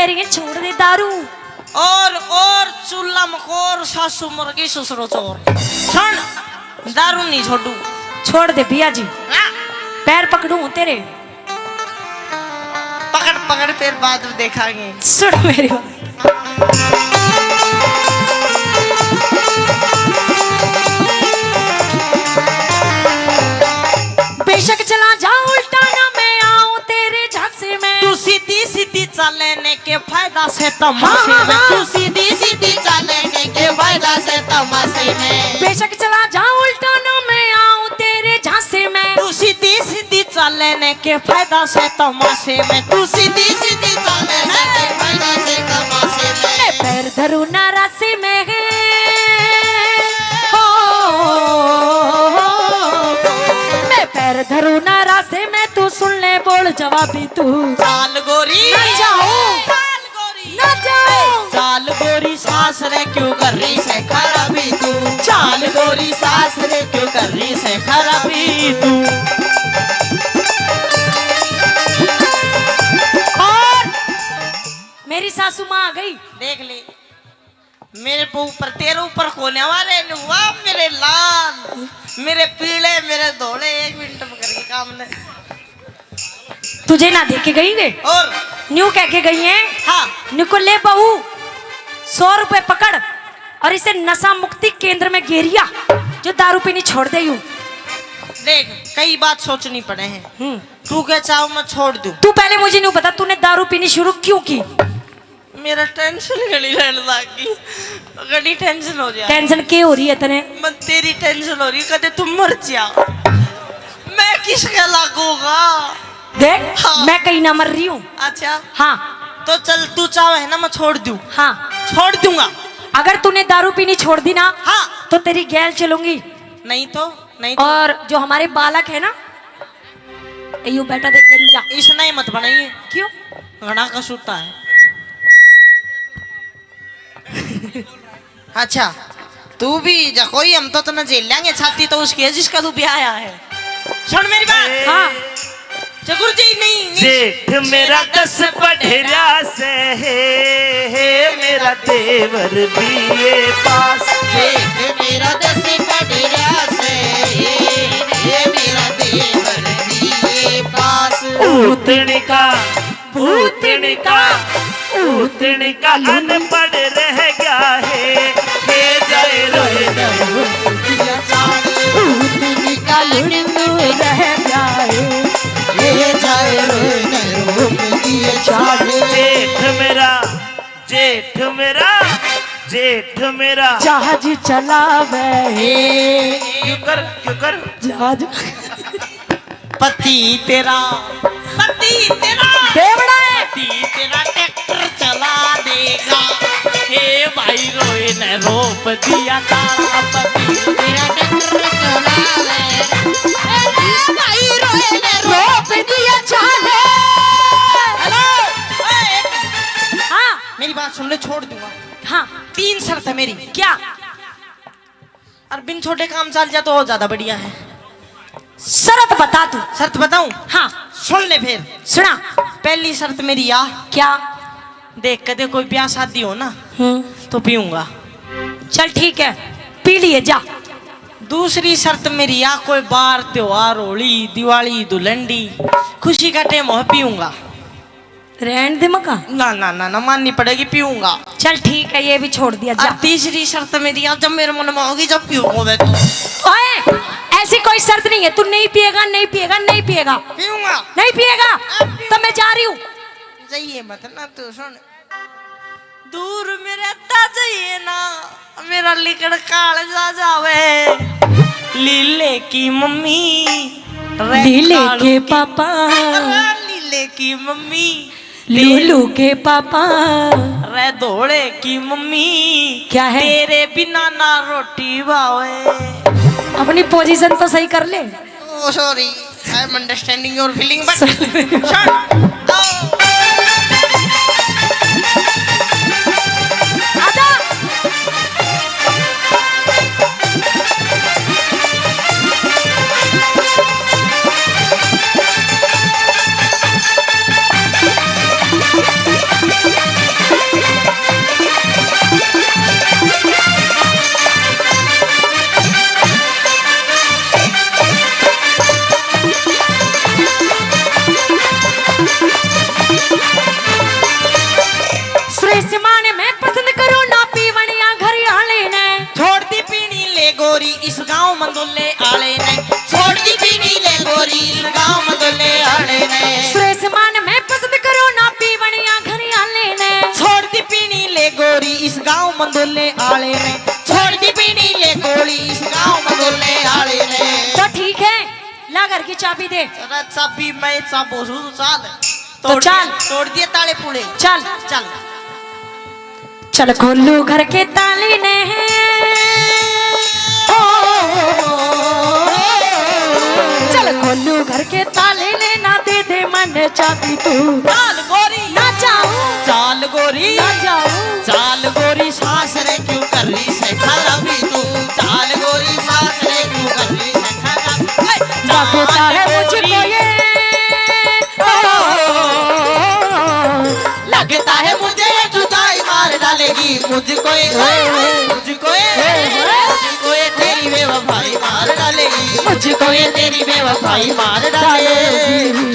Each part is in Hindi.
कह रही है छोड़ दे दारू। और चूल्हा मकोर सासू मुर्गी ससुरो चोर। सुन दारू नहीं छोड़ू। छोड़ दे भैया जी, पैर पकड़ू तेरे। पकड़ पकड़ फिर बाद में देखांगे। सुन मेरी बात, बेशक चला जा उल्टा ना मैं आऊं तेरे झांसे में। तू सीधी सीधी चलने के फायदा से तमाशे में। तू सीधी सीधी चलने के फायदा से तमाशे में। बेशक चला जा उल्टा ना मैं आऊं तेरे झांसे में। तू सीधी सीधी चलने के फायदा से तमाशे में। तू सीधी सीधी चलने के फायदा से तमाशे में। मैं पैर धरूं ना रास्ते में मैं पैर धरूं ना रास्ते में। तू सुन ले बोल जवाबी तू। चाल गोरी ना जाऊं, चाल गोरी ना जाऊं। चाल गोरी सास रे क्यों कर रही से खराबी तू। चाल गोरी सास रे क्यों कर रही से खराबी तू। और मेरी सासू माँ आ गई। देख ले मेरे ऊपर तेरे ऊपर कोने वाले हुआ। मेरे लाल मेरे पीले मेरे धोले 1 मिनट में करके काम ले। तुझे ना देख के गई गे और न्यू कह के गई है। हाँ निको ले बहू 100 रुपए पकड़ और इसे नशा मुक्ति केंद्र में घेरिया जो दारू पीनी छोड़ दे यूं। देख कई बात सोचनी पड़े हैं। तू क्या चाहो मैं छोड़ दूं। तू पहले मुझे नहीं बता तूने दारू पीनी शुरू क्यों की। मेरा टेंशन घड़ी रहने लगी। घड़ी टेंशन हो जाए। टेंशन क्यों हो रही है तने। मैं तेरी टेंशन हो रही कदे तुम मर जा। मैं किसके लागूंगा। देख हाँ। मैं कहीं ना मर रही हूँ। अच्छा हाँ तो चल तू चाहे है ना मैं छोड़ दूं। हाँ छोड़ दूंगा। अगर तूने दारू पीनी छोड़ दी ना हाँ तो तेरी गैल चलूंगी। नहीं तो नहीं तो। और जो हमारे बालक है ना यूं बेटा देख गंजा इसना ही मत बनाइए। क्यों घना का सूता है। अच्छा तू भी जा कोई हम तो ना जेल लेंगे छाती तो उसकी है जिसका तू ब्याह आया है। सुन मेरी बात। हाँ चकुर जी नहीं जेठ मेरा 10 पढ़ेरा से है मेरा देवर बीए पास। जेठ मेरा 10 पढ़ेरा से है मेरा देवर बीए पास। भूतनी का अनपढ़ रह गया है जाए रोए जेठ मेरा जहाज चलावे क्यों कर जहाज पति तेरा देवड़ा है। पति तेरा ट्रैक्टर चला देगा। हे भाई रोए न रोप दिया तारा। पति तेरा ट्रैक्टर चला ले। भाई रोए न रोप दिया चाले। हेलो हाँ मेरी बात सुन ले छोड़ दूंगा। हाँ 3 शर्त है मेरी। क्या। और बिन छोटे काम चल जाए तो और ज्यादा बढ़िया है। शर्त बता तू। शर्त बताऊं। हाँ सुन ले फिर। सुना। पहली शर्त मेरी आ। क्या। देख कदे कोई ब्याह शादी हो ना तो पीऊंगा। चल ठीक है पी लिए जा। दूसरी शर्त मेरी आ कोई बार त्योहार होली दिवाली दुलंडी खुशी का टाइम हो पीऊंगा। रहन दे मका। ना ना ना ना माननी पड़ेगी पीऊंगा। चल ठीक है ये भी छोड़ दिया जा। और तीसरी शर्त मेरी आ जब मेरे मन में होगी जब पीऊंगा मैं तो। ओए ऐसी कोई शर्त नहीं है। तू नहीं पिएगा नहीं पिएगा नहीं पिएगा पीऊंगा नहीं पिएगा तो मैं जा रही हूँ। जाइए मत ना तू सुन दूर में रहता जाइए ना मेरा लिकड़ काल जा जावे। लीले की मम्मी लीले के पापा लीले की मम्मी लूलू के पापा रे धोड़े की मम्मी क्या है? तेरे बिना ना रोटी बावे। अपनी पोजीशन तो सही कर ले। Oh sorry I am understanding your feeling but आजा। सुरेश मान मैं पसंद करो ना पीवनिया घर आले ने छोड़ दी पीनी ले गोरी इस गांव मंदोले आले ने छोड़ दी पीनी ले गोरी इस गांव मंदोले आले ने सुरेश मान मैं पसंद करो ना पीवनिया घर आले ने छोड़ दी पीनी ले गोरी इस गांव मंदोले आले ने छोड़ दी पीनी ले गोरी इस गांव मंदोले आले ने तो ठीक है ला घर की चाबी दे अरे चाबी मैं चाबो साल तो चल तोड़ दिए ताले पुले चल चल चल खोलू घर के ताले ने चल खोलू घर के ताले ने ना दे दे मन चाबी तू चाल गोरी ना जाऊं चाल गोरी ना जाऊं चाल गोरी सास रे क्यों कर रही है खराबी तू चाल गोरी सास रे क्यों कर रही है खराबी लगता है मुझको ये लगता है मुझे जुदाई मार डालेगी मुझको ये तेरी बेवफाई मार डालेगी मुझको ये तेरी बेवफाई मार डालेगी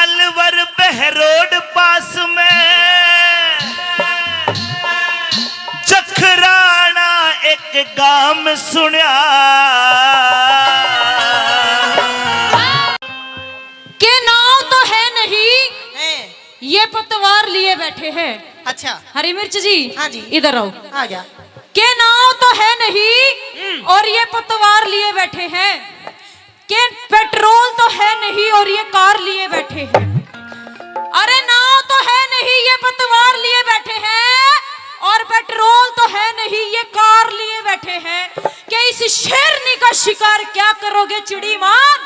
अलवर बहरोड पास में जखराना एक गांव सुनिया के नाव तो है नहीं है ये पतवार लिए बैठे हैं अच्छा हरी मिर्च जी हाँ जी। इधर आओ आ गया के नाव तो है नहीं और ये पतवार लिए बैठे हैं के पेट्रोल तो है नहीं और ये कार लिए बैठे हैं अरे नाव तो है नहीं ये पतवार लिए बैठे हैं और पेट्रोल तो है नहीं ये कार लिए बैठे हैं कि इस शेरनी का शिकार क्या करोगे चिड़ी मान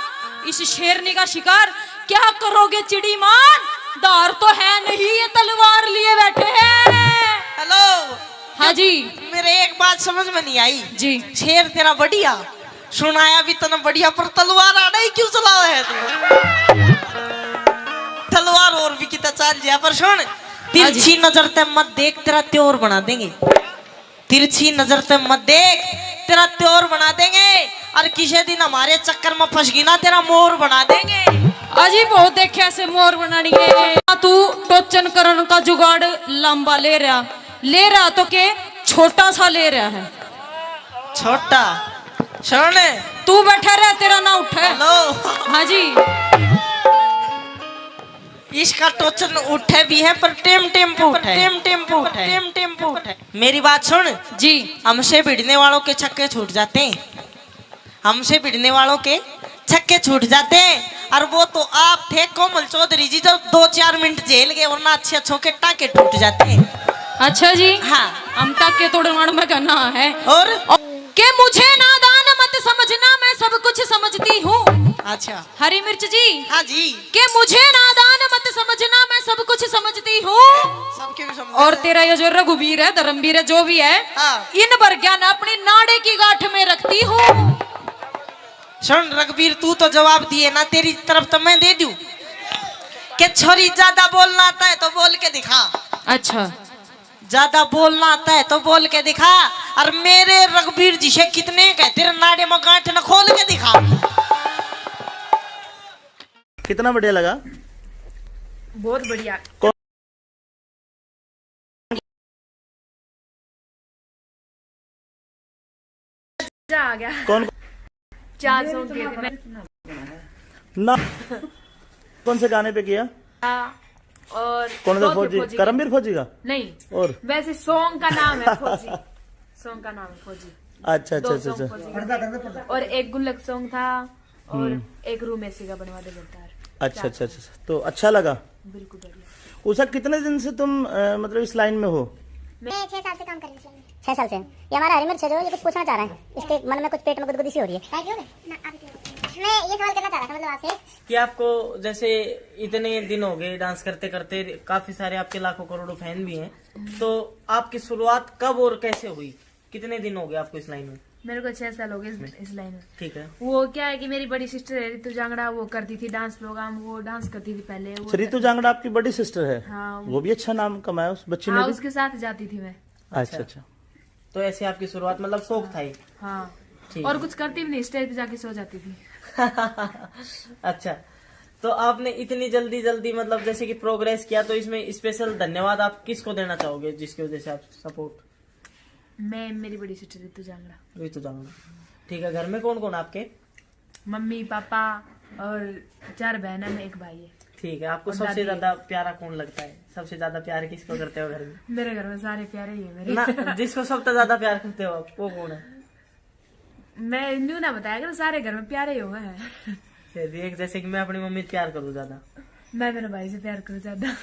इस शेरनी का शिकार क्या करोगे चिड़ी मान दार तो है नहीं ये तलवार लिए बैठे हैं हेलो हाँ जी मेरे एक बात समझ में नहीं आई जी शेर तेरा बढ़िया सुनाया भी तना बढ़िया पर तलवार आड़ा ही क्यों चलाओ है तू तलवार और भी कितना चाल दिया पर सुन तिरछी नजर ते मत देख तेरा त्योर बना देंगे तिरछी नजर ते मत देख तेरा त्योर बना देंगे और किसी दिन हमारे चक्कर में फंस गई ना तेरा मोर बना देंगे अजी बहुत देखे ऐसे मोर बनानी है तू टोचन करण का जुगाड़ लंबा ले रहा तो के छोटा सा ले रहा है छोटा सुन तू बैठा रह तेरा ना उठे हेलो हाँ जी इसका टोचन उठे भी है पर टेम्पो उठे मेरी बात सुन जी हमसे भिड़ने वालों के छक्के छूट जाते हैं हमसे भिड़ने वालों के छक्के छूट जाते हैं और वो तो आप थे कोमल चौधरी जी जब 2-4 मिनट जेल गए वरना अच्छे अच्छों के टाके टूट जाते हैं अच्छा जी हाँ हम तक के तोड़वाड़ में करना है और के मुझे नादान मत समझना मैं सब कुछ समझती हूँ अच्छा हरी मिर्च जी हाँ जी के मुझे नादान मत समझना मैं सब कुछ समझती हूँ सबके भी समझ और तेरा ये जो रघुवीर है धर्मवीर है जो भी है हाँ। इन पर ज्ञान अपनी नाड़े की गांठ में रखती हूँ सुन रघुवीर तू तो जवाब दिए ना तेरी तरफ तो मैं दे दूं कि छोरी ज्यादा बोलना आता है तो बोल के दिखा अच्छा ज्यादा बोलना आता है तो बोल के दिखा और मेरे रघुवीर जी से कितने कह तेरे नाड़े में गांठ न खोल के दिखा कितना बढ़िया लगा बहुत बढ़िया। आ गया कौन 4 सॉन्ग किए थे मैं। ना कौन से गाने पे किया? और कौन सा? फौजी फौजी, करमवीर फौजी का? नहीं, और वैसे सॉन्ग का नाम है फौजी। सॉन्ग का नाम है फौजी। अच्छा अच्छा 2 अच्छा सॉन्ग अच्छा फौजी के। और एक गुल्लक सॉन्ग था और एक रूम एसी का बनवा दे बनता। अच्छा अच्छा अच्छा। तो अच्छा लगा। बिल्कुल बढ़िया। उषा, कितने दिन से तुम मतलब इस लाइन में हो? मैं 6 साल से काम कर रही हूँ। 6 साल से। ये हमारा हरी मिर्च है जो ये कुछ पूछना चाह रहा है, इसके मन में कुछ पेट में गुदगुदी सी हो रही है। मैं ये सवाल करना चाह रहा था मतलब आपसे कि आपको जैसे इतने दिन हो गए डांस करते करते, काफी सारे आपके लाखों करोड़ों फैन भी हैं, तो आपकी शुरुआत कब और कैसे हुई? कितने दिन हो गए आपको इस लाइन में? मेरे को 6 साल हो गए इस लाइन में। ठीक है। वो क्या है कि मेरी बड़ी सिस्टर है ऋतु जांगड़ा, वो करती थी डांस प्रोग्राम, वो डांस करती थी पहले। वो ऋतु जांगड़ा आपकी बड़ी सिस्टर है? हाँ। वो भी अच्छा नाम कमाया उस बच्ची ने हाँ, भी? उसके साथ जाती थी मैं। अच्छा अच्छा। तो ऐसे आपकी शुरुआत मतलब शौक था ही? हाँ। ठीक और है। कुछ करती भी नहीं, स्टेज पे जाके सो जाती थी। अच्छा, तो आपने इतनी जल्दी जल्दी मतलब जैसे कि प्रोग्रेस किया, तो इसमें स्पेशल धन्यवाद आप किसको देना चाहोगे जिसकी वजह से आप सपोर्ट? मैं, मेरी बड़ी सिस्टर ऋतु जांगड़ा। ऋतु जांगड़ा। ठीक है। घर में कौन कौन आपके? मम्मी पापा और 4 बहन है, एक भाई है। ठीक है। आपको और सबसे दादी। ज्यादा प्यारा कौन लगता है? सबसे ज्यादा प्यार किसको करते हो घर में? मेरे घर में सारे प्यारे ही है मेरे। ना, जिसको सबसे ज्यादा प्यार करते हो आप, वो कौन है? मैं न्यू ना बताया कि सारे घर में प्यारे ही हुए हैं। फिर भी एक, जैसे कि मैं अपनी मम्मी से प्यार करूँ ज्यादा। मैं मेरे भाई से प्यार करूँ ज्यादा।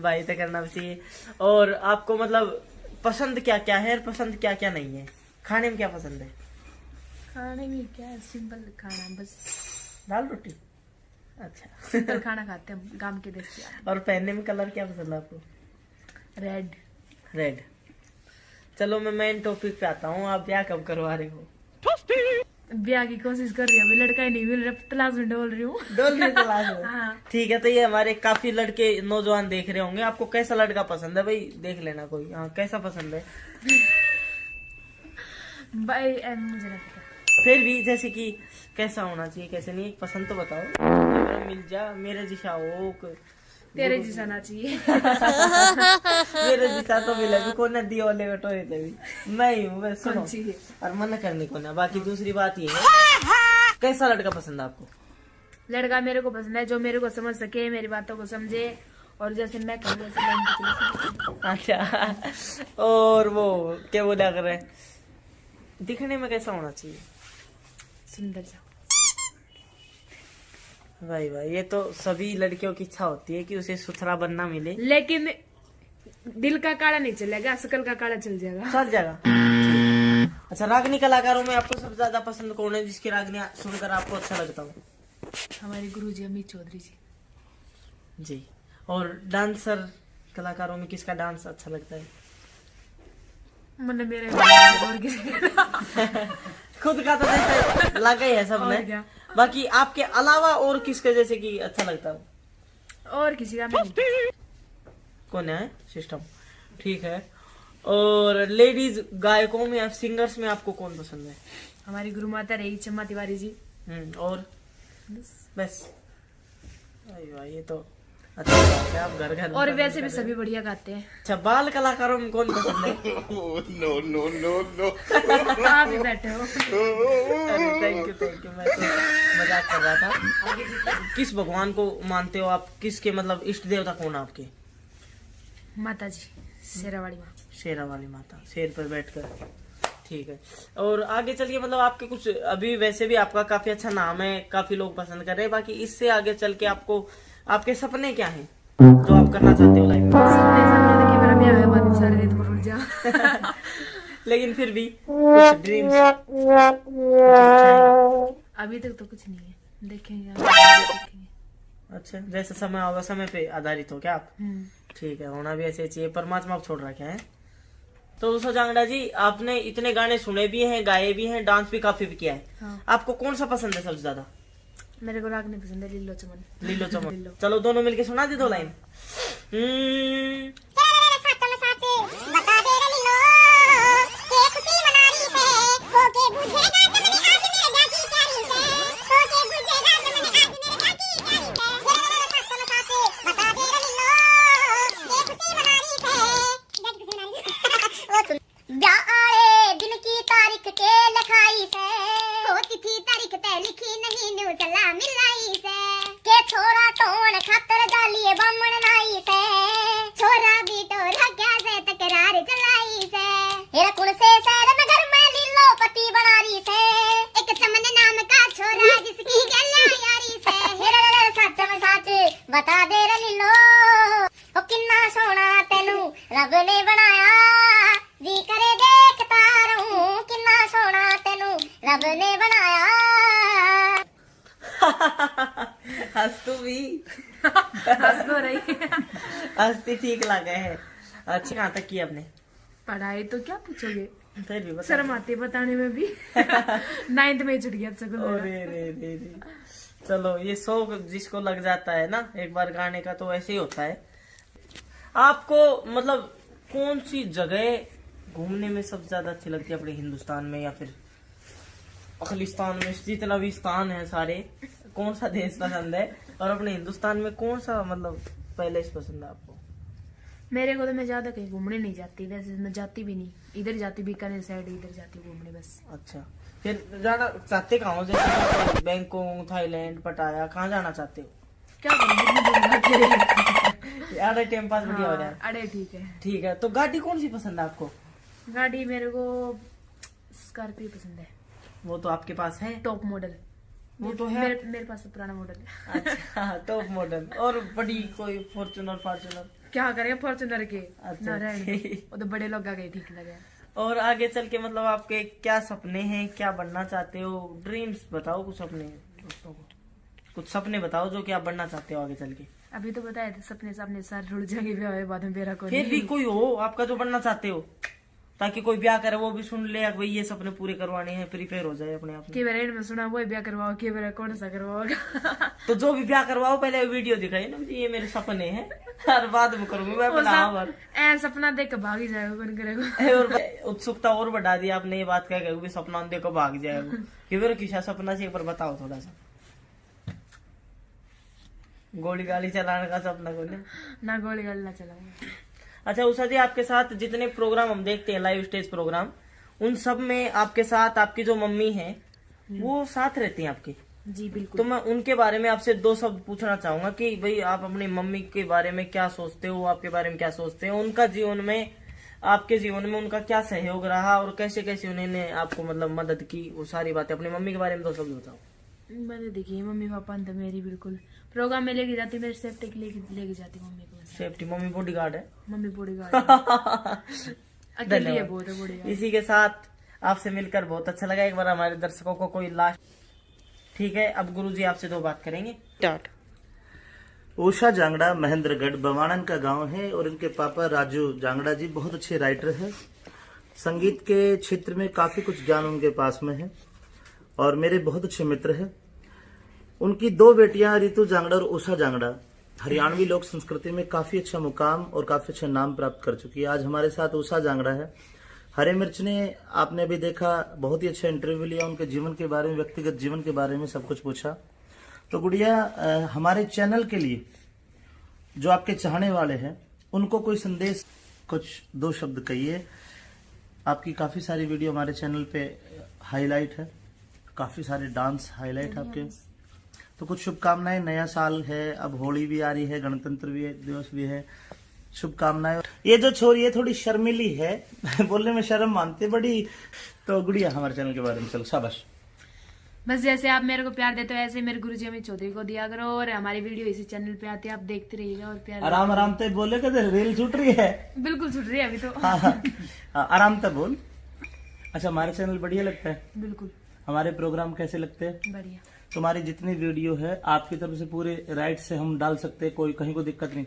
भाई तो करना भी चाहिए। और आपको मतलब पसंद क्या क्या है और पसंद क्या क्या नहीं है? खाने में क्या पसंद है? खाने में क्या है, सिंपल खाना बस। दाल रोटी। अच्छा। सिंपल खाना खाते हैं गांव के देश से। और पहनने में कलर क्या पसंद है आपको? रेड। रेड। चलो मैं मेन टॉपिक पे आता हूँ। आप ब्याह कब करवा रहे हो? ब्याह की कोशिश कर रही हूँ, अभी लड़का ही नहीं मिल रहा, तलाश में डोल रही हूँ। डोल की तलाश में। हाँ। ठीक है। तो ये हमारे काफी लड़के नौजवान देख रहे होंगे, आपको कैसा लड़का पसंद है भाई? देख लेना कोई। हाँ, कैसा पसंद है? भाई मुझे नहीं पता। फिर भी जैसे कि कैसा होना चाहिए कैसे नहीं, पसंद तो बताओ। अगर मिल जा मेरे जिसा हो, तेरे जैसा ना चाहिए। मेरे जिसा तो मिले भी कौन नदी वाले बटोरे थे भी मैं ही हूँ। बस सुनो, कौन सी है? और मना करने को ना। बाकी दूसरी बात ये है, कैसा लड़का पसंद है आपको? लड़का मेरे को पसंद है जो मेरे को समझ सके, मेरी बातों को समझे, और जैसे मैं कहूँ वैसे लाइन पे चले। अच्छा। और वो क्या बोला कर रहे हैं, दिखने में कैसा होना चाहिए? सुंदर सा। भाई भाई, ये तो सभी लड़कियों की इच्छा होती है कि उसे सुथरा बनना मिले, लेकिन दिल का काला नहीं चलेगा, शकल का काला चल जाएगा। चल जाएगा। अच्छा, रागनी कलाकारों में आपको सबसे ज्यादा पसंद कौन है, जिसकी रागनी सुनकर आपको अच्छा लगता हो? हमारे गुरुजी अमित चौधरी जी। जी। और डांसर कलाकारों में किसका डांस अच्छा लगता है? मैंने मेरे और किसी खुद का तो जैसे लगा ही है और सबने। क्या? बाकी आपके अलावा और किसके जैसे कि अच्छा लगता है? और किसी का नहीं। कौन है सिस्टम? ठीक है। और लेडीज गायकों में, सिंगर्स में आपको कौन पसंद है? हमारी गुरु माता रही चम्मा तिवारी जी। और बस? भाई ये तो अच्छा बात है, आप घर घर और वैसे भी सभी बढ़िया गाते हैं। अच्छा, बाल कलाकारों में कौन पसंद है? आप भी बैठे हो। Thank you. मैं तो मजाक कर रहा था। किस भगवान को मानते हो आप? किसके मतलब इष्ट देवता कौन है आपके? माता जी, शेरावाड़ी माँ। शेरा वाली माता, शेर पर बैठकर। ठीक है। और आगे चलिए, मतलब आपके कुछ अभी वैसे भी आपका काफी अच्छा नाम है, काफी लोग पसंद कर रहे हैं। बाकी इससे आगे चल के आपको आपके सपने क्या हैं जो आप करना चाहते हो लाइफ में? सामने देखिए मेरा ब्याह है, बाद में सारे रेत पर उड़ जा। लेकिन फिर भी कुछ ड्रीम्स? अभी तक तो कुछ नहीं है, देखेंगे। अच्छा, जैसा समय होगा समय पे आधारित हो क्या आप? हम्म। ठीक है, होना भी ऐसे चाहिए। परमात्मा आप छोड़ रखे हैं। तो उषा जांगड़ा जी, आपने इतने गाने सुने भी हैं, गाए भी हैं, डांस भी काफी भी किया है। हाँ। आपको कौन सा पसंद है सबसे ज्यादा? मेरे को रागनी पसंद है, लीलो चमन। लीलो चमन। लीलो। चलो दोनों मिलके सुना दी 2 लाइन। बता दे रे लीलो के खुशी मना रही है होके बुझेगा जब आज मेरे जाकी प्यारी है होके बुझेगा जब आज मेरे जाकी प्यारी है। बता दे रलीलो ओ किन्ना सोना तेनू रब ने बनाया जी करे देखता रहूं किन्ना सोना तेनू रब ने बनाया। हंस तू भी हंस तो रही है। हंसती ठीक लगा है। अच्छा कहाँ तक की आपने पढ़ाई तो क्या पूछोगे, फिर भी बता। शर्म आती है बताने में भी। 9th में छुट गया स्कूल मेरा। अरे रे रे रे। चलो ये शौक जिसको लग जाता है ना एक बार गाने का तो ऐसे ही होता है। आपको मतलब कौन सी जगह घूमने में सबसे ज्यादा अच्छी लगती है अपने हिंदुस्तान में या फिर अफगानिस्तान में, जितना भी स्थान है सारे, कौन सा देश पसंद है और अपने हिंदुस्तान में कौन सा मतलब पहले से पसंद है आपको? मेरे को तो मैं ज्यादा कहीं घूमने नहीं जाती, वैसे मैं जाती भी नहीं, इधर जाती बीकानेर साइड इधर जाती घूमने बस। अच्छा फिर जाना चाहते कहाँ हो, जैसे बैंकॉक, थाईलैंड, पटाया, कहाँ जाना चाहते हो? क्या करूँ यार टाइम पास बढ़िया हो रहा है। अरे ठीक है। ठीक है तो गाड़ी कौन सी पसंद है आपको? गाड़ी मेरे को स्कॉर्पियो पसंद है, वो तो आपके पास है, टॉप मॉडल। वो तो है। मेरे पास तो पुराना मॉडल है। अच्छा टॉप मॉडल। और बड़ी कोई फॉर्च्यूनर क्या करें फॉर्च्यूनर के, अच्छा, ना रहने ठीक। दो। वो तो बड़े लोग आ गए ठीक लगे। और आगे चल के मतलब आपके क्या सपने हैं, क्या बनना चाहते हो? ड्रीम्स बताओ कुछ अपने दोस्तों को, कुछ सपने बताओ जो कि आप बनना चाहते हो आगे चल के। अभी तो बताया था सपने सामने सारे रुड़ जाएंगे ब्याह हुए बाद में मेरा को फिर भी कोई हो आपका जो बनना चाहते हो, ताकि कोई ब्याह करे वो भी सुन ले भाई ये सपने पूरे करवाने हैं, प्रिपेयर हो जाए अपने आप में। के बारे में सुना वो ब्याह करवाओ, के बारे कौन सा करवाओगा। तो जो भी ब्याह करवाओ पहले वीडियो दिखाइए ना, ये मेरे सपने हैं हर बाद में करूंगी मैं अपना। ऐ सपना देख के भाग ही जाएगा कौन करेगा। और उत्सुकता और बढ़ा दी आपने ये बात कह के सपना देखो भाग जाएगा कि मेरा किसा सपना से एक बार बताओ थोड़ा सा। गोली गाली चलाने का सपना को ना गोली गाली ना चलाऊंगा। अच्छा उषा जी, आपके साथ जितने प्रोग्राम हम देखते हैं लाइव स्टेज प्रोग्राम, उन सब में आपके साथ आपकी जो मम्मी है वो साथ रहती हैं आपकी। जी बिल्कुल। तो मैं उनके बारे में आपसे दो शब्द पूछना चाहूंगा कि भाई आप अपनी मम्मी के बारे में क्या सोचते हो, आपके बारे में क्या सोचते हैं, उनका जीवन में, आपके जीवन में उनका क्या सहयोग रहा और कैसे कैसे उन्होंने आपको मतलब मदद की, वो सारी बातें अपनी मम्मी के बारे में दो शब्द बताओ। मैंने देखिए मम्मी पापा तो मेरी बिल्कुल प्रोग्राम में लेके जाती, मेरे सेफ्टी के लेके जाती मम्मी को। सेफ्टी, मम्मी बॉडीगार्ड है। मम्मी बॉडीगार्ड अकेली है, बहुत है बॉडीगार्ड। इसी के साथ आपसे मिलकर बहुत अच्छा लगा। एक बार हमारे दर्शकों को कोई लास्ट, ठीक है अब गुरुजी आपसे दो बात करेंगे। स्टार्ट। उषा जांगड़ा महेंद्रगढ़ बवाणन का गांव है और इनके पापा राजू जांगड़ा जी बहुत अच्छे राइटर हैं। संगीत के क्षेत्र में काफी कुछ ज्ञान उनके पास में है और मेरे बहुत अच्छे मित्र हैं। उनकी दो बेटियां रितु जांगड़ा और उषा जांगड़ा हरियाणवी लोक संस्कृति में काफी अच्छा मुकाम और काफी अच्छा नाम प्राप्त कर चुकी है। आज हमारे साथ उषा जांगड़ा है। हरे मिर्च ने आपने भी देखा, बहुत ही अच्छा इंटरव्यू लिया, उनके जीवन के बारे में, व्यक्तिगत जीवन के बारे में सब कुछ पूछा। तो गुड़िया, हमारे चैनल के लिए जो आपके चाहने वाले हैं उनको कोई संदेश, कुछ दो शब्द कहिए। आपकी काफी सारी वीडियो हमारे चैनल पे हाईलाइट है, काफी सारे डांस हाईलाइट आपके, तो कुछ शुभकामनाएं। नया साल है, अब होली भी आ रही है, गणतंत्र दिवस भी है, शुभकामनाएं। ये जो छोरी है थोड़ी शर्मिली है बोलने में शर्म मानते बड़ी। तो गुड़िया हमारे चैनल के बारे में चलो, शाबाश। बस जैसे आप मेरे को प्यार देते हो ऐसे मेरे गुरुजी अमित चौधरी को दिया करो, और हमारी वीडियो इसी चैनल पे आती है, आप देखते रहिएगा और प्यार आराम आराम से बोले कहते रेल छूट रही है। बिल्कुल छूट रही है अभी तो। हाँ, आराम से बोल। अच्छा, हमारे चैनल बढ़िया लगता है? बिल्कुल हमारे प्रोग्राम कैसे लगते हैं? बढ़िया। तुम्हारी जितनी वीडियो है आपकी तरफ से पूरे राइट से हम डाल सकते हैं, कोई कहीं को दिक्कत नहीं,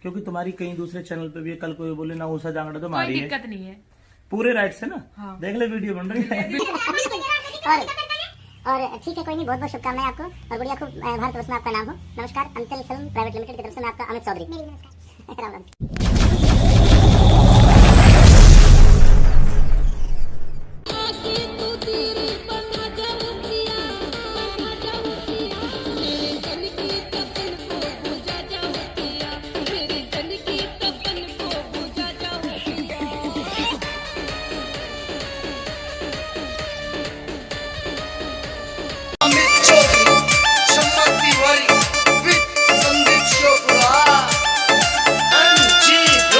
क्योंकि तुम्हारी कहीं दूसरे चैनल पे भी है। कल कोई बोले ना उषा जांगड़ा तो कोई हमारी है, दिक्कत नहीं है, पूरे राइट से ना। हाँ। देख ले वीडियो बन रही है। और ठीक है, कोई नहीं, बहुत बहुत शुभकामनाएं आपको। और गुड़िया खूब भारतवर्ष में आपका नाम हो। नमस्कार, अंतल फिल्म प्राइवेट लिमिटेड की तरफ से मैं आपका Amit Chaudhary. Ram Ram. With Sandeep Chopra and G.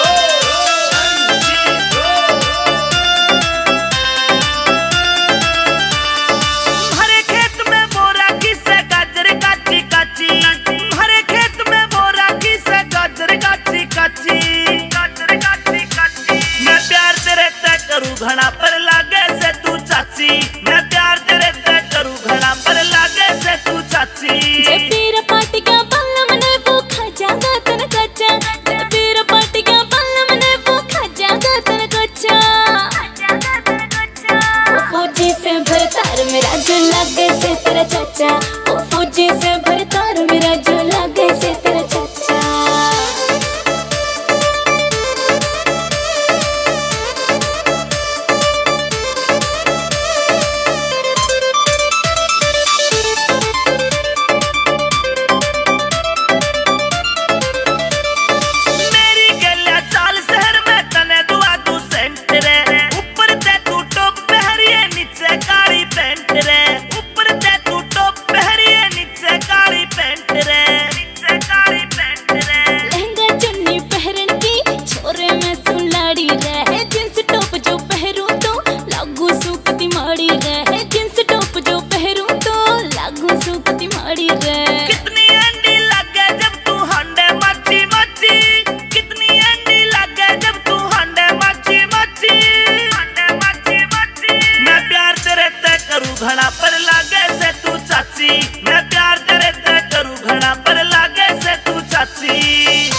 चाची।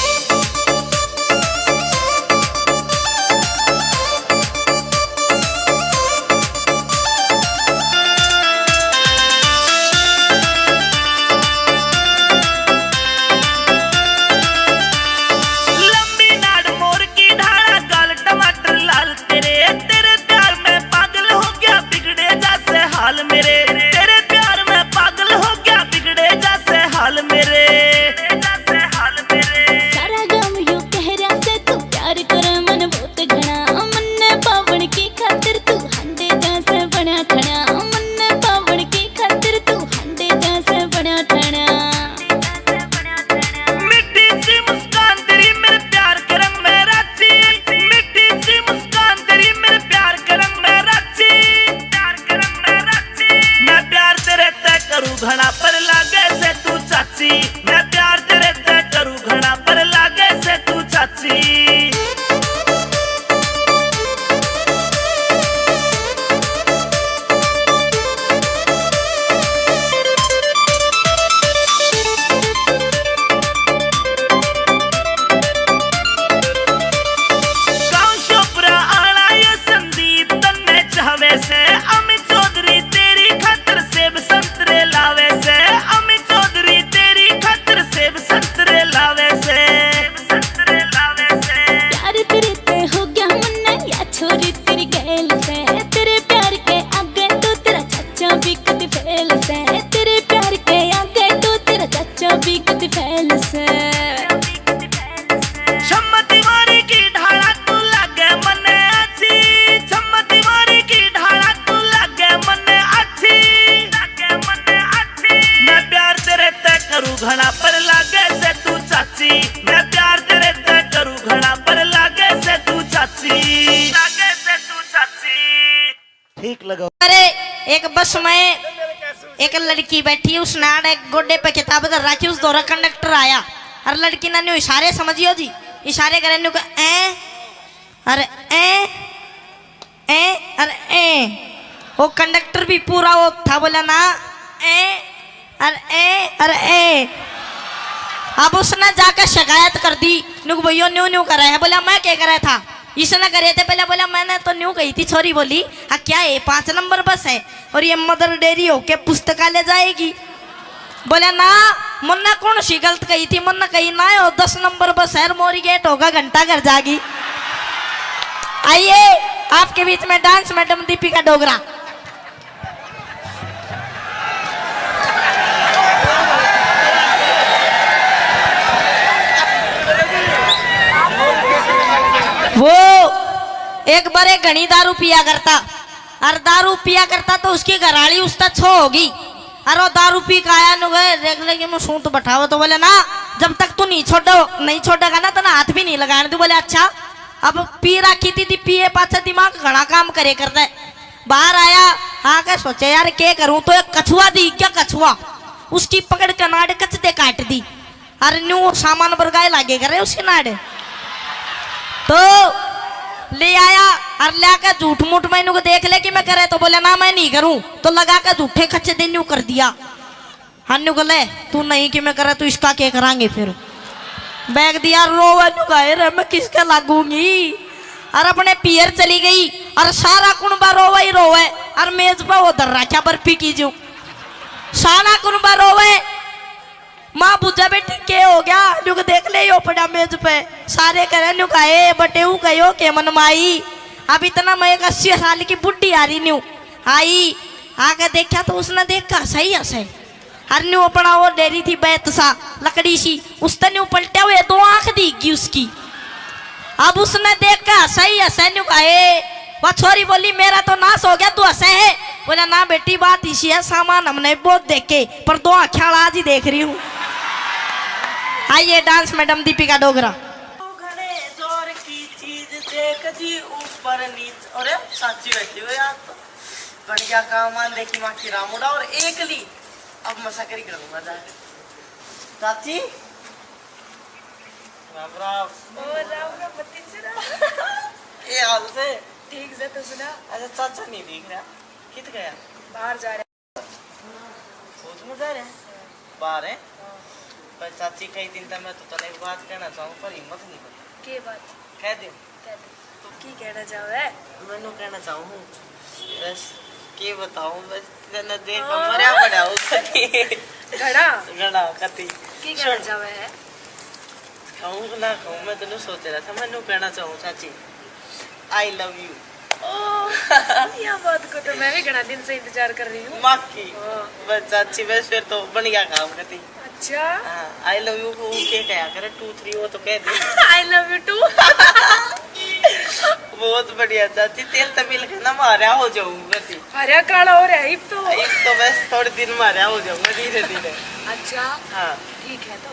लंबी नाड़ मोर की ढाला गाल टमाटर लाल तेरे तेरे प्यार में पागल हो गया बिगड़े जैसे हाल मेरे तेरे प्यार में पागल हो गया बिगड़े जैसे हाल मेरे सारा गम यू कह रहा से तू प्यार कर मन बहुत घना मन पावन की खातिर तू हंडे जैसे बना खड़ा मन पावन की खातिर तू हंडे जैसे बना खड़ा मिट्टी सी मुस्कान तेरी मेरे प्यार के रंग में राची मिट्टी सी मुस्कान तेरी मेरे प्यार के रंग में राची मैं प्यार तेरे तय करूं घना पर लागे से तू चाची मैं प्यार तेरे तय करूं घना पर लागे से तू चाची। गाँव शोपरा आला ये संदीप तन्ने चाहवे से अमित चौधरी तेरी खातिर सेब संतरे लावे से अमित चौधरी तेरी खातिर सेब संतरे लावे से प्यार तेरे ते हो गया मुन्ना या छोरी तेरी गैल से तेरे प्यार के आगे तो तेरा चाचा भी कद फैल से तेरे प्यार के आगे तो तेरा चाचा भी कद फैल से सम्मति मारी की ढाला तू लागे मने अच्छी सम्मति मारी की ढाला तू लागे मने अच्छी मैं प्यार तेरे तय करूं घना पर लागे से तू चाची मैं प्यार तेरे तय करूं घना पर लागे से तू चाची ठीक लगा। अरे एक बस में एक लड़की बैठी है उस नाड़ एक गोडे पे किताब धर रखी उस दौरा कंडक्टर आया हर लड़की ना न्यू इशारे समझियो जी इशारे करे न्यू ए अरे अरे वो कंडक्टर भी पूरा वो था बोला ना अरे अब उसने जाकर शिकायत कर दी नुक भैया न्यू न्यू कर रहा है बोला मैं क्या कर रहा था इसने करे थे पहले बोला मैंने तो न्यू कही थी छोरी बोली हाँ क्या है 5 नंबर बस है और ये मदर डेयरी होके पुस्तकालय जाएगी बोला ना मुन्ना कौन सी गलत कही थी मुन्ना कही ना हो 10 नंबर बस है मोरी गेट होगा घंटा घर जागी। आइए आपके बीच में डांस मैडम दीपिका डोगरा। वो एक बार एक घनी दारू पिया करता और दारू पिया करता तो उसकी घराड़ी उसका छो होगी और वो दारू पी के आया नु गए देख ले कि मैं सूट बैठाओ तो बोले ना जब तक तू नहीं छोड़ेगा ना तो ना हाथ भी नहीं लगाने तू बोले अच्छा अब पी रखी थी पिए पाछा दिमाग घना काम करे करता है बाहर आया हाँ क्या सोचे यार क्या करूं तो एक कछुआ दी क्या कछुआ उसकी पकड़ के नाड़ कचते काट दी अरे न्यू सामान बरगाए लागे करे उसकी नाड़ तो ले आया और लाकर झूठ मूठ मैनू को देख ले कि मैं करे तो बोले ना मैं नहीं करूं तो लगा कर झूठे खच्चे दिन न्यू कर दिया हन्नू को ले तू नहीं कि मैं करे तो इसका क्या करांगे फिर बैग दिया रोवे नु गए रे मैं किसका लागूंगी और अपने पियर चली गई और सारा कुनबा रोवे ही रोवे और मेज पर वो धर रखा बर्फी की जो सारा कुनबा रोवे माँ बुझा बेटी के हो गया नुक देख ले यो पड़ा मेज पे सारे करे नुक आए बटे कहो के मन माई अब इतना मैं 80 साल की बुढ़ी आ रही न्यू आई आके देखा तो उसने देखा सही हसे हर न्यू अपना वो डेरी थी बैत सा लकड़ी सी उसने न्यू पलटे हुए 2 आंख दीगी उसकी अब उसने देखा सही हसे न्यू आए वह छोरी बोली मेरा तो नाश हो गया तू हसे है बोला ना बेटी बात इसी है सामान हमने बहुत देखे पर 2 आँखें आज ही देख रही हूँ। आइए डांस मैडम दीपिका डोगरा। घने जोर की चीज देख जी ऊपर नीचे अरे साची बैठी हो यार तो बढ़िया काम आन देखी माँ की रामुड़ा और एक ली अब मसाकरी करूंगा जाके चाची राम राम ये हाल से ठीक से तो सुना अच्छा चाचा नहीं दिख रहा कित गया बाहर जा रहे सोच में जा रहे हैं बाहर है पर चाची कई दिन तक मैं तो तने एक बात कहना चाहूँ पर हिम्मत नहीं होती। के बात कह दे तो की कहना चाहे मैंने कहना चाहूँ बस के बताऊँ बस तेने देख मरिया बड़ा हो कती घड़ा गड़ा कती की कहना चाहे है कहूँ ना कहूँ मैं तेने सोच रहा था मैंने कहना चाहूँ चाची आई लव यू। यह बात को तो मैं भी घना दिन से इंतजार कर रही हूँ। माकी बस चाची बस फिर तो बन गया काम करती। अच्छा आई लव यू को के कहा करे 2 3 वो तो कह दे आई लव यू टू। बहुत बढ़िया चाची तेल तो मिल के ना मारा हो जाऊंगा ती हरिया काला हो रहा है तो बस थोड़े दिन मारा हो जाऊंगा धीरे धीरे। अच्छा हाँ ठीक है तो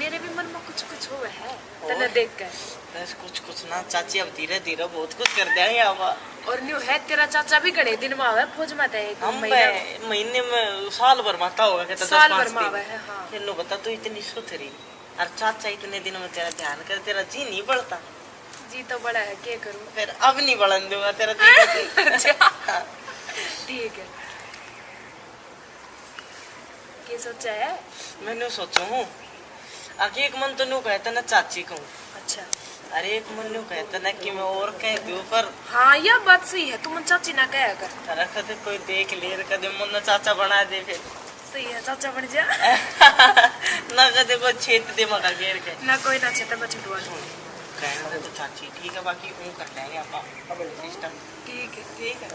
मेरे भी मन में कुछ कुछ हुआ है तने देख कर बस कुछ ना चाची अब धीरे धीरे बहुत कुछ कर देंगे अब। और न्यू है तेरा चाचा भी घड़े दिन में आवे फौज में है हम महीने में साल भर माता होगा कहता साल भर में आवे है। हाँ तेनू बता तू इतनी सुथरी और चाचा इतने दिन में तेरा ध्यान कर तेरा जी नहीं बढ़ता। जी तो बड़ा है क्या करूँ फिर अब नहीं बढ़न दूंगा तेरा जी। अच्छा ठीक है क्या सोचा है मैंने सोचू हूँ आगे एक मन तो नू कहता ना चाची कहूँ। अच्छा अरे एक मन नू कहता ना कि मैं और कह दूँ पर हाँ यह बात सही है तुम चाची ना कहा कर तारा कदे कोई देख ले कदे मन चाचा बना दे फिर सही है चाचा बन जा ना कदे कोई छेत दे मका घेर के ना कोई ना छेता मैं छुटवा कहना तो चाची ठीक है बाकी ऊँ कर लेंगे आप सिस्टम। ठीक है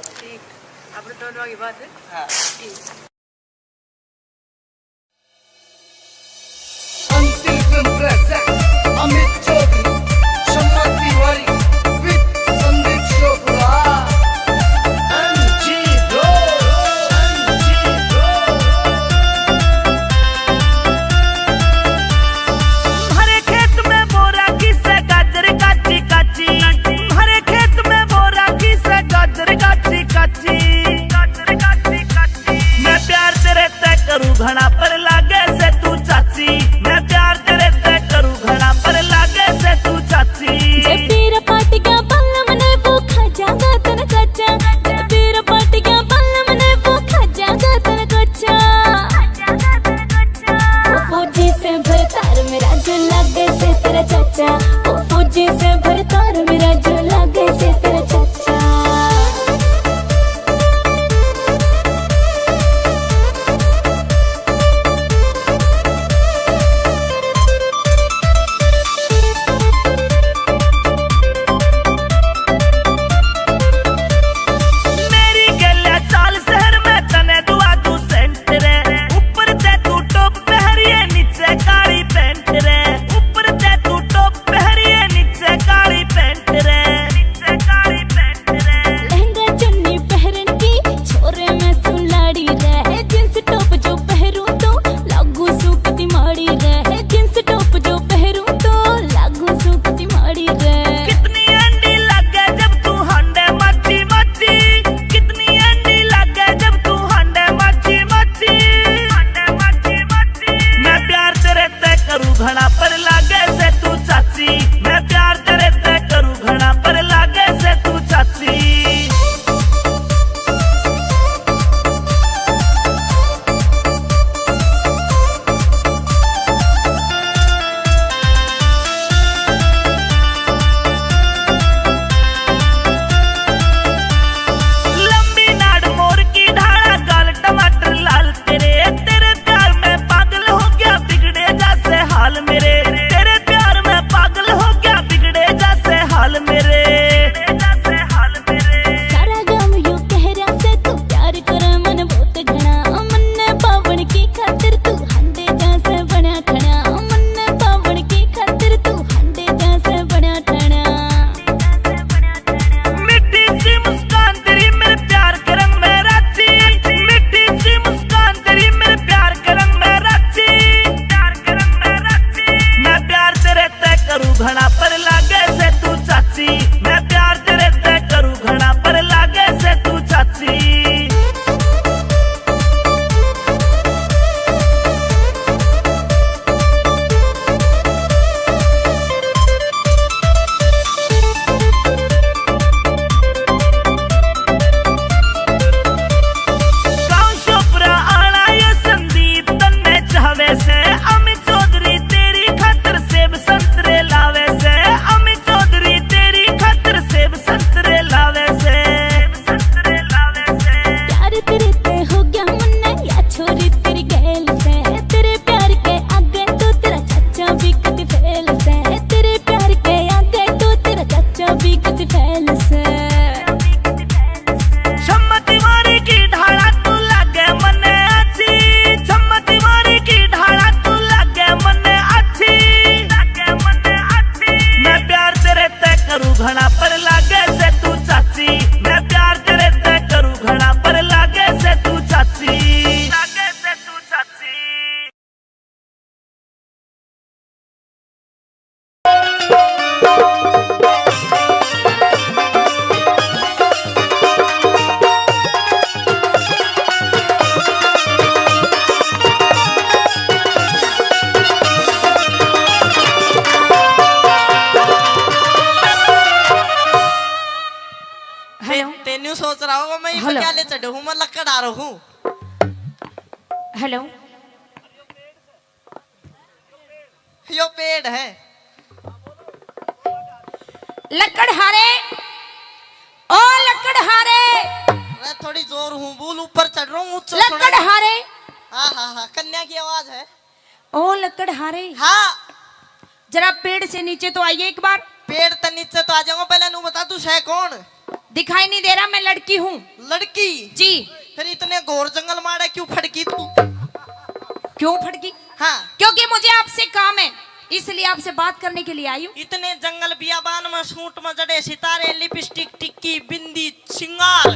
अपने दोनों की बात है। हाँ ठीक अमित चौधरी शम्मा तिवारी विद संदीप चोपड़ा हरे खेत में बोरा किसे गाजर काची काची हरे खेत में बोरा किसे गाजर काची काची मैं प्यार तेरे तय करूँ घड़ा पर लागे से तू चाची मैं प्यार तेरे तय करूँ घड़ा पर लागे से तू चाची जब तेरा पार्टी का बल्ला मने वो खा जागा तन कच्चा जब तेरा पार्टी का बल्ला मने वो खा जागा तन कच्चा वो फौजी से भरतार मेरा जो लागे से तेरा चाचा वो फौजी से भरतार मेरा जो लागे से तेरा चाचा घड़ा पर लागे से तू चाची मैं प्यार तेरे तय करूँ घड़ा पर लागे से तू चाची लंबी नाड़ मोर की ढाला गाल टमाटर लाल तेरे प्यार में पागल हो गया बिगड़े जैसे हाल मेरे तेरे प्यार में पागल हो रहा होगा, मैं हेलो। क्या ले चढ़ू हूँ, मैं लकड़ आ रहा हूँ। हेलो, यो पेड़ है। लकड़हारे, ओ लकड़हारे, मैं थोड़ी जोर हूँ, बोल ऊपर चढ़ रहा हूँ, ऊंचा सुना। लकड़हारे, हाँ हाँ हाँ, कन्या की आवाज है। ओ लकड़हारे, हाँ, जरा पेड़ से नीचे तो आइए एक बार। पेड़ तक नीचे तो आ जाऊंगा, पहले नू बता तू है कौन? दिखाई नहीं दे रहा, मैं लड़की हूँ लड़की? जी। फिर इतने घोर जंगल मारे क्यों फटकी तू? क्यों फटकी? हाँ, क्योंकि मुझे आपसे काम है, इसलिए आपसे बात करने के लिए आई हूँ। इतने जंगल बियाबान में सूट में जड़े सितारे, लिपस्टिक, टिक्की, बिंदी, श्रृंगार,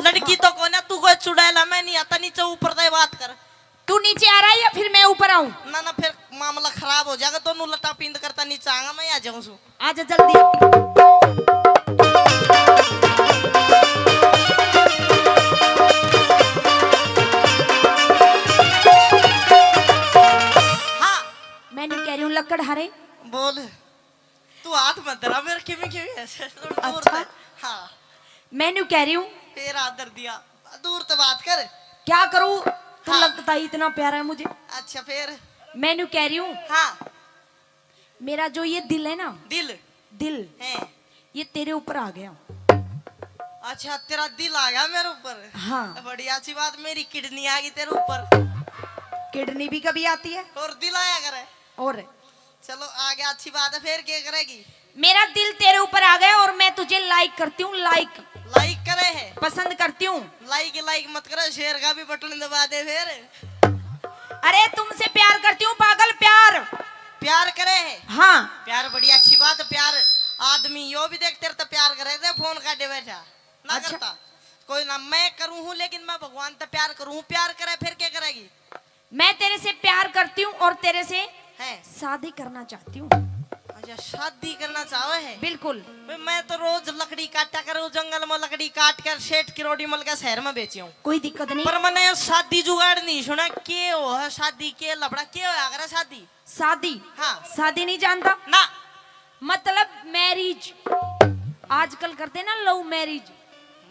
लड़की तो कौन है? तू कोई चुड़ैला, मैं नहीं आता, नीचे ऊपर दे बात कर। तू नीचे आ रहा है या फिर मैं ऊपर आऊँ? ना ना, फिर मामला खराब हो जाएगा, तो नू लटा पिंद करता नीचे आऊंगा, मैं आ जाऊं सु। आजा जल्दी। हाँ, मैंने कह रही हूँ लकड़हारे, बोल। तू हाथ मत धरा मेरे, किमी ऐसे थोड़ा दूर अच्छा। से। हाँ, मैंने कह रही हूँ फिर हाथ धर दिया, दूर से बात कर। क्या करूँ, तू हाँ। लगता ही इतना प्यारा है मुझे। अच्छा फिर? मैंने कह रही हूँ हाँ, मेरा जो ये दिल है ना, दिल दिल है। ये तेरे ऊपर आ गया। अच्छा, तेरा दिल आ गया मेरे ऊपर? हाँ। बड़ी अच्छी बात, मेरी किडनी आ गई तेरे ऊपर। किडनी भी कभी आती है। और दिल आया करे। और चलो आ गया, अच्छी बात है, फिर क्या करेगी? मेरा दिल तेरे ऊपर आ गया और मैं तुझे लाइक करती हूँ, लाइक लाइक करे है? पसंद करती हूँ। लाइक लाइक मत करे, शेर का भी बटन दबा दे फिर। अरे तुमसे प्यार करती हूँ पागल, प्यार। प्यार करे है? हाँ। प्यार बड़ी अच्छी बात है, प्यार आदमी यो भी देख तेरे तो प्यार करे थे, फोन काटे बैठा ना। अच्छा। करता कोई ना, मैं करूँ हूँ, लेकिन मैं भगवान तो प्यार करूँ हूँ। प्यार करे फिर क्या करेगी? मैं तेरे से प्यार करती हूँ और तेरे से है? शादी करना चाहती हूँ। अच्छा, शादी करना चाहे है? बिल्कुल। भाई मैं तो रोज लकड़ी काटा करूँ, जंगल में लकड़ी काट कर सेठ किरोड़ी मल के शहर में बेची हूँ। कोई दिक्कत नहीं। पर मैंने शादी जुगाड़ नहीं सुना। के हो है शादी, के लफड़ा के हो अगर शादी? शादी? हाँ। शादी नहीं जानता? ना। मतलब मैरिज, आजकल करते हैं ना लव मैरिज।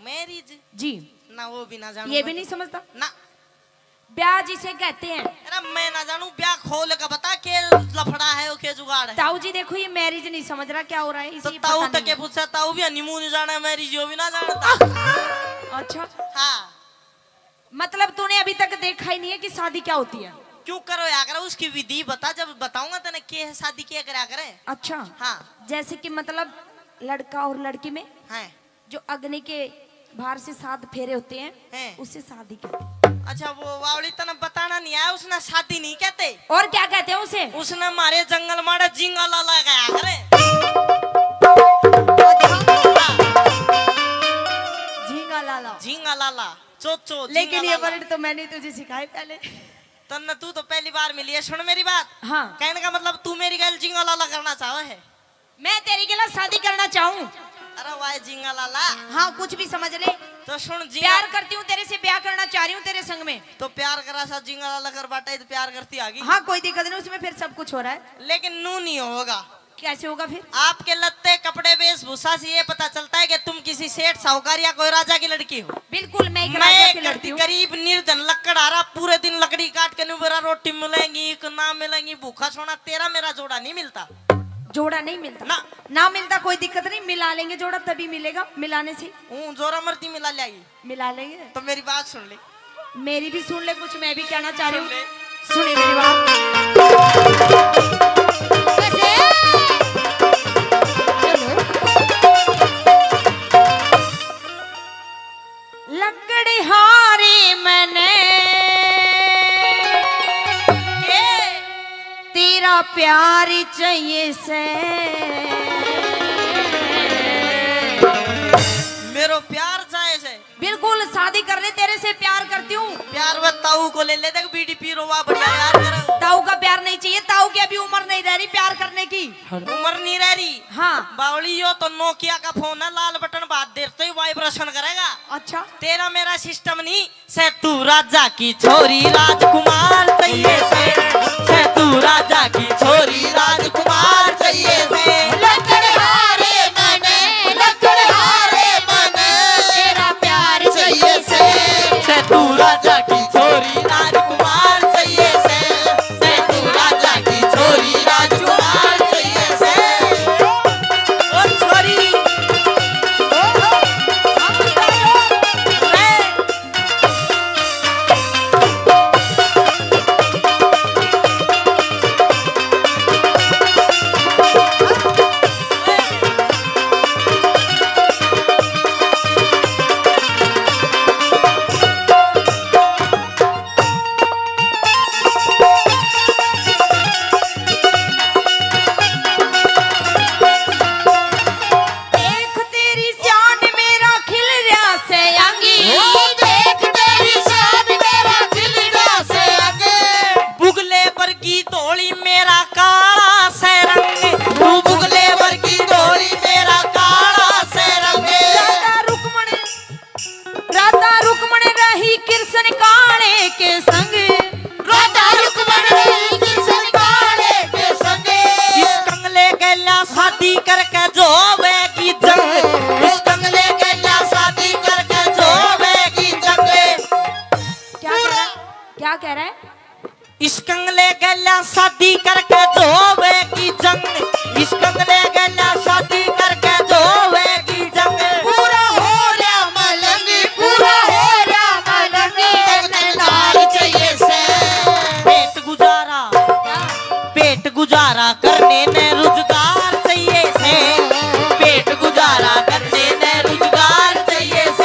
मैरिज? जी। ना वो भी ना जानू। ये भी नहीं समझता? ना। ब्याह जिसे कहते हैं। अरे मैं ना जानू, ब्याह खोल का बता के लफड़ा है, के जुगाड़ है। ताऊ जी देखो, ये मैरिज नहीं समझ रहा क्या हो रहा है, तो इसी ताऊ पता तक के नहीं पूछा, ताऊ भी हनीमून जाना, मैरिज यो भी ना जानता। है। अच्छा, हाँ, मतलब तूने अभी तक देखा ही नहीं है कि शादी क्या होती है? क्यों करो या करो, उसकी विधि बता, जब बताऊंगा तेने के है शादी क्या करा करे। अच्छा। हाँ। जैसे कि मतलब लड़का और लड़की में है। जो अग्नि के बाहर से 7 फेरे होते हैं, हैं। उससे शादी कहते हैं। अच्छा, वो वावड़ी तने बताना नहीं आया, उसने शादी नहीं कहते। और क्या कहते हैं उसे? उसने मारे जंगल मारे जिंगा लाला गया करे। झींगा लाला। झिंगा लाला, चोचो। लेकिन ये वर्ड तो मैंने तुझे सिखाए पहले। तन्ने तू तो पहली बार मिली है, सुन मेरी बात। हाँ। कहने का मतलब तू मेरी गैल जिंगा लाला करना चाहे है? मैं तेरी के लिए शादी करना चाहूँ। अरे वाह जिंगा लाला। हाँ, कुछ भी समझ ले। तो सुन, जिंगा प्यार करती हूँ तेरे से, ब्याह करना चाह रही हूँ तेरे संग में। तो प्यार करा सा जिंगा लाला कर बाटा, तो प्यार करती आगी। हाँ, कोई दिक्कत नहीं, उसमें फिर सब कुछ हो रहा है। लेकिन नू नहीं होगा। कैसे होगा फिर? आपके लत्ते कपड़े वेशभूषा से ये पता चलता है कि तुम किसी सेठ साहूकार या कोई राजा की लड़की हो। बिल्कुल, मैं एक राजा की मैं लड़की हूँ। गरीब निर्धन लकड़ आ रहा, पूरे दिन लकड़ी काट के मेरा रोटी मिलेंगी ना मिलेंगी, भूखा सोना, तेरा मेरा जोड़ा नहीं मिलता। जोड़ा नहीं मिलता? ना। ना मिलता कोई दिक्कत नहीं, मिला लेंगे जोड़ा, तभी मिलेगा, मिलाने से। जोरा मर्दी मिला लाएगी। मिला लेंगे। तो मेरी बात सुन ले। मेरी भी सुन ले, कुछ मैं भी कहना चाह रही सुन हूँ। ले। सुनिए मेरी बात। लकड़ी हारी मैंने तेरा प्यार ही चाहिए से। मेरो प्यार चाहे से? बिल्कुल, शादी करने तेरे से प्यार करती हूँ। प्यार में ताऊ को ले ले, देख बीडीपी रोवा बढ़िया यार करे। ताऊ का प्यार नहीं चाहिए, ताऊ की अभी उम्र नहीं रह रही प्यार करने की। उम्र नहीं रह रही? हाँ। बावली हो तो नोकिया का फोन है, लाल बटन बात देर तो ही वाइब्रेशन करेगा। अच्छा। तेरा मेरा सिस्टम नहीं। से तू राजा की छोरी राजकुमार चाहिए से तू राजा की छोरी राजकुमार चाहिए से। लकड़हारे मने तेरा प्यार मेरा काला से रंग, तू बुगले वर की डोरी मेरा काला से रंग। राधा रुक्मण रही कृष्ण काले के संग, राधा रुक्मण रही कृष्ण काले के संग। इस कंगले गैला शादी करके जोवे की जंग, इस कंगले गैला शादी करके जोवे की जंग। क्या कह रहा है? इस कंगले गैला शादी करके जोवे की जंग, इस कंगले गैला शादी करके जोवे की जंग। पूरा हो रहा मलंग, पूरा हो रहा मलंग, लाल चाहिए से पेट गुजारा करने ने रोजगार चाहिए से, पेट गुजारा करने ने रोजगार चाहिए से।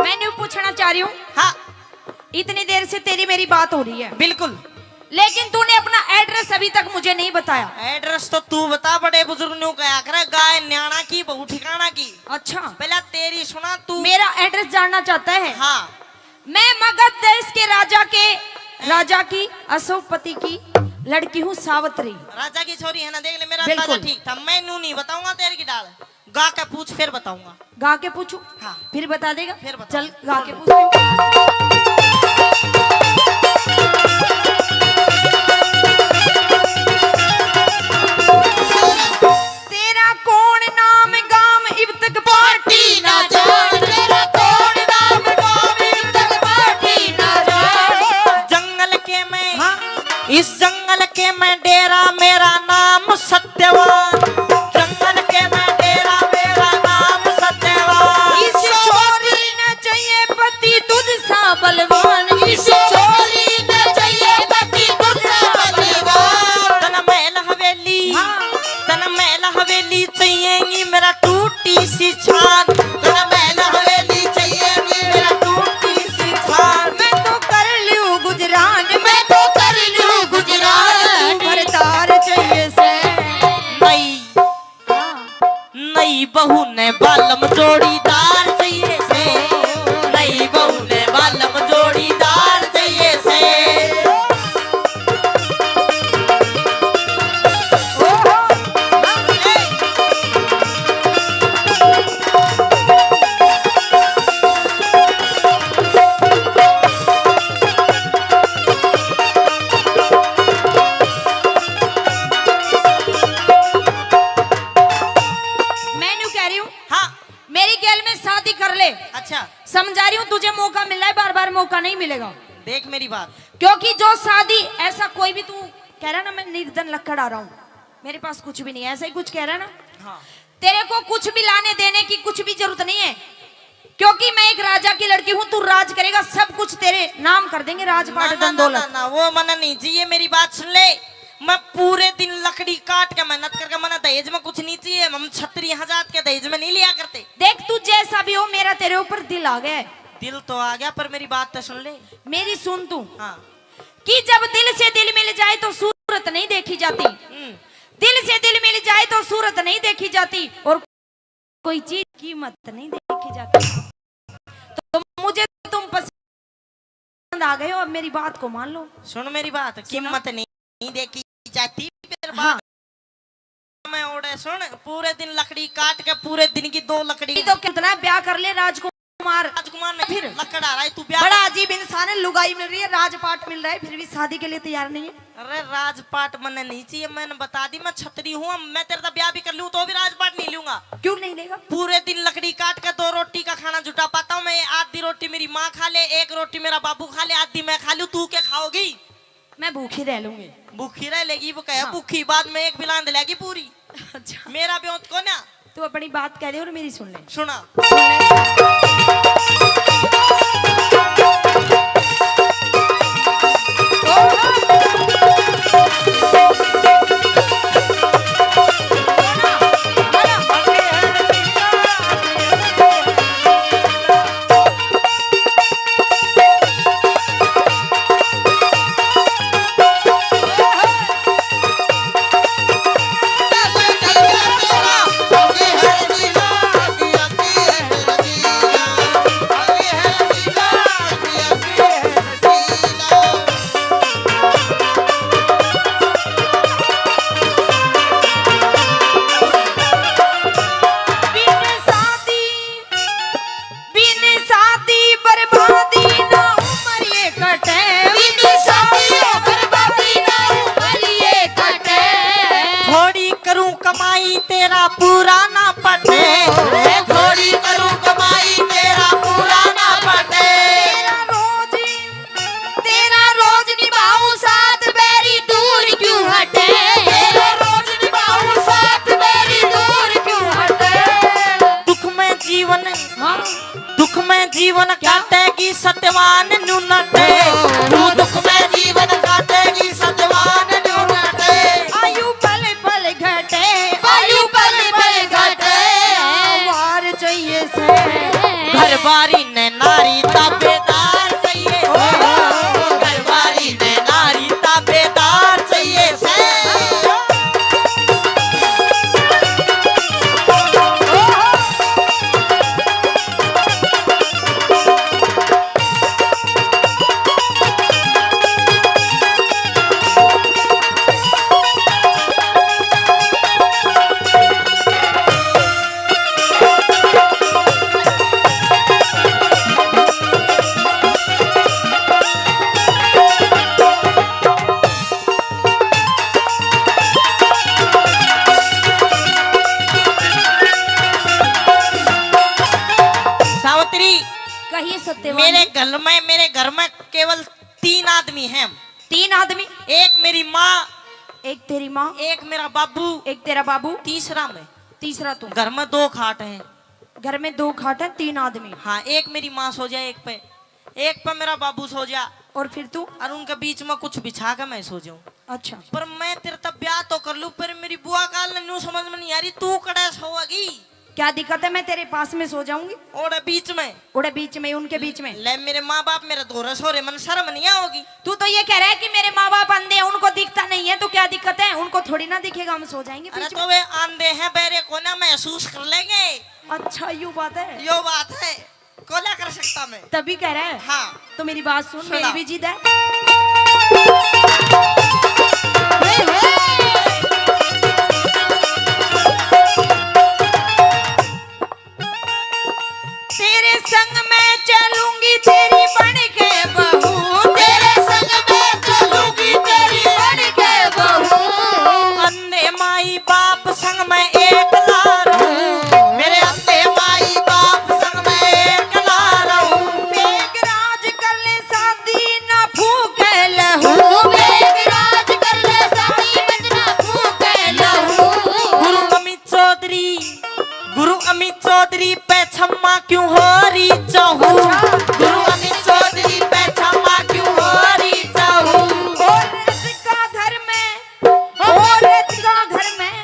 मैंने पूछना चाह रही हूँ, हाँ इतनी देर से तेरी मेरी बात हो रही है, बिल्कुल। लेकिन तूने अपना एड्रेस अभी तक मुझे नहीं बताया। एड्रेस तो तू बता, बड़े बुजुर्ग ने कहा करे गाय न्याणा की बहु ठिकाना की। अच्छा, पहला तेरी सुना तू। मेरा एड्रेस जानना चाहता है? हाँ मैं मगध देश के राजा की अशोकपति की लड़की हूँ सावित्री। राजा की छोरी है ना, देख ले मेरा बिल्कुल। अंदाजा ठीक था। मैं नू नहीं बताऊंगा तेरे की डाल, गा के पूछ फिर बताऊंगा। गा के पूछू? हाँ। फिर बता देगा? फिर बता। चल गा के पूछती हूँ। तेरा कौन नाम गाम इब तक पार्टी ना जान, तेरा कौन नाम गाम इब तक पार्टी ना जान। जंगल के मैं, हाँ। इस जंगल के मैं डेरा मेरा नाम सत्यवान, जंगल के मैं डेरा मेरा नाम सत्यवान। इस छोरी ने चाहिए पति तुझ सा बलवान, इस छोरी ने चाहिए पति तुझ सा बलवान। तन महल हवेली, हाँ। तन महल हवेली चाहिएगी मेरा टूटी सी छान, तन महल हवेली चाहिएगी मेरा टूटी सी छान। मैं तो कर लूं गुजरान, मैं तो कर लूं गुजरान। तू भरतार चाहिए से। नई नई बहू ने बालम जोड़ीदार चाहिए से, नई बहू ने बालम जोड़ीदार चाहिए से। मैं न्यू कह रही हूँ, हाँ मेरी गैल में शादी कर ले। अच्छा समझा रही हूँ, तुझे मौका मिल रहा है, बार बार मौका नहीं मिलेगा। देख मेरी बात, क्योंकि जो शादी ऐसा कोई भी, तू कह रहा ना मैं निर्धन लक्कड़ आ रहा हूँ, मेरे पास कुछ भी नहीं है, ऐसा ही कुछ कह रहा ना। हाँ तेरे को कुछ भी लाने देने की कुछ भी जरूरत नहीं है, क्योंकि मैं एक राजा की लड़की हूँ, तू राज करेगा, सब कुछ तेरे नाम कर देंगे, राजपाट ना, धन दौलत। ना वो मना नहीं चाहिए। मेरी बात सुन ले, मैं पूरे दिन लकड़ी काट के मेहनत करके, मना दहेज में कुछ नहीं चाहिए। हम छतरी हजात के दहेज में नहीं लिया करते। देख तू जैसा भी हो, मेरा तेरे ऊपर दिल आ गया है। दिल तो आ गया, पर मेरी बात तो सुन ले। मेरी सुन तू, हाँ कि जब दिल से दिल मिल जाए तो सूरत नहीं देखी जाती, दिल से दिल मिल जाए तो सूरत नहीं देखी जाती, और कोई चीज कीमत नहीं देखी जाती। तो मुझे तुम पसंद आ गए हो, अब मेरी बात को मान लो। सुन मेरी बात, कीमत नहीं देखी जाती। फिर हाँ। बात मैं ओढ़े सुन, पूरे दिन लकड़ी काट के, पूरे दिन की 2 लकड़ी। तो कितना ब्याह कर ले राजकुमार, राजकुमार में फिर लकड़ आ रहा है, तू ब्याह बड़ा अजीब इंसान है, लुगाई मिल रही है, राजपाट मिल रहा है, फिर भी शादी के लिए तैयार नहीं है। अरे राजपाट मने नहीं चाहिए, मैंने बता दी, मैं छतरी हूँ। मैं तेरे साथ ब्याह भी कर लूँ तो भी राजपाट नहीं लूंगा। क्यों नहीं लेगा? पूरे दिन लकड़ी काट के 2 रोटी का खाना जुटा पाता हूँ मैं। आधी रोटी मेरी माँ खा ले, 1 रोटी मेरा बाबू खा ले, आधी मैं खा लूँ। तू क्या खाओगी? मैं भूखी रह लूंगी। भूखी रह लेगी, वो कहे हाँ। भूखी, बाद में एक बिलान दिलाएगी पूरी। अच्छा, मेरा ब्योत को ना तू अपनी बात कह दे और मेरी सुन ले। सुना। सुन ले। दुख में जीवन काटेगी सत्यवान न्यूनते, तू दुख में जीवन काटेगी सत्यवान न्यूनते। आयु पल पल घटे, आयु पल पल घटे, वार चाहिए से। घर बारी ने नारी ताबेदार चाहिए से, घर बारी ने नारी ताबेदार चाहिए से। सावित्री, कहिए सत्यवान। मेरे घर में केवल 3 आदमी हैं। 3 आदमी? एक मेरी माँ, एक तेरी माँ, एक मेरा बाबू, एक तेरा बाबू, तीसरा मैं। तीसरा तू। घर में 2 खाट हैं। घर में 2 खाट है, 3 आदमी। हाँ, एक मेरी माँ सो जाए एक पे मेरा बाबू सो जा, और फिर तू? और उनके बीच में कुछ बिछा के मैं सो जाऊं। अच्छा। पर मैं तेरे तब ब्याह तो कर लूं, पर मेरी बुआ काल ने न्यू समझ में नहीं आ रही, तू कड़े सोएगी? क्या दिक्कत है, मैं तेरे पास में सो जाऊंगी। और बीच में उड़े बीच में, उनके बीच में। ले, मेरे माँ बाप मेरे दोहरे सोरे, मन शर्म नहीं आओगी? तू तो ये कह रहा है कि मेरे माँ बाप अंधे हैं, उनको दिखता नहीं है, तो क्या दिक्कत है? उनको थोड़ी ना दिखेगा, हम सो जाएंगे अरे बीच तो वे आंधे हैं, बेरे को ना महसूस कर लेंगे। में। अच्छा, यू बात है। यो बात है, को क्या कर सकता मैं? तभी कह रहा है। हाँ। तो मेरी बात सुन, सुना। मेरी भी जिद है। तेरे संग मैं चलूंगी तेरी बन के बहू, तेरे संग मैं चलूंगी तेरी बन के बहू। अंधे माई बाप संग मैं एकला रहूं, मेरे अंधे माई बाप संग मैं एकला रहूं। मेघराज कर ले शादी ना फूके लहू, मेघराज कर ले शादी मत ना फूके लहू। गुरु अमित चौधरी पे क्षमा क्यों हो रही चाहूं, गुरु अमित चौधरी पे क्षमा क्यों हो रही चाहूं। औरत का घर में, औरत का घर में,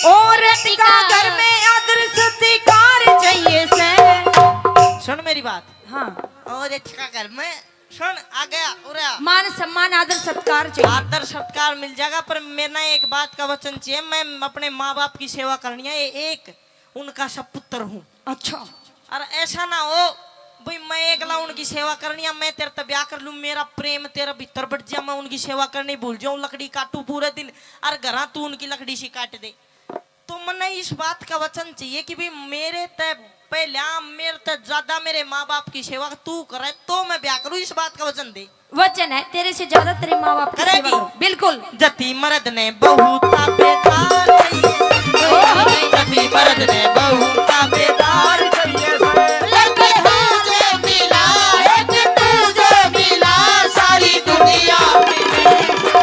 औरत का घर में आदर सत्कार चाहिए से। सुन मेरी बात। हाँ। और ये ठिका घर में सुन आ गया उरा, मान सम्मान आदर सत्कार चाहिए। आदर सत्कार मिल जाएगा, पर मेरा एक बात का वचन चाहिए, मैं अपने माँ बाप की सेवा करनी है, एक उनका सपुत्र हूँ। अच्छा। और ऐसा ना हो भाई मैं एकला उनकी सेवा करनी है, मैं तेरे ब्याह कर लूं, मेरा प्रेम तेरा भीतर बढ़ जाए, मैं उनकी सेवा करनी भूल जाऊं, लकड़ी काटू पूरे दिन, और घर तू उनकी लकड़ी सी काट दे। तो मैंने इस बात का वचन चाहिए कि भाई मेरे ते पहले मेरे ते ज्यादा मेरे माँ बाप की सेवा तू करे तो मैं ब्याह करूं, इस बात का वचन दे। वचन है, तेरे से ज्यादा तेरे माँ बाप की करेगी? सेवा करो। बिल्कुल। जति मर्द ने बहू ताबेदार चाहिए, जति मर्द ने बहू ताबेदार चाहिए। लगे तुझे मिला, एक तुझे मिला, सारी दुनिया मिली,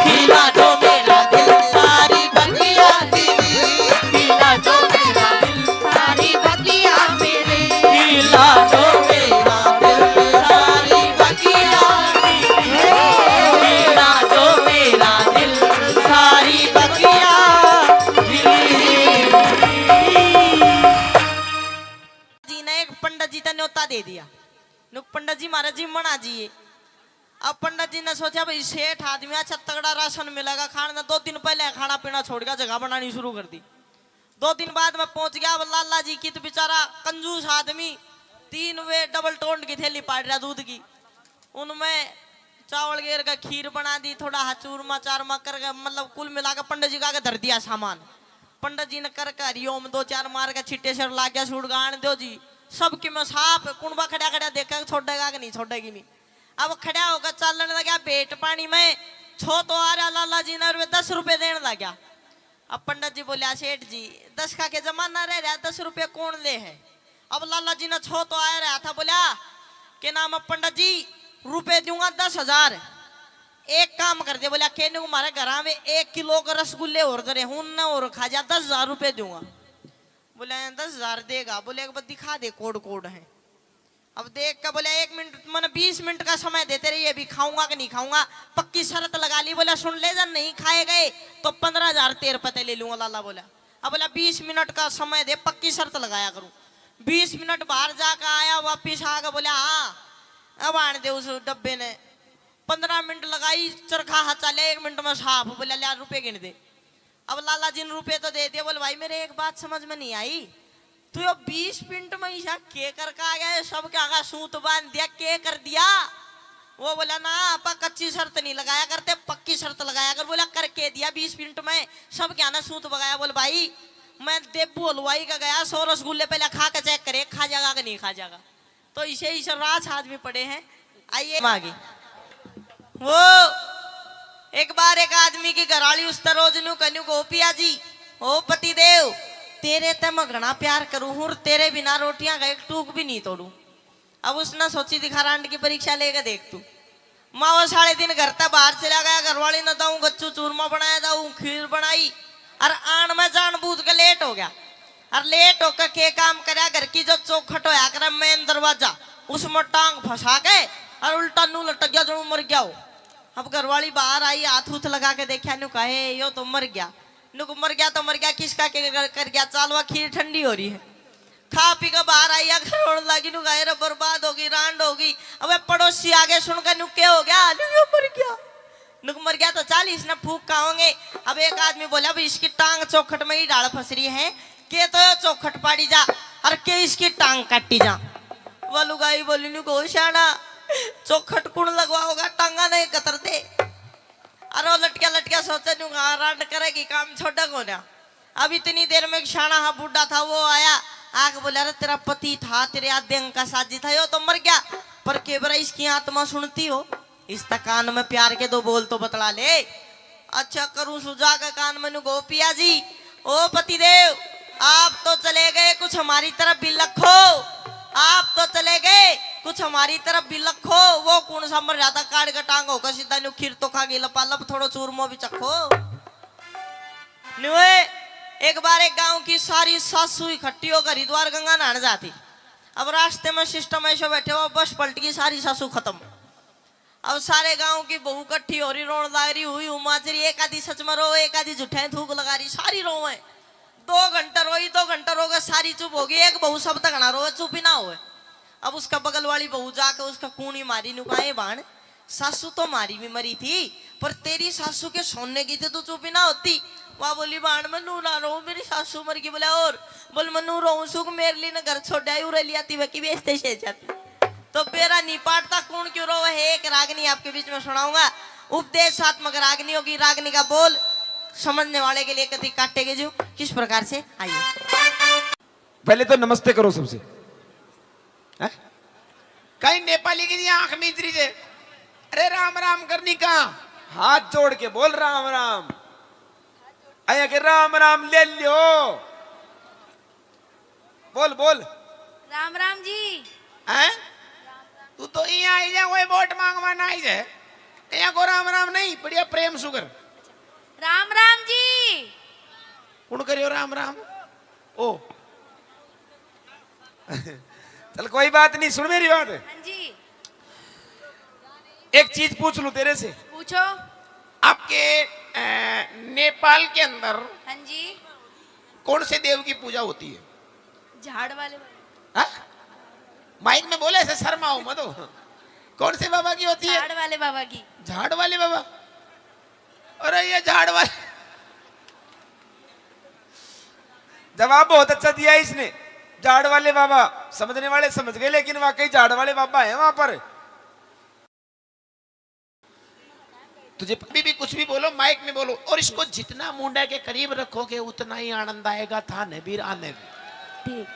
खिला जो मेरा दिल सारी बगिया मिली, खिला जो मेरा दिल सारी बगिया मिली, खिला जो मेरा दिल सारी बगिया मिली, खिला जो मेरा दिल सारी बगिया जी ने एक पंडित जी का न्योता दे दिया। नुक पंडित जी महाराज जी मना जी। अब पंडित जी ने सोचा भाई सेठ आदमी अच्छा तगड़ा राशन मिलेगा खाने, 2 दिन पहले खाना पीना छोड़ गया, जगह बनानी शुरू कर दी। 2 दिन बाद में पहुंच गया लाला जी की, तो बेचारा कंजूस आदमी 3 वे डबल टोंड की थैली पाट रहा दूध की, उनमें चावल गेर का खीर बना दी, थोड़ा चूरमा चारमा करके, मतलब कुल मिलाकर पंडित जी का आगे धर दिया सामान। पंडित जी ने कर हरिओम 2-4 मार के छिट्टे सर ला गया, सूट गान दो जी, सबकी में साफ कुंबा खड़ा खड़ा देखा छोड़ेगा कि नहीं छोड़ेगी नहीं। अब खड़ा होकर चलने लगा पेट पानी में, छो तो आ रहा लाला जी ने 10 रुपए देने लगा। अब पंडित जी बोलिया सेठ जी 10 का के जमाना रह रहा, 10 रुपये कौन ले है। अब लाला जी ने छो तो आया रहा था, बोला के नाम है पंडित जी रुपए दूंगा 10,000, एक काम कर दे। बोला कहने को हमारे घर में 1 किलो का रसगुल्ले और दे हूं न और खा जा, 10,000 रुपए दूंगा। बोले 10,000 देगा। बोले एक बार दिखा दे कोड कोड है। अब देख के बोला 1 मिनट मैंने 20 मिनट का समय देते रहिए, अभी खाऊंगा कि नहीं खाऊंगा। पक्की शर्त लगा ली, बोला सुन ले जब नहीं खाए गए तो 15,000 तेरे पते ले लूंगा। लाला बोला अब बोला 20 मिनट का समय दे, पक्की शर्त लगाया करूं। 20 मिनट बाहर जाकर आया, वापिस आ गया, बोला हाँ अब आने दे। उस डब्बे ने 15 मिनट लगाई, चरखा हाथ चले 1 मिनट में साफ। बोला ले रुपए गिन दे। अब लाला जी ने रुपए तो दे दिए। बोले भाई मेरे एक बात समझ में नहीं आई, तू यो 20 मिनट में ईशा के कर का आ गया, सब क्या आगा सूत बांध दिया, के कर दिया। वो बोला ना आपा कच्ची शर्त नहीं लगाया करते, पक्की शर्त लगाया कर। बोला करके दिया 20 मिनट में, सब क्या ना सूत बगाया। बोले भाई मैं देबू हलवाई का गया, 100 रसगुल्ले पहले खा के चेक करे खा जाएगा कि नहीं खा जाएगा। तो इसे ही राज आदमी पड़े हैं। आइए आगे। वो एक बार एक आदमी की घराली उस रोज नु कन्यू गोपिया जी ओ पति देव तेरे ते मैं घना प्यार करूं हूं, तेरे बिना रोटियां का एक टूक भी नहीं तोड़ू। अब उसने सोची दिखा रांड की परीक्षा लेकर देख तू। माँ वो साढ़े दिन घर तक बाहर चला गया, घरवाली न दाऊं गच्चू चूरमा बनाया, दाऊं खीर बनाई, और आन में जानबूझ के लेट हो गया। और लेट होकर के काम करया, घर की जो चौखट होया कर मेन दरवाजा उसमें टांग फंसा के और उल्टा नू लटक गया जो मर गया हो। अब घरवाली बाहर आई, हाथ उथ लगा के देखा, नु कहे यो तो मर गया। नुक मर गया तो मर गया, किसका के कर गया, चालवा खीर ठंडी हो रही है। खा पी के बाहर आई, रोने लगी, नु कहे बर्बाद होगी रांड होगी। अब पड़ोसी आगे सुनकर नु क्या हो गया, नु मर गया। नुक मर गया तो 40 न फूक खाओगे। अब एक आदमी बोला अब इसकी टांग चौखट में ही डाल फंस रही है, के तो चौखट पाड़ी जा और के इसकी टांग काटी जा। वो लुगाई बोली नु गोशाना चौखट कुण लगवाओगा, टांगा नहीं कतर दे। अरे लटकिया लटकिया सोचे नु रांड करेगी, काम छोटा को ना। अब इतनी देर में शाना हा बूढ़ा था, वो आया आग बोला अरे तेरा पति था, तेरे आधे अंग का साजी था, यो तो मर गया, पर केवरा इसकी आत्मा सुनती हो। इस तक कान में प्यार के 2 बोल तो बतला ले। अच्छा करूं सुजा का कान में गोपिया जी ओ पति देव आप तो चले गए, कुछ हमारी तरफ भी लखो। आप तो चले गए, कुछ हमारी तरफ भी लखो। वो कौन सा मर जाता काट का टांग होगा सीधा नु खीर तो खा गई, लपालप थोड़ो चूरमो भी चखो। नुए एक बार एक गांव की सारी सासू इकट्ठी होकर हरिद्वार गंगा नहाने जाती। अब रास्ते में सिस्टम ऐसे बैठे हुआ, बस पलट गई, सारी सासू खत्म। अब सारे गांव की बहू इकट्ठी हो रही, रोन ला रही हुई उमाचरी, एक आधी सच में रो, एक आधी झूठे थूक लगा रही, सारी रो है। 2 घंटा रोई, 2 घंटा रोगे, सारी चुप होगी। एक बहू सब तक ना रोए, चुप ही ना होए। अब उसका बगल वाली बहू जाकर उसका कूनी मारी, नुकाए बाण सासू तो मारी भी मरी थी, पर तेरी सासू के सोने की थी, तू चुप ही ना होती। वह बोली बाण मैं नू ना रो, मेरी सासू मर गई। बोला और बोल मैं नू रो सुख मेरे लिए न घर छोड़ आई उरे लिया थी वकी बेचते से जाती। तो बेरा नहीं पाटता कौन क्यों रो है। एक रागनी आपके बीच में सुनाऊंगा, उपदेशात्मक रागनी होगी। रागनी का बोल समझने वाले के लिए कति काटेगे जो किस प्रकार से। आइए पहले तो नमस्ते करो सबसे। कहीं नेपाली की आंख मीचरी से अरे राम राम करनी का हाथ जोड़ के बोल राम राम। आया के राम राम ले लियो, बोल बोल राम राम जी। हैं तू तो यहाँ आई जा, कोई वोट मांगवा ना आई जाए, यहाँ को राम राम नहीं, बढ़िया प्रेम सुगर। राम राम जी। कौन करियो राम राम ओ चल कोई बात नहीं, सुन मेरी बात। हाँ जी एक चीज पूछ लूं तेरे से। पूछो। आपके नेपाल के अंदर हाँ जी कौन से देव की पूजा होती है? झाड़ वाले हा? माइक में बोले ऐसे शर्माओ मत हो। कौन से बाबा की होती है? झाड़ वाले बाबा की। झाड़ वाले बाबा? अरे ये झाड़ वाले जवाब बहुत अच्छा दिया इसने। झाड़ वाले बाबा समझने वाले समझ गए, लेकिन वाकई झाड़ वाले बाबा है वहां पर। तुझे कभी भी कुछ भी बोलो माइक में बोलो, और इसको जितना मुंडा के करीब रखोगे उतना ही आनंद आएगा। था नबीर आने ठीक।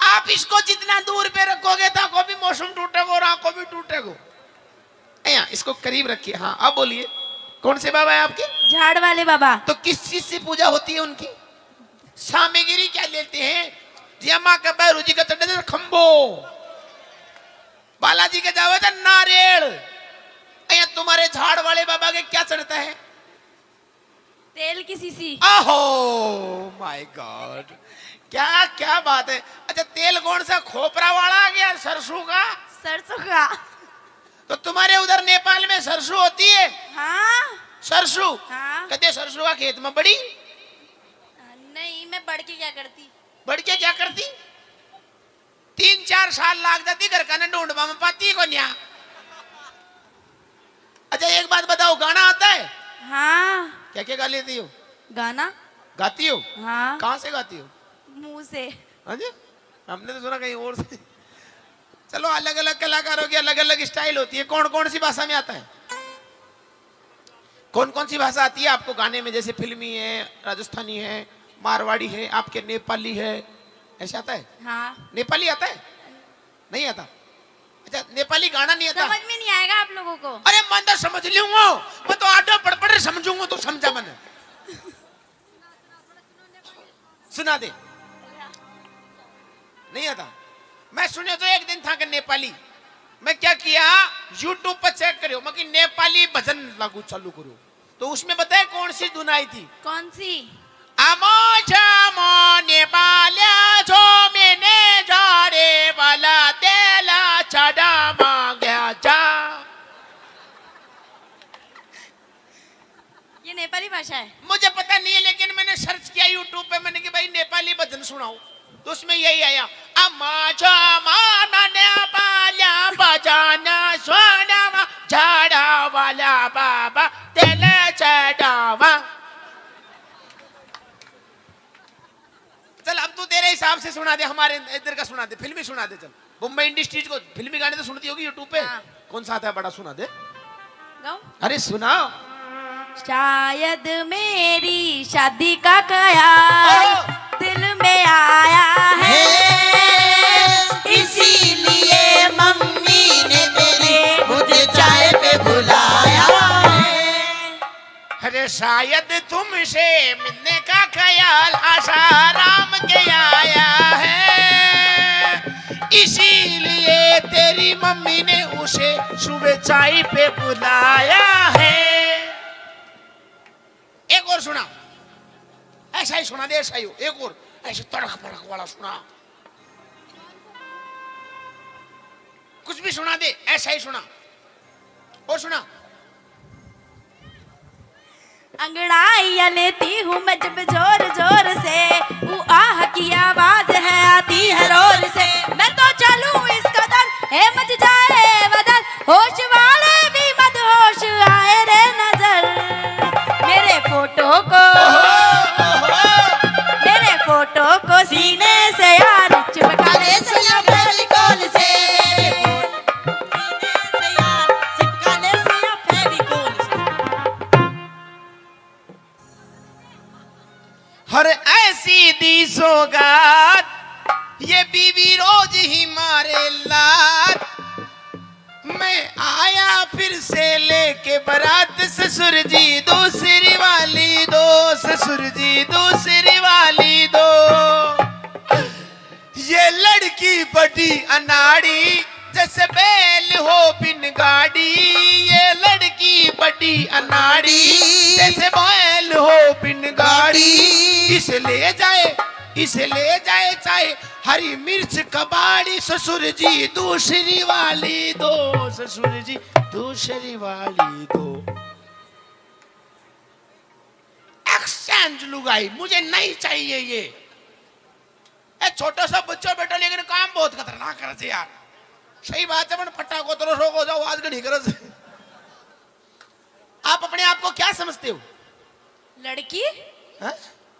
आप इसको जितना दूर पे रखोगे था को भी मौसम टूटेगा और आंखों भी टूटेगा। इसको करीब रखिए। हाँ अब बोलिए कौन से बाबा है आपके? झाड़ वाले बाबा। तो किस चीज से पूजा होती है उनकी? सामग्री क्या लेते हैं? जी अम्मा का बैरू जी का चढ़े खंबो, बालाजी के जावे थे नारियल। तुम्हारे झाड़ वाले बाबा के क्या चढ़ता है? तेल की सीसी। आहो माय गॉड, क्या क्या बात है। अच्छा तेल कौन सा? खोपरा वाला आ गया, सरसों का? सरसों का। तो तुम्हारे उधर नेपाल में सरसों होती है? हाँ सरसों? हाँ। कहते सरसों का खेत में बड़ी? नहीं, मैं बढ़ के क्या करती? बढ़ के क्या करती? 3-4 साल लाग जाती घर का ना ढूंढवा में पाती को न्या। अच्छा एक बात बताओ, गाना आता है? हाँ। क्या क्या गा लेती हो? गाना? गाती हो? हाँ। कहाँ से गाती हो? मुंह से। हाँ जी, हमने तो सुना कहीं और से। चलो अलग अलग कलाकारों की अलग अलग स्टाइल होती है। कौन कौन सी भाषा में आता है? कौन कौन सी भाषा आती है आपको गाने में? जैसे फिल्मी है, राजस्थानी है, मारवाड़ी है, आपके नेपाली है, ऐसा आता है? हाँ। नेपाली आता है? नहीं आता? अच्छा नेपाली गाना नहीं आता? समझ में नहीं आएगा आप लोगों को? अरे मैं तो समझ लूंगा, मैं तो आधा पढ़ पढ़ समझूंगा तो समझा मैंने। सुना दे। नहीं आता? मैं सुने तो एक दिन था कि नेपाली, मैं क्या किया, YouTube पर चेक करो, मैं कि नेपाली भजन लागू चालू करो, तो उसमें बताए कौन सी धुन आई थी? कौन सी? आमो जामो नेपाल्या जो मैंने जारे वाला तेला चढ़ा मांगा जा। ये नेपाली भाषा है? मुझे पता नहीं है, लेकिन मैंने सर्च किया YouTube पे, मैंने कि भाई नेपाली भजन सुनाओ, तो उसमें यही आया, अम्मा जामा नेपाल्या बजाना सोनामा झाड़ा वाला बाबा तेला चढ़ावा। चल अब तू तेरे हिसाब से सुना दे, हमारे इधर का सुना दे, फिल्मी सुना दे। चल मुंबई इंडस्ट्रीज को फिल्मी गाने तो सुनती होगी यूट्यूब पे। हाँ। कौन सा आता है बड़ा, सुना दे। गाऊं? अरे सुनाओ। शायद मेरी शादी का ख्याल दिल में आया है, इसीलिए मम्मी ने तेरे मुझे चाय पे बुलाया है। अरे शायद तुमसे मिलने का ख्याल आसाराम के आया है, इसीलिए तेरी मम्मी ने उसे सुबह चाय पे बुलाया है। एक और सुना, ऐसा ही सुना दे, ऐसा ही हो, एक और ऐसे तड़क भड़क वाला सुना, कुछ भी सुना दे, ऐसा ही सुना, और सुना। अंगड़ाइयाँ लेती हूँ मैं जब जोर जोर से, वो आह की आवाज है आती है रोर से, मैं तो चलूं इस कदर है मच जाए बदल, होश वाले भी मदहोश आए रे नजर, मेरे फोटो को सीने से यार चिपका ले सया फेविकोल से, सीने से यार चिपका ले सया फेविकोल से। हर ऐसी दी सौगात ये बीवी रोज ही मारे लात, मैं आया फिर से लेके बारात, ससुर जी दूसरी वाली दो, ससुर जी दूसरी वाली दो। ये लड़की बड़ी अनाड़ी जैसे बैल हो बिन गाड़ी, ये लड़की बड़ी अनाड़ी जैसे बैल हो बिन गाड़ी, इसे ले जाए चाहे हरी मिर्च कबाड़ी, ससुर जी दूसरी वाली दो, ससुर जी दूसरी वाली दो। एक्सचेंज लुगाई मुझे नहीं चाहिए ये। छोटा सा बच्चा बेटा, लेकिन काम बहुत खतरनाक कर यार। सही बात है, मन फट्टा को तो रोक हो जाओ आज का नहीं कर। आप अपने आप को क्या समझते हो? लड़की? हा?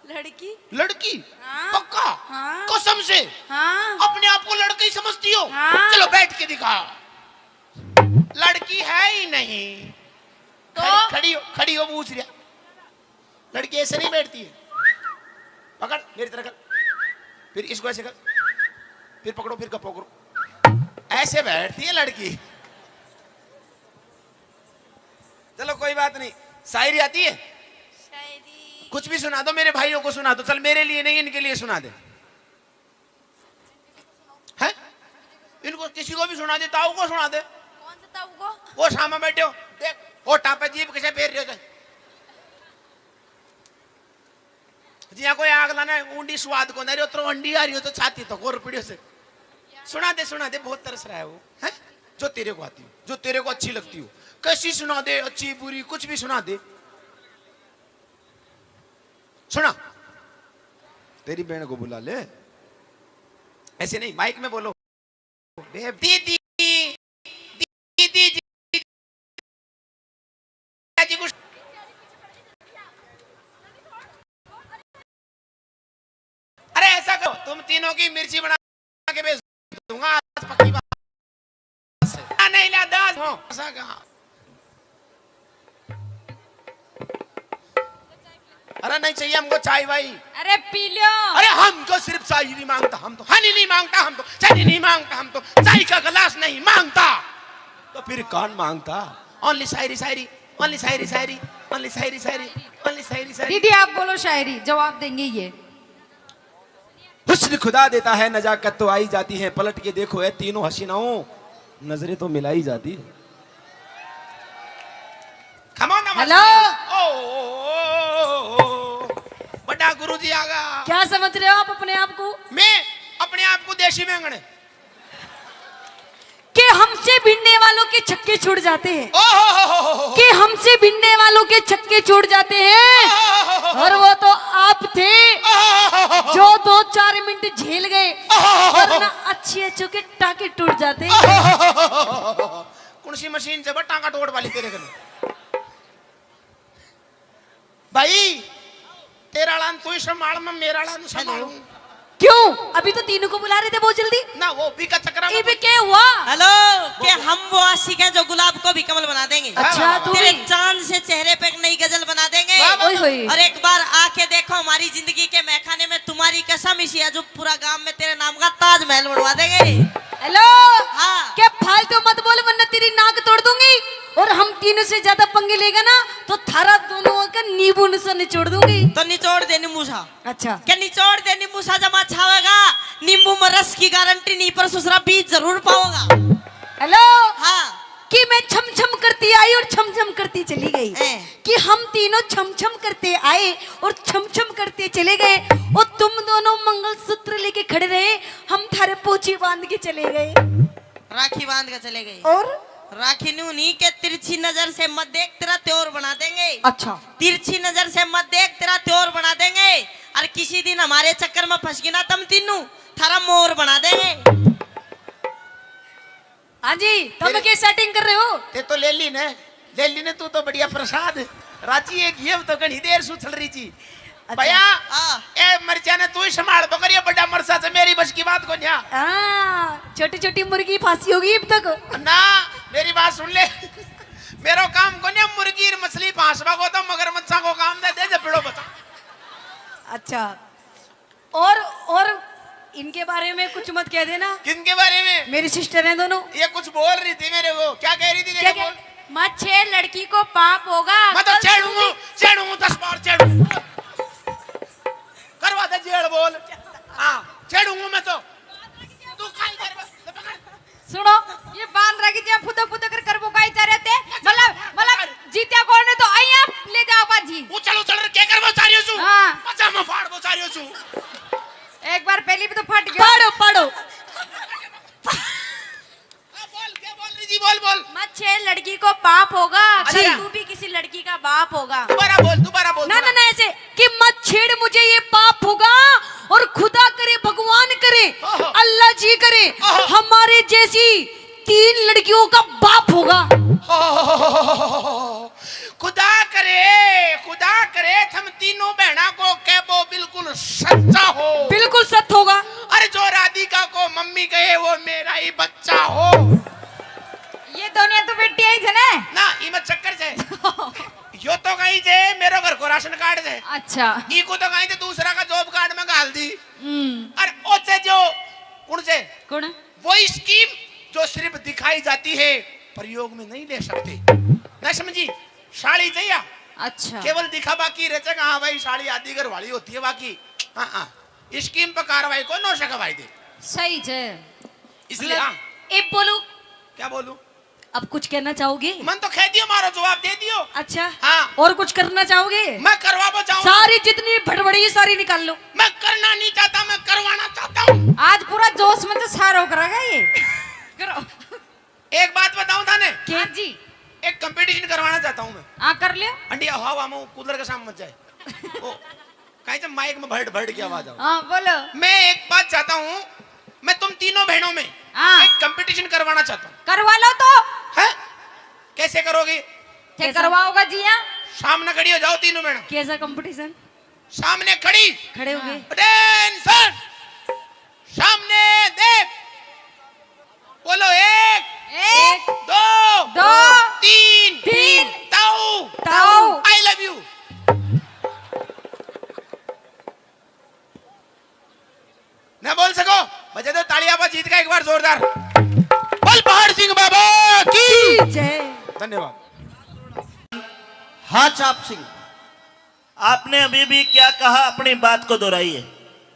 लड़की? लड़की? हाँ। पक्का? हाँ। कसम से? हाँ। अपने आप को लड़की समझती हो? हाँ। चलो बैठ के दिखाओ। लड़की है ही नहीं तो? खड़ी हो पूछ लिया। लड़की ऐसे नहीं बैठती है। पकड़ मेरी तरह कर, फिर इसको ऐसे कर, फिर पकड़ो, फिर पकड़ो, ऐसे बैठती है लड़की। चलो कोई बात नहीं। शायरी आती है? शायरी कुछ भी सुना दो, मेरे भाइयों को सुना दो। चल मेरे लिए नहीं, इनके लिए सुना दे। हैं? इनको किसी को भी सुना दे, ताऊ को सुना दे। कौन सा ताऊ को? वो सामने बैठे हो, देख वो टापे जीप कैसे फेर रहे हो। जी यहाँ कोई आग लाना ऊंडी स्वाद को नहीं, तो अंडी आ रही हो तो छाती तो गोर पीड़ियों से। सुना दे बहुत तरस रहा है वो। है? जो तेरे को आती हो, जो तेरे को अच्छी लगती हो, कैसी सुना दे, अच्छी बुरी कुछ भी सुना दे। सुना, तेरी बहन को बुला ले, ऐसे नहीं माइक में बोलो। दीदी दीदी जी कुछ, अरे ऐसा करो, तुम तीनों की मिर्ची बना के भेज दूंगा आज, पक्की बात है। नहीं ला 10 हो ऐसा कहा। अरे नहीं चाहिए हमको चाय भाई। अरे पी लो। अरे हम तो सिर्फ चाय नहीं मांगता, हम तो हनी नहीं मांगता, हम तो चनी नहीं मांगता, हम तो चाय का गिलास नहीं मांगता, तो फिर कौन मांगता? ओनली शायरी शायरी, ओनली शायरी शायरी, ओनली शायरी शायरी, ओनली शायरी शायरी। दीदी आप बोलो शायरी, जवाब देंगे ये। हुस्न खुदा देता है, नजाकत तो आई जाती है, पलट के देखो है तीनों हसीनाओं, नजरें तो मिलाई जाती है। हेलो, बड़ा गुरुजी आ गया। क्या समझ रहे हो आप अपने आप को? मैं अपने आप को देशी बैंगन कि हमसे भिड़ने वालों के छक्के छूट जाते हैं, ओहो, कि हमसे भिड़ने वालों के छक्के छूट जाते हैं, और वो तो आप थे जो 2-4 मिनट झेल गए, वरना अच्छे अच्छे के टाके टूट जाते। कौन सी मशीन से टांगा तोड़ वाली तेरे घर? भाई तेरा लान तू ही संभाल, मैं मेरा लान संभालूं। क्यों? अभी तो तीनों को बुला रहे थे बहुत जल्दी। ना वो भी का चक्कर ये भी क्या हुआ? हेलो, कि हम वो आशिक हैं जो गुलाब को भी कमल बना देंगे। अच्छा, तू तेरे भी? चांद से चेहरे पे एक नई गजल बना देंगे। ओए होए। और एक बार आके देखो हमारी जिंदगी के मैखाने में, तुम्हारी कसम इसी है, जो पूरा गांव में तेरे नाम का ताजमहल बनवा देंगे। हेलो, हाँ। क्या फालतू मत बोल वरना तेरी नाक तोड़ दूंगी, और हम तीनों से ज्यादा पंगे लेगा ना तो थारा दोनों का नींबू से निचोड़ दूंगी। तो निचोड़ दे नींबू सा। अच्छा, क्या निचोड़ दे नींबू सा जमा छावेगा, नींबू में रस की गारंटी नहीं, पर सुसरा बीज जरूर पाओगा। हेलो, हाँ, कि मैं छम छम करती आई और छम छम करती चली गई, कि हम तीनों छम छम करते आए और छम छम करते चले गए, और तुम दोनों मंगलसूत्र लेके खड़े रहे, हम थारे पोछी बांध के चले गए। राखी बांध के चले गए। और राखी नहीं के तिरछी नजर से मत देख, तेरा त्योर बना देंगे। अच्छा, तिरछी नजर से मत देख, तेरा त्योर बना देंगे। और किसी दिन हमारे चक्कर में फंस गई ना तुम तीनों, थारा मोर बना देंगे। हाँ जी, तुम क्या सेटिंग कर रहे हो? ते तो ले ली ने तू तो बढ़िया प्रसाद राची एक ये तो कहीं देर सुथल रही थी। भैया ए मरचा ने तू ही संभाल बकरिया, बड़ा मरसा से मेरी बस की बात को न्या। छोटी छोटी मुर्गी फांसी होगी अब तक ना, मेरी बात सुन ले, मेरो काम को न्या मुर्गी मछली फांसवा को, तो मगरमच्छा को काम दे जपड़ो बता। अच्छा, और इनके बारे में कुछ मत कह देना। किनके बारे में? मेरी सिस्टर है दोनों। ये कुछ बोल रही थी मेरे को, क्या कह रही थी? क्या बोल। मत छेड़, लड़की को पाप होगा। मैं तो छेड़ूंगा 10 बार छेड़ूंगा, करवा दे जेल बोल। हाँ छेड़ूंगा मैं तो, तू काई कर। सुनो, ये बांध रखी थी फुदो फुदो कर वो काई चाह रहे थे, मतलब जीत्या कौन ने तो आई आप ले जाओ बाजी। उछल के कर वो सारियो सु, हाँ। पचा में फाड़ वो सारियो सु। एक बार पहली भी तो फट गया। पढ़ो बोल। मत छेड़, लड़की को पाप होगा। अच्छा। तू भी किसी लड़की का बाप होगा। दोबारा बोल। ना ऐसे कि मत छेड़, मुझे ये पाप होगा, और खुदा करे, भगवान करे, अल्लाह जी करे, हमारे जैसी 3 लड़कियों का बाप होगा। खुदा करे हम तीनों बहना को के वो बिल्कुल सच्चा हो, बिल्कुल सच होगा। अरे जो राधिका को मम्मी कहे वो मेरा ही बच्चा हो। ये दोनों तो बेटी आई थे ना इमत चक्कर से यो तो कहीं से मेरे घर को राशन कार्ड से, अच्छा, ई को तो कहीं से दूसरा का जॉब कार्ड में गाल दी। अरे ओसे जो कौन वो स्कीम जो सिर्फ दिखाई जाती है, प्रयोग में नहीं ले सकते, ना समझी? साड़ी चाहिए, अच्छा, केवल दिखा बाकी रचे। हाँ भाई साड़ी आदि घर वाली होती है, बाकी हाँ स्कीम पर कार्रवाई को नो सकवाई दे। सही है। इसलिए हाँ। एक बोलू, क्या बोलूं? अब कुछ कहना चाहोगे? मन तो कह दियो, मारो जवाब दे दियो। अच्छा, हाँ। और कुछ करना चाहोगे? मैं करवा बचाऊं, सारी जितनी भड़बड़ी है सारी निकाल लो। मैं करना नहीं चाहता, मैं करवाना चाहता हूँ। आज पूरा जोश में तो सारो करेगा ये। करो। एक कंपटीशन करवाना चाहता हूँ मैं। हाँ कर लियो। अंडिया हवा में कूलर का सामने मच जाए। ओ, कहीं तो माइक में भड़ भड़ की आवाज आओ। हाँ बोलो। मैं एक बात चाहता हूँ, मैं तुम तीनों बहनों में हाँ। एक कंपटीशन करवाना चाहता हूँ। करवा लो तो। है? कैसे करोगे? क्या करवाओगा जी? हाँ सामने खड़ी हो जाओ तीनों बहनों। कैसा कंपटीशन? सामने खड़ी। खड़े हो गए। अटेंशन, सामने देख, बोलो एक, दो, तीन, ताऊ, ताऊ। I love you. ना बोल सको बजे तो तालियां पर जीत का एक बार जोरदार बोल पहाड़ सिंह बाबा की जय। धन्यवाद। हाँ चाप सिंह, आपने अभी भी क्या कहा, अपनी बात को दोहराइए।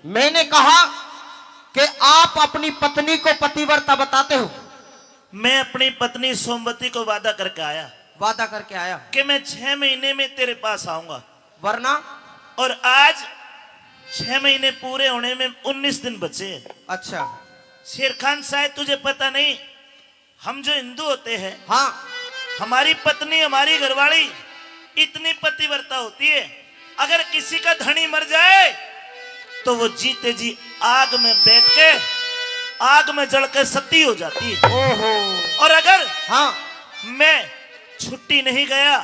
मैंने कहा कि आप अपनी पत्नी को पतिव्रता बताते हो। मैं अपनी पत्नी सोमवती को वादा करके आया वादा करके आया कि मैं 6 महीने में तेरे पास आऊंगा, वरना? और आज 6 महीने पूरे होने में 19 दिन बचे हैं। अच्छा। शेर खान शायद तुझे पता नहीं, हम जो हिंदू होते हैं, हाँ, हमारी पत्नी, हमारी घरवाली इतनी पतिव्रता होती है, अगर किसी का धनी मर जाए तो वो जीते जी आग में बैठ के आग में जल के सती हो जाती है। ओहो। और अगर हाँ, मैं छुट्टी नहीं गया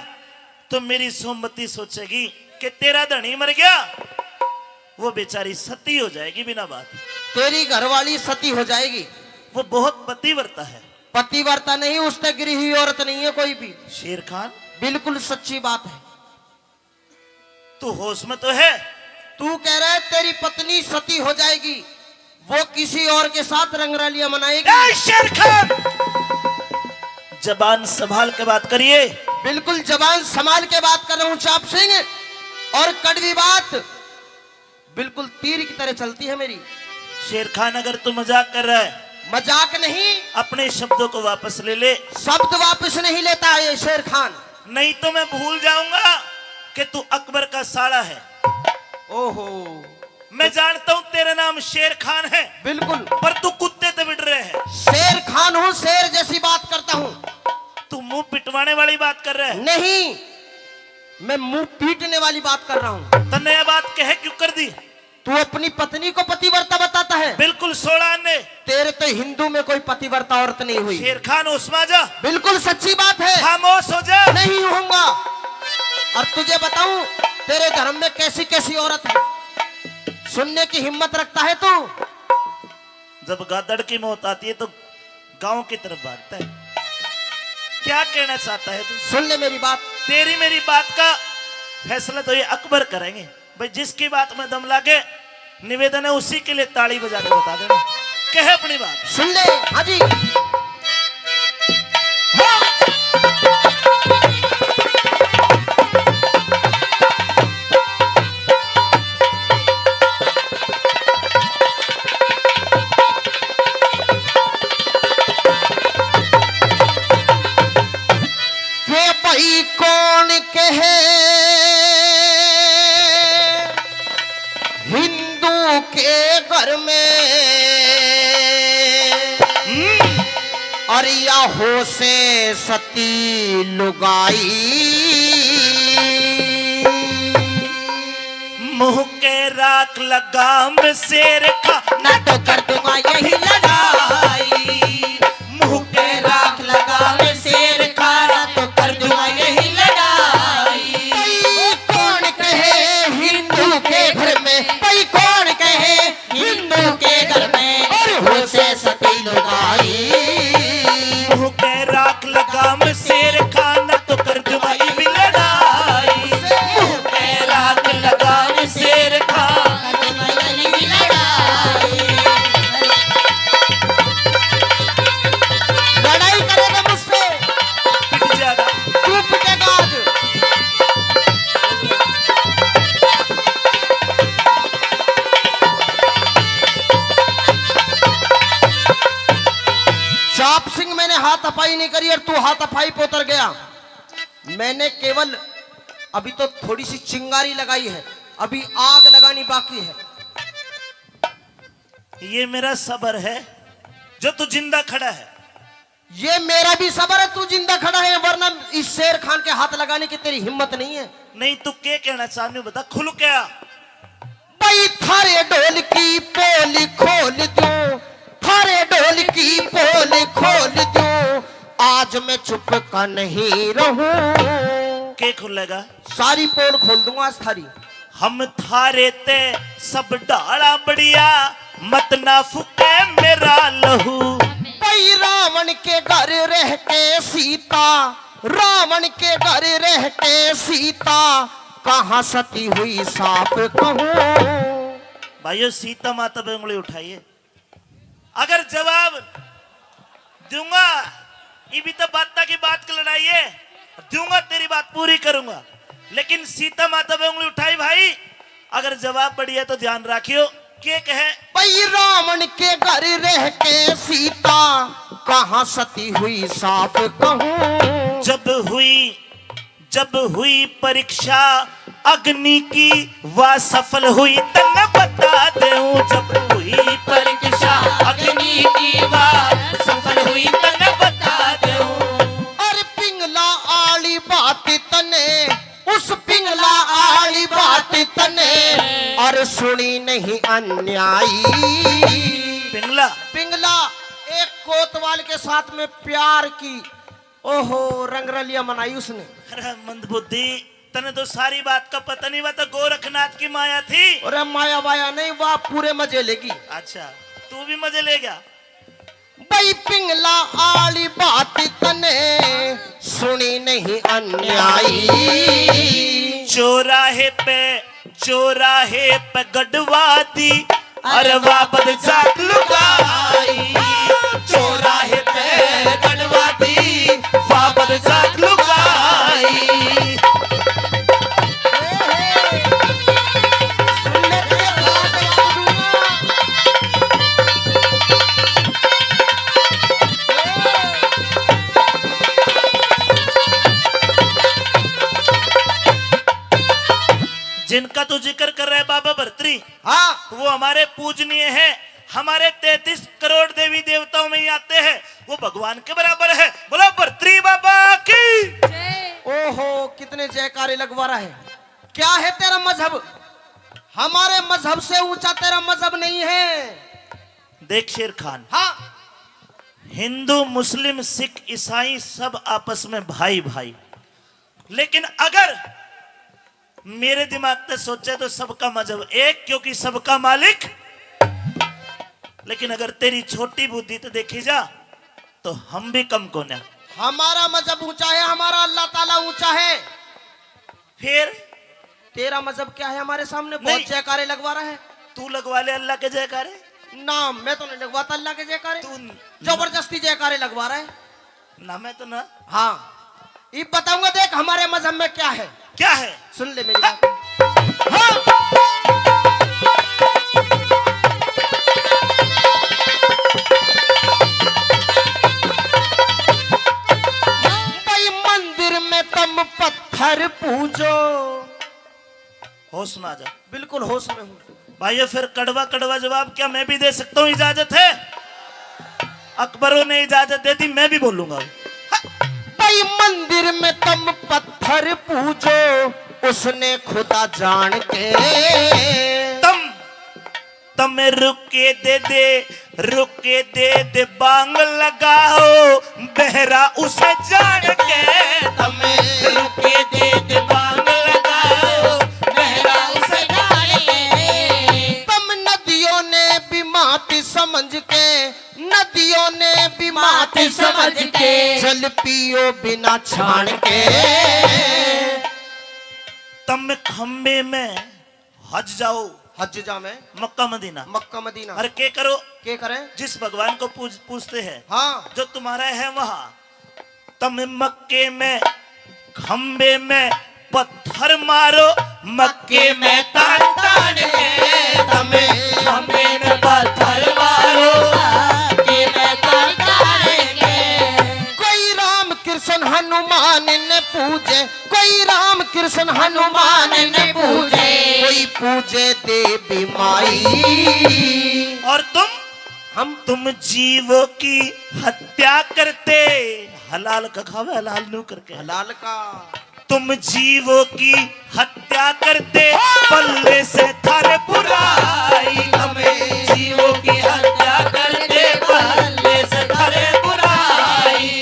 तो मेरी सोमवती सोचेगी कि तेरा धनी मर गया, वो बेचारी सती हो जाएगी बिना बात। तेरी घरवाली सती हो जाएगी। वो बहुत पतिव्रता है। पतिव्रता नहीं, उससे गिरी हुई औरत नहीं है कोई भी। शेर खान, बिल्कुल सच्ची बात है। तू होश में तो है? तू कह रहा है तेरी पत्नी सती हो जाएगी, वो किसी और के साथ रंगरलियां मनाएगी। ए शेर खान, जबान संभाल के बात करिए। बिल्कुल जबान संभाल के बात कर रहा हूं चाप सिंह, और कड़वी बात बिल्कुल तीर की तरह चलती है मेरी। शेर खान, अगर तू मजाक कर रहा है, मजाक नहीं, अपने शब्दों को वापस ले ले। शब्द वापस नहीं लेता है ये शेर खान। नहीं तो मैं भूल जाऊंगा कि तू अकबर का साला है। ओहो। मैं जानता हूं तेरा नाम शेर खान है, बिल्कुल। पर तू कुत्ते से बिड़ रहे है। शेर खान हूं, शेर जैसी बात करता हूं। तू मुंह पिटवाने वाली बात कर रहा है। नहीं, मैं मुंह पीटने वाली बात कर रहा हूं। तो नया बात कहे क्यों कर दी? तू अपनी पत्नी को पतिव्रता बताता है। बिल्कुल 16 ने। तेरे तो हिंदू में कोई पतिव्रता औरत नहीं हुई। शेर खान, उस्मा जा। बिल्कुल सच्ची बात है। खामोश हो जा। नहीं होऊंगा। और तुझे बताऊं, तेरे धर्म में कैसी कैसी औरत है, सुनने की हिम्मत रखता है तू? जब गादड़ की मौत आती है तो गांव की तरफ भागता है। क्या कहना चाहता है तू? सुन ले मेरी बात। तेरी मेरी बात का फैसला तो ये अकबर करेंगे भाई। जिसकी बात में दम लागे, निवेदन है उसी के लिए ताली बजा के बता देना। कहे अपनी बात। सुन ले। हाँ जी। के भाई कौन कहे हिंदू के घर में, और या हो से सती लुगाई, मुंह के राख लगाम शेर खा, ना तो कर दूंगा यही लड़ाई। मुंह के राख लगाम शेर खा, ना तो कर दूंगा यही लड़ाई। कोई कौन कहे हिंदू के घर में, कोई कौन कहे हिंदू के घर में, और हो से सती लुगाई। मुंह के राख लगाम शेर खा, ना तो कर दुआई भी लड़ाई। मुंह के राख लगाम शेर खा, लड़ाई करेगा मुझसे, पिट जाएगा। तू पिटेगा आज। चाप सिंह, मैंने हाथापाई नहीं करी और तू हाथापाई पे उतर गया। मैंने केवल अभी तो थोड़ी सी चिंगारी लगाई है, अभी आग लगानी बाकी है। ये मेरा सबर है जो तू जिंदा खड़ा है। ये मेरा भी सबर है, तू जिंदा खड़ा है, वरना इस शेर खान के हाथ लगाने की तेरी हिम्मत नहीं है। नहीं तू क्या कहना चाहनी बता, खुल क्या? भाई थारे ढोल की पोल खोल दूं, थारे ढोल की पोल खोल दूं, आज मैं चुप का नहीं रहूं। क्या खुलेगा? सारी पोल खोल दूंगा आज थारी। हम थारे ते सब डाला बढ़िया, मत ना फुके मेरा लहू। भाई रावण के घर रह के सीता, रावण के घर रह के सीता, कहाँ सती हुई साफ कहूं। भाइयों सीता माता पे उंगली उठाइए। अगर जवाब दूंगा, ये भी तो बात की बात की लड़ाई है, दूंगा तेरी बात पूरी करूंगा, लेकिन सीता माता पे उंगली उठाई भाई। अगर जवाब बढ़िया तो ध्यान रखियो के कहे। भाई रावण के घर रह के सीता, कहाँ सती हुई साफ कहूं। जब हुई परीक्षा अग्नि की, वह सफल हुई तन बता दूं। जब हुई परीक्षा अग्नि की, वह सफल हुई तन बता दूं। और पिंगला आली बात तने, उस पिंगला आली बात तने, और सुनी नहीं अन्यायी। पिंगला पिंगला एक कोतवाल के साथ में प्यार की, ओहो रंगरलिया मनाई उसने। अरे मंदबुद्धि, तने तो सारी बात का पता नहीं, वह तो गोरखनाथ की माया थी। अरे माया वाया नहीं, वह पूरे मजे लेगी। अच्छा तू भी मजे लेगा। भाई पिंगला आली बात तने, सुनी नहीं अन्यायी। चौराहे पे गढ़वा दी, अरे वापस जाग लुगाई। चौराहे पे गढ़वा दी, वापस जाग लुगाई। जिनका तो जिक्र कर रहे बाबा भर्तरी, हाँ वो हमारे पूजनीय है, हमारे 33 करोड़ देवी देवताओं में ही आते हैं, वो भगवान के बराबर है। बोलो भर्तरी बाबा की। ओहो कितने जयकारे लगवा रहा है। क्या है तेरा मजहब? हमारे मजहब से ऊंचा तेरा मजहब नहीं है। देख शेर खान, हाँ हिंदू मुस्लिम सिख ईसाई सब आपस में भाई भाई, लेकिन अगर मेरे दिमाग से सोचे तो सबका मजहब एक, क्योंकि सबका मालिक। लेकिन अगर तेरी छोटी बुद्धि तो देखी जा, तो हम भी कम कौन है। हमारा मजहब ऊंचा है, हमारा अल्लाह ताला ऊंचा है। फिर तेरा मजहब क्या है हमारे सामने? नहीं। बहुत जयकारे लगवा रहा है। तू लगवा ले अल्लाह के जयकारे। ना मैं तो नहीं लगवाता अल्लाह के जयकारे, तू जबरदस्ती जयकारे लगवा रहा है। ना मैं तो ना। हाँ ये बताऊंगा, देख हमारे मजहब में क्या है। क्या है? सुन ले मेरी बात। हाँ भाई मंदिर में तुम पत्थर पूजो। होश में आ जा। बिल्कुल होश में हूँ भाइयों फिर कड़वा कड़वा जवाब क्या मैं भी दे सकता हूँ? इजाजत है? अकबरों ने इजाजत दे दी, मैं भी बोलूंगा। भाई मंदिर में तुम पत्थर पूजो, उसने खुदा जान के। तम रुके दे बांग लगाओ, बहरा उसे जान के। तम रुके दे बांग लगाओ, बहरा उसे जान के। तुम नदियों ने भी माटी समझ के, नदियों ने भी माटी समझ के, जल पियो बिना छान के। तम खंबे में हज जाओ, हज जा में मक्का मदीना। Mecca Medina. अरे के करो? क्या करें? जिस भगवान को पूछते हैं, हाँ जो तुम्हारा है वहां। तम मक्के में खंबे में पत्थर मारो, मक्के में तान तान के। तम खंबे में पत्थर मारो, मक्के में तान तान के। कोई राम कृष्ण हनुमान ने पूजे, कोई राम कृष्ण हनुमान ने पूजे, कोई पूजे देवी माई। और तुम? हम तुम जीवों की हत्या करते, हलाल का खावे, हलाल नू करके, हलाल का तुम जीवों की हत्या करते, पल्ले से थारे बुराई, हमें जीवों की हत्या करते, पल्ले से थारे बुराई।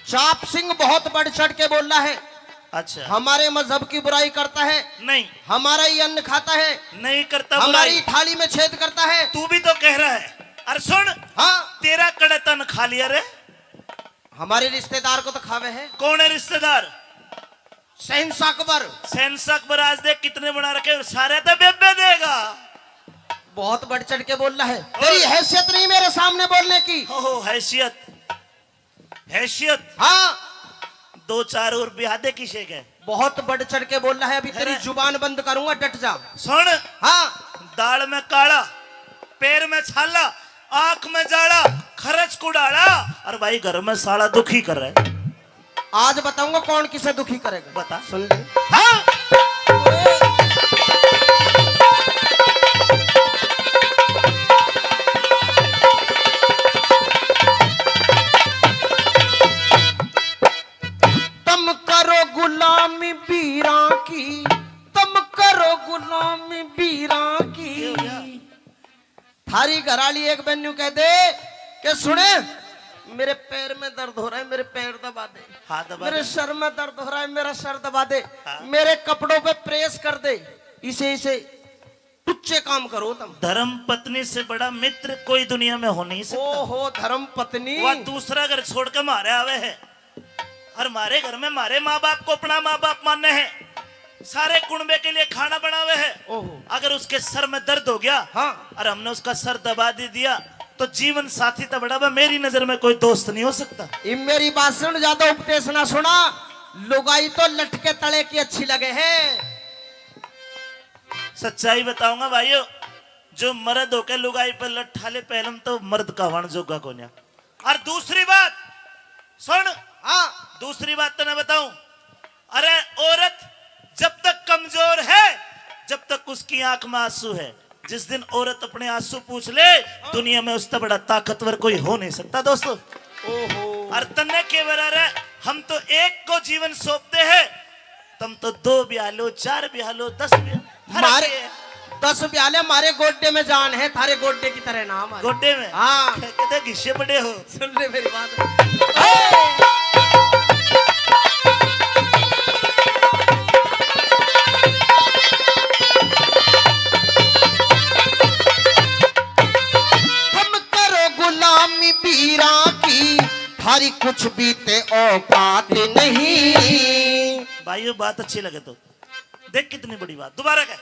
चाप सिंह बहुत बढ़ चढ़ के बोल रहा है, अच्छा, हमारे मजहब की बुराई करता है, नहीं हमारा ही अन्न खाता है, नहीं करता हमारी बुराई, थाली में छेद करता है। तू भी तो कह रहा है। अरे सुन, हाँ, तेरा कड़े तन खा लिया रे, हमारे रिश्तेदार को तो खावे है। कौन है रिश्तेदार? शहंशाह अकबर। शहंशाह अकबर आज देख कितने बना रखे, सारे तो बेबे देगा। बहुत बढ़ चढ़ के बोल रहा है, तेरी हैसियत नहीं मेरे सामने बोलने की। हो हैसियत, हैसियत, हाँ, 2-4 और ब्याह दे किसे के। बहुत बढ़ चढ़ के बोल रहा है, अभी तेरी जुबान बंद करूंगा, डट जा। सुन, हाँ, दाल में काला, पैर में छाला, आंख में जाड़ा, खरच को डाला, और भाई घर में साला दुखी कर रहा है। आज बताऊंगा कौन किसे दुखी करेगा। बता। सुन ले। हाँ, तुम करो गुलामी बीरा की, तुम करो गुलामी बीरा की। थारी घराली एक बन्नू कह दे कि सुने, मेरे पैर में दर्द हो रहा है, मेरे पैर दबा दे, हाँ, दबा मेरे दे। सर में दर्द हो रहा है, मेरा सर दबा दे, हाँ। मेरे कपड़ों पे प्रेस कर दे। इसे इसे टुच्चे काम करो तुम। धर्म पत्नी से बड़ा मित्र कोई दुनिया में हो नहीं सकता। ओहो, धर्म पत्नी। वह दूसरा घर छोड़ के मारे आवे है, और मारे घर में मारे माँ बाप को अपना माँ बाप मानने हैं, सारे कुनबे के लिए खाना बनावे है। ओहो। अगर उसके सर में दर्द हो गया, हाँ। और हमने उसका सर दबा दे दिया, तो जीवन साथी तो बड़ा बा, मेरी नजर में कोई दोस्त नहीं हो सकता। ये मेरी बात सुन, ज्यादा उपदेश ना सुना। लुगाई तो लटके तले की अच्छी लगे है। सच्चाई बताऊंगा भाइयों, जो मर्द होके लुगाई पर लट्ठा ले पहलम, तो मर्द का वण जोगा को न्या। और दूसरी बात सुन, हाँ, दूसरी बात तो मैं बताऊं, अरे औरत जब तक कमजोर है, जब तक उसकी आंख में आंसू है, जिस दिन औरत अपने आंसू पूछ ले, दुनिया में उससे बड़ा ताकतवर कोई हो नहीं सकता दोस्तों। ओहो। और तन्ने के बराबर हम तो एक को जीवन सौंपते हैं, तुम तो 2 ब्याह लो, 4 ब्याह लो, 10 ब्याह, मारे 10 ब्याले, मारे गोड्डे में जान है, थारे गोड्डे की तरह नाम है। गोड्डे में। हाँ। कहते घिस्से बड़े हो। सुन ले मेरी बात। तुम करो गुलामी बीरा की, थारी कुछ बीते औकात नहीं। भाइयों बात अच्छी लगे तो देख कितनी बड़ी बात, दोबारा कह।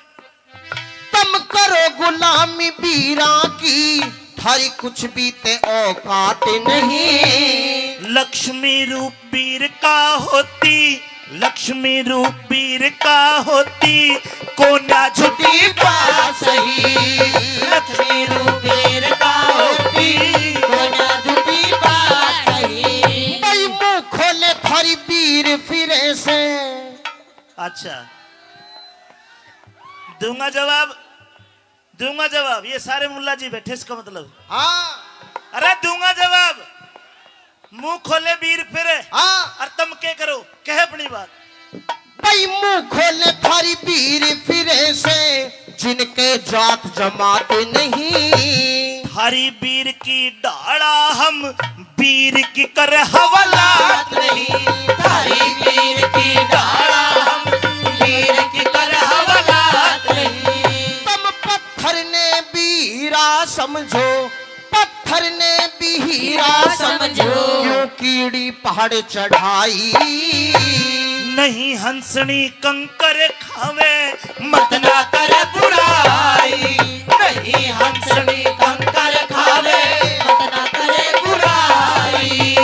तुम करो गुलामी बीरा की, थारी कुछ बीते औकात नहीं। लक्ष्मी रूप वीर का होती, लक्ष्मी रूप वीर का होती, कोना झुटी पास ही, लक्ष्मी रूप वीर का होती, कोना झुटी पास ही। भाई मुंह खोले थारी वीर फिरे से। अच्छा, दूंगा जवाब, दूंगा जवाब। ये सारे मुल्ला जी बैठे, इसका मतलब। हाँ, अरे दूंगा जवाब। मुंह खोले वीर फिरे, हाँ, और तुम क्या करो, कह अपनी बात। भाई मुंह खोले थारी वीर फिरे से, जिनके जात जमात नहीं। हरी वीर की डाड़ा हम, वीर की कर हवालात नहीं। हरी वीर की डाड़ा हम, वीर की कर हवालात नहीं। तुम पत्थर ने बीरा समझो, पत्थर ने भी हीरा समझो, क्यों कीड़ी पहाड़ चढ़ाई। नहीं हंसनी कंकर खावे, मत ना कर बुराई। नहीं हंसनी कंकर खावे, मत ना करे बुराई।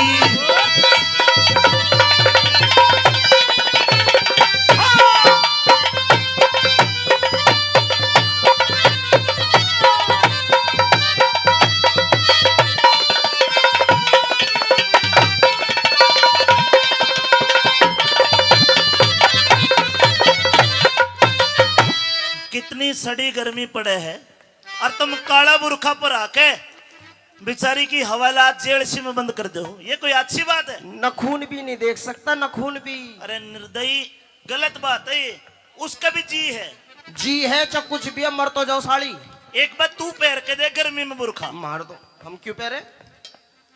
सड़ी गर्मी पड़े है और तुम काला बुरखा पर आके बेचारी की हवालात जेल से में बंद कर दो, ये कोई अच्छी बात है? नखून भी नहीं देख सकता, नखून भी। अरे निर्दयी, गलत बात है ये। उसका भी जी है। जी है चाहे कुछ भी है, मर तो जाओ साड़ी। एक बार तू पहन के दे गर्मी में बुरखा। मार दो, हम क्यों पहरे?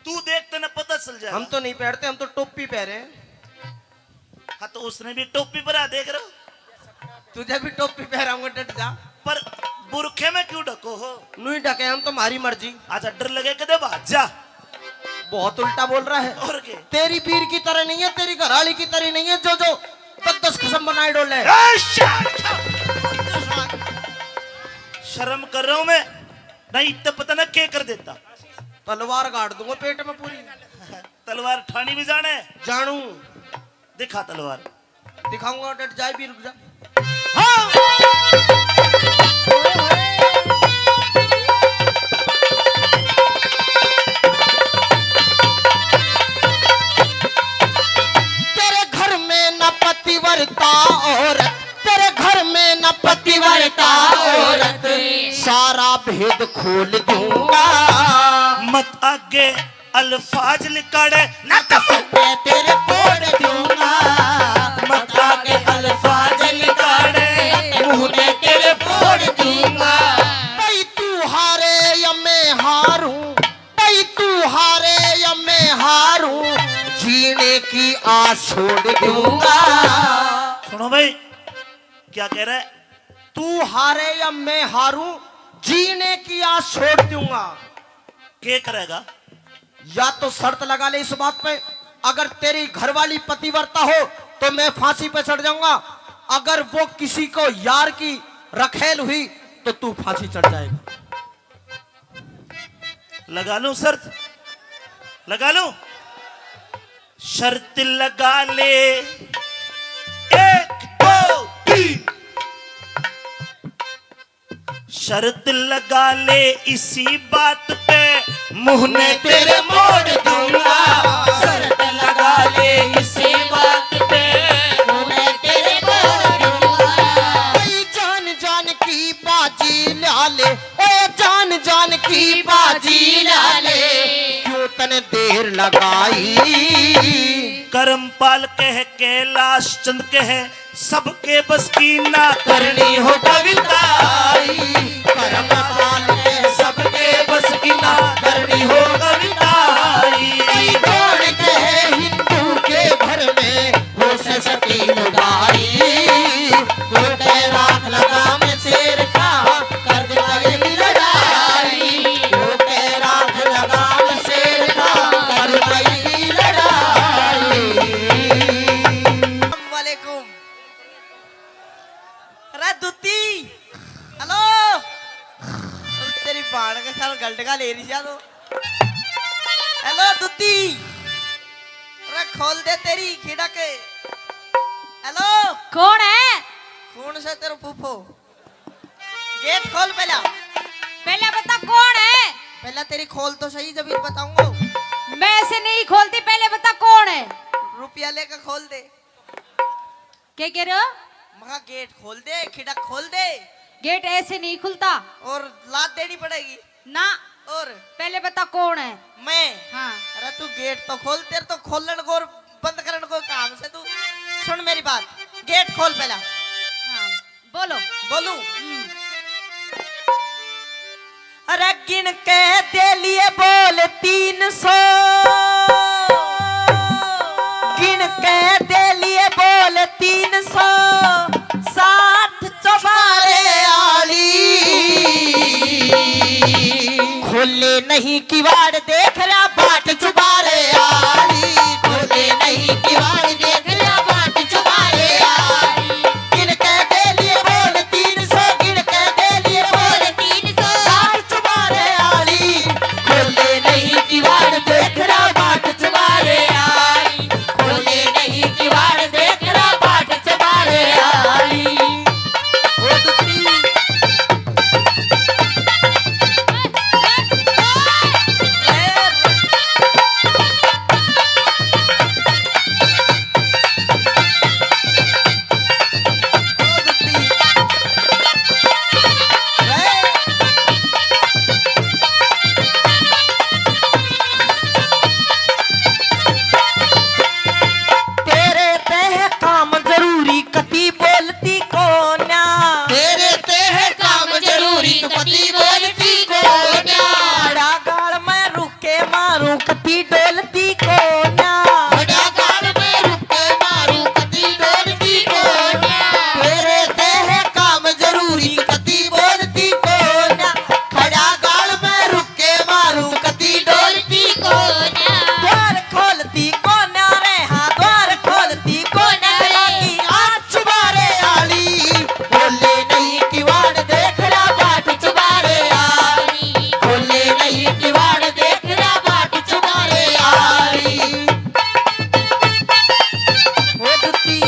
तू देखते ना पता चल जाएगा। हम तो नहीं पहनते, हम तो टोपी पहरे। हाँ तो उसने भी टोपी पहना, देख रहे हो? तुझे भी टोपी पहराऊंगा, डट जा। पर बुरखे में क्यों ढको हो? नहीं ढके, हम तो हमारी मर्जी। अच्छा डर लगे कदे भाग जा। बहुत उल्टा बोल रहा है। और क्या? तेरी पीर की तरह नहीं है, तेरी घरवाली की तरह नहीं है, जो जो 10 कसम बनाए डोले। शर्म कर रहा हूं मैं, नहीं इतना पता ना क्या कर देता। तलवार गाड़ दूंगा पेट में पूरी। तलवार ठानी भी जाने? जानू। दिखा तलवार। दिखाऊंगा, डट जाए भी, रुक जा। तेरे घर में न पतिव्रता औरत, तेरे घर में न पतिव्रता औरत, सारा भेद खोल दूंगा। मत आगे अल्फाज लिकाड़े ना मैं तेरे फोड़ दूंगा। मत आगे अल्फाज लिकाड़े मुंह ने तेरे फोड़ दूंगा। भाई तू हारे या मैं हारूं, भाई तू हारे या मैं हारूं, जीने की आस छोड़ दूंगा। सुनो भाई, क्या कह रहा है? तू हारे या मैं हारूं, जीने की आस छोड़ दूंगा। क्या करेगा? या तो शर्त लगा ले इस बात पे, अगर तेरी घरवाली पतिव्रता हो तो मैं फांसी पे चढ़ जाऊंगा, अगर वो किसी को यार की रखेल हुई तो तू फांसी चढ़ जाएगा। लगा लूं शर्त? लगा लूं? शर्त लगा ले, 1 2 3। शर्त लगा ले इसी बात पे, मुंह ने तेरे मोड़ दूंगा। शर्त लगा ले इसी बात पे, मुंह ने तेरे मोड़ दूंगा। भाई जान जान की बाजी ला ले, ओ जान जान की बाजी ला ले, क्यों तने देर लगाई। करमपाल कह कैलाश चंद कह सबके बस की ना करनी हो कविता। करमपाल ने सबके बस की ना करनी हो कविता। कौन कहे हिंदू के घर में हो सती लुगाई, गोटे राख लगा में शेर का कर दिखाई लड़ाई, गोटे राख लगा में शेर का कर दिखाई लड़ाई। वालेकुम। अरे दुत्ती, हेलो। तेरी बाण के साथ गलटका ले रही जा तो। हेलो दुत्ती, अरे खोल दे तेरी खिड़क। हेलो, कौन है? कौन से तेरे फूफो? गेट खोल पहला। पहले बता कौन है? पहला तेरी खोल तो सही, जब ये बताऊंगा। मैं ऐसे नहीं खोलती, पहले बता कौन है? रुपया लेकर खोल दे। क्या कह रहे हो? मगा गेट खोल दे, खिड़क खोल दे। गेट ऐसे नहीं खुलता और लात देनी पड़ेगी ना। और पहले बता कौन है? मैं। हाँ। अरे तू गेट तो खोल, तेरे तो खोलन को और बंद करने को काम से। तू सुन मेरी बात, गेट खोल पहला। हाँ, बोलो। बोलूं? अरे गिन के दे लिए बोल 300, गिन के दे लिए बोल 300, 60 चौबारे आली। खोले नहीं किवाड़ देख रहा बाट चुबारे आली, खोले नहीं किवाड़ देख रहा बाट चुबारे आली। गिन के दे लिए बोल 300, गिन के दे लिए बोल 300, 60 चुबारे आली। खोले नहीं किवाड़ देख रहा बाट चुबारे आली, खोले नहीं किवाड़ देख रहा बाट चुबारे आली। ओ दुत्ती, कती डोलती को ना खड़ा गाल में रुके मारू कती डोलती को ना तेरे ते है काम जरूरी कती बोलती को ना खड़ा गाल में रुके मारू कती डोलती को ना द्वार खोलती को ना रे हाँ द्वार खोलती को ना लागी आज चुबारे आली बोले नहीं किवाड़ देख रहा बाट चुबारे आली बोले नहीं किवाड़ देख रहा बाट चुबारे आली हो दुती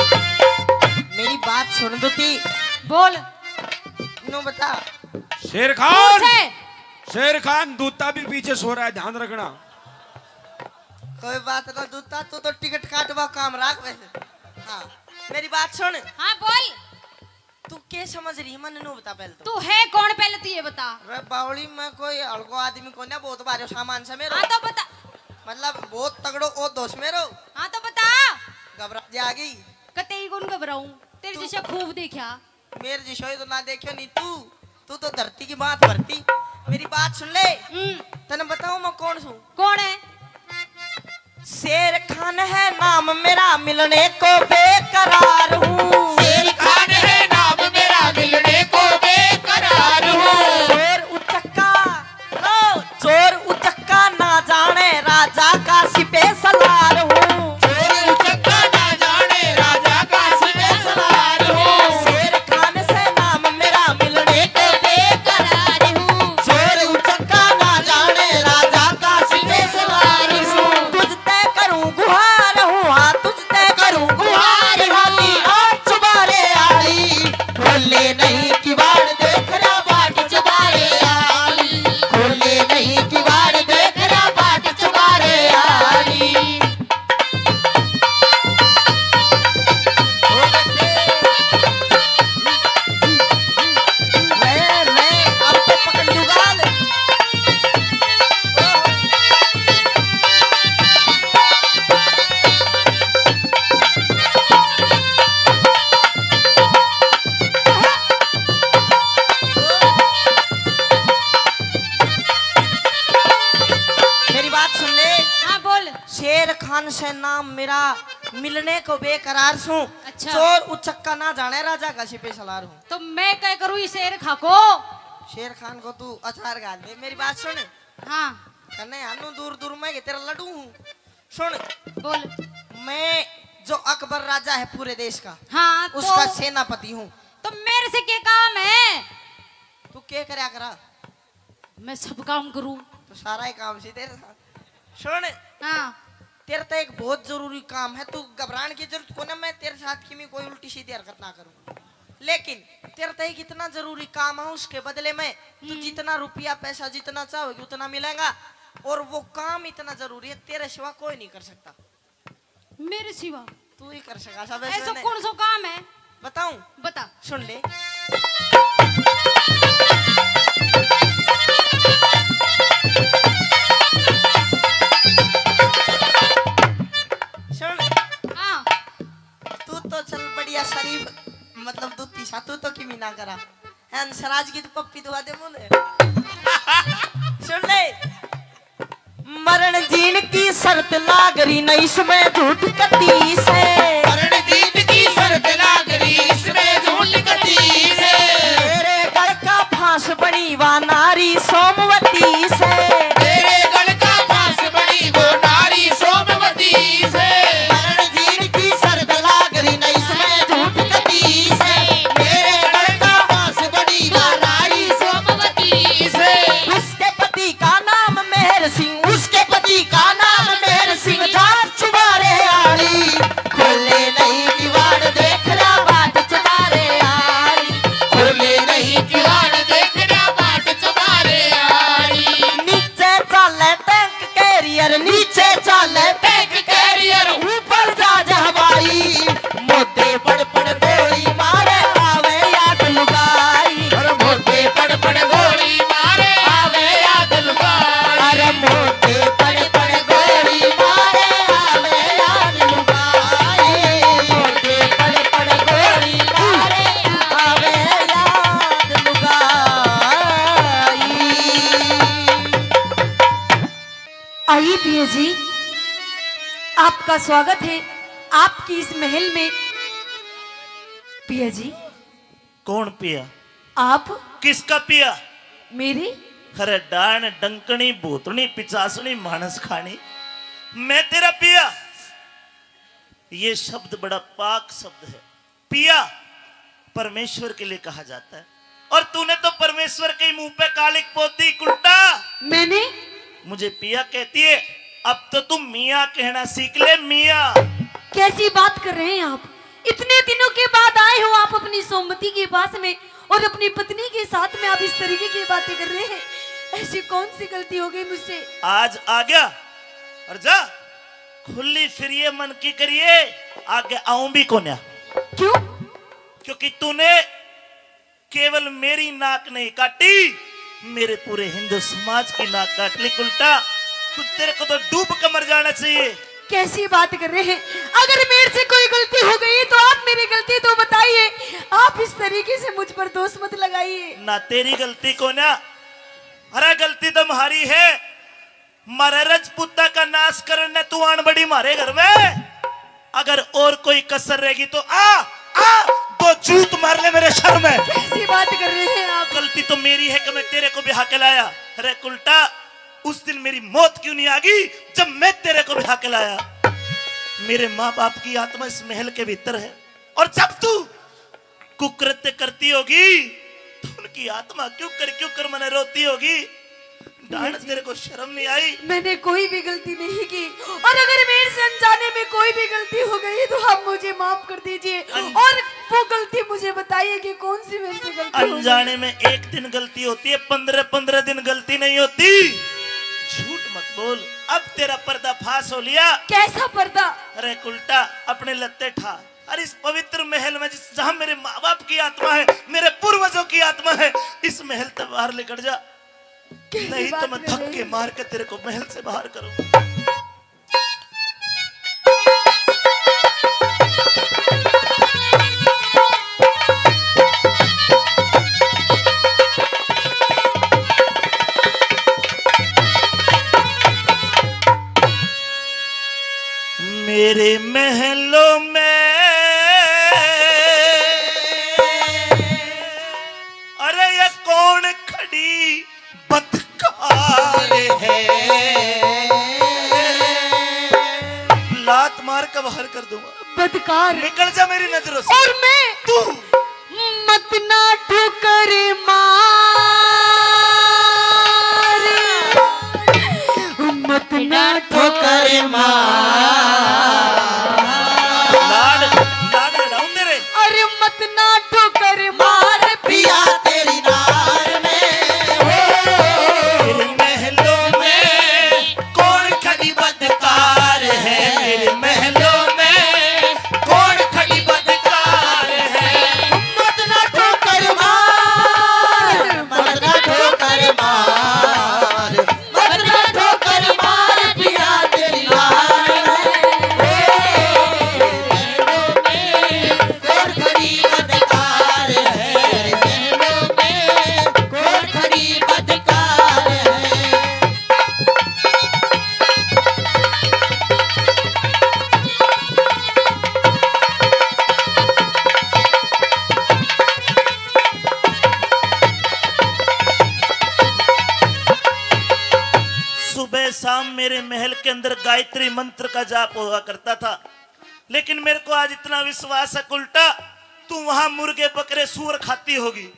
मेरी बात सुन दुती बोल। नो बता शेर खान पूछे। शेर खान दूता भी पीछे सो रहा है, ध्यान रखना। कोई बात ना दूता तू तो टिकट काटवा काम रख वैसे हाँ मेरी बात सुन हाँ बोल। तू क्या समझ रही मन नो बता पहले तो तू है कौन पहले तू ये बता। रे बावली में कोई हल्को आदमी को ना बहुत भारी सामान से मेरो हाँ तो बता। मतलब बहुत तगड़ो ओ दोस्त मेरो हाँ तो बता। घबरा जागी कते कौन घबराऊं, तेरे जैसा खूब देखा। मेरे जिसो तो ना देखियो नहीं तू तो धरती की बात भरती मेरी बात सुन ले तने बताऊं मैं कौन हूँ कौन है? शेर खान है नाम मेरा मिलने को बेकरार हूँ शेर खान है नाम मेरा मिलने को बेकरार हूँ। चोर उचक्का ना जाने राजा का सिपे सलार हूँ चोर उचक्का ना जाने राजा का सिपे सलार हूँ। शेर खान से नाम मेरा मिलने को बेकरार हूँ चोर उचक्का ना जाने राजा का सिपे सलार हूँ तुझ तय करूँ गुहार हूँ हाँ तुझ तय करूँ गुहार हाथी आज चुबारे आली खोले नहीं किवाड़ देख रहा बाट चुबारे आली खोले नहीं किवाड़ देख रहा बाट चुबारे आली ओ बच्चे मैं अब तो पकड़ लूंगा मेरी बात सुन ले हाँ बोल। शेर खान से नाम मेरा मिलने को बेकरार हूँ अच्छा। चोर उचक्का ना जाने राजा का सिपे सलार हूँ तो मैं क्या करूँ इस शेर खा को? शेर खान को तू अचार गाल दे मेरी बात सुन हाँ कन्ने हानू दूर दूर में के तेरा लड्डू हूँ सुन बोल। मैं जो अकबर राजा है पूरे देश का हाँ उसका तो, सेनापति हूँ तो मेरे से क्या काम है? तू क्या करया करा मैं सब काम करूँ। तो सारा ही काम सी तेरे साथ सुन हाँ तेरा तो एक बहुत जरूरी काम है तू घबराने की जरूरत को ना मैं तेरे साथ की में कोई उल्टी सीधी हरकत ना करूँ लेकिन तेरा तो एक इतना जरूरी काम है उसके बदले में तू जितना रुपया पैसा जितना चाहोगी उतना मिलेगा और वो काम इतना जरूरी है तेरे सिवा कोई नहीं कर सकता मेरे सिवा तू ही कर सका सब ऐसा कौन सा काम है? बताऊं बता। सुन ले सुन हाँ तू तो चल बढ़िया शरीफ मतलब दूती सा तू तो किमी ना करा है सराज की तो पप्पी दुआ दे बोले सुन ले मरण जीन की शर्त लागरी न इसमें झूठ कती से मरण जीत की शर्त लागरी इसमें झूठ कती से मेरे गढ़ का फांस बनी वा नारी सोमवती से तेरे गढ़ का फांस बड़ी वो नारी सोमवती से मरण जीन की शर्त लागरी न इसमें झूठ कती से मेरे गढ़ का फांस बनी वा नारी सोमवती से उसके पति का नाम मेहर सिंह उसके पति का नाम मेहर सिंह जाट चुबारे आली खोले जी पिया जी, आपका स्वागत है आपकी इस महल में। पिया जी, कौन पिया? आप किसका पिया? मेरे। अरे डान डंकनी भूतनी पिचासनी मानस खानी, मैं तेरा पिया? ये शब्द बड़ा पाक शब्द है। पिया परमेश्वर के लिए कहा जाता है, और तूने तो परमेश्वर के मुंह पे कालिक पोती कुलटा। मैंने? मुझे पिया कहती है, अब तो तुम मियाँ कहना सीख ले। मियाँ कैसी बात कर रहे हैं आप? इतने दिनों के बाद आए हो आप अपनी सोमवती के पास में, और अपनी पत्नी के साथ में आप इस तरीके की बातें कर रहे हैं। ऐसी कौन सी गलती हो गई मुझसे? आज आ गया और जा, खुली फिरिए मन की करिए, आगे आऊं भी कोन्या। क्यों? क्योंकि तूने केवल मेरी नाक नहीं काटी, मेरे पूरे हिंदू समाज की नाक काट ली उल्टा। तू तेरे को तो डूब कर मर जाना चाहिए। कैसी बात कर रहे हैं? अगर मेरे से कोई गलती हो गई तो आप मेरी गलती तो बताइए, आप इस तरीके से मुझ पर दोष मत लगाइए। ना तेरी गलती को ना, अरे गलती तो हमारी है। मारे रजपुता का नाश करने तू आन बड़ी मारे घर में। अगर और कोई कसर रहेगी तो आ तो जूत मार ले मेरे सर में। कैसी बात कर रहे हैं आप? गलती तो मेरी है कि मैं तेरे को ब्याह के लाया। अरे उल्टा, उस दिन मेरी मौत क्यों नहीं आ गई जब मैं तेरे को ब्याह के लाया? मेरे माँ बाप की आत्मा इस महल के भीतर है, और जब तू कुकृत्य करती होगी तो उनकी आत्मा क्यों कर मने रोती होगी। डांड, तेरे को शर्म नहीं आई? मैंने कोई भी गलती नहीं की, और अगर मेरे से अनजाने में कोई भी गलती हो गई तो आप मुझे माफ कर दीजिए, और वो गलती मुझे बताइए कि कौन सी मेरे से गलती हो गई। अनजाने में एक दिन गलती होती है, 15 दिन गलती नहीं होती। झूठ मत बोल, अब तेरा पर्दा फाश हो लिया। कैसा पर्दा? अरे उल्टा, अपने लत्ते ठा। अरे इस पवित्र महल में जहाँ मेरे माँ बाप की आत्मा है, मेरे पूर्वजों की आत्मा है, इस महल से बाहर लेकर जा, नहीं तो मैं धक्के मार के तेरे को महल से बाहर करूं। मेरे महलों में अरे ये कौन खड़ी बदकार है? लात मार कर बाहर कर दूंगा। बदकार? निकल जा मेरी नजरों से। और मैं? तू मत ना ठोकर मार, मत ना ठोकर लाड लड़ाऊं तेरे। अरे मत ना ठोकर मार पिया तेरी नार में, मेरे महलों में कौन खड़ी बदकार है? मेरे महलों में कौन खड़ी बदकार है? मत ना ठोकर मार, मत ना ठोकर मार, मत ना ठोकर मार, पिया तेरी नार में, कौन खड़ी बदकार है? महलों में कौन खड़ी बदकार है? सुबह शाम मेरे महल के अंदर गायत्री मंत्र का जाप हुआ करता था, लेकिन मेरे को आज इतना विश्वास है उल्टा, तू वहां मुर्गे बकरे सूअर खाती होगी,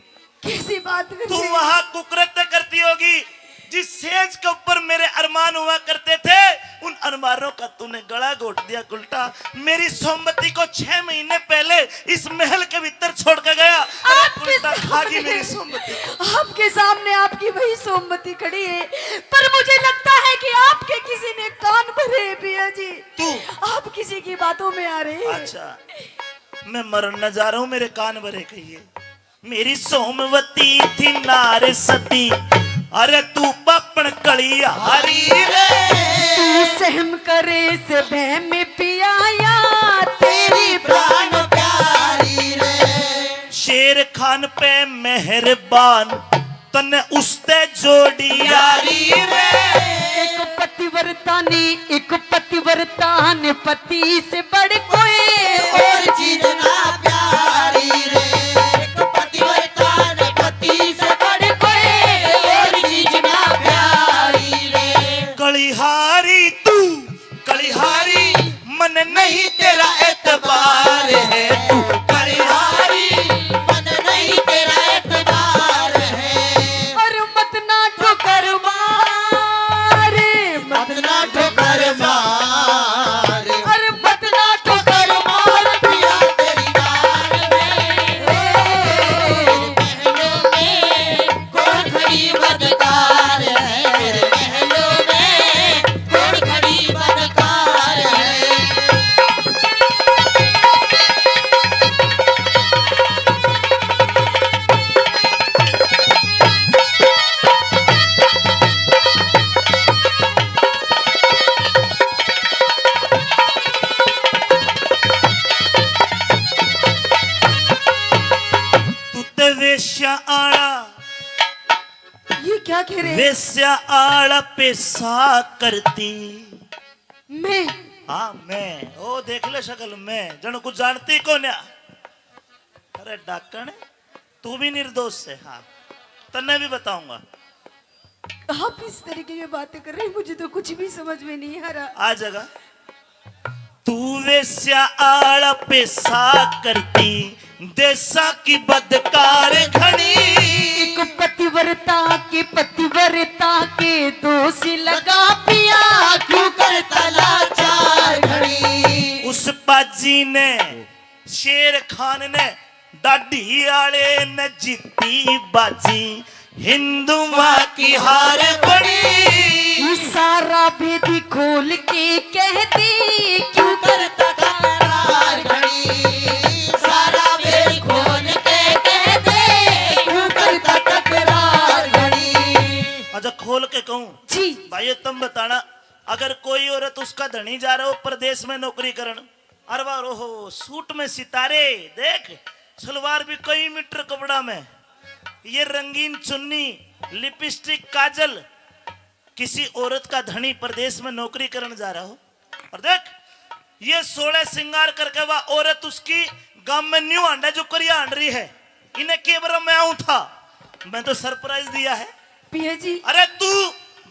कैसी बात कर तू रहे हैं? वहां कुकृत्य करती होगी। जिस सेज के ऊपर मेरे अरमान हुआ करते थे, उन अरमानों का तूने गला घोट दिया उल्टा। मेरी सोमवती को 6 महीने पहले इस महल के भीतर छोड़ के गया। आपके उल्टा खागी सामने- मेरी सोमवती। आपके सामने आपकी वही सोमवती खड़ी है, पर मुझे लगता है कि आपके किसी ने कान भरे हैं पिया जी। तू? आप किसी की बातों में आ रहे हैं। अच्छा, मैं मरने जा रहा हूं, मेरे कान भरे कहिए। मेरी सोमवती थी नार सती, अरे तू पापण कलिया हरी रे। तू सहम करे से भय में पियाया तेरी प्राण प्यारी रे, शेर खान पे मेहरबान, तन्ने उसते जोड़ी यारी रे। एक पतिव्रता ने एक पतिव्रता ने पति से बढ़ कोई और चीज ना प्यारी रे। एक पतिव्रता ने पति से बढ़ कोई और चीज ना प्यारी रे। कलिहारी तू कलिहारी मन नहीं तेरा एतबार है, तू कलिहारी मन नहीं तेरा एतबार है। और मत ना ठोकर मार, मत ना ठोकर मार, और मत ना ठोकर मार पिया तेरी डार में। महलों में कौन खड़ी बदकार है, मेरे महलों में कौन खड़ी बदकार है। तू ते वेश्या आला ये क्या कह रहे हैं? वेश्या आला पेशा करती। मैं हाँ मैं ओ देख ले शक्ल में जन कुछ जानती कौन है। अरे डाकण तू भी निर्दोष है। हाँ तन्ने भी बताऊंगा। आप इस तरीके की बातें कर रहे हैं, मुझे तो कुछ भी समझ में नहीं आ रहा। आ जगह तू वेश्या आला पेशा करती, देसा की बदकार घनी। एक पतिव्रता के दोषी लगा पिया क्यों करता लाचार घड़ी। उस बाजी ने शेर खान ने डाढ़ी आले ने जीती बाजी, हिंदू माँ की हार पड़ी। सारा भेदी खोल के कहती क्यों करता करार घड़ी। सारा भेद खोल के कहते क्यों करता तकरार घड़ी। अच्छा खोल के कहूँ जी भाई तुम बताना, अगर कोई औरत उसका धनी जा रहा हो प्रदेश में नौकरी करन, अरे वाह ओहो सूट में सितारे देख, सलवार भी कई मीटर कपड़ा में, ये रंगीन चुन्नी लिपस्टिक काजल, किसी औरत का धनी प्रदेश में नौकरी करने जा रहा हो और देख ये 16 श्रृंगार करके वह औरत उसकी गांव में न्यू आंडा जो करिया आंड रही है, इन्हें केवल मैं आऊं था, मैं तो सरप्राइज दिया है। पिया जी अरे तू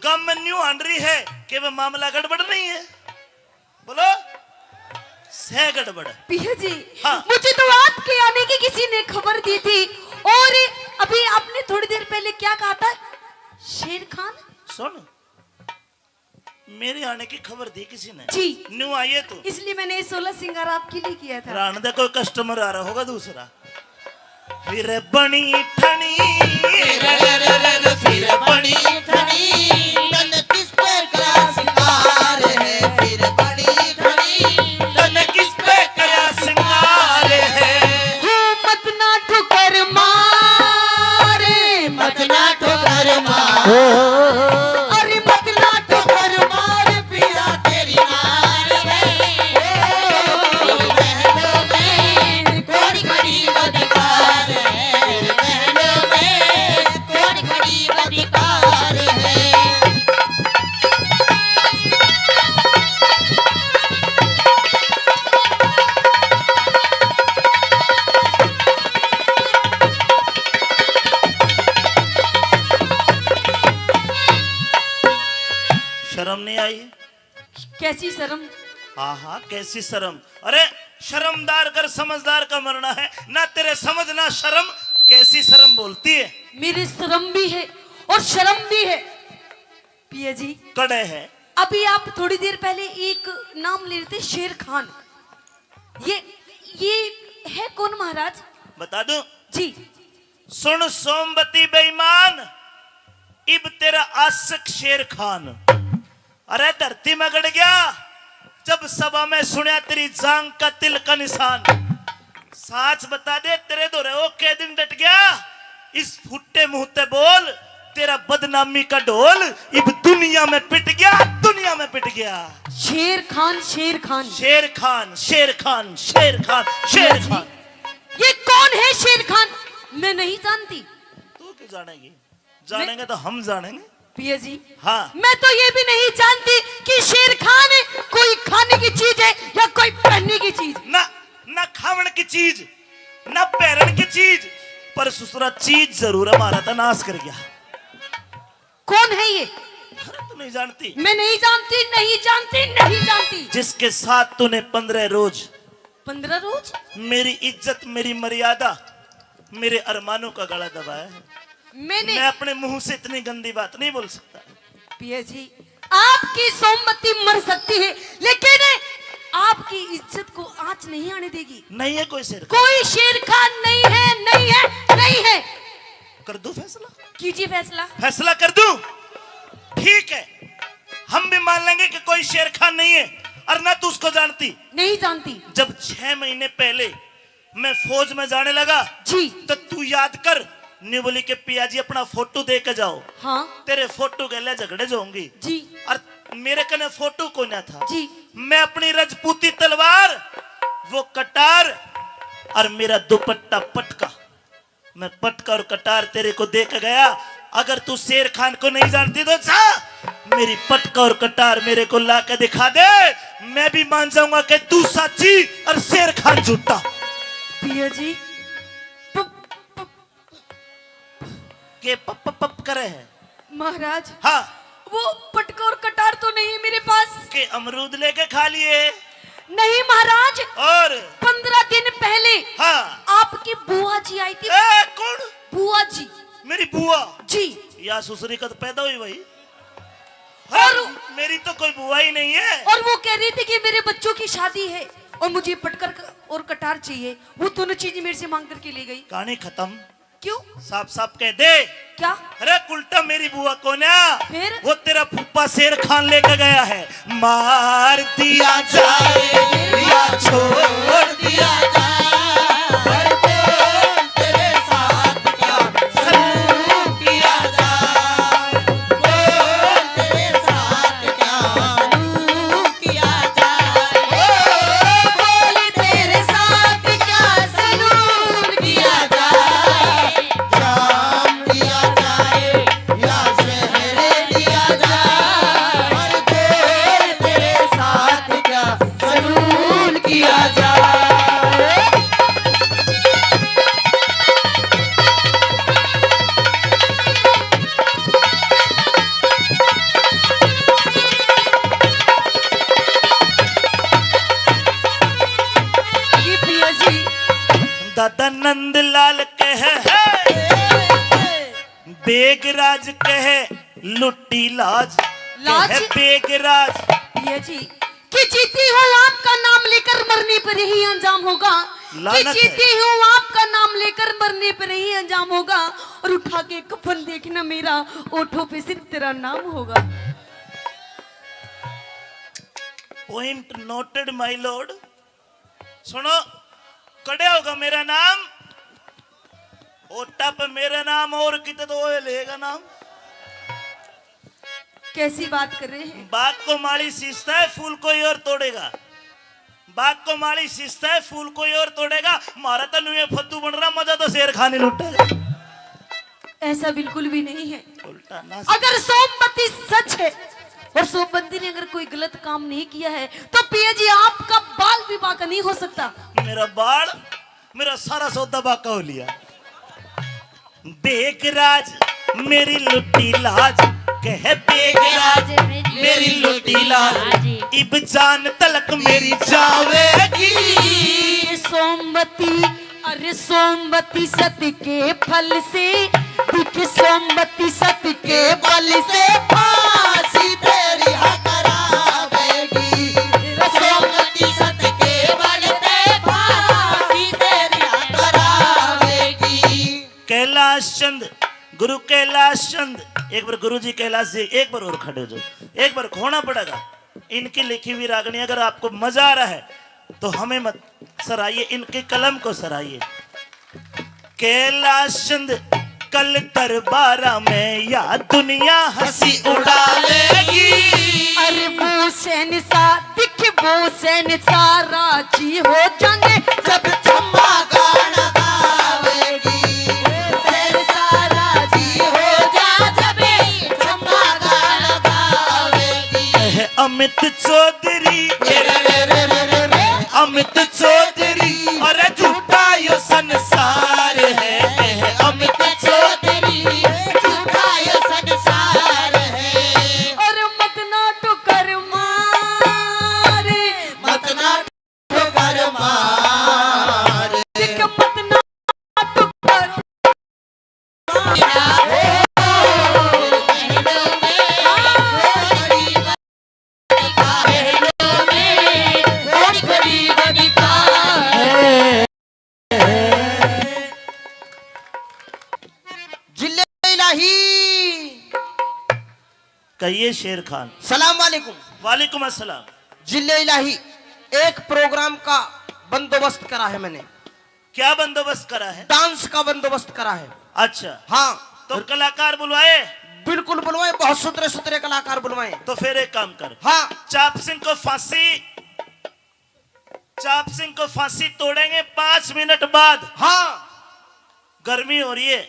गांव में न्यू आंड रही है कि वह मामला गड़बड़ नहीं है, बोलो सह गड़बड़। पिया जी हाँ। मुझे तो आपके आने की किसी ने खबर दी थी, और अभी आपने थोड़ी देर पहले क्या कहा था? शेर खान। सुन मेरे आने की खबर दी किसी ने जी न्यू आई है तू, इसलिए मैंने 16 श्रृंगार आपके लिए किया था। रान दे कोई कस्टमर आ रहा होगा दूसरा। फिर बनी ठनी फिर बनी ठनी तन किस पे करा सिंगार है, फिर बड़ी ठनी तन किस पे करा सिंगार है। मत ना ठोकर मारे, मत ना ठोकर मार, अरे मत ना ठोकर मार पिया तेरी नार रे। महलों में कौन खड़ी बदकार है, महलों में कौन खड़ी बदकार है। शर्म नहीं आई? कैसी शर्म? हाँ हाँ कैसी शर्म। अरे शर्मदार कर समझदार का मरना है ना, तेरे समझ ना शर्म, कैसी शर्म बोलती है। मेरी शर्म भी है और शर्म भी है। पिया जी कड़े है। अभी आप थोड़ी देर पहले एक नाम ले रहे थे शेर खान, ये है कौन महाराज? बता दूं? जी सुन सोमवती बेईमान, इब तेरा आशिक शेर खान। अरे धरती में गड़ गया जब सभा में सुना तेरी जांग का तिल का निशान। साच बता दे तेरे दोरे ओ के दिन डट गया, इस फुट्टे मुंहते बोल, तेरा बदनामी का ढोल इब दुनिया में पिट गया, दुनिया में पिट गया। शेर खान शेर खान शेर खान शेर खान शेर खान शेर खान। ये कौन है शेर खान? मैं नहीं जानती। तू क्यों जानेगी? जानेंगे तो हम जानेंगे। पिया जी, हाँ। मैं तो ये भी नहीं जानती कि शेर खान कोई खाने की चीज है या कोई पहनने की चीज। ना खावन की चीज, ना पैरण की चीज, पर सुसरा चीज जरूर हमारा था नाश कर गया। कौन है ये? अरे तू नहीं जानती? मैं नहीं जानती, नहीं जानती, नहीं जानती। जिसके साथ तूने 15 रोज 15 रोज मेरी इज्जत, मेरी मर्यादा, मेरे अरमानों का गला दबाया है। मैं अपने मुंह से इतनी गंदी बात नहीं बोल सकता। पिया जी, आपकी सोमवती मर सकती है, लेकिन आपकी इज्जत को आंच नहीं आने देगी। नहीं है कोई शेर, कोई शेर खान नहीं है, नहीं है, नहीं है। कर दूं फैसला? कीजिए फैसला। फैसला कर दूं? ठीक है, हम भी मान लेंगे कि कोई शेर खान नहीं है। और ना तू उसको जानती? नहीं जानती। जब 6 महीने पहले मैं फौज में जाने लगा जी, तो तू याद कर, नी बोली के पिया जी अपना फोटो दे के जाओ। हाँ तेरे फोटो के लिए झगड़े जाऊंगी जी। और मेरे कने फोटो को ना था जी। मैं अपनी रजपूती तलवार, वो कटार और मेरा दुपट्टा पटका, मैं पटका और कटार तेरे को दे के गया। अगर तू शेर खान को नहीं जानती तो जा मेरी पटका और कटार मेरे को ला के दिखा दे, मैं भी मान जाऊंगा कि तू सच्ची और शेर खान झूठा। पिया जी, के पप पप पप करे है महाराज। हाँ, वो पटका और कटार तो नहीं है मेरे पास। के अमरूद लेके खा लिए? नहीं महाराज। और 15 दिन पहले हाँ, आपकी बुआ जी आई थी। कौन? बुआ जी। मेरी बुआ जी। या सुसरी का तो पैदा हुई भाई। और मेरी तो कोई बुआ ही नहीं है। और वो कह रही थी कि मेरे बच्चों की शादी है और मुझे पटकर और कटार चाहिए। वो दोनों चीजें मेरे से मांग करके ले गई। कहानी खत्म। क्यों? साफ साफ कह दे। क्या? अरे उल्टा मेरी बुआ को ना फिर? वो तेरा फूफा शेर खान लेकर गया है। मार दिया जाए या छोड़ दिया जाए, पर बोल तेरे साथ क्या सलूक किया जाए, बोल तेरे साथ क्या सलूक किया जाए, बोल तेरे साथ क्या सलूक किया जाए, जाम दिया जाए या जहर दिया जाए, पर बोल तेरे साथ क्या सलूक किया जाए। ये पिया जी, दादा नंदलाल कहे बेगराज कहे लुट्टी लाज, लाज? कहे बेगराज। पिया जी, कि जीती हूँ आपका नाम लेकर मरने पर ही अंजाम होगा। कि लानत है। जीती हूँ आपका नाम लेकर मरने पर ही अंजाम होगा। और उठा के कफन देखना मेरा ओठों पे सिर्फ तेरा नाम होगा। Point noted my Lord. सुनो, कड़े होगा मेरा नाम, ओटा पे मेरा नाम और कितने तो वो लेगा नाम। कैसी बात कर रहे हैं? बाग को माली सींचता है फूल कोई और तोड़ेगा, बाग को माली सींचता है फूल कोई और तोड़ेगा। मारा तो नुए फद्दू बन रहा, मजा तो शेर खाने लुटेगा। ऐसा बिल्कुल भी नहीं है। उल्टा ना अगर सोमवती सच है और सोमवती ने अगर कोई गलत काम नहीं किया है तो पिया जी आपका बाल भी बाका नहीं हो सकता। मेरा बाल, मेरा सारा सौदा बाका हो लिया। बेगराज मेरी लुटी लाज, कह बेगराज मेरी लुटी लाज, इब जान तलक मेरी जावेगी। सोमवती, अरे सोमवती सत्य के फल से, दिख सोमवती सत्य के बल से फांसी तेरी करावेगी। सोमवती सत्य के बल से फांसी तेरी करावेगी। कैलाश चंद, गुरु कैलाश चंद, एक बार गुरु जी कैलाश जी एक बार और खड़े हो जाओ, एक बार खोना पड़ेगा। इनकी लिखी हुई रागनी अगर आपको मजा आ रहा है तो हमें मत सराइए, इनके कलम को सराइए। कैलाश चंद कल दरबारा में या दुनिया हंसी उड़ा लेगी। अरे वो सैन सा दिख, वो सैन सा राजी हो जाने जब चम्मा गाना गावेगी। सैन सा राजी हो जाने अमित चौधरी, अमित चौधरी, अरे झूठा यो संसार है, अमित चौधरी, झूठा यो संसार है। और मत ना ठोकर मारे, मत ना ठोकर मार, दिख मत ना ठोकर जिले इलाही। कहिए शेर खान। सलाम वालेकुम। वालेकुम अस्सलाम। जिले इलाही एक प्रोग्राम का बंदोबस्त करा है मैंने। क्या बंदोबस्त करा है? डांस का बंदोबस्त करा है। अच्छा, हाँ तो कलाकार बुलवाए? बिल्कुल बुलवाए, बहुत सुथरे सुथरे कलाकार बुलवाए। तो फिर एक काम कर, हाँ चाप सिंह को फांसी तोड़ेंगे 5 मिनट बाद। हाँ गर्मी हो रही है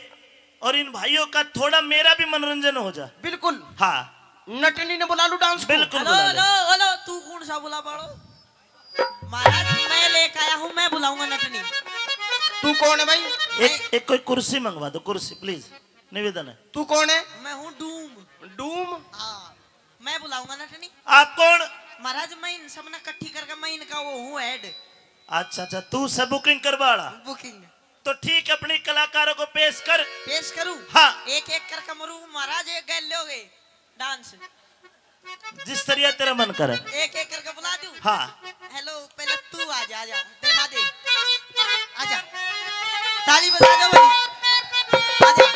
और इन भाइयों का थोड़ा मेरा भी मनोरंजन हो जा। बिल्कुल। हाँ नटनी ने बुला लू डांस को। बिल्कुल हेलो बुला ले। हेलो हेलो, तू कौन सा बुला पाड़ो? महाराज मैं लेकर आया हूँ, मैं बुलाऊंगा नटनी। तू कौन है भाई? एक कोई कुर्सी मंगवा दो, कुर्सी प्लीज, निवेदन है। तू कौन है? मैं हूँ डूम। डूम। हाँ, मैं बुलाऊंगा नटनी। आप कौन? महाराज मैं इन सब ने इकट्ठी करके मैं इनका वो हूँ हेड। अच्छा, तू सब बुकिंग करवाड़ा। बुकिंग तो ठीक है, अपनी कलाकारों को पेश कर। पेश करूँ? हाँ। एक एक करके मरू महाराज, एक गैल लोगे डांस। जिस तरह तेरा मन करे। एक एक करके बुला दूं? हाँ। हेलो, पहले तू आजा, आजा दिखा दे, आजा, ताली बजा दो भाई, आजा।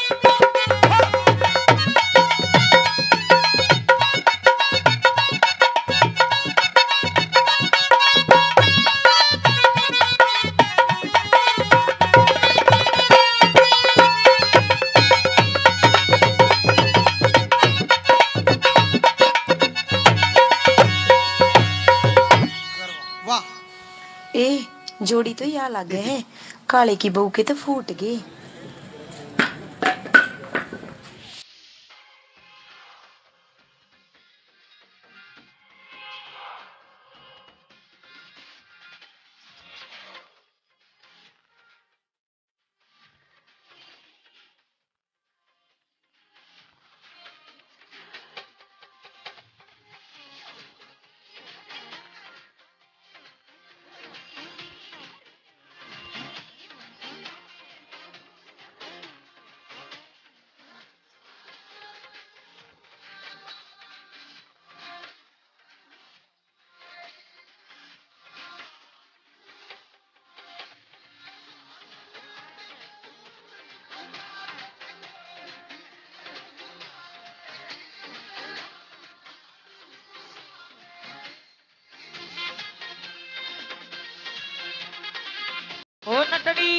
वाह, ए जोड़ी तो यहाँ लग गए हैं, काले की बहू के तो फूट गए। ओ नटनी।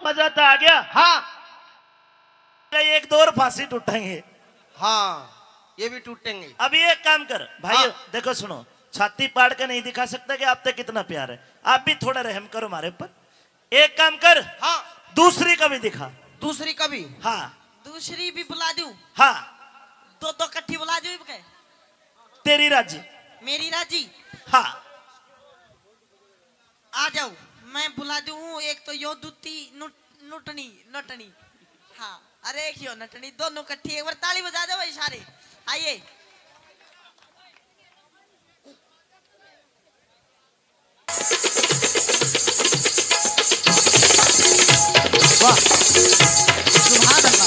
मजा तो आ गया। हाँ एक दो और फांसी टूटेंगे। हाँ ये भी टूटेंगे। अभी एक काम कर भाई, हाँ। देखो सुनो, छाती पाड़ के नहीं दिखा सकता कि आप पे कितना प्यार है, आप भी थोड़ा रहम करो हमारे ऊपर। एक काम कर, हाँ दूसरी का भी दिखा। दूसरी कभी? हाँ दूसरी भी बुला दूं? हाँ, दो दो कट्ठी बुला दूं के? तेरी राजी। मेरी राजी? हाँ आ जाओ, मैं बुला दूं। एक तो यो दूती नटनी नटनी। हाँ अरे एक यो नटनी, दोनों कट्ठी। एक बार ताली बजा दो भाई सारे, आइए। वाह सुभान अल्लाह।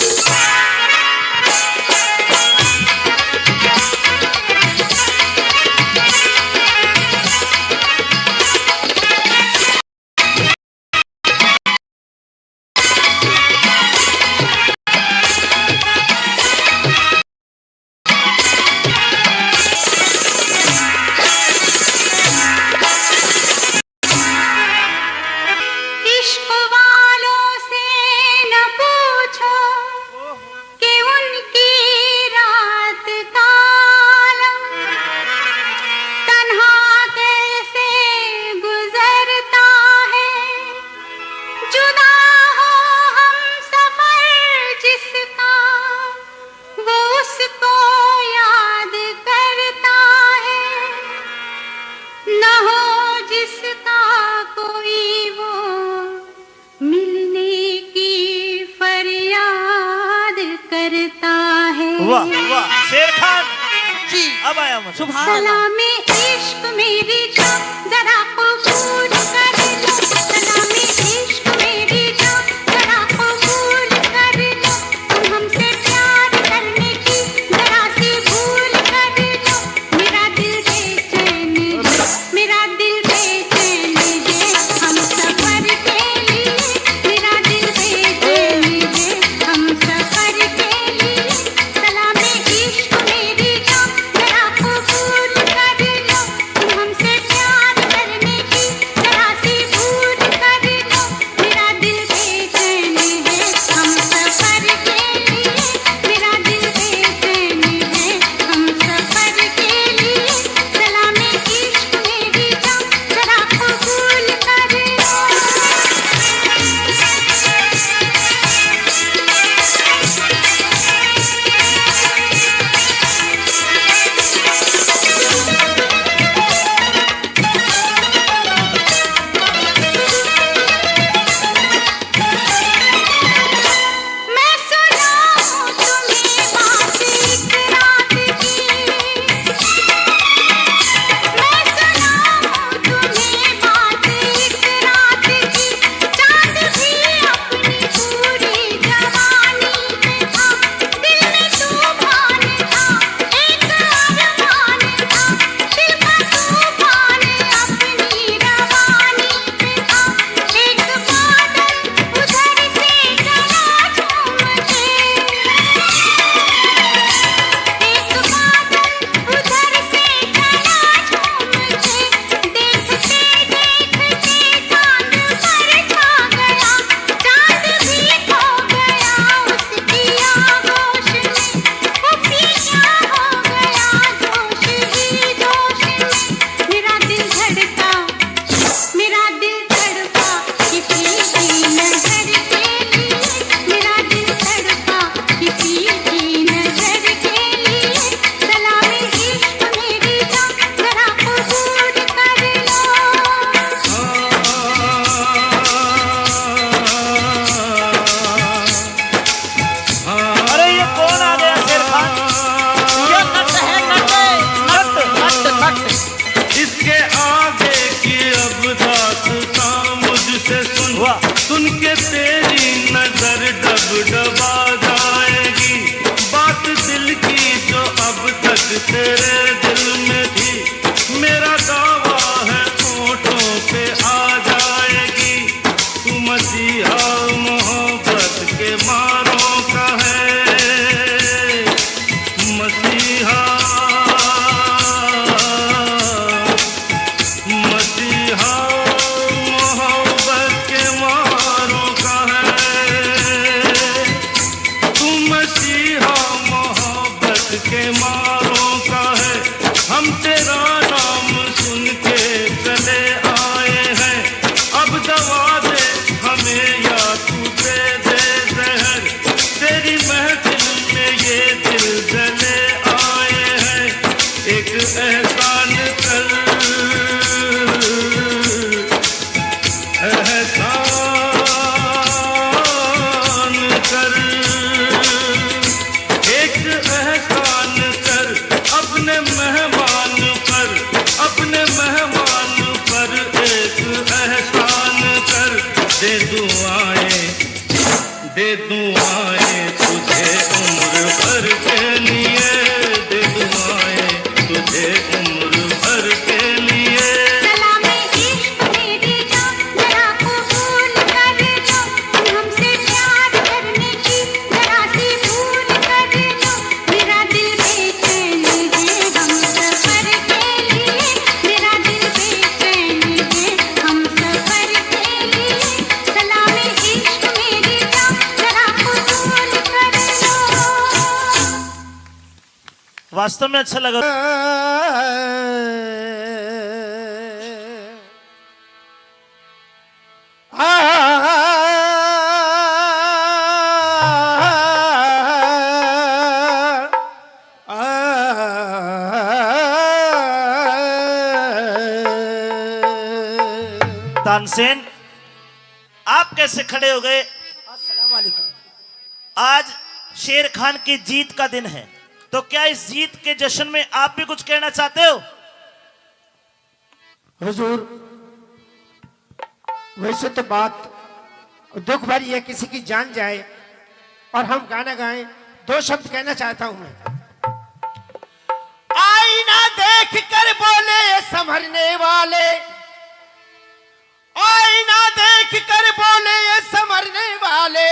इश्क वालों से न पूछो कि उनकी रात का आलम तन्हा कैसे गुजरता है। जुदा हो हम सफर जिसका, वो उसको याद करता है। न हो जिसका कोई वो मिलने की फरियाद करता है। वाह वाह शेर खान जी अब आया मुझे। सुभान अल्लाह। सलामे इश्क मेरी जान जरा कबूल कर लो। सलामे इश्क मेरी जान जरा कबूल कर लो। तुम हमसे प्यार करने की जरा सी भूल कर लो। मेरा दिल बेचैन है, मेरा दिल बेचैन है हम सफर के लिए। मेरा दिल बेचैन है हम सफर के लिए। सलामे इश्क मेरी जान जरा कबूल कर लो। तुम हमसे प्यार करने की जरा सी भूल कर लो। मेरा दिल बेचैन है हम सफर के लिए। मेरा दिल बेचैन है हम सफर के लिए। सलामे इश्क मेरी जान जरा कबूल कर लो। मैं सुना हूँ तुम्हें बात एक रात की। मैं सुना हूँ तुम्हें बात एक रात की। चांद भी अपनी पूरी जवानी में था। दिल में तूफान था, एक अरमान था। दिल का तूफान अपनी रवानी में था। एक बादल उधर से चला झूम के। एक बादल उधर से चला झूम के। देखते देखते चांद पर छा गया। चांद भी खो गया उसकी आगोश में। वो पीछा हो गया जोश ही जोश में। मेरा दिल धड़का, मेरा दिल धड़का किसी की नजर के लिए। मेरा दिल धड़का किसी की नजर के लिए। सलामे इश्क मेरी जान जरा कबूल कर लो। अरे ये कौन आ गया शेर खान? ये नट है नट। इसके आगे की अब दास्तां मुझसे सुन। वाह। सुन के तेरी नजर डब डबा जाएगी। बात दिल की जो अब तक तेरे दिल में थी, मेरा दावा है होठों पे आ जाएगी। तू मसीहा मोहब्बत के मारों का है। मसीहा मसीहा मोहब्बत के मारों का वास्तव में अच्छा लगा। तानसेन, आप कैसे खड़े हो गए? आज शेर खान की जीत का दिन है, तो क्या इस जीत के जश्न में आप भी कुछ कहना चाहते हो? हुजूर, वैसे तो बात दुख भरी है, किसी की जान जाए और हम गाना गाएं। 2 शब्द कहना चाहता हूं मैं। आईना देख कर बोले संभरने वाले, आईना देख कर बोले ये संभरने वाले,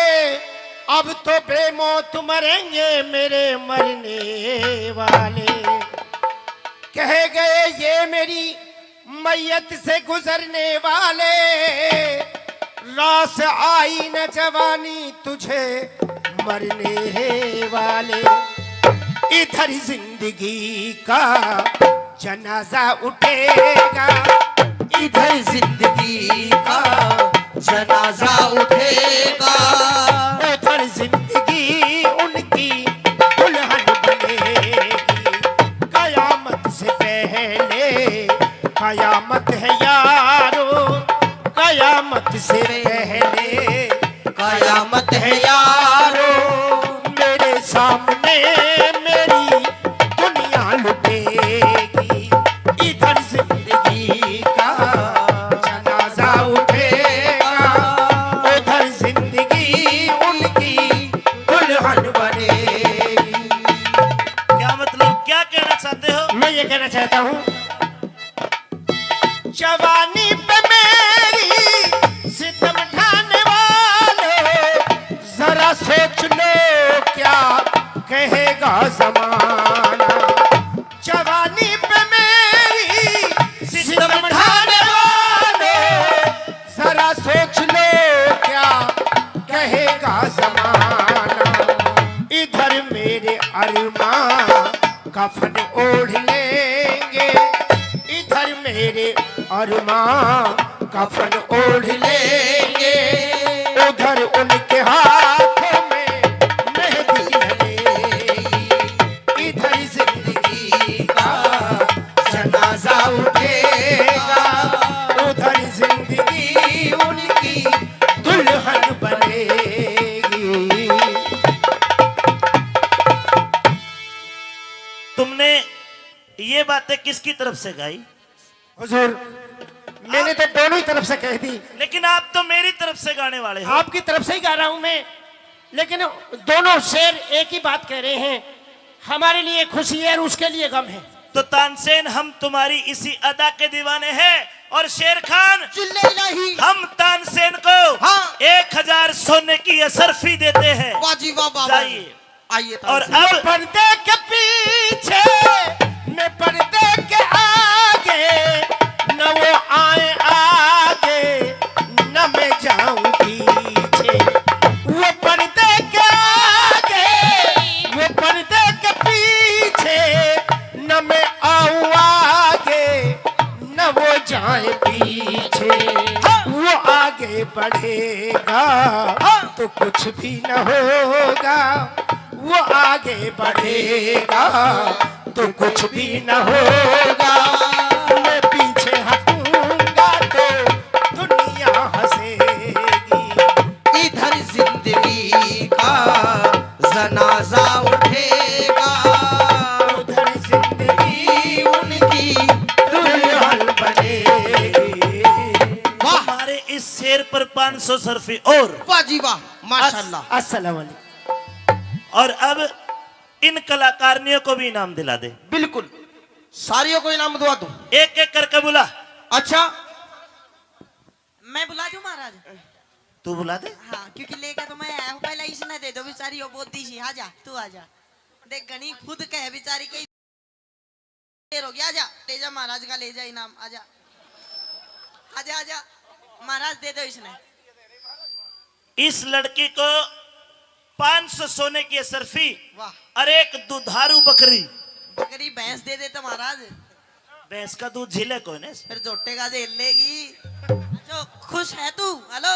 अब तो बेमौत मरेंगे मेरे मरने वाले। कह गए ये मेरी मैयत से गुजरने वाले, रास आई न जवानी तुझे मरने वाले। इधर जिंदगी का जनाजा उठेगा, इधर जिंदगी का जनाजा उठेगा, उधर जिंदगी उनकी दुल्हन बनेगी। कयामत से पहले कयामत है यारो, कयामत से पहले कयामत है यारो। मेरे सामने मेरी दुनिया लुटेगी, इधर जिंदगी का जनाजा उठेगा, उधर जिंदगी उनकी दुल्हन बनेगी। क्या मतलब, क्या कहना चाहते हो? मैं ये कहना चाहता हूँ, जवानी पे मेरी सितम ढाने वाले, जरा सोच लो क्या कहेगा जमाना। जवानी पे मेरी सितम ढाने वाले, जरा सोच लो क्या कहेगा जमाना। इधर मेरे अरमां कफन ओढ़ लेंगे, इधर मेरे अरमां कफन ओढ़ लेंगे, उधर उनके हाथों में मेहंदी लगेगी। इधर जिंदगी का जनाजा उठेगा, उधर जिंदगी उनकी दुल्हन बनेगी। तुमने ये बातें किसकी तरफ से गाई? हुजूर, मैंने तो दोनों ही तरफ से कह दी। लेकिन आप तो मेरी तरफ से गाने वाले हो। आपकी तरफ से ही गा रहा हूं मैं, लेकिन दोनों शेर एक ही बात कह रहे हैं। हमारे लिए खुशी है और उसके लिए गम है। तो तानसेन, हम तुम्हारी इसी अदा के दीवाने हैं, और शेर खान हम तानसेन को 1000 सोने की असरफी देते हैं। जाइए। आइए। और अब पर्दे के पीछे मैं पर्दे के आगे, न वो आए आगे न मैं जाऊं पीछे। वो पर्दे के आगे, वो पर्दे के पीछे, न मैं आऊं आगे न वो जाए पीछे। वो आगे बढ़ेगा तो कुछ भी न होगा, वो आगे बढ़ेगा तो कुछ भी न होगा। मैं पीछे हटूंगा तो दुनिया हंसेगी। इधर जिंदगी का जनाजा उठेगा, उधर जिंदगी उनकी दुल्हन बनेगी। हमारे इस शेर पर 500 सरफी और वाह जी वाह, माशाल्लाह। अस्सलाम वालेकुम। और अब इन कलाकारियों को भी इनाम दिला दे। बिल्कुल, सारियों को इनाम दुआ दूं। एक एक करके बुला। अच्छा, मैं बुला दूं महाराज? तू बुला दे। हाँ, क्योंकि लेकर तो मैं आया हूँ, पहले इसने दे दो बेचारी, वो बोलती सी। आजा तू आजा, देख गनी खुद कहे बेचारी के देर हो गया। आजा ले जा महाराज का, ले जा इनाम। आजा आजा आजा महाराज, दे दो इसने। इस लड़की को 500 सोने की असरफी वाह, और एक दुधारू बकरी बकरी भैंस दे देते महाराज, भैंस का दूध झीले कोई ने। फिर जोटे का झेल लेगी। जो खुश है तू? हेलो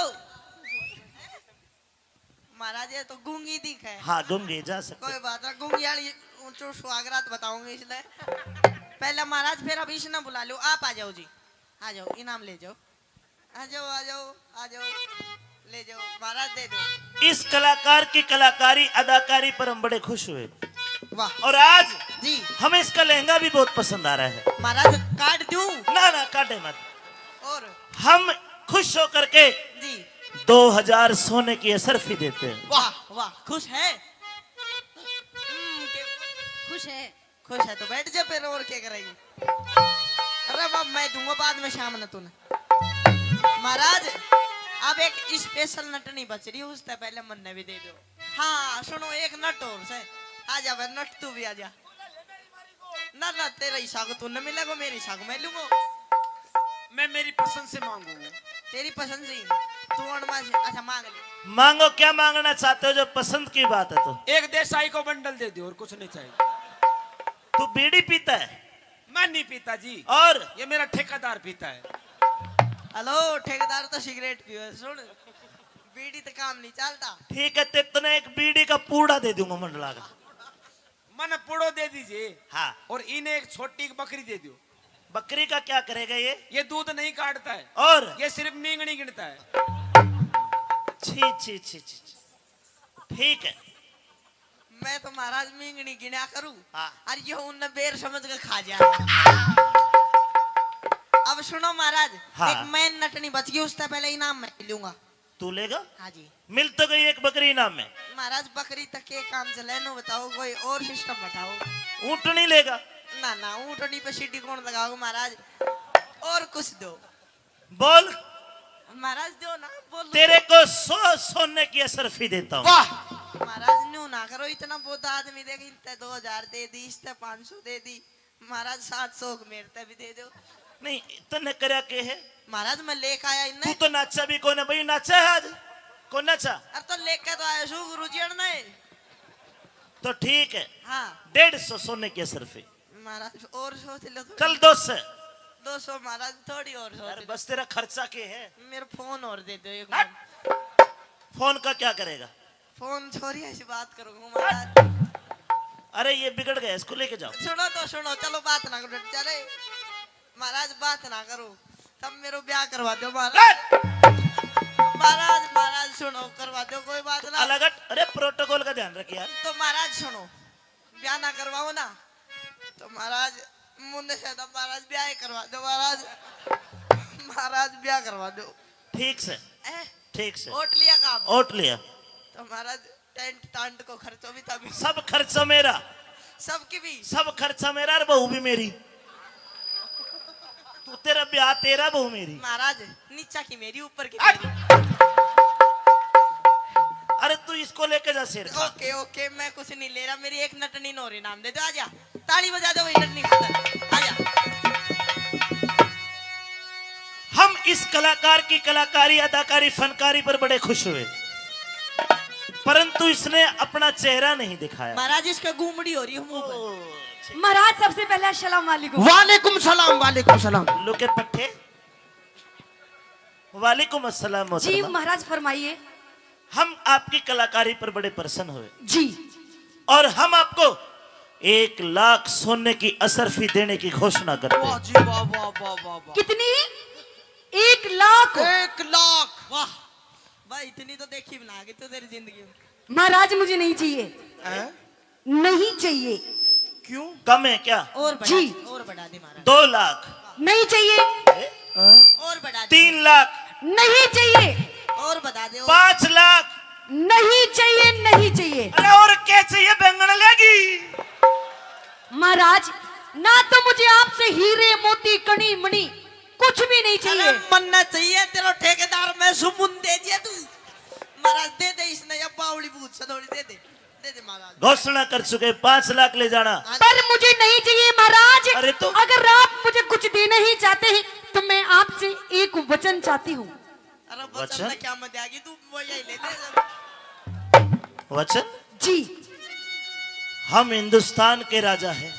महाराज, ये तो गूंगी दिख है। हाँ गूंगी जा सकते। कोई बात ना, गूंगी वाली ऊंचो स्वागत बताऊंगी इसलिए। पहले महाराज फिर अभी इसे ना बुला लो, आप आ जाओ जी, आ जाओ, इनाम ले जाओ, आ जाओ आ जाओ आ जाओ, ले जाओ महाराज, दे दो। इस कलाकार की कलाकारी अदाकारी पर हम बड़े खुश हुए वाह और आज जी हमें इसका लहंगा भी बहुत पसंद आ रहा है। महाराज, काट दूं? ना ना काटे मत, और हम खुश होकर के जी 2000 सोने की असरफी देते हैं। वाह वाह, खुश है? खुश है। खुश है तो बैठ जा फिर, और क्या करेगी? अरे बाप, मैं दूंगा बाद में शाम न तूने। महाराज अब एक स्पेशल नट नहीं बच रही, उससे पहले मन्ने भी दे दो। हाँ सुनो, एक नट और से आ जा भाई, नट तू भी आ जा। ना ना, तेरा हिस्सा को तू न मिलेगा, मेरे हिस्सा को मैं लूंगा। मैं मेरी पसंद से मांगूंगा। तेरी पसंद से तू अणमा से, अच्छा मांग ले। मांगो, क्या मांगना चाहते हो? जो पसंद की बात है तो एक देसाई को बंडल दे दो, और कुछ नहीं चाहिए। तू बीड़ी पीता है? मैं नहीं पीता जी, और ये मेरा ठेकेदार पीता है। हेलो, ठेकेदार तो सिगरेट पियो। सुन, बीड़ी तो काम नहीं चलता। ठीक है, तेतने एक बीड़ी का पूड़ा दे दूंगा मंडला का। मन पुड़ो दे दीजिए, हाँ, और इन्हें एक छोटी बकरी दे दो। बकरी का क्या करेगा ये? दूध नहीं काटता है, और ये सिर्फ मींगनी गिनता है। छी छी छी छी, ठीक है। मैं तो महाराज मींगनी गिना करूं, हाँ। और ये उन बेर समझ के खा जा। अब सुनो महाराज, हाँ। एक मैन नटनी बच गई, उससे पहले इनाम मैं लूंगा। तू लेगा? हाँ जी मिल तो गई एक बकरी इनाम में। महाराज, बकरी तक के काम चले नो, बताओ कोई और सिस्टम बताओ। ऊँटनी लेगा? ना ना, ऊँटनी पे सीटी कौन लगाओ महाराज, और कुछ दो बोल। महाराज, दो ना, बोलो। तेरे को 100 सोने की असरफी देता हूँ। वाह, महाराज न्यू ना करो, इतना बहुत आदमी देखे, इतने 2000 दे दी, इससे 500 दे दी। महाराज 700 मेरे भी दे दो। नहीं इतने करया के है? महाराज मैं लेके आया तू इन्हें। तो नाचा भी कौन है भाई? नाचा है आज? कौन नाचा? अरे तो लेके तो आया शू गुरु जी ने। तो ठीक है, हाँ 150 सोने की असरफी। महाराज, और सोच लो थोड़ी। चल 200। 200 महाराज, थोड़ी और सोच अरे लो। बस तेरा खर्चा के है। मेरा फोन और दे दो एक हट। बार। फोन का क्या करेगा? फोन छोड़ी, ऐसी बात करूंगा महाराज। अरे ये बिगड़ गया, इसको लेके जाओ। सुनो तो सुनो, चलो बात ना करो, चले महाराज, बात ना करो, तब मेरे ब्याह करवा दो महाराज। महाराज महाराज सुनो, करवा दो, कोई बात ना। अलग हट। अरे प्रोटोकॉल का ध्यान रखिए यार। तो महाराज सुनो, ब्याह ना करवाओ ना तो महाराज मुन्ने से तो महाराज ब्याह ही करवा दो महाराज। महाराज ब्याह करवा दो। ठीक से, ए, ठीक से। ओट लिया काम? ओट लिया। तो महाराज टेंट टांट को खर्चो भी तभी। सब खर्चा मेरा, सबकी भी? सब खर्चा मेरा, और बहू भी मेरी। तू तेरा ब्याह तेरा, बहू मेरी। महाराज नीचा की मेरी, ऊपर की हट। मेरी। अरे तू इसको लेके जा शेर खा। ओके ओके, मैं कुछ नहीं ले रहा, मेरी एक नटनी नोरी नाम दे दो। आजा, ताली बजा दो वही नटनी खातर। आजा। हम इस कलाकार की कलाकारी अदाकारी फनकारी पर बड़े खुश हुए, परंतु इसने अपना चेहरा नहीं दिखाया। महाराज इसका घूमड़ी हो रही है मुंह पर। महाराज सबसे पहले अस्सलाम वालेकुम। वालेकुम सलाम, वालेकुम सलाम। लोके पट्टे, वालेकुम अस्सलाम। जी मोहतरमा, महाराज फरमाइए। हम आपकी कलाकारी पर बड़े प्रसन्न हुए जी। और हम आपको 1 लाख सोने की असरफी देने की घोषणा करते वाह हैं। जी वाह वाह वाह वाह वाह। कितनी? 1 लाख? 1 लाख। वाह भाई, इतनी तो देखी बना के तो तेरी जिंदगी में। महाराज मुझे नहीं चाहिए, हैं? नहीं चाहिए। क्यों? कम है क्या? और बढ़ा जी। दे, और बढ़ा दे महाराज। 2 लाख, नहीं चाहिए, और बढ़ा दे। 3 लाख, नहीं चाहिए, और बता दे। 5 लाख। नहीं चाहिए, नहीं चाहिए। अरे और क्या चाहिए? बैंगन लेगी? महाराज ना तो मुझे आपसे हीरे मोती कणी मणि कुछ भी नहीं अरे चाहिए। मन्ना चाहिए तेरा ठेकेदार, मैं सुमुन दे दिया तू। महाराज दे दे, इसने या बावली बूथ से थोड़ी दे दे महाराज। घोषणा कर चुके, 5 लाख ले जाना। पर मुझे नहीं चाहिए महाराज। अरे तो अगर आप मुझे कुछ देना ही चाहते हैं तो मैं आपसे एक वचन चाहती हूँ। अरे वचन? वचन में क्या मत आएगी, तू वो यही ले ले। वचन? जी। हम हिंदुस्तान के राजा हैं,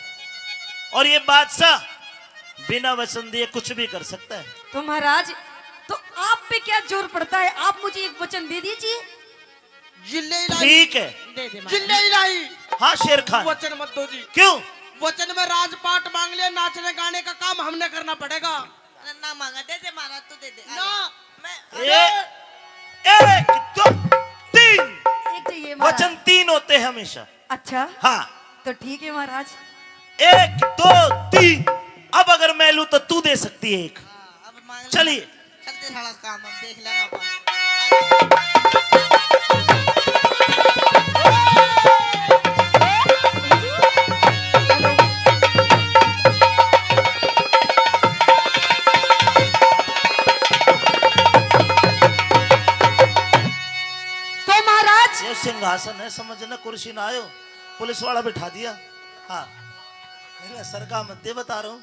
और ये बादशाह बिना वचन दिए कुछ भी कर सकता है। तो महाराज, तो आप पे क्या जोर पड़ता है? आप मुझे एक वचन दे दीजिए। जिले इलाही ठीक है, जिले इलाही हाँ शेर खान। वचन मत दो जी। क्यों? वचन में राजपाट मांग लिया, नाचने गाने का काम हमने करना पड़ेगा। ना मांगा, दे दे महाराज, तू दे दे। ना एक दो तीन, एक चाहिए महाराज। वचन 3 होते हैं हमेशा। अच्छा, हाँ, तो ठीक है महाराज। 1 2 3। अब अगर मैं लूं तो तू दे सकती है एक। अब मांग ले। चलिए। चलते साला काम हम देख लेंगे अपन। तो महाराज, ये सिंहासन है, समझना, कुर्सी ना आयो, पुलिस वाला बिठा दिया। हाँ, मेरे सर का मत दे, बता रहा हूँ।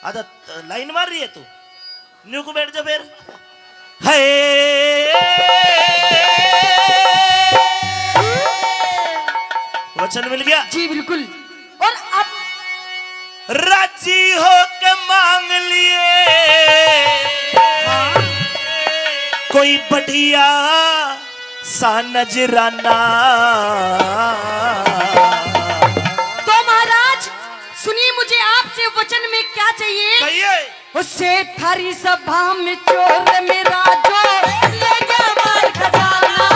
आधा लाइन मार रही है तू, न्यू को बैठ जा फिर। वचन मिल गया जी बिल्कुल। और अब राजी हो के मांग लिए कोई बढ़िया सा नजराना। तो महाराज सुनिए, मुझे आपसे वचन में क्या चाहिए? कहिए। उससे थारी सभा में चोर मेरा जो ले गया माल खजाना।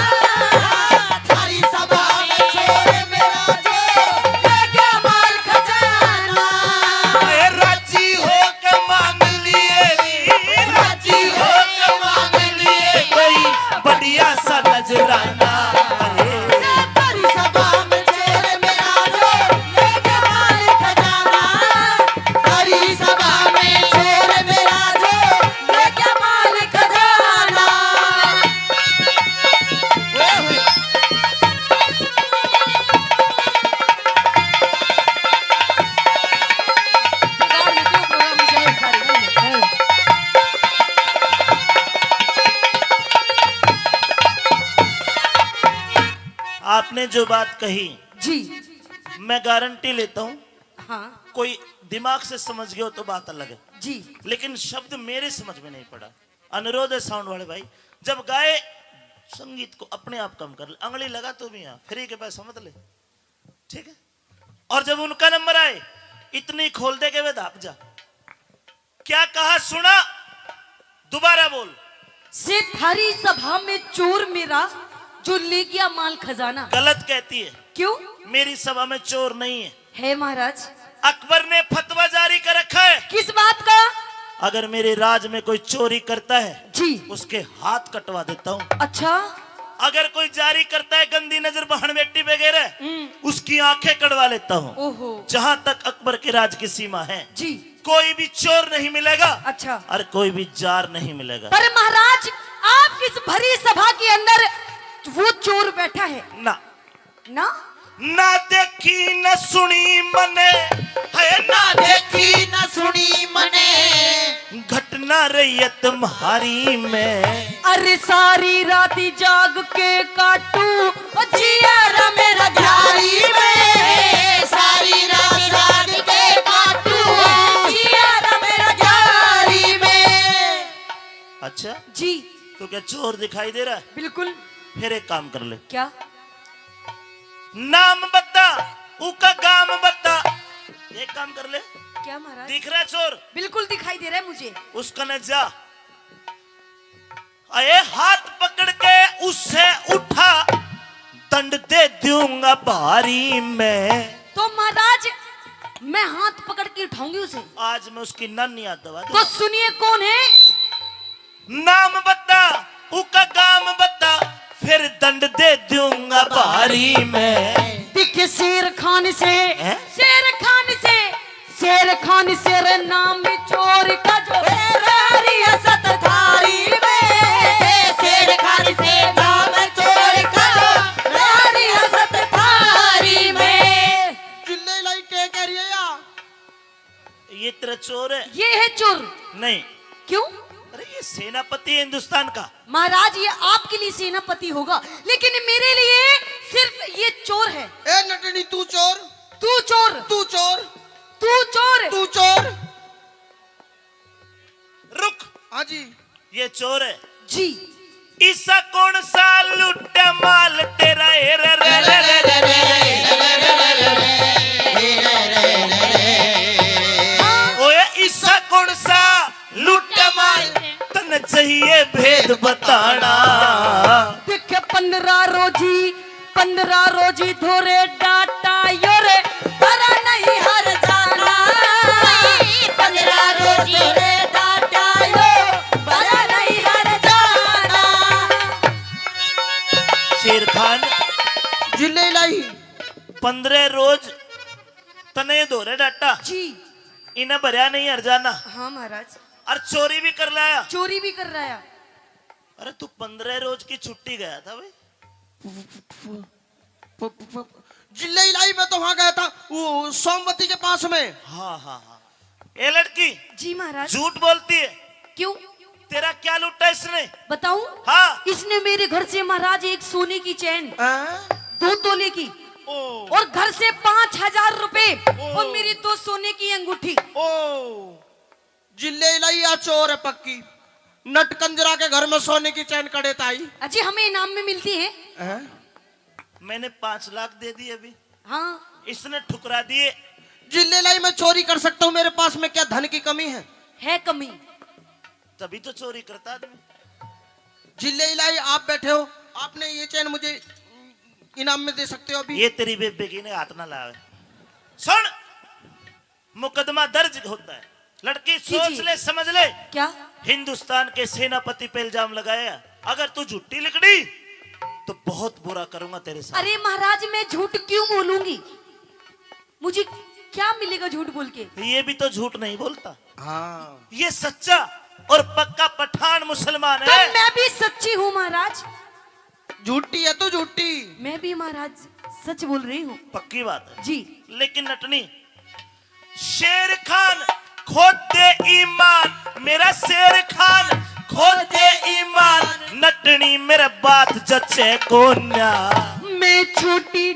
थारी सभा में चोर मेरा जो ले गया माल खजाना। राजी हो के मांग लिए, राजी हो के मांग लिए कोई बढ़िया सा नजराना। थारी सभा में चोर मेरा जो ले गया माल खजाना। थारी सभा में चोर मेरा जो ले गया माल खजाना। आपने जो बात कही, जी मैं गारंटी लेता हूँ, हाँ कोई दिमाग से समझ गया हो तो बात अलग है, जी। लेकिन शब्द मेरे समझ में नहीं पड़ा। अनुरोध है साउंड वाले भाई, जब गाए संगीत को अपने आप कम कर ले, अंगली लगा तो भी यहाँ फ्री के पैसा मत ले, ठीक है? और जब उनका नंबर आए इतनी खोल दे के वे दाप जा। क्या कहा सुना? दोबारा बोल। से थारी सभा में चोर मेरा जो ले गया माल खजाना। गलत कहती है, क्यों? मेरी सभा में चोर नहीं है। है महाराज। अकबर ने फतवा जारी कर रखा है, किस बात का? अगर मेरे राज में कोई चोरी करता है जी। उसके हाथ कटवा देता हूँ। अच्छा, अगर कोई जारी करता है गंदी नजर बहन बेटी वगैरह, उसकी आंखें कटवा लेता हूँ। ओहो। जहाँ तक अकबर के राज की सीमा है, जी। कोई भी चोर नहीं मिलेगा। अच्छा। और कोई भी जार नहीं मिलेगा। पर महाराज, आप किस भरी सभा के अंदर वो चोर बैठा है? ना ना ना देखी न सुनी मने, है ना देखी न सुनी मने, घटना रही है तुम्हारी में। अरे सारी रात जाग के काटू जिया मेरा झाड़ी में। सारी रात जाग के काटू जिया मेरा झाड़ी में। अच्छा जी तो क्या चोर दिखाई दे रहा है? बिल्कुल। फिर एक काम कर ले, क्या? नाम बता, उका गाम बता। एक काम कर ले, क्या महाराज? दिख रहा है चोर? बिल्कुल दिखाई दे रहा है मुझे। उसका न जा, अरे हाथ पकड़ के उससे उठा, दंड दे दूंगा भारी में। तो महाराज मैं हाथ पकड़ के उठाऊंगी उसे। आज मैं उसकी नन्ही याद दबा तो सुनिए कौन है? नाम बता, उका गाम बता, फिर दंड दे दूंगा भारी में। दिखे शेर खान से, हैं? शेर खान से, शेर खान से नाम चोर का जो रियासत थारी में। शेर खान से नाम चोर का जो रियासत थारी में। जिले इलाही क्या कह रही है या? ये तेरा चोर है? ये है चोर। नहीं। क्यों? अरे ये सेनापति है हिंदुस्तान का। महाराज ये आपके लिए सेनापति होगा, लेकिन मेरे लिए सिर्फ ये चोर है। ए नटनी, तू चोर, तू चोर। तू चोर। तू चोर। तू चोर। रुक, हाँ जी। ये चोर है जी। ईसा कौन सा लुट माल तेरा ए रे रे रे रे रे ओए ईसा कौन सा लुट माल तन चाहिए भेद बताना। देखे 15 रोजी धोरे डाटा योरे भरा नहीं हर जाना। 15 रोजी धोरे डाटा यो भरा नहीं हर जाना। शेर खान जिले लाई 15 रोज तने धोरे डाटा जी। इन्हें भरया नहीं हर जाना। हाँ महाराज। और चोरी भी कर लाया। चोरी भी कर रहा है। अरे तू 15 रोज की छुट्टी गया था भाई। जिले लाई में तो वहां गया था वो सोमवती के पास में। हाँ हाँ हाँ। ये लड़की जी महाराज। झूठ बोलती है। क्यों? तेरा क्या लूटा इसने? बताऊं? हाँ। इसने मेरे घर से महाराज एक सोने की चैन 2 तोले की और घर से 5000 रुपए और मेरी 2 सोने की अंगूठी। जिले लाई या चोर है पक्की। नट कंजरा के घर में सोने की चैन कड़े ताई। अजी हमें इनाम में मिलती है। मैंने 5 लाख दे दिए अभी। हाँ। इसने ठुकरा दिए। जिले लाई मैं चोरी कर सकता हूँ, मेरे पास में क्या धन की कमी है कमी। तभी तो चोरी करता आदमी। जिले लाई आप बैठे हो, आपने ये चैन मुझे इनाम में दे सकते हो अभी। ये तेरी बेबेगी ने हाथ ना लावे। सुन, मुकदमा दर्ज होता है। लड़की सोच ले, समझ ले। क्या? हिंदुस्तान के सेनापति पे इल्जाम लगाया। अगर तू झूठी लिखड़ी तो बहुत बुरा करूंगा तेरे साथ। अरे महाराज मैं झूठ क्यों बोलूंगी? मुझे क्या मिलेगा झूठ बोल के? ये भी तो झूठ नहीं बोलता। हाँ। ये सच्चा और पक्का पठान मुसलमान तो है। मैं भी सच्ची हूँ महाराज। झूठी है तो झूठी। मैं भी महाराज सच बोल रही हूँ। पक्की बात है जी। लेकिन नटनी, शेर खान खोद दे ईमान, मेरा शेर खान खोद दे ईमान, नटनी मेरा बात जचे कोन्या। मैं छोटी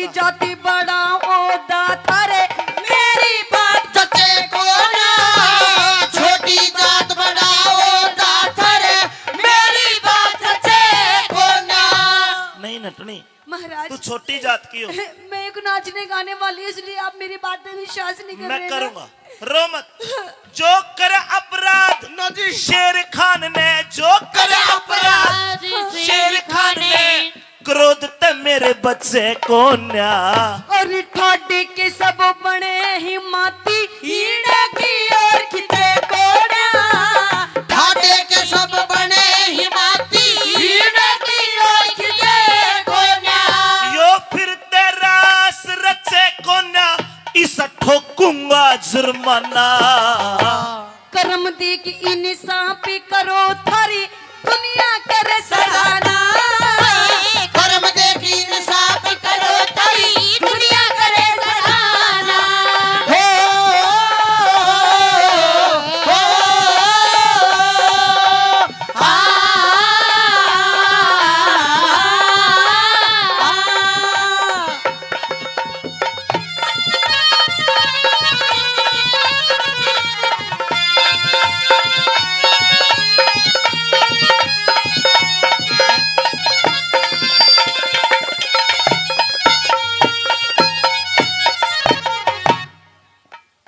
जाति बड़ा ओदा थारे मेरी बात जचे कोना। छोटी जात बड़ा ओदा थारे मेरी बात जचे कोना। नहीं नटनी, महाराज तू छोटी जात की हो। मैं एक नाचने गाने वाली हूँ, इसलिए आप मेरी बात में विश्वास नहीं कर रहे। मैं करूंगा, रो मत। जो करे अपराध शेर खान ने, जो करे अपराध शेर खान ने, क्रोध ते मेरे बच्चे कोन्या। और ठाडे के सब बने ही माती हीड़ा की और खिते कोड़ा। ठाटे के सब बने हिमाती हीड़ा की ओर खिले कोना। यो फिर तेरा रचे कोन्या, इस ठोकूंगा जुर्माना। कर्म देख इंसाफ करो थारी दुनिया करे सराहना। कर्म देखी इंसाफ करो तारी दुनिया करे सराहना। हो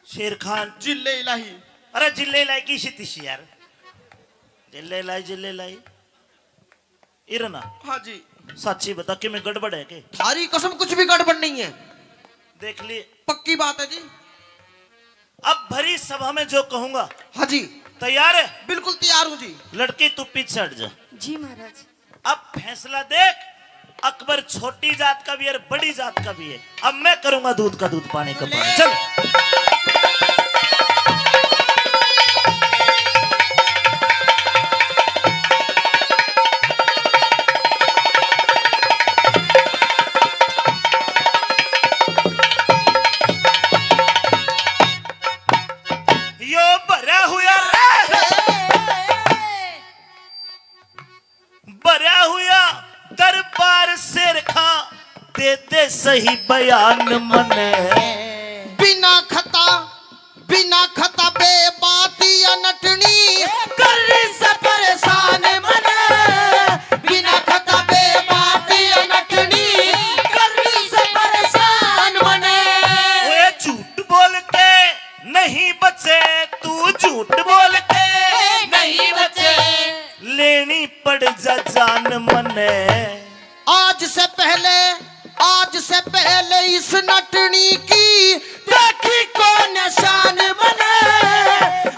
शेर खान जिले इलाही। अरे जिले लाई की शितिशी यार। जिले लाई इरना। हाँ जी। सच्ची बता कि मैं गड़बड़ है के? थारी कसम कुछ भी गड़बड़ नहीं है। देख लिए, पक्की बात है जी। अब भरी सभा में जो कहूंगा। हाँ जी। तैयार है? बिल्कुल तैयार हूँ जी। लड़की तू पीछे हट जा। जी महाराज। अब फैसला देख, अकबर छोटी जात का भी है, बड़ी जात का भी है। अब मैं करूंगा दूध का दूध, पानी का पानी। चल। यो भरा हुआ भरा हुआ दरबार शेर खां, दे दे सही बयान मने। पड़ जा जान मने। आज से पहले इस नटनी की देखी कौन शान बने।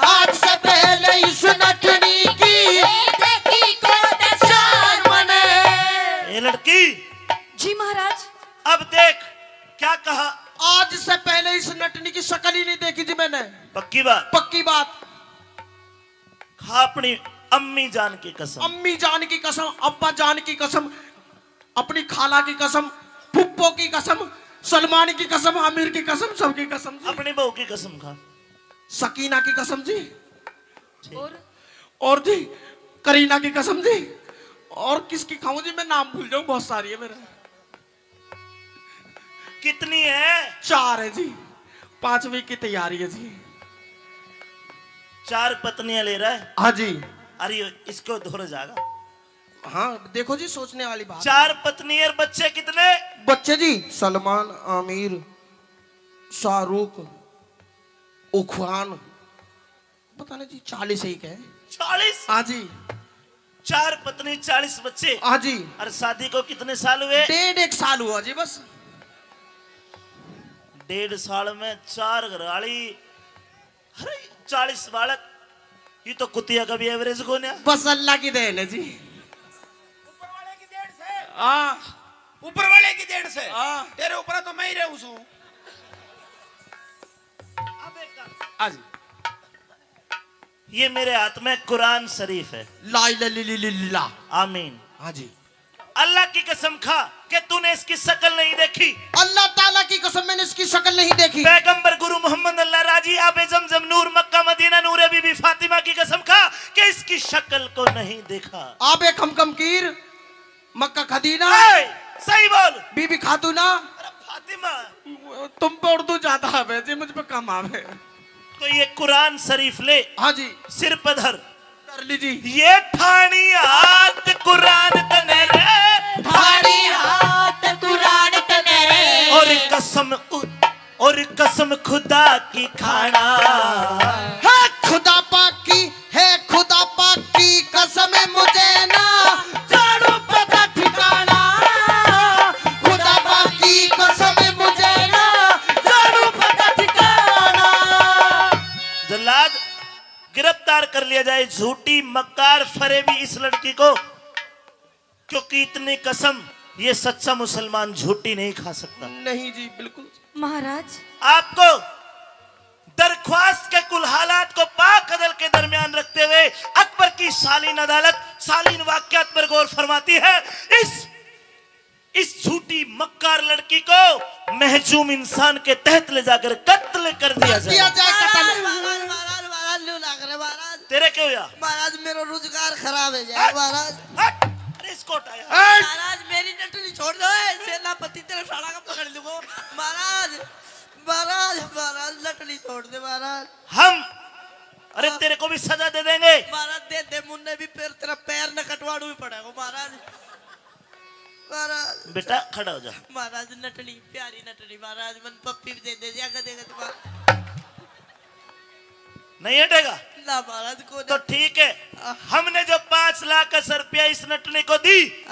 आज से पहले इस नटनी की देखी कौन शान बने। ये लड़की जी महाराज। अब देख क्या कहा। आज से पहले इस नटनी की शक्ल ही नहीं देखी थी मैंने। पक्की बात? पक्की बात। खा अपनी अम्मी जान की कसम। अम्मी जान की कसम, अब्बा जान की कसम, अपनी खाला की कसम, फुप्पो की कसम, सलमान की कसम, आमिर की कसम, सबकी कसम जी। अपनी बहू की कसम खा। सकीना की कसम जी। और और जी करीना की कसम जी। और किसकी खाऊं जी, मैं नाम भूल जाऊं, बहुत सारी है मेरे। कितनी है? 4 है जी। 5वीं की तैयारी है जी। 4 पत्नियां ले रहा है? हाँ जी। अरे इसको धोर जाएगा। हाँ देखो जी, सोचने वाली बात। 4 पत्नी और बच्चे कितने? बच्चे जी सलमान, आमिर, शाहरुख, उखवान, पता नहीं जी 40 ही के। 40? हाँ जी। 4 पत्नी 40 बच्चे। हाँ जी। और शादी को कितने साल हुए? 1.5 साल हुआ जी बस। 1.5 साल में 4 घरवाली, अरे 40 बालक। ये तो कुतिया का भी एवरेज कौन है? बस अल्लाह की देन है जी। ऊपर वाले की देन से। हाँ। तेरे ऊपर तो मैं ही रहूं सू। आज ये मेरे हाथ में कुरान शरीफ है। ला इलाहा इल्लल्लाह। आमीन। हाँ जी। अल्लाह की कसम खा कि तूने इसकी शक्ल नहीं देखी। अल्लाह ताला की कसम, मैंने इसकी शक्ल नहीं देखी। पैगंबर गुरु मोहम्मद अल्लाह राजी आबे जमजम नूर मक्का मदीना नूर बीबी फातिमा की कसम खा कि इसकी शक्ल को नहीं देखा। आबे खमकीर, मक्का खदीना, सही बोल। बीबी खातूना। अरे फातिमा, तुम पे उर्दू ज्यादा आवे जी, मुझ पे कम आवे। तो ये कुरान शरीफ ले। हाँ जी। सिर पधर कर लीजिए। ये ठानी हाथ कुरान तने रे, ठाड़ी हाथ कुरान तने रे। और कसम खुदा की खाना। है खुदा पाक की, है खुदा पाक की कसम, मुझे ना जानू पता ठिकाना। खुदा पाक की कसम, मुझे ना जानू पता ठिकाना। जल्लाद गिरफ्तार कर लिया जाए, झूठी मक्कार फरेबी इस लड़की को, क्योंकि इतनी कसम ये सच्चा मुसलमान झूठी नहीं खा सकता। नहीं जी बिल्कुल। महाराज आपको दरख्वास्त के कुल हालात को पाक अदल के दरमियान रखते हुए अकबर की सालीन अदालत सालीन वाकयात पर गौर फरमाती है। इस झूठी मक्कार लड़की को महजूम इंसान के तहत ले जाकर कत्ल कर दिया जाए। तेरे क्यों या? महाराज मेरा रोजगार खराब है जाए महाराज। अरे इसको हटाया। महाराज मेरी नटली छोड़ दो, सेनापति तेरा साड़ा का पकड़ लूंगा। महाराज महाराज महाराज नटली छोड़ दे महाराज। हम अरे तेरे को भी सजा दे देंगे महाराज। दे दे, मुन्ने भी पैर तेरा पैर न कटवाड़ू ही पड़ेगा महाराज। महाराज बेटा खड़ा हो जा। महाराज नटली प्यारी नटली महाराज, मन पप्पी भी दे दे जाएगा देगा तुम्हारा। नहीं हटेगा ना महाराज को तो ठीक है। हमने जो 5 लाख रुपया इस नटने को दी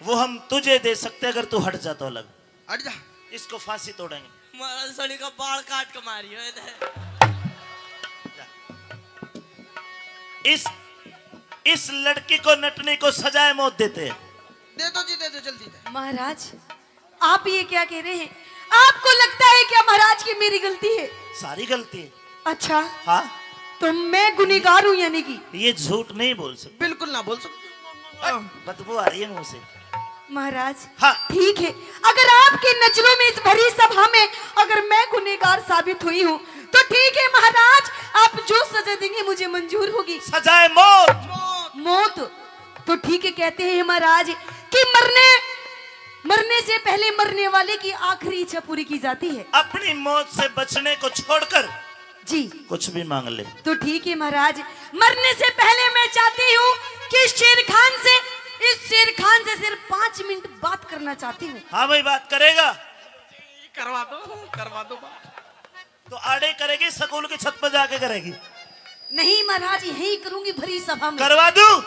वो हम तुझे दे सकते, अगर तू हट जा तो अलग। हट जा। इसको फांसी तोड़ेंगे। महाराज सड़ी का बाल काट के मारी हो इस लड़की को नटने को सजाए मौत देते हैं। दे दो जी, दे दो जल्दी दे। महाराज आप ये क्या कह रहे हैं? आपको लगता है क्या महाराज की मेरी गलती है? सारी गलती है। अच्छा हाँ, तो मैं गुनहगार हूँ यानी कि? ये झूठ नहीं बोल सकते। बिल्कुल ना बोल सकते। बदबू आ रही है मुंह से। महाराज हाँ। ठीक है, अगर आपकी नजरों में इस भरी सभा में अगर मैं गुनहगार साबित हुई हूँ तो ठीक है महाराज, आप जो सजा देंगे मुझे मंजूर होगी। सजाए मौत। मौत तो ठीक है, कहते हैं महाराज कि मरने से पहले मरने वाले की आखिरी इच्छा पूरी की जाती है। अपनी मौत से बचने को छोड़कर जी कुछ भी मांग ले। तो ठीक है महाराज, मरने से पहले मैं चाहती हूँ कि इस शेर खान से सिर्फ 5 मिनट बात करना चाहती हूँ। हाँ भाई, बात करेगा। करवा दो बात। तो आड़े करेगी, स्कूल की छत पर जाके करेगी? नहीं महाराज, यही करूंगी भरी सभा में। करवा दूं?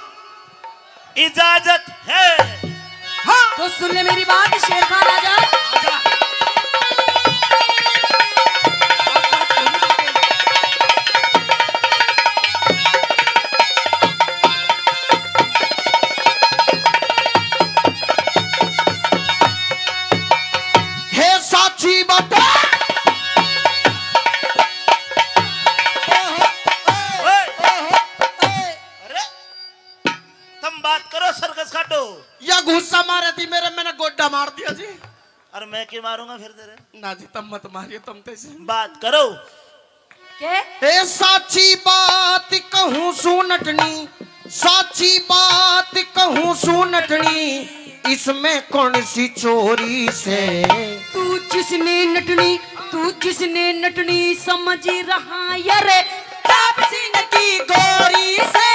इजाजत है। तो सुन ले मेरी बात शेर खान आजा। हे साची बात अरे तुम बात करो सर्कस काटो। या गुस्सा मारे थी मेरे, मैंने गोड्डा मार दिया जी। और मैं क्यों मारूंगा फिर तेरे? ना जी तुम मत मारिए, तुम तैसे बात करो। के हे साची बात कहूँ सुनटनी, साची बात कहूँ सुनटनी, इसमें कौन सी चोरी से। तू जिसने नटनी समझ रहा यार चाप सिंह की गोरी से,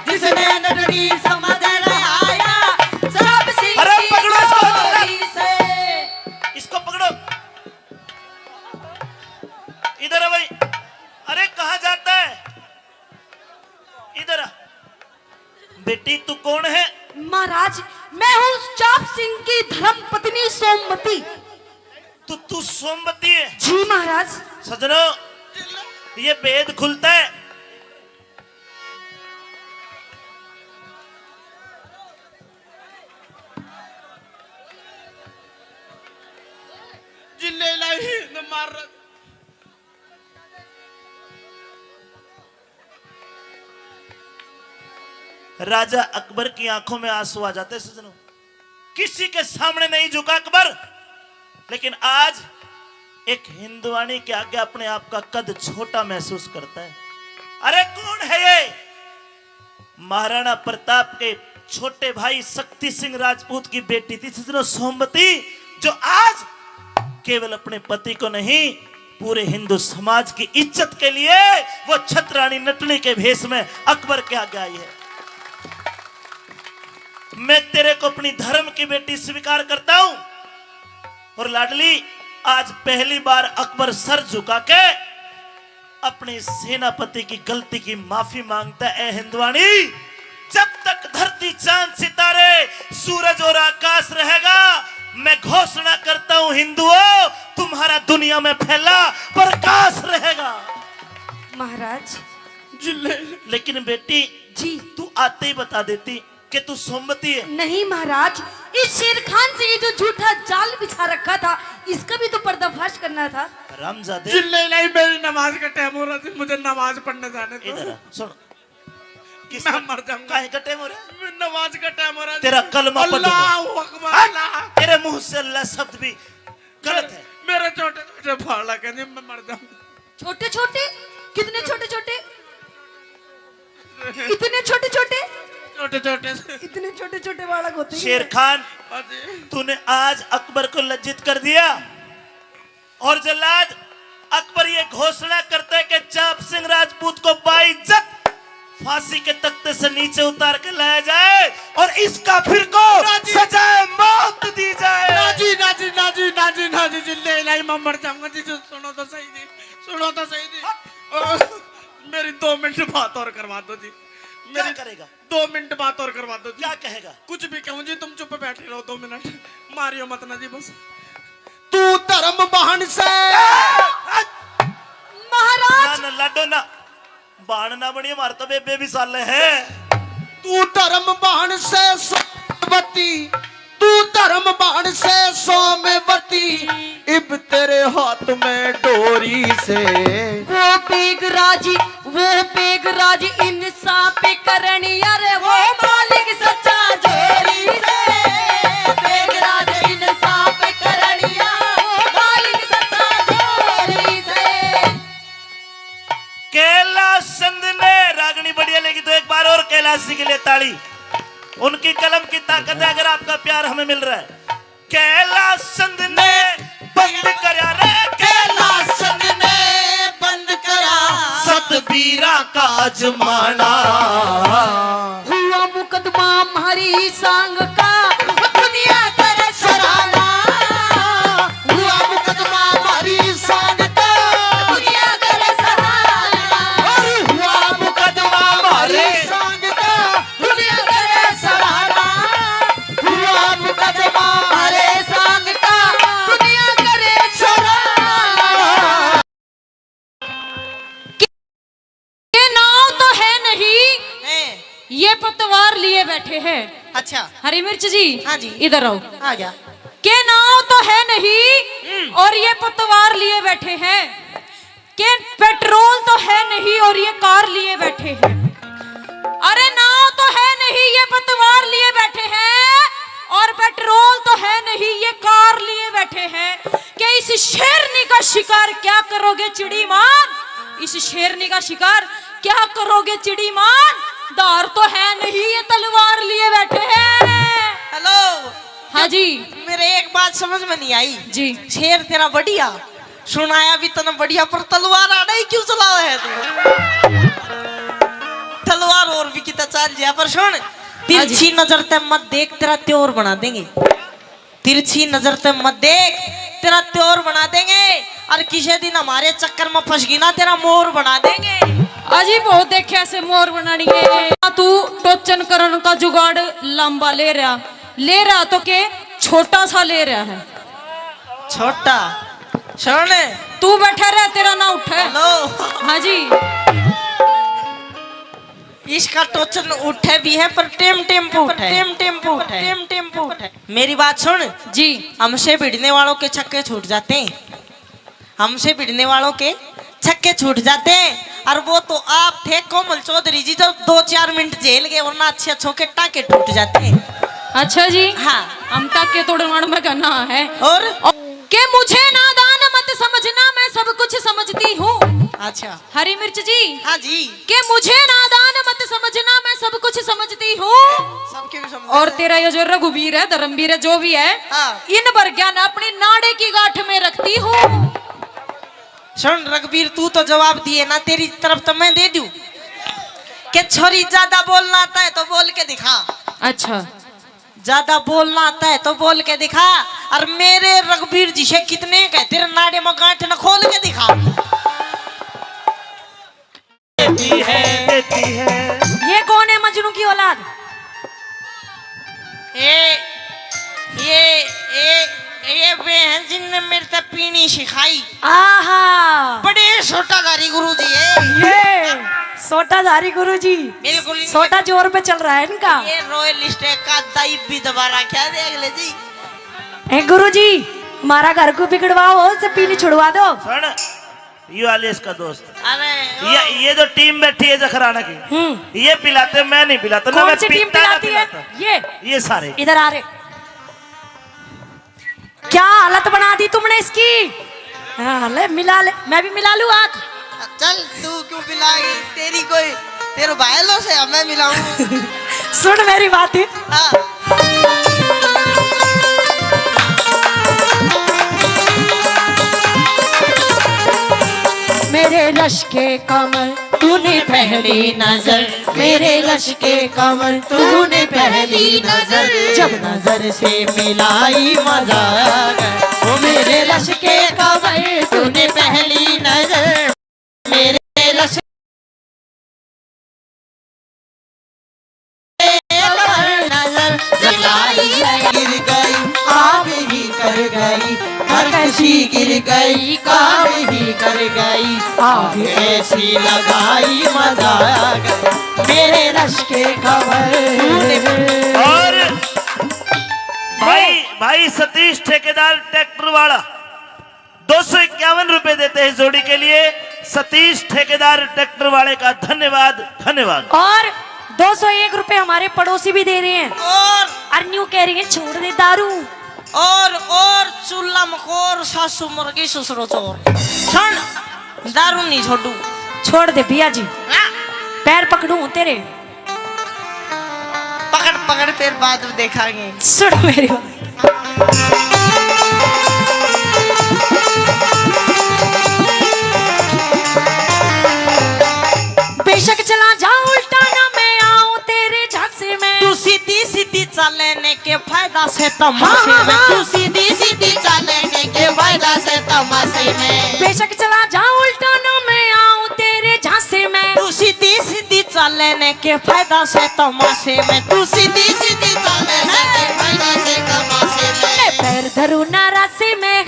जिसने नटनी समझ रहा या चाप सिंह अरे की पकड़ो इसको। गोरी से। इसको पकड़ो। इधर आ भाई। अरे कहाँ जाता है? इधर आ। बेटी तू कौन है? महाराज मैं हूँ चाप सिंह की धर्म पत्नी सोमवती। तू सोमवती है? जी महाराज। सजनों ये भेद खुलता है। जिले लाई न मार रहा। राजा अकबर की आंखों में आंसू आ जाते सजनों। किसी के सामने नहीं झुका अकबर, लेकिन आज एक हिंदुआनी के आगे अपने आप का कद छोटा महसूस करता है। अरे कौन है ये? महाराणा प्रताप के छोटे भाई शक्ति सिंह राजपूत की बेटी थी सजनों सोमवती, जो आज केवल अपने पति को नहीं पूरे हिंदू समाज की इज्जत के लिए वो छतरानी नटनी के भेष में अकबर के आगे आई है। मैं तेरे को अपनी धर्म की बेटी स्वीकार करता हूं। और लाडली आज पहली बार अकबर सर झुका के अपने सेनापति की गलती की माफी मांगता है। हिंदुआनी जब तक धरती चांद सितारे सूरज और आकाश रहेगा, मैं घोषणा करता हूं हिंदुओं तुम्हारा दुनिया में फैला प्रकाश रहेगा। महाराज लेकिन बेटी जी तू आते ही बता देती कि तू सोमवती है। नहीं महाराज, इस शेर खान से ये जो झूठा जाल बिछा रखा था इसका भी तो पर्दाफाश करना था। रामजादे जिले लाई मेरी नमाज का टाइम हो रहा था, मुझे नमाज पढ़ने जाने दो। इधर सुन, किस मैं मर जाऊंगा। काहे का टाइम हो रहा है? नमाज का टाइम हो रहा है। तेरा कलमा पढ़ दूंगा। अल्लाहू अकबर। हाँ? तेरे मुंह से अल्लाह शब्द भी गलत है। मेरे छोटे छोटे फाड़ा कहने मैं मर जाऊंगा। छोटे छोटे कितने छोटे छोटे? इतने छोटे छोटे? छोटे छोटे इतने छोटे छोटे बालक होते हैं। शेर खान तूने आज अकबर को लज्जित कर दिया। और जल्लाद अकबर ये घोषणा करता है कि चाप सिंह राजपूत को बाइज्जत फांसी के तख्ते से नीचे उतार के लाया जाए और इस काफिर को सजाए मौत दी जाए। Nazi Nazi Nazi Nazi Nazi जिले लाई मैं मर जाऊंगा जी। सुनो तो सही जी, सुनो तो सही जी। मेरी 2 मिनट बात और करवा दो जी। क्या करेगा? 2 मिनट बात और करवा दो जी। क्या कहेगा? कुछ भी कहूँ जी, तुम चुप बैठे रहो 2 मिनट, मारियो मत ना जी बस। तू धर्म बहन से महाराज ना लाडो ना बाण ना बनी, हमारे तो बेबे भी साले हैं। तू धर्म बहन से सोमवती, तू धर्म बहन से सोमवती, इब तेरे हाथ में डोरी से। वो बेगराज इंसाफ करनी, अरे वो मालिक सच्चा जोरी से। बेगराज इंसाफ करनी, वो मालिक सच्चा जोरी से। कैलाश चंद ने रागनी बढ़िया लगी तो एक बार और कैलाश जी के लिए ताली। उनकी कलम की ताकत है अगर आपका प्यार हमें मिल रहा है। कैलाश चंद ने बंद करा रे, कैलाश चंद ने बंद करा सतबीरा का आजमाना। हुआ मुकदमा हमारी सांग का, दुनिया करे सराहना। हुआ मुकदमा हमारी सांग का, दुनिया करे सराहना। हुआ मुकदमा हमारी सांग का, दुनिया करे ये पतवार लिए बैठे हैं। अच्छा हरी मिर्च जी, हाँ जी। इधर आओ। आ गया। के नाव तो है नहीं और ये पतवार लिए बैठे हैं, के पेट्रोल तो है नहीं और ये कार लिए बैठे हैं। अरे नाव तो है नहीं, ये पतवार लिए बैठे हैं, और पेट्रोल तो है नहीं, ये कार लिए बैठे हैं। कि इस शेरनी का शिकार क्या करोगे चिड़ी मान, इस शेरनी का शिकार क्या करोगे चिड़ी मान, दार तो है नहीं, ये तलवार लिए बैठे हैं। हेलो। हाँ जी। मेरे एक बात समझ में नहीं आई जी। शेर तेरा बढ़िया सुनाया भी तना बढ़िया, पर तलवार आड़ा ही क्यों चलाओ है तू? तलवार और भी कितना चाल जा, पर सुन तिरछी नजर ते मत देख, तेरा त्योर बना देंगे। तिरछी नजर ते मत देख, तेरा त्योर बना देंगे, और किसी दिन हमारे चक्कर में फंस गई ना, तेरा मोर बना देंगे। अजी बहुत देखे ऐसे मोर बनानी है। तू टोचन करण का जुगाड़ लंबा ले रहा तो के छोटा सा ले रहा है। छोटा सुन, तू बैठा रहा, तेरा ना उठे। हेलो। हाँ जी। इसका टोचन उठे भी है, पर टेम टेम्पो उठे, टेम टेम्पो उठे, टेम टेम्पो उठे। मेरी बात सुन जी। हमसे भिड़ने वालों के छक्के छूट जाते हैं, हमसे भिड़ने वालों के छक्के छूट जाते हैं। और वो तो आप थे कोमल चौधरी जी, जो 2-4 मिनट जेल गए, वरना अच्छे अच्छों के टाके टूट जाते हैं। अच्छा जी। हाँ। हम टाके तोड़वाण में कहना है। और के मुझे नादान मत समझना, मैं सब कुछ समझती हूँ। अच्छा। हरी मिर्च जी। हाँ जी। के मुझे नादान मत समझना, मैं सब कुछ समझती हूँ। सबके भी समझ। और तेरा ये जो रघुवीर है, धर्मवीर है, जो भी है, हाँ। इन पर ज्ञान अपनी नाड़े की गांठ में रखती हूँ। सुन रघुवीर, तू तो जवाब दिए ना, तेरी तरफ तो मैं दे दूं कि छोरी ज्यादा बोलना आता है तो बोल के दिखा। अच्छा। ज्यादा बोलना आता है तो बोल के दिखा, और मेरे रघुवीर जी से कितने कह तेरे नाड़े में गांठ न खोल के दिखा। देती है। ये कौन है मजनू की औलाद? ये वे हैं जिनने मेरे से पीनी सिखाई। आहा, बड़े सोटाधारी गुरुजी है ये सोटाधारी गुरुजी। बिल्कुल। सोटा जोर पे चल रहा है इनका। ये रॉयल स्टेक का दाई भी दबा रखा, देख ले जी। ए गुरुजी, हमारा घर को बिगड़वाओ, से पीनी छुड़वा दो। सुन, ये वाले इसका दोस्त, अरे ये जो टीम बैठी है जखराना की, ये पिलाते, मैं नहीं पिलाता ना। कौन सी टीम पिलाती है? ये सारे इधर आ रहे। क्या हालत बना दी तुमने इसकी? हाँ, ले मिला ले, मैं भी मिला लूं हाथ। चल, तू क्यों मिलाएगी? तेरी कोई तेरे भाईलों से मैं मिलाऊं? सुन मेरी बात। मेरे रश के कमर तूने पहली नजर, मेरे रश के कमर तूने पहली नजर, जब नजर से मिलाई मजा आ गया। वो मेरे रश के कमर तूने पहली नजर, मेरे रश नजर जलाई, गिर गई आग ही कर गई, हर कशी गिर गई काम ही कर गई, आग ऐसी लगाई मजा आ गया। मेरे रश के खबर। और भाई सतीश ठेकेदार ट्रैक्टर वाला 251 रुपए देते हैं जोड़ी के लिए। सतीश ठेकेदार ट्रैक्टर वाले का धन्यवाद, धन्यवाद। और 201 रुपए हमारे पड़ोसी भी दे रहे हैं, और न्यू कह रही है छोड़ दे दारू। और चूल्हा मकोर, सासू मुर्गी ससुरो चोर। सुन, दारू नहीं छोड़ू। छोड़ दे भैया जी, पैर पकड़ू तेरे। पकड़ पकड़, फिर बाद में देखांगे। सुन मेरी बात। बेशक चला जाऊं उल्टा ना मैं आऊं तेरे झांसे में, तू सीधी सीधी चलने के फायदा से तमाशे में, तू सीधी सीधी चलने के फायदा से तमाशे में। बेशक चला जाऊं उल्टा ना मैं आऊं तेरे झांसे में, तू सीधी सीधी चलने के फायदा से तमाशे में, तू सीधी सीधी चलने के फायदा से तमाशे में। मैं पैर धरू ना रास्ते में,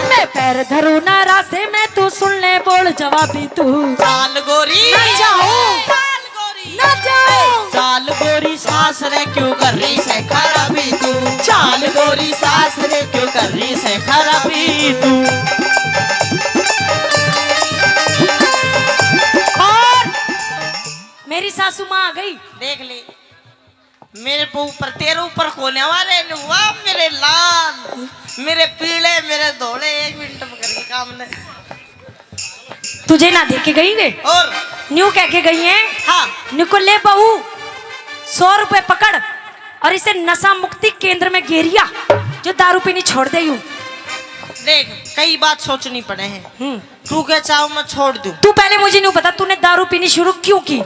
मैं पैर धरू ना रास्ते में तू सुन ले बोल जवाबी तू। चाल गोरी ना जाऊं, चाल गोरी ना जाऊं। चाल गोरी सास रे क्यों कर रही से खराबी तू। चाल गोरी सास रे क्यों कर रही से खराबी तू। और मेरी सासू माँ आ गई। देख ले मेरे पे ऊपर तेरे ऊपर खोने वाले हुआ मेरे लाल मेरे पीले मेरे धोले। 1 मिनट में करके काम ने तुझे ना देख के गई वे और न्यू कह के गई है। हाँ निकोले बहू 100 रुपए पकड़ और इसे नशा मुक्ति केंद्र में घेरिया जो दारू पीनी छोड़ दे यूं। देख कई बात सोचनी पड़े हैं। तू क्या चाहो मैं छोड़ दूं। तू पहले मुझे नहीं पता तूने दारू पीनी शुरू क्यों की।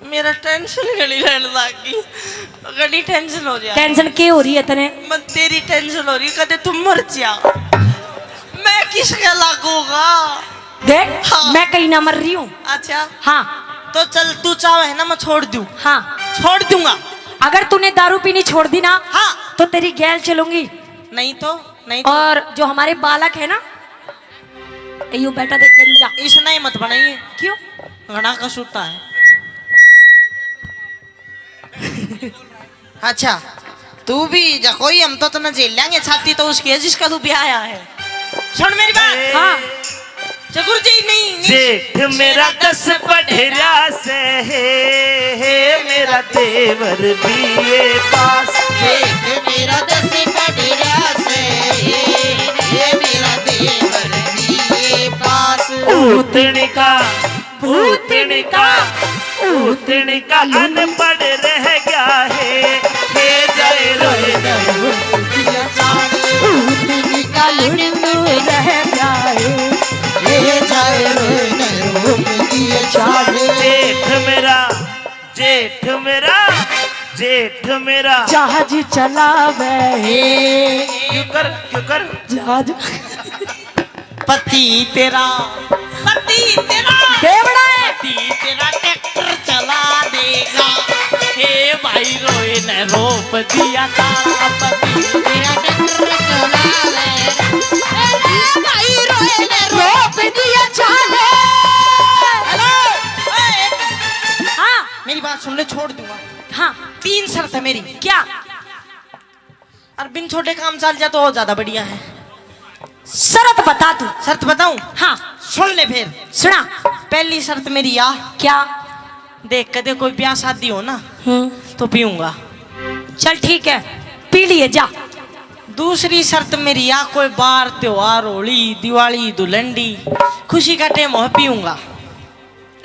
मेरा टेंशन घड़ी रहने लगी घड़ी टेंशन हो जाए। टेंशन क्या हो रही है तने। मैं तेरी टेंशन हो रही कदे तुम मर जा मैं किसके लागूंगा। देख हाँ। मैं कहीं ना मर रही हूँ। अच्छा हाँ तो चल तू चाहे है ना मैं छोड़ दूं। हाँ छोड़ दूंगा। अगर तूने दारू पीनी छोड़ दी ना हाँ तो तेरी गैल चलूंगी। नहीं तो नहीं तो और जो हमारे बालक है ना यू बेटा देख गंजा इसना ही मत बनाइए। क्यों घना का सूता है। अच्छा तू भी जा कोई हम तो ना जेल लेंगे छाती तो उसकी है जिसका तू ब्याह आया है। सुन मेरी बात। हाँ जगुर जी नहीं जेठ मेरा 10 पढ़ेरा से है मेरा देवर बीए पास। जेठ मेरा 10 पढ़ेरा से ये मेरा देवर बीए पास। भूतनी का अनपढ़ रह गया है जाए रोए दिया चाहे भूतनी का लुड़ू रह जाए ये जाए रोए दिया चाहे। जेठ मेरा जहाज चलावे क्यों कर जहाज पति तेरा देवड़ा है। पति तेरा ट्रैक्टर चला देगा। हे भाई रोए न रोप दिया तारा पति तेरा ट्रैक्टर चला ले भाई रोए न रोप दिया चाले। हाँ मेरी बात सुन ले छोड़ दूंगा। हाँ 3 शर्त है मेरी। क्या और बिन छोटे काम चल जाए तो और ज्यादा बढ़िया है। शर्त बता तू। शर्त बताऊं। हाँ सुन ले फिर। सुना। पहली शर्त मेरी या क्या देख कदे कोई ब्याह शादी हो ना तो पीऊंगा। चल ठीक है पी लिए जा। दूसरी शर्त मेरी या कोई बार त्योहार होली दिवाली दुलंडी खुशी का टाइम हो पीऊंगा।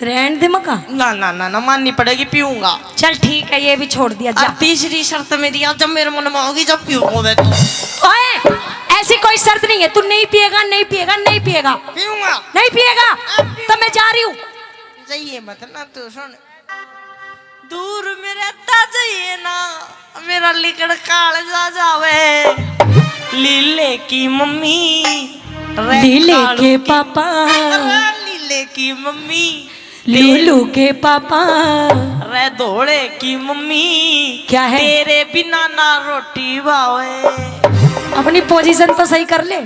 रहन दे मका। ना ना ना ना माननी पड़ेगी पीऊंगा। चल ठीक है ये भी छोड़ दिया और जा। तीसरी शर्त मेरी या जब मेरे मन में होगी जब पीऊंगा मैं तो ओए ऐसी कोई शर्त नहीं है। तू नहीं पिएगा नहीं पिएगा नहीं पिएगा पीऊंगा। नहीं पिएगा तो मैं जा रही हूँ। जाइए मत ना तू सुन दूर में रहता जाइए ना मेरा लिकड़ काल जा जावे। लीले की मम्मी लीले के पापा लीले की मम्मी लूलू के पापा रे धोड़े की मम्मी क्या है? तेरे बिना ना रोटी बावे। अपनी पोजीशन तो सही कर ले।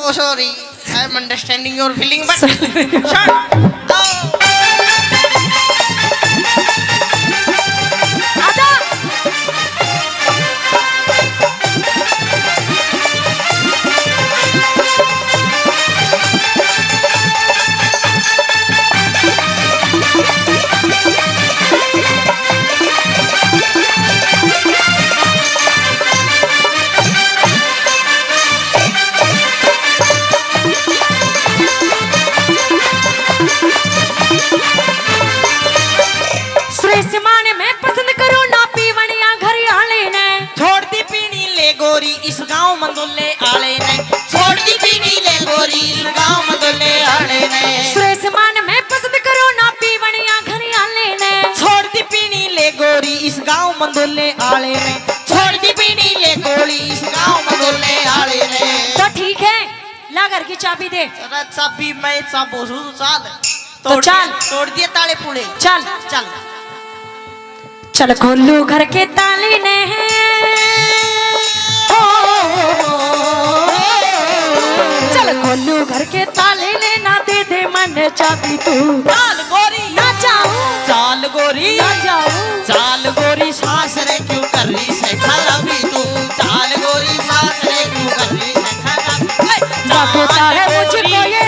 Oh, sorry. I am understanding your feeling, but shut. आजा। इस गांव मंदोले आले ने छोड़ दी पीनी ले गोरी इस गांव मंदोले आले ने सुरेश मान में पसंद करो ना पीवनिया घर आले ने छोड़ दी पीनी ले गोरी इस गांव मंदोले आले ने छोड़ दी पीनी ले गोरी इस गांव मंदोले आले ने। तो ठीक है ला घर की चाबी दे। अरे चाबी मैं चाबो चल तो चल तोड़ दिए ताले पूरे चल चल चल खोलू घर के ताले ने चल खोलू घर के ताले लेना दे दे मन चाबी तू। चाल गोरी ना जाऊं चाल गोरी ना जाऊं चाल गोरी सांस रे क्यों कर रही से खराबी तू। चाल गोरी सांस रे क्यों कर रही से खराबी। लगता है मुझको ये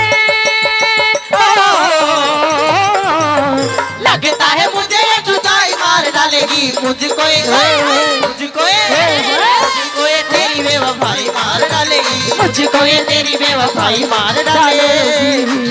लगता है मुझे ये जुदाई मार डालेगी मुझको ये तेरी बेवफाई मार डालेगी मुझको ये तेरी बेवफाई मार डालेगी।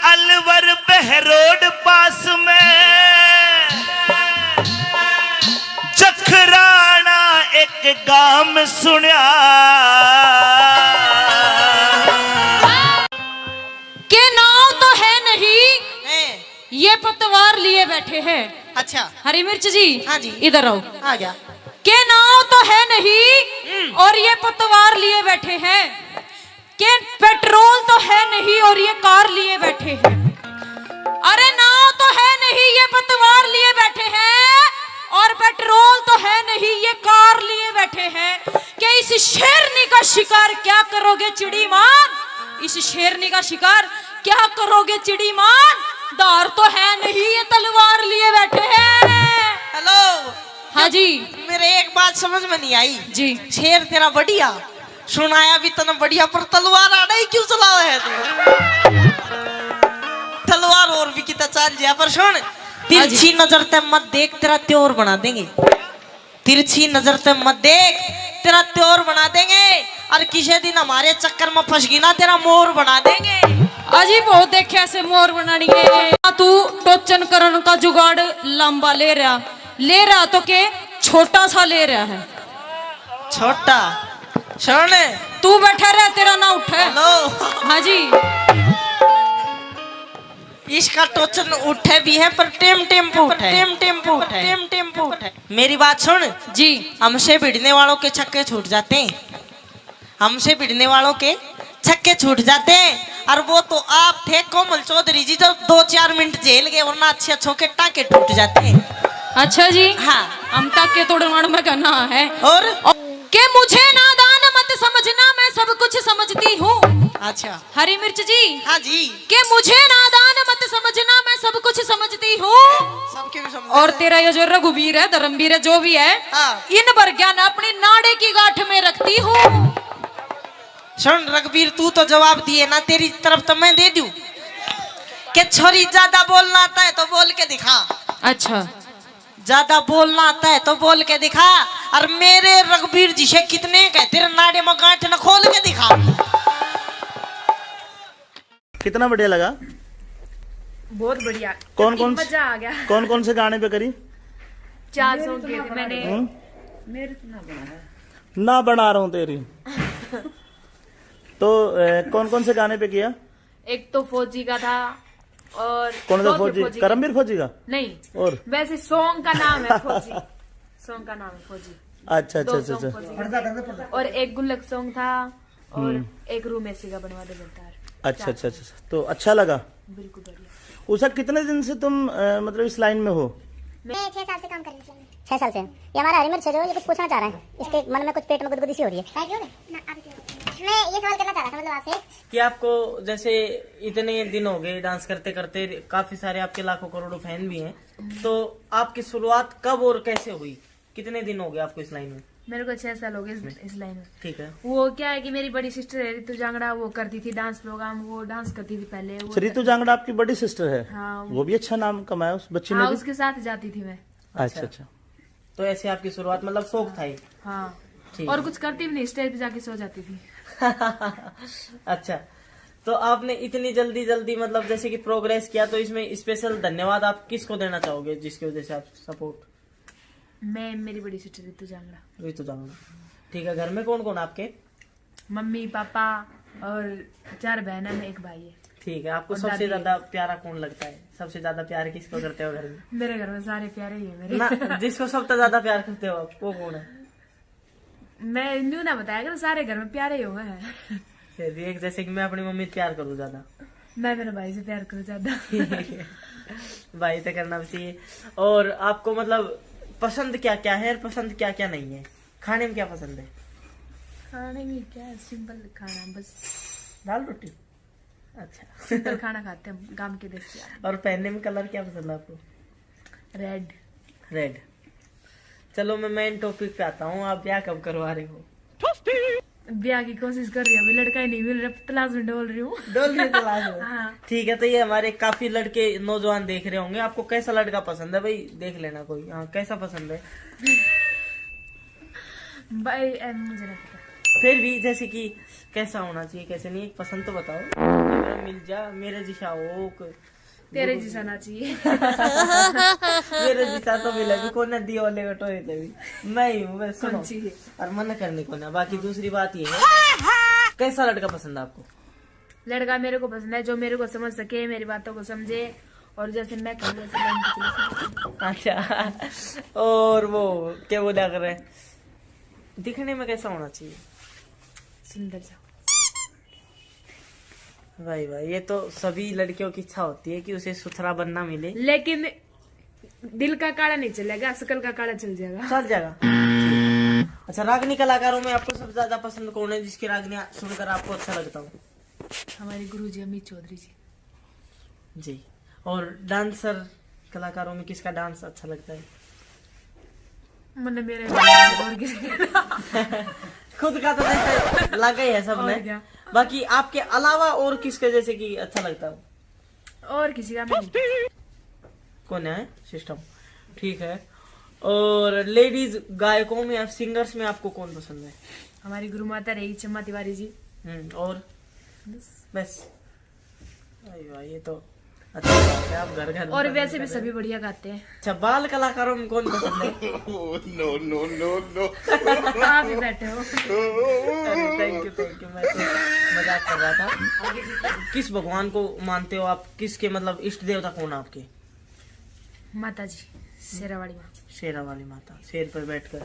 अलवर बहरोड पास में जखराना एक गांव में सुनिया के नाव तो है नहीं, ये पतवार लिए बैठे हैं। अच्छा हरी मिर्च जी, हाँ जी। इधर आओ। आ गया। के नाव तो है नहीं और ये पतवार लिए बैठे हैं। के पेट्रोल तो है नहीं और ये कार लिए बैठे हैं। अरे नाव तो है नहीं, ये पतवार लिए बैठे हैं और पेट्रोल तो है नहीं, ये कार लिए बैठे हैं। कि इस शेरनी का शिकार क्या करोगे चिड़ीमान, इस शेरनी का शिकार क्या करोगे चिड़ीमान। दार तो है नहीं, ये तलवार लिए बैठे हैं। हेलो। हाँ जी। मेरे एक बात समझ में नहीं आई जी। शेर तेरा बढ़िया सुनाया भी तना बढ़िया, पर तलवार आड़ा ही क्यों चलाओ है तू। तलवार और भी कितना चाल जा, पर सुन तिरछी नजर ते मत देख, तेरा त्योर बना देंगे। तिरछी नजर ते मत देख, तेरा त्योर बना देंगे। और किसी दिन हमारे चक्कर में फंस गई ना, तेरा मोर बना देंगे। अजी बहुत देखे ऐसे मोर बनानी है। तू टोचन करण का जुगाड़ लंबा ले रहा तो के छोटा सा ले रहा है। छोटा सुन तू बैठा रहा, तेरा ना उठे। हेलो। हाँ जी। इसका टोचन उठे भी है, पर टेम्पो उठे। मेरी बात सुन जी। हमसे भिड़ने वालों के छक्के छूट जाते हैं, हमसे भिड़ने वालों के छक्के छूट जाते हैं। और वो तो आप थे कोमल चौधरी जी, जो 2-4 मिनट जेल गए, वरना अच्छे अच्छों के टाके टूट जाते हैं। अच्छा जी। हाँ। हम टाके तोड़वाण में कहना है। और के मुझे नादान मत समझना, मैं सब कुछ समझती हूँ। अच्छा। हरी मिर्च जी। हाँ जी। के मुझे नादान मत समझना, मैं सब कुछ समझती हूँ। सबके भी समझ। और तेरा ये जो रघुवीर है, धर्मवीर है, जो भी है, इन वर्ज्ञान अपनी नाड़े की गांठ में रखती हूँ। सुन रघुवीर, तू तो जवाब दिए ना, तेरी तरफ तो मैं दे दूं। कि छोरी ज्यादा बोलना आता है तो बोल के दिखा। अच्छा। ज्यादा बोलना आता है तो बोल के दिखा। और मेरे रघुवीर जी से कितने कह, तेरे नाड़े में गांठ न खोल के दिखा। कितना बढ़िया लगा। बहुत बढ़िया। मजा आ गया। कौन से गाने पे करी। 4 सॉन्ग किए थे मैंने। मेरे तो ना बना रहा हूँ तेरी। तो कौन से गाने पे किया। एक तो फौजी का था और कौन सा फौजी, करमवीर फौजी का नहीं, और वैसे सॉन्ग का नाम है फौजी। सॉन्ग का नाम है फौजी। अच्छा। और एक गुल्लक सॉन्ग था और एक रूमेसी का बनवा दे बेटा। अच्छा। तो अच्छा लगा। बिल्कुल बढ़िया। उषा, कितने दिन से तुम मतलब इस लाइन में हो। मैं 6 साल से काम कर रही हूँ। 6 साल से? ये हमारा हरी मिर्च है जो ये कुछ पूछना चाह रहा है, इसके मन में कुछ पेट में गुदगुदी सी हो रही है। क्यों ना आप मैं ये सवाल करना चाह रहा था मतलब आपसे कि आपको जैसे इतने दिन हो गए डांस करते करते, काफी सारे आपके लाखों करोड़ों फैन भी हैं, तो आपकी शुरुआत कब और कैसे हुई? कितने दिन हो गए आपको इस लाइन में? मेरे को 6 साल हो गए इस लाइन में। ठीक है। वो क्या है कि मेरी बड़ी सिस्टर है ऋतु जांगड़ा, वो करती थी डांस प्रोग्राम, वो डांस करती थी पहले। वो ऋतु जांगड़ा आपकी बड़ी सिस्टर है? हाँ। वो भी अच्छा नाम कमाया उस बच्ची ने हाँ, भी? उसके साथ जाती थी मैं। अच्छा। तो ऐसे आपकी शुरुआत मतलब शौक था ही? हाँ। ठीक और है। कुछ करती भी नहीं, स्टेज पे जाके सो जाती थी। अच्छा, तो आपने इतनी जल्दी मतलब जैसे कि प्रोग्रेस किया, तो इसमें स्पेशल धन्यवाद आप किसको देना चाहोगे जिसकी वजह से आप सपोर्ट? मैं, मेरी बड़ी सिस्टर ऋतु जांगड़ा। ऋतु जांगड़ा, ठीक है। घर में कौन कौन आपके? मम्मी पापा और 4 बहन है, एक भाई है। ठीक है। आपको और सबसे दादी ज्यादा प्यारा कौन लगता है? सबसे ज्यादा प्यार किसको करते हो घर में? मेरे घर में सारे प्यारे ही है मेरे। ना, जिसको सबसे ज्यादा प्यार करते हो आप, वो कौन है? मैं न्यू ना बताया कर, सारे घर में प्यारे ही हुए हैं। फिर भी एक, जैसे कि मैं अपनी मम्मी से प्यार करूँ ज्यादा, मैं मेरे भाई से प्यार करूँ ज्यादा। भाई तो करना भी चाहिए। और आपको मतलब पसंद क्या क्या है और पसंद क्या क्या नहीं है? खाने में क्या पसंद है? खाने में क्या है, सिंपल खाना, बस दाल रोटी। अच्छा। सिंपल खाना खाते हैं गांव के देसी। और पहनने में कलर क्या पसंद है आपको? रेड। रेड। चलो मैं मेन टॉपिक पे आता हूँ, आप ब्याह कब करवा रहे हो? ब्याह की कोशिश कर रही हूँ, अभी लड़का ही नहीं मिल रहा, तलाश में डोल रही हूँ। डोल रही तलाश में? हाँ। ठीक है। तो ये हमारे काफी लड़के नौजवान देख रहे होंगे, आपको कैसा लड़का पसंद है भाई? देख लेना कोई। हाँ, कैसा पसंद है? भाई मुझे नहीं पता। फिर भी जैसे कि कैसा होना चाहिए कैसे नहीं, एक पसंद तो बताओ। मिल जा मेरे जिसा हो, तेरे जैसा ना चाहिए। मेरे जिसा तो मिले भी कौन नदी वाले टोए थे भी मैं ही हूँ, बस सुनो। और मन करने को ना। बाकी दूसरी बात ये है, कैसा लड़का पसंद है आपको? लड़का मेरे को पसंद है जो मेरे को समझ सके, मेरी बातों को समझे, और जैसे मैं कहूँ वैसे लाइन पे चले। अच्छा। और वो क्या बोला कर रहे हैं, दिखने में कैसा होना चाहिए? सुंदर सा। भाई ये तो सभी लड़कियों की इच्छा होती है कि उसे सुथरा बनना मिले, लेकिन दिल का काला नहीं चलेगा, शकल का काला चल जाएगा। चल जाएगा। अच्छा, रागनी कलाकारों में आपको सबसे ज्यादा पसंद कौन है, जिसकी रागनी सुनकर आपको अच्छा लगता हो? हमारे गुरुजी अमित चौधरी जी। जी। और डांसर कलाकारों में किसका डांस अच्छा लगता है? मैंने मेरे और किसी खुद का तो जैसे लगा ही है सबने, बाकी आपके अलावा और किसके जैसे कि अच्छा लगता है? और किसी का नहीं। कौन है? सिस्टम। ठीक है। और लेडीज गायकों में, सिंगर्स में आपको कौन पसंद है? हमारी गुरु माता रही चम्मा तिवारी जी। और बस? भाई ये तो अच्छा बात है, आप घर घर और वैसे भी सभी बढ़िया गाते हैं। अच्छा, बाल कलाकारों में कौन पसंद है? नो। आप भी बैठे हो। Thank you. मैं तो मजाक कर रहा था। किस भगवान को मानते हो आप? किसके मतलब इष्ट देवता कौन है आपके? माता जी, शेरावाली माँ। शेरा वाली माता, शेर पर बैठकर।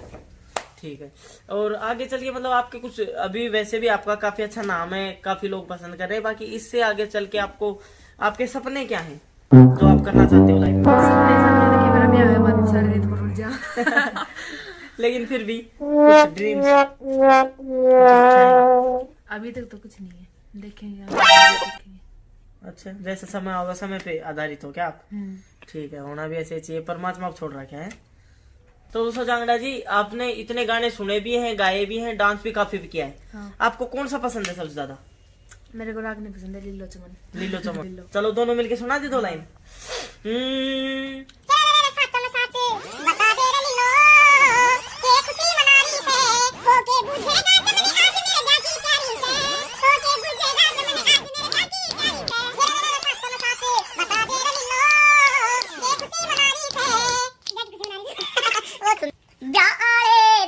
ठीक है। और आगे चलिए, मतलब आपके कुछ अभी वैसे भी आपका काफी अच्छा नाम है, काफी लोग पसंद कर रहे हैं, बाकी इससे आगे चल के आपको आपके सपने क्या हैं जो आप करना चाहते हो लाइफ में? लेकिन फिर भी कुछ ड्रीम्स? अभी तक तो कुछ नहीं है, देखेंगे। अच्छा, जैसे समय होगा, समय पे आधारित हो क्या आप? ठीक है, होना भी ऐसे चाहिए, परमात्मा आप छोड़ रखे हैं। तो दोस्तों जांगड़ा जी, आपने इतने गाने सुने भी हैं, गाए भी हैं, डांस भी काफी भी किया है। हाँ। आपको कौन सा पसंद है सबसे ज्यादा? मेरे को रागनी पसंद है, लीलो चमन। लीलो चमन। चलो दोनों मिलके सुना दी 2 लाइन।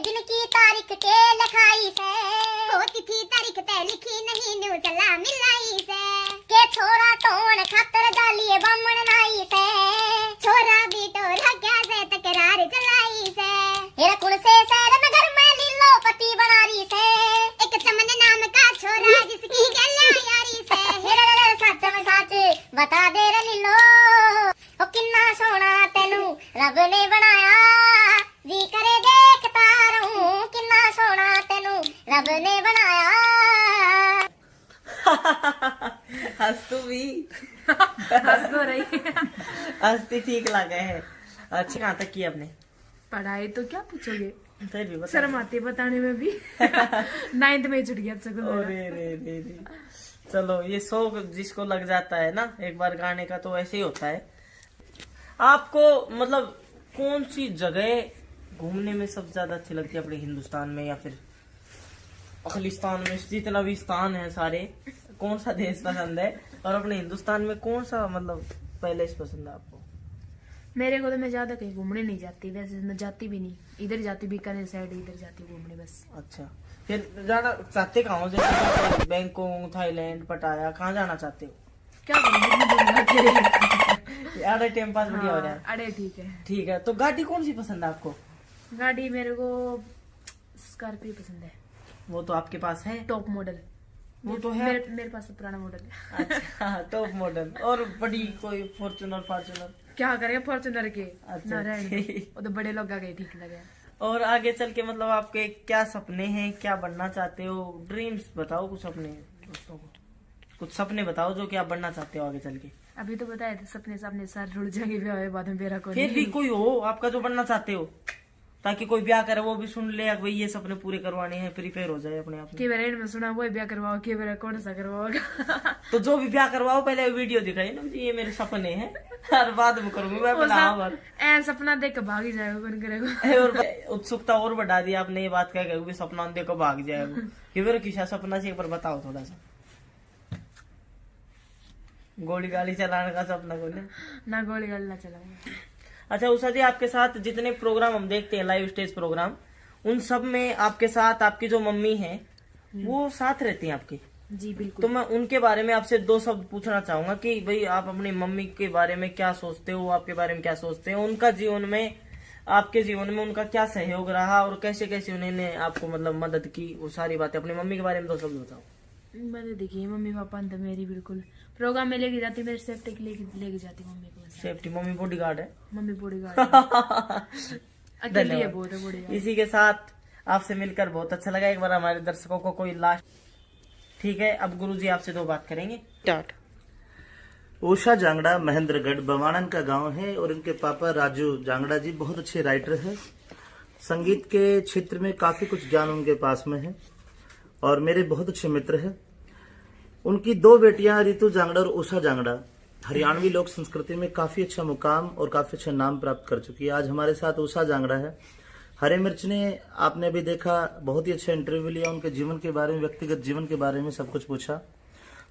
दिन की तारीख के लिखाई से होती थी तारीख ते लिखी नहीं न्यू चला मिलाई से के छोरा टोन खातर डालिए बामण नाई से छोरा भी तो लग्या से तकरार चलाई से हेरा कुल से शहर में घर में लीलो पति बना रही से एक चमन नाम का छोरा जिसकी गल्या यारी से हेरा सच में सच बता दे रे लीलो ओ किन्ना सोना तेनू रब ने बनाया जी करे देखता रहूं कितना सोना तेनू रब ने बनाया। हंस तू भी हंस तो रही है। हंसती ठीक लगे है। अच्छा कहाँ तक की आपने पढ़ाई तो क्या पूछोगे, फिर भी बता। शर्म आती है बताने में भी। 9th में ही छुट गया स्कूल मेरा। अरे रे रे रे। चलो ये शौक जिसको लग जाता है ना एक बार गाने का तो ऐसे ही होता है। आपको मतलब कौन सी जगह घूमने में सबसे ज्यादा अच्छी लगती है अपने हिंदुस्तान में या फिर खालिस्तान में, जितना भी स्थान है सारे, कौन सा देश पसंद है और अपने हिंदुस्तान में कौन सा मतलब पहले से पसंद है आपको? मेरे को तो मैं ज्यादा कहीं घूमने नहीं जाती, वैसे मैं जाती भी नहीं, इधर जाती बीकानेर साइड इधर जाती घूमने बस। अच्छा फिर जाना चाहते कहाँ हो, जैसे बैंकॉक, थाईलैंड, पटाया, कहाँ जाना चाहते हो? क्या करूँ यार टाइम पास बढ़िया हो रहा है। अरे ठीक है। ठीक है तो गाड़ी कौन सी पसंद है आपको? गाड़ी मेरे को स्कॉर्पियो पसंद है। वो तो आपके पास है टॉप मॉडल। वो तो है मेरे पास तो पुराना मॉडल है। अच्छा टॉप मॉडल। और बड़ी कोई फॉर्च्यूनर क्या करेंगे फॉर्च्यूनर के। अच्छा, ना रहने दो। ठीक। वो तो बड़े लोग आ गए ठीक लगे। और आगे चल के मतलब आपके क्या सपने हैं, क्या बनना चाहते हो? ड्रीम्स बताओ कुछ अपने दोस्तों को, कुछ सपने बताओ जो कि आप बनना चाहते हो आगे चल के। अभी तो बताया था सपने सपने सारे रुड़ जाएंगे ब्याह हुए बाद में मेरा कोई फिर भी कोई हो आपका जो बनना चाहते हो, ताकि कोई ब्याह करे वो भी सुन ले भाई ये सपने पूरे करवाने हैं, प्रिपेयर हो जाए अपने आप में। के बारे में सुना वो ब्याह करवाओ, के बारे कौन सा करवाओगा। तो जो भी ब्याह करवाओ पहले वीडियो दिखाइए ना, ये मेरे सपने हैं हर बाद में करूंगी मैं अपना। ऐ सपना देख के भाग ही जाएगा कौन करेगा। और उत्सुकता और बढ़ा दी आपने ये बात कह के सपना देख को भाग जाएगा। ये मेरा किसा सपना से एक बार बताओ थोड़ा सा। गोली गाड़ी चलाने का सपना को ना गोली गाड़ी ना चलाऊंगा। अच्छा उषा जी, आपके साथ जितने प्रोग्राम हम देखते हैं लाइव स्टेज प्रोग्राम, उन सब में आपके साथ आपकी जो मम्मी है वो साथ रहती हैं आपकी? जी बिल्कुल। तो मैं उनके बारे में आपसे दो शब्द पूछना चाहूंगा कि भाई आप अपनी मम्मी के बारे में क्या सोचते हो, आपके बारे में क्या सोचते हैं, उनका जीवन में, आपके जीवन में उनका क्या सहयोग रहा और कैसे कैसे उन्होंने आपको मतलब मदद की, वो सारी बातें अपनी मम्मी के बारे में दो शब्द बताओ। मैंने देखिए मम्मी पापा तो मेरी बिल्कुल प्रोग्राम में लेके जाती, मेरे सेफ्टी के लेके जाती मम्मी को। सेफ्टी, मम्मी बॉडीगार्ड है। मम्मी बॉडीगार्ड अकेली है, बहुत है बॉडीगार्ड। इसी के साथ आपसे मिलकर बहुत अच्छा लगा। एक बार हमारे दर्शकों को कोई लास्ट, ठीक है अब गुरुजी आपसे दो बात करेंगे। स्टार्ट। उषा जांगड़ा महेंद्रगढ़ बवाणन का गांव है और इनके पापा राजू जांगड़ा जी बहुत अच्छे राइटर हैं। संगीत के क्षेत्र में काफी कुछ ज्ञान उनके पास में है और मेरे बहुत अच्छे मित्र हैं। उनकी दो बेटियां रितु जांगड़ा और उषा जांगड़ा हरियाणवी लोक संस्कृति में काफी अच्छा मुकाम और काफी अच्छा नाम प्राप्त कर चुकी है। आज हमारे साथ उषा जांगड़ा है। हरे मिर्च ने आपने अभी देखा बहुत ही अच्छा इंटरव्यू लिया, उनके जीवन के बारे में, व्यक्तिगत जीवन के बारे में सब कुछ पूछा।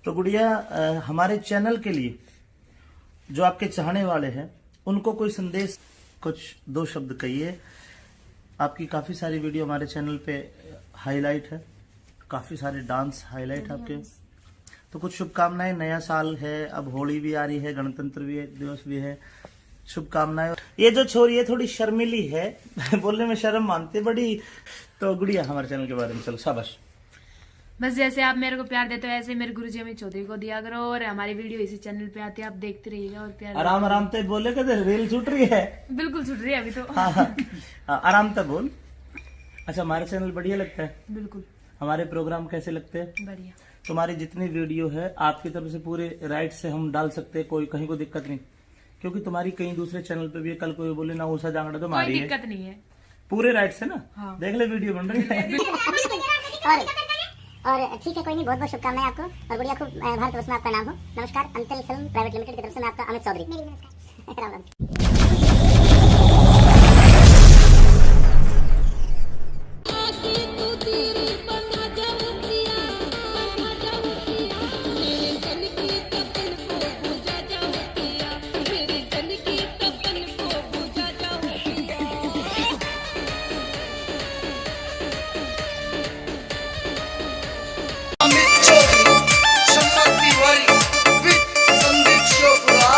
तो गुड़िया, हमारे चैनल के लिए जो आपके चाहने वाले हैं उनको कोई संदेश, कुछ दो शब्द कहिए। आपकी काफी सारी वीडियो हमारे चैनल पे हाईलाइट है, काफी सारे डांस हाईलाइट आपके, तो कुछ शुभकामनाएं। नया साल है, अब होली भी आ रही है, गणतंत्र दिवस भी है, शुभकामनाएं। ये जो छोरी है थोड़ी शर्मिली है बोलने में शर्म मानते बड़ी। तो गुड़िया हमारे चैनल के बारे में चलो, शाबाश। बस जैसे आप मेरे को प्यार देते हो ऐसे मेरे गुरुजी अमित चौधरी को दिया करो और हमारी वीडियो इसी चैनल पे आती है, आप देखते रहिएगा और प्यार आराम आराम से बोले कहते रील छूट रही है। बिल्कुल छूट रही है अभी तो। हाँ, आराम से बोल। अच्छा हमारे चैनल बढ़िया लगता है? बिल्कुल। हमारे प्रोग्राम कैसे लगते हैं? बढ़िया। तुम्हारी जितनी वीडियो है आपकी तरफ से पूरे राइट से हम डाल सकते हैं, कोई कहीं को दिक्कत नहीं, क्योंकि तुम्हारी कहीं दूसरे चैनल पे भी है। कल कोई बोले ना उषा जांगड़ा तो हमारी है, कोई दिक्कत नहीं है, पूरे राइट से ना। हाँ। देख ले वीडियो बन रही है। और ठीक है, कोई नहीं, बहुत बहुत शुभकामनाएं आपको और बढ़िया खूब भारतवर्ष में आपका नाम हो। नमस्कार, अंतल फिल्म प्राइवेट लिमिटेड की तरफ से मैं आपका अमित चौधरी। राम राम। सम्मत तिवारी विद संदीप चोपड़ा।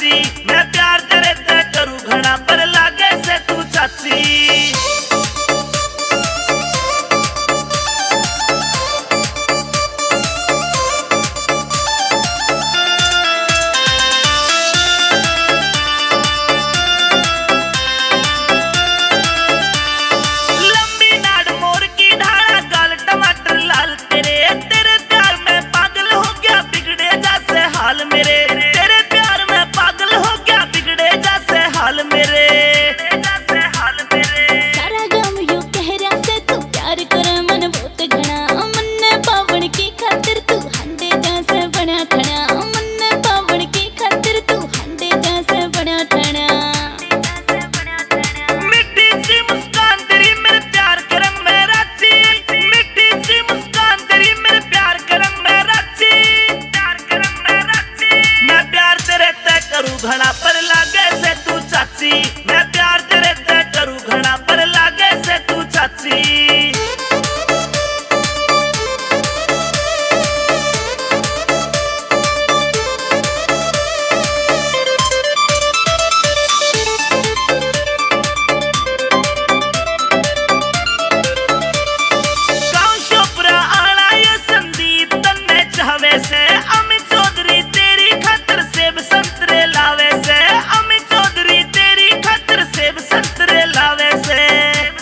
चाची, मैं प्यार तेरे ते करूं घना पर लागे से तू चाची। घड़ा पर लागे से तू चाची, मैं प्यार तेरे ते करूं घड़ा पर लागे से तू चाची। गाँव शोपरा आला ये संदीप तन्ने चाहवे से, अमित चौधरी तेरी खातिर सेब संतरे लावे से, अमित चौधरी तेरी खातिर सेब संतरे लावे से,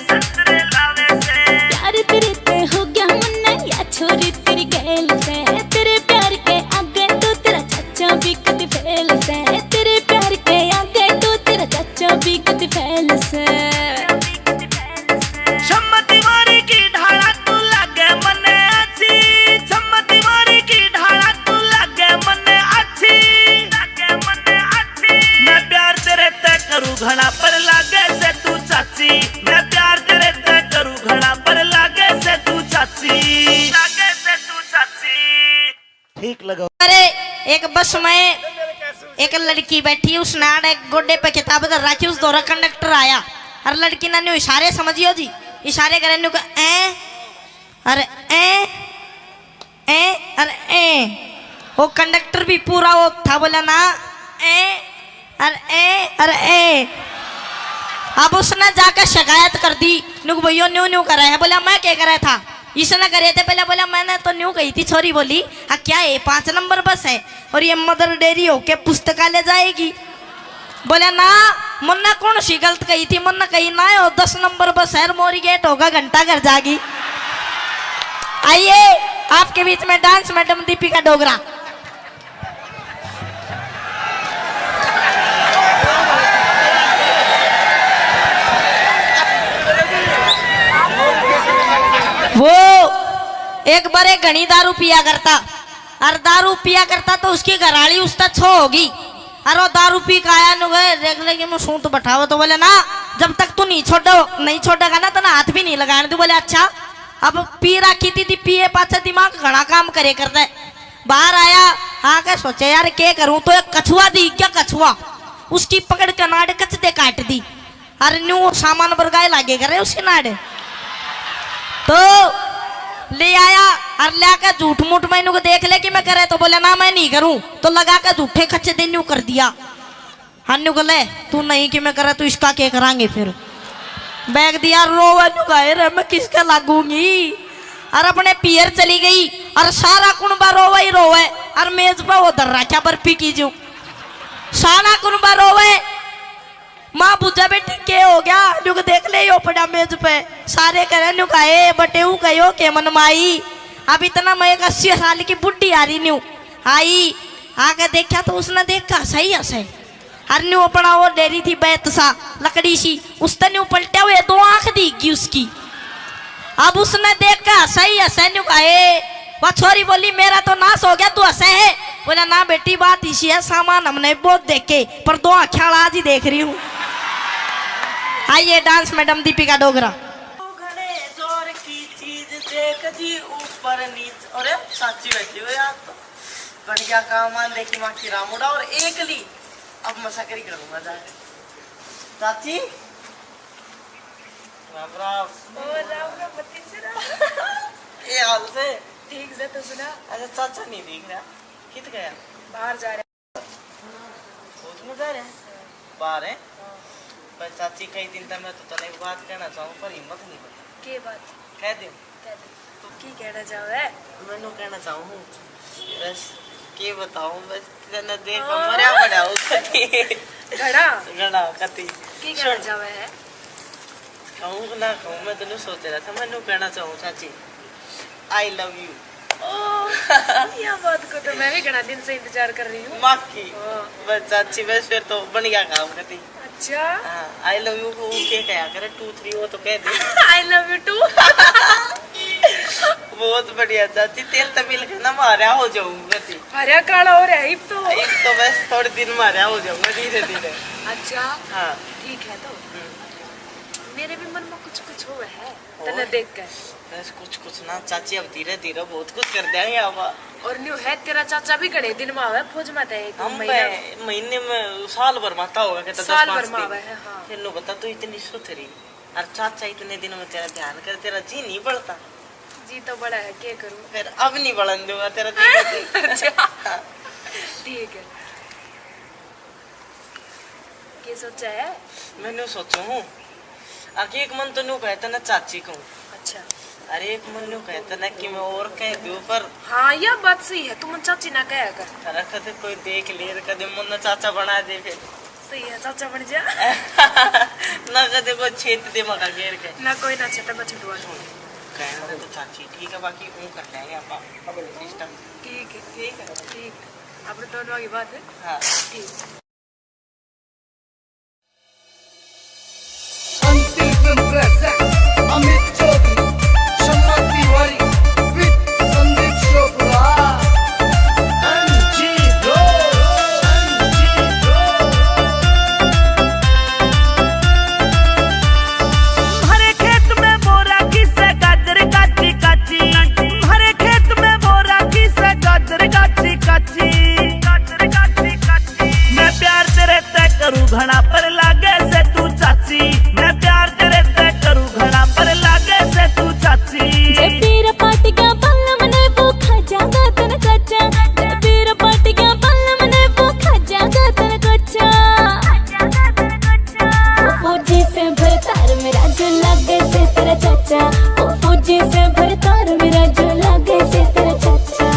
संतरे लावे से। प्यार तेरे ते हो गया मुन्ना या छोरी तेरी गैल से, तेरे प्यार के आगे तो तेरा चाचा भी कद फेल से, तेरे प्यार के आगे तो तेरा चाचा भी कद फेल से। सम्मति वारी की ढाला तू लागे मने अच्छी, सम्मति वारी की ढाला तू लागे मने अच्छी, लागे मने अच्छी। मैं प्यार तेरे ते करूं घड़ा पर लागे से तू चाची, मैं प्यार तेरे ते करूं घड़ा पर लागे से तू चाची, लागे से तू चाची। ठीक लगा। अरे एक बस में एक लड़की बैठी, उस नाड़ गोडे पे किताब धर रखी, उस दौरा कंडक्टर आया और लड़की ने न्यू इशारे समझियो जी, इशारे करे न्यू ए अरे ए अरे ए। वो कंडक्टर भी पूरा वो था, बोला ना ए अरे ए। अब उसने जाकर शिकायत कर दी, नुक भैया न्यू न्यू कर रहे हैं। बोला मैं क्या कर रहा था, इसने करे थे पहले। बोला मैंने तो न्यू कही थी। छोरी बोली हाँ क्या है 5 नंबर बस है और ये मदर डेयरी होके पुस्तकालय जाएगी। बोला ना मुन्ना कौन सी गलत कही थी, मुन्ना कही ना हो 10 नंबर बस है, मोरी गेट होगा घंटा घर जागी। आइए आपके बीच में डांस मैडम दीपिका डोगरा। वो एक बार एक घनी दारू पिया करता, और दारू पिया करता तो उसकी घराली उसका छो होगी, और वो दारू पी के आया नु गए देख ले कि मैं सूत बैठाओ। तो बोले ना जब तक तू नहीं छोड़ेगा ना तो ना हाथ भी नहीं लगाने। तू बोले अच्छा। अब पी रखी थी पिए पाछा दिमाग घना काम करे करता है। बाहर आया हाँ क्या सोचे यार क्या करूं, तो एक कछुआ दी क्या कछुआ, उसकी पकड़ के नाड़ कचदे काट दी, और न्यू सामान बरगाए लागे करे उसके नाड़। तो ले आया और लाकर झूठ मूठ मैनू को देख ले कि मैं करे, तो बोले ना मैं नहीं करूं, तो लगा कर झूठे खच्चे दिन न्यू कर दिया। हन्नू को ले तू नहीं कि मैं करे तो इसका क्या करांगे फिर। बैग दिया रोवे नु गए रे मैं किसका लागूंगी, और अपने पियर चली गई और सारा कुनबा रोवे ही रोवे, और मेज पर वो धर रखा बर्फी की जो सारा कुनबा रोवे। माँ बुझा बेटी के हो गया, नुक देख ले यो पड़ा मेज पे, सारे करे नुक आए बटे ऊ कहो के मन माई। अब इतना मैं 80 साल की बुढ़ी आ रही न्यू आई, आके देखा तो उसने देखा सही हसे, हर न्यू अपना वो डेरी थी बैत सा लकड़ी सी, उसने न्यू पलटे हुए 2 आंख दीगी उसकी। अब उसने देखा सही हसे न्यू कहे, वह छोरी बोली मेरा तो नाश हो गया तू हसे है। बोला ना बेटी बात इसी है, सामान हमने बहुत देखे पर 2 आँखें आज ही देख रही हूँ। आइए डांस मैडम दीपिका डोगरा। घने जोर की चीज देख जी ऊपर नीचे, अरे साची बैठी हो यार, तो बढ़िया काम मान देखी माँ की रामुड़ा और एक ली। अब मसाकरी करूंगा जाके। चाची राम राम। ये हाल से ठीक से तो सुना। अच्छा चाचा नहीं दिख रहा, कित गया? बाहर जा रहे। सोच में को जा रहे हैं बाहर है पर चाची कई दिन तक मैं तो तने एक बात कहना चाहूँ पर हिम्मत नहीं बता के बात कह दे तू की कहना चाहे मैंने कहना चाहूँ बस के बताऊँ बस तेने देख मरिया बड़ा उसकी घड़ा घड़ा कती की कहना चाहे है कहूँ ना कहूँ मैं तेने सोच रहा था मैंने कहना चाहूँ चाची आई लव यू यह बात को तो मैं भी घना दिन से इंतजार कर रही हूँ माँ की बस चाची बस फिर तो बढ़िया काम करती अच्छा आई लव यू को के कहा करे 2 3 वो तो कह दे आई लव यू टू बहुत बढ़िया चाची तेल तमिल के ना मारा हो जाऊंगा ती हरिया काला हो रहा है एक तो बस थोड़े दिन मारा हो जाऊंगा धीरे धीरे अच्छा हाँ ठीक है तो मेरे भी मन में कुछ कुछ हो है तने देख कर बस कुछ ना चाची अब धीरे धीरे बहुत कुछ कर देंगे अब और न्यू है तेरा चाचा भी घड़े दिन में आवे फौज में थे हम महीने में साल भर माता होगा कि साल भर में आवे है हाँ फिर नो बता तू इतनी सुथरी और चाचा इतने दिन में तेरा ध्यान कर तेरा जी नहीं बढ़ता जी तो बड़ा है क्या करूं फिर अब नहीं बढ़न दूंगा तेरा जी अच्छा ठीक है क्या सोचा है मैंने सोचू हूँ आगे एक मन तो न्यू कहता ना चाची को अच्छा अरे एक मन न्यू कहता ना कि मैं और कह दूं पर हाँ यह बात सही है तुम चाची ना कहा कर अरे कदे कोई देख ले कदे मन चाचा बना दे फिर सही है चाचा बन जा ना कदे कोई छेद दे मका घेर के ना कोई ना छेता बच दुआ कहना तो चाची ठीक है बाकी वो कर लेंगे आप सिस्टम ठीक है अपने दोनों की बात है हाँ ठीक अमित चौधरी शम्मा तिवारी विद संदीप चोपड़ा हरे खेत में बोरा किसे गाजर काची काची हरे खेत में बोरा किसे गाजर काची काची मैं प्यार तेरे तय करूँ घड़ा पर लागे से तू चाची मैं प्यार तेरे तय करूँ घड़ा पर लागे से तू चाची जब तेरा पार्टी का बल्ला मने वो खा जागा तन कच्चा जब तेरा पार्टी का बल्ला मने वो खा जागा तन कच्चा वो फौजी से भरतार मेरा जो लागे से तेरा चाचा वो फौजी से भरतार मेरा जो लागे से तेरा चाचा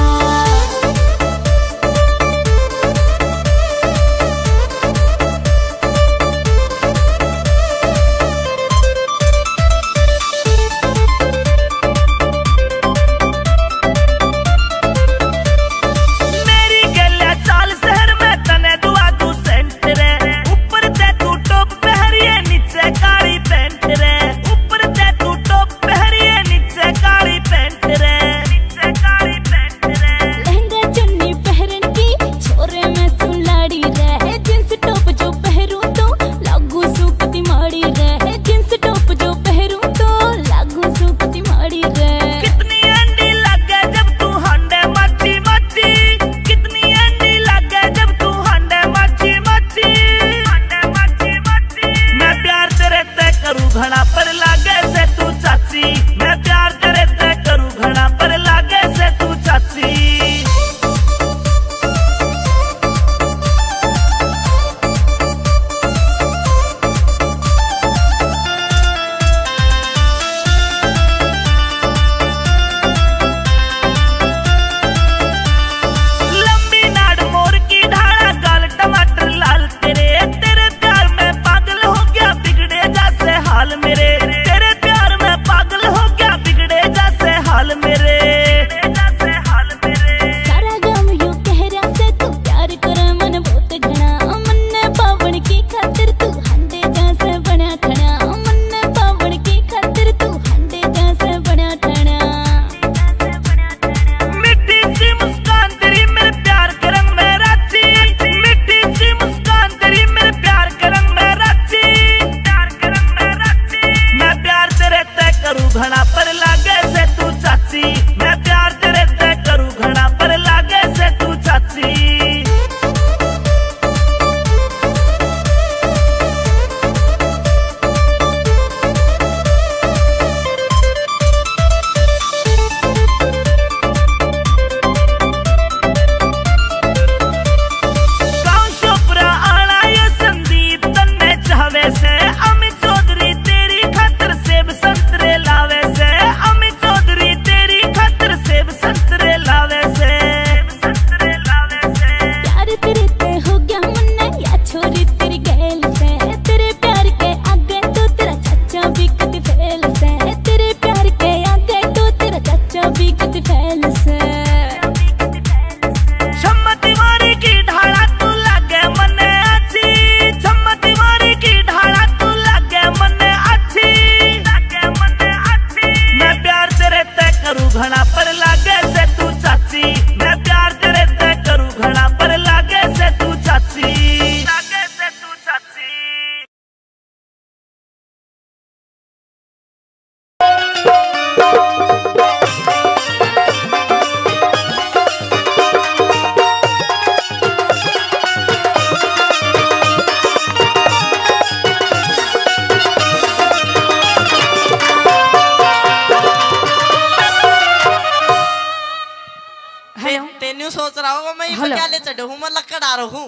साइड हूँ, मैं लकड़हार हूँ।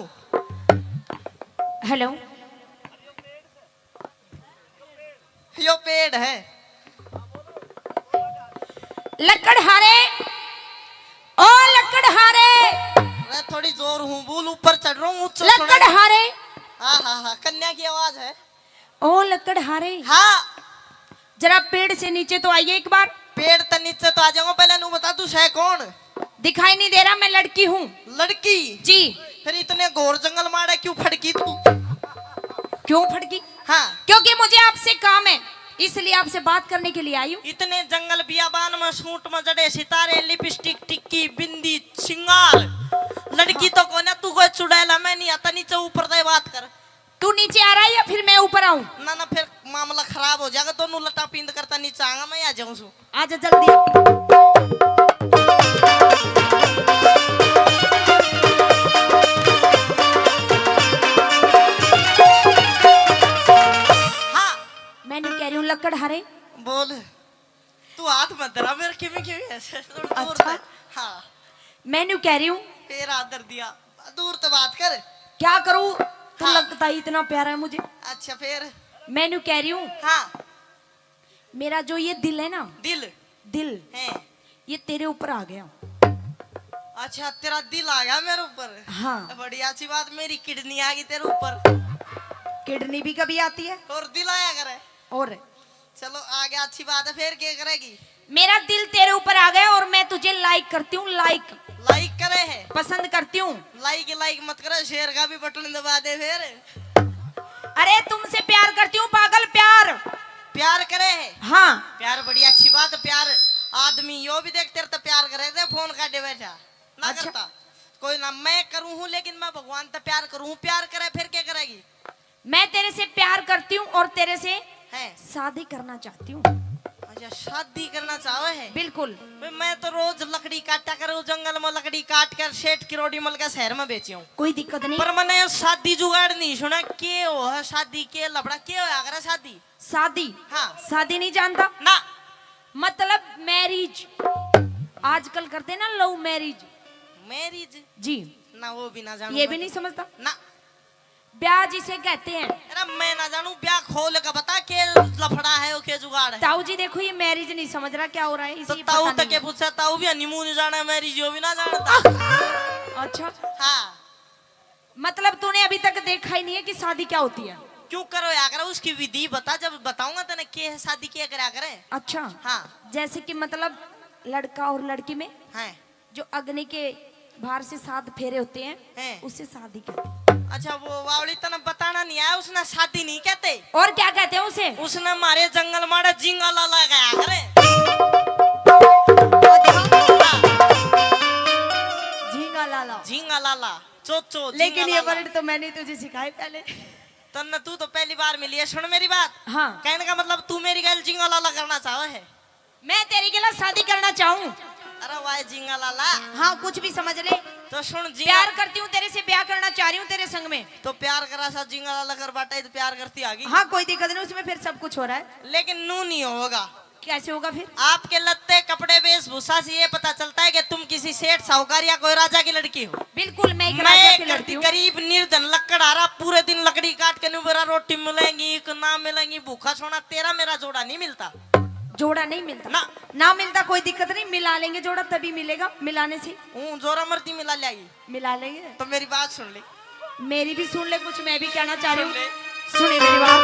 हेलो, यो पेड़ है। लकड़हारे, ओ लकड़हारे, मैं थोड़ी जोर हूँ, बोल ऊपर चढ़ रहा हूँ। लकड़हारे, हाँ, कन्या की आवाज है। ओ लकड़हारे, हाँ, जरा पेड़ से नीचे तो आइए एक बार। पेड़ तो नीचे तो आ जाऊंगा, पहले नू बता तू है कौन? दिखाई नहीं दे रहा, मैं लड़की हूँ। लड़की? जी। फिर इतने घोर जंगल मारे क्यों फड़की तू? क्यों फड़की? हाँ, क्योंकि मुझे आपसे काम है, इसलिए आपसे बात करने के लिए आई हूँ। इतने जंगल बियाबान में सूट में जड़े सितारे, लिपस्टिक, टिक्की, बिंदी, श्रृंगार, लड़की तो कौन है? तू कोई चुड़ैला, मैं नहीं आता। नीचे ऊपर दे बात कर। तू नीचे आ रहा है या फिर मैं ऊपर आऊँ? ना फिर मामला खराब हो जाएगा। दोनों लटा पिंद करता नीचे आऊंगा, मैं आ जाऊँ। आजा जल्दी। हाँ, मैं नहीं कह रही हूँ लकड़हारे। बोल। तू हाथ मत धरा मेरे, क्यों ऐसे दूर अच्छा। से। हाँ, मैं नहीं कह रही हूँ, तेरा आदर दिया, दूर से बात कर। क्या करूँ? तू हाँ। लगता ही इतना प्यारा है मुझे। अच्छा फिर? मैं नहीं कह रही हूँ, हाँ, मेरा जो ये दिल है ना, दिल है। ये तेरे ऊपर आ गया। अच्छा, तेरा दिल आ गया मेरे ऊपर? हाँ। बड़ी अच्छी बात, मेरी किडनी आ गई तेरे ऊपर। किडनी भी कभी आती है। और दिल आया करे। और चलो आ गया, अच्छी बात है। फिर क्या करेगी? मेरा दिल तेरे ऊपर आ गया और मैं तुझे लाइक करती हूँ। लाइक करे है? पसंद करती हूँ। लाइक मत करे, शेर का भी बटन दबा दे फिर। अरे तुमसे प्यार करती हूँ पागल, प्यार करे है? हाँ। प्यार बड़ी अच्छी बात। प्यार आदमी यो भी देखते रहते, प्यार करे थे, फोन काटे बैठा ना। अच्छा। करता कोई ना, मैं करूँ हूँ, लेकिन मैं भगवान तो प्यार करूँ। प्यार करे फिर क्या करेगी? मैं तेरे से प्यार करती हूँ और तेरे से है शादी करना चाहती हूँ। अच्छा, शादी करना चाहे है? बिल्कुल। मैं तो रोज लकड़ी काटा करूँ, जंगल में लकड़ी काट कर सेठ किरोड़ी मल का शहर में बेची हूँ। कोई दिक्कत नहीं। पर मैंने शादी जुगाड़ नहीं सुना। के हो है शादी के लफड़ा? के हो अगर शादी? शादी? हाँ। शादी नहीं जानता ना, मतलब मैरिज। आजकल करते हैं ना लव मैरिज। जी। ना वो भी ना जानू। ये भी नहीं समझता? ना, ब्याह जिसे कहते हैं। अरे मैं ना जानू। ब्याह खोल का बता के लफड़ा है, ओके जुगाड़ है। ताऊ जी देखो, ये मैरिज नहीं समझ रहा क्या हो रहा है। तो इसी ताऊ पता तक नहीं के है। पूछा, ताऊ भी हनीमून जाना, मैरिज यो भी ना जानता। अच्छा, हाँ, मतलब तूने अभी तक देखा ही नहीं है कि शादी क्या होती है। क्यों करो या करो, उसकी विधि बता, जब बताऊंगा तेने के है शादी क्या करा करे। अच्छा। हाँ। जैसे कि मतलब लड़का और लड़की में है। जो अग्नि के बाहर से 7 फेरे होते हैं, हैं। उससे शादी कहते हैं। अच्छा, वो वावड़ी तना बताना नहीं आया, उसने शादी नहीं कहते। और क्या कहते हैं उसे? उसने मारे जंगल मारे जिंगा लाला गया करे। झींगा लाला चोचो। लेकिन ये वर्ड तो मैंने तुझे सिखाए पहले। तन्ने तू तो पहली बार मिली है। सुन मेरी बात। हाँ। कहने का मतलब तू मेरी गैल जिंगा लाला करना चाहे है? मैं तेरी के लिए शादी करना चाहूँ। अरे वाह जिंगा लाला। हाँ, कुछ भी समझ ले। तो सुन, प्यार करती हूँ तेरे से, ब्याह करना चाह रही हूँ तेरे संग में। तो प्यार करा सा जिंगा लाला कर बाटा, तो प्यार करती आगी। हाँ, कोई दिक्कत नहीं, उसमें फिर सब कुछ हो रहा है। लेकिन नू नहीं होगा। कैसे होगा फिर? आपके लत्ते कपड़े वेशभूषा से ये पता चलता है कि तुम किसी सेठ साहूकार या कोई राजा की लड़की हो। बिल्कुल, मैं एक राजा की मैं लड़की हूँ। गरीब निर्धन लकड़हारा, पूरे दिन लकड़ी काट के मेरा रोटी मिलेंगी ना मिलेंगी, भूखा सोना। तेरा मेरा जोड़ा नहीं मिलता। जोड़ा नहीं मिलता? ना। ना मिलता कोई दिक्कत नहीं, मिला लेंगे जोड़ा, तभी मिलेगा। मिलाने से जोरा मर्दी मिला लेगी। मिला लेंगे। तो मेरी बात सुन ले। मेरी भी सुन ले, कुछ मैं भी कहना चाह रही हूँ। सुन ले। सुनिए मेरी बात।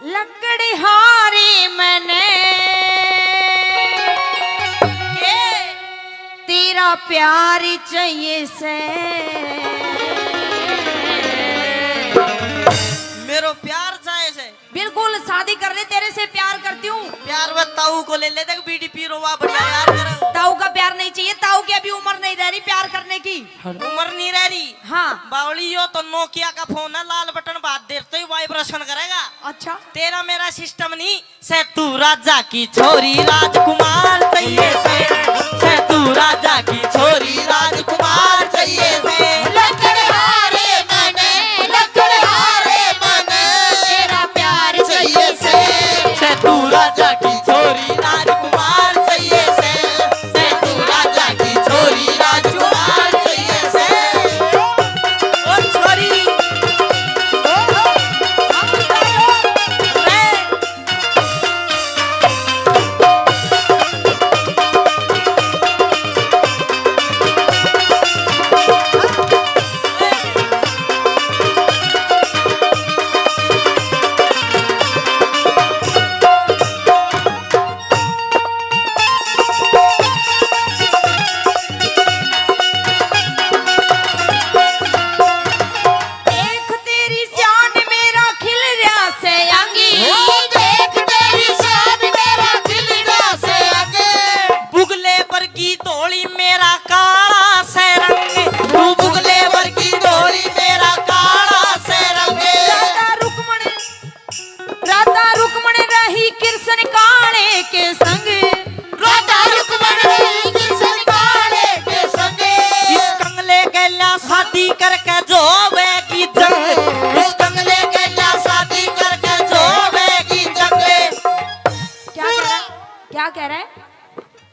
लकड़हारे मैंने तेरा प्यार चाहिए से। मेरो प्यार चाहे से? बिल्कुल, शादी कर ले, तेरे से प्यार करती हूँ। प्यार में ताऊ को ले ले, देख बीडीपी रोवा बढ़िया यार करो। ताऊ का प्यार नहीं चाहिए, ताऊ की अभी उम्र नहीं रह रही प्यार करने की। उम्र नहीं रह रही? हाँ। बावली यो तो नोकिया का फोन है, लाल बटन बात देर तो ही वाइब्रेशन करेगा। अच्छा। तेरा मेरा सिस्टम नहीं। से तू राजा की छोरी राजकुमार चाहिए से तू राजा की छोरी राजकुमार चाहिए से। लकड़हारे मने तेरा प्यार चाहिए से।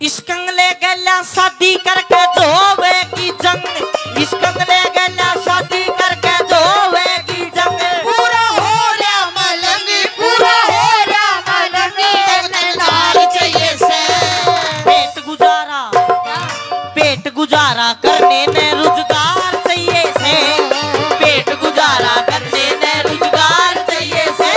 इसकंगले गला शादी करके धोवे की जंग, इसकंगले गला शादी करके धोवे की जंग। पूरा हो रहा मलंग, पूरा हो रहा मलंग, लाल चाहिए से पेट गुजारा करने ने रोजगार चाहिए से, पेट गुजारा करने ने रोजगार चाहिए से।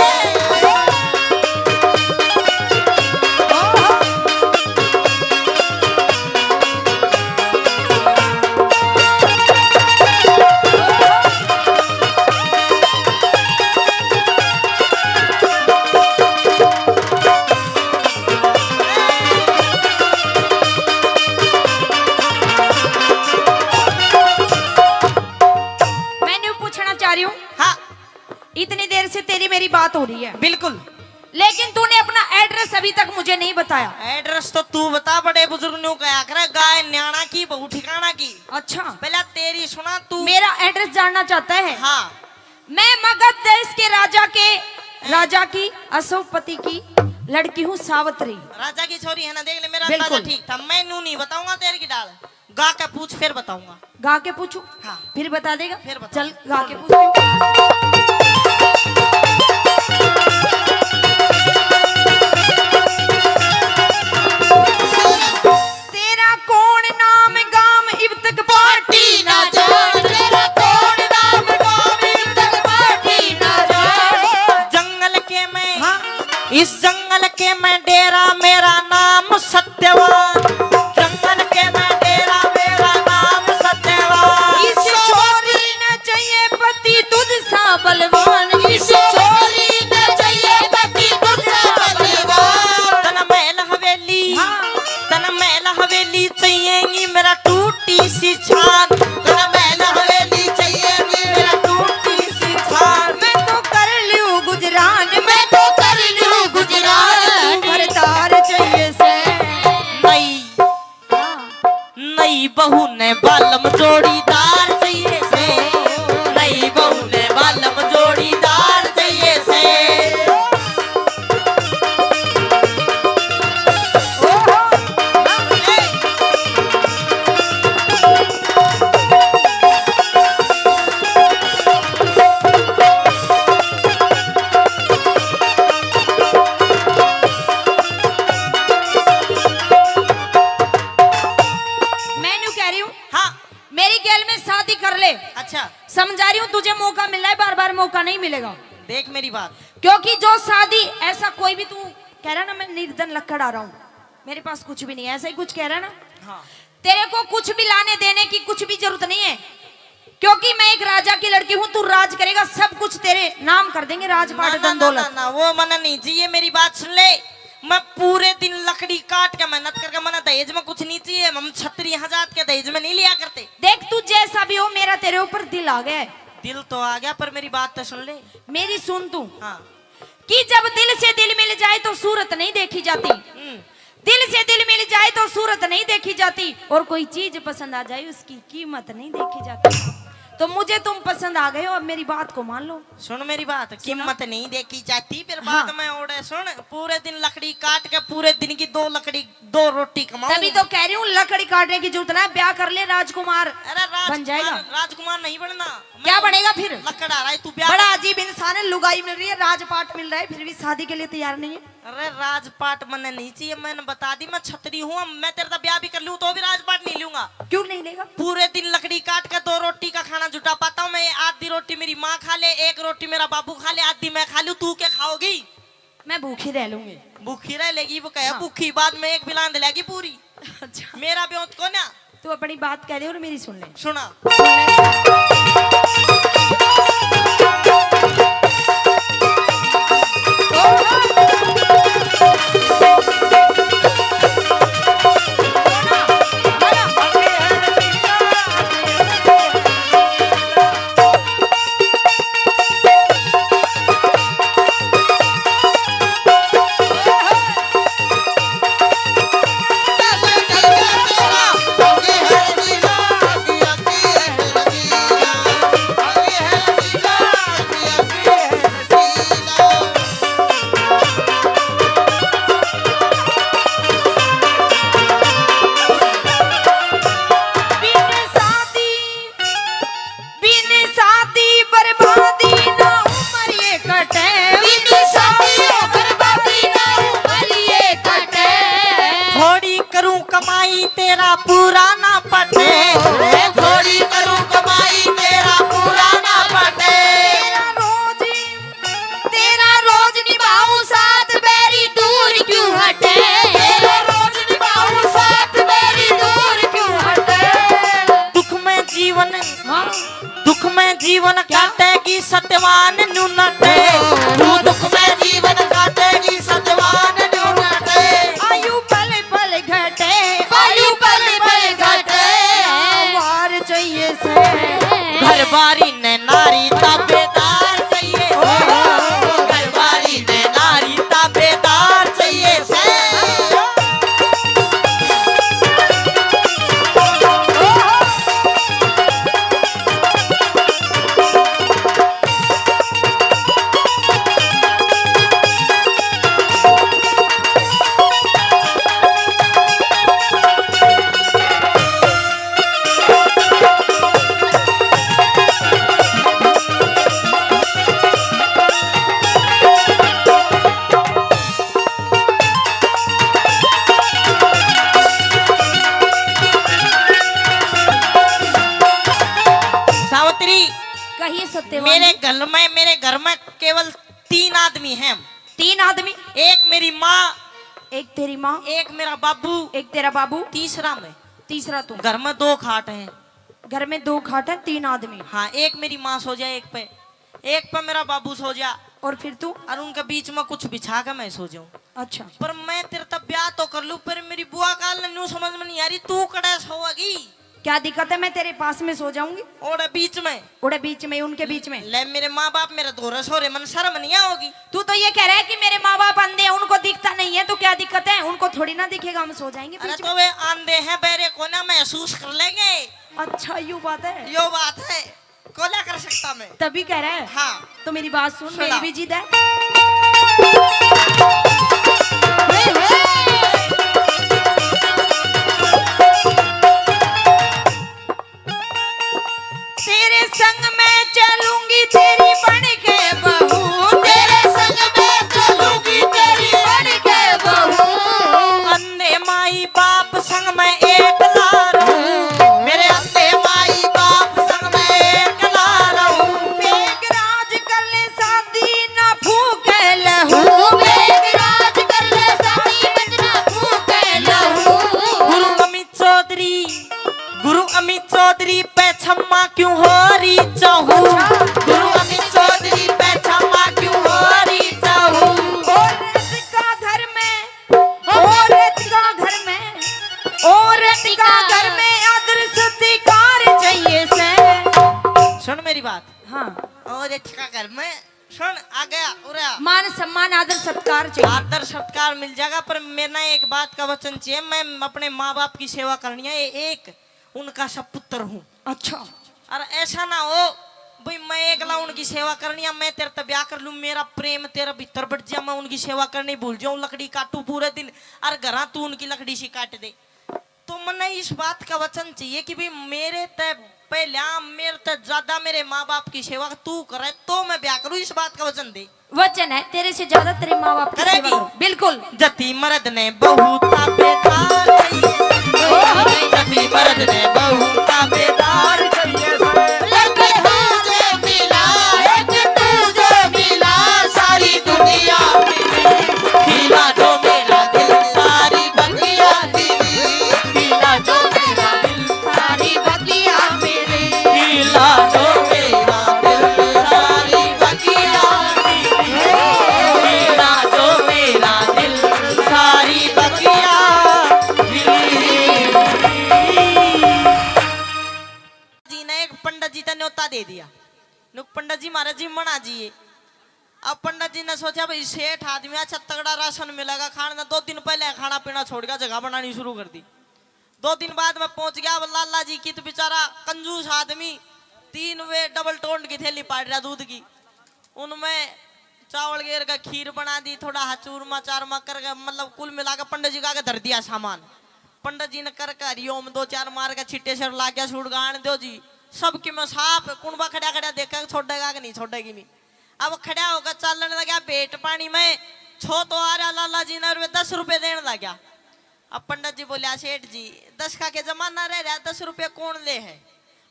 मैंने पूछना चाह रही हूँ, हाँ इतनी देर से तेरी मेरी बात हो रही है, बिल्कुल। लेकिन तूने अपना एड्रेस अभी तक मुझे नहीं बताया। एड्रेस तो तू बता, बड़े बुजुर्ग ने कहा करे गाय न्याणा की बहू ठिकाना की। अच्छा, पहला तेरी सुना तू। मेरा एड्रेस जानना चाहता है? हाँ। मैं मगध देश के राजा की अशोकपति की लड़की हूँ सावित्री। राजा की छोरी है ना, देख ले मेरा बिल्कुल। अंदाजा ठीक था। मैं नू नहीं बताऊंगा तेरे की डाल, गा के पूछ फिर बताऊंगा। गा के पूछू? हाँ। फिर बता देगा? फिर बता। चल गा के पूछती हूँ। तेरा कौन नाम गाम इब तक पार्टी ना जान, तेरा कौन नाम गाम इब तक पार्टी ना जान। जंगल के मैं, हाँ। इस जंगल के मैं डेरा, मेरा नाम सत्यवान। जंगल के मैं डेरा, मेरा नाम सत्यवान। इस छोरी न चाहिए पति तुझ सा बलवान, इस छोरी न चाहिए पति तुझ सा बलवान। तन महल हवेली, हाँ। तन महल हवेली चाहिएगी मेरा टूटी सी छान। तन महल हवेली चाहिएगी मेरा टूटी सी छान। मैं तो कर लूं गुजरान, मैं तो कर लूं गुजरान, भरतार चाहिए से। नई नई बहू ने बालम जोड़ीदार चाहिए से, नई बहू ने बालम जोड़ीदार चाहिए से। मैं न्यू कह रही हूँ, हाँ। मेरी गैल में शादी कर ले। अच्छा समझा रही हूँ, तुझे मौका मिल रहा है, बार बार मौका नहीं मिलेगा। देख मेरी बात, क्योंकि जो शादी ऐसा कोई भी, तू कह रहा ना मैं निर्धन लक्कड़ आ रहा हूँ, मेरे पास कुछ भी नहीं है, ऐसा ही कुछ कह रहा ना। हाँ। तेरे को कुछ भी लाने देने की कुछ भी जरूरत नहीं है, क्योंकि मैं एक राजा की लड़की हूँ, तू राज करेगा, सब कुछ तेरे नाम कर देंगे, राजपाट ना, धन दौलत। ना, वो मना नहीं चाहिए। मेरी बात सुन ले, मैं पूरे दिन लकड़ी काट के मेहनत करके, मना दहेज में कुछ नहीं चाहिए। हम छतरी हजार के दहेज में नहीं लिया करते। देख तू जैसा भी हो, मेरा तेरे ऊपर दिल आ गया है। दिल तो आ गया, पर मेरी बात तो सुन ले। मेरी सुन तू, हाँ। कि जब दिल से दिल मिल जाए तो सूरत नहीं देखी जाती, दिल से दिल मिल जाए तो सूरत नहीं देखी जाती, और कोई चीज पसंद आ जाए उसकी कीमत नहीं देखी जाती। तो मुझे तुम पसंद आ गए हो, अब मेरी बात को मान लो। सुन मेरी बात, कीमत नहीं देखी जाती, फिर हाँ। बाद में ओढ़े। सुन, पूरे दिन लकड़ी काट के पूरे दिन की दो रोटी कमाऊं। तभी तो कह रही हूँ, लकड़ी काटने की जरूरत ना है, ब्याह कर ले, राजकुमार अरे बन जाएगा। राजकुमार नहीं बनना। क्या बनेगा फिर? लकड़ आ रहा है, तू ब्याह। बड़ा अजीब इंसान है, लुगाई मिल रही है, राजपाट मिल रहा है, फिर भी शादी के लिए तैयार नहीं है। अरे राजपाट मैंने नहीं चाहिए, मैंने बता दी, मैं छतरी हूँ। मैं तेरा ब्याह भी कर लूँ तो भी राजपाट नहीं लूंगा। क्यों नहीं लेगा? पूरे दिन लकड़ी काट के 2 रोटी का खाना जुटा पाता हूँ मैं। आधी रोटी मेरी माँ खा ले, 1 रोटी मेरा बाबू खा ले, आधी मैं खा लूँ। तू क्या खाओगी? मैं भूखी रह लूंगी। भूखी रह लेगी, वो कहे हाँ। भूखी, बाद में एक बिलान दिलाएगी पूरी। अच्छा, मेरा ब्योत को ना। तू अपनी बात कह दे और मेरी सुन ले। सुना, करूं कमाई तेरा पूरा ना पटे, मैं थोड़ी करूं कमाई तेरा पूरा ना पटे। तेरा रोज निभाऊं साथ मेरी दूर क्यों हटे, तेरा रोज निभाऊं साथ मेरी दूर क्यों हटे। दुख में जीवन काटेगी सत्यवान न्यू नटे, तू दुख में जीवन काटेगी सत्यवान न्यू नटे। आयु पल पल घटे, आयु पल पल घटे, वार चाहिए से घर बारी ने नारी ताबेदार चाहिए, घर बारी ने नारी ताबेदार चाहिए से। सावित्री, कहिए सत्यवान। मेरे घर में केवल 3 आदमी हैं। 3 आदमी? एक मेरी माँ, एक तेरी माँ, एक मेरा बाबू, एक तेरा बाबू, तीसरा मैं। तीसरा तू। घर में 2 खाट हैं। घर में 2 खाट है, 3 आदमी। हाँ, एक मेरी माँ सो जाए एक पे मेरा बाबू सो जा, और फिर तू? और उनके बीच में कुछ बिछा के मैं सो जाऊं। अच्छा। पर मैं तेरे तब ब्याह तो कर लूं, पर मेरी बुआ काल ने न्यू समझ में नहीं आ रही, तू कड़ा सोएगी। क्या दिक्कत है, मैं तेरे पास में सो जाऊंगी। और बीच में उड़े बीच में, उनके बीच में। ले मेरे माँ बाप मेरे दोहरे सोरे मन शर्म नहीं आओगी। तू तो ये कह रहा है कि मेरे माँ बाप अंधे हैं, उनको दिखता नहीं है, तो क्या दिक्कत है? उनको थोड़ी ना दिखेगा, हम सो जाएंगे अरे बीच तो में। वे आंधे हैं, बेरे को ना महसूस कर लेंगे। अच्छा, यू बात है। यो बात है, को क्या कर सकता मैं। तभी कह रहा है। हाँ, तो मेरी बात सुन, सुना। मेरी भी जिद है। तेरे संग मैं चलूंगी तेरी बन के बहू, तेरे संग मैं चलूंगी तेरी बन के बहू। अंधे माई बाप संग मैं एक ला रहूं, मेरे अंधे माई बाप संग मैं एक ला रहूं। मेघराज कर ले शादी ना फूके लहू, मेघराज कर ले शादी ना फूके लहू। गुरु अमित चौधरी पे क्षमा क्यों हो रही चाहू, गुरु अमित चौधरी पे क्षमा क्यों हो रही चाहू। औरत का घर में, औरत का घर में, औरत का घर में आदर सत्कार चाहिए से। सुन मेरी बात। हाँ। और अच्छा घर में सुन, आ गया उरा। मान सम्मान आदर सत्कार चाहिए। आदर सत्कार मिल जाएगा, पर मेरा एक बात का वचन चाहिए, मैं अपने माँ बाप की सेवा करनी है, एक उनका सब पुत्र हूँ। अच्छा। और ऐसा ना हो भाई मैं एकला उनकी सेवा करनी है, मैं तेरे तब ब्याह कर लूं, मेरा प्रेम तेरा भीतर बढ़ जाए, मैं उनकी सेवा करनी भूल जाऊं, लकड़ी काटू पूरे दिन, और घर तू उनकी लकड़ी सी काट दे। तो मैंने इस बात का वचन चाहिए कि भाई मेरे ते पहले मेरे ते ज्यादा मेरे माँ बाप की सेवा तू करे तो मैं ब्याह करूं, इस बात का वचन दे। वचन है, तेरे से ज्यादा तेरे माँ बाप की सेवा करूं। बिल्कुल। जति मर्द ने बहुत ताबेदार चाहिए, जति मर्द ने बहुत ताबेदार चाहिए। सारी दुनिया खिला दो मेरा दिल, सारी बगिया तेरी, खिला दो मेरा दिल, सारी बगिया मेरे, खिला दो मेरा दिल, सारी बगिया तेरी, खिला दो मेरा दिल, सारी बगिया जी ने एक पंडित जी ने न्योता दे दिया। पंडित जी महाराज जी मना जी। अब पंडित जी ने सोचा भाई सेठ आदमी अच्छा तगड़ा राशन मिलेगा खाने, 2 दिन पहले खाना पीना छोड़ गया, जगह बनानी शुरू कर दी। 2 दिन बाद में पहुंच गया लाला जी की, तो बेचारा कंजूस आदमी 3 वे डबल टोंड की थैली पाड़ रहा दूध की, उनमें चावल गेर का खीर बना दी, थोड़ा चूरमा चारमा कर, मतलब कुल मिला के पंडित जी का आगे धर दिया सामान। पंडित जी ने कर हरिओम 2-4 मार के छिट्टे से ला गया, छूट गान दो जी सबकी में साफ कुंबा खड़ा खड़ा देखा छोड़ेगा कि नहीं छोड़ेगी नहीं। अब खड़ा होकर चलने लगा पेट पानी में, छो तो आ रहा लाला जी ने 10 रुपए देने लगा। अब पंडित जी बोले सेठ जी 10 का के जमाना रह रहा 10 रुपये कौन ले है।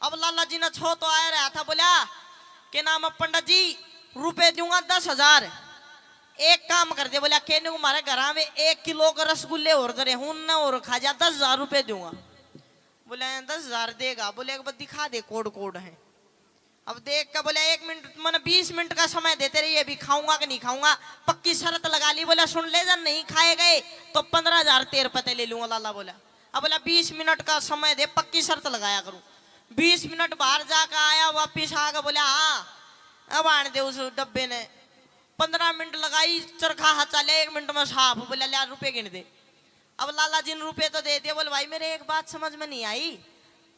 अब लाला जी ने छो तो आया रहा था, बोला के नाम है पंडित जी रुपए दूंगा 10,000। एक काम कर दे, बोला के हमारे घर में 1 किलो का रसगुल्ले और दे हूं न और खा जा 10,000 रुपये दूंगा। बोले 10,000 देगा, बोले एक बार दिखा दे कोड कोड है। अब देख कर बोले 1 मिनट मैंने 20 मिनट का समय देते रहिए, अभी खाऊंगा कि नहीं खाऊंगा। पक्की शर्त लगा ली, बोला सुन ले जन नहीं खाए गए तो 15,000 तेरे पते ले लूंगा। लाला बोला अब बोला 20 मिनट का समय दे, पक्की शर्त लगाया करूं। 20 मिनट बाहर जाकर आया, वापिस आ गया, बोला हाँ अब आने दे उस डब्बे ने। 15 मिनट लगाई, चरखा हाथ चले 1 मिनट में साफ। बोला ले रुपए गिन दे। अब लाला जी ने रुपए तो दे दिए। बोले भाई मेरे एक बात समझ में नहीं आई,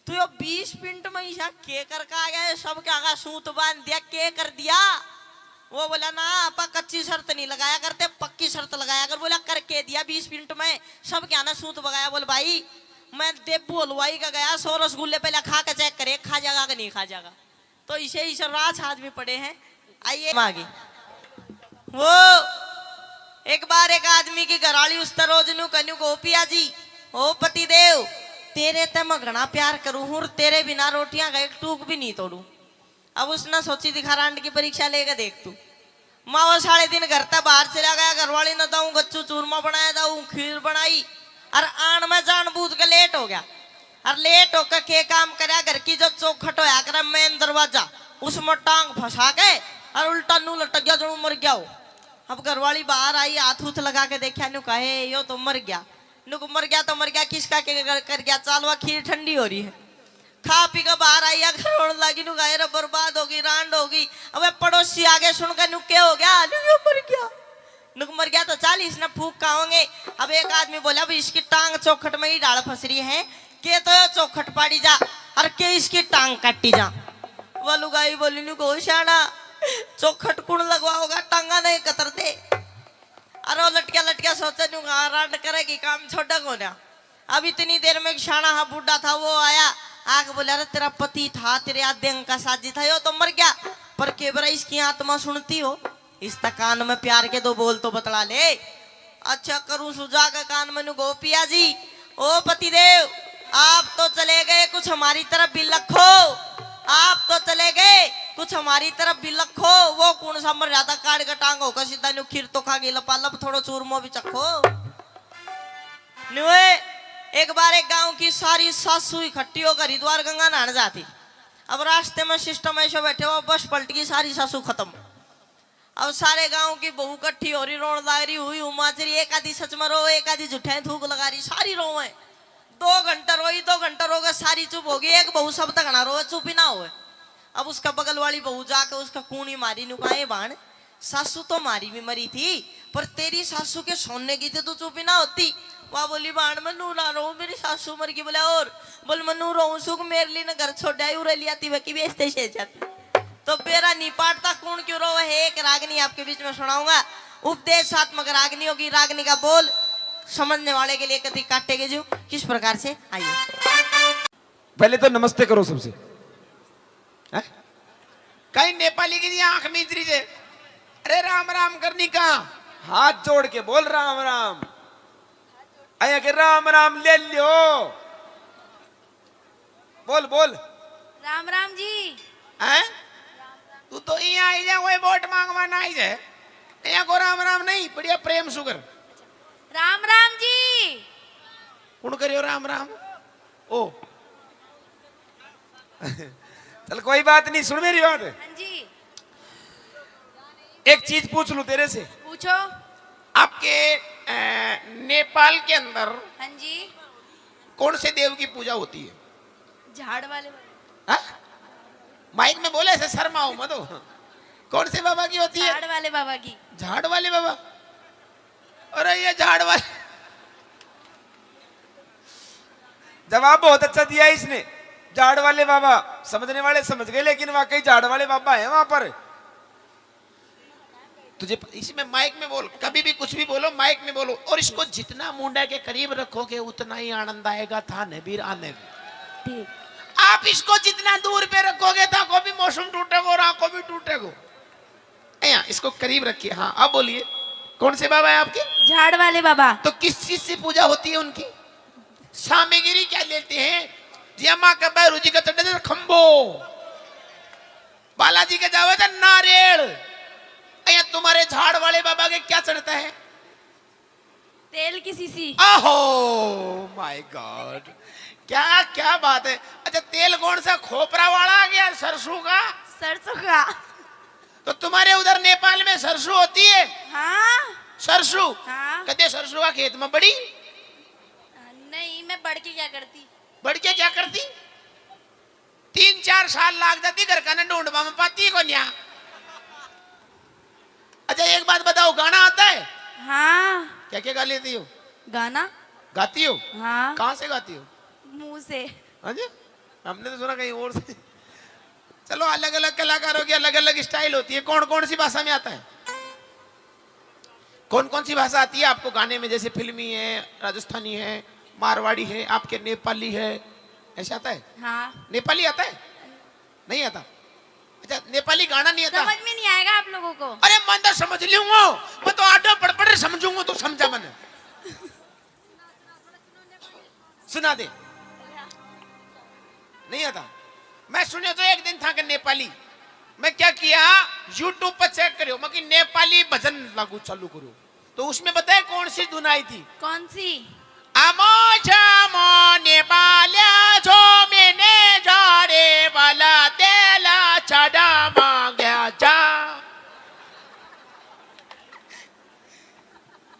तू यो 20 मिनट में ईशा के कर का आ गया, सब क्या आगा सूत बांध दिया, के कर दिया। वो बोला ना आपा कच्ची शर्त नहीं लगाया करते, पक्की शर्त लगाया कर। बोला करके दिया 20 मिनट में, सब क्या ना सूत बगाया। बोल भाई मैं देबू हलवाई का गया, 100 रसगुल्ले पहले खा के चेक करे खा जाएगा कि नहीं खा जाएगा। तो इसे ही राज आदमी पड़े हैं। आइए आगे। वो एक बार एक आदमी की घराली उस रोज नु कन्यू गोपिया जी ओ पति देव तेरे ते मैं घना प्यार करूं हूं, तेरे बिना रोटियां का एक टूक भी नहीं तोड़ू। अब उसने सोची दिखा रांड की परीक्षा लेकर देख तू। माँ वो साढ़े दिन घर तक बाहर चला गया, घरवाली ने दाऊ गच्चू चूरमा बनाया, दाऊ खीर बनाई, और आन में जानबूझ के लेट हो गया। और लेट होकर के काम करा, घर की जो चौखट होया कर मेन दरवाजा उसमें टांग फंसा के और उल्टा नू लटक गया, जो मर गया हो। अब घरवाली बाहर आई, हाथ उथ लगा के देखा, नु कहे यो तो मर गया। नुक मर गया तो मर गया, किसका के कर गया, चालवा खीर ठंडी हो रही है। खा पी के बाहर आई, रोड लगी, नु कहे बर्बाद होगी, रांड होगी। अब पड़ोसी आगे सुनकर नुक क्या हो गया, नुक मर गया। नुक मर गया तो 40 ने फूक खाओगे। अब एक आदमी बोला भाई इसकी टांग चौखट में ही डाल फंस रही है, के तो चौखट पाड़ी जा और के इसकी टांग काटी जा। वो लुगाई बोली नु गोशाना चौखट कुण लगवाओगा, टांगा नहीं कतर दे। अरे लटकिया लटकिया सोचे नु रांड करेगी, काम छोड़ा को ना। अब इतनी देर में शाना हा बूढ़ा था, वो आया आके बोला अरे तेरा पति था, तेरे आद्यंग का साजी था, यो तो मर गया, पर केवरा इसकी आत्मा सुनती हो, इस तक कान में प्यार के 2 बोल तो बतला ले। अच्छा करूं सुजा का कान में नु गोपिया जी ओ पति देव आप तो चले गए, कुछ हमारी तरफ भी लखो। आप तो चले गए, कुछ हमारी तरफ भी लखो। वो कौन सा मर जाता काट का टांग होकर सीधा नु खीर तो खा गई, लपालप थोड़ो चूरमो भी चखो। नुए एक बार एक गांव की सारी सासू इकट्ठी होकर हरिद्वार गंगा नहाने जाती। अब रास्ते में सिस्टम ऐसे बैठे हो, बस पलट गई, सारी सासू खत्म। अब सारे गांव की बहू इकट्ठी हो रही, रोन लग रही हुई उमाचरी, एक आधी सच में रो, एक आधी झूठे थूक लगा रही, सारी रो है। 2 घंटा रोई, 2 घंटा रो गए, सारी चुप होगी। एक बहू सब तक ना रो, चुप ही ना हो। अब उसका बगल वाली बहू जाकर उसका कूनी मारी, नुकाए बाण सासू तो मारी भी मरी थी, पर तेरी सासू के सोने की थी तो चुप ही ना होती। वह बोली बाण मैं नू ना रो, मेरी सासू मर गई। बोला और बोल मैं नू रो सुख मेरे लिए घर छोड़ा उरे लिया थी वकी बेचते से जाती। तो बेरा नहीं पाटता कौन क्यों रो है। एक रागनी आपके बीच में सुनाऊंगा, उपदेशात्मक रागनी होगी। रागनी का बोल समझने वाले के लिए कति काटेगे जो किस प्रकार से। आइए पहले तो नमस्ते करो सबसे। कहीं नेपाली की आंख मीचरी से अरे राम राम करनी का हाथ जोड़ के बोल राम राम। आया के राम राम ले लियो, बोल बोल राम राम जी। हैं तू तो यहाँ आई जा, कोई वोट मांगवा ना आई जाए, यहाँ को राम राम नहीं बढ़िया प्रेम सुगर। राम राम जी। कौन करियो राम राम ओ चल कोई बात नहीं, सुन मेरी बात। हाँ जी एक चीज पूछ लूं तेरे से। पूछो। आपके नेपाल के अंदर हाँ जी कौन से देव की पूजा होती है? झाड़ वाले। हा? माइक में बोले ऐसे शर्माओ मत। कौन से बाबा की होती है? झाड़ वाले बाबा की। झाड़ वाले बाबा? अरे ये झाड़ वाले जवाब बहुत अच्छा दिया इसने। झाड़ वाले बाबा समझने वाले समझ गए, लेकिन वाकई झाड़ वाले बाबा है वहां पर। तुझे इसमें माइक में बोल, कभी भी कुछ भी बोलो माइक में बोलो, और इसको जितना मुंडा के करीब रखोगे उतना ही आनंद आएगा। था नबीर आने में आप इसको जितना दूर पे रखोगे तो को भी मौसम टूटेगा और आंखों भी टूटेगा। इसको करीब रखिए। हाँ अब बोलिए कौन से बाबा है आपके? झाड़ वाले बाबा। तो किस चीज से पूजा होती है उनकी? सामग्री क्या लेते हैं? जी अम्मा का बैरू जी का चढ़े थे खंबो, बालाजी के जावे थे नारियल। अया तुम्हारे झाड़ वाले बाबा के क्या चढ़ता है? तेल की सीसी। आहो माय गॉड, क्या क्या बात है। अच्छा तेल कौन सा, खोपरा वाला आ गया, सरसों का? सरसों का। तो तुम्हारे उधर नेपाल में सरसों होती है? हाँ सरसों? हाँ। कदे सरसों का खेत में बड़ी? नहीं, मैं बढ़ के क्या करती? बढ़ के क्या करती? 3-4 साल लाग जाती घर का, ढूंढवा में पाती को न्या। अच्छा एक बात बताओ, गाना आता है? हाँ। क्या क्या गा लेती हो? गाना गाती हो? हाँ। कहाँ से गाती हो? मुंह से। हाँ जी, हमने तो सुना कहीं और से। चलो अलग अलग कलाकारों की अलग अलग स्टाइल होती है। कौन कौन सी भाषा में आता है? कौन कौन सी भाषा आती है आपको गाने में? जैसे फिल्मी है, राजस्थानी है, मारवाड़ी है, आपके नेपाली है, ऐसे आता है? हाँ। नेपाली आता है? नहीं आता? अच्छा नेपाली गाना नहीं आता? समझ में नहीं आएगा आप लोगों को। अरे मैं तो समझ लूंगा, मैं तो आटा पड़ समझूंगा, तो समझा मैंने। सुना दे। नहीं आता? मैं सुने तो एक दिन था कि नेपाली, मैं क्या किया, YouTube पर चेक करो, मैं कि नेपाली भजन लागू चालू करो, तो उसमें बताए कौन सी धुन आई थी? कौन सी? आमो जामो नेपाल्या जो मैंने जारे वाला तेला चढ़ा मांगा जा।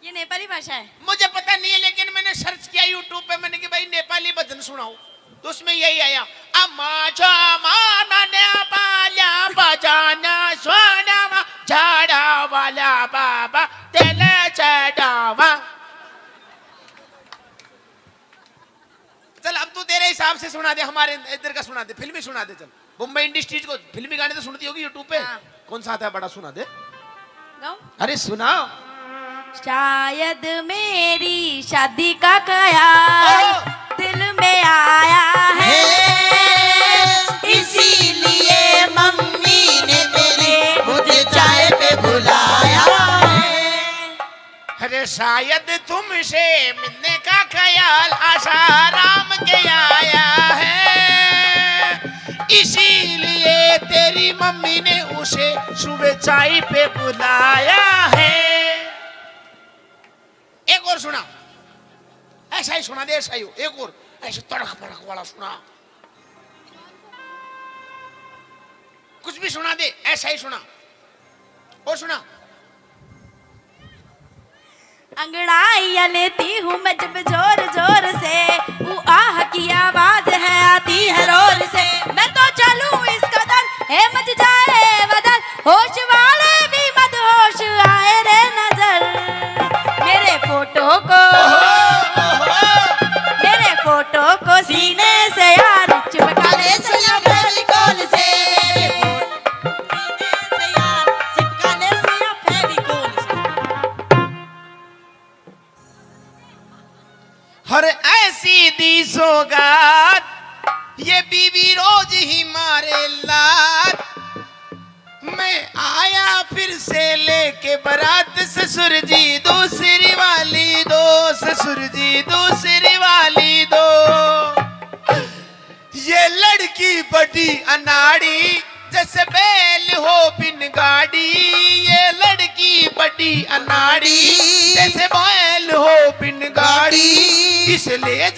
ये नेपाली भाषा है? मुझे पता नहीं है, लेकिन मैंने सर्च किया YouTube पे, मैंने कि भाई नेपाली भजन सुनाओ, तो उसमें यही आया, अम्मा जामा नेपाल्या बजाना सोना झाड़ा वाला बाबा तेला चढ़ावा। चल अब तू तेरे हिसाब से सुना दे, हमारे इधर का सुना दे, फिल्मी सुना दे। चल मुंबई इंडस्ट्रीज को फिल्मी गाने तो सुनती होगी यूट्यूब पे। हाँ। कौन सा आता है बड़ा, सुना दे। गाओ। अरे सुनाओ। शायद मेरी शादी का ख्याल दिल में आया है, इसीलिए मम्मी ने मेरे मुझे चाय पे बुलाया है। अरे शायद तुमसे मिलने का ख्याल आसाराम के आया है, इसीलिए तेरी मम्मी ने उसे सुबह चाय पे बुलाया है। एक और सुना, ऐसा ही सुना दे, ऐसा ही हो, एक और ऐसे तड़क भड़क वाला सुना, कुछ भी सुना दे, ऐसा ही सुना। और सुना। अंगड़ाइया लेती हूँ मैं जब जोर जोर से, वो आह की आवाज है आती है रोर से, मैं तो चलूं इस कदर है मच जाए बदल, होश वाले भी मत होश आए रे नजर, मेरे फोटो को सीने से यार चिपका ले सया फेविकोल से, सीने से यार चिपका ले सया फेविकोल से। हर ऐसी दी सौगात ये बीवी रोज ही मारे लात, मैं आया फिर से लेके बारात, ससुर जी दूसरी वाली दो, ससुर जी दूसरी वाली दो। ये लड़की बड़ी अनाड़ी जैसे बैल हो बिन गाड़ी, ये लड़की बड़ी अनाड़ी जैसे बैल हो बिन गाड़ी, इसे ले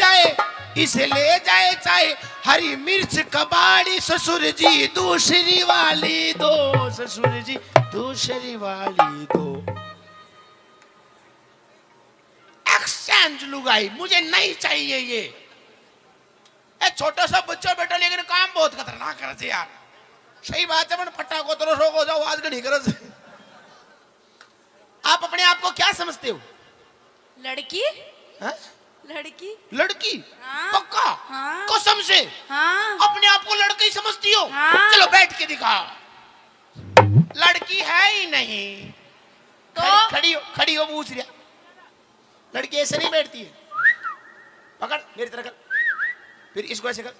जाए चाहे हरी मिर्च कबाड़ी, ससुर जी दूसरी वाली दो, ससुर जी दूसरी वाली दो। एक्सचेंज लुगाई मुझे नहीं चाहिए ये। छोटा सा बच्चा बेटा, लेकिन काम बहुत खतरनाक कर यार। सही बात है, फटा को तो हो जाओ आज घड़ी कर। आप अपने आप को क्या समझते हो? लड़की? हा? लड़की? लड़की? हाँ। पक्का? हाँ। कसम से? हाँ। अपने आप को लड़की समझती हो? हाँ। चलो बैठ के दिखा। लड़की है ही नहीं तो खड़ी हो पूछ लिया। लड़की ऐसे नहीं बैठती है। पकड़ मेरी तरह कर, फिर इसको ऐसे कर,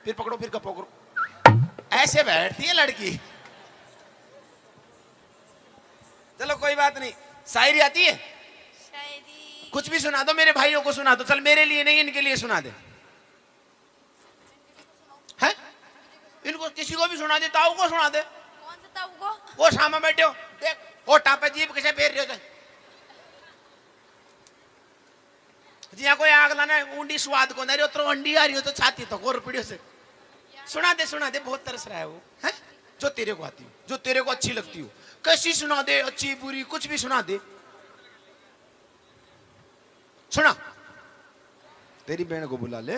फिर पकड़ो, फिर कपो करो, ऐसे बैठती है लड़की। चलो कोई बात नहीं, शायरी आती है? कुछ भी सुना दो, मेरे भाइयों को सुना दो। चल मेरे लिए नहीं, इनके लिए सुना दे। हैं? इनको किसी को भी सुना दे, ताऊ को सुना दे। कौन सा ताऊ को? वो सामने बैठे हो, देख वो टापा जीप कैसे फेर रहे हो जी। यहाँ कोई आग लाना ऊंडी स्वाद को नहीं, तो अंडी आ रही हो तो छाती तो गोर पीड़ियों से सुना दे, बहुत तरस रहा है वो। है जो तेरे को आती हो, जो तेरे को अच्छी लगती हो, कैसी सुना दे, अच्छी बुरी कुछ भी सुना दे। सुना, तेरी बहन को बुला ले,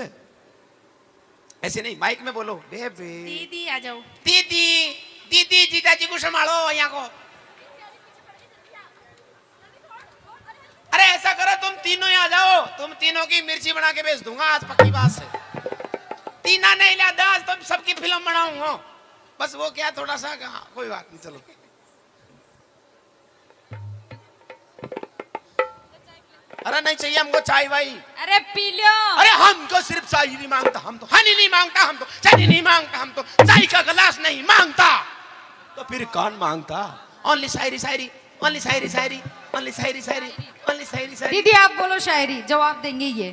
ऐसे नहीं माइक में बोलो। बेबे दीदी आ जाओ। दीदी जीजाजी को संभालो यहाँ को। अरे ऐसा करो तुम तीनों ही आ जाओ, तुम तीनों की मिर्ची बना के बेच दूंगा आज, पक्की बात से। तीना नहीं ला 10, तुम सबकी फिल्म बनाऊंगा। बस वो क्या थोड़ा सा, कोई बात नहीं, चलो। अरे नहीं चाहिए हमको चाय भाई। अरे पी लो। अरे हमको सिर्फ चाय नहीं मांगता, हम तो हनी नहीं मांगता, हम तो चनी नहीं मांगता, हम तो चाय का गिलास नहीं मांगता, तो फिर कौन मांगता? ओनली शायरी शायरी, ओनली शायरी शायरी, ओनली शायरी शायरी, ओनली शायरी शायरी। दीदी आप बोलो शायरी, जवाब देंगे ये।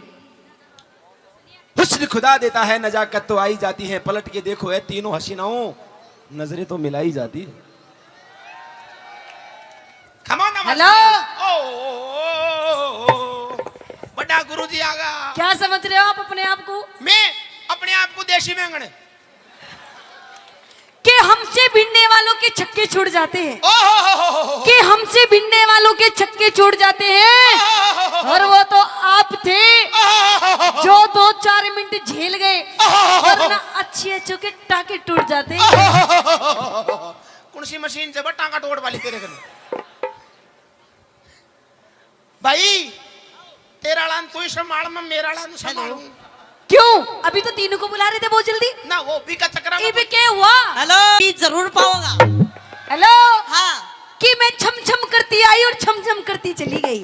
हुस्न खुदा देता है, नजाकत तो आई जाती है, पलट के देखो है तीनों हसीनाओं, नजरें तो मिलाई जाती है। हेलो, बड़ा गुरुजी आ गया। क्या समझ रहे हो आप अपने आप को? मैं अपने आप को देशी बैंगन कि हमसे भिड़ने वालों के छक्के छूट जाते हैं, ओहो कि हमसे भिड़ने वालों के छक्के छूट जाते हैं, और वो तो आप थे जो 2-4 मिनट झेल गए, वरना अच्छे के टाके टूट जाते हैं। कौन सी मशीन से टांका तोड़ वाली तेरे कने? भाई तेरा लान तू ही संभाल, मैं मेरा लान संभालूं। क्यों? अभी तो तीनों को बुला रहे थे बहुत जल्दी ना, वो भी का चक्कर ये भी क्या हुआ? हेलो, जरूर पाऊंगा। हेलो, हाँ, कि मैं छम छम करती आई और छम छम करती चली गई,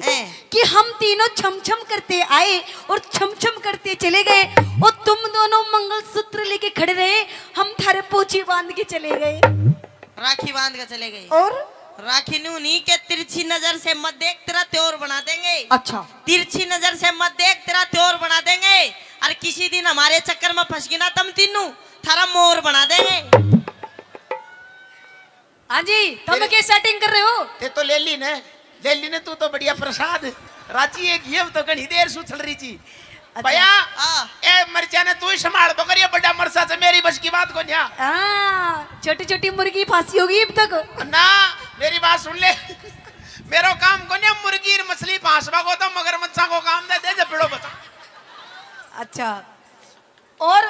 कि हम तीनों छम छम करते आए और छम छम करते चले गए, और तुम दोनों मंगलसूत्र लेके खड़े रहे, हम थारे पोछी बांध के चले गए। राखी बांध के चले गए। और राखी नहीं के तिरछी नजर से मत देख, तेरा त्योर बना देंगे। अच्छा, तिरछी नजर से मत देख, तेरा त्योर बना देंगे। और किसी दिन हमारे चक्कर में फंस गई ना तुम तीनों, थारा मोर बना देंगे। हाँ जी, तुम क्या सेटिंग कर रहे हो? ते तो ले ली ने तू तो बढ़िया प्रसाद राची एक ये तो घनी देर सुथल रही थी। भैया ए मरचा ने तू ही संभाल बकर, ये बड़ा मरसा से मेरी बस की बात को न्या। छोटी छोटी मुर्गी फांसी होगी अब तक ना, मेरी बात सुन ले। मेरो काम को न्या मुर्गी मछली फांसवा को, तो मगरमच्छा को काम दे दे जबड़ो बता। अच्छा, और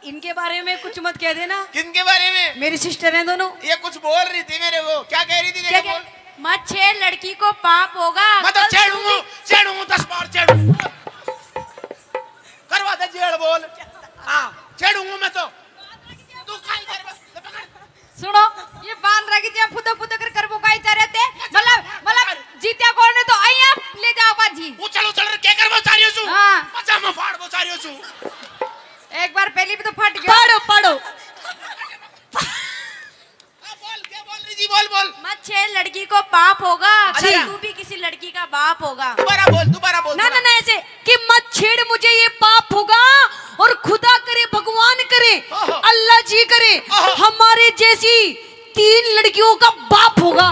इनके बारे में कुछ मत कह देना। किनके बारे में? मेरी सिस्टर हैं दोनों। ये कुछ बोल रही थी मेरे को, क्या कह रही थी? क्या बोल। मत छेड़, लड़की को पाप होगा। मैं तो छेड़ूंगा 10 बार छेड़ूंगा, करवा दे जेड़ बोल। हाँ छेड़ूंगा मैं तो, तू खाई कर। सुनो, ये बांध रखी थी फुदो फुदो कर करबो काई चाह रहे थे, मतलब जीत्या कौन है तो आई आप ले जाओ बाजी। उछल के करबो चाह रही हूं। हां, पचा में फाड़बो चाह रही हूं। एक बार पहले भी तो फट गया। पढ़ो बोल। मत छेड़, लड़की को पाप होगा। अच्छा। तू भी किसी लड़की का बाप होगा। दोबारा बोल। ना ऐसे कि मत छेड़, मुझे ये पाप होगा, और खुदा करे, भगवान करे, अल्लाह जी करे, हमारे जैसी 3 लड़कियों का बाप होगा।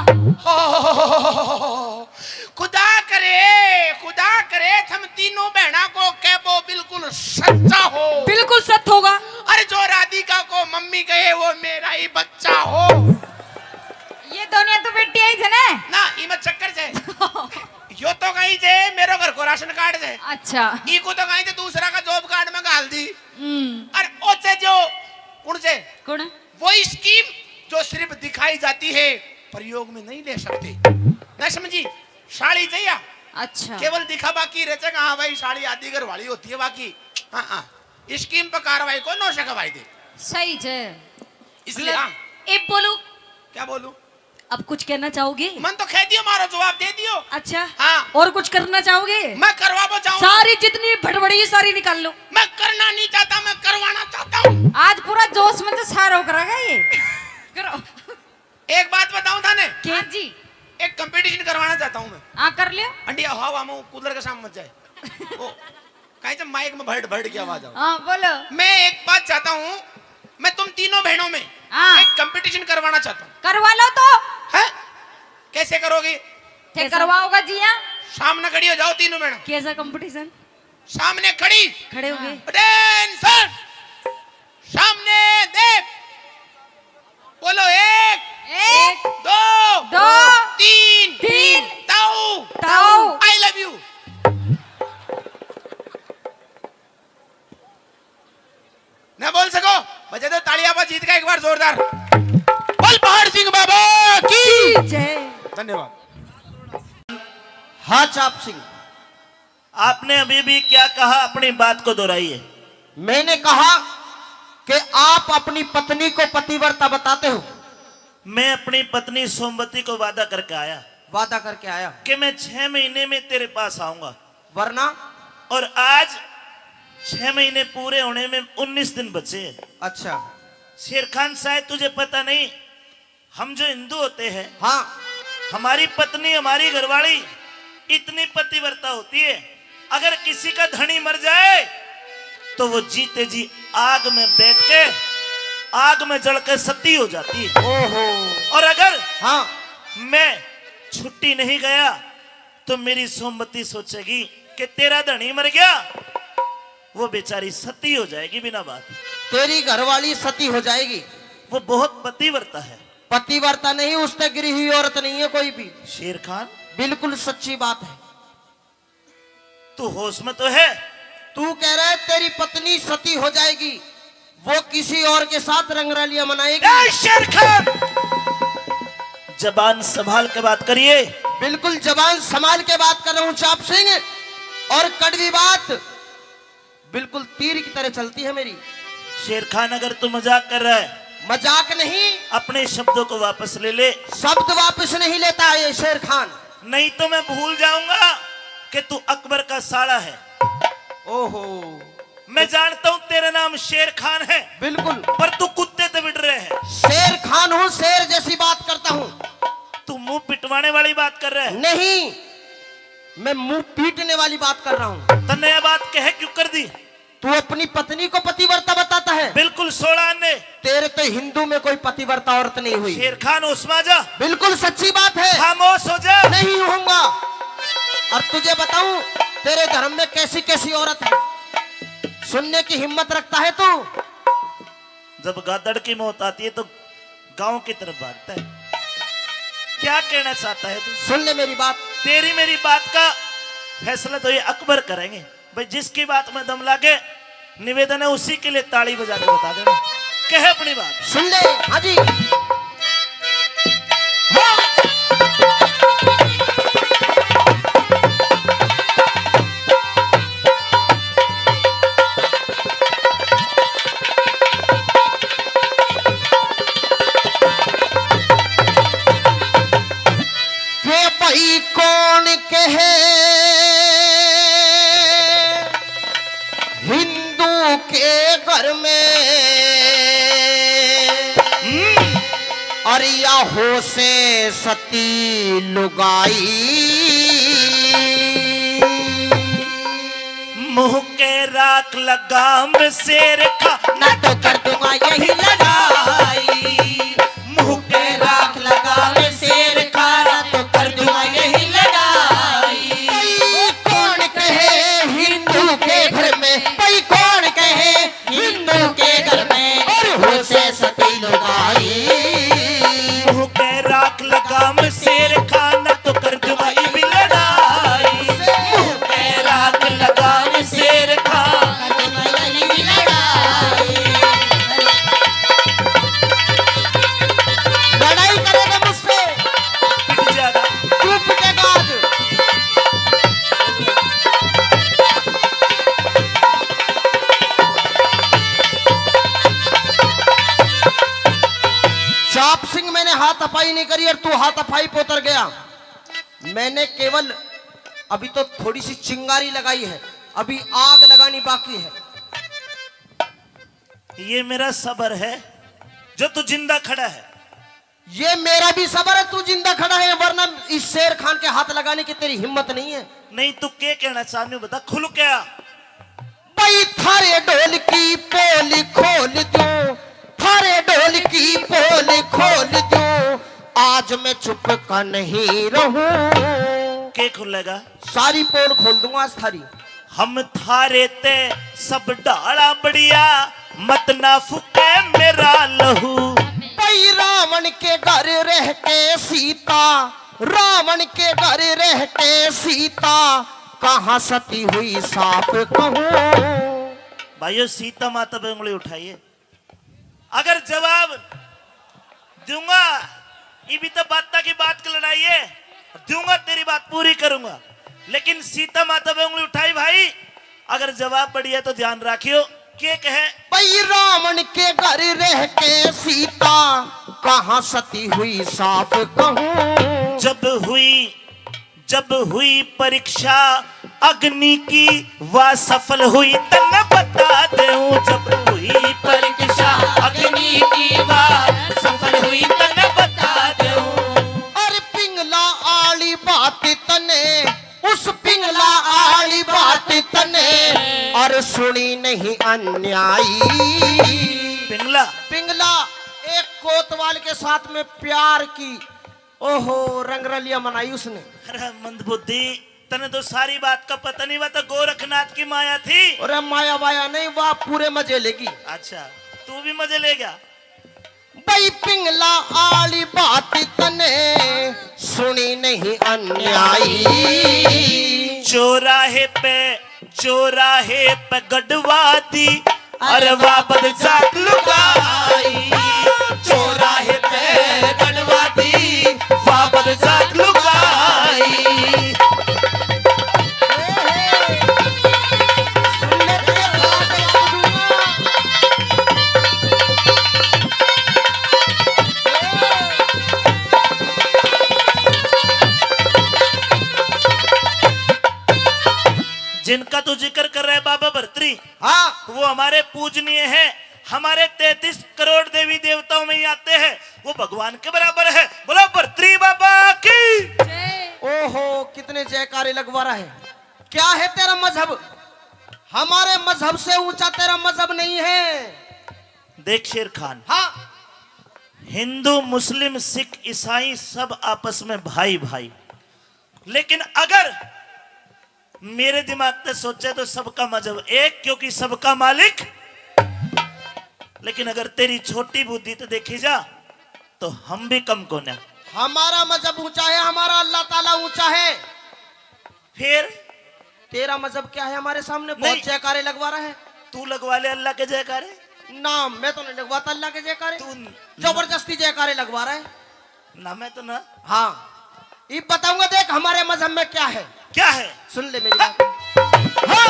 खुदा करे हम तीनों बहना को कहबो बिल्कुल सच्चा हो। बिल्कुल सच होगा। अरे जो राधिका को मम्मी कहे वो मेरा ही बच्चा हो। ये दोनों तो बेटी आई थे ना इमे चक्कर से यो तो कहीं जे मेरो घर को राशन कार्ड से। अच्छा, ई को तो कहीं दूसरा का जॉब कार्ड में गाल दी। अरे ओसे जो कौन वही स्कीम जो सिर्फ दिखाई जाती है, प्रयोग में नहीं ले सकते। ना समझी? साड़ी चाहिए। अच्छा, केवल दिखावा की रहते, हाँ भाई साड़ी आदि घर वाली होती है, बाकी हाँ स्कीम पर कार्रवाई को नो सकवाई दे। सही है। इसलिए हाँ, एक बोलू। क्या बोलू? अब कुछ कहना चाहोगे? मन तो कह दियो, मारो जवाब दे दियो। अच्छा, हाँ। और कुछ करना चाहोगे? मैं करवा चाहूँ। सारी जितनी भड़बड़ी सारी निकाल लो। मैं करना नहीं चाहता, मैं करवाना चाहता हूँ। आज पूरा जोश में तो सारो करेगा ये। करो। एक बात बताऊं थाने? क्या जी? एक कंपटीशन करवाना चाहता हूँ मैं। हाँ कर लियो। अंडिया हवा में कूलर का सामने मत जाए। ओ कहीं से माइक में भड़ भड़ की आवाज आओ। हाँ बोलो। मैं एक बात चाहता हूँ, मैं तुम तीनों बहनों में हाँ। एक कंपटीशन करवाना चाहता हूँ। करवा लो तो। है कैसे करोगी? क्या करवाओगा जी? हाँ सामने खड़ी हो जाओ तीनों बहनों। कैसा कंपटीशन? सामने खड़ी, खड़े हो गए। अटेंशन, सामने देख, बोलो एक दो तीन ताऊ ताऊ आई लव यू। न बोल सको बजे तो तालियां पर जीत का एक बार जोरदार बोल पहाड़ सिंह बाबा की जय। धन्यवाद। हाँ चाप सिंह, आपने अभी भी क्या कहा, अपनी बात को दोहराइए। मैंने कहा कि आप अपनी पत्नी को पतिव्रता बताते हो। मैं अपनी पत्नी सोमवती को वादा करके आया वादा करके आया कि मैं 6 महीने में तेरे पास आऊंगा, वरना? और आज 6 महीने पूरे होने में 19 दिन बचे हैं। अच्छा शेर खान शायद तुझे पता नहीं, हम जो हिंदू होते हैं, हाँ, हमारी पत्नी, हमारी घरवाली इतनी पतिव्रता होती है, अगर किसी का धनी मर जाए तो वो जीते जी आग में बैठ के, आग में जलकर सती हो जाती है। ओहो। और अगर हाँ, मैं छुट्टी नहीं गया तो मेरी सोमवती सोचेगी कि तेरा धनी मर गया, वो बेचारी सती हो जाएगी बिना बात। तेरी घरवाली सती हो जाएगी। वो बहुत पतिव्रता है। पतिव्रता नहीं, उसने गिरी हुई औरत नहीं है कोई भी। शेर खान बिल्कुल सच्ची बात है। तू होश में तो है? तू कह रहा है तेरी पत्नी सती हो जाएगी, वो किसी और के साथ रंगरलियां मनाएगी। ए शेर खान, जबान संभाल के बात करिए। बिल्कुल जबान संभाल के बात कर रहा हूं चाप सिंह, और कड़वी बात बिल्कुल तीर की तरह चलती है मेरी। शेर खान, अगर तू मजाक कर रहा है, मजाक नहीं, अपने शब्दों को वापस ले ले। शब्द वापस नहीं लेता है ये शेर खान। नहीं तो मैं भूल जाऊंगा कि तू अकबर का साला है। ओहो, मैं जानता हूं तेरा नाम शेर खान है, बिल्कुल, पर तू कुत्ते से बिड़ रहे हैं। शेर खान हूं, शेर जैसी बात करता हूं। तू मुंह पिटवाने वाली बात कर रहा है। नहीं, मैं मुंह पीटने वाली बात कर रहा हूं। तो नया बात कह क्यों कर दी? तू अपनी पत्नी को पतिव्रता बताता है। बिल्कुल 16 ने। तेरे तो हिंदू में कोई पतिव्रता औरत नहीं हुई। शेर खान उस्मा जा। बिल्कुल सच्ची बात है। खामोश हो जा। नहीं होऊंगा। और तुझे बताऊं तेरे धर्म में कैसी कैसी औरत है, सुनने की हिम्मत रखता है तू? जब गादड़ की मौत आती है तो गांव की तरफ भागता है। क्या कहना चाहता है तू? सुन ले मेरी बात। तेरी मेरी बात का फैसला तो ये अकबर करेंगे भाई। जिसकी बात में दम लागे, निवेदन है उसी के लिए ताली बजा के बता देना। कहे अपनी बात। सुन ले। हाँ जी। के भाई कौन कहे हिंदू के घर में अरिया हो से सती लुगाई, मुंह के राख लगाम शेर खा ना तो कर दूंगा यही लड़ाई। मुंह के राख लगाम शेर खा, ना तो कर दूंगा यही लड़ाई। कोई कौन कहे हिंदू के घर में, कोई कौन कहे हिंदू के घर में और हो से सती लुगाई। मुंह के राख लगाम शेर खाना तो कर दुआई भी लड़ाई। मुंह के राख लगाम शेर खाना तो दुआई भी लड़ाई। लड़ाई करेगा मुझसे? पिट जाएगा। तू पिटेगा आज। चाप सिंह, मैंने हाथापाई नहीं करी और तू हाथापाई पे उतर गया। मैंने केवल अभी तो थोड़ी सी चिंगारी लगाई है, अभी आग लगानी बाकी है। ये मेरा सबर है जो तू जिंदा खड़ा है। ये मेरा भी सबर है, तू जिंदा खड़ा है, वरना इस शेर खान के हाथ लगाने की तेरी हिम्मत नहीं है। नहीं तू क्या कहना चाहनी बता, खुल क्या? भाई थारे ढोल की पोल खोल दूं, थारे ढोल की पोल खोल दूं, आज मैं चुप का नहीं रहूं। क्या खुलेगा? सारी पोल खोल दूंगा आज थारी। हम थारे ते सब डाला बढ़िया, मत ना फुके मेरा लहू। भाई रावण के घर रह के सीता, रावण के घर रह के सीता, कहाँ सती हुई साफ कहूं। भाइयों सीता माता पे उंगली उठाइए। अगर जवाब दूंगा, ये भी तो बात की बात की लड़ाई है, दूंगा तेरी बात पूरी करूंगा, लेकिन सीता माता पे उंगली उठाई भाई। अगर जवाब बढ़िया तो ध्यान रखियो क्या कहे। भाई रावण के घर रह के सीता, कहाँ सती हुई साफ कहूं। जब हुई परीक्षा अग्नि की, वह सफल हुई तन्ने बता दूं। जब हुई परीक्षा अग्नि की, वह सफल हुई तन्ने बता दूं। और पिंगला आली बात तने, उस पिंगला आली बात तने, और सुनी नहीं अन्यायी। पिंगला पिंगला एक कोतवाल के साथ में प्यार की, ओहो रंगरलिया मनाई उसने। अरे मंदबुद्धि, तने तो सारी बात का पता नहीं, वह तो गोरखनाथ की माया थी। अरे माया वाया नहीं, वह पूरे मजे लेगी। अच्छा तू भी मजे लेगा। भाई पिंगला आली बात तने, सुनी नहीं अन्यायी। चौराहे पे गढ़वा दी, अरे वापस जात लुगाई। चौराहे पे गढ़वा दी, वापस जात लुगाई। जिनका तू जिक्र कर रहा है बाबा भर्तरी, हाँ वो हमारे पूजनीय है, हमारे 33 करोड़ देवी देवताओं में ही आते हैं, वो भगवान के बराबर है। बोलो भर्तरी बाबा की। ओहो कितने जयकारे लगवा रहा है। क्या है तेरा मजहब? हमारे मजहब से ऊंचा तेरा मजहब नहीं है। देख शेर खान, हाँ हिंदू मुस्लिम सिख ईसाई सब आपस में भाई भाई, लेकिन अगर मेरे दिमाग से सोचे तो सबका मजहब एक, क्योंकि सबका मालिक। लेकिन अगर तेरी छोटी बुद्धि तो देखी जा, तो हम भी कम कौन है। हमारा मजहब ऊंचा है, हमारा अल्लाह ताला ऊंचा है। फिर तेरा मजहब क्या है? हमारे सामने नहीं। बहुत जयकारे लगवा रहा है। तू लगवा ले अल्लाह के जयकारे। ना मैं तो नहीं लगवाता अल्लाह के जयकारे, तू जबरदस्ती जयकारे लगवा रहा है। ना मैं तो ना। हाँ ये बताऊंगा, देख हमारे मजहब में क्या है। क्या है? सुन ले मेरी बात। हाँ।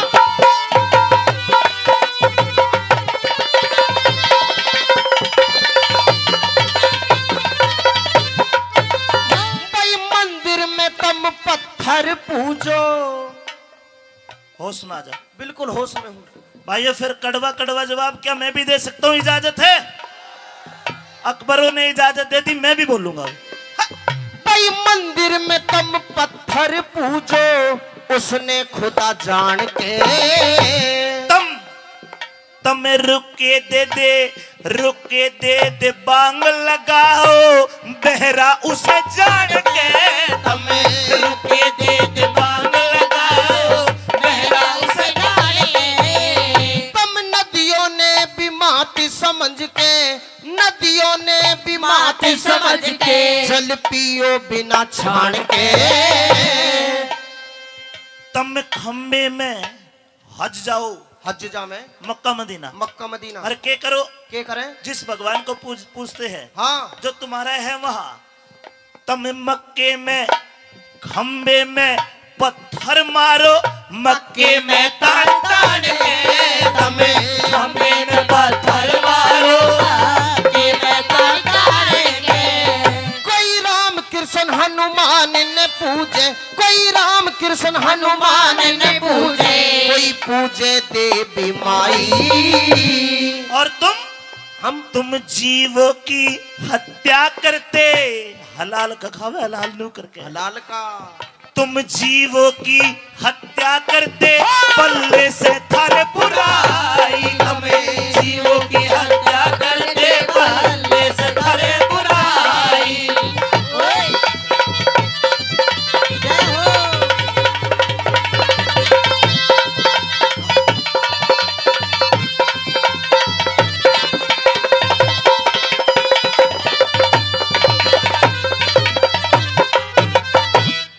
भाई मंदिर में तुम पत्थर पूजो। होश में आ जा। बिल्कुल होश में हूँ भाइयों, फिर कड़वा कड़वा जवाब क्या मैं भी दे सकता हूँ? इजाजत है? अकबरों ने इजाजत दे दी, मैं भी बोलूंगा। भाई मंदिर में तुम पत्थर पूजो, उसने खुदा जान के। तम रुके दे बांग लगाओ, बहरा उसे जान के। तम रुके दे बांग लगाओ, बहरा उसे जान के। तुम नदियों ने भी माटी समझ के, नदियों ने भी माटी समझ के, जल पियो बिना छान के। तम खंबे में हज जाओ। हज जा में मक्का मदीना। Mecca Medina. अरे क्या करो? क्या करें? जिस भगवान को पूछते हैं, हाँ जो तुम्हारा है वहां। तम मक्के में खंबे में पत्थर मारो, मक्के में तान तान के। तम खंबे में पत्थर मारो, मक्के में तान तान के। कोई राम कृष्ण हनुमान ने पूजे, कोई राम कृष्ण हनुमान ने पूजे, कोई पूजे देवी माई। और तुम तुम जीवों की हत्या करते, हलाल का खावे हलाल नू करके, हलाल का तुम जीवों की हत्या करते, पल्ले से थारे बुराई, हमें जीवों की हत्या करते, पल्ले से थारे बुराई। जय हो।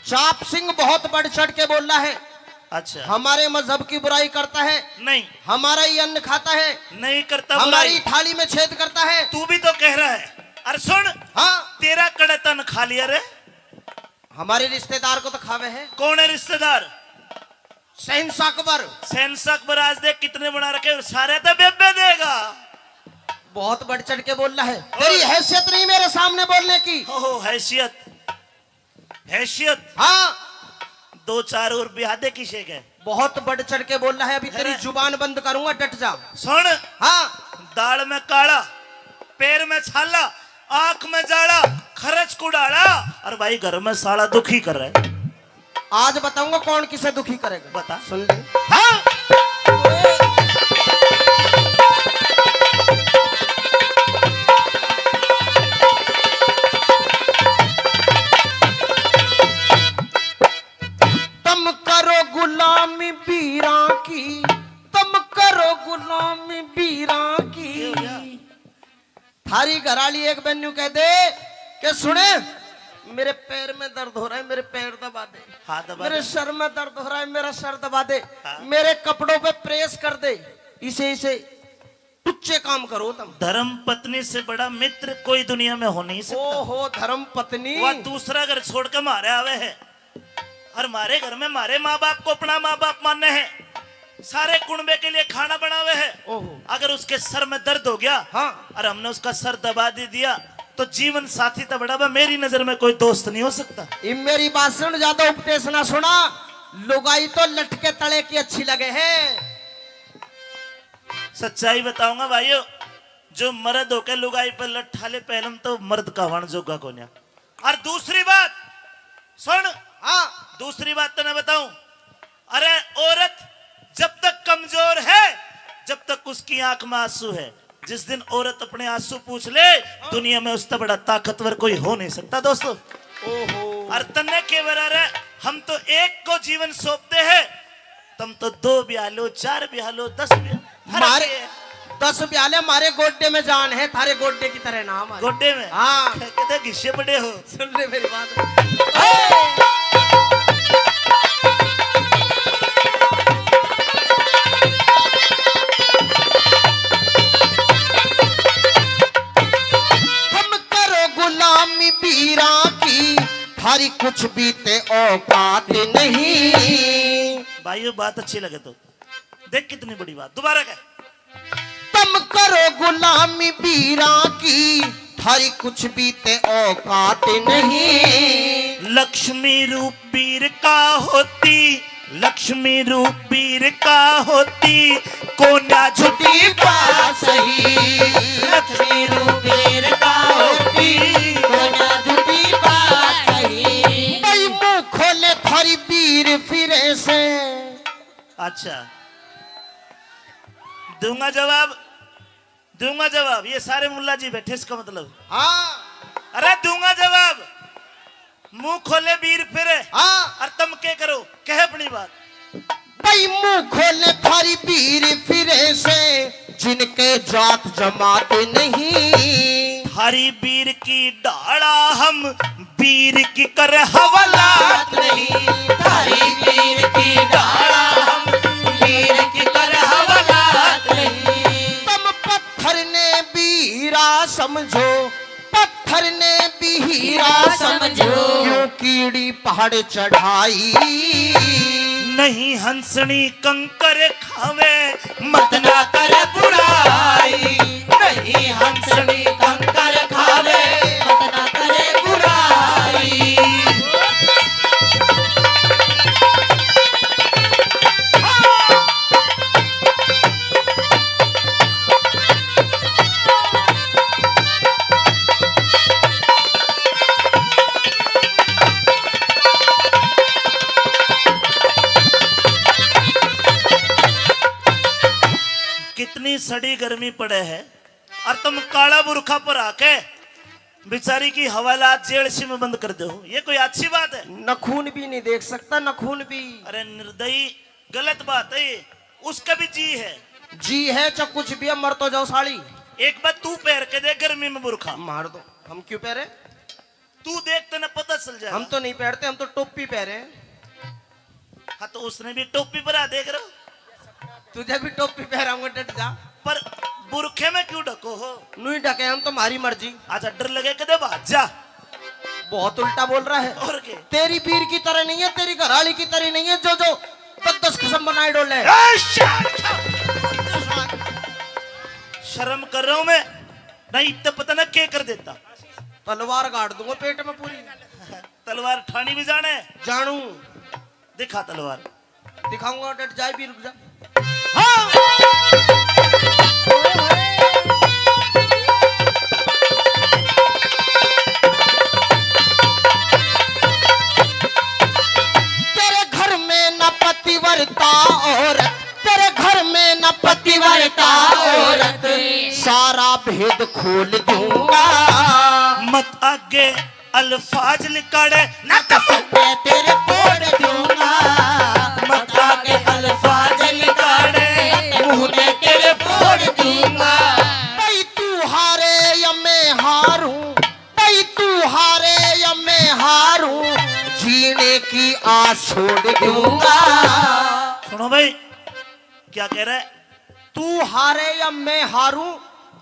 चाप सिंह बहुत बढ़ चढ़ के बोल रहा है, अच्छा हमारे मजहब की बुराई करता है, नहीं हमारा ही अन्न खाता है, नहीं करता हमारी बुराई, थाली में छेद करता है। तू भी तो कह रहा है। अरे सुन, हाँ तेरा कड़तन खा लिया रे। हमारे रिश्तेदार को तो खावे है। कौन है रिश्तेदार? शहंशाह अकबर। शहंशाह अकबर आज देख कितने बना रखे, सारे तो बेबे देगा। बहुत बढ़ चढ़ के बोल रहा है, तेरी हैसियत नहीं मेरे सामने बोलने की। हो हैसियत, हैसियत। हाँ 2-4 और ब्याह दे किसे के। बहुत बढ़ चढ़ के बोल रहा है, अभी तेरी जुबान बंद करूंगा, डट जा। सुन, हाँ दाढ़ में काला, पैर में छाला, आंख में जाड़ा, खरच कुड़ाड़ा, और भाई घर में साला दुखी कर रहा है। आज बताऊंगा कौन किसे दुखी करेगा। बता। सुन ले। हाँ तुम करो गुलामी बीरा की, तुम करो गुलामी बीरा की। थारी घराली एक बेन्यू कह दे कि सुने, मेरे पैर में दर्द हो रहा है, मेरे पैर दबा दे, हाँ, दबा मेरे दे। सर में दर्द हो रहा है, मेरा सर दबा दे, हाँ। मेरे कपड़ों पे प्रेस कर दे, इसे टुच्चे काम करो तुम। धर्म पत्नी से बड़ा मित्र कोई दुनिया में हो नहीं सकता। ओहो धर्म पत्नी। वह दूसरा घर छोड़ कर मारे आवे है, और हमारे घर में मारे माँ बाप को अपना माँ बाप मानने हैं, सारे कुनबे के लिए खाना बनावे है। ओहो। अगर उसके सर में दर्द हो गया, हाँ। और हमने उसका सर दबा दे दिया, तो जीवन साथी तो बड़ा, मेरी नजर में कोई दोस्त नहीं हो सकता। ये मेरी बात सुन, ज्यादा उपदेश ना सुना। लुगाई तो लटके तले की अच्छी लगे है। सच्चाई बताऊंगा भाइयों, जो मर्द होके लुगाई पर लट्ठाले पहलम तो मर्द का वण जोगा को न्या। और दूसरी बात सुन, हाँ दूसरी बात तो मैं बताऊं, अरे औरत जब तक कमजोर है, जब तक उसकी आंख में आंसू है, जिस दिन औरत अपने आंसू पूछ ले, दुनिया में उससे बड़ा ताकतवर कोई हो नहीं सकता दोस्तों। और तन्ने के बराबर हम तो एक को जीवन सौंपते हैं, तुम तो 2 ब्याह लो, 4 ब्याह लो, 10 ब्याह, मारे 10 ब्याले मारे गोड्डे में जान है, थारे गोड्डे की तरह नाम है। गोड्डे में। हाँ कहते घिस्से पड़े हो। सुन ले मेरी बात। तुम करो गुलामी बीरा की, थारी कुछ बीते औकात नहीं। भाइयों बात अच्छी लगे तो देख कितनी बड़ी बात, दोबारा कह। तुम करो गुलामी बीरा की, थारी कुछ बीते औकात नहीं। लक्ष्मी रूप वीर का होती, लक्ष्मी रूप वीर का होती, कोन्या झुटी पास ही। लक्ष्मी रूप वीर का होती, कोन्या झुटी पास ही। भाई मुंह खोले थारी वीर फिरे से। अच्छा दूंगा जवाब, दूंगा जवाब। ये सारे मुल्ला जी बैठे, इसका मतलब। हाँ अरे दूंगा जवाब। मुंह खोले वीर फिरे, हाँ और तुम क्या करो, कह अपनी बात। भाई मुंह खोले थारी वीर फिरे से, जिनके जात जमात नहीं। हरी वीर की डाड़ा हम वीर की कर हवालात नहीं। हरी वीर की डाड़ा हम वीर की कर हवालात नहीं। तुम पत्थर ने बीरा समझो, पत्थर ने भी हीरा समझो, क्यों कीड़ी पहाड़ चढ़ाई। नहीं हंसनी कंकर खावे, मत ना कर बुराई। नहीं हंसनी कंकर खावे, मत ना करे बुराई। कितनी सड़ी गर्मी पड़े है और तुम काला बुरखा पर आके बेचारी की हवालात जेल से में बंद कर दो, ये कोई अच्छी बात है? नखून भी नहीं देख सकता, नखून भी। अरे निर्दयी, गलत बात है ये। उसका भी जी है। जी है चाहे कुछ भी है, मर तो जाओ साड़ी। एक बार तू पहन के देख गर्मी में बुरखा। मार दो। हम क्यों पहरे? तू देख तो ना पता चल जाए। हम तो नहीं पहनते, हम तो टोपी पहरे। हाँ तो उसने भी टोपी पहना, देख रहे हो? तुझे भी टोपी पहराऊंगा, डट जा। पर बुरखे में क्यों ढको हो? नहीं ढके, हम तुम्हारी मर्जी। अच्छा डर लगे कदे भाग जा। बहुत उल्टा बोल रहा है। और क्या? तेरी वीर की तरह नहीं है, तेरी घरवाली की तरह नहीं है जो जो 10 किस्म बनाए डोले। शर्म कर रहा हूं मैं, नहीं इतना पता ना क्या कर देता। तलवार गाड़ दूंगा पेट में पूरी। तलवार ठानी भी जाने? जानू। दिखा तलवार। दिखाऊंगा, डट जाए भी, रुक जा। तेरे घर में न पतिव्रता औरत, तेरे घर में न पतिव्रता औरत, सारा भेद खोल दूंगा। मत आगे अल्फाज निकाले न कसमे तेरे फोड़ दूंगा। मत आगे अल्फाज निकाले मुंह में तेरे फोड़ दूंगा। भाई तू हारे या मैं हारूं, भाई तू हारे या मैं हारूं, जीने की आस छोड़ दूंगा। सुनो भाई, क्या कह रहा है? तू हारे या मैं हारूं,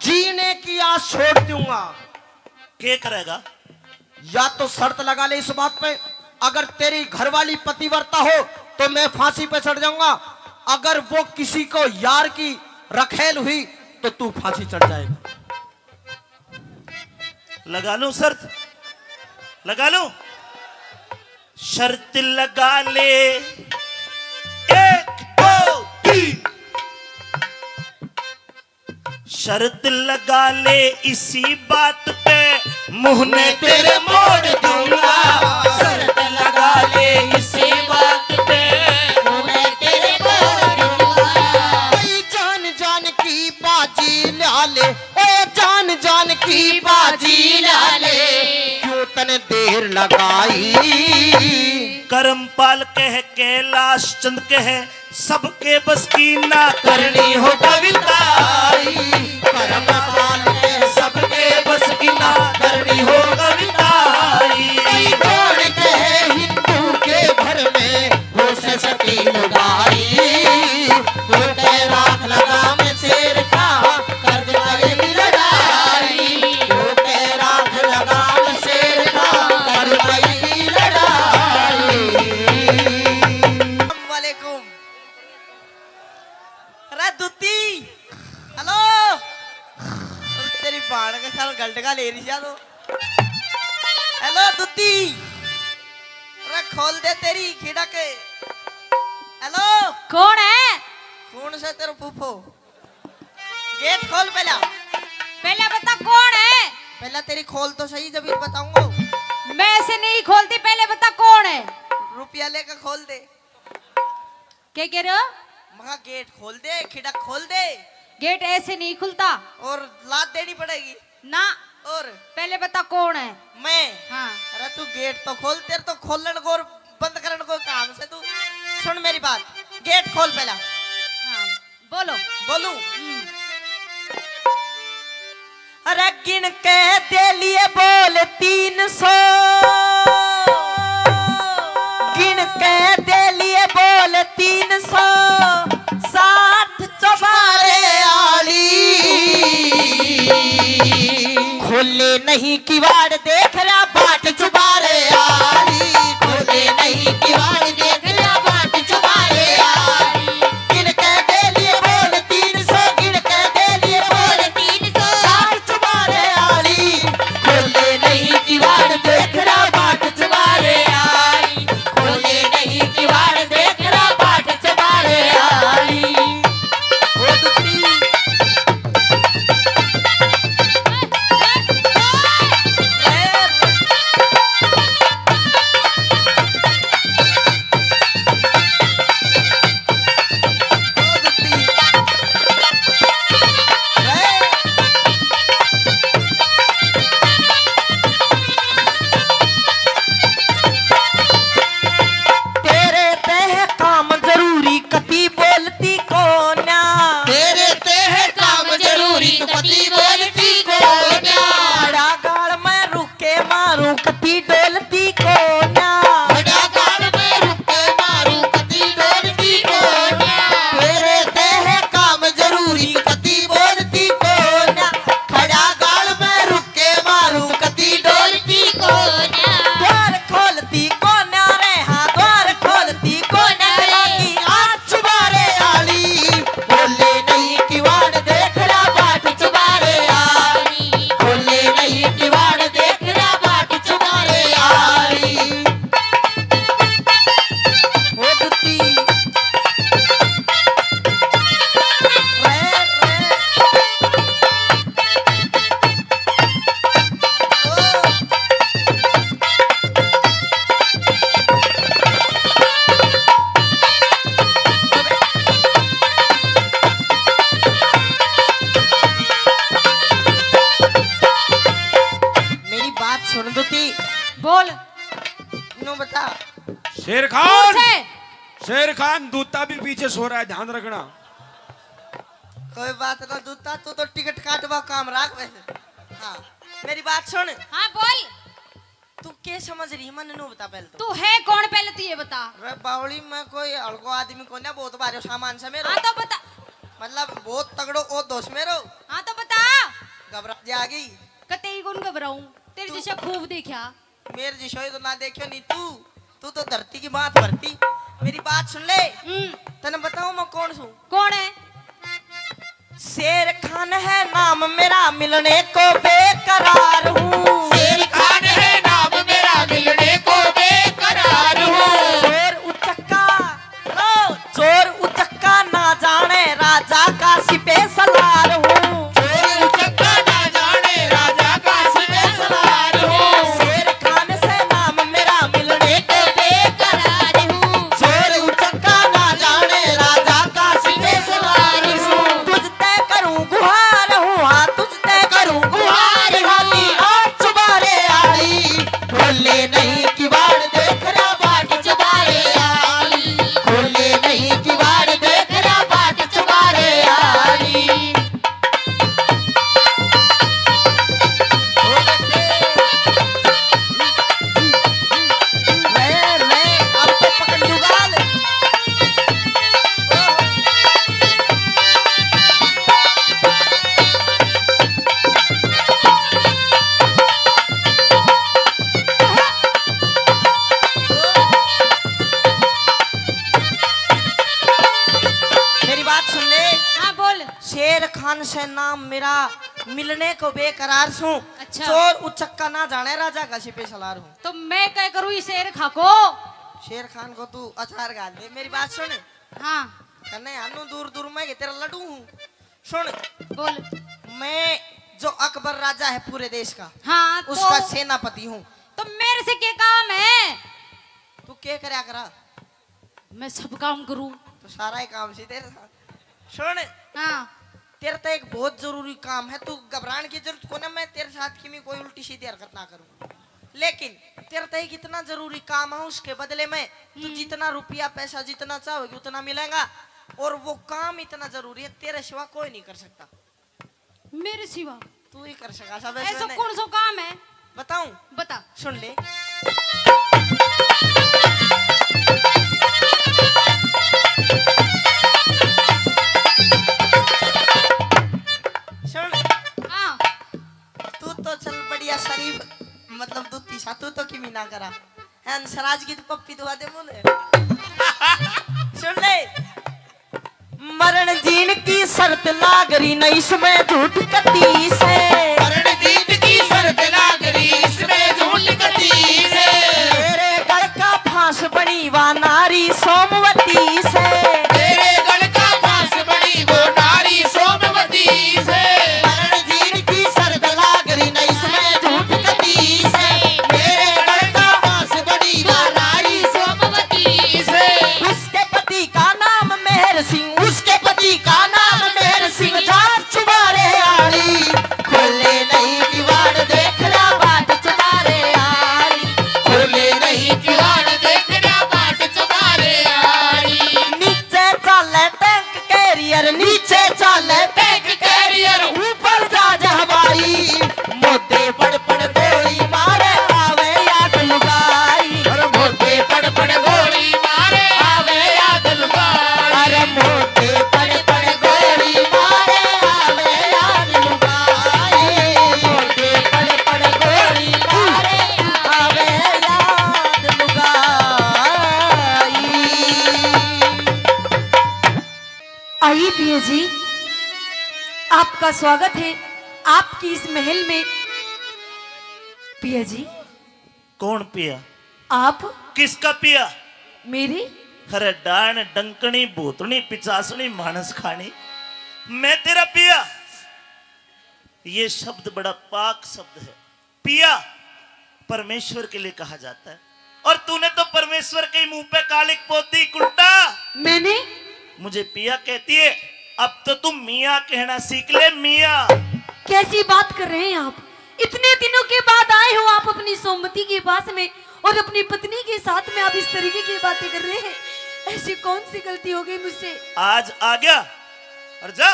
जीने की आस छोड़ दूंगा। क्या करेगा? या तो शर्त लगा ले इस बात पे, अगर तेरी घरवाली पतिव्रता हो तो मैं फांसी पे चढ़ जाऊंगा, अगर वो किसी को यार की रखेल हुई तो तू फांसी चढ़ जाएगा। लगा लूं शर्त? लगा लूं? शर्त लगा ले, 1 2 3। शर्त लगा ले इसी बात पे, मुंह ने तेरे मोड़ दूंगा। शर्त लगा ले इसी बात पे, मुंह ने तेरे मोड़ दूंगा। भाई जान जान की बाजी ला ले, ओ जान जान की बाजी ला ले, क्यों तने देर लगाई। करमपाल कह कैलाश चंद कह सबके बस की ना करनी हो कविताई। करमपाल के सबके बस की ना करनी हो कविताई। कौन कहे हिंदू के घर में हो से सती लुगाई, तो तेरा लगाम शेर का कर देगी लड़ाई, तो तेरा लगाम शेर का कर देगी लड़ाई। वालेकुम। अरे दुत्ती, हेलो। तेरी बाण का ख्याल गलटका ले रही तो। हेलो दुत्ती, अरे खोल दे तेरी खिड़क। हेलो, कौन है? कौन से तेरे फूफो? गेट खोल पहला। पहले बता कौन है? पहला तेरी खोल तो सही, जब बताऊंगा। मैं ऐसे नहीं खोलती, पहले बता कौन है? रुपया लेकर खोल दे। क्या कह रहे हो? मगा गेट खोल दे, खिड़क खोल दे। गेट ऐसे नहीं खुलता। और लात देनी पड़ेगी ना। और पहले बता कौन है? मैं। हाँ। अरे तू गेट तो खोल, तेरे तो खोलन को और बंद करने को काम से। तू सुन मेरी बात, गेट खोल पहला। हाँ, बोलो। बोलूं? अरे गिन के दे लिए बोल 300, गिन के दे लिए बोल 300, 60 चौबारे आली। खोले नहीं किवाड़ देख रहा बाट चुबारे आली, खोले नहीं किवाड़ देख रहा बाट चुबारे आली। गिन के दे लिए बोल 300, गिन के दे लिए बोल 300, 60 चुबारे आली। खोले नहीं किवाड़ देख रहा बाट चुबारे आली, खोले नहीं किवाड़ देख रहा बाट चुबारे आली। ओ दुत्ती, शेर दूर खान, से। शेर खान दूता भी पीछे सो रहा है, ध्यान रखना। कोई बात ना दूता, तू तो टिकट काटवा काम रख वैसे। हाँ मेरी बात सुन, हाँ बोल। तू क्या समझ रही है? मन नो बता पहले तो। तू है कौन पहले तू ये बता। अरे बावली में कोई हड़को आदमी को ना, बहुत भारी सामान से मेरो। हाँ तो बता। मतलब बहुत तगड़ो ओ दोस्त मेरो। हाँ तो बता। घबरा जा गई। कतई कौन घबराऊं, तेरे जैसे खूब देखा। मेरे जिसो तो ना देखियो नहीं तू तो धरती की बात भरती। मेरी बात सुन ले, तने बताऊं मैं कौन हूँ? कौन है? शेर खान है नाम मेरा, मिलने को बेकरार हूँ। शेर खान है नाम मेरा, मिलने को बेकरार हूँ। चोर उचक्का ना जाने राजा का सिपे सलार हूँ। चोर उचक्का ना जाने राजा का सिपे सलार हूँ। शेर खान से नाम मेरा, मिलने को बेकरार हूँ। चोर उचक्का ना जाने राजा का सिपे सलार हूँ। तुझते करूँ गुहार हूँ, हाँ तुझते करूँ गुहार। हाथी आठ चुबारे आली, खोले नहीं किवाड़ देख रहा बाट चुबारे आली। खोले नहीं किवाड़ देख रहा बाट चुबारे आली। मैं अब तो पकड़ लूंगा। मेरी बात सुन ले, हाँ बोल। शेर खान से नाम मेरा, मिलने को बेकरार हूँ। अच्छा। चोर उचक्का ना जाने राजा का सिपे सलार हूँ। तो मैं क्या करूँ इस शेर खाको? शेर खान को तू अचार गाल दे। मेरी बात सुन, हाँ कन्ने आनू दूर दूर में कि तेरा लड्डू हूँ। सुन, बोल। मैं जो अकबर राजा है पूरे देश का, हाँ उसका तो, सेनापति हूँ। तो मेरे से क्या काम है? तू क्या करया करा? मैं सब काम करूँ। तो सारा ही काम सी तेरे साथ। सुन, हाँ तेरा तो एक बहुत जरूरी काम है, तू घबराने की जरूरत को ना, मैं तेरे साथ की में कोई उल्टी सीधी हरकत ना करूं। लेकिन तेरा तो एक इतना जरूरी काम है, उसके बदले में तू जितना रुपया पैसा जितना चाहोगी उतना मिलेगा। और वो काम इतना जरूरी है, तेरे सिवा कोई नहीं कर सकता। मेरे सिवा तू ही कर सका सब। ऐसा कौन सा काम है? बताऊं? बता। सुन ले, सुन। हाँ तू तो चल बढ़िया शरीफ, मतलब दूती सा, तू तो किमी ना करा है। सराज की तो पप्पी दुआ दे बोले। सुन ले, मरण जीन की शर्त लागरी न इसमें झूठ कती से। मरण जीत की शर्त लागरी, इसमें झूठ कती से। तेरे गढ़ का फांस बनी वा नारी सोमवती से। तेरे गढ़ का फांस बड़ी वो नारी सोमवती से। मरण जीन की शर्त लागरी न इसमें झूठ कती से। तेरे गढ़ का फांस बनी वा नारी सोमवती से। उसके पति का नाम मेहर सिंह, उसके पति का नाम मेहर सिंह। जात चुबारे आली, खोले नहीं किवाड़ देख रहा बाट चुबारे आली। खोले नहीं किवाड़ देख रहा बाट चुबारे आली। नीचे चले टैंक कैरियर, नीचे चले टैंक कैरियर। ऊपर जहाज हवाई, मोटे पड़ पड़ गोली मारे आवे याद लुगाई। अरे मोटे पड़ पड़ गोली मारे आवे याद लुगाई। अरे मोटे पड़ पड़ गोली मारे आवे याद लुगाई। मोटे पड़ पड़ गोली मारे आवे याद लुगाई। आइए प्रिय जी, आपका स्वागत है आपकी इस महल में। प्रिय जी, कौन पिया? आप किसका पिया? मेरे अरे डाण डंकनी भूतनी पिचासनी मानस खानी, मैं तेरा पिया? ये शब्द बड़ा पाक शब्द है। पिया परमेश्वर के लिए कहा जाता है, और तूने तो परमेश्वर के मुंह पे कालिक पोती कुलटा। मैंने मुझे पिया कहती है, अब तो तुम मियाँ कहना सीख ले। मियाँ कैसी बात कर रहे हैं आप? इतने दिनों के बाद आए हो आप अपनी सोमवती के पास में, और अपनी पत्नी के साथ में आप इस तरीके की बातें कर रहे हैं। ऐसी कौन सी गलती हो गई मुझसे? आज आ गया और जा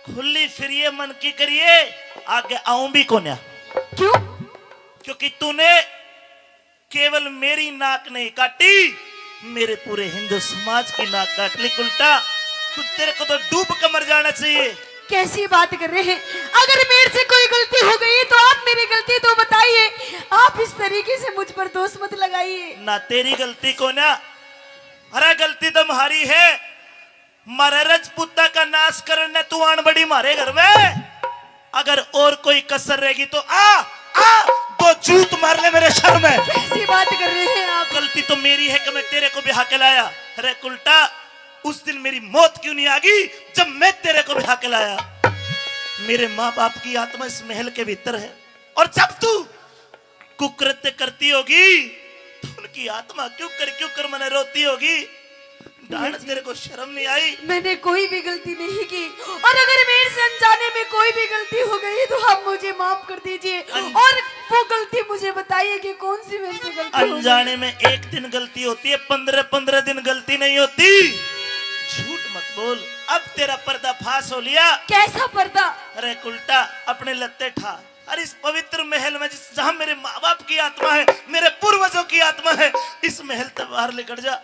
खुली फिरिए मन की करिए, आगे आऊं भी कोन्या। क्यों? क्योंकि तूने केवल मेरी नाक नहीं काटी, मेरे पूरे हिंदू समाज की नाक काट ली। उल्टा तू, तेरे को तो डूब कर मर जाना चाहिए। कैसी बात कर रहे हैं? अगर मेरे से कोई गलती हो गई तो आप मेरी गलती तो बताइए, आप इस तरीके से मुझ पर दोष मत लगाइए। ना तेरी गलती को ना, अरे गलती तो हमारी है। मारे रजपूता का नाश करने तू आन बड़ी मारे घर में। अगर और कोई कसर रहेगी तो आ तो जूत मार ले मेरे सर में। कैसी बात कर रहे हैं आप? गलती तो मेरी है कि मैं तेरे को बिहा के लाया। अरे उल्टा उस दिन मेरी मौत क्यों नहीं आ गई जब मैं तेरे को बिहा के लाया? मेरे माँ बाप की आत्मा इस महल के भीतर है, और जब तू कुकृत्य करती होगी तो उनकी आत्मा क्यों कर मने रोती होगी। डांट, तेरे को शर्म नहीं आई? मैंने कोई भी गलती नहीं की, और अगर मेरे से अनजाने में कोई भी गलती हो गई तो आप मुझे माफ कर दीजिए, और वो गलती मुझे बताइए कि कौन सी मेरे से गलती हो गई। अनजाने में एक दिन गलती होती है, 15 दिन गलती नहीं होती। झूठ मत बोल, अब तेरा पर्दा फाश हो लिया। कैसा पर्दा? अरे उल्टा अपने लत्ते ठा। अरे इस पवित्र महल में जहाँ मेरे माँ बाप की आत्मा है, मेरे पूर्वजों की आत्मा है, इस महल से बाहर लेकर जा,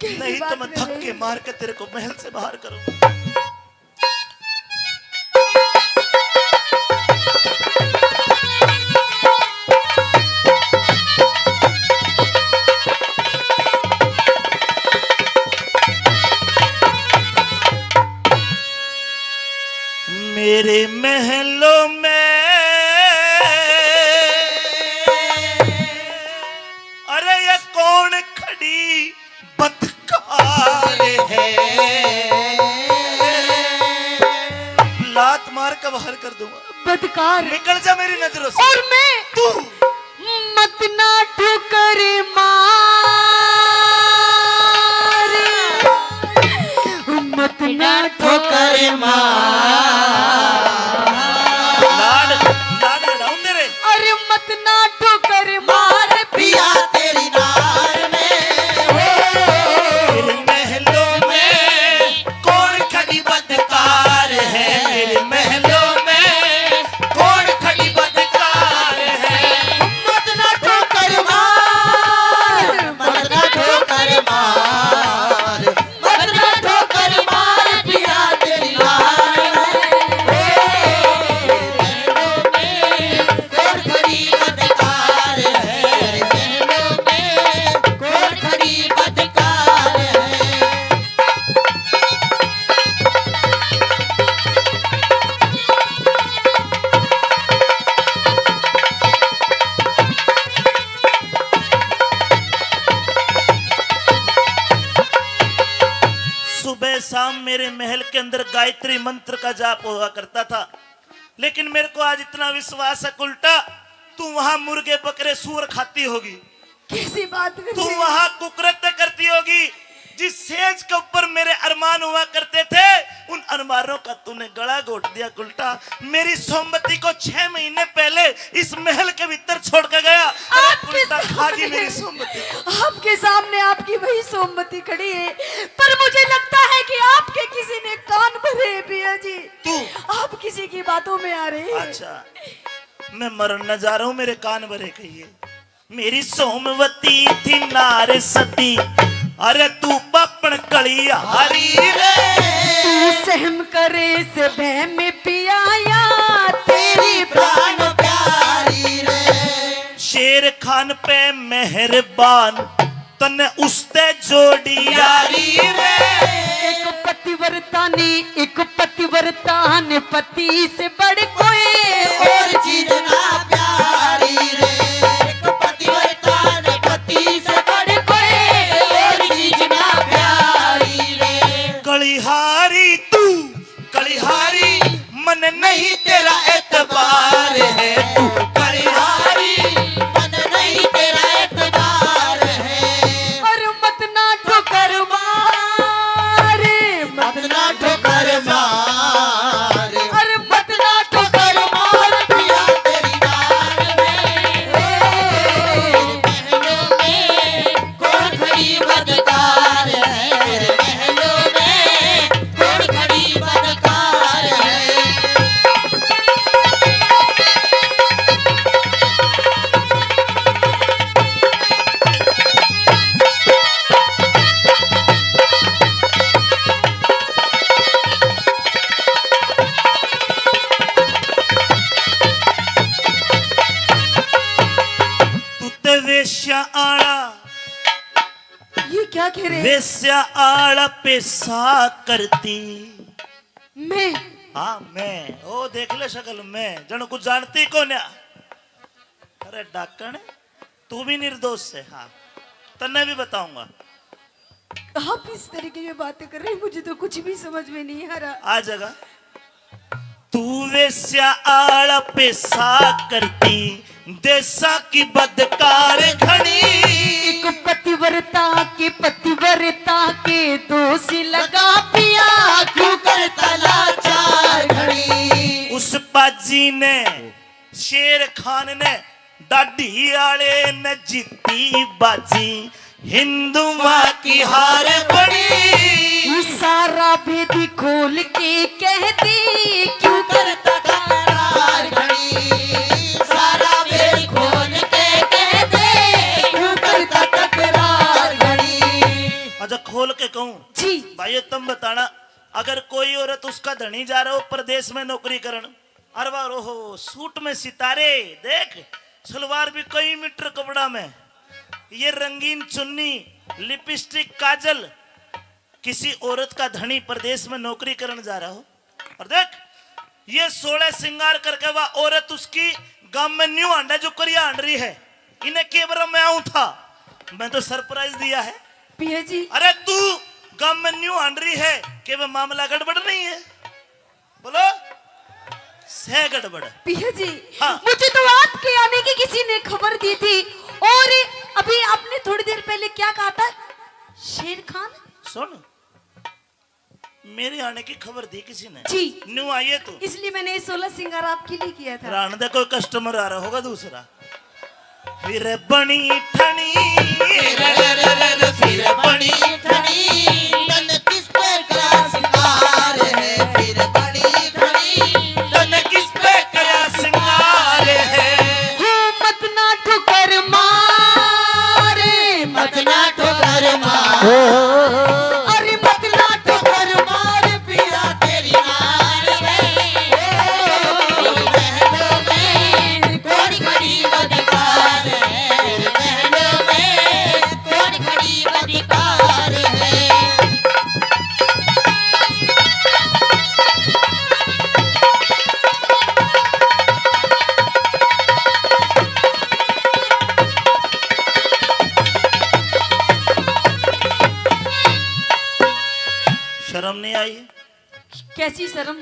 नहीं तो मैं धक्के मार के तेरे को महल से बाहर करूंगा। मेरे महलों में अरे ये कौन खड़ी बदकार है? लात मार कर बाहर कर दूंगा। बदकार? निकल जा मेरी नजरों से। और मैं? तू मत ना ठोकर मार, मत ना ठोकर मार। लाड लड़ाऊं तेरे। अरे मत ना ठोकर मार पिया तेरी नार में। मेरे महलों में कौन खड़ी बदकार है? मेरे महलों में कौन खड़ी बदकार है? मत ना ठोकर मार, मत ना ठोकर मार, मत ना ठोकर मार पिया तेरी नार में। कौन खड़ी बदकार है? महलों में कौन खड़ी बदकार है? सुबह शाम मेरे महल के अंदर गायत्री मंत्र का जाप हुआ करता था, लेकिन मेरे को आज इतना विश्वास है उल्टा तू वहां मुर्गे बकरे सूअर खाती होगी। कैसी बात कर तू रहे हैं? वहां कुकृत्य करती होगी। जिस सेज के ऊपर मेरे अरमान हुआ करते थे, उन अरमानों का तूने गला घोट दिया उल्टा। मेरी सोमवती को 6 महीने पहले इस महल के भीतर छोड़ कर गया। उल्टा खागी मेरी सोमवती को। आपके सामने आपकी वही सोमवती खड़ी है, पर मुझे लगता है कि आपके किसी ने कान भरे हैं पिया जी। तू आप किसी की बातों में आ रहे हैं। अच्छा, मैं मरन न जा रहा हूं, मेरे कान भरे कहिए। मेरी सोमवती थी नार सती, अरे तू पापण कली हरी रे। तू सहम करे से भय में पियाया तेरी प्राण प्यारी रे। शेर खान पे मेहरबान तने उसते जोड़ी यारी रे। एक पतिव्रता ने एक पतिव्रता ने पति से बढ़ कोई और चीज ना प्यारी रे। एक पतिव्रता ने पति से बढ़ कोई और चीज ना प्यारी रे। कलिहारी तू कलिहारी, मन नहीं तेरा एतबार है। तू कलिहारी, मन नहीं तेरा एतबार है। और मत ना ठोकर मार, मत ना ठोकर मार, और मत ना ठोकर मार पिया तेरी नार में। वेश्या आड़ा ये क्या कह रहे हैं? वेश्या आड़ा पेशा करती। मैं हाँ मैं, ओ देख ले शक्ल में, जन कुछ जानती को ना। अरे डाकण तू भी निर्दोष है। हाँ तन्ने भी बताऊंगा। आप इस तरीके की बातें कर रहे हैं, मुझे तो कुछ भी समझ में नहीं आ रहा। आ जगह तू वेश्या आड़ा पेशा करती, देशा की बदकार घड़ी। एक पतिव्रता के दोषी लगा पिया, क्यों करता लाचार घड़ी। उस पाजी ने, शेर खान ने, दाढ़ी आले ने जीती बाजी, हिंदू माँ की हार पड़ी। सारा भेदी खोल के कहती, क्यों करता तकरार घड़ी। सारा भेद खोल के कहते, क्यों करता तकरार घड़ी। अच्छा खोल के कहूँ जी भाई, तुम बताना, अगर कोई औरत उसका धनी जा रहा हो प्रदेश में नौकरी करन, अरे वाह हो सूट में सितारे, देख सलवार भी कई मीटर कपड़ा में, ये रंगीन चुन्नी, लिपस्टिक, काजल, किसी औरत का धनी प्रदेश में नौकरी करने जा रहा हो, और देख ये 16 श्रृंगार करके वह औरत उसकी गांव में न्यू आंडा जो करिया आंडरी है, इन्हें केवल मैं आऊं था, मैं तो सरप्राइज दिया है। पिया जी अरे तू गांव में न्यू आंडरी है कि वह मामला गड़बड़ नहीं है? बोलो से गड़बड़। पिया जी हाँ। मुझे तो आपके आने की किसी ने खबर दी थी, और अभी आपने थोड़ी देर पहले क्या कहा था? शेर खान। सुन, मेरे आने की खबर दी किसी ने? जी न्यू आइए तो, इसलिए मैंने 16 श्रृंगार आपके लिए किया था। रान दे कोई कस्टमर आ रहा होगा दूसरा। फिर बनी ठनी, फिर बड़ी ठनी, तन किस पे करा सिंगार है। फिर बड़ी ठनी, तन किस पे करा सिंगार है। हो मत ना ठोकर मारे, मत ना ठोकर मार। अरे मत ना ठोकर मार, पिया तेरी नार है। महलों में कौन खड़ी बदकार है। महलों में कौन खड़ी बदकार है। शर्म नहीं आई? कैसी शर्म?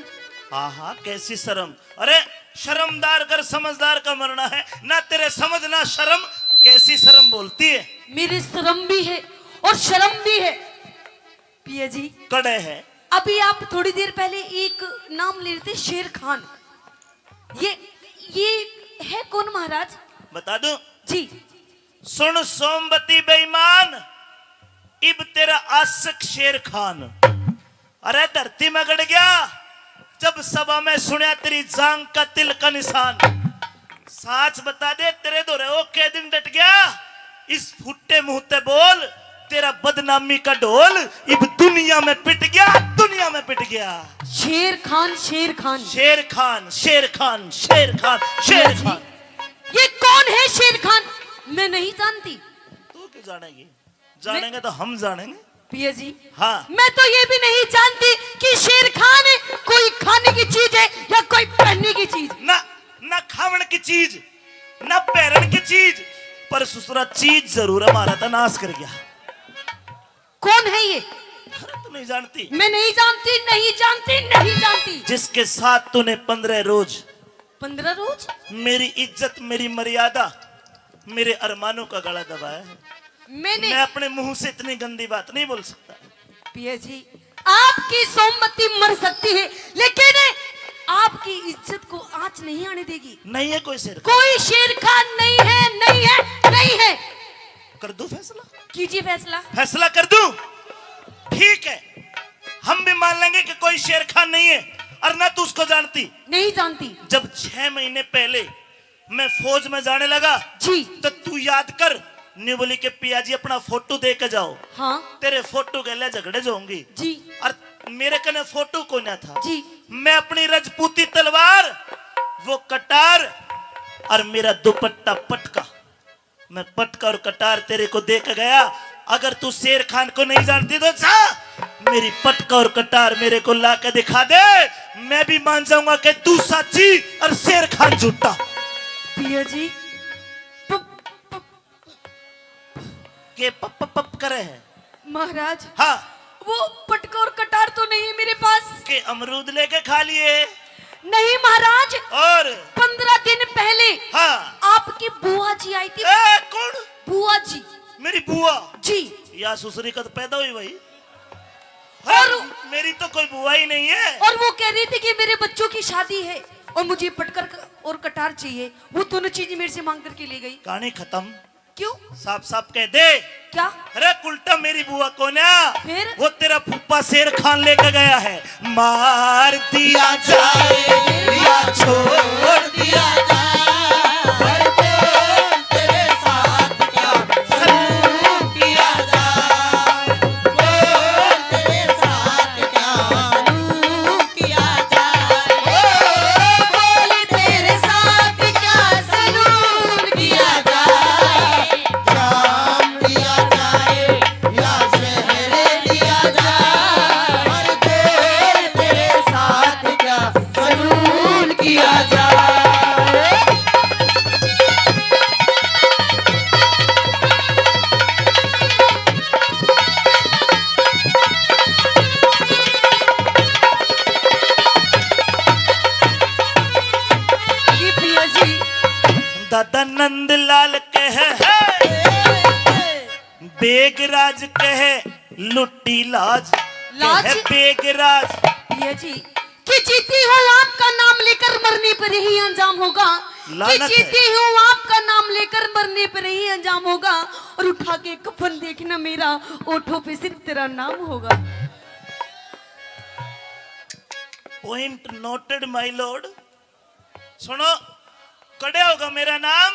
हाँ हाँ कैसी शर्म। अरे शर्मदार कर समझदार का मरना है ना, तेरे समझ ना शर्म, कैसी शर्म बोलती है। मेरे शर्म भी है और शर्म भी है। पिया जी कड़े है। अभी आप थोड़ी देर पहले एक नाम ले रहे थे, शेर खान। ये है कौन महाराज? बता दूं? जी सुन सोमवती बेईमान, इब तेरा आशिक शेर खान। अरे धरती में गड़ गया जब सभा में सुनया तेरी जांग का तिल का निशान। साच बता दे तेरे दोरे ओ के दिन डट गया, इस फुट्टे मुंहते बोल, तेरा बदनामी का ढोल इब दुनिया में पिट गया, दुनिया में पिट गया। शेर खान शेर खान शेर खान शेर खान शेर खान शेर खान। ये कौन है शेर खान? मैं नहीं जानती। तू क्यों जानेगी? जानेंगे तो हम जानेंगे। पिया जी हाँ मैं तो ये भी नहीं जानती कि शेर खान कोई खाने की चीज है या कोई पहनने की चीज। ना ना खावन की चीज ना पैरन की चीज, पर सुसरा चीज जरूर हमारा था नाश कर गया। कौन है ये? अरे तू नहीं जानती? मैं नहीं जानती नहीं जानती नहीं जानती। जिसके साथ तूने 15 रोज 15 रोज मेरी इज्जत, मेरी मर्यादा, मेरे अरमानों का गला दबाया है। मैं अपने मुंह से इतनी गंदी बात नहीं बोल सकता। पिया जी आपकी सोमवती मर सकती है, लेकिन आपकी इज्जत को आंच नहीं आने देगी। नहीं है कोई शेर खान। कोई शेर खान नहीं है नहीं है नहीं है। कर दूं फैसला? कीजिए फैसला। फैसला कर दूं? ठीक है, हम भी मान लेंगे कि कोई शेर खान नहीं है, और ना तू उसको जानती। नहीं जानती। जब 6 महीने पहले मैं फौज में जाने लगा जी, तो तू याद कर, न्यू बोली के पिया जी अपना फोटो दे के जाओ। हाँ तेरे फोटो के लिए झगड़े जाऊंगी जी। और मेरे कने फोटो को ना था जी। मैं अपनी रजपूती तलवार, वो कटार और मेरा दुपट्टा पटका, मैं पटका और कटार तेरे को देख गया। अगर तू शेर खान को नहीं जानती तो जा मेरी पटका और कटार मेरे को ला के दिखा दे, मैं भी मान जाऊंगा कि तू सच्ची और शेर खान झूठा। पिया जी के पप पप करे हैं महाराज, हाँ वो पटका और कटार तो नहीं है मेरे पास। के अमरूद लेके खा लिए? नहीं महाराज, और 15 दिन पहले हाँ आपकी बुआ जी आई थी। कौन? बुआ जी। मेरी बुआ जी। या सुसरी का तो पैदा हुई भाई। और मेरी तो कोई बुआ ही नहीं है। और वो कह रही थी कि मेरे बच्चों की शादी है और मुझे पटकर और कटार चाहिए। वो दोनों चीजें मेरे से मांग करके ले गई। कहानी खत्म। क्यों? साफ साफ कह दे। क्या? अरे उल्टा मेरी बुआ को ना फिर? वो तेरा फूफा शेर खान लेकर गया है। मार दिया जाए या छोड़ दिया जाए, तेरे साथ क्या सलूक किया जाए, तेरे साथ क्या सलूक किया जाए, बोल तेरे साथ क्या सलूक किया जाए, जाम दिया जाए या शहर दिया जाए, और बोल तेरे साथ क्या सलूक किया जाए। ये पिया जी दादा नंदलाल कहे है, बेगराज कहे लुट्टी लाज, लाज? कहे बेगराज। पिया जी कि जीती हूँ आपका नाम लेकर मरने पर ही अंजाम होगा, कि लानत है। जीती हूँ आपका नाम लेकर मरने पर ही अंजाम होगा, और उठा के कफन देखना मेरा ओठों पे सिर्फ तेरा नाम होगा। Point noted my Lord. सुनो, कड़े होगा मेरा नाम,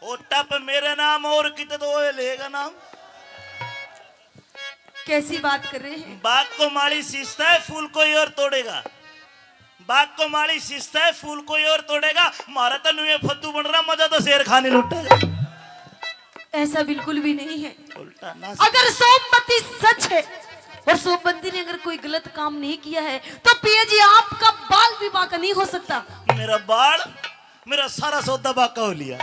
ओटा पे मेरा नाम और कितने तो वो लेगा नाम। कैसी बात कर रहे हैं? बाग को माली सींचता है फूल कोई और तोड़ेगा, बाग को माली सींचता है फूल कोई और तोड़ेगा। मारा तो नुए फद्दू बन रहा, मजा तो शेर खाने लुटा। ऐसा बिल्कुल भी नहीं है। उल्टा ना अगर सोमवती सच है और सोमवती ने अगर कोई गलत काम नहीं किया है तो पिया जी आपका बाल विवाह का नहीं हो सकता। मेरा बाल मेरा सारा सौदा बाका हो लिया।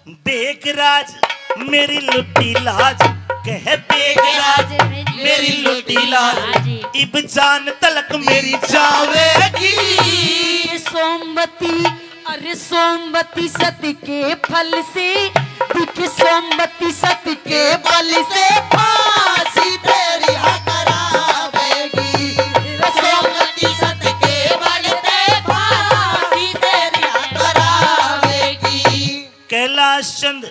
बेगराज मेरी लुट्टी लाज, कहे बेगराज मेरी लुट्टी लाज, इब जान तलक मेरी जावेगी। सोमवती, अरे सोमवती सती के फल से, दिख सोमवती सती के बल से फांसी तेरी करावेगी। सोमवती सती के बल से फांसी तेरी करावेगी। कैलाश चंद,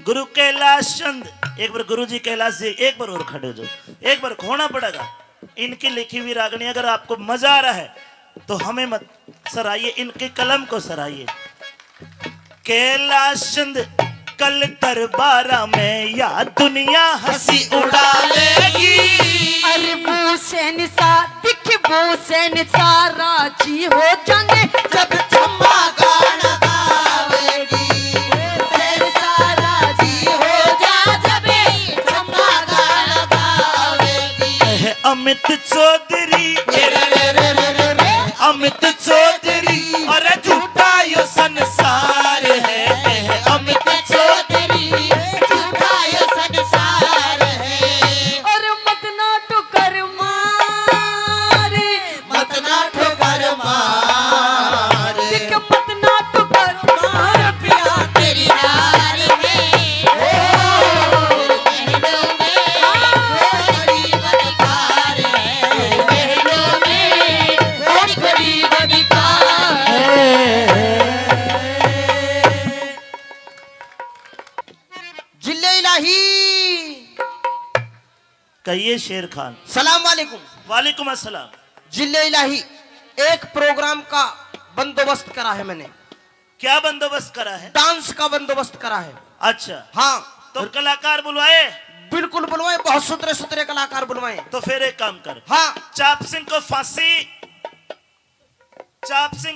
गुरु कैलाश चंद, एक बार गुरु जी कैलाश जी एक बार और खड़े हो जाओ, एक बार खोना पड़ेगा। इनकी लिखी हुई रागनी अगर आपको मजा आ रहा है तो हमें मत सराइए, इनके कलम को सराइए। कैलाश चंद कल दरबारा में या दुनिया हंसी उड़ा लेगी। अरे वो सैन सा दिख, वो सैन सा राजी हो जाएंगे जब चम्मा गाना गावेगी। सैन सा राजी हो जा जब चम्मा गाना गावेगी। कहे अमित चौधरी, अमित चौधरी, अरे झूठा यो संसार है। कहे अमित चौधरी, झूठा यो संसार है। और मत ना ठोकर मारे, मत ना ठोकर मार, दिख मत ना ठोकर मार पिया तेरी यार में। बहनों में गरीब अधिकार है, बहनों में गरीब अधिकार जिले इलाही। कहिए शेर खान। सलाम वालेकुम। वालेकुम अस्सलाम। जिले इलाही एक प्रोग्राम का बंदोबस्त करा है मैंने। क्या बंदोबस्त करा है? डांस का बंदोबस्त करा है। अच्छा, हाँ तो कलाकार बुलवाए? बिल्कुल बुलवाए, बहुत सुथरे सुथरे कलाकार बुलवाए। तो फिर एक काम कर, हाँ चाप सिंह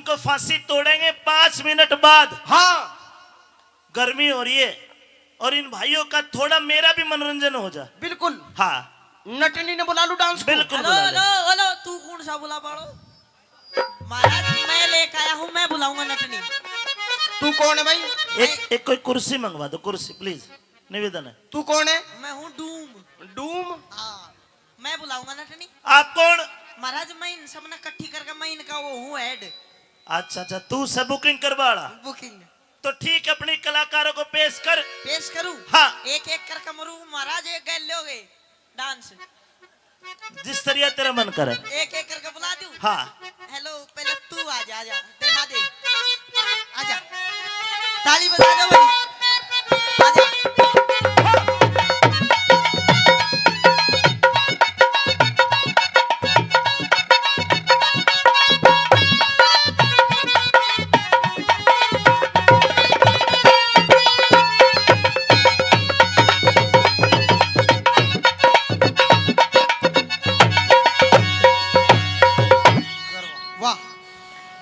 को फांसी तोड़ेंगे 5 मिनट बाद। हाँ गर्मी हो रही है और इन भाइयों का थोड़ा मेरा भी मनोरंजन हो जाए। बिल्कुल। हाँ नटनी ने बुला लू डांस को। बिल्कुल हेलो बुला हेलो ले। हेलो, तू कौन सा बुला पाड़ो? महाराज मैं लेके आया हूँ, मैं बुलाऊंगा नटनी। तू कौन है भाई? एक कोई कुर्सी मंगवा दो, कुर्सी प्लीज, निवेदन है। तू कौन है? मैं हूँ डूम। डूम? हाँ, मैं बुलाऊंगा नटनी। आप कौन? महाराज मैं इन सब ने इकट्ठी करके मैं इनका वो हूँ हेड। अच्छा अच्छा, तू सब बुकिंग करवाड़ा। बुकिंग तो ठीक है, अपने कलाकारों को पेश कर। पेश करूँ? हाँ। एक एक करके मरू महाराज, एक गैल लोगे डांस। जिस तरह तेरा मन करे। एक एक करके बुला दूं? हाँ। हेलो, पहले तू आजा, आजा दिखा दे, आजा ताली बजा दो भाई, आजा।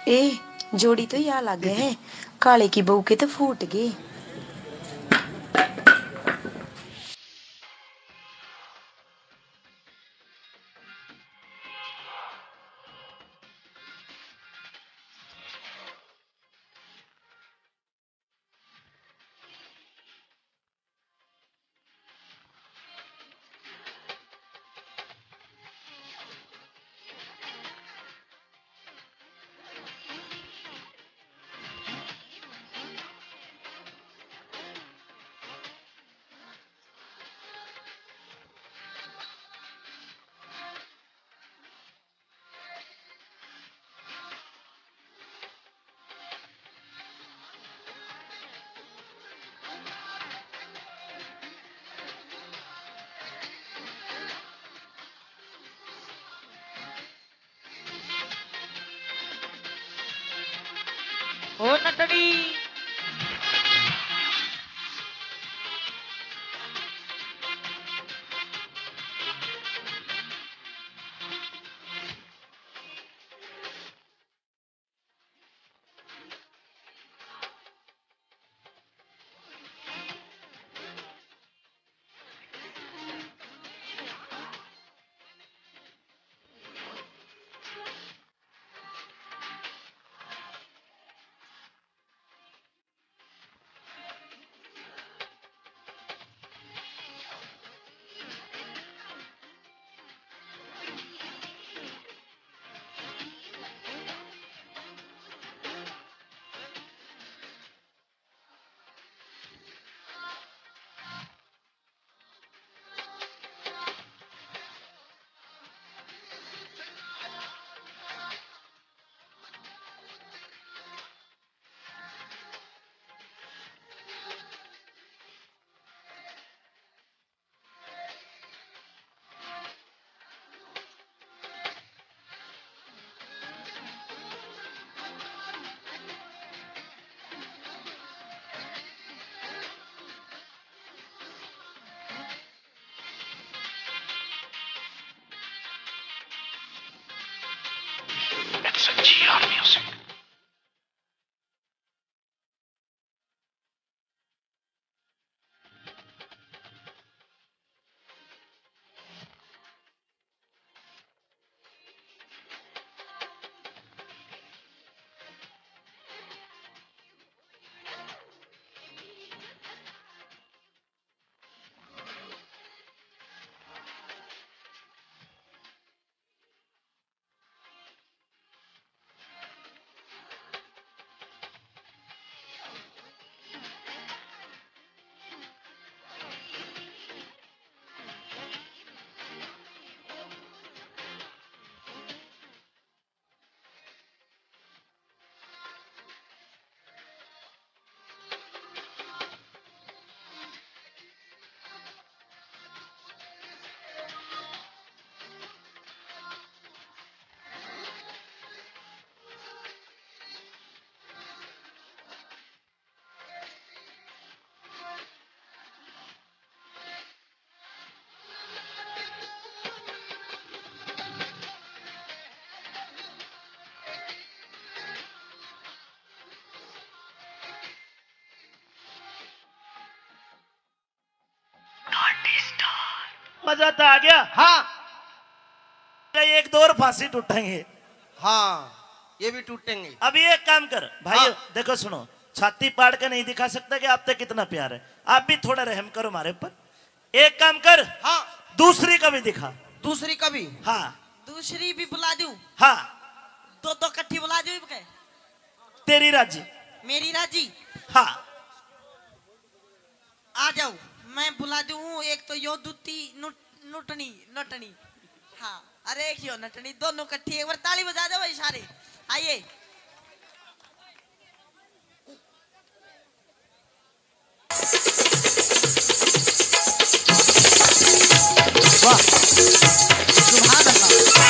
ए जोड़ी तो यहाँ लग है, काले की बहू के तो फूट गई। ओ नटनी, मजा तो आ गया। हाँ एक दो और फांसी टूटेंगे। हाँ ये भी टूटेंगे। अभी एक काम कर भाई, हाँ। देखो सुनो, छाती पाड़ के नहीं दिखा सकता कि आप तक कितना प्यार है, आप भी थोड़ा रहम करो हमारे ऊपर। एक काम कर, हाँ दूसरी का भी दिखा। दूसरी कभी? हाँ दूसरी भी बुला दूं? हाँ, दो दो कट्ठी बुला दूं? क्या तेरी राजी? मेरी राजी? हाँ आ जाओ, मैं बुला दूं। एक तो यो दूती नटनी नटनी, हाँ अरे एक यो नटनी, दोनों कट्ठी। एक बार ताली बजा दो भाई सारे, आइए। वाह सुभान अल्लाह।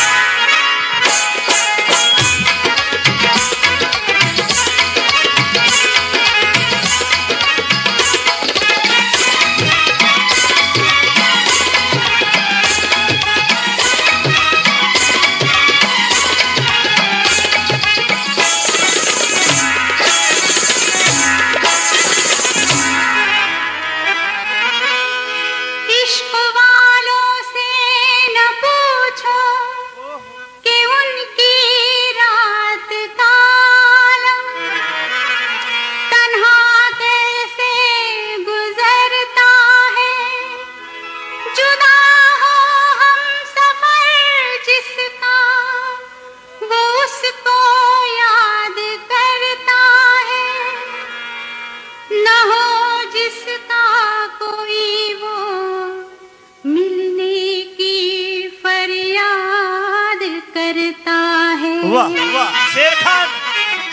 इश्क वालों से न पूछो कि उनकी रात काला तन्हा कैसे गुजरता है, जुदा हो हम सफर जिसका वो उसको याद करता है, न हो जिसका कोई वो मिलने की फरियाद करता है। वाह वाह, शेर खान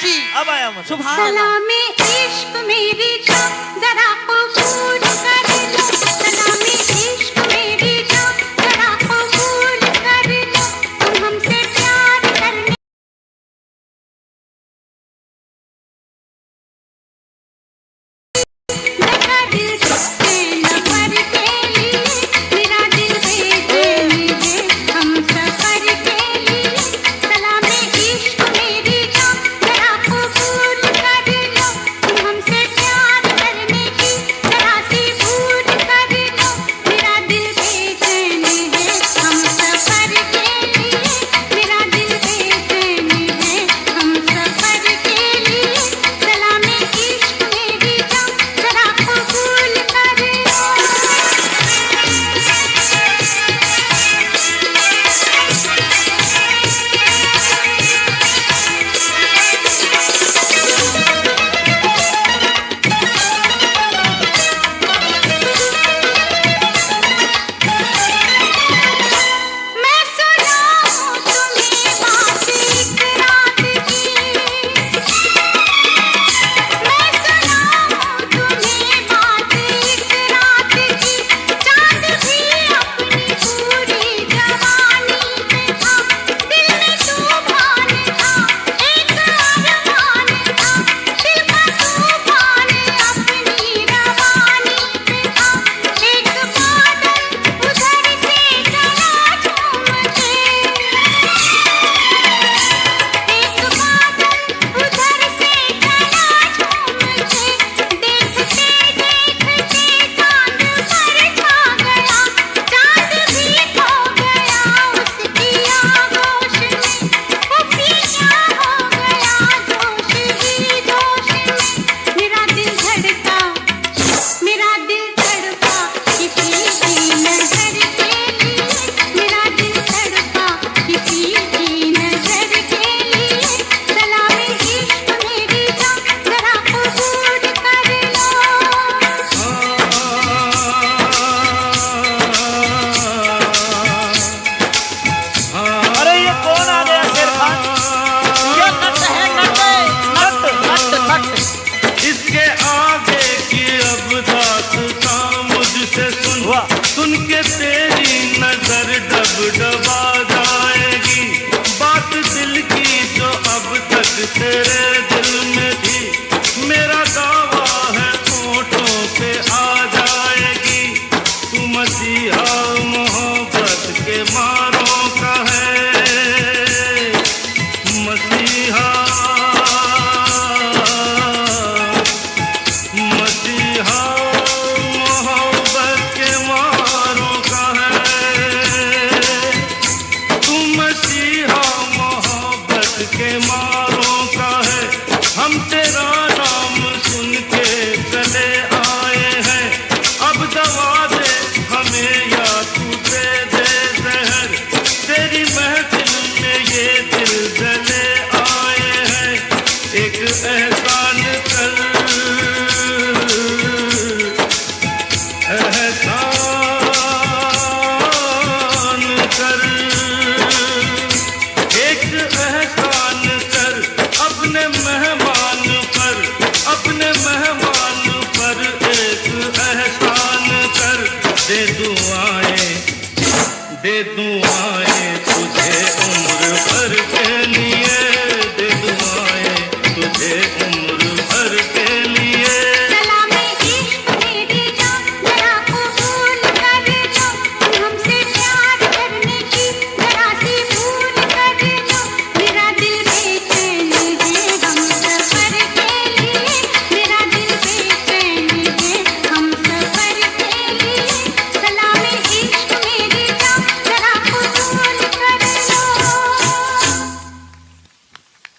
जी अब आया मुझे। सुभान अल्लाह। सलामे इश्क मेरी जान जरा कबूल कर लो, सलामे इश्क मेरी जान जरा कबूल कर लो, तुम हमसे प्यार करने मेरा दिल सफर के लिए, मेरा दिल बेचैनी है हम सफर के लिए, सलामे इश्क मेरी जान जरा कबूल कर लो, तुम हमसे प्यार करने की जरा सी भूल कर लो, मेरा दिल बेचैनी है हम सफर के लिए, मेरा दिल बेचैनी है हम सफर के लिए, सलामे इश्क मेरी जान जरा कबूल कर लो। मैं सुनाऊं तुम्हें बात एक रात की, मैं सुनाऊं तुम्हें बात एक रात की, चांद भी अपनी पूरी जवानी पे था, दिल में तूफान था, एक अरमान था, दिल का तूफान अपनी रवानी पे था, एक बादल उधर से चला झूम के, एक बादल उधर से चला झूम के, देखते देखते चांद पर छा गया, चांद भी खो गया उसकी आगोश में, खुफिया हो गया जोश ही जोश में, मेरा दिल धड़का मेरा दिल तड़पा किसी की नजर के लिए, मेरा दिल तड़पा किसी की नजर के लिए, सलामे इश्क मेरी जान जरा कबूल कर लो। अरे ये कौन आ गया शेर खान? ये नट है नट नट नट नट। इसके आगे की अब दास्तां मुझसे सुन, वाह। सुन के तेरी नजर डब डबा जाएगी, बात दिल की जो अब तक तेरे दिल में थी, मेरा दावा है होठों पे आ जाएगी, तू मसीहा मोहब्बत के मारों का है, मसीहा मसीहा मोहब्बत के मारों का है।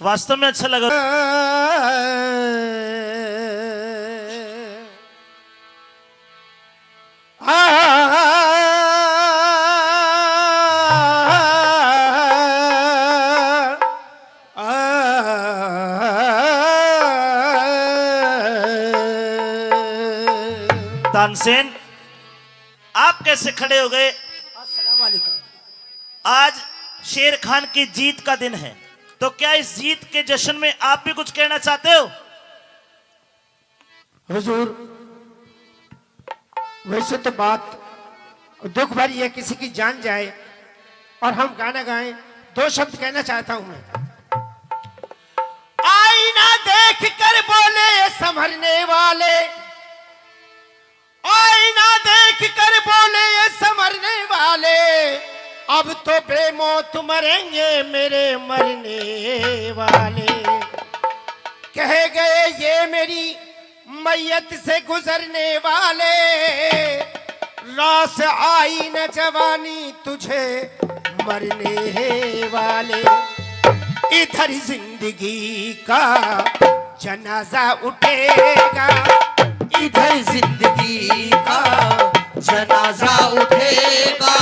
वास्तव में अच्छा लगा। तानसेन, आप कैसे खड़े हो गए? आज शेर खान की जीत का दिन है, तो क्या इस जीत के जश्न में आप भी कुछ कहना चाहते हो? हुजूर, वैसे तो बात दुख भरी है, किसी की जान जाए और हम गाना गाएं। 2 शब्द कहना चाहता हूं मैं। आईना देख कर बोले संभरने वाले, आईना देख कर बोले ये संभरने वाले, अब तो बेमौत मरेंगे मेरे मरने वाले। कह गए ये मेरी मैयत से गुजरने वाले, रास आई न जवानी तुझे मरने वाले। इधर जिंदगी का जनाजा उठेगा, इधर जिंदगी का जनाजा उठेगा,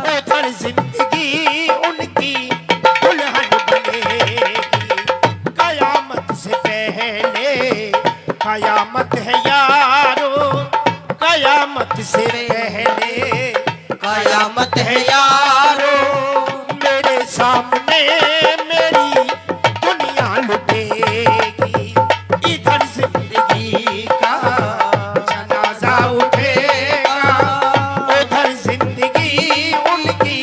उधर जिंदगी उनकी दुल्हन बनेगी। कयामत से पहले कयामत है यारो, कयामत से पहले कयामत है यारो। मेरे सामने मेरी दुनिया लुटेगी, इधर जिंदगी का जनाजा उठेगा, उधर जिंदगी उनकी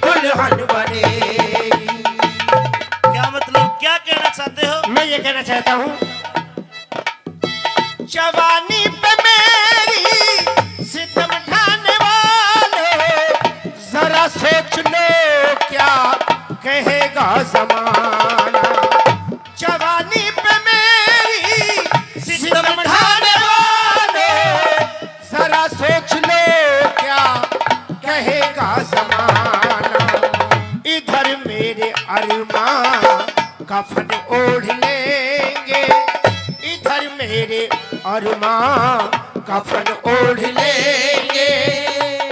दुल्हन बनेगी। क्या मतलब, क्या कहना चाहते हो? मैं ये कहना चाहता हूँ, जवानी पे मेरी सितम ढाने वालों, जरा सोच लो क्या कहेगा जमाना। जवानी पे मेरी सितम ढाने वालों, जरा सोच लो क्या कहेगा जमाना। इधर मेरे अरमान कफन ओढ़ लेंगे, इधर मेरे अरमान कफन ओढ़ लेंगे,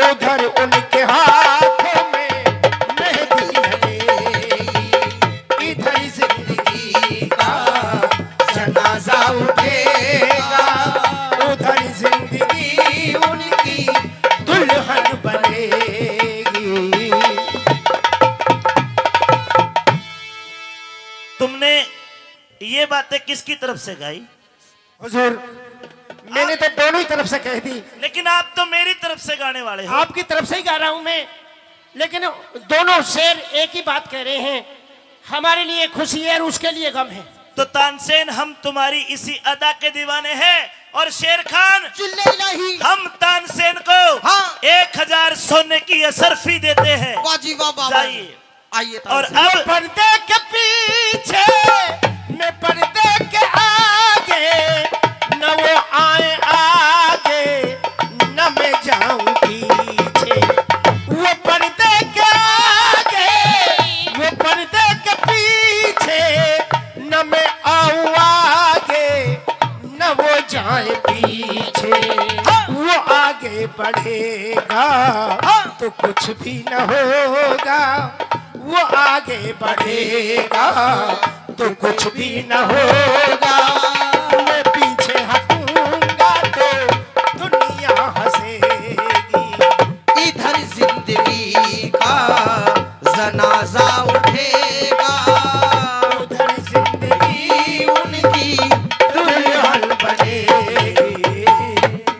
उधर उनके हाथों में मेहंदी लगेगी। इधर जिंदगी का जनाजा उठेगा, उधर जिंदगी उनकी दुल्हन बनेगी। तुमने ये बातें किसकी तरफ से गाई? हुजूर, मैंने तो दोनों ही तरफ से कह दी। लेकिन आप तो मेरी तरफ से गाने वाले हो। आपकी तरफ से ही गा रहा हूं मैं, लेकिन दोनों शेर एक ही बात कह रहे हैं। हमारे लिए खुशी है और उसके लिए गम है। तो तानसेन, हम तुम्हारी इसी अदा के दीवाने हैं, और शेर खान, चिल्ले नहीं। हम तानसेन को हाँ। 1000 सोने की असरफी देते हैं। वाजी वाह वाह। जाइए। आइए। और अब पर्दे के पीछे मैं पर्दे के आगे, न वो आए आगे न मैं जाऊं पीछे। वो पर्दे के आगे, वो पर्दे के पीछे, न मैं आऊं आगे न वो जाए पीछे। वो आगे बढ़ेगा तो कुछ भी न होगा, वो आगे बढ़ेगा तो कुछ भी न होगा। मैं पीछे हटूंगा तो दुनिया हंसेगी। इधर जिंदगी का जनाजा उठेगा, उधर जिंदगी उनकी दुल्हन बनेगी।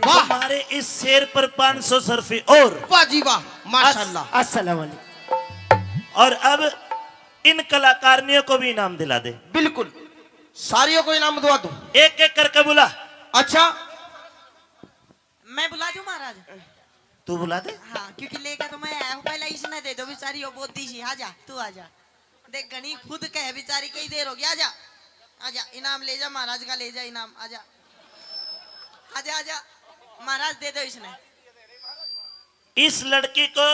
हमारे इस शेर पर 500 सरफी और वाजी वाह, माशाल्लाह। अस्सलाम वालेकुम। और अब इन कलाकारियों को भी इनाम दिला दे। बिल्कुल, सारियों को इनाम दुआ दूं। एक एक करके बुला। अच्छा, मैं बुला दूं महाराज? तू बुला दे। हाँ, क्योंकि लेकर तो मैं आया हूँ, पहले इसने दे दो बेचारी वो बोती सी। आजा तू आजा, देख गनी खुद कहे बेचारी कई देर हो गया। आजा आजा, इनाम ले जा महाराज का, ले जा इनाम। आजा आजा आजा, महाराज दे दो इसने। इस लड़की को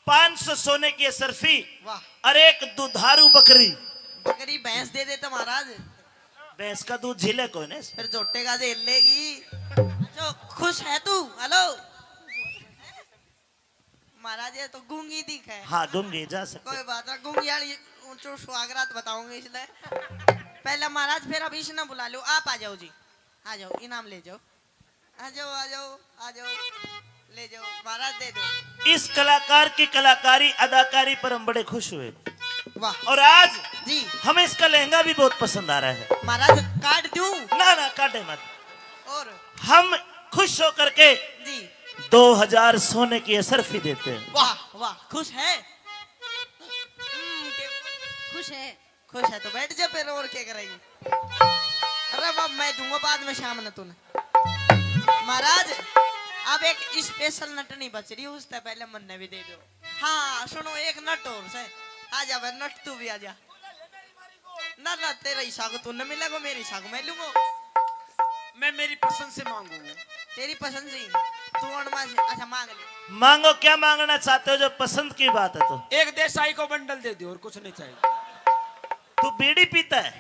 500 सोने की असरफी वाह। और एक दुधारू बकरी बकरी भैंस दे देते महाराज, भैंस का दूध झीले को ने। फिर झोटे का झेल लेगी। जो खुश है तू? हेलो महाराज, ये तो गूंगी दिख है। हाँ गूंगी जा सकते। कोई बात ना, गूंगी वाली ऊंचो स्वागत बताऊंगी इसलिए। पहले महाराज, फिर अभी ना बुला लो, आप आ जाओ जी, आ जाओ, इनाम ले जाओ, आ जाओ आ जाओ आ जाओ, ले जाओ महाराज, दे दो। इस कलाकार की कलाकारी अदाकारी पर हम बड़े खुश हुए। वाह। और आज जी हमें इसका लहंगा भी बहुत पसंद आ रहा है। महाराज काट दूं? ना ना काटे मत। और हम खुश होकर के जी 2000 सोने की असरफी देते हैं। वाह वाह, खुश है? खुश है। खुश है तो बैठ जा फिर, और क्या करेगी? अरे बाप, मैं दूंगा बाद में शाम न तूने। महाराज अब एक स्पेशल नटनी बच रही है, उससे पहले मन ने भी दे दो। हाँ सुनो, एक नट और से आ जा भाई, नट तू भी आ जा। ना ना, तेरा हिस्सा को तू न मिलेगा, मेरे हिस्सा को मैं लूंगा। मैं मेरी पसंद से मांगूंगा। तेरी पसंद से तू अणमा से, अच्छा मांग ले। मांगो, क्या मांगना चाहते हो? जो पसंद की बात है तो। एक देसाई को बंडल दे दो, और कुछ नहीं चाहिए। तू बीड़ी पीता है?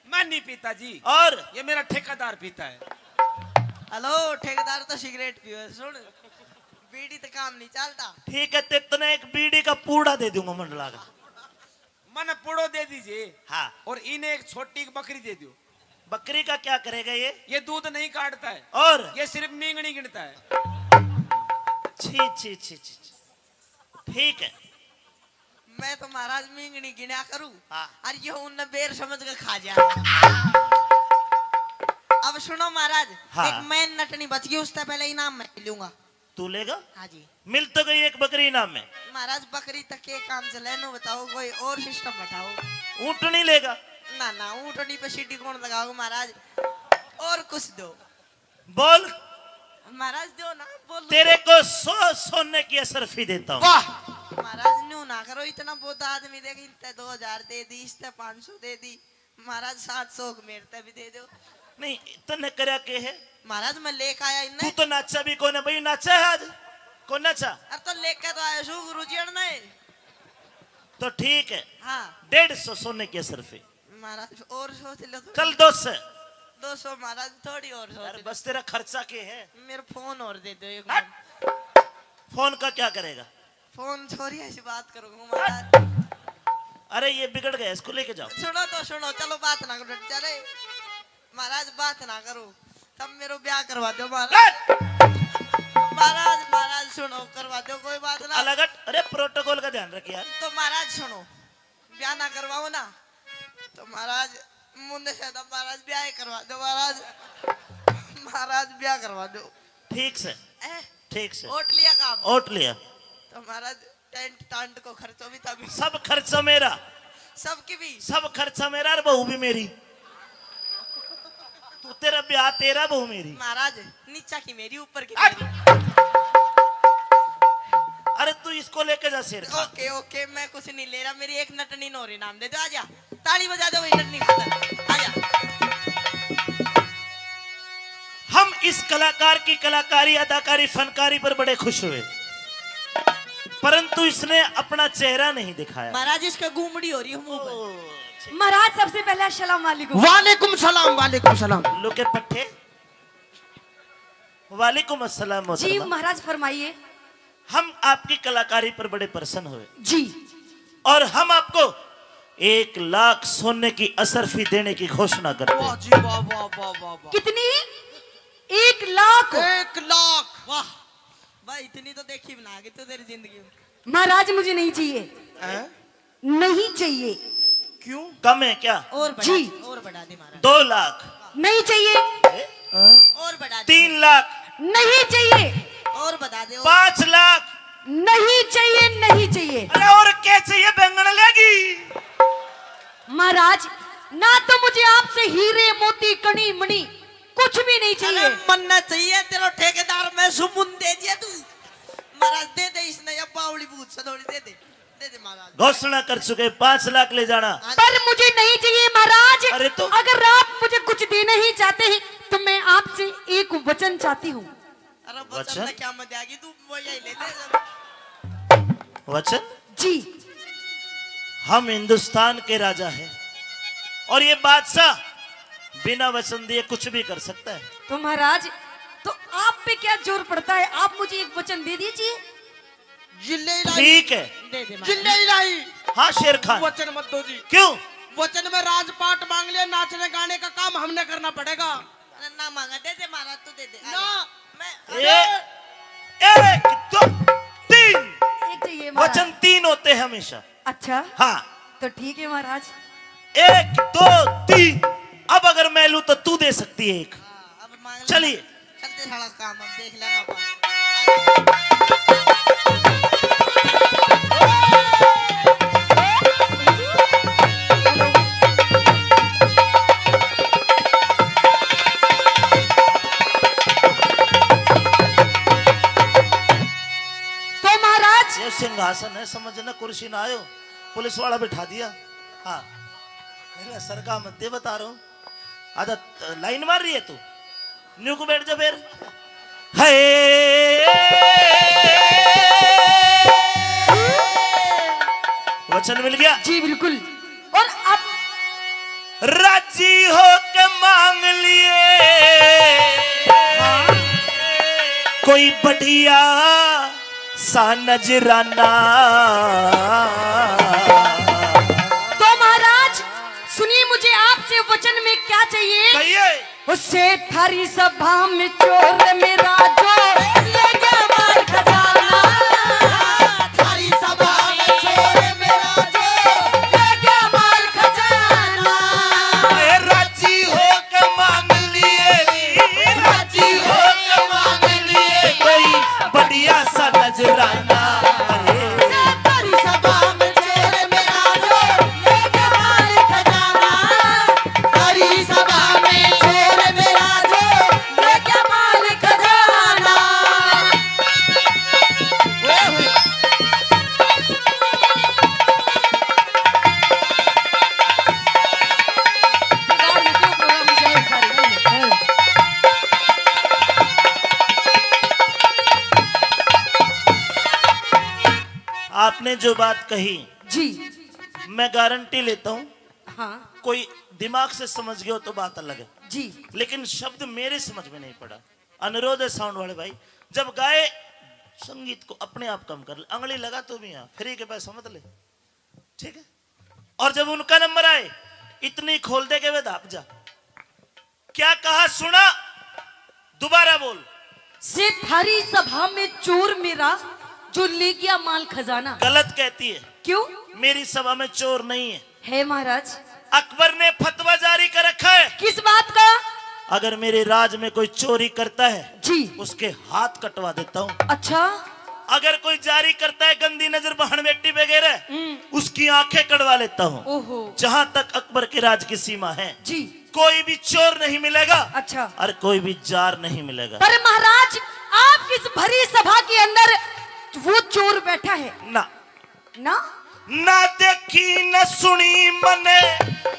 मैं नहीं पीता जी, और ये मेरा ठेकेदार पीता है। हेलो, ठेकेदार तो सिगरेट पियो। सुन, बीड़ी तो काम नहीं चलता। ठीक है, ते तने एक बीड़ी का पूड़ा दे दूंगा मंडला का। मन पुड़ो दे दीजिए। हाँ। और इन्हें एक छोटी बकरी दे दो। बकरी का क्या करेगा ये? ये दूध नहीं काटता है, और ये सिर्फ मींगनी गिनता है। छी छी छी छी। ठीक है, मैं तो महाराज मींगनी गिना करूं। हाँ। और ये उन बेर समझ के खा जा। अब सुनो महाराज, हाँ। एक मैन नटनी बच गई, उससे पहले इनाम मैं लूंगा। तू लेगा? हाँ जी मिल तो गई एक बकरी इनाम में। महाराज, बकरी तक के काम चले नो, बताओ कोई और सिस्टम बताओ। ऊँटनी लेगा? ना ना, ऊँटनी पे सीटी कौन लगाओ महाराज, और कुछ दो। बोल। महाराज दो ना, बोल। तेरे को 100 सोने की असरफी देता हूँ। वाह। महाराज न्यू ना करो, इतना बहुत आदमी देखे, इतने 2000 दे दी, इससे 500 दे दी। महाराज 700 मेरे भी दे दो। नहीं तने करया के है? महाराज मैं लेके आया तू इन्हें। तो नाचा भी कौन है भाई? नाचा है आज? कौन नाचा? अरे तो लेके तो आया शू गुरुजी ने। तो ठीक है, हाँ 150 सोने की असरफी। महाराज और सोच लो तो। चल 200। 200 महाराज, थोड़ी और सोच अरे लो। बस तेरा खर्चा के है। मेरा फोन और दे दो एक हट। बार। फोन का क्या करेगा? फोन छोड़ी ऐसी बात करूंगा महाराज। अरे ये बिगड़ गया, इसको लेके जाओ। सुनो तो सुनो, चलो बात ना करो, चले महाराज बात ना करो, तब मेरे ब्याह करवा दो महाराज। महाराज महाराज सुनो, करवा दो, कोई बात ना। अलग हट। अरे प्रोटोकॉल का ध्यान रखिए यार। तो महाराज सुनो, ब्याह ना करवाओ ना तो महाराज मुन्ने से तो महाराज ब्याह ही करवा दो महाराज। महाराज ब्याह करवा दो। ठीक से, ठीक से। ओट लिया काम? ओट लिया। तो महाराज टेंट टांट को खर्चो भी तभी। सब खर्चा मेरा। सबकी भी? सब खर्चा मेरा, और बहू भी मेरी। तू तेरा ब्याह तेरा, बहू मेरी। महाराज नीचा की मेरी, ऊपर की हट। मेरी। अरे तू इसको लेके जा शेर खा। ओके ओके, मैं कुछ नहीं ले रहा, मेरी एक नटनी नौरी नाम दे दो। आजा, ताली बजा दो, वही नटनी खातर आजा। हम इस कलाकार की कलाकारी अदाकारी फनकारी पर बड़े खुश हुए, परंतु इसने अपना चेहरा नहीं दिखाया। महाराज इसका घूमड़ी हो रही है मुंह पर। महाराज सबसे पहले अस्सलाम वालेकुम। वालेकुम सलाम, वालेकुम सलाम। लोके पट्टे। वालेकुम अस्सलाम जी मोहतरमा। महाराज फरमाइए। हम आपकी कलाकारी पर बड़े प्रसन्न हुए, जी। और हम आपको 1 लाख सोने की असरफी देने की घोषणा करते वाह हैं। जी वाह वाह वाह वाह वाह। कितनी? 1 लाख? 1 लाख। वाह भाई, इतनी तो देखी बना के तो तेरी जिंदगी में। महाराज मुझे नहीं चाहिए। नहीं चाहिए। क्यों? कम है क्या? और बढ़ा जी। दे, और बढ़ा दे महाराज। 2 लाख। नहीं चाहिए। और बढ़ा दे। 3 लाख। नहीं चाहिए। और बता दे। 5 लाख। नहीं चाहिए। नहीं चाहिए। अरे और क्या चाहिए? बैंगन लेगी? महाराज ना तो मुझे आपसे हीरे मोती कणी मणि कुछ भी नहीं चाहिए। अरे मन्ना चाहिए, तेरा ठेकेदार मैं सुमुन दे दिया तू। महाराज दे दे, इसने अब बावली बूथ से थोड़ी दे दे, दे दे महाराज। घोषणा कर चुके, 5 लाख ले जाना। पर मुझे नहीं चाहिए महाराज। अरे तो अगर आप मुझे कुछ देना ही चाहते हैं तो मैं आपसे एक वचन चाहती हूँ। अरे वचन? वचन में क्या मत आएगी, तू वो यही ले ले। वचन? जी। हम हिंदुस्तान के राजा हैं, और ये बादशाह बिना वचन दिए कुछ भी कर सकता है। तो महाराज, तो आप पे क्या जोर पड़ता है? आप मुझे एक वचन दे दीजिए। ठीक है, जिल्ले इलाही हाँ शेर खान। वचन मत दो जी। क्यों? वचन में राजपाट मांग लिया, नाचने गाने का काम हमने करना पड़ेगा। ना मांगा, दे दे महाराज, तू दे दे। ना एक दो तीन, एक चाहिए महाराज। वचन 3 होते हैं हमेशा। अच्छा, हाँ, तो ठीक है महाराज। 1 2 3। अब अगर मैं लूं तो तू दे सकती है एक। अब मांग ले। चलिए। चलते साला काम हम देख लेंगे अपन। तो महाराज, ये सिंहासन है, समझना, कुर्सी ना आयो, पुलिस वाला बिठा दिया। हाँ, मेरे सर का मत दे, बता रहा हूँ। आधा लाइन मार रही है तू, न्यू को बैठ जा फिर। वचन मिल गया जी बिल्कुल। और आप राजी हो के मांग लिए कोई बढ़िया सा नजराना। तो महाराज सुनिए, मुझे आपसे वचन में क्या चाहिए? कहिए। उससे थारी सभा में चोर मेरा जो ले गया माल खजाना। थारी सभा में चोर मेरा जो ले गया माल खजाना। राजी हो के मांग लिए, राजी हो के मांग लिए कोई बढ़िया सा नजराना। थारी सभा में चोर मेरा जो ले गया माल खजाना। थारी सभा में चोर मेरा जो ले गया माल खजाना। आपने जो बात कही जी मैं गारंटी लेता हूँ, हाँ कोई दिमाग से समझ गया हो तो बात अलग है, जी। लेकिन शब्द मेरे समझ में नहीं पड़ा। अनुरोध है साउंड वाले भाई, जब गाए संगीत को अपने आप कम कर ले, अंगली लगा तो भी यहाँ फ्री के पैसा मत ले, ठीक है? और जब उनका नंबर आए इतनी खोल दे के वे दाप जा। क्या कहा सुना? दोबारा बोल। से थारी सभा में चोर मेरा जो ले गया माल खजाना। गलत कहती है। क्यों? मेरी सभा में चोर नहीं है महाराज। अकबर ने फतवा जारी कर रखा है। किस बात का? अगर मेरे राज में कोई चोरी करता है जी उसके हाथ कटवा देता हूँ। अच्छा। अगर कोई जारी करता है गंदी नजर बहन बेटी वगैरह उसकी आंखें कटवा लेता हूँ। ओहो। जहाँ तक अकबर के राज की सीमा है जी कोई भी चोर नहीं मिलेगा। अच्छा। और कोई भी जार नहीं मिलेगा। पर महाराज आप किस भरी सभा के अंदर वो चोर बैठा है? ना ना ना देखी न सुनी मने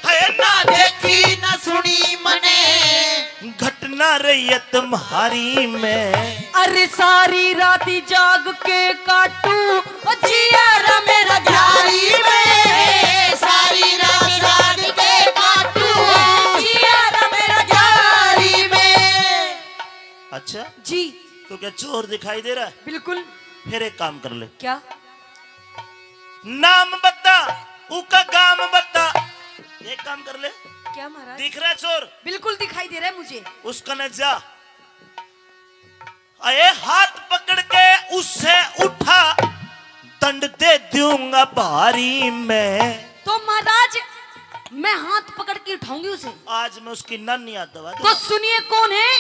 है, ना देखी न सुनी मने घटना रही है तुम्हारी में। अरे सारी राती जाग के काटू ओ जिया मेरा घारी में। सारी रात जाग के काटू जिया मेरा घारी में। अच्छा जी। तो क्या चोर दिखाई दे रहा है? बिल्कुल। फिर एक काम कर ले। क्या? नाम बता उका गाम बता। एक काम कर ले। क्या महाराज? दिख रहा है चोर? बिल्कुल दिखाई दे रहा है मुझे। उसका न जा, अरे हाथ पकड़ के उससे उठा दंड दे दूंगा भारी में। तो महाराज मैं हाथ पकड़ के उठाऊंगी उसे। आज मैं उसकी नन्ही याद दबा तो सुनिए कौन है?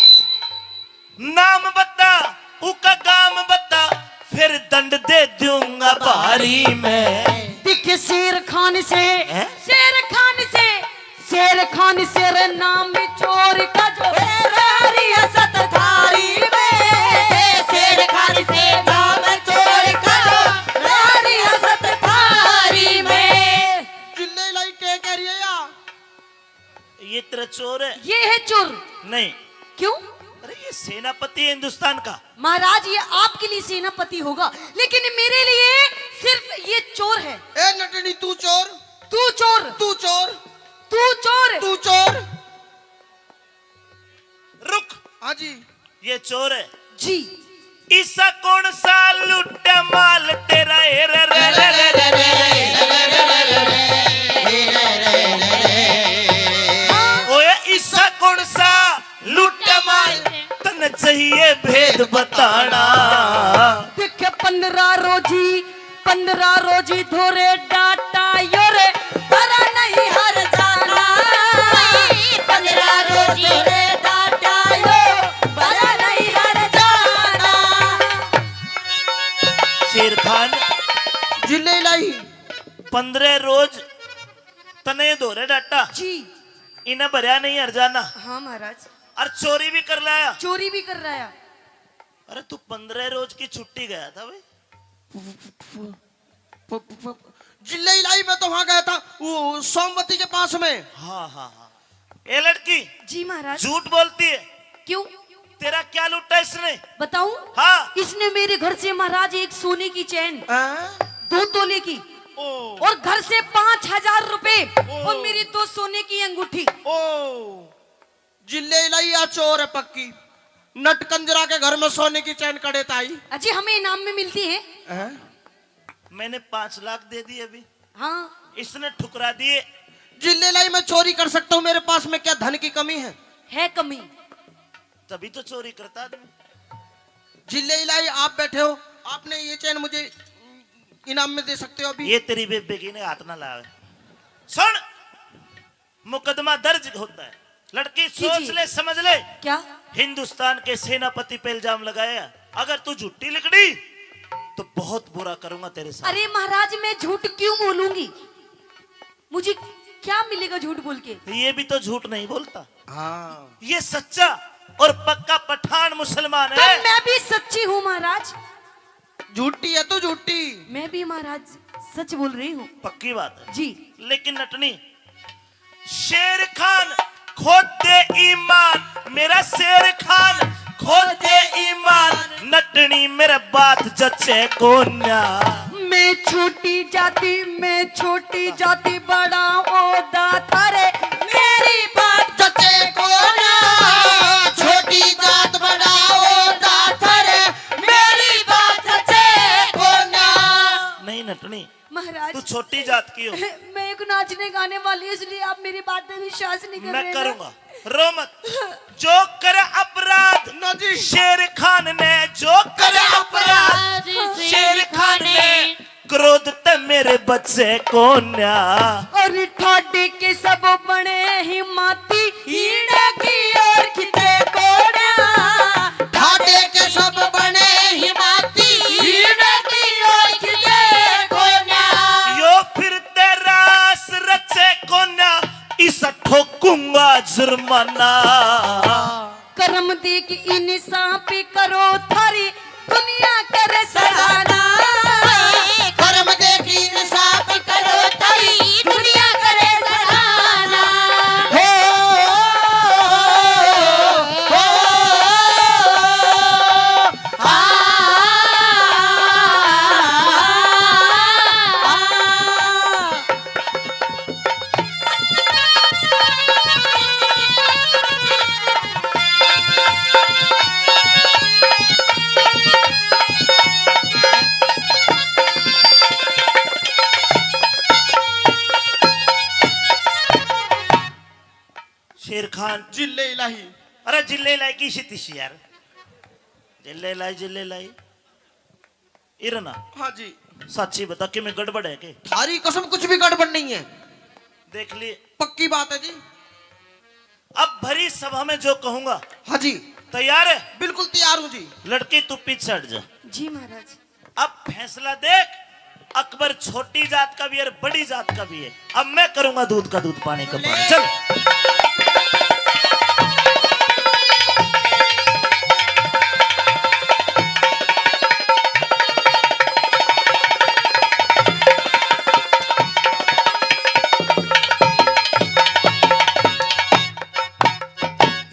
नाम बता उका गाम बता फिर दंड दे दूंगा भारी में। दिखे शेर खान से है? शेर खान से शेर खान से नाम चोर का जो सतधारी में। शेर खान से नाम चोर का जो सतधारी में। जिल्ले लाई के कह रही है या? ये तेरा चोर है? ये है चोर। नहीं। क्यों? अरे ये सेनापति है हिंदुस्तान का। महाराज ये आपके लिए सेनापति होगा लेकिन मेरे लिए सिर्फ ये चोर है। ए नटनी तू चोर, तू चोर, तू चोर, तू चोर। चोर। तू चोर। रुक, हाँ जी। ये चोर है जी। ईसा कौन सा लुट माल तेरा ए रे रे रे रे रे ओए ईसा कौन सा लुट माल तन चाहिए भेद बताना। देखे 15 रोजी धोरे डाटा योरे बरा नहीं हर जाना। 15 रोजी रे डाटा यो बरा नहीं हर जाना। शेर खान जिले लाई 15 रोज तने धोरे डाटा जी। इन्हें भरया नहीं हर जाना। हाँ महाराज। और चोरी भी कर लाया। चोरी भी कर रहा है। अरे तू 15 रोज की छुट्टी गया था भाई। जिले लाई में तो वहां गया था वो सोमवती के पास में। हाँ हाँ हाँ। ये लड़की जी महाराज। झूठ बोलती है। क्यों? तेरा क्या लूटा इसने? बताऊं? हाँ। इसने मेरे घर से महाराज एक सोने की चैन 2 तोले की और घर से 5000 रुपए और मेरी 2 सोने की अंगूठी। जिले लाई या चोर है पक्की। नटकंजरा के घर में सोने की चैन कड़े ताई। अजी हमें इनाम में मिलती है। मैंने 5 लाख दे दिए अभी। हाँ। इसने ठुकरा दिए। जिले लाई मैं चोरी कर सकता हूँ, मेरे पास में क्या धन की कमी है कमी। तभी तो चोरी करता आदमी। जिले लाई आप बैठे हो, आपने ये चैन मुझे इनाम में दे सकते हो अभी। ये तेरी बेबेगी ने हाथ ना लावे। सुन, मुकदमा दर्ज होता है। लड़की सोच ले, समझ ले। क्या? हिंदुस्तान के सेनापति पे इल्जाम लगाया। अगर तू झूठी लिखड़ी तो बहुत बुरा करूंगा तेरे साथ। अरे महाराज मैं झूठ क्यों बोलूंगी? मुझे क्या मिलेगा झूठ बोल के? ये भी तो झूठ नहीं बोलता। हाँ। ये सच्चा और पक्का पठान मुसलमान तो है। मैं भी सच्ची हूँ महाराज। झूठी है तो झूठी। मैं भी महाराज सच बोल रही हूँ। पक्की बात है जी। लेकिन नटनी, शेर खान खोद दे ईमान, मेरा शेर खान खोद दे ईमान, नटनी मेरा बात जचे कोन्या। मैं छोटी जाति बड़ा ओदा थारे मेरी बात जचे कोना। छोटी जात बड़ा ओदा थारे मेरी बात जचे कोना। नहीं नटनी, महाराज तू छोटी जात की हो। मैं एक नाचने गाने वाली हूँ, इसलिए आप मेरी बात में विश्वास नहीं कर रहे। मैं करूंगा, रो मत। जो करे अपराध शेर खान ने, जो करे अपराध शेर खान ने, क्रोध ते मेरे बच्चे कोन्या। और ठाडे के सब बने हिमाती हीड़े की ओर खिते कोन्या। ठाडे के सब बने हिमाती हीड़े की ओर खिते कोन्या। यो फिर तेरा रचे कोन्या, इस ठोकूंगा जुर्माना। कर्म देख इंसाफ करो थारी दुनिया करे सराहना। कर्म देखी इंसाफ करो थारी दुनिया करे सराहना। शेर खान जिले इलाही। अरे जिले लाई की शितिशी यार। जिले लाई इरना। हाँ जी। सच्ची बता कि मैं गड़बड़ है के? थारी कसम कुछ भी गड़बड़ नहीं है। देख लिए, पक्की बात है जी। अब भरी सभा में जो कहूंगा। हाँ जी। तैयार है? बिल्कुल तैयार हूँ जी। लड़की तू पीछे हट जा। जी महाराज। अब फैसला देख, अकबर छोटी जात का भी है और बड़ी जात का भी है। अब मैं करूंगा दूध का दूध पानी का पानी। चल।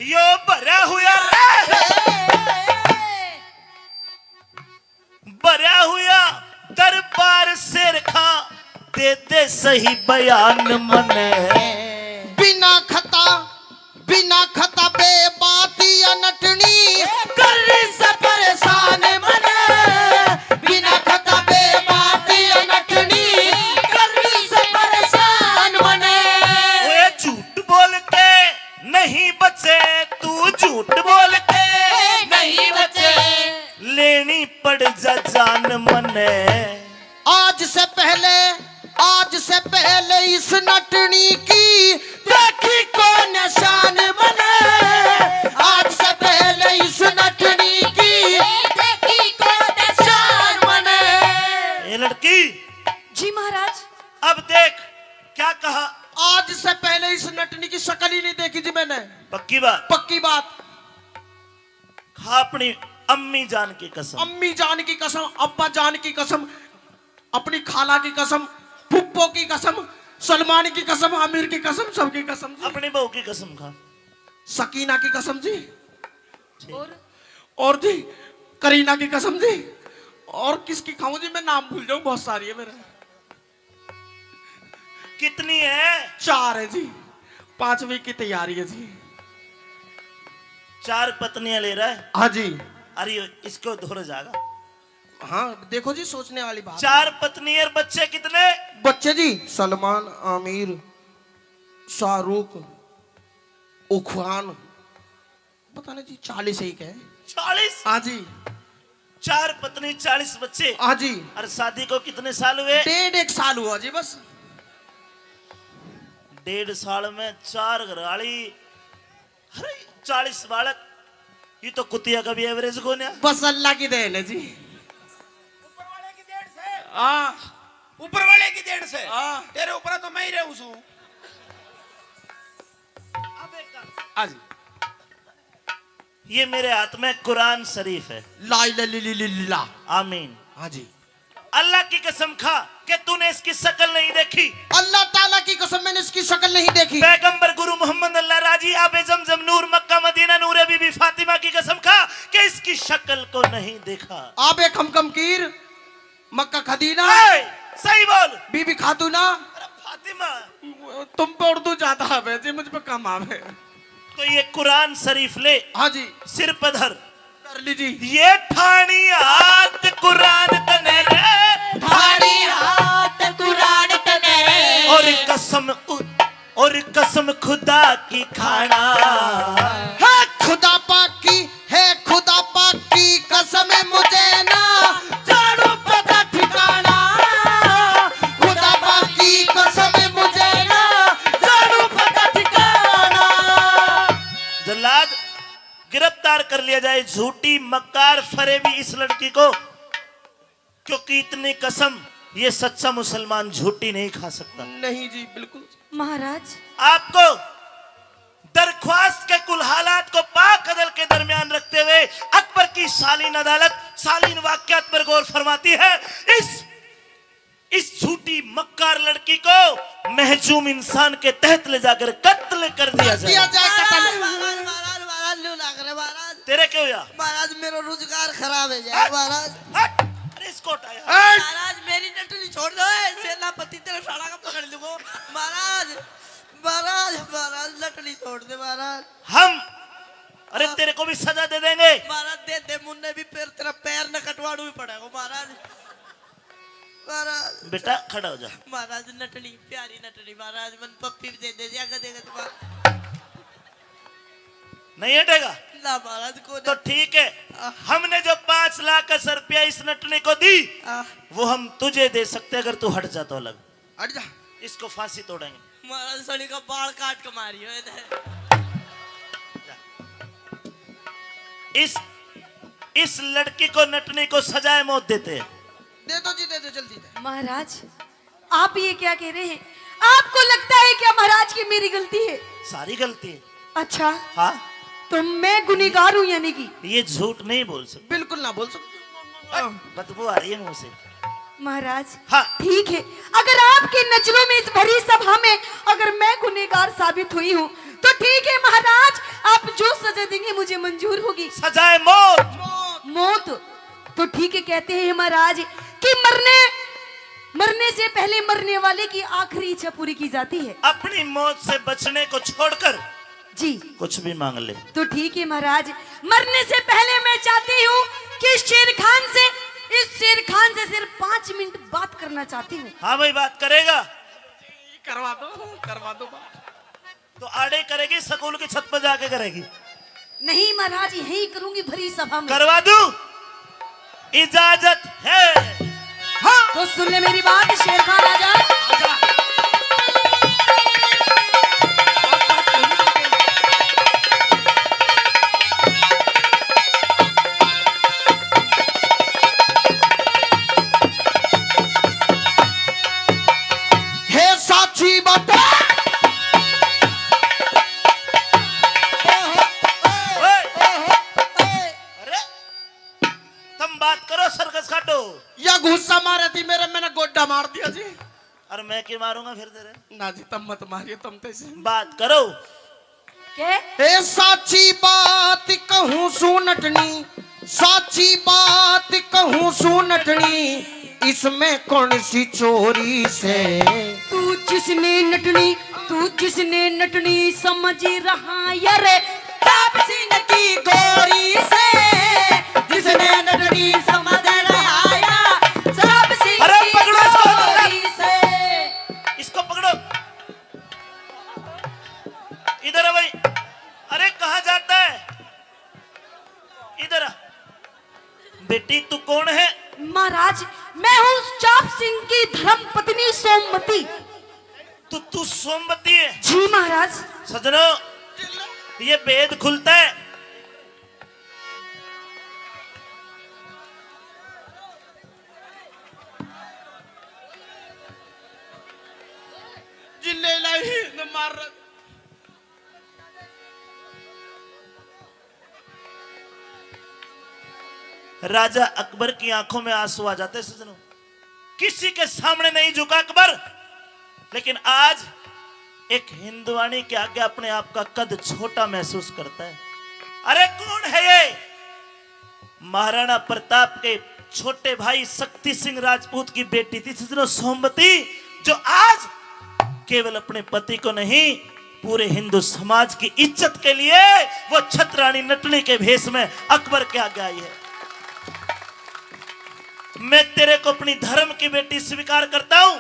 यो भरा हुआ दरबार शेर खां दे दे सही बयान मने। बिना बिना खतबे बाती नटनी कर से परेशान मन बिना खतबे बाती नटनी कर से परेशान मन ओए झूठ बोल के नहीं बचे, तू झूठ बोल के नहीं बचे लेनी पड़ जा जान मने। आज से पहले इस नटनी की देखी को निशान बने। आज से पहले इस नटनी की देखी को निशान बने। ये लड़की जी महाराज। अब देख क्या कहा। आज से पहले इस नटनी की शक्ल ही नहीं देखी जी मैंने। पक्की बात? पक्की बात। खा अपनी अम्मी जान की कसम, अम्मी जान की कसम, अब्बा जान की कसम, अपनी खाला की कसम, फुप्पो की कसम, सलमान की कसम, आमिर की कसम, सबकी कसम जी। अपनी बहू की कसम खा। सकीना की कसम जी। और जी करीना की कसम जी। और किसकी खाऊं जी, मैं नाम भूल जाऊं, बहुत सारी है मेरे। कितनी है? 4 है जी। 5वीं की तैयारी है जी। 4 पत्नियां ले रहा है? हाँ जी। अरे इसको धोर जाएगा। हाँ देखो जी, सोचने वाली बात। 4 पत्नी और बच्चे कितने? बच्चे जी सलमान, आमिर, शाहरुख, उखवान, पता नहीं जी 40 ही है। 40? हाँ जी। 4 पत्नी 40 बच्चे। हाँ जी। और शादी को कितने साल हुए? 1.5 साल हुआ जी बस। 1.5 साल में 4 घरवाली, अरे 40 बालक। ये तो कुतिया का भी एवरेज कौन है? बस अल्लाह की देन है जी। ऊपर वाले की देर से। हाँ। तेरे ऊपर तो मैं ही रहूं सू। आज ये मेरे हाथ में कुरान शरीफ है। ला इलाहा इल्लल्लाह। आमीन। हाँ जी। अल्लाह की कसम खा कि तूने इसकी शक्ल नहीं देखी। अल्लाह ताला की कसम, मैंने इसकी शक्ल नहीं देखी। पैगंबर गुरु मोहम्मद अल्लाह राजी आबे जमजम नूर मक्का मदीना नूर बीबी फातिमा की कसम खा कि इसकी शक्ल को नहीं देखा। आबे खमकीर, मक्का खदीना, सही बोल। बीबी खातूना। अरे फातिमा, तुम पे उर्दू ज्यादा आवे जी, मुझ पे कम आवे। तो ये कुरान शरीफ ले। हाँ जी। सिर पर धर। कर लीजिए। ये ठाणी हाथ कुरान तने रे, ठाड़ी हाथ कुरान तने रे। और कसम खुदा की खाना है खुदा पाक की, है खुदा पाक की कसम मुझे ना जानू पता ठिकाना। खुदा पाक की कसम मुझे ना जानू पता ठिकाना। जल्लाद गिरफ्तार कर लिया जाए, झूठी मक्कार फरेबी इस लड़की को, क्योंकि इतनी कसम ये सच्चा मुसलमान झूठी नहीं खा सकता। नहीं जी बिल्कुल। महाराज आपको दरख्वास्त के कुल हालात को पाक अदल के दरमियान रखते हुए अकबर की सालीन अदालत सालीन वाकयात पर गौर फरमाती है। इस झूठी मक्कार लड़की को महजूम इंसान के तहत ले जाकर कत्ल कर दिया जाए। तेरे क्यों या? महाराज मेरा रोजगार खराब है जाए महाराज। अरे इसको हटाया। महाराज मेरी नटली छोड़ दो, सेनापति तेरा साला का पकड़ लूंगा। महाराज महाराज महाराज नटली छोड़ दे महाराज। हम अरे तेरे को भी सजा दे देंगे महाराज। दे दे, मुन्ने भी पैर तेरा पैर न कटवाड़ू भी पड़ेगा महाराज। महाराज बेटा खड़ा हो जा। महाराज नटली प्यारी नटली महाराज, मन पप्पी भी दे दे देगा तुम्हारा। नहीं हटेगा ना महाराज को तो ठीक है। हमने जो 5 लाख रुपया इस नटने को दी वो हम तुझे दे सकते, अगर तू हट जा तो अलग। हट जा। इसको फांसी तोड़ेंगे। महाराज सड़ी का बाल काट के मारियो इस लड़की को नटने को सजाए मौत देते हैं। दे दो जी, दे दो जल्दी दे। महाराज आप ये क्या कह रहे हैं? आपको लगता है क्या महाराज की मेरी गलती है? सारी गलती है। अच्छा हाँ, तो मैं गुनहगार हूँ यानी कि? ये झूठ नहीं बोल सकते। बिल्कुल ना बोल सकते। बदबू आ रही है मुंह से। महाराज हाँ। ठीक है, अगर आपकी नजरों में इस भरी सभा में अगर मैं गुनहगार साबित हुई हूँ तो ठीक है महाराज, आप जो सजा देंगे मुझे मंजूर होगी। सजाए मौत। मौत तो ठीक है, कहते हैं महाराज कि मरने से पहले मरने वाले की आखिरी इच्छा पूरी की जाती है। अपनी मौत से बचने को छोड़कर जी कुछ भी मांग ले। तो ठीक है महाराज, मरने से पहले मैं चाहती हूँ कि शेर खान से, इस शेर खान से सिर्फ 5 मिनट बात करना चाहती हूँ। हाँ भाई बात करेगा, करवा दो बात। तो आड़े करेगी, स्कूल की छत पर जाके करेगी? नहीं महाराज, यही करूंगी भरी सभा में। करवा दूं, इजाजत है। हाँ तो सुन ले मेरी बात, शेर खान आजा। हे साची बात अरे तुम बात करो, सर्कस काटो। या गुस्सा मारे थी मेरे, मैंने गोड्डा मार दिया जी। और मैं क्यों मारूंगा फिर तेरे? ना जी तुम मत मारिए, तुम तैसे बात करो। क्या? हे साची बात कहूँ सुनटनी, साची बात कहूँ सुनटनी, इसमें कौन सी चोरी से? तू जिसने नटनी समझ रहा यार, तापसी नटी गोरी से, जिसने नटनी समझ रहा यार, तापसी अरे पकड़ो इसको, गोरी से। इसको पकड़ो, इधर आ भाई। अरे कहाँ जाता है, इधर आ। बेटी तू कौन है? महाराज मैं हूँ चाप सिंह की धर्म पत्नी सोमवती। तो तू सोमवती है? जी महाराज। सजनों, ये वेद खुलता है। जिले लाई न मार रहा। राजा अकबर की आंखों में आंसू आ जाते सजनों। किसी के सामने नहीं झुका अकबर, लेकिन आज एक हिंदुआनी के आगे अपने आप का कद छोटा महसूस करता है। अरे कौन है ये? महाराणा प्रताप के छोटे भाई शक्ति सिंह राजपूत की बेटी थी सजनों, सोमवती, जो आज केवल अपने पति को नहीं, पूरे हिंदू समाज की इज्जत के लिए वो छतरानी नटनी के भेष में अकबर के आगे आई है। मैं तेरे को अपनी धर्म की बेटी स्वीकार करता हूं।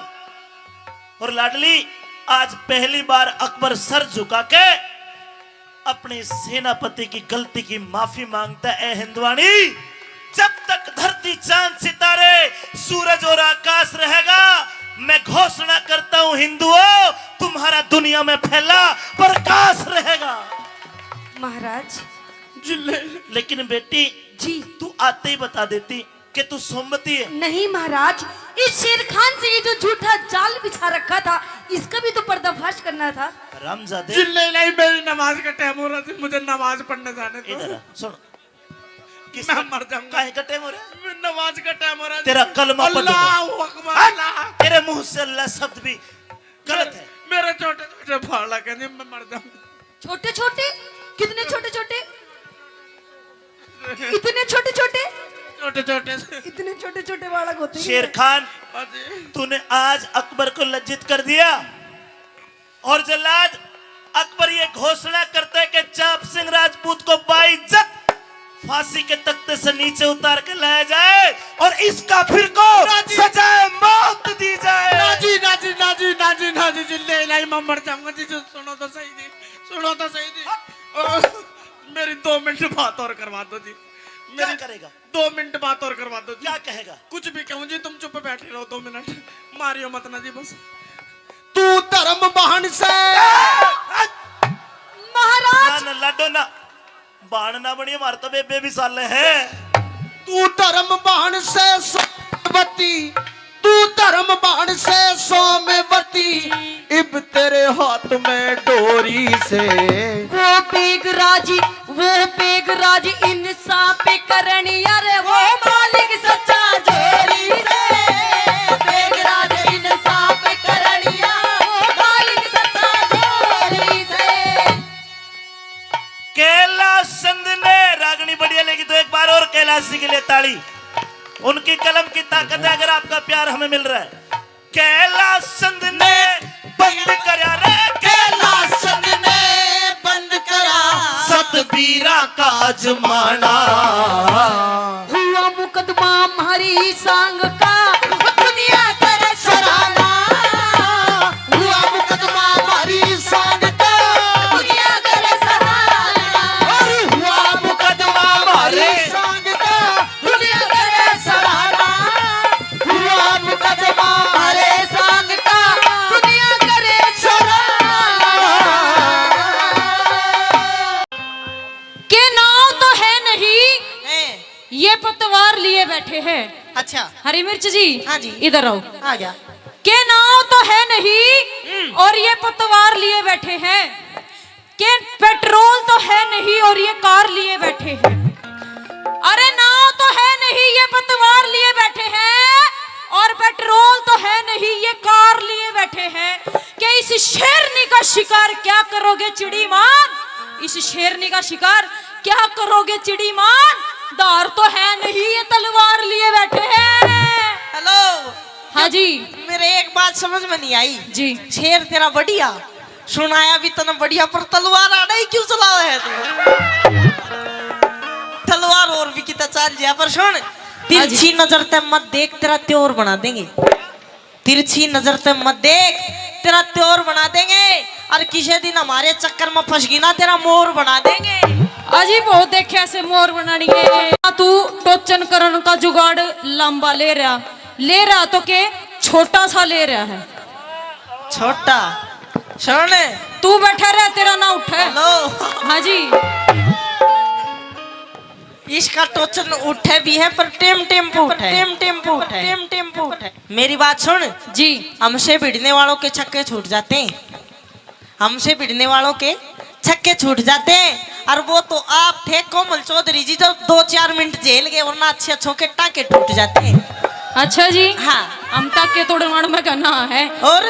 और लाडली, आज पहली बार अकबर सर झुका के अपने सेनापति की गलती की माफी मांगता है। हिंदुआनी, जब तक धरती चांद सितारे सूरज और आकाश रहेगा, मैं घोषणा करता हूं हिंदुओं, तुम्हारा दुनिया में फैला प्रकाश रहेगा। महाराज लेकिन बेटी जी, तू आते ही बता देती कि तू सोमवती है। नहीं महाराज, इस शेर खान से ये जो झूठा जाल बिछा रखा था, इसका भी तो पर्दाफाश करना था। रामजादे, जिले लाई मेरी नमाज का टाइम हो रहा था, मुझे नमाज पढ़ने जाने दो। इधर आ, सुन। मैं मर जाऊंगा। काहे का टाइम हो रहा है? नमाज का टाइम हो रहा है। तेरा कलमा पढ़ दूंगा। अल्लाहू अकबर, अल्लाह। तेरे मुंह से अल्लाह शब्द भी गलत है। मेरे छोटे छोटे फाड़ लगे, मैं मर जाऊंगा। छोटे छोटे? कितने छोटे छोटे? इतने छोटे छोटे? छोटे छोटे इतने छोटे छोटे बालक होते हैं। शेर खान, तूने आज अकबर को लज्जित कर दिया। और जल्लाद, अकबर ये घोषणा करता है कि चाप सिंह राजपूत को बाइज्जत फांसी के तख्ते से नीचे उतार के लाया जाए और इस काफिर को सजाए मौत दी जाए। Nazi Nazi Nazi Nazi Nazi जिले लाई मैं मर जाऊंगा जी। सुनो तो सही जी, सुनो तो सही जी। मेरी 2 मिनट बात और करवा दो जी। क्या करेगा? 2 मिनट बात और करवा दो जी। क्या कहेगा? कुछ भी कहूँ जी, तुम चुप बैठे रहो 2 मिनट, मारियो मत ना जी बस। तू धर्म बहन से महाराज, ना लाडो ना, बाण ना बनिए, मार तो बेबे भी साले है। तू धर्म बहन से सोमवती, तू धर्म बहन से सोमवती, इब तेरे हाथ में डोरी से। वो बेगराज इंसाफ करनी, अरे वो मालिक सच्चा जोरी से। बेगराज इंसाफ करनी, वो मालिक सच्चा जोरी से। कैलाश चंद ने रागनी बढ़िया लगी तो एक बार और कैलाश जी के लिए ताली। उनकी कलम की ताकत है अगर आपका प्यार हमें मिल रहा है। कैलाश चंद ने बंद कर, कैलाश चंद ने बंद कर का आजमाना। हुआ मुकदमा हमारी सांग का दुनिया करे सराहना। हुआ मुकदमा हमारी सांग का दुनिया करे सराहना। हुआ मुकदमा हमारी सांग का दुनिया करे सराहना। हुआ मुकदमा हमारे सांग का दुनिया करे सराहना। के नाव तो है नहीं, ये पतवार लिए बैठे हैं। अच्छा हरी मिर्च जी, हाँ जी। इधर आओ। आ गया। के नाव तो है नहीं और ये पतवार लिए बैठे हैं। के पेट्रोल तो है नहीं और ये कार लिए बैठे हैं। अरे नाव तो है नहीं, ये पतवार लिए बैठे हैं और पेट्रोल तो है नहीं, ये कार लिए बैठे हैं। कि इस शेरनी का शिकार क्या करोगे चिड़ीमान? इस शेरनी का शिकार क्या करोगे चिड़ीमान? दार तो है नहीं, ये तलवार लिए बैठे हैं। हेलो। हाँ जी। मेरे एक बात समझ में नहीं आई जी। शेर तेरा बढ़िया सुनाया भी तना बढ़िया, पर तलवार आड़ा ही क्यों चलाओ है तू? तलवार और भी कितना चाल जा, पर सुन तिरछी नजर ते मत देख, तेरा त्योर बना देंगे। तिरछी नजर ते मत देख, तेरा त्योर बना देंगे। और किसी दिन हमारे चक्कर में फंस गई ना, तेरा मोर बना देंगे। अजी बहुत देखे ऐसे मोर बनानी है। तू टोचन करण का जुगाड़ लंबा ले रहा तो के छोटा सा ले रहा है। छोटा सुन तू बैठा रहा, तेरा ना उठे। हेलो। हाँ जी। इसका टोचन उठे भी है, पर टेम्पो उठे। मेरी बात सुन जी। हमसे भिड़ने वालों के छक्के छूट जाते हैं। हमसे भिड़ने वालों के छक्के छूट जाते हैं। और वो तो आप थे कोमल चौधरी जी, जो 2-4 मिनट जेल गए, वरना अच्छे अच्छों के टाके टूट जाते हैं। अच्छा जी। हाँ। हम टाके तोड़वाण में कहना है। और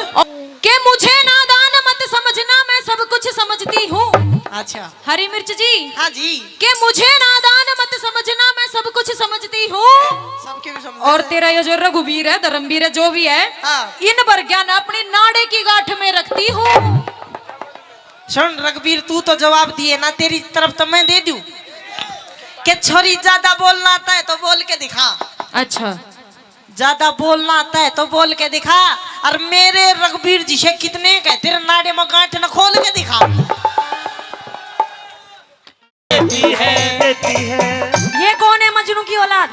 के मुझे नादान मत समझना, मैं सब कुछ समझती हूँ। अच्छा हरी मिर्च जी। हाँ जी। के मुझे नादान मत समझना, मैं सब कुछ समझती हूँ। सबके भी समझ। और तेरा ये जो रघुवीर है, धर्मवीर है, जो भी है, हाँ। इन पर ज्ञान अपनी नाड़े की गांठ में रखती हूँ। सुन रघुवीर, तू तो जवाब दिए ना, तेरी तरफ तो मैं दे दूं। कि छोरी ज्यादा बोलना आता है तो बोल के दिखा। अच्छा। ज्यादा बोलना आता है तो बोल के दिखा। और मेरे रघुवीर जी से कितने कह, तेरे नाड़े में गांठ न खोल के दिखा। देती है। ये कौन है मजनू की औलाद?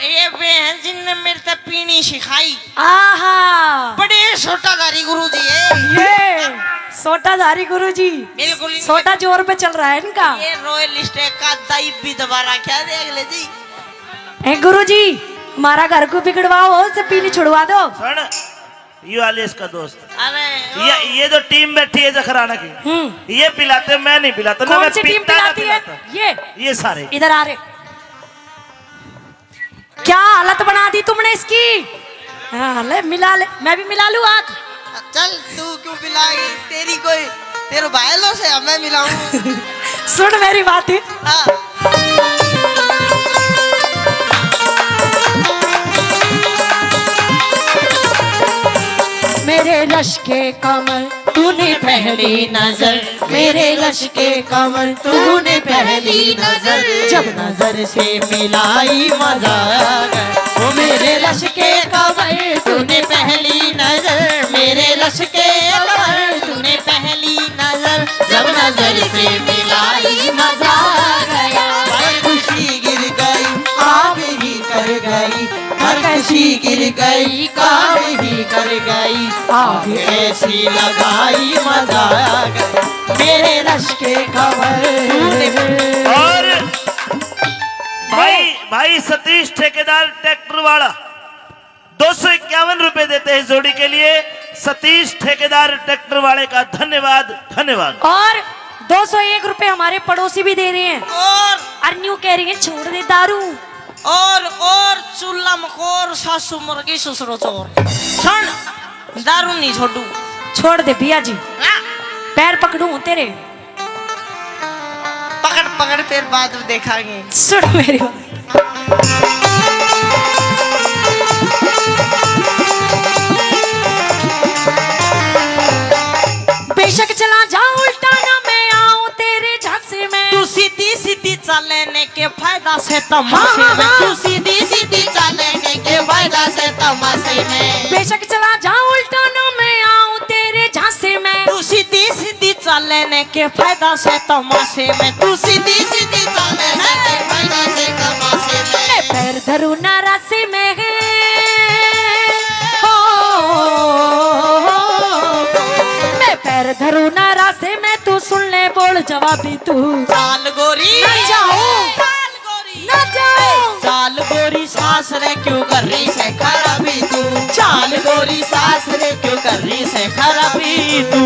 ये बहन जिनने मेरे से पीनी सिखाई। आहा, बड़े सोटाधारी गुरुजी है ये सोटाधारी गुरुजी। बिल्कुल। सोटा जोर पे चल रहा है इनका। ये रॉयल स्टेक का दाई भी दोबारा क्या देख ले जी। ए गुरुजी, हमारा घर को बिगड़वाओ, से पीनी छुड़वा दो। सुन, ये वाले इसका दोस्त। अरे ये जो टीम बैठी है जखराना की, ये पिलाते, मैं नहीं पिलाता। कौन सी टीम पिलाती है? ये सारे इधर आ रहे। क्या हालत बना दी तुमने इसकी? हाँ, ले मिला ले, मैं भी मिला लूं हाथ। चल तू क्यों मिलाई? तेरी कोई तेरे भाईलों से मैं मिलाऊं। सुन मेरी बात। मेरे रश के कमर तूने पहली नजर, मेरे रश के कमर तूने पहली नजर, जब नजर से मिलाई मजा आ गया। वो मेरे रश के कमर तूने पहली नजर, मेरे रश के कमर तूने पहली नजर, जब नजर से मिलाई मजा आ गया। खुशी गिर गई, आग ही कर गई, खुशी गिर गई, काम ही कर गई, आग ऐसी लगाई, मजा आ गया। मेरे रश के कमर। और भाई सतीश ठेकेदार ट्रैक्टर वाला 251 रुपए देते हैं जोड़ी के लिए। सतीश ठेकेदार ट्रैक्टर वाले का धन्यवाद, धन्यवाद। और 201 रुपए हमारे पड़ोसी भी दे रहे हैं। और न्यू कह रही है छोड़ दे दारू। और चूल्हा मकोर, सासू मुर्गी, ससुरो चोर। सुन, दारू नहीं छोड़ू। छोड़ दे भैया जी, पैर पकड़ू तेरे। पकड़ पकड़ फिर बाद में देखांगे। सुन मेरी बात। फायदा से तमाशे में, तू सीधी सीधी चलने के फायदा से तमाशे में। बेशक चला जाऊं उल्टा ना मैं आऊं तेरे झांसे में, तू सीधी सीधी चलने के फायदा से तमाशे में, तू सीधी सीधी चलने के फायदा से तमाशे में। मैं पैर धरूं ना रास्ते में मैं पैर धरूं ना रास्ते में, तू सुन ले बोल जवाबी तू। चाल गोरी ना जाऊं चाल गोरी ना जाऊं चाल गोरी सास रे क्यों कर रही से खराबी तू, चाल गोरी सास रे क्यों कर रही से खराबी तू।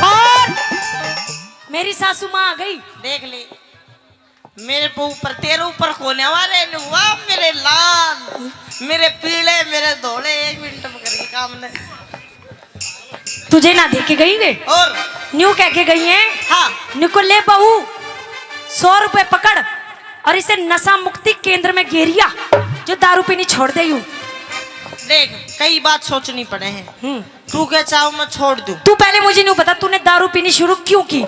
और मेरी सासू माँ आ गई। देख ले मेरे ऊपर तेरे ऊपर होने वाले हुआ, मेरे लाल मेरे पीले मेरे धोले, 1 मिनट में करके काम ने। तुझे ना देख के गई वे और न्यू कह के गई है। हाँ निको ले बहू 100 रुपए पकड़ और इसे नशा मुक्ति केंद्र में घेरिया, जो दारू पीनी छोड़ दे यूं। देख कई बात सोचनी पड़े हैं, तू क्या चाहो मैं छोड़ दूं। तू पहले मुझे नहीं बता तूने दारू पीनी शुरू क्यों की।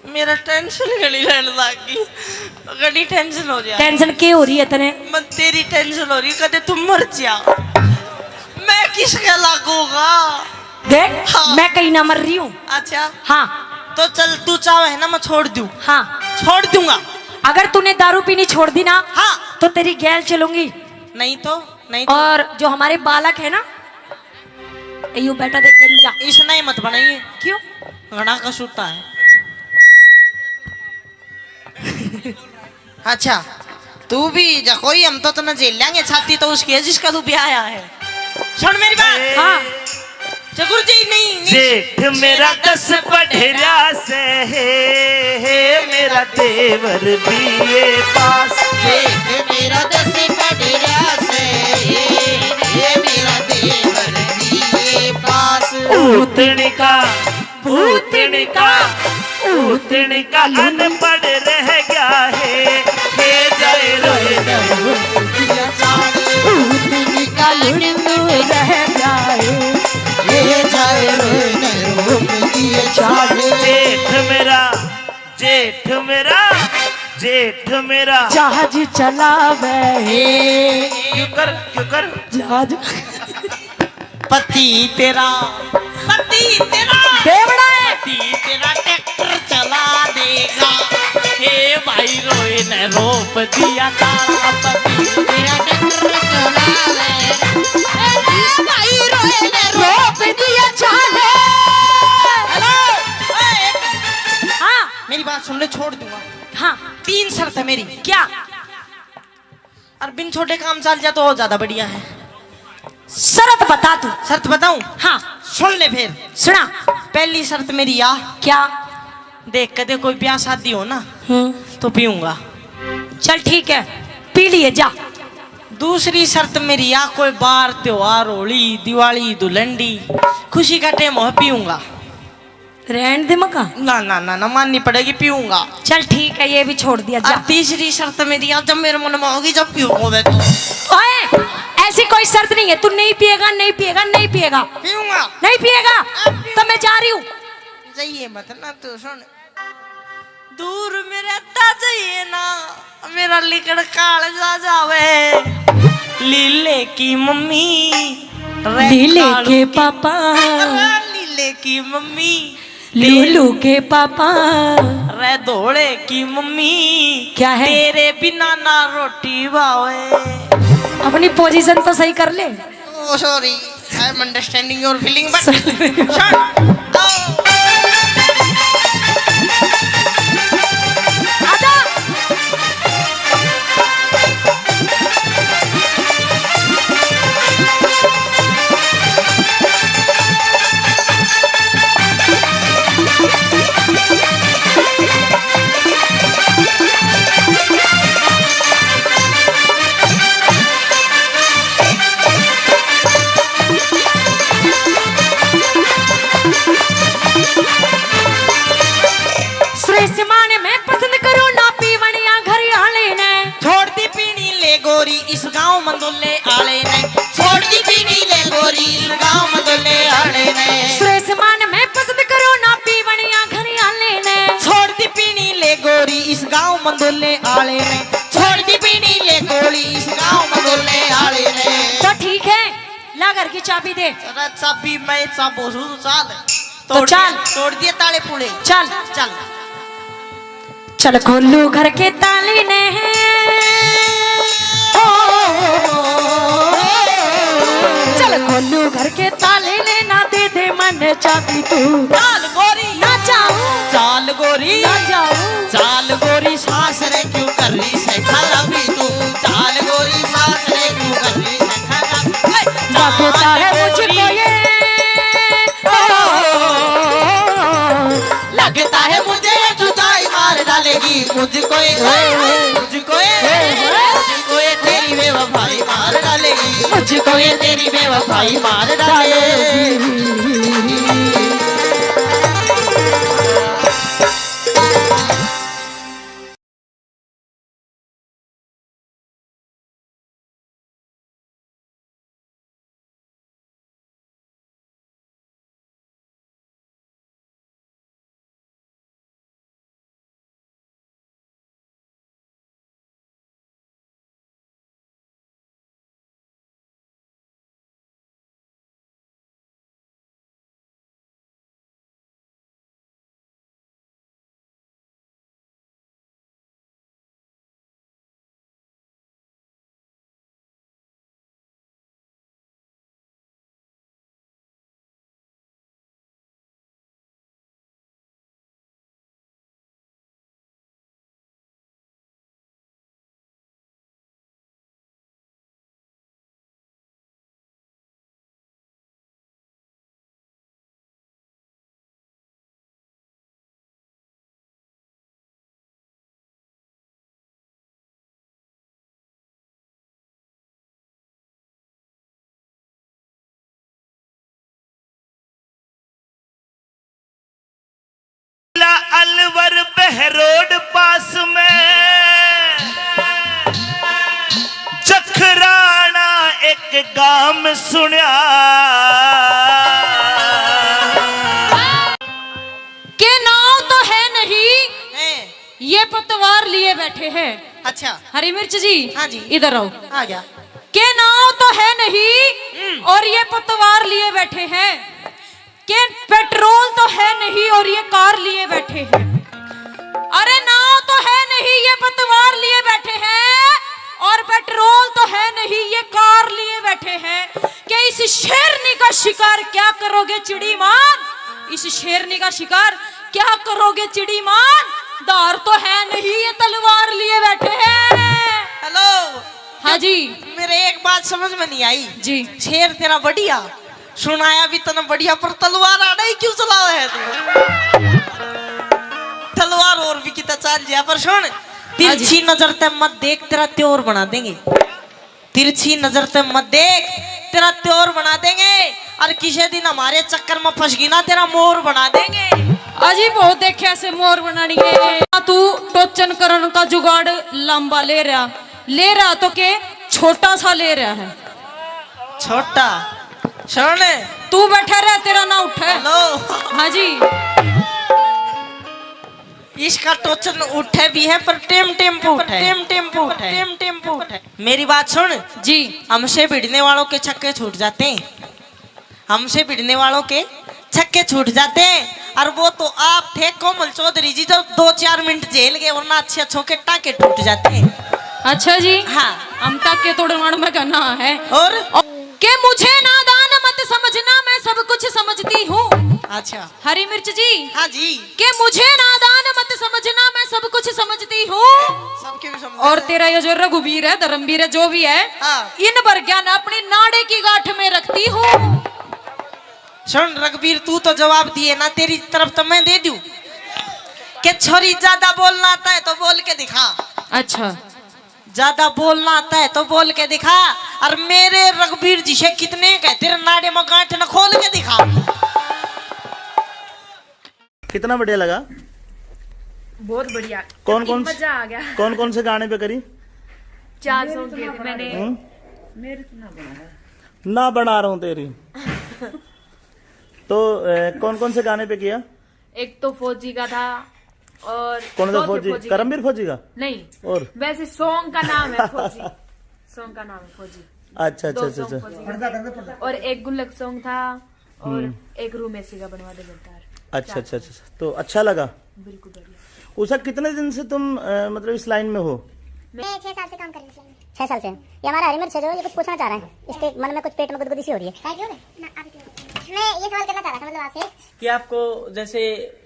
मेरा टेंशन घड़ी रहने लगी, घड़ी टेंशन हो जाए। टेंशन क्या हो रही है तने। मैं तेरी टेंशन हो रही, कदे तुम मर जा मैं किसके लागूंगा। देख हाँ। मैं कहीं ना मर रही हूँ। अच्छा हाँ तो चल तू चाहे है ना मैं छोड़ दूं। हाँ छोड़ दूंगा। अगर तूने दारू पीनी छोड़ दी ना हाँ तो तेरी गैल चलूंगी। नहीं तो और जो हमारे बालक है ना यू बेटा देख गंजा इस नहीं मत बनाइए, क्यों घना का सूता है। अच्छा तू भी जा कोई, हम तो ना झेल लेंगे छाती तो उसकी है जिसका तू ब्याह आया है। सुन मेरी बात। हाँ जगुर जी नहीं जेठ मेरा 10 पढ़ेरा से है मेरा देवर बीए पास। जेठ मेरा 10 पढ़ेरा से है मेरा देवर बीए पास। भूतनी का अनपढ़ रह गया है जाए रोए भूतनी का लुड़ू रह जाए, ये जाए रोए नैरो में दिए छाड़े। जेठ मेरा जहाज चलावे क्यों कर जहाज पति तेरा देवड़ा है। पति तेरा ट्रैक्टर चला देगा। हे भाई रोए न रोप दिया तारा, पति तेरा ट्रैक्टर चला देगा। हे भाई रोए न रोप दिया चाले। हेलो हाँ मेरी बात सुन ले, छोड़ दूंगा। हाँ 3 शर्त है मेरी। क्या। और बिन छोटे काम चल जा तो और ज्यादा बढ़िया है। शर्त बता तू। शर्त बताऊं? हाँ सुन ले फिर। सुना। पहली शर्त मेरी या क्या। देख कदे कोई ब्याह शादी हो ना तो पीऊंगा। चल ठीक है पी लिए जा। दूसरी शर्त मेरी या कोई बार त्योहार होली दिवाली दुलंडी खुशी का टाइम हो पीऊंगा। रहन दे मका। ना ना ना ना माननी पड़ेगी, पीऊंगा। चल ठीक है ये भी छोड़ दिया जा। और तीसरी शर्त मेरी या जब मेरे मन में होगी जब पीऊंगा मैं तो। ओए ऐसी कोई शर्त नहीं है, तू नहीं पिएगा नहीं पिएगा नहीं पिएगा पीऊंगा नहीं पिएगा तो मैं जा रही हूँ। जाइए मत ना तू सुन, दूर में रहता जाइए ना मेरा लिकड़ काल जा जावे। लीले की मम्मी लीले के पापा लीले की मम्मी लूलू के पापा रे धोड़े की मम्मी क्या है? तेरे बिना ना रोटी बावे। अपनी पोजीशन तो सही कर ले। Oh sorry I am understanding your feeling but आजा। माने मैं पसंद करूं ना पीवनिया घर आले ने छोड़ दी पीनी ले गोरी इस गांव मंदोले आले ने। छोड़ दी पीनी ले गोरी इस गांव मंदोले आले ने। सुरेश मान मैं पसंद करूं ना पीवनिया घर आले ने छोड़ इस गांव मंदोले आले ने, छोड़ दी पीनी ये गोली इस गांव मंदोले आले ने। तो ठीक है, ला घर की चाबी दे। अरे चाबी मैं चाबो चाल तो चल। तोड़ दिए ताले पुले। चल चल चल खोलू घर के ताली ने, चल खोलू घर के ताले ने, ना दे दे मन चाबी तू। चाल गोरी ना जाऊं, चाल गोरी ना जाऊं, चाल गोरी सास रे क्यों कर रही से खराबी तू, चाल गोरी सास रे क्यों कर रही से खराबी। लगता है मुझको ये, लगता है मुझे जुदाई मार डालेगी, मुझको ये तेरी बेवफाई मार डालेगी, मुझको ये तेरी बेवफाई मार डालेगी। अलवर बहरोड पास में जखराना एक गांव में सुनिया के नाव तो है नहीं, ये पतवार लिए बैठे हैं। अच्छा हरी मिर्च जी, हाँ जी, इधर आओ। आ गया। के नाव तो है नहीं और ये पतवार लिए बैठे हैं, के पेट्रोल तो है नहीं और ये कार लिए बैठे हैं। अरे नाव तो है नहीं, ये पतवार लिए बैठे हैं, और पेट्रोल तो है नहीं, ये कार लिए बैठे हैं। कि इस शेरनी का शिकार क्या करोगे चिड़ी मान, इस शेरनी का शिकार क्या करोगे चिड़ी मान, दार तो है नहीं, ये तलवार लिए बैठे हैं। हेलो। हाँ जी। मेरे एक बात समझ में नहीं आई जी। शेर तेरा बढ़िया सुनाया भी तना बढ़िया, पर तलवार आड़ा ही क्यों चलाओ है तू? तलवार और भी कितना चाल जा, पर सुन तिरछी नजर ते मत देख, तेरा त्योर बना देंगे। तिरछी नजर ते मत देख, तेरा त्योर बना देंगे, और किसी दिन हमारे चक्कर में फंस गई ना, तेरा मोर बना देंगे। अजी बहुत देखे ऐसे मोर बनानी है। तू टोचन करण का जुगाड़ लंबा ले रहा तो के छोटा सा ले रहा है। छोटा सुन, तू बैठा रहा, तेरा ना उठे। हेलो। हाँ जी। इसका टोचन उठे भी है, पर टेम्पो उठे। मेरी बात सुन जी। हमसे भिड़ने वालों के छक्के छूट जाते हैं, हमसे भिड़ने वालों के छक्के छूट जाते हैं, और वो तो आप थे कोमल चौधरी जी, जो 2-4 मिनट जेल गए, वरना अच्छे अच्छों के टाके टूट जाते हैं। अच्छा जी। हाँ, हम टाके तोड़वाण में कहना है। और के मुझे नादान मत समझना, मैं सब कुछ समझती हूँ। अच्छा हरी मिर्च जी। हाँ जी। के मुझे नादान मत समझना, मैं सब कुछ समझती हूँ। सबके भी समझ। और तेरा ये जो रघुवीर है, धर्मवीर है, जो भी है, हाँ। इन पर ज्ञान अपनी नाड़े की गांठ में रखती हूँ। सुन रघुवीर, तू तो जवाब दिए ना, तेरी तरफ तो मैं दे दूं कि छोरी ज्यादा बोलना आता है तो बोल के दिखा। अच्छा, ज्यादा बोलना आता है तो बोल के दिखा, और मेरे रघुवीर जी से कितने कह, तेरे नाड़े में गांठ न खोल के दिखा। कितना बढ़िया लगा? बहुत बढ़िया। कौन कौन मजा आ गया। कौन कौन से गाने पे करी? 4 सॉन्ग किए थे मैंने। मेरे ना बना रहा हूँ तेरी। तो कौन कौन से गाने पे किया? एक तो फौजी का था, और कौन सा चौथे फौजी? करमवीर फौजी का? नहीं, और वैसे सॉन्ग का नाम है फौजी। सॉन्ग का नाम है फौजी। अच्छा अच्छा दो अच्छा song अच्छा। फौजी का। और एक गुल्लक सॉन्ग था और एक रूम ऐसी का बनवा दे गद्दार। अच्छा अच्छा अच्छा। तो अच्छा लगा। बिल्कुल बढ़िया। उषा, कितने दिन से तुम मतलब इस लाइन में हो? मैं 6 साल से काम कर रही हूँ। 6 साल से। ये हमारा हरी मिर्च है जो ये कुछ पूछना चाह रहा है, इसके मन में कुछ पेट में गुदगुदी सी हो रही है। क्या क्यों है? मैं ये सवाल करना चाह रहा था मतलब आपसे कि आपको जैसे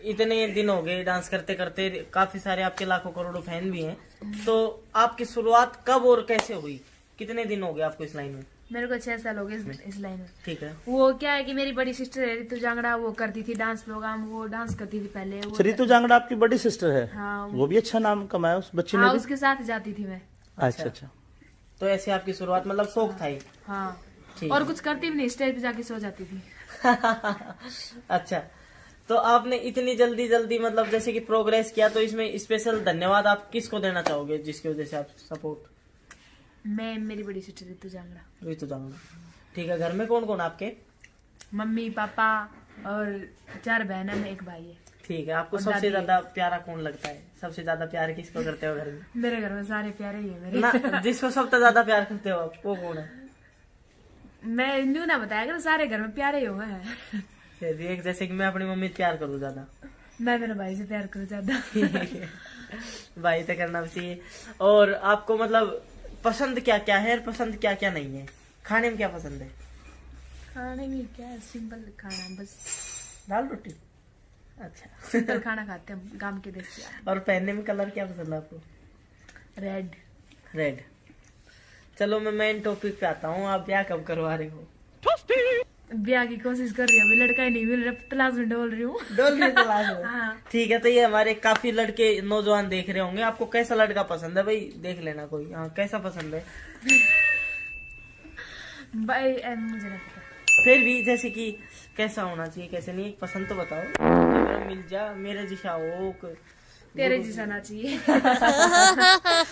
इतने दिन हो गए डांस करते करते, काफी सारे आपके लाखों करोड़ों फैन भी हैं, तो आपकी शुरुआत कब और कैसे हुई? कितने दिन हो गए आपको इस लाइन में? मेरे को 6 साल हो गए इस लाइन में। ठीक है। वो क्या है कि मेरी बड़ी सिस्टर है ऋतु जांगड़ा, वो करती थी डांस प्रोग्राम, वो डांस करती थी पहले। वो ऋतु जांगड़ा आपकी बड़ी सिस्टर है? हाँ। वो भी अच्छा नाम कमाया उस बच्ची ने हाँ, भी? उसके साथ जाती थी मैं। अच्छा अच्छा। तो ऐसे आपकी शुरुआत मतलब शौक था ही? हाँ, ठीक और है। कुछ करती भी नहीं, स्टेज पे जाके सो जाती थी। अच्छा, तो आपने इतनी जल्दी जल्दी मतलब जैसे कि प्रोग्रेस किया, तो इसमें स्पेशल धन्यवाद आप किसको देना चाहोगे जिसकी वजह से आप सपोर्ट? मैं, मेरी बड़ी सिस्टर ऋतु जांगड़ा। ऋतु जांगड़ा। ठीक है। घर में कौन कौन आपके? मम्मी पापा और 4 बहन है, एक भाई है। ठीक है। आपको और सबसे दादी। ज्यादा प्यारा कौन लगता है? सबसे ज्यादा प्यार किसको करते हो घर में? मेरे घर में सारे प्यारे ही है मेरे। ना, जिसको सबसे ज्यादा प्यार करते हो आप, वो कौन है? मैं न्यू ना बताया कर, सारे घर में प्यारे ही हुए हैं। एक जैसे कि मैं अपनी मम्मी से प्यार करूँ ज्यादा। मैं मेरे भाई से प्यार करूँ ज्यादा। भाई तो करना भी चाहिए। और आपको मतलब पसंद क्या क्या है और पसंद क्या क्या नहीं है? खाने में क्या पसंद है? खाने में क्या है, सिंपल खाना, बस दाल रोटी। अच्छा। सिंपल खाना खाते हैं गांव के देश से। और पहनने में कलर क्या पसंद है आपको? रेड। रेड। चलो मैं मेन टॉपिक पे आता हूँ। आप ब्याह कब करवा रहे हो? ब्याह की कोशिश कर रही हूँ, अभी लड़का ही नहीं मिल रहा, तलाश में डोल रही हूँ। डोल में तलाश है। हाँ। ठीक है। तो ये हमारे काफी लड़के नौजवान देख रहे होंगे, आपको कैसा लड़का पसंद है भाई? देख लेना कोई। हाँ, कैसा पसंद है? भाई मुझे नहीं पता। फिर भी जैसे कि कैसा होना चाहिए कैसे नहीं, एक पसंद तो बताओ। मेरा मिल जा, मेरे जिसा हो, तेरे जैसा ना चाहिए।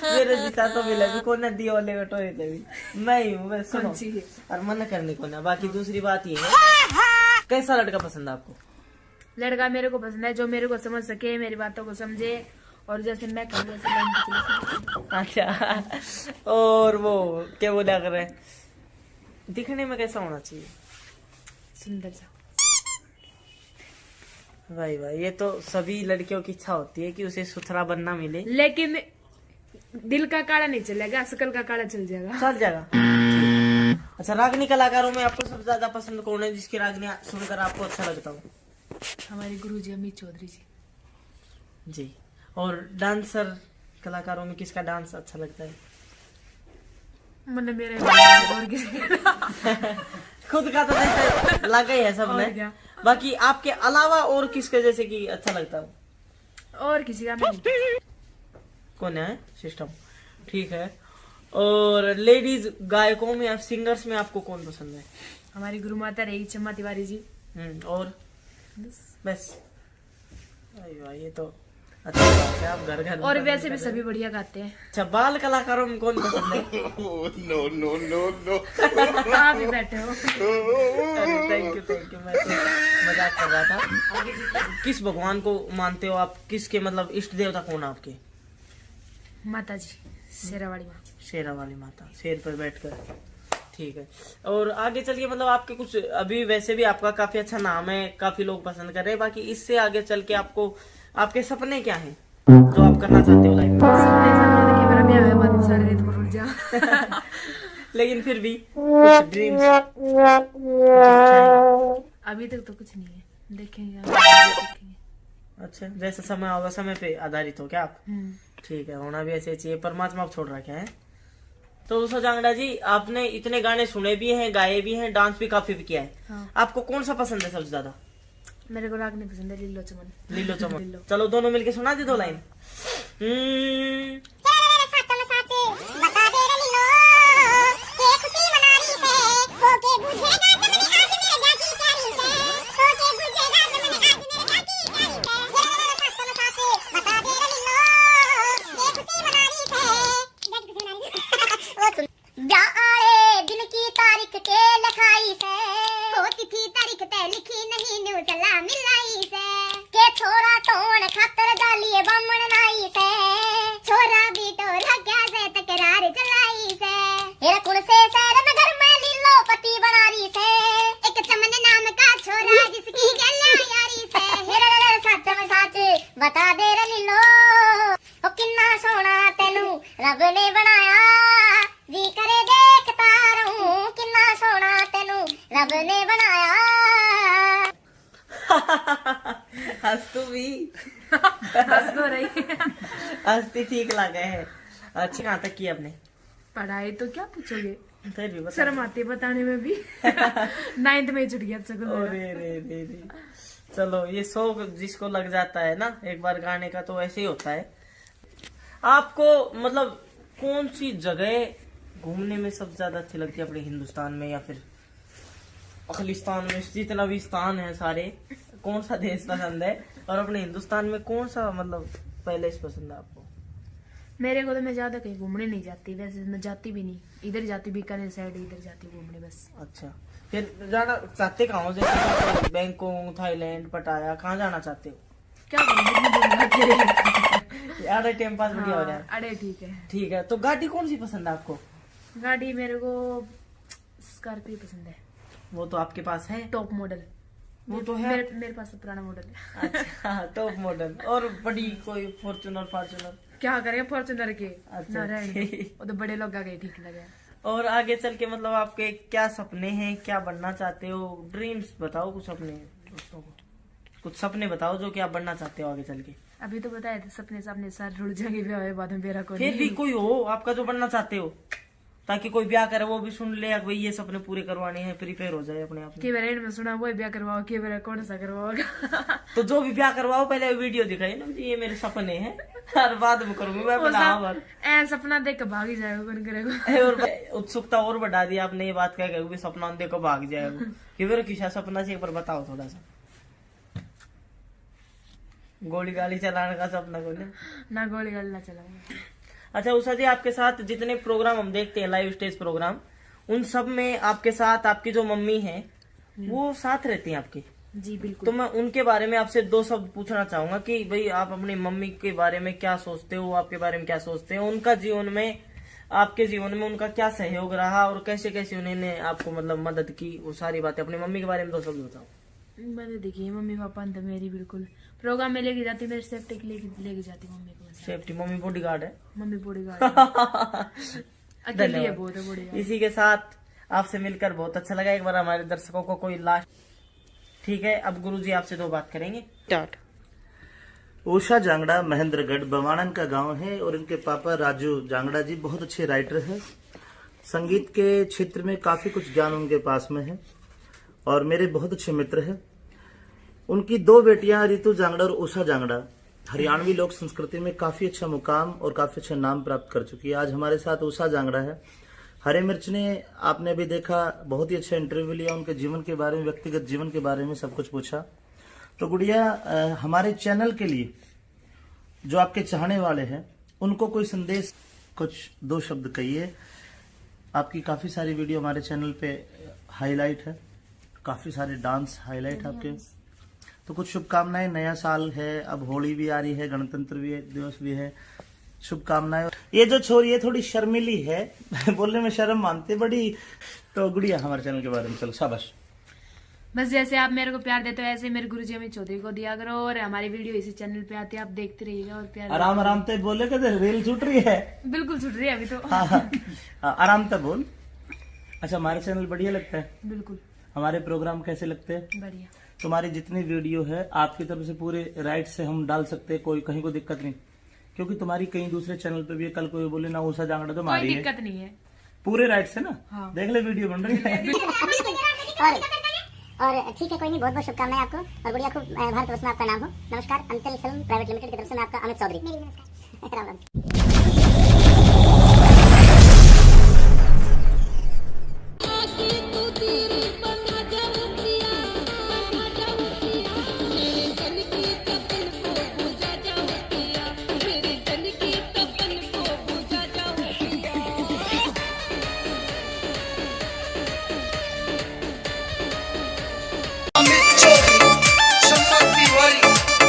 मेरे जिसा तो मिले भी कोई ना दियो वाले कटोरे थे भी नहीं हूँ मैं। सुनो, चाहिए और मना करने को ना। बाकी दूसरी बात ये है, कैसा लड़का पसंद है आपको? लड़का मेरे को पसंद है जो मेरे को समझ सके, मेरी बातों को समझे, और जैसे मैं कहूँ वैसे लाइन पे चले। अच्छा। और वो क्या बोला कर रहे हैं, दिखने में कैसा होना चाहिए? सुंदर सा। भाई भाई, ये तो सभी लड़कियों की इच्छा होती है कि उसे सुथरा बनना मिले, लेकिन दिल का काला नहीं चलेगा, शकल का काला चल जाएगा। चल जाएगा। अच्छा, रागनी कलाकारों में आपको सबसे ज्यादा पसंद कौन है, जिसकी रागनी सुनकर आपको अच्छा लगता हो? हमारे गुरुजी अमित चौधरी जी। जी। और डांसर कलाकारों में किसका डांस अच्छा लगता है? मतलब मेरे और किसी का। खुद का तो जैसे लगा ही है सब और ने। क्या? बाकी आपके अलावा और किसके जैसे कि अच्छा लगता है? और किसी का नहीं। कौन है सिस्टम? ठीक है। और लेडीज गायकों में, सिंगर्स में आपको कौन पसंद है? हमारी गुरु माता रही चम्मा तिवारी जी। और बस? भाई ये तो अच्छा बात है, आप घर घर और वैसे भी सभी बढ़िया गाते हैं। अच्छा, बाल कलाकारों में कौन पसंद है? No no no no. आप ही बैठे हो। थैंक यू मैं तो मजाक कर रहा था। किस भगवान को मानते हो आप? किसके मतलब इष्ट देवता कौन है आपके? माता जी, शेरावाली माँ। शेरा वाली माता, शेर पर बैठकर। ठीक है। और आगे चलिए, मतलब आपके कुछ अभी वैसे भी आपका काफी अच्छा नाम है, काफी लोग पसंद कर रहे हैं, बाकी इससे आगे चल के आपको आपके सपने क्या हैं जो आप करना चाहते हो लाइफ में? सामने मेरा ब्याह है, बाद में सारे रेत पर उड़ जा। लेकिन फिर भी कुछ ड्रीम्स? अभी तक तो कुछ नहीं है, देखेंगे देखेंगे। अच्छा, जैसा समय होगा समय पे आधारित हो क्या आप? ठीक है, होना भी ऐसे चाहिए, परमात्मा आप छोड़ रखे हैं। तो उषा जांगड़ा जी, आपने इतने गाने सुने भी हैं, गाए भी हैं, डांस भी काफी भी किया है। हाँ। आपको कौन सा पसंद है सबसे ज्यादा? मेरे को राग नहीं पसंद है, लीलो चमन। लीलो चमन। चलो दोनों मिलके सुना दे 2 लाइन। बता दे रे लीलो के खुशी मनाई से होके बुझेगा जब मेरी आंख में जागी प्यारी से होके बुझेगा जब मेरी आंख में जागी प्यारी से बता दे रे लीलो के खुशी मनाई से वो सुन ब्याह दिन की तारीख के लिखाई से होती थी तारीख ते लिखी नहीं न्यू सलाह मिलाई से के छोरा टोन खातर डालिए बम रब ने बनाया। हंस तू भी हंस तो रही है। हंसती ठीक लगे है। अच्छा कहाँ तक की आपने पढ़ाई तो क्या पूछोगे, फिर भी बता। शर्म आती है बताने में भी। 9th में ही छुट गया स्कूल मेरा। अरे रे रे रे। चलो ये शौक जिसको लग जाता है ना एक बार गाने का तो ऐसे ही होता है। आपको मतलब कौन सी जगह घूमने में सबसे ज्यादा अच्छी लगती है अपने हिंदुस्तान में या फिर खालिस्तान में, जितना भी स्थान है सारे, कौन सा देश पसंद है? और अपने हिंदुस्तान में कौन सा मतलब पहले से पसंद है आपको? मेरे को तो मैं ज्यादा कहीं घूमने नहीं जाती, वैसे मैं जाती भी नहीं, इधर जाती बीकानेर साइड, इधर जाती घूमने बस। अच्छा फिर जाना चाहते कहाँ हो? जैसे बैंकॉक, थाईलैंड, पटाया, कहाँ जाना चाहते हो? क्या करूँ यार टाइम पास बढ़िया हो रहा है। अरे ठीक है। ठीक है तो गाड़ी कौन सी पसंद है आपको? गाड़ी मेरे को स्कॉर्पियो पसंद है। वो तो आपके पास है, टॉप मॉडल। वो तो है। मेरे पास तो पुराना मॉडल है। अच्छा टॉप मॉडल। और बड़ी कोई फॉर्च्यूनर क्या करेंगे फॉर्च्यूनर के। अच्छा, ना रहने ठीक। दो, वो तो बड़े लोग आ गए ठीक लगे। और आगे चल के मतलब आपके क्या सपने हैं, क्या बनना चाहते हो? ड्रीम्स बताओ कुछ अपने दोस्तों को, कुछ सपने बताओ जो कि आप बनना चाहते हो आगे चल के। अभी तो बताए थे सपने सारे रुड़ जाएंगे ब्याह हुए बाद में मेरा कोई फिर भी कोई हो आपका जो बनना चाहते हो, ताकि कोई ब्याह करे वो भी सुन ले भाई ये सपने पूरे करवाने हैं, प्रिपेयर हो जाए अपने आप में। के बारे में सुना वो ब्याह करवाओ, के बारे कौन सा करवाओगा। तो जो भी ब्याह करवाओ पहले वीडियो दिखाई ना जी ये मेरे सपने हैं, हर बाद में करूंगी मैं अपना। ऐ सपना देख के भाग ही जाएगा कौन करेगा। और उत्सुकता और बढ़ा दी आपने ये बात कह के सपना देखो भाग जाएगा कि मेरा किसा सपना से एक बार बताओ थोड़ा सा। गोली गाली चलाने का सपना को ना गोली गाली ना चलाऊंगा। अच्छा उषा जी आपके साथ जितने प्रोग्राम हम देखते हैं लाइव स्टेज प्रोग्राम, उन सब में आपके साथ आपकी जो मम्मी है वो साथ रहती हैं आपकी? जी बिल्कुल। तो मैं उनके बारे में आपसे दो शब्द पूछना चाहूंगा कि भाई आप अपनी मम्मी के बारे में क्या सोचते हो, आपके बारे में क्या सोचते हैं, उनका जीवन में आपके जीवन में उनका क्या सहयोग रहा और कैसे कैसे उन्होंने आपको मतलब मदद की, वो सारी बातें अपनी मम्मी के बारे में दो शब्द बताओ। मैंने देखिए मम्मी पापा तो मेरी बिल्कुल प्रोग्राम में लेके जाती, मेरी सेफ्टी के लेके जाती मम्मी को। सेफ्टी मम्मी बॉडीगार्ड है। मम्मी बॉडीगार्ड अकेली है, बहुत है बॉडीगार्ड। इसी के साथ आपसे मिलकर बहुत अच्छा लगा। एक बार हमारे दर्शकों को कोई लास्ट, ठीक है अब गुरुजी आपसे दो बात करेंगे। उषा जांगड़ा महेंद्रगढ़ बवाणन का गांव है और इनके पापा राजू जांगड़ा जी बहुत अच्छे राइटर हैं। संगीत के क्षेत्र में काफी कुछ ज्ञान उनके पास में है और मेरे बहुत अच्छे मित्र हैं। उनकी दो बेटियां रितु जांगड़ा और उषा जांगड़ा हरियाणवी लोक संस्कृति में काफी अच्छा मुकाम और काफी अच्छा नाम प्राप्त कर चुकी है। आज हमारे साथ उषा जांगड़ा है। हरे मिर्च ने आपने अभी देखा बहुत ही अच्छा इंटरव्यू लिया, उनके जीवन के बारे में, व्यक्तिगत जीवन के बारे में सब कुछ पूछा। तो गुड़िया हमारे चैनल के लिए जो आपके चाहने वाले हैं उनको कोई संदेश, कुछ दो शब्द कहिए। आपकी काफी सारी वीडियो हमारे चैनल पे हाईलाइट है, काफी सारे डांस हाईलाइट आपके, तो कुछ शुभकामनाएं। नया साल है, अब होली भी आ रही है, गणतंत्र भी दिवस भी है, शुभकामनाएं। ये जो छोरी है थोड़ी शर्मिली है बोलने में शर्म मानते बड़ी। तो गुड़िया हमारे चैनल के बारे में चलो शाबाश। बस जैसे आप मेरे को प्यार देते हो ऐसे मेरे गुरुजी अमित चौधरी को दिया करो और हमारी वीडियो इसी चैनल पे आती है, आप देखते रहिएगा और प्यार आराम आराम से बोले कहते रेल छूट रही है। बिल्कुल छूट रही है अभी तो। हाँ, आराम से बोल। अच्छा हमारे चैनल बढ़िया लगता है? बिल्कुल। हमारे प्रोग्राम कैसे लगते हैं? बढ़िया। तुम्हारी जितनी वीडियो है आपकी तरफ से पूरे राइट से हम डाल सकते हैं, कोई कहीं को दिक्कत नहीं, क्योंकि तुम्हारी कहीं दूसरे चैनल पे भी है। कल कोई बोले ना उषा जांगड़ा तो हमारी कोई है, दिक्कत नहीं है, पूरे राइट से ना। हाँ। देख ले वीडियो बन रही है। और ठीक है कोई नहीं, बहुत बहुत शुभकामनाएं आपको और बढ़िया खूब भारत वर्ष में आपका नाम हो। नमस्कार, अंतल फिल्म प्राइवेट लिमिटेड की तरफ से मैं आपका Amit Chaudhary. Ram Ram.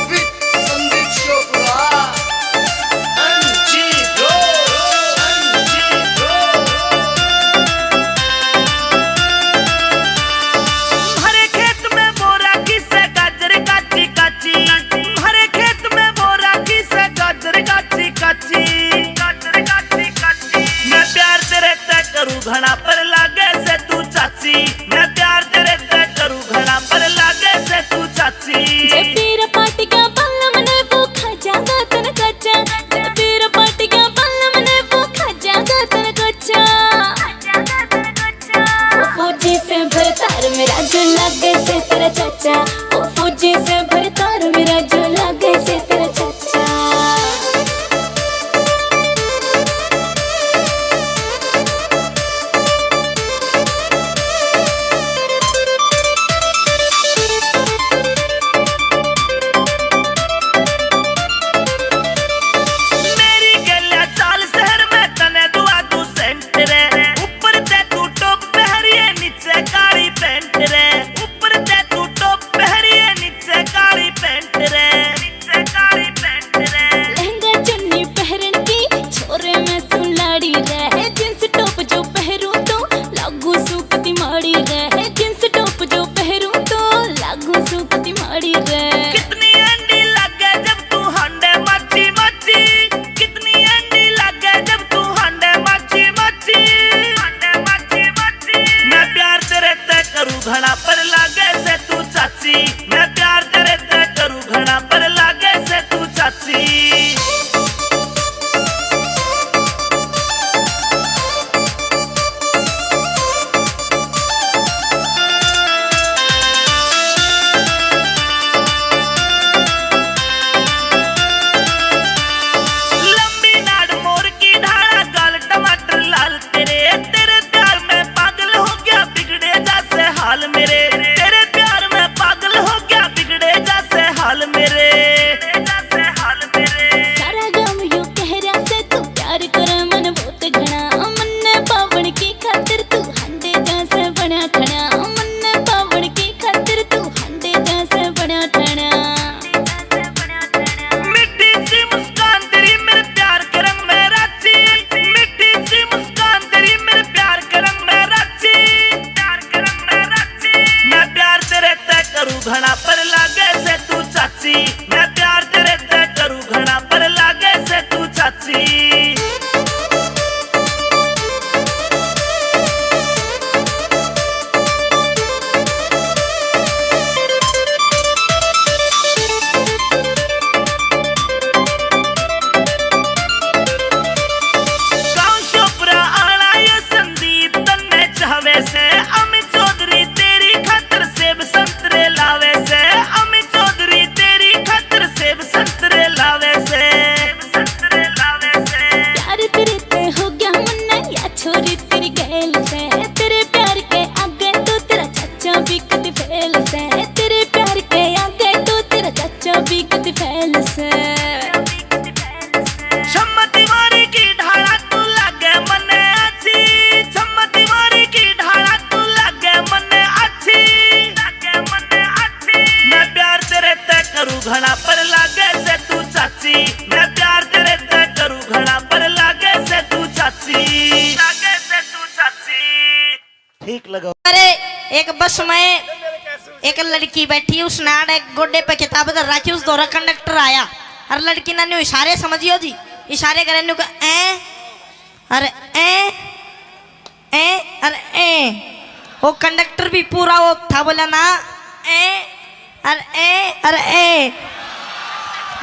With Sandeep Chopra and J. मेरा जो लगे से तेरा चाचा, वो फौजी से भरतार मेरा जो लगे से तेरा चाचा। घड़ा पर लागे से तू चाची, मैं प्यार करे ते करूँ घड़ा पर लागे से तू चाची। लंबी नाड़ मोर की ढाला गाल टमाटर लाल तेरे, तेरे प्यार में पागल हो गया बिगड़े जैसे हाल मेरे, तेरे प्यार में पागल हो गया बिगड़े जैसे हाल मेरे, जैसे हाल मेरे। सारा गम यूं कह रहा से तू प्यार करे मन बहुत घना, मन पावन की खातिर तू हंडे जैसे बना खड़ा, मन पावन की खातिर तू हंडे जैसे बना खड़ा। मिट्टी सी मुस्कान तेरी मेरे प्यार के रंग में राची, मिट्टी सी मुस्कान तेरी मेरे प्यार के रंग में राची, प्यार के रंग में राची। मैं प्यार तेरे तय करूँ घड़ा पर लागे से तू चाची, मैं प्यार तेरे तय करूँ घड़ा पर लागे से तू चाची। गाँव शोपरा आला ये संदीप तन्ने चाहवे से, अमित चौधरी तेरी खातिर सेब संतरे लावे से, अमित चौधरी तेरी खातिर सेब संतरे लावे से, संतरे लावे से। प्यार तेरे ते हो गया मुन्ना या छोरी तेरी गैल से, तेरे प्यार के आगे तो तेरा चाचा भी कद फैल से, तेरे प्यार के आगे तो तेरा चाचा भी कद फैल से। सम्मति मारी की ढाला तू लागे मने अच्छी, सम्मति मारी की ढाला तू लागे मने अच्छी, लागे मने अच्छी। मैं प्यार तेरे तय करूँ घड़ा पर लागे से तू चाची, मैं प्यार तेरे तय करूँ घड़ा पर लागे से तू चाची, लागे से तू चाची। ठीक लगा। अरे एक बस में एक लड़की बैठी, उस नाड़ एक गोडे पे किताब धर रखी, उस दौरा कंडक्टर आया और लड़की ने इशारे समझियो जी, इशारे करे नु ए अरे ए ए अरे ए। वो कंडक्टर भी पूरा वो था, बोला ना ए अरे ए।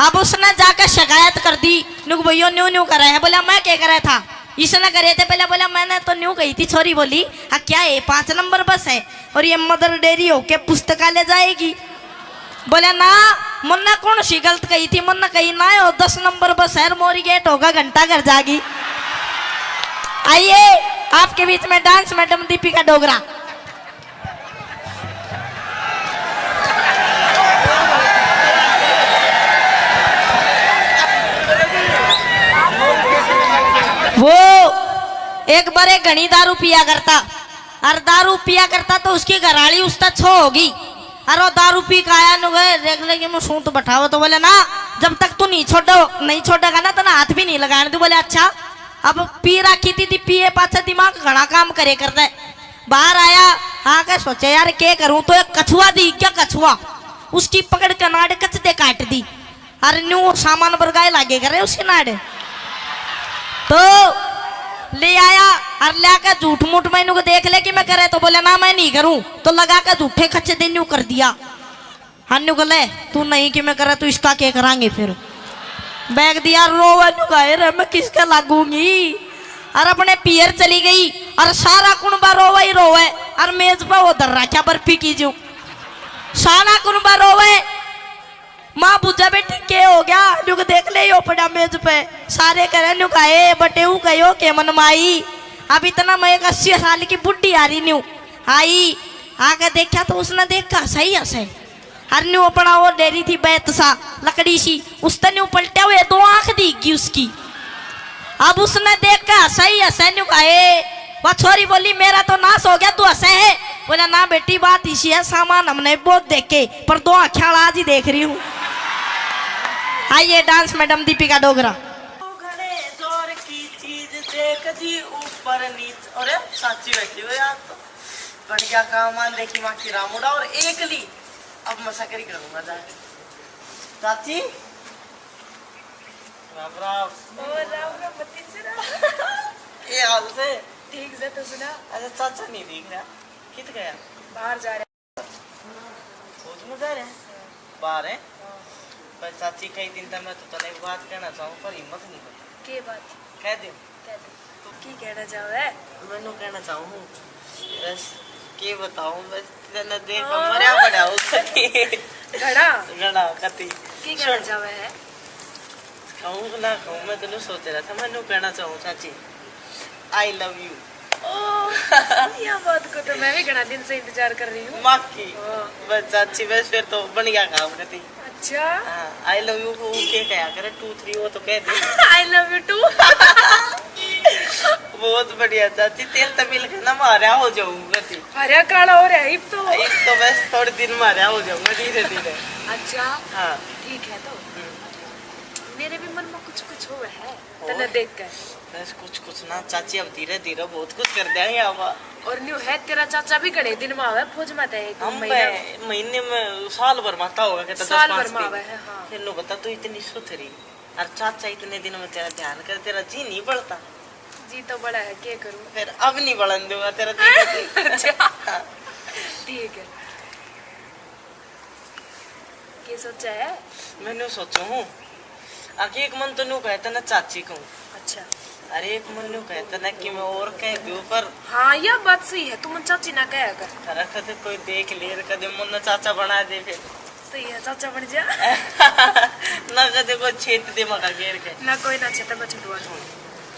अब उसने जाकर शिकायत कर दी, नुक भैया न्यू न्यू कर रहे हैं। बोला मैं क्या कर रहा था, इसने करे थे। पहले बोला मैंने तो न्यू कही थी। छोरी बोली हाँ क्या है 5 नंबर बस है और ये मदर डेयरी होके पुस्तकालय जाएगी। बोला ना मुन्ना कौन सी गलत कही थी, मुन्ना कही ना हो 10 नंबर बस है, मोरी गेट होगा घंटा घर जागी। आइए आपके बीच में डांस मैडम दीपिका डोगरा। वो एक बारे घनी दारू पिया करता और दारू पिया करता तो उसकी घराली उसका छो होगी और वो दारू पी के आया नु गए देख ले कि मैं सूत बैठाओ तो बोले ना जब तक तू नहीं छोड़ेगा ना तो ना हाथ भी नहीं लगाने। तू बोले अच्छा। अब पी रखी थी पिए पाछा दिमाग घना काम करे करता है। बाहर आया हाँ क्या सोचे यार क्या करूं, तो एक कछुआ दी क्या कछुआ उसकी पकड़ के नाड़ कचते काट दी। अरे न्यू सामान बरगाए लागे करे उसकी नाड़ तो ले आया और लाकर झूठ मूठ मैनू को देख ले कि मैं करे तो बोले ना मैं नहीं करूं, तो लगा कर झूठे खच्चे दिन न्यू कर दिया। हन्नू को ले तू नहीं कि मैं करे तो इसका क्या करांगे फिर। बैग दिया रोवे मैं किसका लागूंगी और अपने पियर चली गई और सारा कुनबा रोवे ही रोवे और मेज पर वो दर्रा क्या बर्फी की जो साना कुनबा रोवे माँ बुझा बेटी के हो गया नुक देख ले यो पड़ा मेज पे सारे करे नुक आए बटे ऊ कहो के मन माई अब इतना मैं 80 साल की बुढ़ी आ रही न्यू आई आके देखा तो उसने देखा सही हसे हर न्यू अपना वो डेरी थी बैत सा लकड़ी सी उस न्यू पलटे हुए 2 आंख दीगी उसकी अब उसने देखा सही हसे न्यू कहे वह छोरी बोली मेरा तो नाश हो गया तू हंसे है बोला ना बेटी बात इसी है सामान हमने बहुत देखे पर 2 आँखें आज ही देख रही हूँ। आइए डांस मैडम दीपिका डोगरा। जोर की चीज देख जी ऊपर नीचे अरे साची बैठी हो यार तो बढ़िया काम मान देखी माँ की रामुड़ा और एक ली अब मसाकरी करूंगा जाके चाची राम राम ये हाल से ठीक से तो सुना। अच्छा चाचा नहीं दिख रहा कित गया बाहर जा रहे खोज में जा रहे हैं बाहर है पर चाची कई दिन तक मैं तो तने एक बात कहना चाहूँ पर हिम्मत नहीं करता के बात कह दे तो की कहना चाहो है मैंने कहना चाहूँ बस के बताऊँ बस तेने देख मरिया पड़ा उसकी घड़ा घड़ा कती की कहना चाहो है कहूँ ना कहूँ मैं तेने सोच रहा था मैंने कहना चाहूँ चाची आई लव यू यह बात को तो मैं भी घना दिन से इंतजार कर रही हूँ माँ की बस चाची बस फिर तो बन गया काम करती अच्छा आई लव यू को क्या कहा करे 2 3 वो तो कह दे आई लव यू टू बहुत बढ़िया चाची तेल तो मिल के ना मारा हो जाऊंगा थी हरिया काला हो रहा है एक तो बस थोड़े दिन मारा हो जाऊंगा धीरे धीरे अच्छा हाँ ठीक है तो मेरे भी मन में कुछ कुछ हुआ है तने देख कर बस कुछ ना चाची अब धीरे धीरे बहुत कुछ कर देंगे अब और न्यू है तेरा चाचा भी घड़े दिन में आवे फौज में थे हम महीने में साल भर माता होगा कहता साल भर में आवे है हाँ फिर नो बता तू इतनी सुथरी और चाचा इतने दिन में तेरा ध्यान कर तेरा जी नहीं बढ़ता जी तो बड़ा है क्या करूं फिर अब नहीं बढ़न दूंगा तेरा जी अच्छा ठीक है क्या सोचा है मैंने सोचू हूँ आगे एक मन तो नू कहता ना चाची कहूँ अच्छा अरे एक मन नू कहता ना कि मैं और कह दूं पर हाँ यह बात सही है तुम चाची ना कहे अगर अरे कदे कोई देख ले कदे मुन्ना चाचा बना दे फिर सही है चाचा बन जा ना कदे कोई छेद दे मका घेर के ना कोई ना छेता मैं छुड़वा दूँ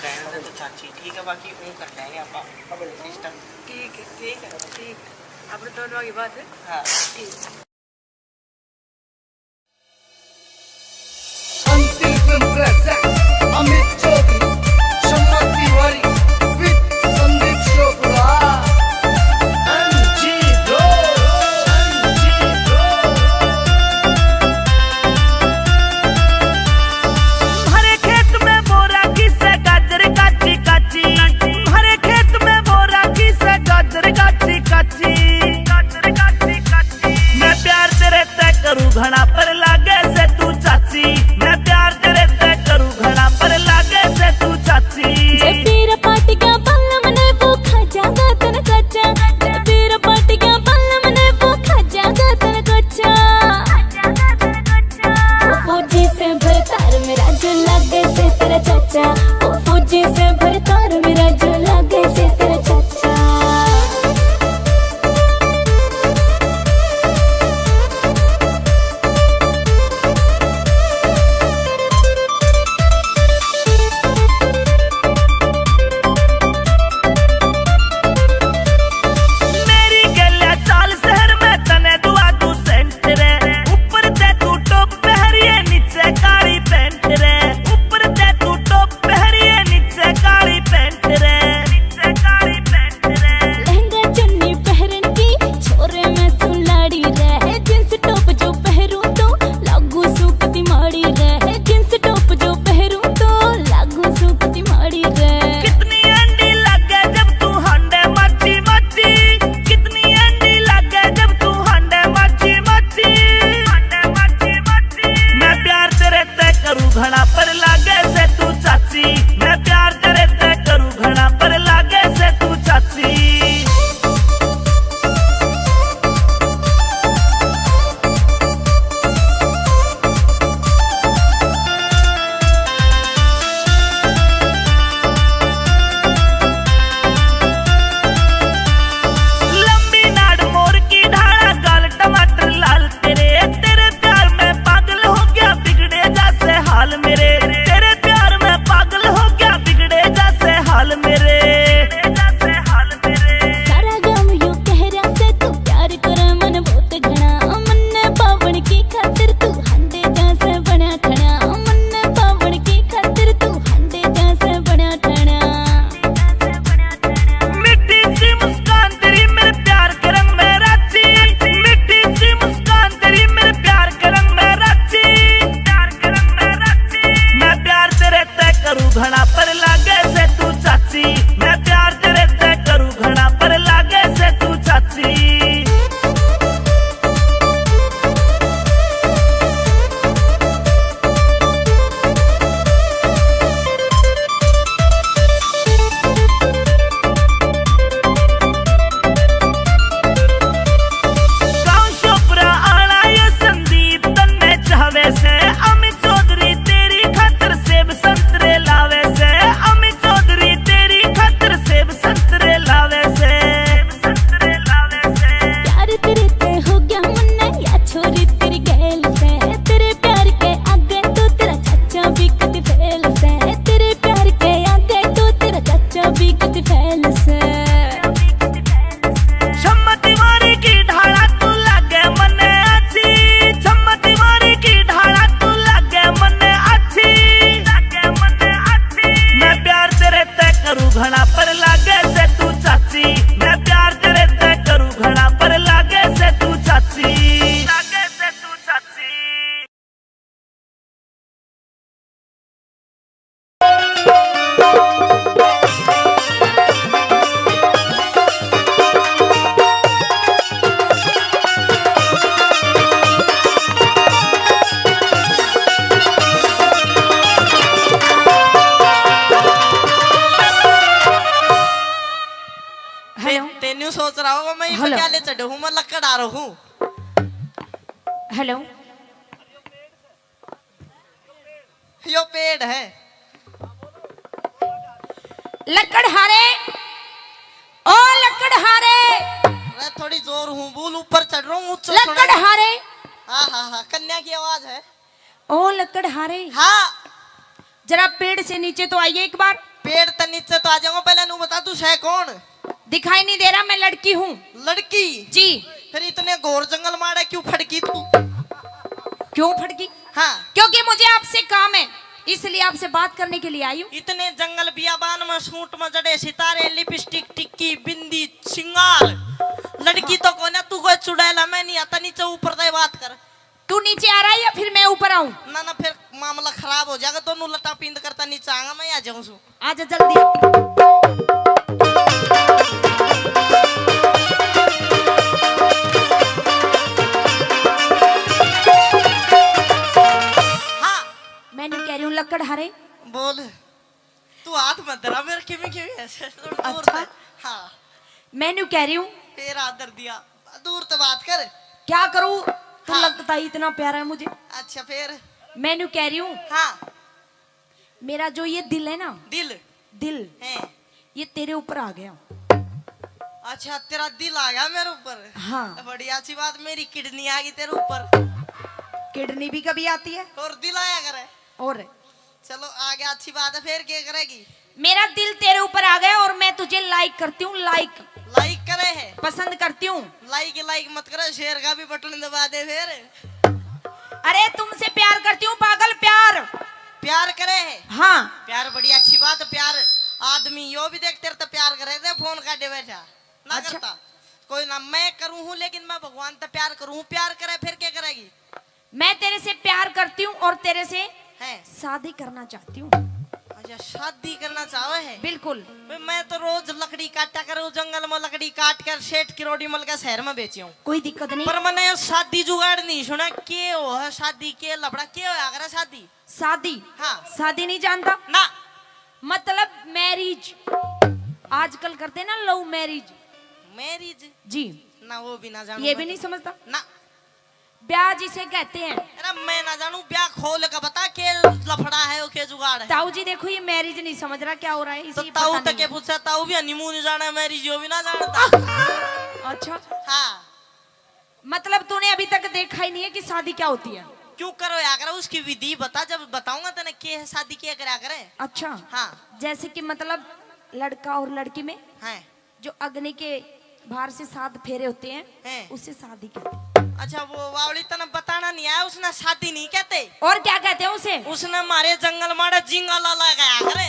कहना तो चाची ठीक है बाकी ऊँ कर लेंगे आप अपने सिस्टम ठीक है अपने दोनों की बात है हाँ ठीक अमित चौधरी शम्मा तिवारी विद संदीप चोपड़ा हरे खेत में बोरा की से गाजर काची काची हरे खेत में बोरा की से गाजर काची काची मैं रहा होगा मैं हेलो। क्या ले चढ़ू हूँ, मैं लकड़ आ रहा हूँ। हेलो, यो पेड़ है। लकड़हारे, ओ लकड़हारे, मैं थोड़ी जोर हूँ, बोल ऊपर चढ़ रहा हूँ। लकड़हारे, हाँ हाँ हाँ, कन्या की आवाज है। ओ लकड़हारे, हाँ, जरा पेड़ से नीचे तो आइए एक बार। पेड़ तो नीचे तो आ जाऊंगा, पहले नू बता तू है कौन? दिखाई नहीं दे रहा, मैं लड़की हूँ। लड़की? जी। फिर इतने घोर जंगल मारे क्यों फड़की तू? क्यों फड़की? हाँ, क्योंकि मुझे आपसे काम है, इसलिए आपसे बात करने के लिए आई हूँ। इतने जंगल बियाबान में सूट में जड़े सितारे, लिपस्टिक, टिक्की, बिंदी, श्रृंगार, लड़की तो कौन है? तू कोई चुड़ैला, मैं नहीं आता। नीचे ऊपर दे बात कर। तू नीचे आ रहा है या फिर मैं ऊपर आऊँ? ना ना, फिर मामला खराब हो जाएगा। दोनों लटा पिंद करता नीचे आऊंगा, मैं आ जाऊँ। आजा जल्दी। हाँ, मैंने कह रही हूँ लकड़हारे। बोल। तू हाथ मत धरा मेरे, किमी ऐसे दूर अच्छा। से। हाँ, मैंने कह रही हूँ फिर आदर दिया, दूर से बात कर। क्या करूँ, तू हाँ। लगता ही इतना प्यारा है मुझे। अच्छा, फिर? मैंने कह रही हूँ हाँ, मेरा जो ये दिल है ना, दिल दिल है। ये तेरे ऊपर आ गया। अच्छा, तेरा दिल आ गया मेरे ऊपर? हाँ। बड़ी अच्छी बात, मेरी किडनी आ गई तेरे ऊपर। किडनी भी कभी आती है। और दिल आया करे। और चलो आ गया, अच्छी बात है। फिर क्या करेगी? मेरा दिल तेरे ऊपर आ गया और मैं तुझे लाइक करती हूँ। लाइक लाइक करे है? पसंद करती हूँ। लाइक मत करे, शेर का भी बटन दबा दे फिर। अरे तुमसे प्यार करती हूँ पागल, प्यार। प्यार करे है? हाँ। प्यार बड़ी अच्छी बात है। प्यार आदमी यो भी देख तेरे तो प्यार करे थे, फोन काटे बैठा ना। अच्छा। करता कोई ना, मैं करूँ हूँ, लेकिन मैं भगवान तो प्यार करूँ। प्यार करे फिर क्या करेगी? मैं तेरे से प्यार करती हूँ और तेरे से है शादी करना चाहती हूँ। अच्छा, शादी करना चाहो है? बिल्कुल। मैं तो रोज लकड़ी काटा करूँ, जंगल में लकड़ी काट कर सेठ किरोड़ी मल का शहर में बेची हूँ। कोई दिक्कत नहीं। पर मैंने शादी जुगाड़ नहीं सुना। के हो है शादी के लफड़ा? के हो अगर शादी? शादी? हाँ। शादी नहीं जानता ना, मतलब मैरिज। आजकल करते हैं ना लव मैरिज। मैरिज? जी। ना वो भी ना जानू। ये भी नहीं समझता? ना। ब्याह जिसे कहते हैं। अरे मैं ना जानू, ब्याह खोल का बता के लफड़ा है, के जुगाड़ है। ताऊ जी देखो, ये मैरिज नहीं समझ रहा क्या हो रहा है। तो इसी ताऊ पता तक के नहीं पूछा, ताऊ भी हनीमून जाना, मैरिज यो भी ना जानता। है। अच्छा, हाँ, मतलब तूने अभी तक देखा ही नहीं है कि शादी क्या होती है। क्यों करो या करो, उसकी विधि बता, जब बताऊंगा तेने के है शादी क्या करा करे। अच्छा। हाँ। जैसे कि मतलब लड़का और लड़की में है। जो अग्नि के बाहर से 7 फेरे होते हैं, हैं। उससे शादी कहते हैं। अच्छा, वो वावली तना बताना नहीं आया, उसने शादी नहीं कहते। और क्या कहते हैं उसे? उसने हमारे जंगल मारा जिंगा लाला गया करे।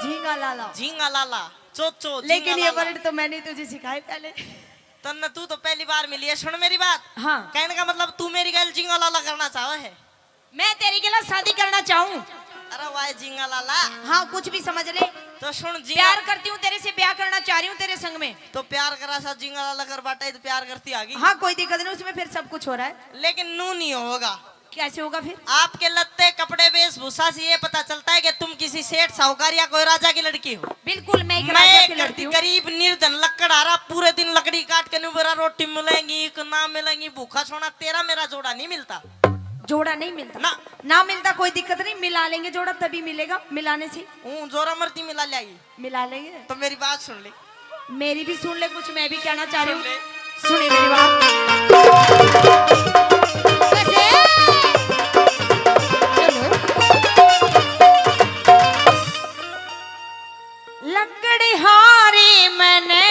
झींगा लाला। झींगा लाला, चोचो। लेकिन ये वर्ड तो मैंने तुझे सिखाए पहले। तन्ने तू तो पहली बार मिली है। सुन मेरी बात। हाँ। कहने का मतलब तू मेरी गैल जिंगा लाला करना चाहे है? मैं तेरी के लिए शादी करना चाहूँ। अरे वाह, जिंगा लाला। हाँ, कुछ भी समझ ले। तो सुन, प्यार करती हूँ तेरे से, ब्याह करना चाह रही हूँ तेरे संग में। तो प्यार करा सा जिंगा लाला कर बाटा, तो प्यार करती आगी। हाँ, कोई दिक्कत नहीं, उसमें फिर सब कुछ हो रहा है। लेकिन नू नहीं होगा। कैसे होगा फिर? आपके लत्ते कपड़े वेशभूषा से ये पता चलता है कि तुम किसी सेठ साहूकार या कोई राजा की लड़की हो। बिल्कुल, मैं एक राजा की लड़की करती हूँ। गरीब निर्धन लकड़हारा, पूरे दिन लकड़ी काट के नुबरा रोटी मिलेंगी ना मिलेंगी, भूखा सोना। तेरा मेरा जोड़ा नहीं मिलता। जोड़ा नहीं मिलता? ना। ना मिलता, कोई दिक्कत नहीं, मिला लेंगे जोड़ा, तभी मिलेगा। मिलाने से जोरा मर्दी मिला लेगी। मिला लेंगे। तो मेरी बात सुन ले। मेरी भी सुन ले, कुछ मैं भी कहना चाह रही सुन ले। हूँ। सुनिए मेरी बात। लकड़हारे मैंने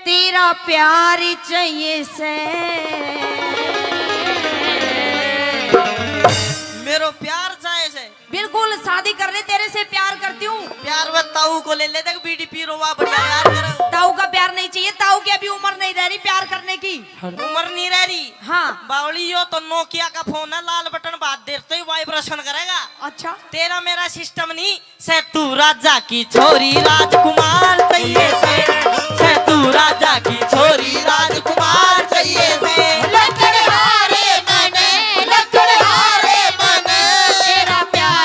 तेरा प्यार चाहिए से। मेरो प्यार चाहे से? बिल्कुल, शादी करने तेरे से प्यार करती हूँ। प्यार में ताऊ को ले ले, बीडीपी रोवा बढ़िया यार करो। ताऊ का प्यार नहीं चाहिए, ताऊ की अभी उम्र नहीं रह रही प्यार करने की। उम्र नहीं रह रही? हाँ। बावली हो तो नोकिया का फोन है, लाल बटन बात देर तो ही वाइब्रेशन करेगा। अच्छा। तेरा मेरा सिस्टम नहीं। से तू राजा की छोरी राजकुमार चाहिए से तू राजा की छोरी राजकुमार चाहिए लकड़हारे मने तेरा प्यार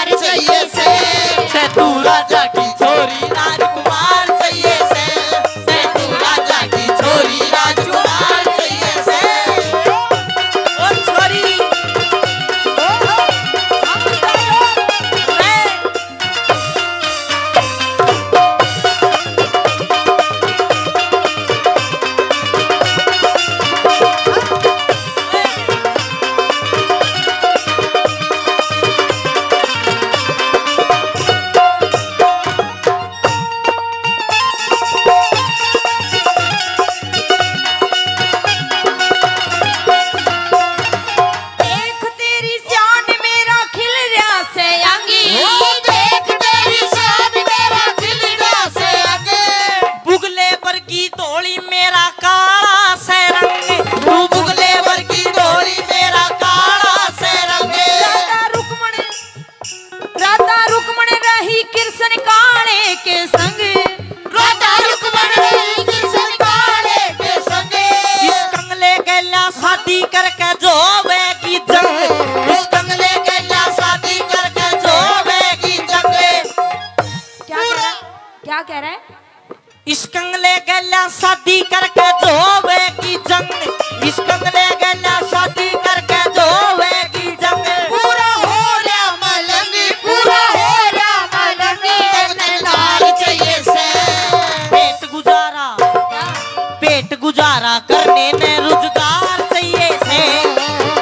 रही कृष्ण काले के संग, राधा रुक्मणी कृष्ण काले के संगे। इस कंगले गैला शादी करके जोवेगी जंग, इस कंगले गैला शादी करके जोवेगी जंग। क्या कह रहा है? इस कंगले गैला शादी करके जोवेगी जंग, इस कंगले गैला शादी करके जोवेगी जंग। पूरा हो रहा मलंग, पूरा हो रहा मलंग, लाल चाहिए से पेट गुजारा करने ने रोजगार चाहिए से,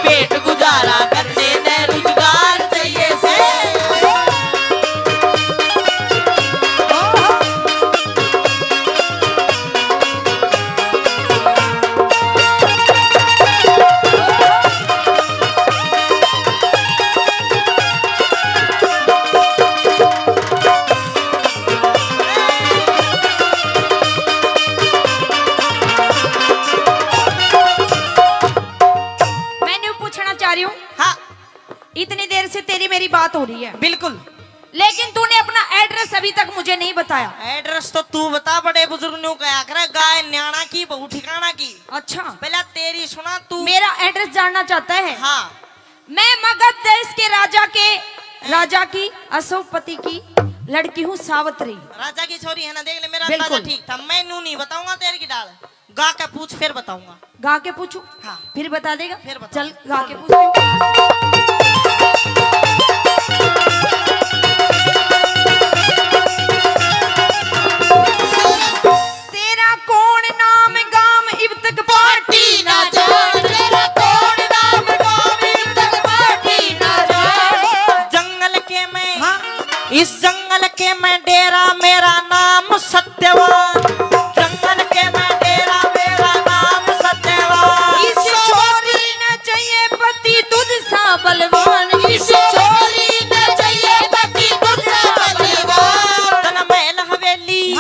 पेट गुजारा करने ने रोजगार चाहिए से। हाँ, इतनी देर से तेरी मेरी बात हो रही है, बिल्कुल। लेकिन तूने अपना एड्रेस अभी तक मुझे नहीं बताया। एड्रेस तो तू बता, बड़े बुजुर्ग ने कहा करे गाय न्याणा की बहू ठिकाना की। अच्छा, पहले तेरी सुना तू। मेरा एड्रेस जानना चाहता है? हाँ। मैं मगध देश के राजा की अशोकपति की लड़की हूँ सावित्री। राजा की छोरी है ना, देख ले मेरा बिल्कुल। अंदाजा ठीक था। मैं नू नहीं बताऊंगा तेरे की डाल, गा के पूछ फिर बताऊंगा। गा के पूछू? हाँ। फिर बता देगा? फिर बता। चल गा के पूछ। तेरा कौन नाम गाम इब तक पार्टी ना जान, तेरा कौन नाम गाम इब तक पार्टी ना जान। जंगल के मैं, हाँ? इस जंगल के मैं डेरा मेरा नाम सत्यवान, जंगल के मैं डेरा मेरा नाम सत्यवान। इस छोरी न चाहिए पति तुझ सा बलवान, इस छोरी न चाहिए पति तुझ सा बलवान। तन महल हवेली,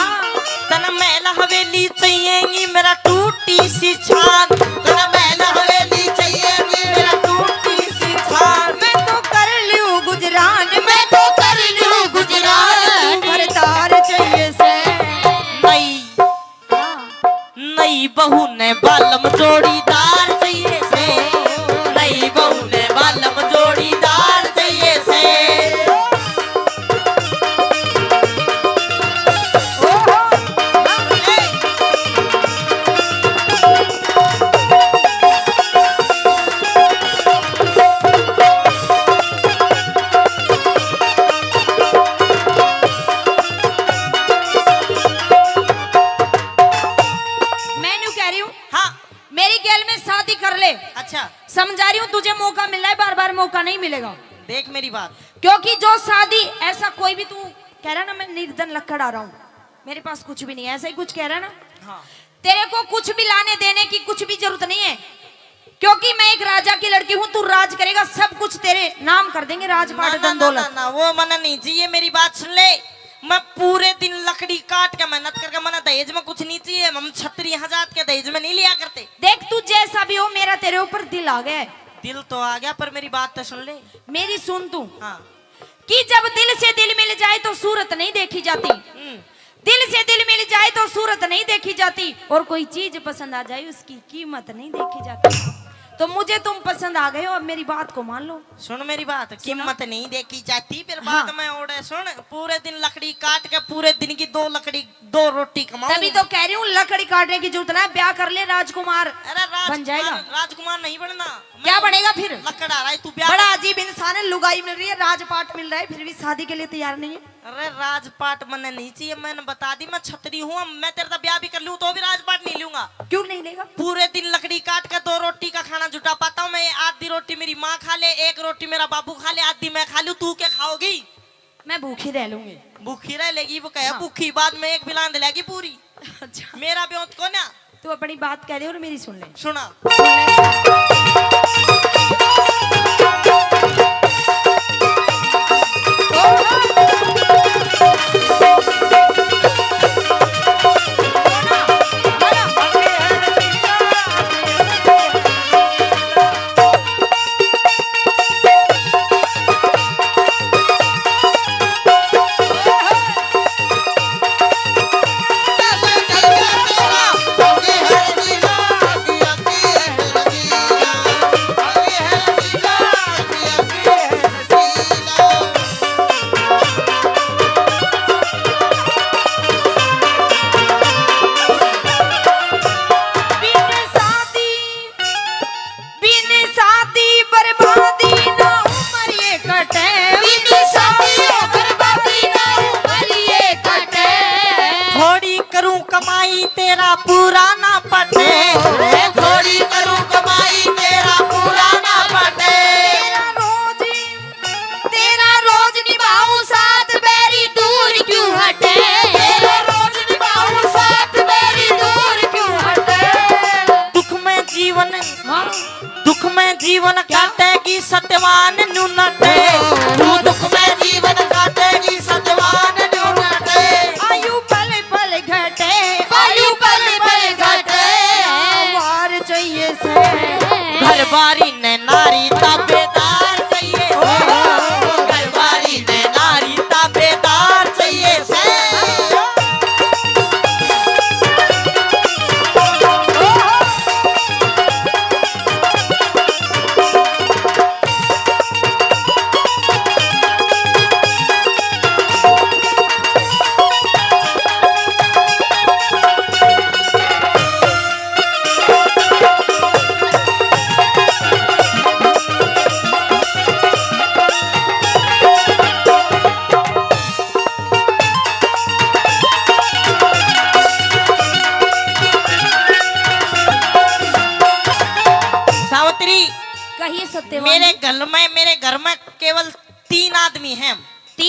तन महल हवेली चाहिएगी मेरा टूटी सी छान, तन महल हवेली चाहिएगी मेरा टूटी सी छान। मैं तो कर लूं गुजरान, मैं तो कर लूं गुजरान, घरदार चाहिए से। नई बहू ने बालम जोड़ीदार चाहिए से, नई बहू ने बालम जोड़ीदार चाहिए से। मेरी गैल में शादी कर ले। अच्छा, समझा रही हूँ, तुझे मौका मिल रहा है, बार बार मौका नहीं मिलेगा। देख मेरी बात, क्योंकि जो शादी ऐसा कोई भी, तू कह रहा ना मैं निर्धन लक्कड़ आ रहा हूँ, मेरे पास कुछ भी नहीं है, ऐसा ही कुछ कह रहा ना। हाँ। तेरे को कुछ भी लाने देने की कुछ भी जरूरत नहीं है, क्योंकि मैं एक राजा की लड़की हूँ, तू राज करेगा, सब कुछ तेरे नाम कर देंगे, राजपाट धन दौलत। ना वो मन नहीं चाहिए, मेरी बात सुन ले। मैं पूरे दिन लकड़ी काट के मेहनत करके, मैंने दहेज में कुछ नहीं चाहिए, हम छतरी हजार के दहेज में नहीं लिया करते। देख तू जैसा भी हो, मेरा तेरे ऊपर दिल आ गया है। दिल तो आ गया, पर मेरी बात तो सुन ले। मेरी सुन तू। हाँ। कि जब दिल से दिल मिल जाए तो सूरत नहीं देखी जाती, दिल से दिल मिल जाए तो सूरत नहीं देखी जाती, और कोई चीज पसंद आ जाए उसकी कीमत नहीं देखी जाती। तो मुझे तुम पसंद आ गए हो, अब मेरी बात को मान लो। सुन मेरी बात, कीमत नहीं देखी जाती, फिर हाँ। बाद में ओढ़े। सुन, पूरे दिन लकड़ी काट के पूरे दिन की दो रोटी कमाऊं। तभी तो कह रही हूँ, लकड़ी काटने की जरूरत है, ब्याह कर ले, राजकुमार बन जाएगा। राजकुमार नहीं बनना। क्या बनेगा फिर? लकड़ आ रहा है, तू ब्याह। बड़ा अजीब इंसान है, लुगाई मिल रही है, राजपाट मिल रहा है, फिर भी शादी के लिए तैयार नहीं है। अरे राजपाट मैंने नहीं चाहिए, मैंने बता दी, मैं छतरी हूँ, मैं तेरा ब्याह भी कर लूँ तो भी राजपाट नहीं लूंगा। क्यों नहीं लेगा? पूरे दिन लकड़ी काट के 2 रोटी का खाना जुटा पाता हूँ मैं। आधी रोटी मेरी माँ खा ले, 1 रोटी मेरा बाबू खा ले, आधी मैं खा लूँ। तू क्या खाओगी? मैं भूखी रह लूंगी। भूखी रह लेगी? वो कहे हाँ। भूखी, बाद में एक बिलान दिलाएगी पूरी। अच्छा, मेरा ब्योत को ना। तू अपनी बात कह दे और मेरी सुन ले। सुना।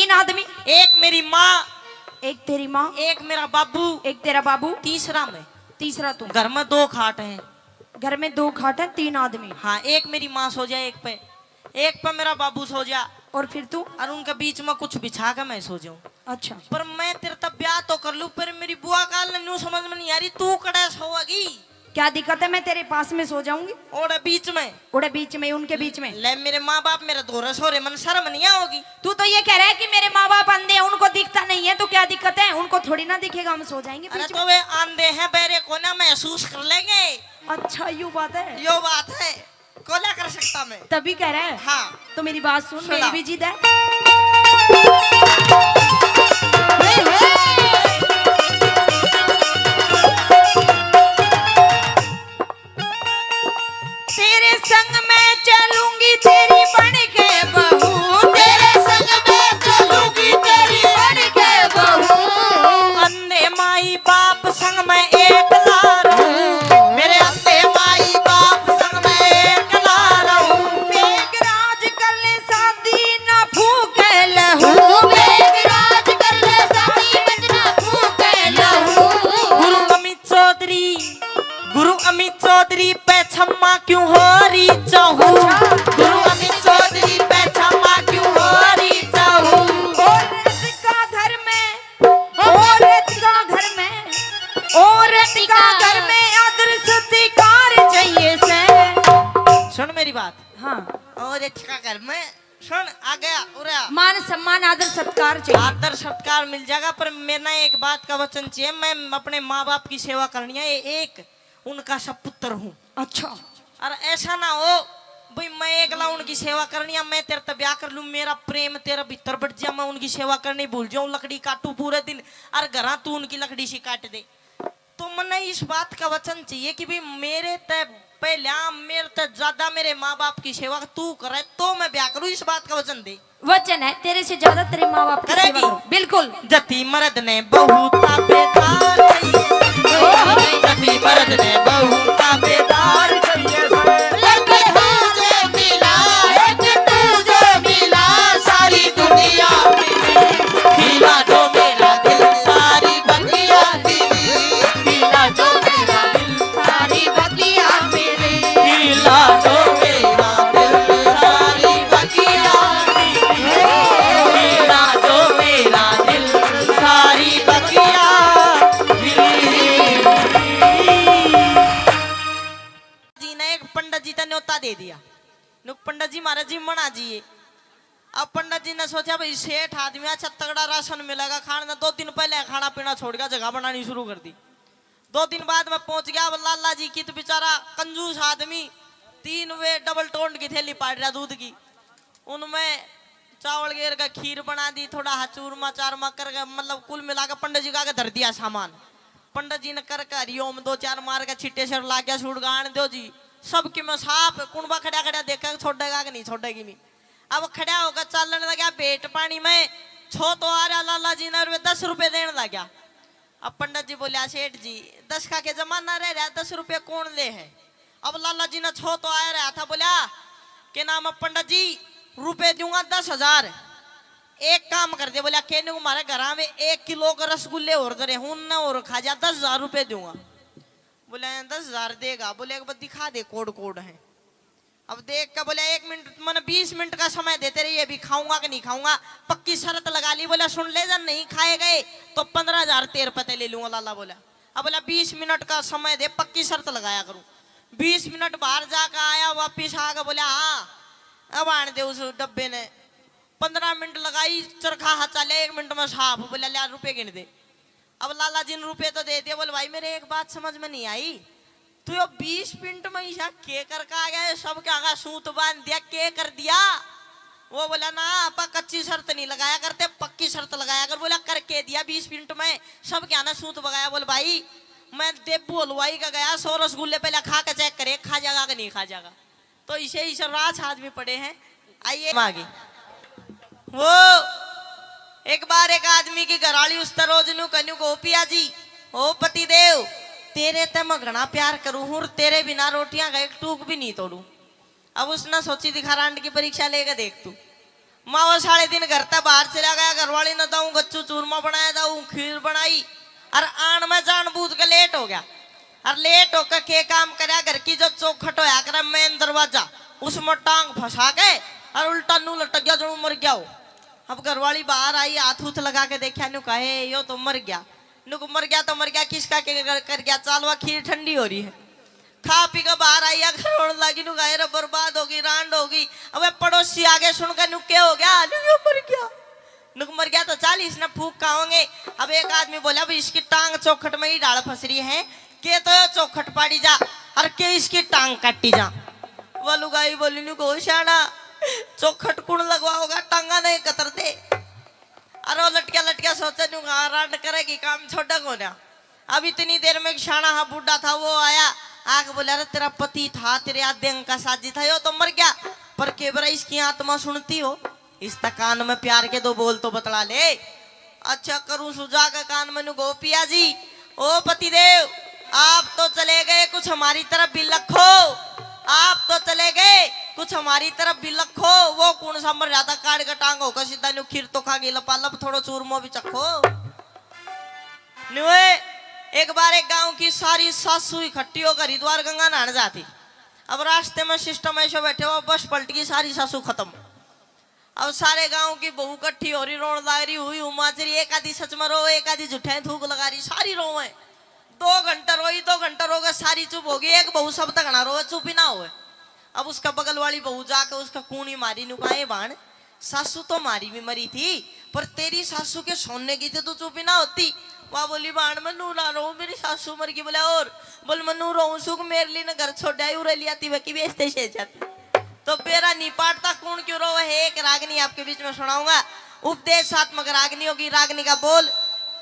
तीन आदमी, एक मेरी माँ, एक तेरी माँ, एक मेरा बाबू, एक तेरा बाबू, तीसरा मैं। तीसरा तू। घर में 2 खाट हैं। घर में 2 खाट है, 3 आदमी। हाँ, एक मेरी माँ सो जाए एक पे मेरा बाबू सो जा, और फिर तू? और उनके बीच में कुछ बिछा के मैं सो जाऊं। अच्छा। पर मैं तेरे तब ब्याह तो कर लूं, पर मेरी बुआ काल ने समझ में नहीं आ रही, तू कड़ा सोएगी? क्या दिक्कत है, मैं तेरे पास में सो जाऊंगी। और बीच में? उड़े बीच में, उनके बीच में। ले मेरे माँ बाप मेरे दोहरे सो रहे, मन शर्म नहीं आओगी? तू तो ये कह रहा है कि मेरे माँ बाप अंधे हैं, उनको दिखता नहीं है, तो क्या दिक्कत है? उनको थोड़ी ना दिखेगा, हम सो जाएंगे अरे बीच तो वे अंधे हैं, बेरे को ना महसूस कर लेंगे। अच्छा, यू बात है। यो बात है, को क्या कर सकता मैं? तभी कह रहा है। हाँ, तो मेरी बात सुन, सुना। मेरी भी जिद है। तेरे संग मैं चलूंगी तेरी बन के बहू, तेरे संग मैं चलूंगी तेरी बन के बहू। अंधे माई बाप संग मैं एकला रहूं, मेरे अंधे माई बाप संग मैं एकला रहूं। बेगराज कर ले शादी ना फूके लहू, बेगराज कर ले शादी ना फूके लहू। गुरु अमित चौधरी पे क्षमा क्यों हो रही चाहूं? गुरु अमित चौधरी पे क्षमा क्यों हो रही चाहूं? औरत का घर में, औरत का घर में, औरत का घर में आदर सत्कार चाहिए से। सुन मेरी बात। हाँ। और अच्छा कर मैं सुन आ गया उरा। मान सम्मान आदर सत्कार चाहिए। आदर सत्कार मिल जाएगा, पर मेरा एक बात का वचन चाहिए, मैं अपने माँ बाप की सेवा करनी है, एक उनका सपुत्र हूँ। अच्छा। और ऐसा ना हो भाई मैं एकला उनकी सेवा करनी है, मैं तेरे तब ब्याह कर लूं, मेरा प्रेम तेरा भीतर बढ़ जाए, मैं उनकी सेवा करनी भूल जाऊं, लकड़ी काटू पूरे दिन और घर तू उनकी लकड़ी सी काट दे। तो मैंने इस बात का वचन चाहिए कि भाई मेरे पहले मेरे ते ज्यादा मेरे माँ बाप की सेवा तू करे तो मैं ब्याह करूं, इस बात का वचन दे। वचन है, तेरे से ज्यादा तेरे माँ बाप की सेवा करो। बिल्कुल। जति मर्द ने बहुत ताबेदार चाहिए, जति मर्द ने बहुत ताबेदार चाहिए। लगे तुझे मिला, एक तुझे मिला, सारी दुनिया खिला दो मेरा दिल सारी बगिया तेरी, मिला जो मेरा दिल सारी बगिया मेरी, खिला दो मेरा दिल सारी बगिया, खिला दो मेरा दिल सारी बगिया। जी ने एक पंडित जी ने न्योता दे दिया, नुक पंडित जी महाराज जी मना जी। अब पंडित जी ने सोचा भाई सेठ आदमी अच्छा तगड़ा राशन मिलेगा खाने, 2 दिन पहले खाना पीना छोड़ गया, जगह बनानी शुरू कर दी। 2 दिन बाद में पहुंच गया, अब लाला जी की तो बेचारा कंजूस आदमी 3 वे डबल टोंड की थैली पाट रहा दूध की, उनमें चावल गेर का खीर बना दी, थोड़ा हचूरमा चारमा करके मतलब कुल मिला के पंडित जी का धर दिया सामान। पंडित जी ने करके हरिओम 2-4 मार के छिट्टे सर ला गया सूट गान दो जी, सबकी में साफ कुंबा खड़ा खड़ा देखा छोड़ेगा कि नहीं छोड़ेगी नहीं। अब खड़ा होकर चलने लगा पेट पानी में, छो तो आ रहा, लाला जी ने 10 रुपए देने लगा। अब पंडित जी बोलिया सेठ जी 10 का के जमाना रह रहा, 10 रुपये कौन ले है? अब लाला जी ने छो तो आया रहा था, बोला के नाम पंडित जी रुपए दूंगा 10,000, एक काम कर दे। बोला के हमारे घर में 1 किलो का रसगुल्ले और दे हूं न और खा जा, 10,000 रुपए दूंगा। बोले 10,000 देगा? बोले दिखा दे कोड कोड है। अब देख के बोले 1 मिनट मैंने 20 मिनट का समय देते रहिए, अभी खाऊंगा कि नहीं खाऊंगा, पक्की शर्त लगा ली। बोला सुन ले जन नहीं खाए गए तो 15,000 तेरे पते ले लूंगा। लाला बोला अब बोला 20 मिनट का समय दे, पक्की शर्त लगाया करूं। 20 मिनट बाहर जाकर आया, वापिस आ गया, बोला हाँ अब आने दे। उस डब्बे ने 15 मिनट लगाई, चरखा हाथ चले 1 मिनट में साफ। बोला ले रुपए गिन दे। अब लाला जी ने रुपए तो दे दिया। बोले भाई मेरे एक बात समझ में नहीं आई, तू यो 20 मिनट में ईशा के करके आ गया, सब के आगा सूत बांध दिया, के कर दिया? वो बोला ना आपा कच्ची शर्त नहीं लगाया करते, पक्की शर्त लगाया कर। बोला करके दिया 20 मिनट में, सब के आना सूत बगाया। बोले भाई मैं देबू हलवाई का गया, 100 रसगुल्ले पहले खा के चेक करे खा जाएगा कि नहीं खा जाएगा। तो इसे ईश्वर राज आदमी पड़े हैं। आइए आगे। वो एक बार एक आदमी की घराली उस रोज नु कन्यू गोपिया जी ओ पति देव तेरे ते मैं घना प्यार करूं हूं, तेरे बिना रोटियां का एक टूक भी नहीं तोड़ू। अब उसने सोची दिखा रांड की परीक्षा लेकर देख तू। माँ वो साढ़े दिन घर तक बाहर चला गया, घरवाली न दाऊं गच्चू चूरमा बनाया दाऊं खीर बनाई और आन में जानबूझ के लेट हो गया और लेट होकर के काम करया घर की जो चौखट होया कर मेन दरवाजा उसमें टांग फंसा के और उल्टा नू लटक गया जो मर गया हो। अब घरवाली बाहर आई हाथ उथ लगा के देखा नु कहे यो तो मर गया। नु मर गया तो मर गया किसका के कर गया चालवा खीर ठंडी हो रही है। खा पी के बाहर आई घर रोने लगी नु कहे रे बर्बाद होगी रांड होगी। अब पड़ोसी आगे सुन के नु क्या हो गया नु मर गया। नु मर गया तो चाल इसने फूक खाओगे। अब एक आदमी बोला अब इसकी टांग चौखट में ही डाल फंस रही है के तो चौखट पाड़ी जा और के इसकी टांग काटी जा। वो लुगाई बोली नु गोशाना चौखट कुण लगवाओगा टांगा नहीं कतर दे। अरे लटकिया लटकिया सोचे नु रांड करेगी काम छोड़ा को ना। अब इतनी देर में शाना हा बूढ़ा था वो आया आग बोला अरे तेरा पति था तेरे आद्यंग का साजी था यो तो मर गया पर केवरा इसकी आत्मा सुनती हो इस तक कान में प्यार के दो बोल तो बतला ले। अच्छा करूं सुजा के कान में गोपिया जी ओ पतिदेव आप तो चले गए कुछ हमारी तरफ भी लखो। आप तो चले गए कुछ हमारी तरफ भी लखो। वो कौन सा मर जाता काट का टांग होकर सीधा नु खीर तो खा गई लपा लप थोड़ा चूरमो भी चखो। नुए एक बार एक गांव की सारी सासू इकट्ठी होकर हरिद्वार गंगा नहाने जाती। अब रास्ते में सिस्टम ऐसे बैठे हो बस पलट गई सारी सासू खत्म। अब सारे गांव की बहू इकट्ठी हो रही रोन लग रही हुई उमाचरी एक आधी सच में रो एक आधी झूठे थूक लगा रही सारी रोए। 2 घंटा रोई 2 घंटा रोगे सारी चुप होगी एक बहू सब तक ना रोए चुप ही ना होए। अब उसका बगल वाली बहू जाकर उसका कूणी मारी नुकाए बाण सासू तो मारी भी मरी थी पर तेरी सासू के सोने की थी तो चुप ही ना होती। वह बोली बाण मैं नू ला रो मेरी सासू मर गई। बोला और बोल मैं नू रो सुख मेरे लिए घर छोड़ा उरे लिया थी वकी बेचते से जाती तो बेरा निपाटता कौन क्यों रो है। एक रागनी आपके बीच में सुनाऊंगा उपदेशात्मक रागनी होगी। रागनी का बोल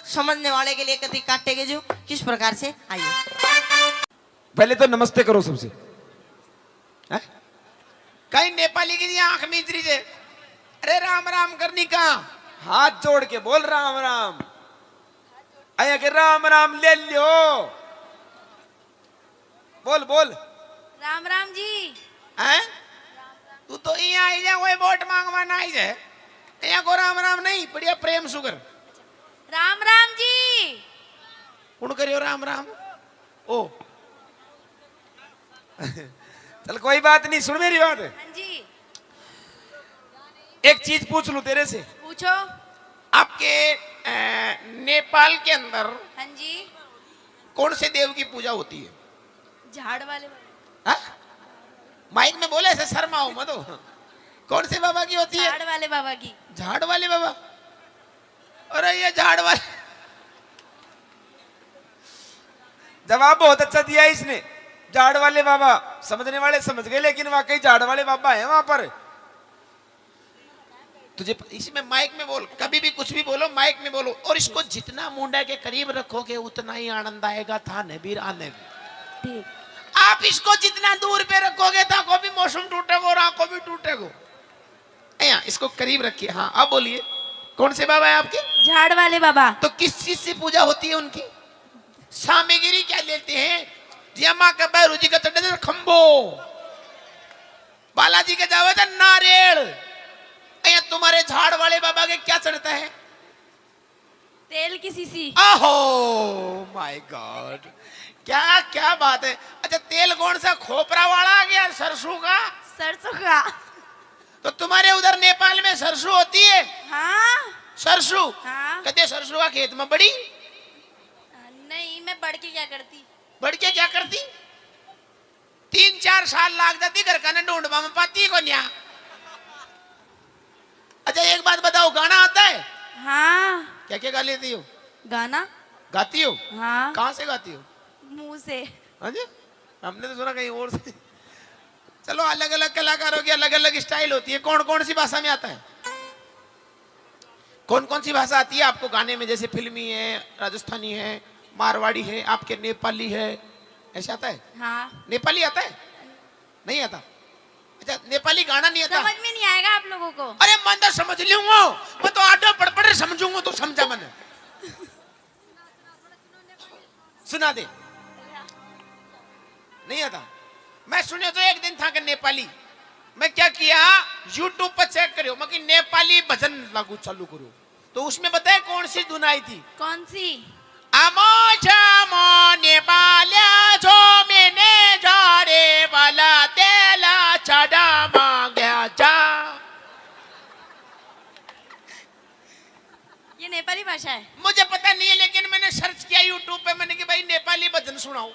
समझने वाले के लिए कति काटेगे जो किस प्रकार से आइए। पहले तो नमस्ते करो सबसे। कहीं नेपाली की आंख मीचरी से अरे राम राम करनी का हाथ जोड़ के बोल राम राम आया के राम राम ले लियो बोल बोल राम राम जी। हैं तू तो यहाँ आई जा कोई वोट मांगवा ना आई जाए यहाँ को राम राम नहीं बढ़िया प्रेम सुगर राम राम जी। कौन करियो राम राम ओ चल कोई बात नहीं सुन मेरी बात। हाँ जी एक चीज पूछ लूं तेरे से। पूछो। आपके नेपाल के अंदर हाँ जी कौन से देव की पूजा होती है? झाड़ वाले हा? माइक में बोले ऐसे शर्माओ मत हो। कौन से बाबा की होती है? झाड़ वाले बाबा की। झाड़ वाले बाबा। अरे ये झाड़ वाले जवाब बहुत अच्छा दिया इसने। झाड़ वाले बाबा समझने वाले समझ गए लेकिन वाकई झाड़ वाले बाबा है वहां पर। तुझे इसमें माइक में बोल कभी भी कुछ भी बोलो माइक में बोलो और इसको जितना मुंडा के करीब रखोगे उतना ही आनंद आएगा था नबीर आने में। आप इसको जितना दूर पे रखोगे तो को भी मौसम टूटेगा और आंखों भी टूटेगा। इसको करीब रखिए। हाँ अब बोलिए कौन से बाबा है आपके? झाड़ वाले बाबा। तो किस चीज से पूजा होती है उनकी? सामग्री क्या लेते हैं? जियामा का बैरू जी का चढ़े खंबो बालाजी के जावे थे नारियल। तुम्हारे झाड़ वाले बाबा के क्या चढ़ता है? तेल की सीसी। आहो माय गॉड क्या क्या बात है। अच्छा तेल कौन सा खोपरा वाला आ गया? सरसों का? सरसों का। तो तुम्हारे उधर नेपाल में सरसों होती है? हाँ सरसों। हाँ। कहते सरसों का खेत में बड़ी नहीं मैं बढ़ के क्या करती? बढ़ के क्या करती? 3-4 साल लाग जाती घर का न ढूंढवा में पाती को न्या। अच्छा एक बात बताओ गाना आता है? हाँ। क्या क्या गा लेती हो? गाना गाती हो? हाँ। कहाँ से गाती हो? मुंह से। हाँ जी हमने तो सुना कहीं और से। चलो अलग अलग कलाकारों की अलग अलग स्टाइल होती है। कौन कौन सी भाषा में आता है? कौन कौन सी भाषा आती है आपको गाने में? जैसे फिल्मी है राजस्थानी है मारवाड़ी है आपके नेपाली है ऐसा आता है? हाँ। नेपाली आता है? नहीं आता? अच्छा नेपाली गाना नहीं आता? समझ में नहीं आएगा आप लोगों को? अरे मैं तो समझ लूंगा मैं तो आडो पड़ समझूंगा तो समझा मैंने। सुना दे। नहीं आता? मैं सुने तो एक दिन था कि नेपाली मैं क्या किया YouTube पर चेक करो मैं कि नेपाली भजन लागू चालू करो तो उसमें बताए कौन सी धुन आई थी? कौन सी? नेपाल्या जो मैंने जाड़े वाला तेला चढ़ा मांगा जा। ये नेपाली भाषा है। मुझे पता नहीं है, लेकिन मैंने सर्च किया यूट्यूब पे, मैंने कि भाई नेपाली भजन सुनाओ,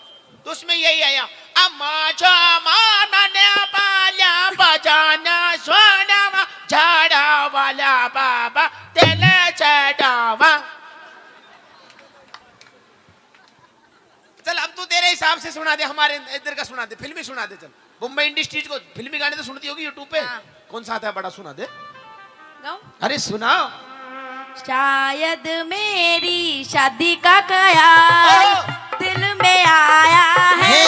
तो उसमें यही आया, नेपाल्या बजाना सोनावा झाड़ा वाला बाबा तेला चढ़ावा। चल अब तू तेरे हिसाब से सुना दे, हमारे इधर का सुना दे, फिल्मी सुना दे। चल मुंबई इंडस्ट्रीज को फिल्मी गाने तो सुनती होगी यूट्यूब पे। हाँ। कौन सा आता है बड़ा, सुना दे। गाऊं? अरे सुनाओ। शायद मेरी शादी का ख्याल दिल में आया है,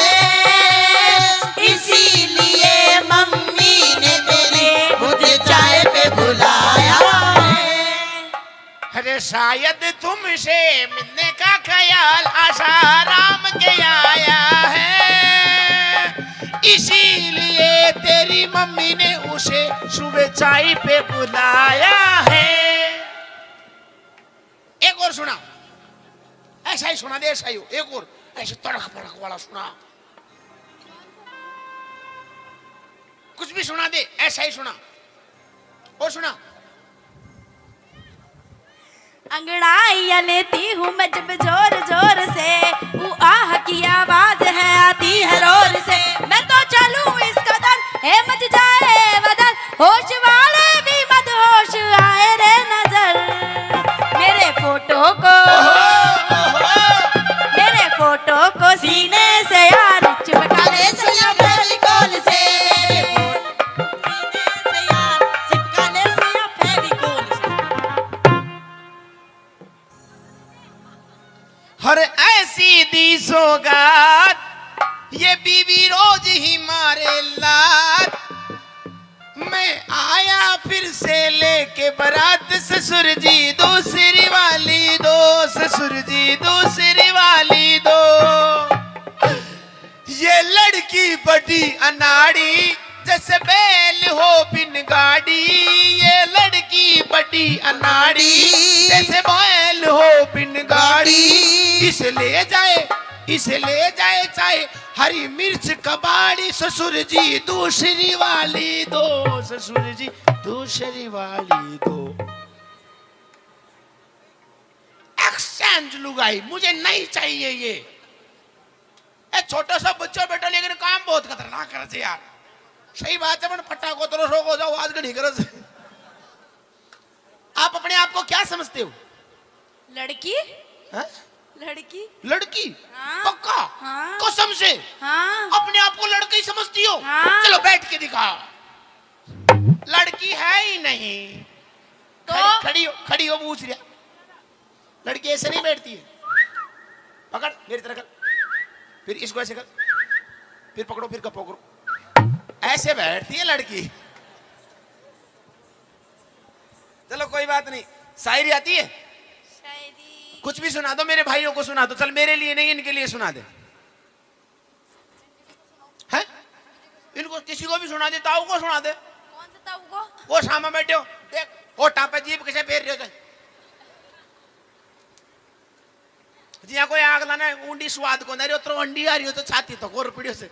इसीलिए मम्मी ने तेरे मुझे चाय पे बुलाया है। अरे शायद तुमसे मिलने का ख्याल आसाराम के आया है, इसीलिए तेरी मम्मी ने उसे सुबह चाय पे बुलाया है। एक और सुना, ऐसा ही सुना दे, ऐसा ही हो। एक और ऐसे तड़क भड़क वाला सुना, कुछ भी सुना दे, ऐसा ही सुना। और सुना। अंगड़ाइयाँ लेती हूँ मैं जब जोर जोर से, वो आह की आवाज है आती है रोर से। मैं तो चलूं इस कदर है मच जाए बदल, होश वाले भी मदहोश आए रे नजर। मेरे फोटो को सीने से यार चिपका ले सया फेविकोल से, सीने से यार चिपका ले सया फेविकोल से। हर ऐसी दी सौगात ये बीवी रोज ही मारे लात, मैं आया फिर से लेके बारात, ससुर जी दूसरी वाली दो, ससुर जी दूसरी वाली दो। ये लड़की बड़ी अनाड़ी जैसे बैल हो बिन गाड़ी, ये लड़की बड़ी अनाड़ी जैसे बैल हो बिन गाड़ी। इसे ले जाए चाहे हरी मिर्च कबाड़ी, ससुर जी दूसरी वाली दो, ससुर जी दूसरी वाली दो। एक्सचेंज लुगाई मुझे नहीं चाहिए ये। छोटा सा बच्चा बेटा, लेकिन काम बहुत खतरनाक कर यार। सही बात है, फटा को तो रोक हो जाओ आज घड़ी कर। आप अपने आप को क्या समझते हो? लड़की? हा? लड़की? हाँ। पक्का? हाँ। कसम से? हाँ। अपने आप को लड़की समझती हो? हाँ। चलो बैठ के दिखाओ। लड़की है ही नहीं तो खड़ी हो पूछ लिया। लड़की ऐसे नहीं बैठती है। पकड़ मेरी तरह कर, फिर इसको ऐसे कर, फिर पकड़ो, फिर पकड़ो, ऐसे बैठती है लड़की। चलो कोई बात नहीं। शायरी आती है? कुछ भी सुना दो, मेरे भाइयों को सुना दो। चल मेरे लिए नहीं, इनके लिए सुना दे। हैं? इनको किसी को भी सुना दे, ताऊ को सुना दे। कौन सा ताऊ को? वो सामने बैठे हो, देख होठा पे जीभ कैसे फेर रहे हो। जिया कोई आग लाना ऊंडी स्वाद को नहीं, तो अंडी आ रही हो तो छाती तो गोर पीड़ियों से।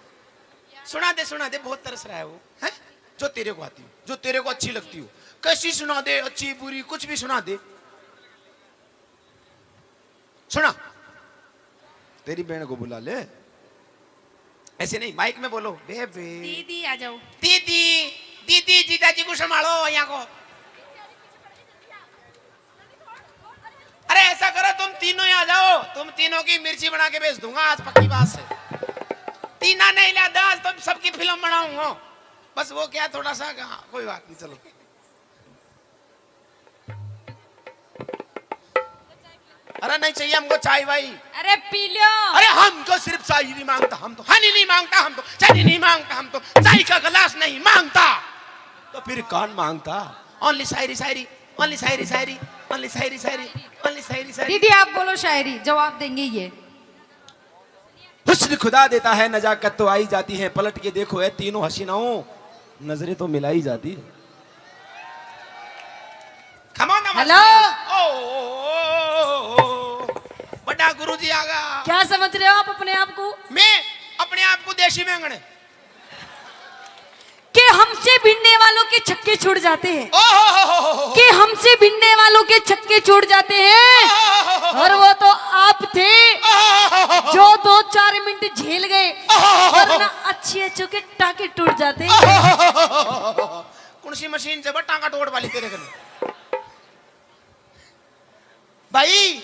सुना दे, बहुत तरस रहा है वो। है जो तेरे को आती हो, जो तेरे को अच्छी लगती हो, कैसी सुना दे, अच्छी बुरी कुछ भी सुना दे। सुना। तेरी बहन को बुला ले, ऐसे नहीं, माइक में बोलो। बेबे दीदी आ जाओ। दीदी जीजाजी को संभालो यहाँ को। अरे ऐसा करो, तुम तीनों ही आ जाओ, तुम तीनों की मिर्ची बना के बेच दूंगा आज, पक्की बात से। तीना नहीं ला 10, तुम सबकी फिल्म बनाऊंगा। बस वो क्या थोड़ा सा, कोई बात नहीं। चलो अरे नहीं चाहिए हमको चाय भाई। अरे पी लो। अरे हमको सिर्फ चाय नहीं मांगता, हम तो हनी नहीं मांगता, हम तो चाय नहीं मांगता, हम तो चाय का गिलास नहीं मांगता, तो फिर कौन मांगता? ओनली शायरी शायरी, ओनली शायरी शायरी, ओनली शायरी शायरी, ओनली शायरी शायरी। दीदी आप बोलो शायरी, जवाब देंगे ये। हुस्न खुदा देता है, नजाकत तो आई जाती है, पलट के देखो है तीनों हसीनाओं, नजरें तो मिलाई जाती है। हेलो। समझ ही आ गया। क्या समझ रहे हो आप अपने आप को? मैं अपने आप को देशी बैंगन कि हमसे भिड़ने वालों के छक्के छूट जाते हैं, ओहो कि हमसे भिड़ने वालों के छक्के छूट जाते हैं। और वो तो आप थे जो 2-4 मिनट झेल गए, वरना अच्छे अच्छे के टाके टूट जाते। कौन सी मशीन से टांगा तोड़ वाली तेरे कने? भाई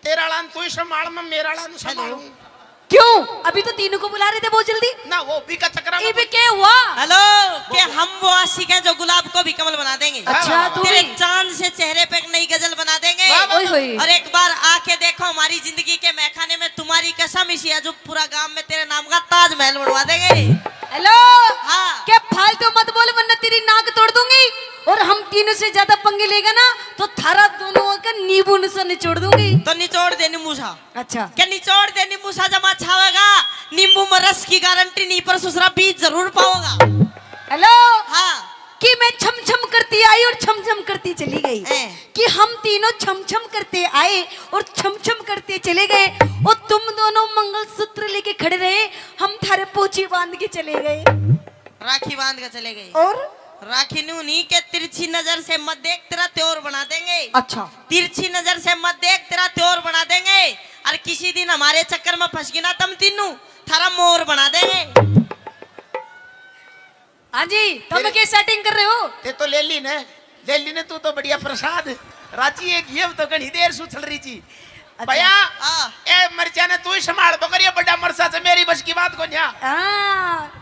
तेरा लान तू ही संभाल, मैं मेरा लान संभालूं। क्यों? अभी तो तीनों को बुला रहे थे बहुत जल्दी। ना वो भी का चक्कर में ये क्या हुआ? हेलो, कि हम वो आशिक हैं जो गुलाब को भी कमल बना देंगे। अच्छा, तू तेरे भी? चांद से चेहरे पे एक नई गजल बना देंगे। ओए होए। और एक बार आके देखो हमारी जिंदगी के मैखाने में, तुम्हारी कसम इसी है, जो पूरा गांव में तेरे नाम का ताजमहल बनवा देंगे। हेलो, हाँ। क्या फालतू मत बोल वरना तेरी नाक तोड़ दूंगी। और हम तीनों से ज्यादा पंगे लेगा ना तो थारा दोनों का नींबू से निचोड़ दूंगी। तो निचोड़ दे नींबू सा। अच्छा, क्या निचोड़ दे नींबू सा जमा छावेगा? नींबू में रस की गारंटी नहीं, पर सुसरा बीज जरूर पाओगा। हेलो, हाँ, कि मैं छम छम करती आई और छम छम करती चली गई, कि हम तीनों छम छम करते आए और छम छम करते चले गए, और तुम दोनों मंगलसूत्र लेके खड़े रहे, हम थारे पोछी बांध के चले गए। राखी बांध के चले गए। और राखी नू नहीं के तिरछी नजर से मत देख, तेरा त्योर बना देंगे। अच्छा, तिरछी नजर से मत देख, तेरा त्योर बना देंगे। और किसी दिन हमारे चक्कर में फंस गई ना तुम तीनों, थारा मोर बना देंगे। हाँ जी, तुम क्या सेटिंग कर रहे हो? ते तो ले ली ने तू तो बढ़िया प्रसाद राची एक ये तो कहीं देर सु चल रही थी। भैया ए मरचा ने तू ही संभाल बकरिया, बड़ा मरसा से मेरी बस की बात को न्या।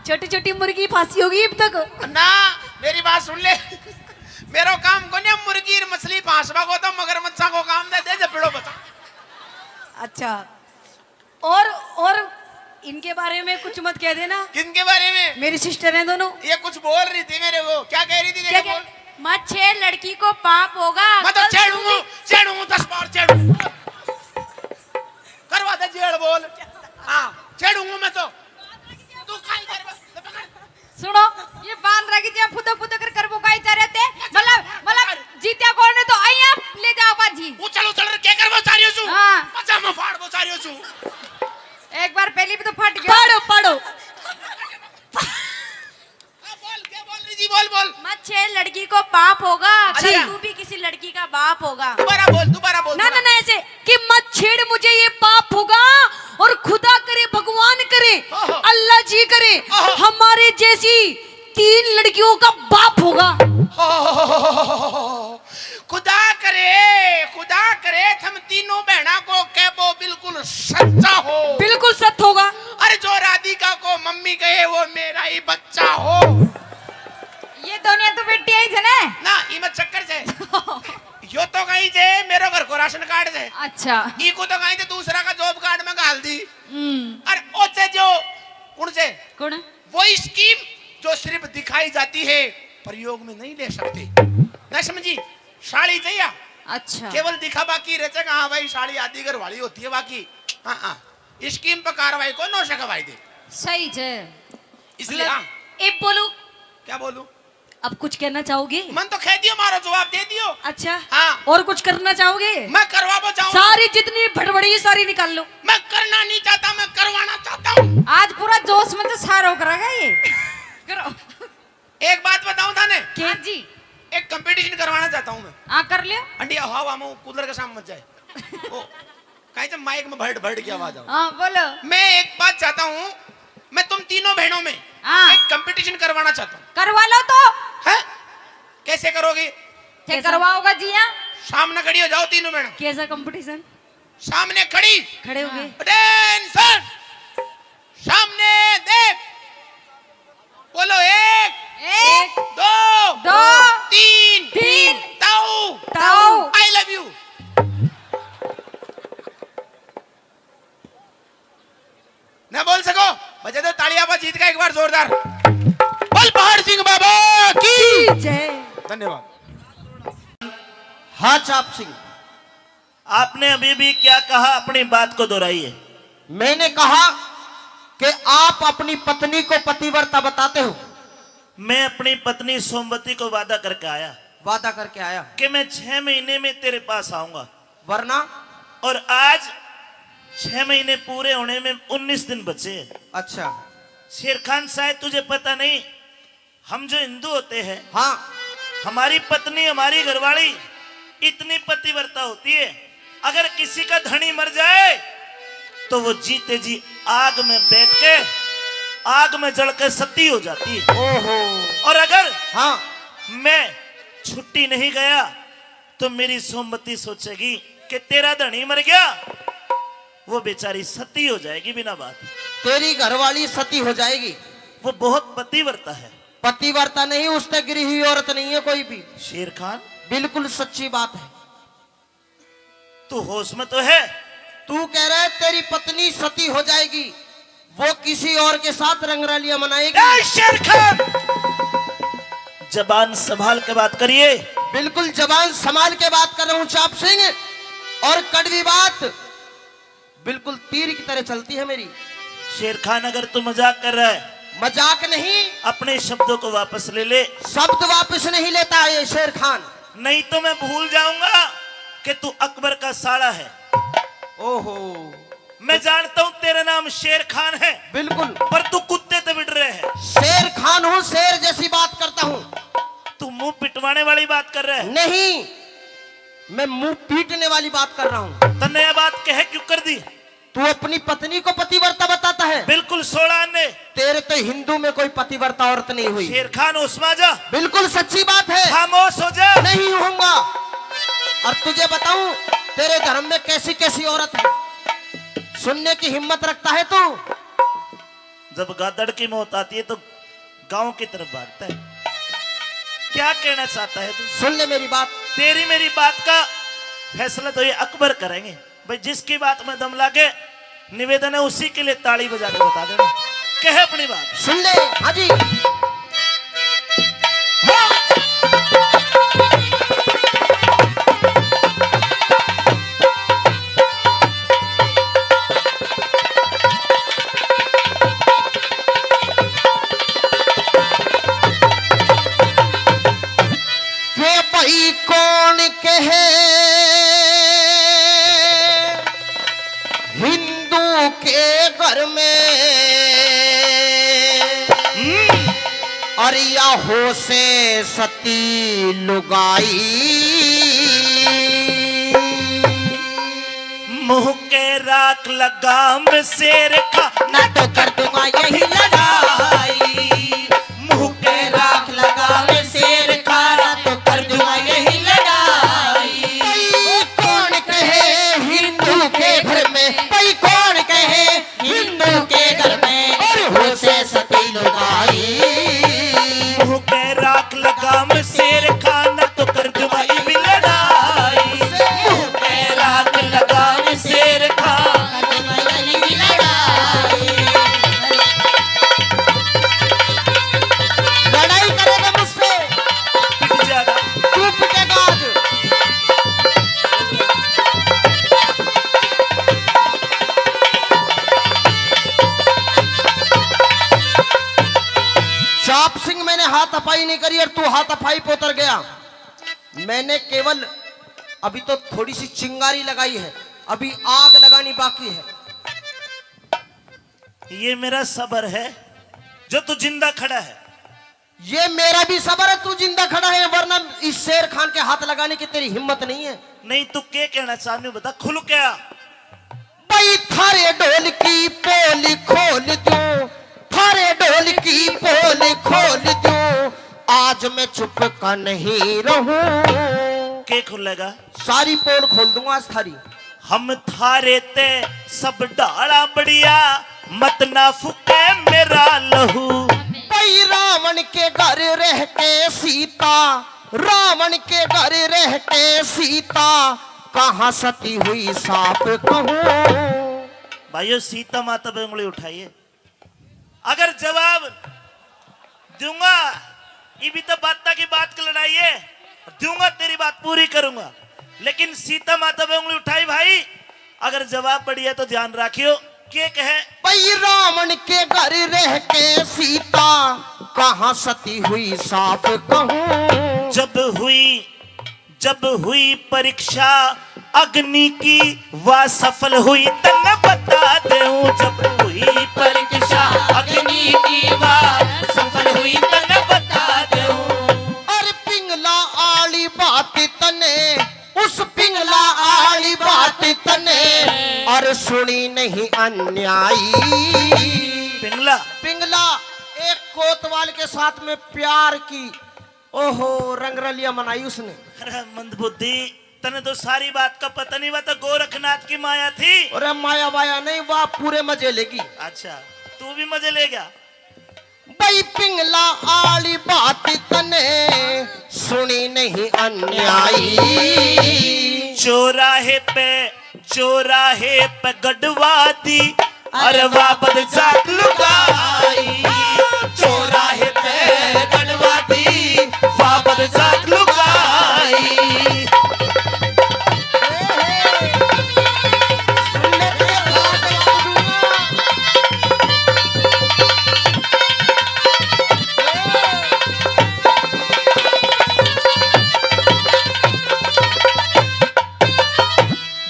छोटी छोटी मुर्गी फांसी होगी अब तक ना। मेरी बात सुन ले, मेरो काम को न्या मुर्गी और मछली फांसवा को, तो मगर मच्छा को काम दे जपेड़ो बता। अच्छा, और इनके बारे में कुछ मत कह देना। किनके बारे में? मेरी सिस्टर हैं दोनों। ये कुछ बोल रही थी मेरे को, क्या कह रही थी? क्या बोल। मत छेड़, लड़की को पाप होगा। मैं तो छेड़ूंगा 10 बार छेड़ूंगा। करवा दे जेड़ बोल। हाँ छेड़ूंगा मैं तो। तू काई कर? सुनो, ये बांध रखी थी फुदो फुदो कर करबो काई चाह रहे थे। मतलब जीत्या कौन है तो आई आप ले जाओ बाजी। उछल के करबो चारियो छु। हां, पचा में फाड़बो चारियो छु। एक बार पहली भी तो फट गया। पढ़ो बोल, क्या बोल रही जी? बोल। मत छेड़, लड़की को पाप होगा। अच्छा। कल तू भी किसी लड़की का बाप होगा। दोबारा बोल। ना ऐसे कि मत छेड़, मुझे ये पाप होगा, और खुदा करे, भगवान करे, अल्लाह जी करे, हमारे जैसी 3 लड़कियों का बाप होगा। खुदा करे हम तीनों बहना को कहबो बिल्कुल सच्चा हो। बिल्कुल सच होगा। अरे जो राधिका को मम्मी कहे वो मेरा ही बच्चा हो। ये दोनों तो बेटी आई थे ना इमत चक्कर से यो तो कहीं से मेरे घर को राशन कार्ड से। अच्छा, ई को तो कहीं से दूसरा का जॉब कार्ड में गाल दी। अरे ओचे जो कौन वो स्कीम जो सिर्फ दिखाई जाती है, प्रयोग में नहीं ले सकते। ना समझी? साड़ी चाहिए, अच्छा, केवल दिखा बाकी रहते। हाँ भाई साड़ी आदि घर वाली होती है, बाकी हाँ स्कीम पर कार्रवाई को नो सकवाई दे। सही है। इसलिए हाँ। एक बोलू? क्या बोलूं? अब कुछ कहना चाहोगे? मन तो कह दियो, मारो जवाब दे दियो। अच्छा, हाँ। और कुछ करना चाहोगे? मैं करवा बचाऊं। सारी जितनी भड़बड़ी सारी निकाल लो। मैं करना नहीं चाहता, मैं करवाना चाहता हूँ। आज पूरा जोश में तो सारो करेगा ये। करो। एक बात बताऊं थाने? क्या जी? एक कंपटीशन करवाना चाहता हूँ मैं। हाँ कर लियो। अंडिया हवा में कूलर के सामने मत जाए। ओ कहीं से माइक में भड़ की आवाज आओ। हाँ बोलो। मैं एक बात चाहता हूँ, मैं तुम तीनों बहनों में एक कंपटीशन करवाना चाहता हूँ। करवा लो तो। है? कैसे करोगी? क्या करवाओगा जी? यहाँ सामने खड़ी हो जाओ तीनों बहनों। कैसा कंपटीशन? सामने खड़ी, खड़े हो गए। अटेंशन, सामने देख, बोलो 1 2 3 ताऊ आई लव यू। ना बोल सको? बजा दो तालियां बा जीत का एक बार जोरदार। बोल पहाड़ सिंह बाबा की जय। धन्यवाद। हाँ चाप सिंह, आपने अभी भी क्या कहा? अपनी बात को दोहराइए। मैंने कहा कि आप अपनी पत्नी को पतिव्रता बताते हो। मैं अपनी पत्नी सोमवती को वादा करके आया आया कि मैं 6 महीने में तेरे पास आऊंगा, वरना? और आज 6 महीने पूरे होने में 19 दिन बचे हैं। अच्छा। शेर खान शायद तुझे पता नहीं, हम जो हिंदू होते हैं, हाँ, हमारी पत्नी, हमारी घरवाली इतनी पतिव्रता होती है, अगर किसी का धनी मर जाए तो वो जीते जी आग में बैठ के, आग में जल के सती हो जाती है। ओहो। और अगर हाँ, मैं छुट्टी नहीं गया तो मेरी सोमवती सोचेगी कि तेरा धनी मर गया, वो बेचारी सती हो जाएगी बिना बात। तेरी घरवाली सती हो जाएगी। वो बहुत पतिव्रता है। पतिव्रता नहीं, उसने गिरी हुई औरत नहीं है कोई भी। शेर खान, बिल्कुल सच्ची बात है। तू होश में तो है? तू कह रहा है तेरी पत्नी सती हो जाएगी, वो किसी और के साथ रंगरलियां मनाएगी। ए शेर खान, जबान संभाल के बात करिए। बिल्कुल जबान संभाल के बात कर रहा हूं चाप सिंह, और कड़वी बात बिल्कुल तीर की तरह चलती है मेरी। शेर खान, अगर तू मजाक कर रहा है, मजाक नहीं, अपने शब्दों को वापस ले ले। शब्द वापस नहीं लेता ये शेर खान। नहीं तो मैं भूल जाऊंगा कि तू अकबर का साला है। ओहो। मैं जानता हूं तेरा नाम शेर खान है, बिल्कुल, पर तू कुत्ते से बिड़ रहे है। शेर खान हूं, शेर जैसी बात करता हूं। तू मुंह पिटवाने वाली बात कर रहा है। नहीं, मैं मुंह पीटने वाली बात कर रहा हूं। तो नया बात कहे क्यों कर दी? तू अपनी पत्नी को पतिव्रता बताता है। बिल्कुल सोड़ा ने। तेरे तो हिंदू में कोई पतिव्रता औरत नहीं हुई। शेर खान, उस्मा जा। बिल्कुल सच्ची बात है। खामोश हो जा। नहीं होऊंगा। और तुझे बताऊं, तेरे धर्म में कैसी कैसी औरत है, सुनने की हिम्मत रखता है तू? जब गादड़ की मौत आती है तो गांव की तरफ भागता है। क्या कहना चाहता है तू? सुन ले मेरी बात। तेरी मेरी बात का फैसला तो ये अकबर करेंगे भाई। जिसकी बात में दम लागे, निवेदन है उसी के लिए ताली बजा के बता देना। कहे अपनी बात। सुन ले। हाँ जी। भाई कौन कहे हिंदू के घर में अरिया हो से सती लुगाई, मुंह के राख लगाम शेर खा, ना तो कर दूंगा यही लड़ाई। मुंह के राख लगा में शेर खा, ना तो कर दूंगा यही लड़ाई। भाई कौन कहे हिंदू के घर में, भाई कौन कहे हिंदू के घर में और हो से सती लुगाई। मुंह के राख लगाम शेर खा, ना तो कर दूंगा ये भी लड़ाई। मुंह के राख लगा में शेर खा, कर दूंगा यही लड़ाई। लड़ाई करेगा मुझसे, पिट जाएगा। तू पिटेगा आज। चाप सिंह, मैंने हाथापाई नहीं करी और तू हाथापाई पे उतर गया। मैंने केवल अभी तो थोड़ी सी चिंगारी लगाई है, अभी आग लगानी बाकी है। ये मेरा सबर है जो तू जिंदा खड़ा है। ये मेरा भी सबर है, तू जिंदा खड़ा है, वरना इस शेर खान के हाथ लगाने की तेरी हिम्मत नहीं है। नहीं तू क्या कहना चाहती हूँ बता, खुल क्या? भाई थारे ढोल की पोल खोल दूं, थारे ढोल की पोल खोल दूं, आज मैं चुप का नहीं रहूं। के खुलेगा? सारी पोल खोल दूंगा आज थारी। हम थारे ते सब डाला बढ़िया, मत ना फुके मेरा लहू। भाई रावण के घर रह के सीता, रावण के घर रह के सीता, कहाँ सती हुई साफ कहूं। भाइयों, सीता माता पे उंगली उठाइए। अगर जवाब दूंगा, ये भी तो बात की बात की लड़ाई है, दूंगा तेरी बात पूरी करूंगा। लेकिन सीता माता पे उंगली उठाई भाई, अगर जवाब बढ़िया तो ध्यान रखियो। के कहे? भाई रावण के घर रह के सीता, कहाँ सती हुई साफ कहूं। जब हुई परीक्षा अग्नि की, वह सफल हुई तन बता दूं जब हुई परीक्षा अग्नि की बात सफल हुई तन बता दूं। अरे पिंगला आली बात तने, उस पिंगला आली बात तने, और सुनी नहीं अन्यायी। पिंगला पिंगला एक कोतवाल के साथ में प्यार की, ओहो रंगरलिया मनाई उसने। अरे मंदबुद्धि, तने तो सारी बात का पता नहीं, वह तो गोरखनाथ की माया थी। अरे माया वाया नहीं, वह पूरे मजे लेगी। अच्छा, तू भी मजे लेगा। भाई पिंगला आली बात तने, सुनी नहीं अन्यायी। चौराहे पे गढ़वा दी, अरे वापद जात लुकाई। चौराहे पे गढ़वा दी, वापद जात लुकाई।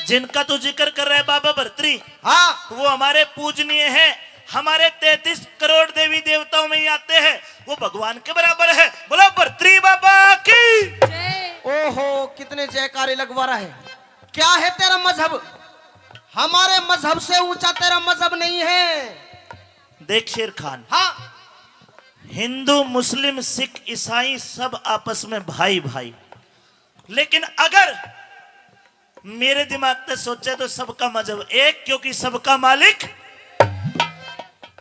जिनका तो जिक्र कर रहे बाबा भर्तरी, हाँ वो हमारे पूजनीय हैं, हमारे 33 करोड़ देवी देवताओं में ही आते हैं, वो भगवान के बराबर है। बोलो भर्तरी बाबा की। ओहो कितने जयकारे लगवा रहा है। क्या है तेरा मजहब? हमारे मजहब से ऊंचा तेरा मजहब नहीं है। देख शेर खान, हाँ हिंदू मुस्लिम सिख ईसाई सब आपस में भाई भाई, लेकिन अगर मेरे दिमाग से सोचे तो सबका मजहब एक, क्योंकि सबका मालिक।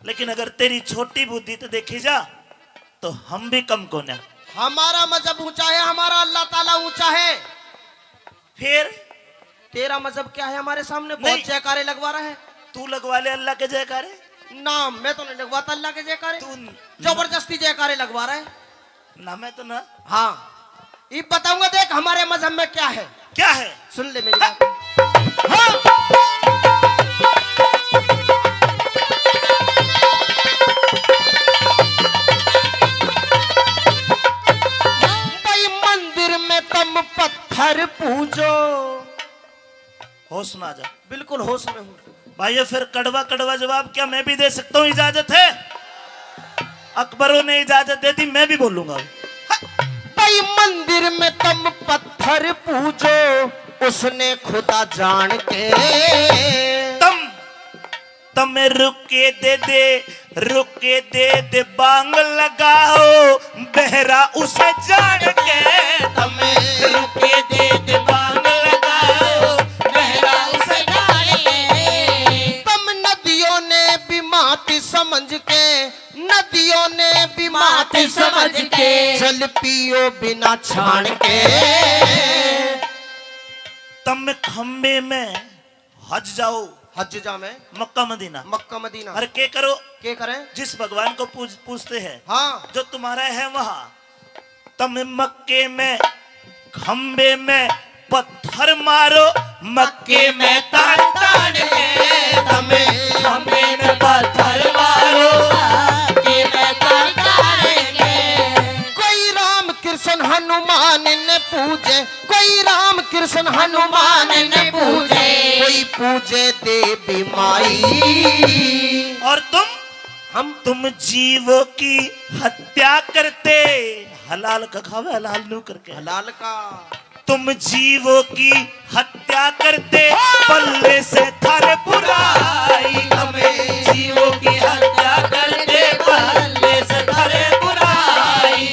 लेकिन अगर तेरी छोटी बुद्धि तो देखी जा तो हम भी कम कौन है। हमारा मजहब ऊंचा है, हमारा अल्लाह ताला ऊंचा है। फिर तेरा मजहब क्या है? हमारे सामने नहीं। बहुत जयकारे लगवा रहा है। तू लगवा ले अल्लाह के जयकारे। ना मैं तो नहीं लगवाता अल्लाह के जयकारे, तू जबरदस्ती जयकारे लगवा रहा है। ना मैं तो ना। हाँ ये बताऊंगा, देख हमारे मजहब में क्या है। क्या है? सुन ले मेरी बात। हाँ भाई मंदिर में तुम पत्थर पूजो। होश में आ जा। बिल्कुल होश में हूँ भाई फिर कड़वा कड़वा जवाब क्या मैं भी दे सकता हूँ? इजाजत है? अकबरों ने इजाजत दे दी, मैं भी बोलूंगा। भाई मंदिर में तुम पत्थर पूजो, उसने खुदा जान के। तम रुके दे बांग लगाओ, बहरा उसे जान के। तम रुके दे बांग लगाओ, बहरा उसे जान के। तुम नदियों ने भी माटी समझ के, नदियों ने भी माटी समझ के, जल पियो बिना छान के। तम खंबे में हज जाओ, हज जा में मक्का मदीना। Mecca Medina. अरे के करो? के करें? जिस भगवान को पूछते हैं, हाँ जो तुम्हारा है वहां। तम मक्के में खंबे में पत्थर मारो, मक्के में तान तान के। तम खंबे में पत्थर मारो, मक्के में तान तान के। कोई राम कृष्ण हनुमान ने पूजे, कोई राम कृष्ण हनुमान ने पूजे, कोई पूजे देवी माई। और तुम जीवों की हत्या करते, हलाल का खावे, हलाल नू करके। हलाल का। तुम जीवों की हत्या करते, पल्ले से थारे बुराई। हमें जीवों की हत्या करते, पल्ले से थारे बुराई।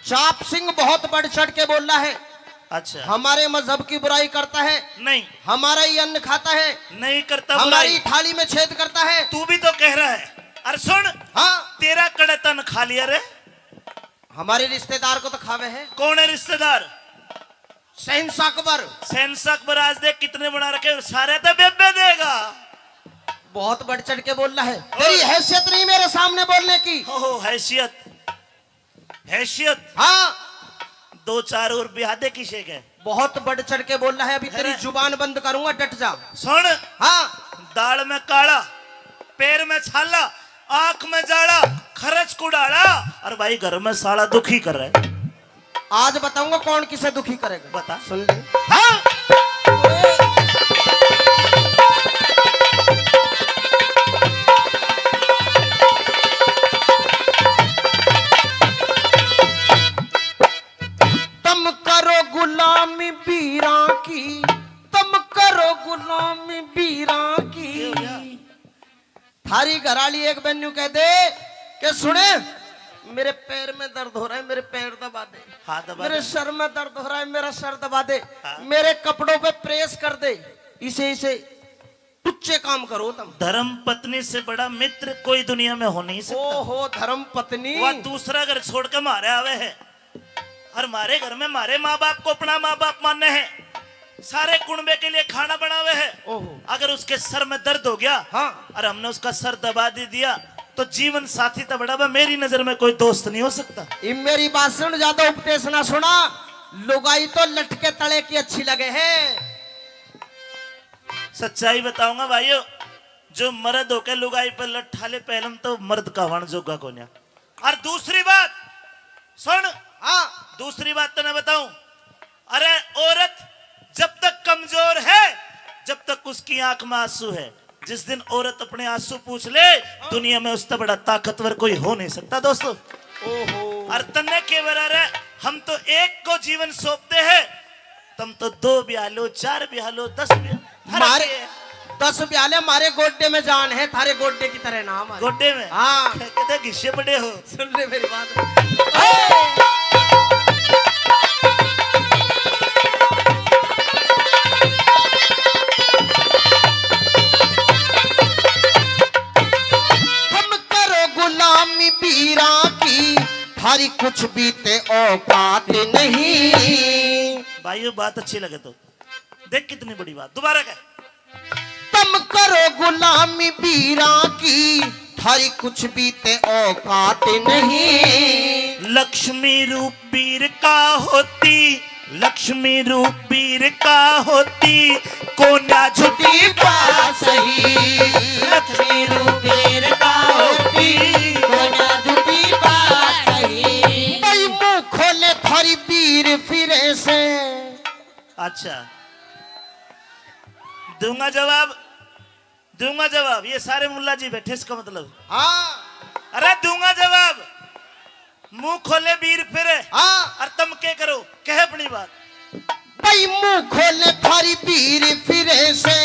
चाप सिंह बहुत बढ़ चढ़ के बोल रहा है। अच्छा, हमारे मजहब की बुराई करता है। नहीं, हमारा ही अन्न खाता है, नहीं करता हमारी बुराई। थाली में छेद करता है। तू भी तो कह रहा है। अरे सुन, हाँ तेरा कड़े तन खा लिया रे। हमारे रिश्तेदार को तो खावे है। कौन है रिश्तेदार? शहंशाह अकबर। शहंशाह अकबर आज देख कितने बना रखे, सारे तो बेबे देगा। बहुत बढ़ चढ़ के बोल रहा है। तेरी हैसियत नहीं मेरे सामने बोलने की। हो हैसियत, हैसियत। हाँ 2-4 और ब्याह दे किसे के। बहुत बढ़ चढ़ के बोल रहा है, अभी तेरी जुबान बंद करूंगा, डट जा। सुन, हाँ, दाल में काला, पैर में छाला, आंख में जाड़ा, खरच कुड़ाड़ा, और भाई घर में साला दुखी कर रहा है। आज बताऊंगा कौन किसे दुखी करेगा। बता। सुन ले। हाँ? तुम करो गुलामी बीरा की, तुम करो गुलामी बीरा की। थारी घराली एक बन्नू कह दे कि सुने, मेरे पैर में दर्द हो रहा है, मेरे पैर दबा दे। हाँ, दबा मेरे दे। सर में दर्द हो रहा है, मेरा सर दबा दे। हाँ। मेरे कपड़ों पे प्रेस कर दे। इसे टुच्चे काम करो तुम। धर्म पत्नी से बड़ा मित्र कोई दुनिया में हो नहीं सकता। ओहो, धर्म पत्नी। वह दूसरा घर छोड़ के मारे आवे है, और मारे घर में मारे माँ बाप को अपना माँ बाप मानने हैं, सारे कुंबे के लिए खाना बनावे है। ओहो। अगर उसके सर में दर्द हो गया, हाँ, और हमने उसका सर दबा दे दिया, तो जीवन साथी तो बड़ा बा, मेरी नजर में कोई दोस्त नहीं हो सकता। ये मेरी बात सुन, ज्यादा उपदेश ना सुना। लुगाई तो लटके तले की अच्छी लगे है। सच्चाई बताऊंगा भाइयों, जो मर्द होके लुगाई पर लट्ठाले पहलम तो मर्द का वण जोगा को न्या। और दूसरी बात सुन, हाँ, दूसरी बात तो मैं बताऊं, अरे औरत जब तक कमजोर है, जब तक उसकी आंख में आंसू है, जिस दिन औरत अपने आंसू पूछ ले, दुनिया में उससे बड़ा ताकतवर कोई हो नहीं सकता दोस्तों। ओहो। और तन्ने के बराबर है, हम तो एक को जीवन सौंपते हैं, तुम तो 2 ब्याह लो, 4 ब्याह लो, 10 ब्याह। मारे 10 ब्याले, मारे गोड्डे में जान है, थारे गोड्डे की तरह नाम है। गोड्डे में? हाँ। कहते घिस्से पड़े हो। सुन ले मेरी बात। तुम करो गुलामी बीरा की, थारी कुछ बीते औकात नहीं। भाइयों बात अच्छी लगे तो देख कितनी बड़ी बात, दोबारा कह। तुम करो गुलामी बीरा की, थारी कुछ बीते औकात नहीं। लक्ष्मी रूप वीर का होती, लक्ष्मी रूप वीर का होती, कोना झुटी पास ही। लक्ष्मी रूप वीर का होती, कोना झुटी पास ही। भाई मुंह खोले थारी वीर फिरे से। अच्छा, दूंगा जवाब, दूंगा जवाब। ये सारे मुल्ला जी बैठे, इसका मतलब। हाँ, अरे दूंगा जवाब। मुंह खोले वीर फिरे, हाँ। और तुम क्या करो, कह अपनी बात। भाई मुंह खोले थारी वीर फिरे से,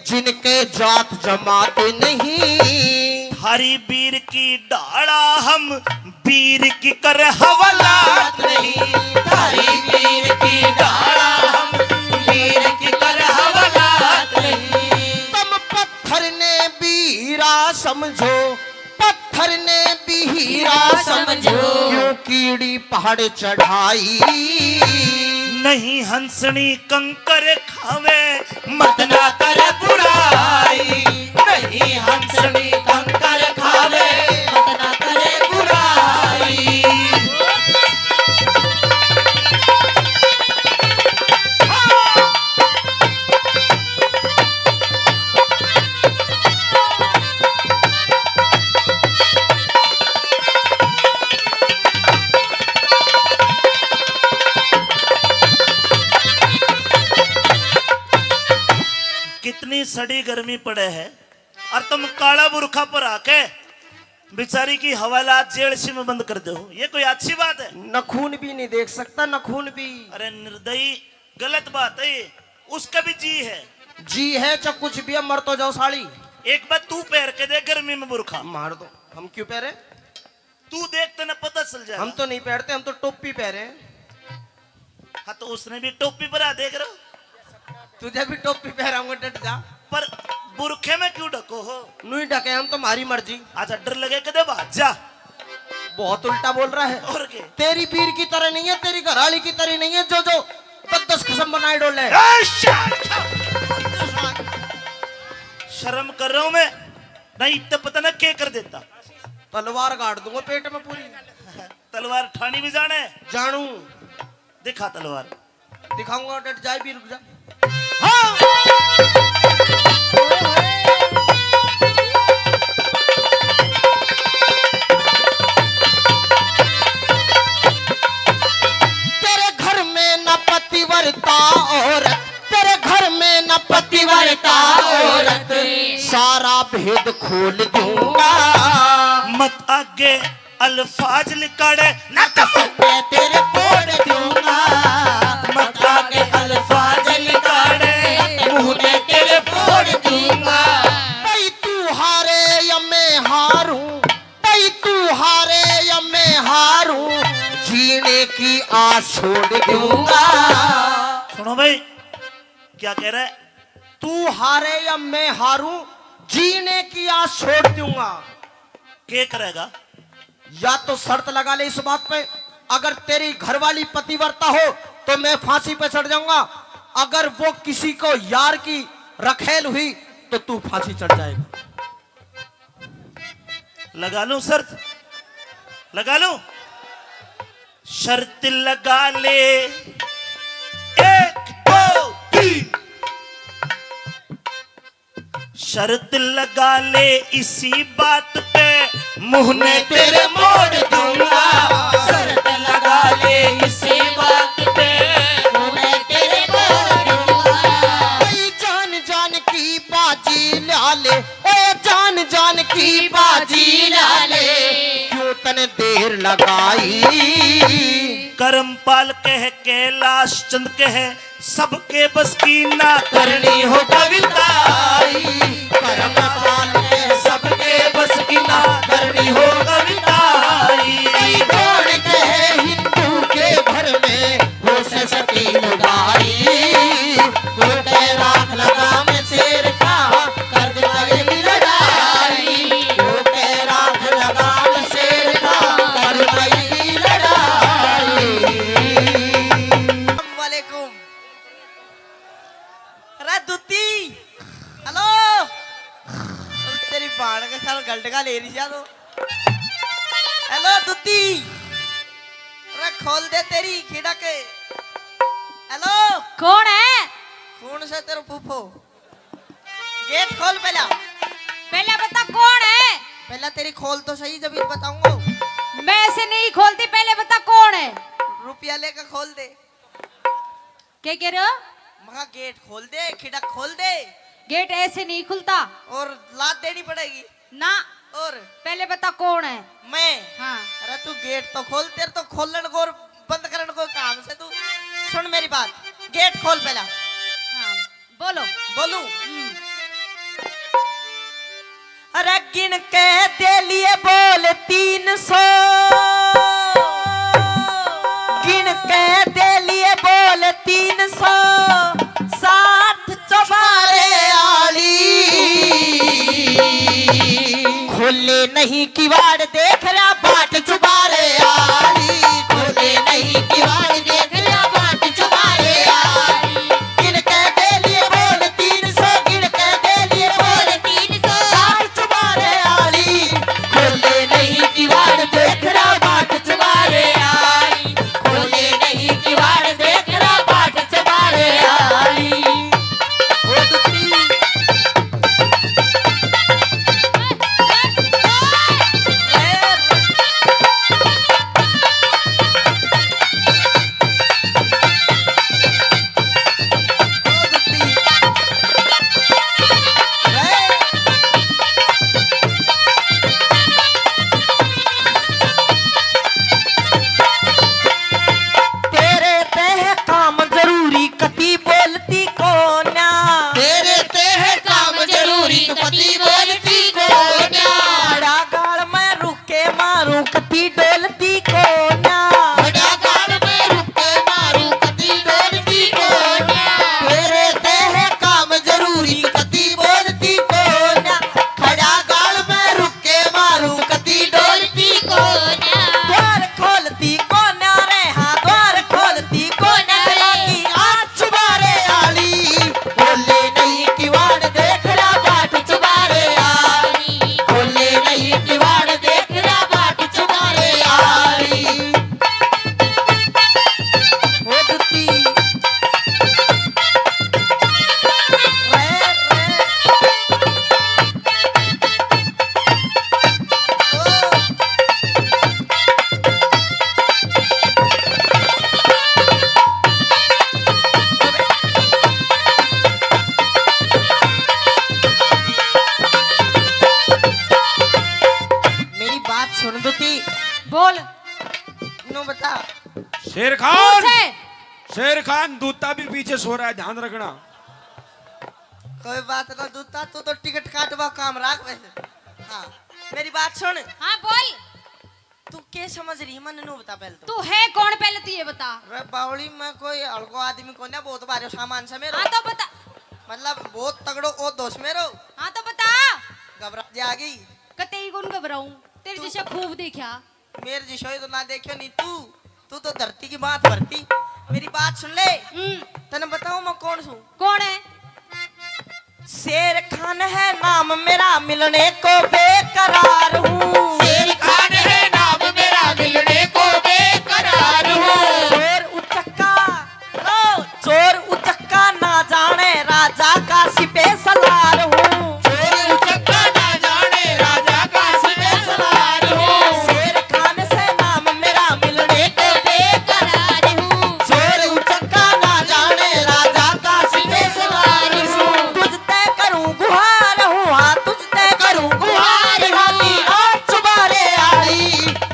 जिनके जात जमात नहीं। हरी वीर की डाड़ा हम, वीर की कर हवालात नहीं। हरी वीर की डाड़ा हम, वीर की कर हवालात नहीं। तुम पत्थर ने बीरा समझो, पत्थर ने भी हीरा समझो। क्यों कीड़ी पहाड़ चढ़ाई, नहीं हंसनी कंकर खावे, मत ना कर बुराई। नहीं हंसनी कंकर खावे, मत ना करे बुराई। कितनी सड़ी गर्मी पड़े है, और तुम काला बुरखा पर आके बेचारी की हवालात जेल से में बंद कर दो। ये कोई अच्छी बात है? नखून भी नहीं देख सकता, नखून भी। अरे निर्दयी, गलत बात है ये। उसका भी जी है। जी है चाहे कुछ भी है, मर तो जाओ साड़ी। एक बार तू पहन के देख गर्मी में बुरखा, मार दो। हम क्यों पहरे? तू देखते ना पता चल जाएगा। हम तो नहीं पहनते, हम तो टोपी पहरे। हाँ तो उसने भी टोपी पर आ, देख रहे हो। तुझे भी टोपी पहराऊंगा, डट जा। पर बुरखे में क्यों ढको हो? नहीं ढके, हम तुम्हारी मर्जी। अच्छा, डर लगे कदे भाग जा। बहुत उल्टा बोल रहा है। और क्या? तेरी वीर की तरह नहीं है, तेरी घराली की तरह नहीं है, जो 10 कसम बनाए डोले। शर्म कर रहा हूं मैं, नहीं तो पता ना क्या कर देता। तलवार गाड़ दूंगा पेट में पूरी। तलवार ठानी भी जाने? जानू। दिखा तलवार। दिखाऊंगा, डट जाए भी, रुक जा। तेरे घर में न पतिव्रता औरत, तेरे घर में न पतिव्रता औरत, सारा भेद खोल दूंगा। मत आगे अल्फाज लिकाड़े न मैं तेरे फोड़ दूंगा। मत आगे अल्फाज लिकाड़े, मुंह में तेरे फोड़ दूंगा। भाई तू हारे या मैं हारूं, भाई तू हारे या मैं हारूं, जीने की आस छोड़ दूंगा। सुनो भाई, क्या कह रहा है? तू हारे या मैं हारूं, जीने की आस छोड़ दूंगा। क्या करेगा? या तो शर्त लगा ले इस बात पे, अगर तेरी घरवाली पतिव्रता हो तो मैं फांसी पे चढ़ जाऊंगा, अगर वो किसी को यार की रखेल हुई तो तू फांसी चढ़ जाएगा। लगा लूं शर्त? लगा लूं? शर्त लगा ले, 1 2 3। शर्त लगा ले इसी बात पे, मुंह ने तेरे मोड़ दूंगा। शर्त लगा ले इसी बात पे, मुंह ने तेरे मोड़ दूंगा। भाई जान जान की बाजी ला ले, ओ जान जान की बाजी ला ले, क्यों तने देर लगाई। करमपाल कह कैलाश चंद कह, सबके बस की ना करनी हो कविताई। करमपाल के सबके बस की ना करनी हो कविताई। कौन कहे हिंदू के घर में हो सती लुगाई, वो कह राख लगा में शेर का कर देगी लड़ाई, वो कह राख लगा में शेर का कर देगी लड़ाई। वालेकुम। अरे दुत्ती, हेलो। तेरी बाण के साथ गलटका ले रही जा तो। हेलो दुत्ती, अरे खोल दे तेरी खिड़क। हेलो, कौन है? कौन से तेरे फूफो? गेट खोल पहला। पहले बता कौन है? पहला तेरी खोल तो सही, जब ये बताऊंगा। मैं ऐसे नहीं खोलती, पहले बता कौन है? रुपया लेकर खोल दे। क्या कह रहे हो? मगा गेट खोल दे, खिड़क खोल दे। गेट ऐसे नहीं खुलता। और लात देनी पड़ेगी ना। और पहले बता कौन है? मैं। हाँ। अरे तू गेट तो खोल, तेरे तो खोलन को और बंद करने को काम से तू। सुन मेरी बात, गेट खोल पहला। हाँ, बोलो। बोलू? अरे गिन के दे लिए बोल 300, गिन के दे लिए बोल 300, 60 चौबारे आली। खोले नहीं किवाड़ देख रहा बाट चुबारे आली, खोले नहीं किवाड़ देख रहा बाट चुबारे आली। गिन के दे लिए बोल 300, गिन के दे लिए बोल 300, 60 चुबारे आली। खोले नहीं किवाड़ देख रहा बाट चुबारे आली, खोले नहीं किवाड़ देख रहा बाट चुबारे आली। ओ दुत्ती, शेर दूर खान से। शेर खान दूता भी पीछे सो रहा है, ध्यान रखना। कोई बात ना दूता, तू तो टिकट काटवा काम रख वैसे। हाँ मेरी बात सुन, हाँ बोल। तू क्या समझ रही है, मन नु बता पहले तो। तू है कौन पहले तू ये बता। अरे बावली में कोई हल्को आदमी को ना, बहुत भारी सामान से मेरो, हाँ तो बता। मतलब बहुत तगड़ो ओ दोस्त मेरो। हाँ तो बता। घबरा जा गई। कते कौन घबराऊं, तेरे जैसे खूब देखा। मेरे जिसोई तो ना देखियो नहीं तू तो धरती की बात भरती। मेरी बात सुन ले, तने बताऊं मैं कौन हूँ? कौन है? शेर खान है नाम मेरा, मिलने को बेकरार हूँ। शेर खान है नाम मेरा, मिलने को बेकरार हूँ। चोर उचक्का ना जाने राजा का सिपे सलार हूँ। चोर उचक्का ना जाने राजा का सिपे सलार हूँ। शेर खान से नाम मेरा, मिलने को बेकरार हूँ। चोर उचक्का ना जाने राजा का सिपे सलार हूँ। तुझते करूँ गुहार हूँ, हाँ तुझते करूँ गुहार। हाथी आठ चुबारे आई,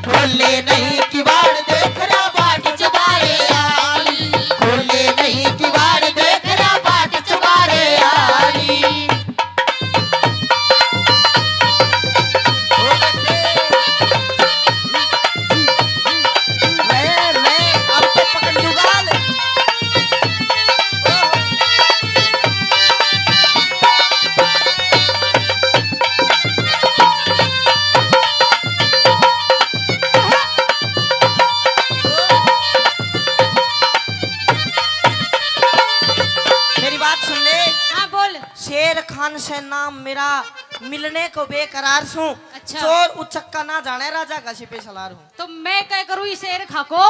खोले नहीं किवाड़ देख रहा बाट चुबारे आई। खोले नहीं किवाड़ देख रहा बाट चुबारे आई। मैं अब तो पकड़ लूंगा। मेरी बात सुन ले, हाँ बोल। शेर खान से नाम मेरा, मिलने को बेकरार हूँ। अच्छा। चोर उचक्का ना जाने राजा का सिपे सलार हूँ। तो मैं क्या करूँ इस शेर खा को?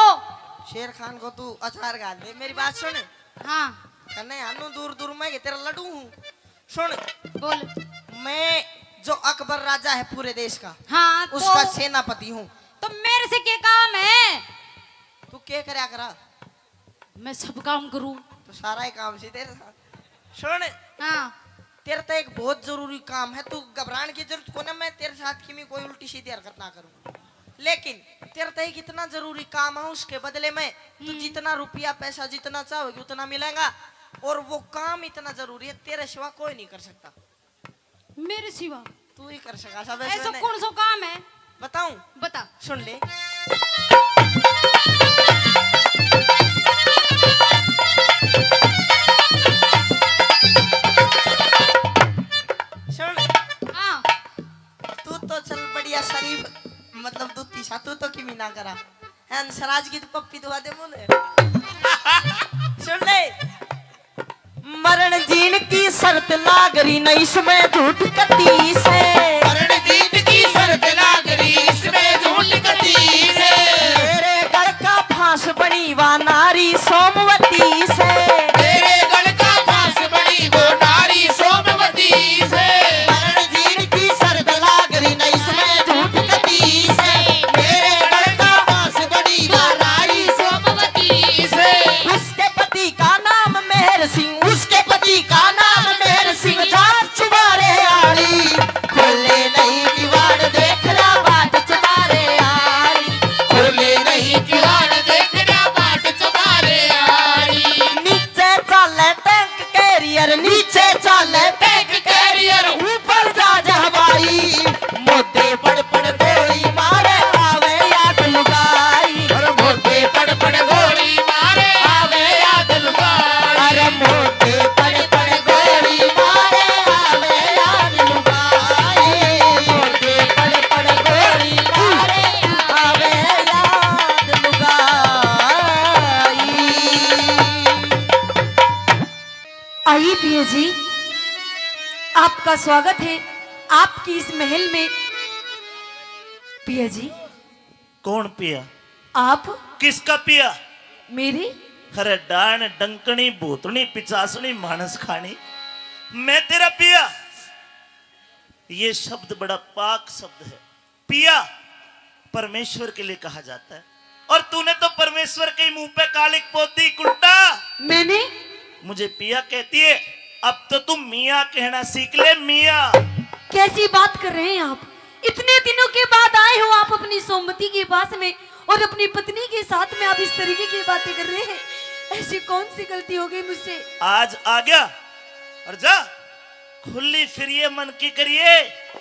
शेर खान को तू अचार गाल दे। मेरी बात सुन, हाँ कन्ने आनू दूर दूर में तेरा लड्डू हूँ। सुन, बोल। मैं जो अकबर राजा है पूरे देश का, हाँ उसका तो, सेनापति हूँ। तो मेरे से क्या काम है? तू क्या करया करा? मैं सब काम करूँ। तो सारा ही काम से तेरे साथ। सुन, हाँ तेरा तो एक बहुत जरूरी काम है, तू घबराने की जरूरत को ना, मैं तेरे साथ की कोई उल्टी सीधी हरकत ना करूं। लेकिन तेरा तो एक इतना जरूरी काम है, उसके बदले में तू जितना रुपया पैसा जितना चाहोगी उतना मिलेगा। और वो काम इतना जरूरी है, तेरे सिवा कोई नहीं कर सकता। मेरे सिवा तू ही कर सका सब। ऐसा कौन सा काम है? बताऊं? बता। सुन ले, सुन। हाँ तू तो चल बढ़िया शरीफ, मतलब दूती सा, तू तो किमी ना करा है। सराज की तो पप्पी दुआ दे बोले। सुन ले, मरण जीन की शर्त लाग रही न इसमें झूठ कती से। मरण जीत की शर्त लाग रही, इसमें झूठ कती से। मेरे गढ़ का फांस बनी वा नारी सोमवती से। तेरे गढ़ का फांस बड़ी वो नारी सोमवती से। मरण जीन की शर्त लाग रही न इसमें झूठ कती से। मेरे गढ़ का फांस बनी वा नारी सोमवती से। उसके पति का नाम मेहर सिंह, उसके पति का नाम मेहर सिंह। जात चुबारे आड़ी, खोले नहीं किवाड़ देख रहा बाट चुबारे आड़ी। खोले नहीं किवाड़ देख रहा बाट चुबारे आड़ी। नीचे चले टैंक कैरियर, नीचे चले टैंक कैरियर, ऊपर जा हवाई। मोटे पड़ पड़ गोली मारे आवे याद लुगाई। और मोटे पड़ पड़ गोली मारे आवे याद लुगाई। अरे मोटे पड़ पड़ गोली मारे आवे याद लुगाई। मोटे पड़ पड़ गोली मारे आवे याद लुगाई। आइए पिया जी, आपका स्वागत है आपकी इस महल में। पिया जी, कौन पिया? आप किसका पिया? मेरे अरे डान डंकनी भूतनी पिचासनी मानस खानी, मैं तेरा पिया? ये शब्द बड़ा पाक शब्द है। पिया परमेश्वर के लिए कहा जाता है, और तूने तो परमेश्वर के मुंह पे कालिक पोती उल्टा मैंने मुझे पिया कहती है। अब तो तुम मियाँ कहना सीख ले। मियाँ कैसी बात कर रहे हैं आप? इतने दिनों के बाद आए हो आप अपनी सोमवती के पास में, और अपनी पत्नी के साथ में आप इस तरीके की बातें कर रहे हैं। ऐसी कौन सी गलती हो गई मुझसे? आज आ गया और जा खुली फिरिए मन की करिए,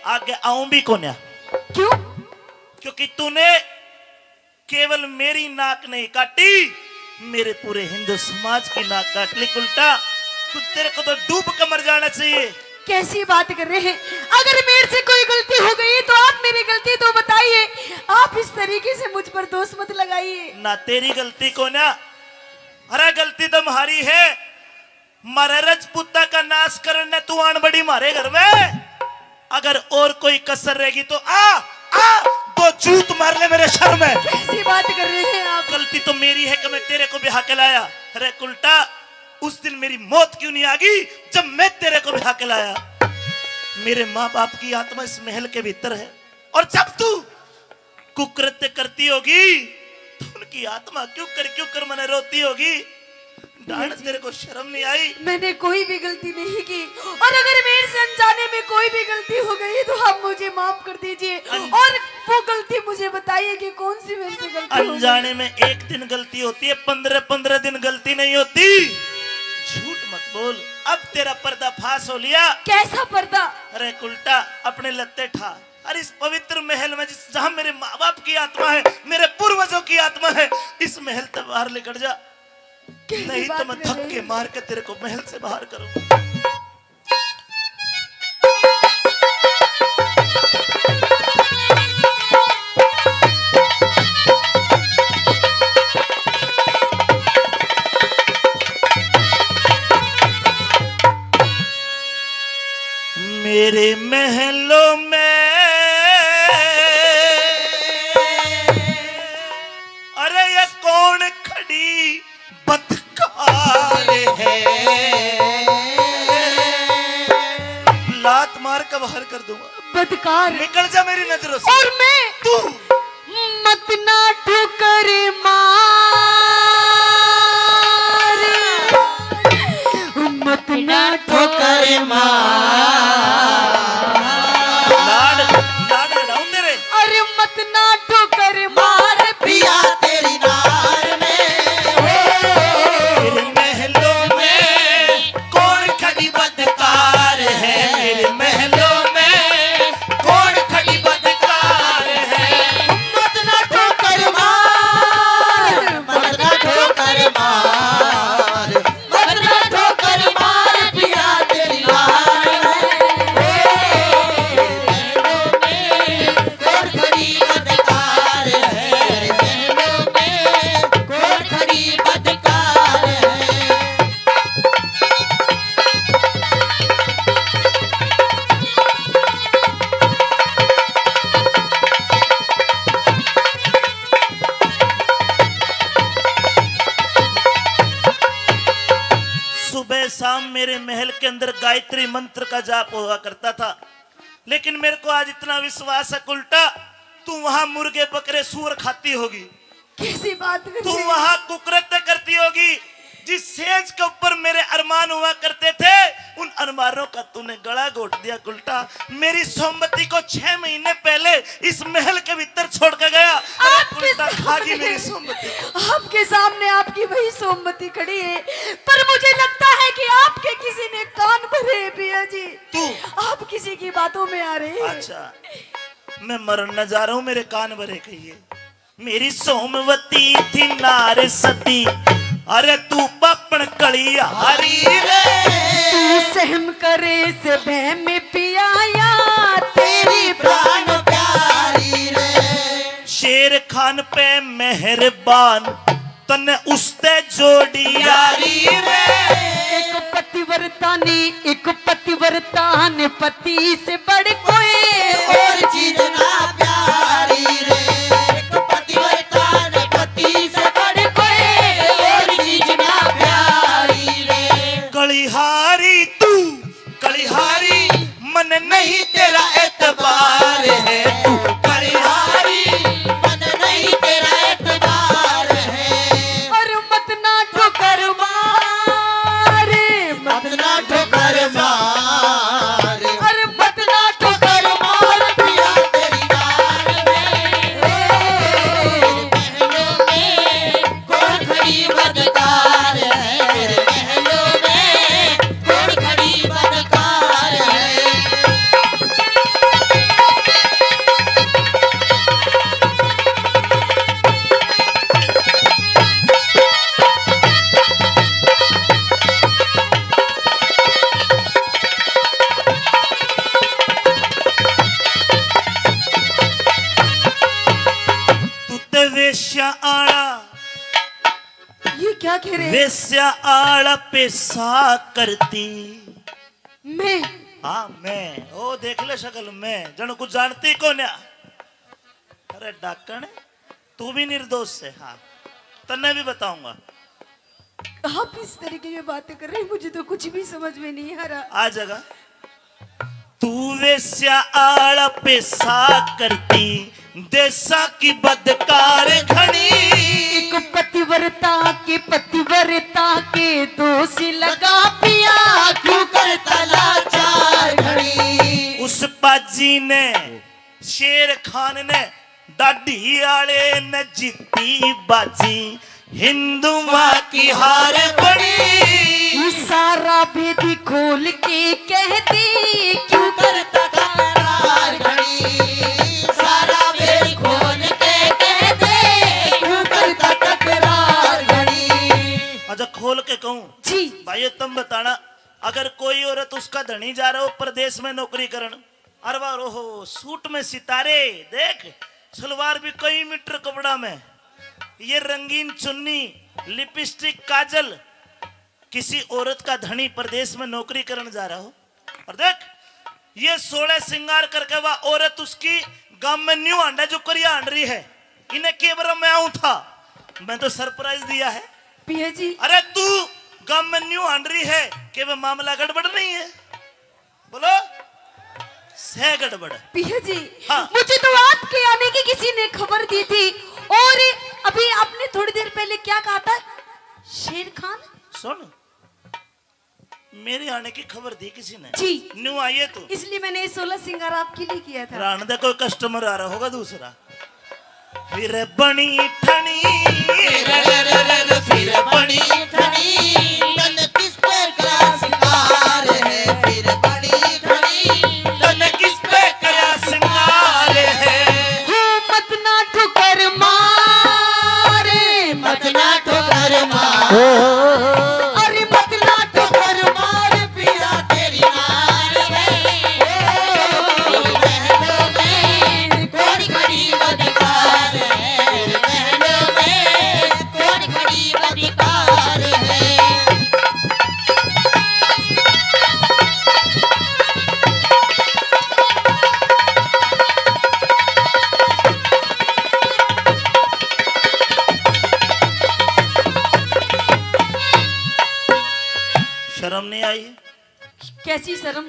आगे आऊं भी कोन्या। क्यों? क्योंकि तूने केवल मेरी नाक नहीं काटी, मेरे पूरे हिंदू समाज की नाक काट ली उल्टा। तू तेरे को तो डूब कर मर जाना चाहिए। कैसी बात कर रहे हैं? अगर मेरे से कोई गलती हो गई तो आप मेरी गलती तो बताइए, आप इस तरीके से मुझ पर दोष मत लगाइए। ना तेरी गलती को ना, अरे गलती तो हमारी है। मारे रजपूता का नाश करने तू आन बड़ी मारे घर में। अगर और कोई कसर रहेगी तो आ दो जूत मार ले मेरे सर में। कैसी बात कर रहे हैं आप? गलती तो मेरी है कि मैं तेरे को ब्याह के लाया। अरे उल्टा उस दिन मेरी मौत क्यों नहीं आ गई जब मैं तेरे को ब्याह के लाया? मेरे माँ बाप की आत्मा इस महल के भीतर है, और जब तू कुकृत्य करती होगी तो उनकी आत्मा क्यों कर मने रोती होगी। डांट तेरे को शर्म नहीं आई? मैंने कोई भी गलती नहीं की, और अगर मेरे से अनजाने में कोई भी गलती हो गई तो आप मुझे माफ कर दीजिए, और वो गलती मुझे बताइए कि कौन सी मेरे से गलती हो गई। अनजाने में एक दिन गलती होती है, 15 दिन गलती नहीं होती। झूठ मत बोल। अब तेरा पर्दा फाश हो लिया। कैसा पर्दा? अरे उल्टा अपने लत्ते ठा। अरे इस पवित्र महल में जहाँ मेरे माँ बाप की आत्मा है, मेरे पूर्वजों की आत्मा है, इस महल से बाहर लेकर जा, नहीं तो मैं धक्के मार के तेरे को महल से बाहर करूंगा। मेरे महलों में अरे ये कौन खड़ी बदकार है? लात मार कर बाहर कर दूंगा। बदकार? निकल जा मेरी नजरों से। और मैं? तू मत ना ठोकर मार, मत ना ठोकर मार। लाड लड़ाऊं तेरे? अरे मत ना ठोकर मार पिया तेरी नार में। मेरे महलों में कौन खड़ी बदकार है? मेरे महलों में कौन खड़ी बदकार है? मत ना ठोकर मार, मत ना ठोकर मार, मत ना ठोकर मार पिया तेरी नार में। कौन खड़ी बदकार है? महलों में कौन खड़ी बदकार है? सुबह शाम मेरे महल के अंदर गायत्री मंत्र का जाप हुआ करता था, लेकिन मेरे को आज इतना विश्वास है उल्टा तू वहां मुर्गे बकरे सूअर खाती होगी। कैसी बात कर तू रहे हैं? वहां कुकृत्य करती होगी। जिस सेज के ऊपर मेरे अरमान हुआ करते थे, उन अरमानों का तूने गला घोट दिया उल्टा। मेरी सोमवती को 6 महीने पहले इस महल के भीतर छोड़ के गया। उल्टा खागी मेरी सोमवती। आपके सामने आपकी वही सोमवती खड़ी है, पर मुझे लगता है कि आपके किसी ने कान भरे हैं पिया जी। तू आप किसी की बातों में आ रहे हैं। अच्छा, मैं मरने जा रहा हूँ, मेरे कान भरे कहिए। मेरी सोमवती थी नार सती, अरे तू पापण कलिया हरी रे। तू सहम करे से बह में पियाया तेरी प्राण प्यारी रे। शेर खान पे मेहरबान तने उसते जोड़ी यारी रे। एक पतिव्रता ने एक पतिव्रता ने पति से बढ़ कोई और चीज ना प्यारी रे। एक पतिव्रता ने पति से बढ़ कोई और चीज ना प्यारी रे। कलिहारी तू कलिहारी मन नहीं तेरा एतबार है। तू कलिहारी मन नहीं तेरा एतबार है। और मत ना ठोकर मार, मत ना ठोकर मार, अरे मत ना ठोकर मार पिया तेरी नार में। वेश्या आड़ पेशा करती। मैं हाँ मैं, ओ देख ले शक्ल में, जन कुछ जानती को ना। अरे डाकण तू भी निर्दोष है। हाँ तन्ने भी बताऊंगा। आप इस तरीके की बातें कर रहे हैं, मुझे तो कुछ भी समझ में नहीं आ रहा। आ जगह तू वेश्या आड़ पेशा करती, देशा की बदकार घनी। एक पतिव्रता के दोष लगा पिया, क्यों करता लाचार घड़ी। उस बाजी ने, शेर खान ने, दाढ़ी आले ने जीती बाजी, हिंदू माँ की हार बड़ी। सारा भेदी खोल के कहती, क्यों करता करार घड़ी। सारा भेद खोल के कह दे, क्यों करता तकरार घड़ी। अच्छा खोल के कहूँ जी भाई, तुम बताना, अगर कोई औरत उसका धनी जा रहा हो प्रदेश में नौकरी करन, अरे वाह ओहो सूट में सितारे देख, सलवार भी कई मीटर कपड़ा में, ये रंगीन चुन्नी, लिपस्टिक, काजल, किसी औरत का धनी प्रदेश में नौकरी करने जा रहा हो और देख ये 16 श्रृंगार करके वह औरत उसकी गांव में न्यू आंडा जो करिया आंड रही है, इन्हें केवल मैं आऊं था, मैं तो सरप्राइज दिया है। पिया जी अरे तू गांव में न्यू आंड रही है कि वह मामला गड़बड़ नहीं है, बोलो से गड़बड़। पिया जी हाँ। मुझे तो आपके आने की किसी ने खबर दी थी, और अभी आपने थोड़ी देर पहले क्या कहा था? शेर खान। सुन, मेरे आने की खबर दी किसी ने जी न्यू आइए तू, इसलिए मैंने 16 श्रृंगार आपके लिए किया था। रान दे कोई कस्टमर आ रहा होगा दूसरा। फिर बनी ठनी, फिर बड़ी ठनी, तन किस पे करा सिंगार है। फिर बड़ी ठनी, तन किस पे करा सिंगार है। मत ना ठुकर मारे, मत ना ठोकर मार। अरे मत ना ठुकर मार पिया तेरी नार है। महलों में कौन खड़ी बदकार है। महलों में कौन खड़ी बदकार है। शर्म नहीं आई? कैसी शर्म?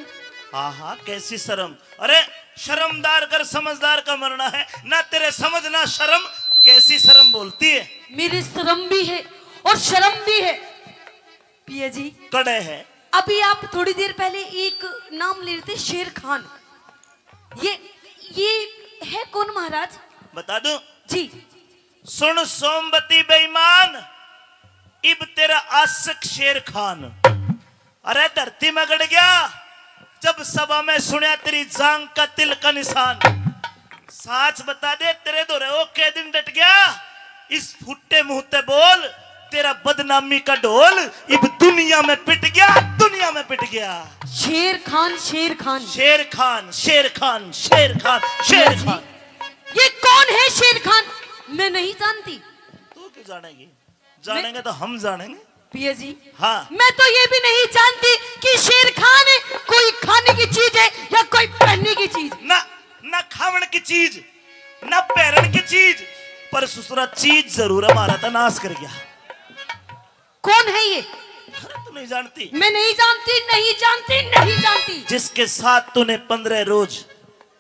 हाँ हाँ कैसी शर्म। अरे शर्मदार कर समझदार का मरना है ना, तेरे समझ ना शर्म, कैसी शर्म बोलती है। मेरे शर्म भी है और शर्म भी है। पिया जी कड़े है। अभी आप थोड़ी देर पहले एक नाम ले रहे थे, शेर खान। ये है कौन महाराज? बता दूं? जी सुन सोमवती बेईमान, इब तेरा आशिक शेर खान। अरे धरती में गड़ गया जब सभा में सुना तेरी जांग का तिल का निशान। साच बता दे तेरे दो रहे के दिन डट गया, इस फुट्टे मुंहते बोल, तेरा बदनामी का ढोल इब दुनिया में पिट गया, दुनिया में पिट गया। शेर खान शेर खान शेर खान शेर खान शेर खान शेर खान। ये कौन है शेर खान? मैं नहीं जानती। तू क्यों जानेगी? जानेंगे तो हम जानेंगे। पिया जी हाँ मैं तो ये भी नहीं जानती कि शेर खान कोई खाने की चीज है या कोई पहनने की चीज। ना खावन की चीज, ना पहनने की चीज, पर सुसरा चीज जरूर हमारा था नाश कर गया। कौन है ये? अरे तू नहीं जानती? मैं नहीं जानती, नहीं जानती, नहीं जानती। जिसके साथ तूने 15 रोज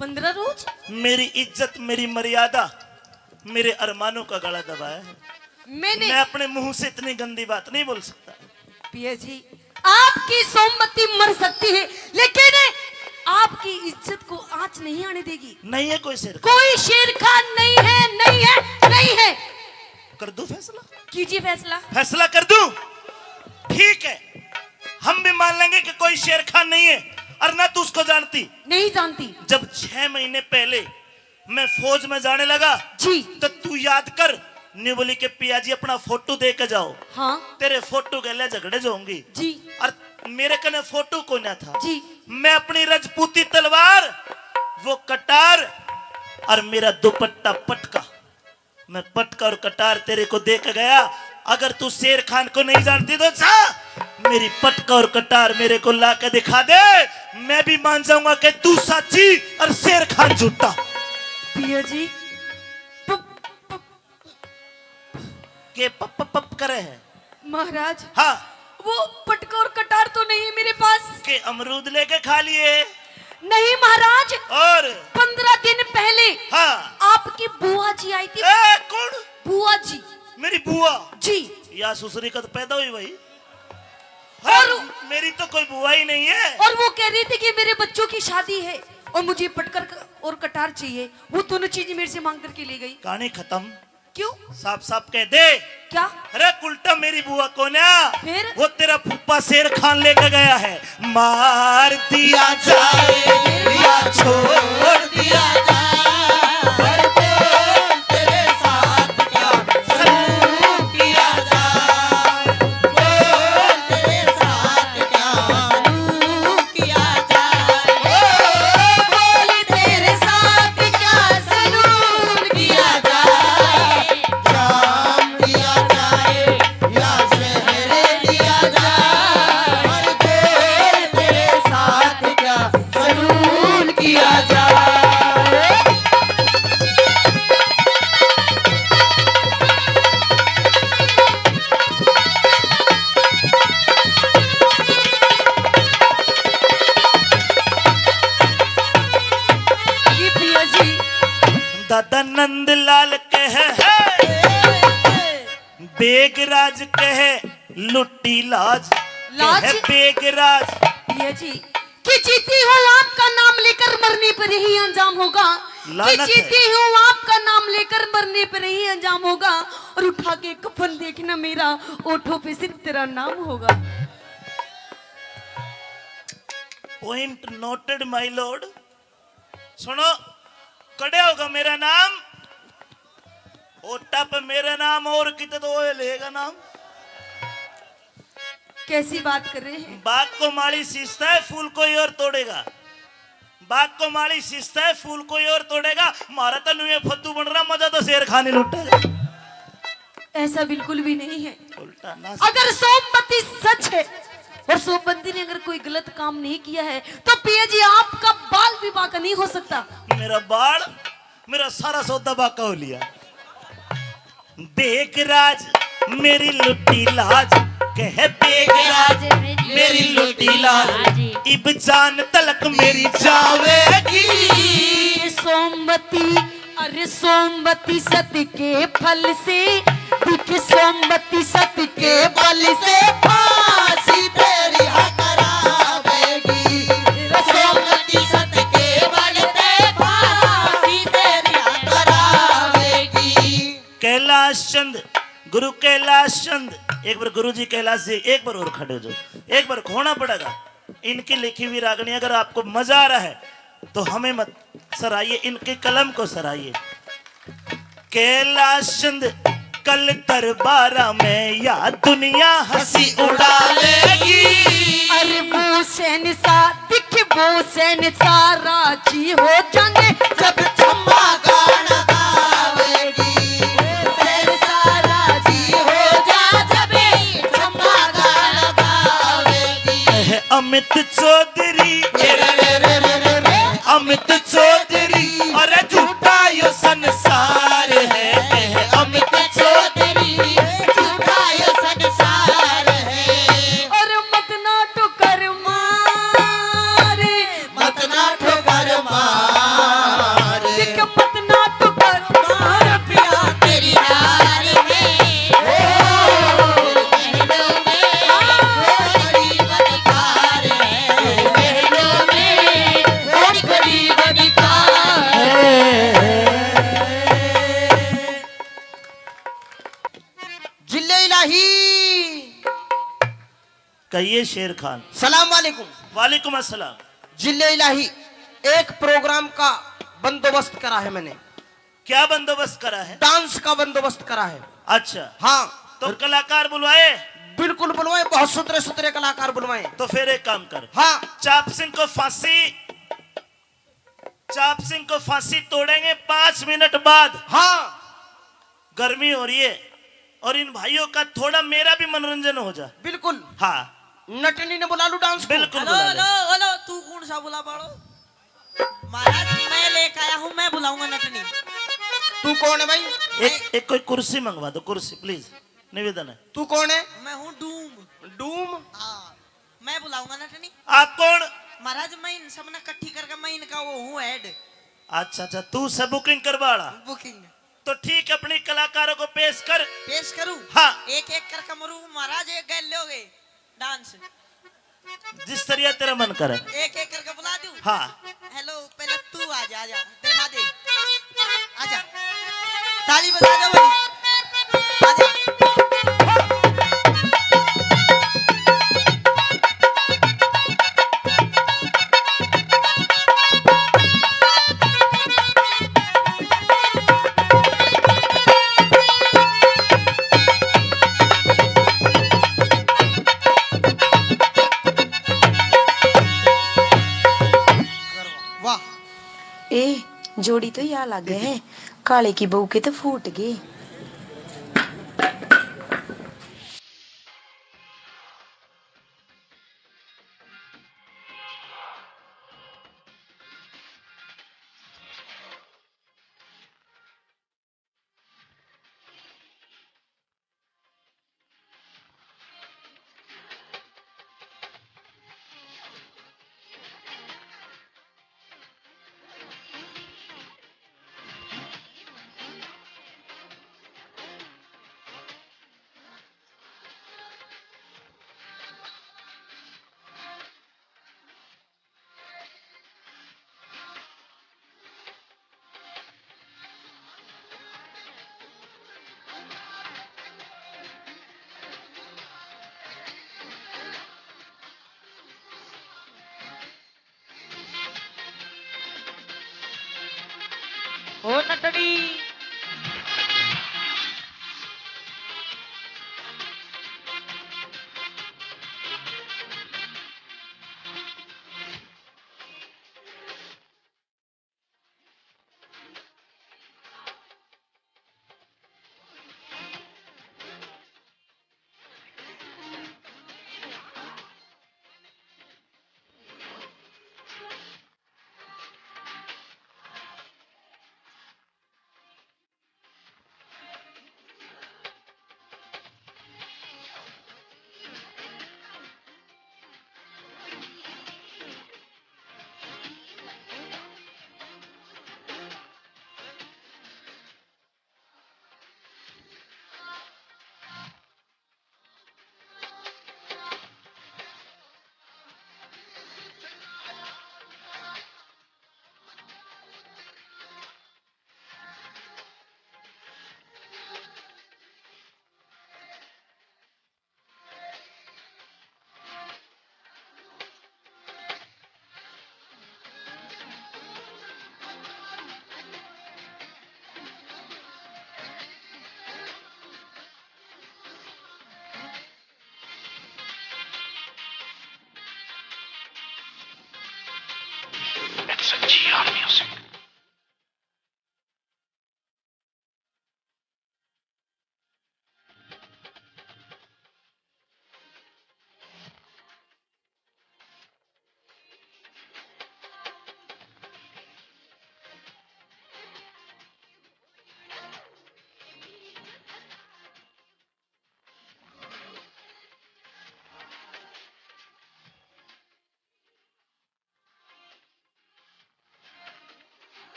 15 रोज मेरी इज्जत, मेरी मर्यादा, मेरे अरमानों का गला दबाया है। मैं अपने मुंह से इतनी गंदी बात नहीं बोल सकता। पिया जी आपकी सोमवती मर सकती है, लेकिन आपकी इज्जत को आंच नहीं आने देगी। नहीं है कोई शेर, कोई शेर खान नहीं है, नहीं है, नहीं है। कर दूं फैसला? कीजिए फैसला। फैसला कर दूं? ठीक है, हम भी मान लेंगे कि कोई शेर खान नहीं है। और ना तू उसको जानती? नहीं जानती। जब 6 महीने पहले मैं फौज में जाने लगा जी, तो तू याद कर, नी बोली के पिया जी अपना फोटो दे के जाओ। हाँ तेरे फोटो के लिए झगड़े जाऊंगी जी। और मेरे कने फोटो को ना था जी। मैं अपनी रजपूती तलवार, वो कटार और मेरा दुपट्टा पटका, मैं पटका और कटार तेरे को दे के गया। अगर तू शेर खान को नहीं जानती तो जा मेरी पटका और कटार मेरे को ला के दिखा दे, मैं भी मान जाऊंगा कि तू सच्ची और शेर खान झूठा। पिया जी के पप पप पप करे है महाराज, हाँ वो पटका और कटार तो नहीं है मेरे पास। के अमरूद लेके खा लिए नहीं महाराज, और 15 दिन पहले हाँ आपकी बुआ जी आई थी। कौन? बुआ जी, मेरी बुआ जी। या सुसरी का तो पैदा हुई भाई। हाँ, और मेरी तो कोई बुआ ही नहीं है। और वो कह रही थी कि मेरे बच्चों की शादी है और मुझे पटकर और कटार चाहिए। वो दोनों चीजें मेरे से मांग करके ले गई। कहानी खत्म। क्यों? साफ साफ कह दे। क्या? अरे उल्टा मेरी बुआ को ना फिर वो तेरा फूफा शेर खान लेकर गया है। मार दिया जाए या छोड़ दिया दादा नंदलाल कहे है बेगराज कहे लुट्टी लाज कहे बेगराज। ये जी कि जीती हूँ आपका नाम लेकर मरने पर ही अंजाम होगा, कि जीती हूँ आपका नाम लेकर मरने पर ही अंजाम होगा, और उठा के कफन देखना मेरा ओठों पे सिर्फ तेरा नाम होगा। Point noted my Lord. सुनो, कड़े होगा मेरा नाम, ओटा पे मेरा नाम और कितने तो लेगा नाम। कैसी बात कर रहे हैं? बाग को माली सींचता है फूल कोई और तोड़ेगा, बाग को माली सींचता है फूल कोई और तोड़ेगा। मारा तो नुए फद्दू बन रहा, मजा तो शेर खाने लुटेगा। ऐसा बिल्कुल भी नहीं है। उल्टा ना। अगर सोमवती सच है और सोमवती ने अगर कोई गलत काम नहीं किया है तो पिया जी आपका बाल भी बाका नहीं हो सकता। मेरा बाल, मेरा सारा सौदा बाका हो लिया। बेगराज मेरी लुटी लाज कहे बेगराज मेरी लुटी लाज, इब जान तलक मेरी जावेगी। सोमवती अरे सोमवती सती के फल से, दिख सोमवती सती के बल से फांसी तेरी करावेगी। सोमवती सती के बल से फांसी तेरी करावेगी। कैलाश चंद, गुरु कैलाश चंद, एक बार गुरु जी कैलाश जी एक बार और खड़े हो जाओ, एक बार खोना पड़ेगा। इनकी लिखी हुई रागनी अगर आपको मजा आ रहा है तो हमें मत सराइए, इनके कलम को सराइए। कैलाश चंद कल दरबारा में या दुनिया हंसी उड़ा लेगी। अरे वो सैन सा दिख वो सैन सा राजी हो जाने जब चम्मा गाना गावेगी। सैन सा राजी हो जा जब चम्मा गाना गावेगी। अमित चौधरी, अमित चौधरी, अरे झूठा यो संसार है। अमित चौधरी झूठा ये संसार है। और मत ना ठोकर मारे, मत ना ठोकर मार, दिख मत ना ठोकर मार पिया तेरी यार में। बहनों में गरीब अधिकार है, बहनों में गरीब अधिकार है। जिले इलाही कहिए शेर खान। सलाम वालेकुम। वालेकुम अस्सलाम। जिले इलाही एक प्रोग्राम का बंदोबस्त करा है मैंने। क्या बंदोबस्त करा है? डांस का बंदोबस्त करा है। अच्छा, हाँ तो कलाकार बुलवाए? बिल्कुल बुलवाए, बहुत सुथरे सुथरे कलाकार बुलवाए। तो फिर एक काम कर, हाँ चाप सिंह को फांसी तोड़ेंगे 5 मिनट बाद। हाँ गर्मी हो रही है और इन भाइयों का थोड़ा मेरा भी मनोरंजन हो जाए। बिल्कुल। हाँ नटनी ने बुला लू डांस को। बिल्कुल हेलो बुला ले। हेलो हेलो, तू कौन सा बुला पाड़ो? महाराज मैं लेकर आया हूँ, मैं बुलाऊंगा नटनी। तू कौन है भाई? एक कोई कुर्सी मंगवा दो, कुर्सी प्लीज, निवेदन है। तू कौन है? मैं हूँ डूम। डूम? हाँ, मैं बुलाऊंगा नटनी। आप कौन? महाराज मैं इन सब ने इकट्ठी करके मैं इनका वो हूँ हेड। अच्छा अच्छा, तू सब बुकिंग करवाड़ा। बुकिंग तो ठीक, अपने कलाकारों को पेश कर। पेश करूँ? हाँ। एक एक करके मरू महाराज, एक गैल लोगे डांस। जिस तरह तेरा मन करे। एक एक करके बुला दूं? हाँ। हेलो, पहले तू आजा, आजा दिखा दे, आजा ताली बजा दो भाई, आजा। ए जोड़ी तो यहाँ लग गए है, काले की बहू के तो फूट गए। ओ नटनी,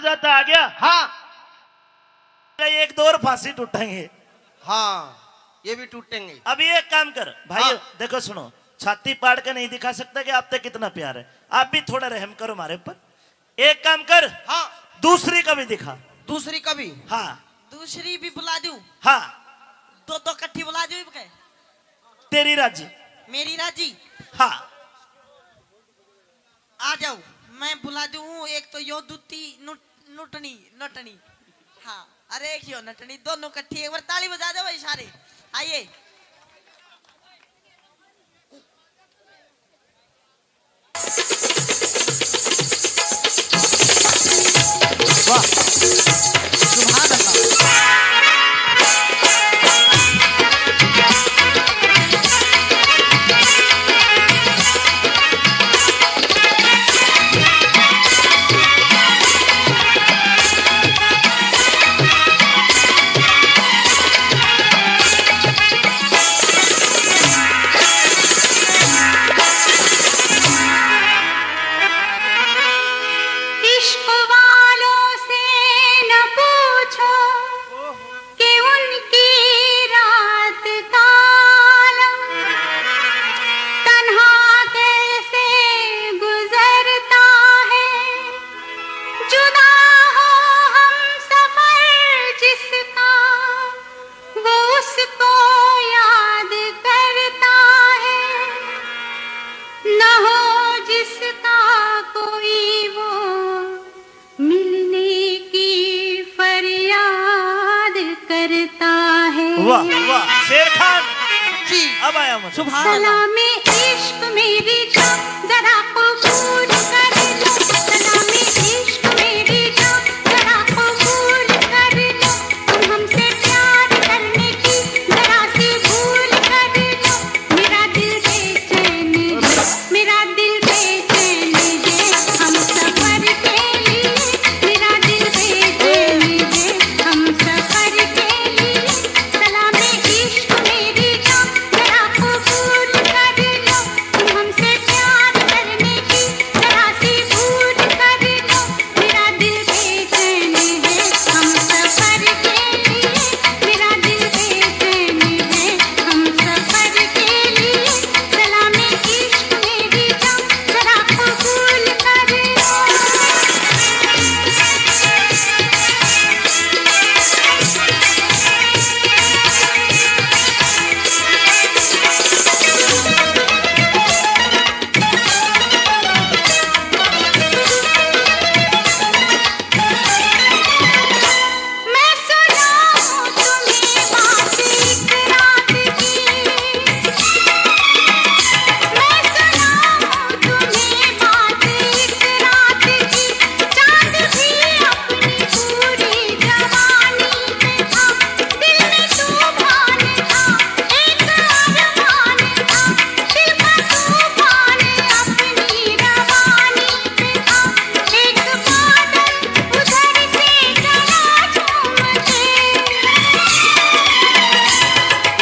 जाता आ गया। हाँ एक दो और फांसी टूटेंगे। हाँ ये भी टूटेंगे। अभी एक काम कर भाई, हाँ। देखो सुनो, छाती पाड़ के नहीं दिखा सकता कि आप तक कितना प्यार है, आप भी थोड़ा रहम करो हमारे ऊपर। एक काम कर, हाँ दूसरी का भी दिखा। दूसरी कभी। हाँ दूसरी भी बुला दूं? हाँ, दो दो कट्ठी बुला दूं? तेरी राजी। मेरी राजी? हाँ आ जाओ, मैं बुला दूं। एक तो यो दूती नटनी नटनी। हाँ अरे एक यो नटनी, दोनों कट्ठी। एक बार ताली बजा दो भाई सारे, आइए। वाह सुभान अल्लाह। इश्क वालों से न पूछो कि उनकी रात काला तन्हा कैसे गुजरता है, जुदा हो हम सफर जिसका वो उसको याद करता है, न हो जिसका कोई वो मिलने की फरियाद करता है। वाह वाह, शेर खान जी अब आया मुझे। सलामे इश्क मेरी जान जरा कबूल कर लो, सलामे इश्क मेरी जान जरा कबूल कर लो, तुम हमसे प्यार करने की जरा सी भूल कर लो, मेरा दिल बेचैन है, मेरा दिल बेचैन है हम सफर के लिए, मेरा दिल बेचैन है हम सफर के लिए, सलामे इश्क मेरी जान जरा कबूल कर लो, तुम हमसे प्यार करने की जरा सी भूल कर लो, मेरा दिल बेचैन है हम सफर के लिए, मेरा दिल बेचैन है हम सफर के लिए, सलामे इश्क मेरी जान जरा कबूल कर लो। मैं सुनाऊं तुम्हें बात एक रात की, मैं सुनाऊं तुम्हें बात एक रात की, चांद भी अपनी पूरी जवानी पे था, दिल में तूफान था, एक अरमान था, दिल का तूफान अपनी रवानी पे था, एक बादल उधर से चला झूम के,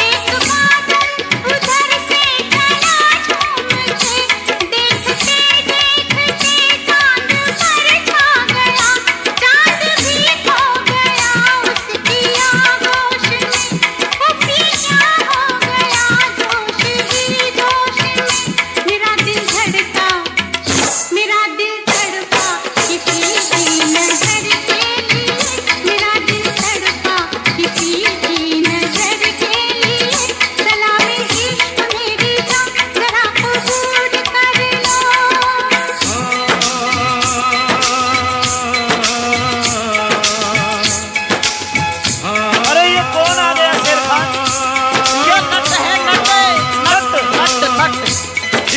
एक बादल उधर से चला झूम के, देखते देखते चांद पर छा गया, चांद भी खो गया उसकी आगोश में, खुफिया हो गया जोश ही जोश में, मेरा दिल धड़का, मेरा दिल तड़पा किसी की नजर के लिए, मेरा दिल तड़पा किसी की नजर के लिए, सलामे इश्क मेरी जान जरा कबूल कर लो। अरे ये कौन आ गया शेर खान? ये नट है नट नट नट नट।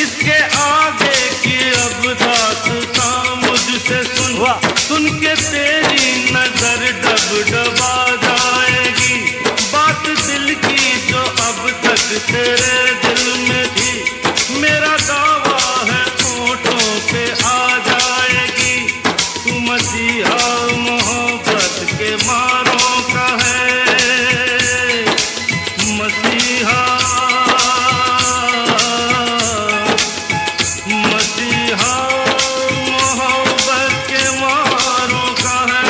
इसके आगे की अब दास्तां मुझसे सुन, वाह। सुन के तेरी नजर डब डबा जाएगी, बात दिल की जो अब तक तेरे दिल में थी, मेरा दावा है होठों पे आ जाएगी, तू मसीहा मोहब्बत के मारों का है, मसीहा मसीहा मोहब्बत के मारों का है।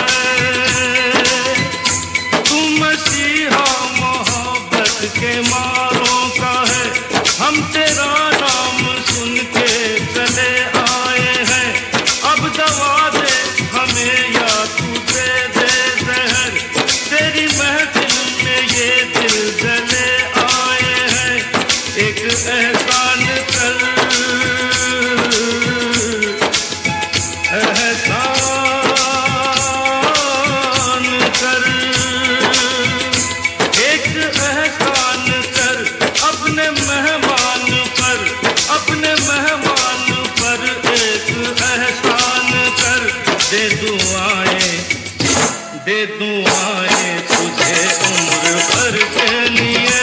दुआएं तुझे उम्र भर के लिए,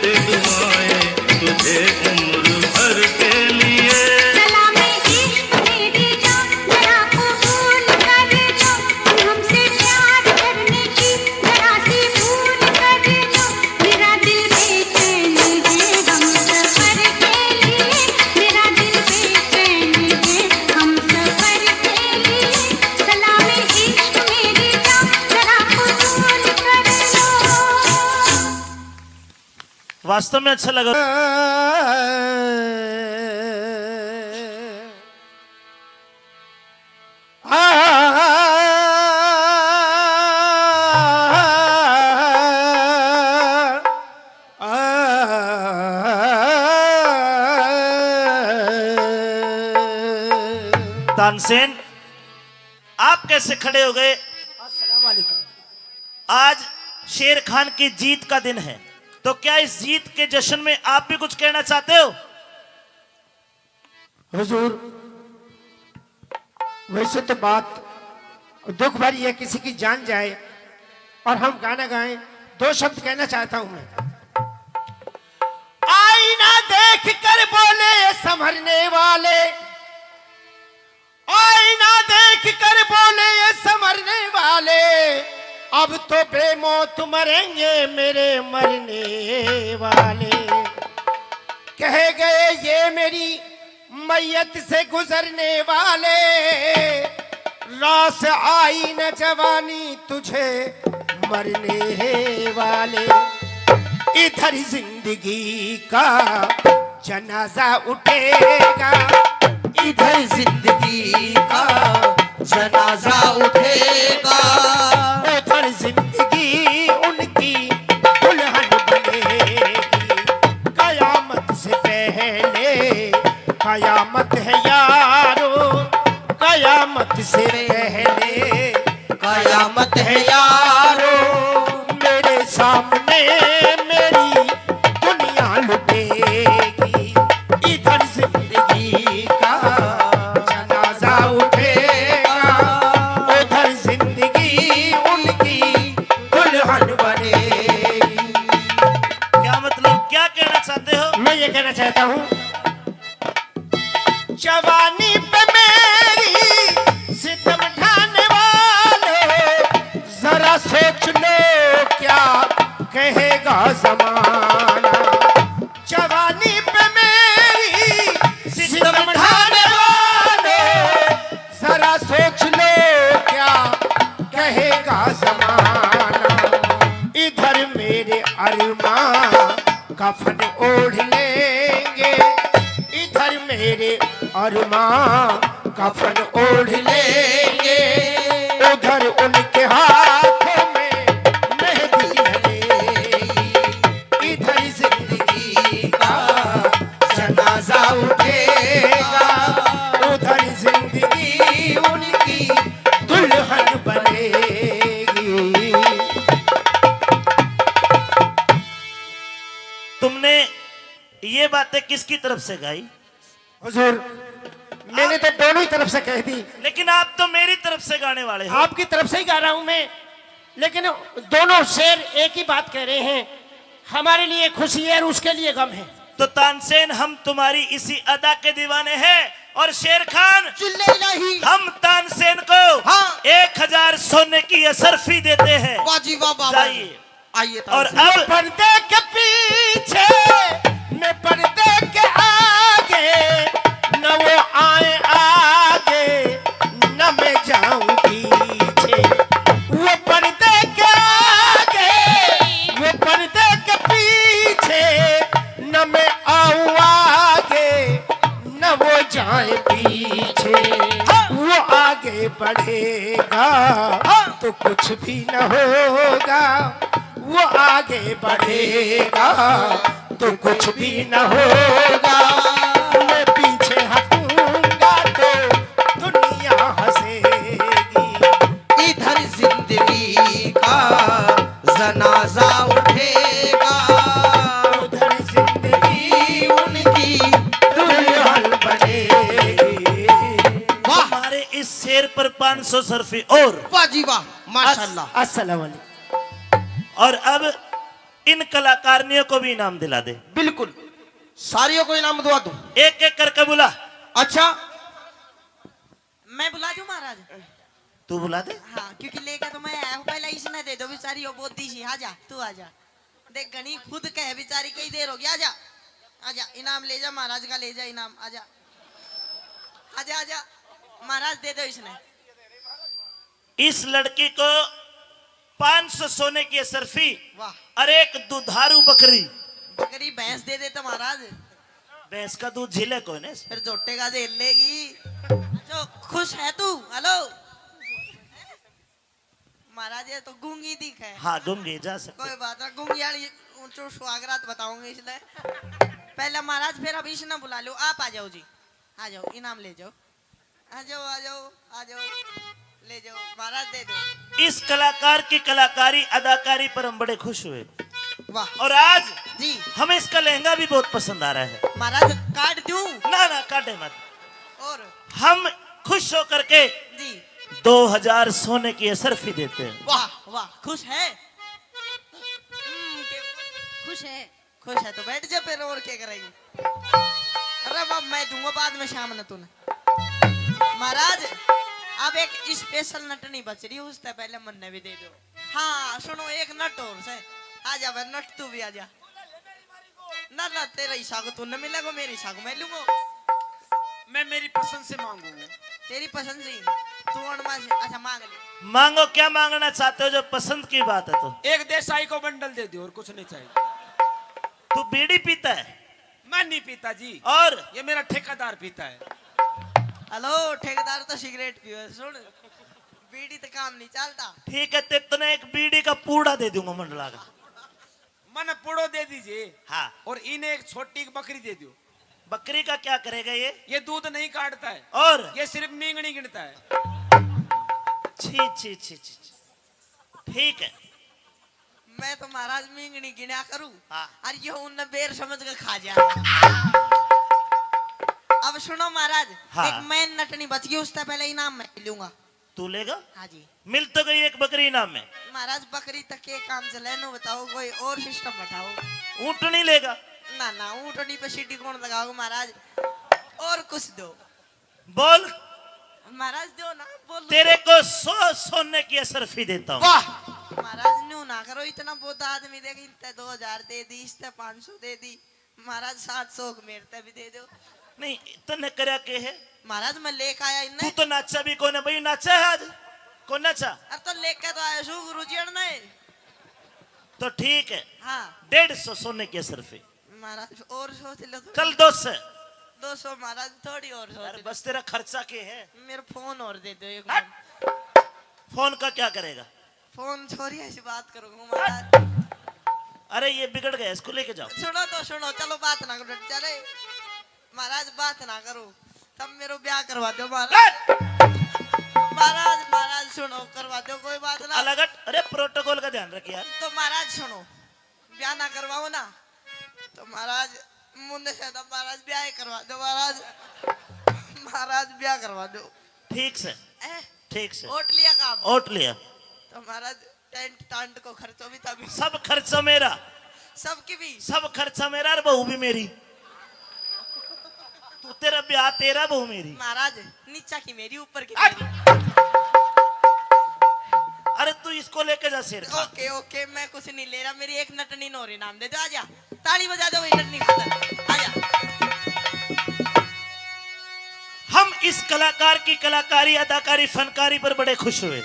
दे दुआएं तुझे उम्र भर के लिए। सलामे इश्क मेरी जान जरा कबूल कर लो, हमसे प्यार करने की जरा सी भूल कर लो। मेरा दिल बेचैन है हम सफर के लिए, मेरा दिल बेचैन है हम सफर के लिए। सलामे इश्क मेरी जान जरा कबूल कर लो। वास्तव में अच्छा लगा। तानसेन, आप कैसे खड़े हो गए? आज शेर खान की जीत का दिन है, तो क्या इस जीत के जश्न में आप भी कुछ कहना चाहते हो? हुजूर, वैसे तो बात दुख भरी है, किसी की जान जाए और हम गाना गाएं। दो शब्द कहना चाहता हूं मैं। आईना देख कर बोले संभरने वाले, आईना देख कर बोले ये संभरने वाले, अब तो बेमौत मरेंगे मेरे मरने वाले। कह गए ये मेरी मैयत से गुजरने वाले, रास आई न जवानी तुझे मरने वाले। इधर जिंदगी का जनाजा उठेगा, इधर जिंदगी का जनाजा उठेगा, उधर जिंदगी उनकी दुल्हन बनेगी। कयामत से पहले कयामत है यारो, कयामत से पहले कयामत है यारो। मेरे सामने मेरी दुनिया लुटेगी, इधर जिंदगी का जनाजा उठेगा, उधर जिंदगी उनकी दुल्हन बनेगी। क्या मतलब, क्या कहना चाहते हो? मैं ये कहना चाहता हूँ, जवानी पे मेरी सितम ढाने वाले, जरा सोच लो क्या कहेगा जमाना। जवानी पे मेरी सितम ढाने वाले, जरा सोच लो क्या कहेगा जमाना। इधर मेरे अरमां कफन ओढ़ लेंगे, इधर मेरे अरमां कफन ओढ़ लेंगे, उधर उनके हाथों में मेहंदी लगेगी। इधर जिंदगी का जनाजा उठेगा, उधर जिंदगी उनकी दुल्हन बनेगी। तुमने ये बातें किसकी तरफ से गाई? हुजूर, मैंने तो दोनों ही तरफ से कह दी। लेकिन आप तो मेरी तरफ से गाने वाले हो। आपकी तरफ से ही गा रहा हूं मैं, लेकिन दोनों शेर एक ही बात कह रहे हैं। हमारे लिए खुशी है और उसके लिए गम है। तो तानसेन, हम तुम्हारी इसी अदा के दीवाने हैं, और शेर खान, चिल्ले नहीं। हम तानसेन को हाँ। 1000 सोने की असरफी देते हैं। वाजी वाह वाह। जाइए। आइए। और अब पर्दे के पीछे मैं पर्दे के आगे, न वो आए आगे न मैं जाऊं पीछे। वो पर्दे के आगे, वो पर्दे के पीछे, न मैं आऊं आगे न वो जाए पीछे। वो आगे बढ़ेगा तो कुछ भी न होगा, वो आगे बढ़ेगा तो कुछ भी न होगा। मैं पीछे हटूंगा तो दुनिया हंसेगी। इधर जिंदगी का जनाजा उठेगा, उधर जिंदगी उनकी दुल्हन बनेगी। हमारे इस शेर पर 500 500 सरफी और वाह जी वाह, माशाल्लाह। अस्सलाम वालेकुम। और अब इन कलाकारियों को भी इनाम दिला दे। बिल्कुल, सारियों को इनाम दुआ दूं। एक एक करके बुला। अच्छा, मैं बुला दूं महाराज? तू बुला दे। हाँ, क्योंकि लेकर तो मैं आया हूँ, पहले इसने दे दो बेचारी वो बोलती सी। आजा तू आजा, देख गणी खुद कहे बेचारी कई देर हो गया। आजा आजा, इनाम ले जा महाराज का, ले जा इनाम। आजा आजा आजा महाराज, दे दो इसने। इस लड़की को 500 सोने की असरफी वाह, और एक दुधारू बकरी। बकरी भैंस दे देता महाराज, भैंस का दूध झीले को ने। फिर जोटे का झेल लेगी। जो खुश है तू? हेलो महाराज, ये तो गूंगी दिख है। हाँ, गूंगी जा सकते। कोई बात ना, गूंगी वाली ऊंचो स्वागत बताऊंगी इसलिए। पहले महाराज, फिर अब इसने बुला लो। आप आ जाओ जी, आ जाओ, इनाम ले जाओ। आ जाओ आ जाओ आ जाओ, ले जाओ महाराज, दे दो। इस कलाकार की कलाकारी अदाकारी पर हम बड़े खुश हुए। वाह। और आज जी हमें इसका लहंगा भी बहुत पसंद आ रहा है। महाराज, काट दूं? ना ना, काटे मत। और हम खुश होकर के जी 2000 सोने की असरफी देते हैं। वाह वाह, खुश है? खुश है। खुश है तो बैठ जा फिर, और क्या करेगी? अरे बाप, मैं दूंगा बाद में शाम न तूने। महाराज, अब एक स्पेशल नट नहीं बच रही, उससे पहले मन्ने भी दे दो। हाँ सुनो, एक नट और से। आजा भाई नट, तू भी आजा। ना ना, तेरा हिस्सा को तू न मिलेगा, मेरे हिस्सा को मैं लूंगा। मैं मेरी पसंद से मांगूंगा। तेरी पसंद से तू अणमा से। अच्छा मांग ले। मांगो, क्या मांगना चाहते हो? जो पसंद की बात है तो। एक देसाई को बंडल दे दो, और कुछ नहीं चाहिए। तू बीड़ी पीता है? मैं नहीं पीता जी, और ये मेरा ठेकेदार पीता है। हेलो, ठेकेदार तो सिगरेट पियो। सुन, बीड़ी तो काम नहीं चलता। ठीक है, तेतने एक बीड़ी का पूड़ा दे दूंगा मंडला का। मन पुड़ो दे दीजिए। हाँ। और इन्हें एक छोटी बकरी दे दो। बकरी का क्या करेगा ये? ये दूध नहीं काटता है, और ये सिर्फ मींगनी गिनता है। छी छी छी छी। ठीक है, मैं तो महाराज मींगनी गिना करूं। हाँ। और ये उन बेर समझ के खा जा। अब सुनो महाराज, हाँ। एक मैन नटनी बच गई, उससे पहले इनाम मैं लूंगा। तू लेगा? हाँ जी मिल तो गई एक बकरी इनाम में। महाराज, बकरी तक के काम चले नो, बताओ कोई और सिस्टम बताओ। ऊँटनी लेगा? ना ना, ऊँटनी पे सीटी कौन लगाओगे महाराज? और कुछ दो बोल। महाराज, दो ना, बोल। तेरे को 100 सोने की असरफी देता हूँ। वाह, महाराज न्यू ना करो, इतना बहुत आदमी देगी। इतने 2000 दे दी, इससे 500 दे दी। महाराज 700 मेरे भी दे दो। नहीं, इतने करया के है? महाराज, मैं लेके आया तू इन्हें। तो नाचा भी कौन है भाई? नाचा है आज? कौन नाचा? अरे तो लेके तो आया शू गुरु जी ने। तो ठीक है, हाँ 150 सोने की असरफी। महाराज, और सोच लो। चल 200। 200 महाराज, थोड़ी और सोच अरे लो। बस तेरा खर्चा के है। मेरा फोन और दे दो एक हट। मिनट। फोन का क्या करेगा? फोन छोड़ी, ऐसी बात करूंगा महाराज। अरे ये बिगड़ गया, इसको लेके जाओ। सुनो तो सुनो, चलो बात ना करो। चले महाराज, बात ना करो, तब मेरे ब्याह करवा दो महाराज। महाराज महाराज सुनो, करवा दो, कोई बात ना। अलग हट। अरे प्रोटोकॉल का ध्यान रख यार। तो महाराज सुनो, ब्याह ना करवाओ ना तो महाराज मुन्ने से तो महाराज ब्याह ही करवा दो। महाराज महाराज ब्याह करवा दो। ठीक से, ठीक से। ओट लिया काम? ओट लिया। तो महाराज, टेंट टांट को खर्चो भी तभी। सब खर्चा मेरा, सबकी भी? सब खर्चा मेरा, और बहू भी मेरी। तू तेरा ब्याह तेरा, बहू मेरी। महाराज, नीचा की मेरी, ऊपर की हट। मेरी। अरे तू इसको लेके जा शेर खा। ओके ओके, मैं कुछ नहीं ले रहा। मेरी एक नटनी नोरी नाम दे दो। आजा, ताली बजा दो, वही नटनी खाता। आजा। हम इस कलाकार की कलाकारी अदाकारी फनकारी पर बड़े खुश हुए,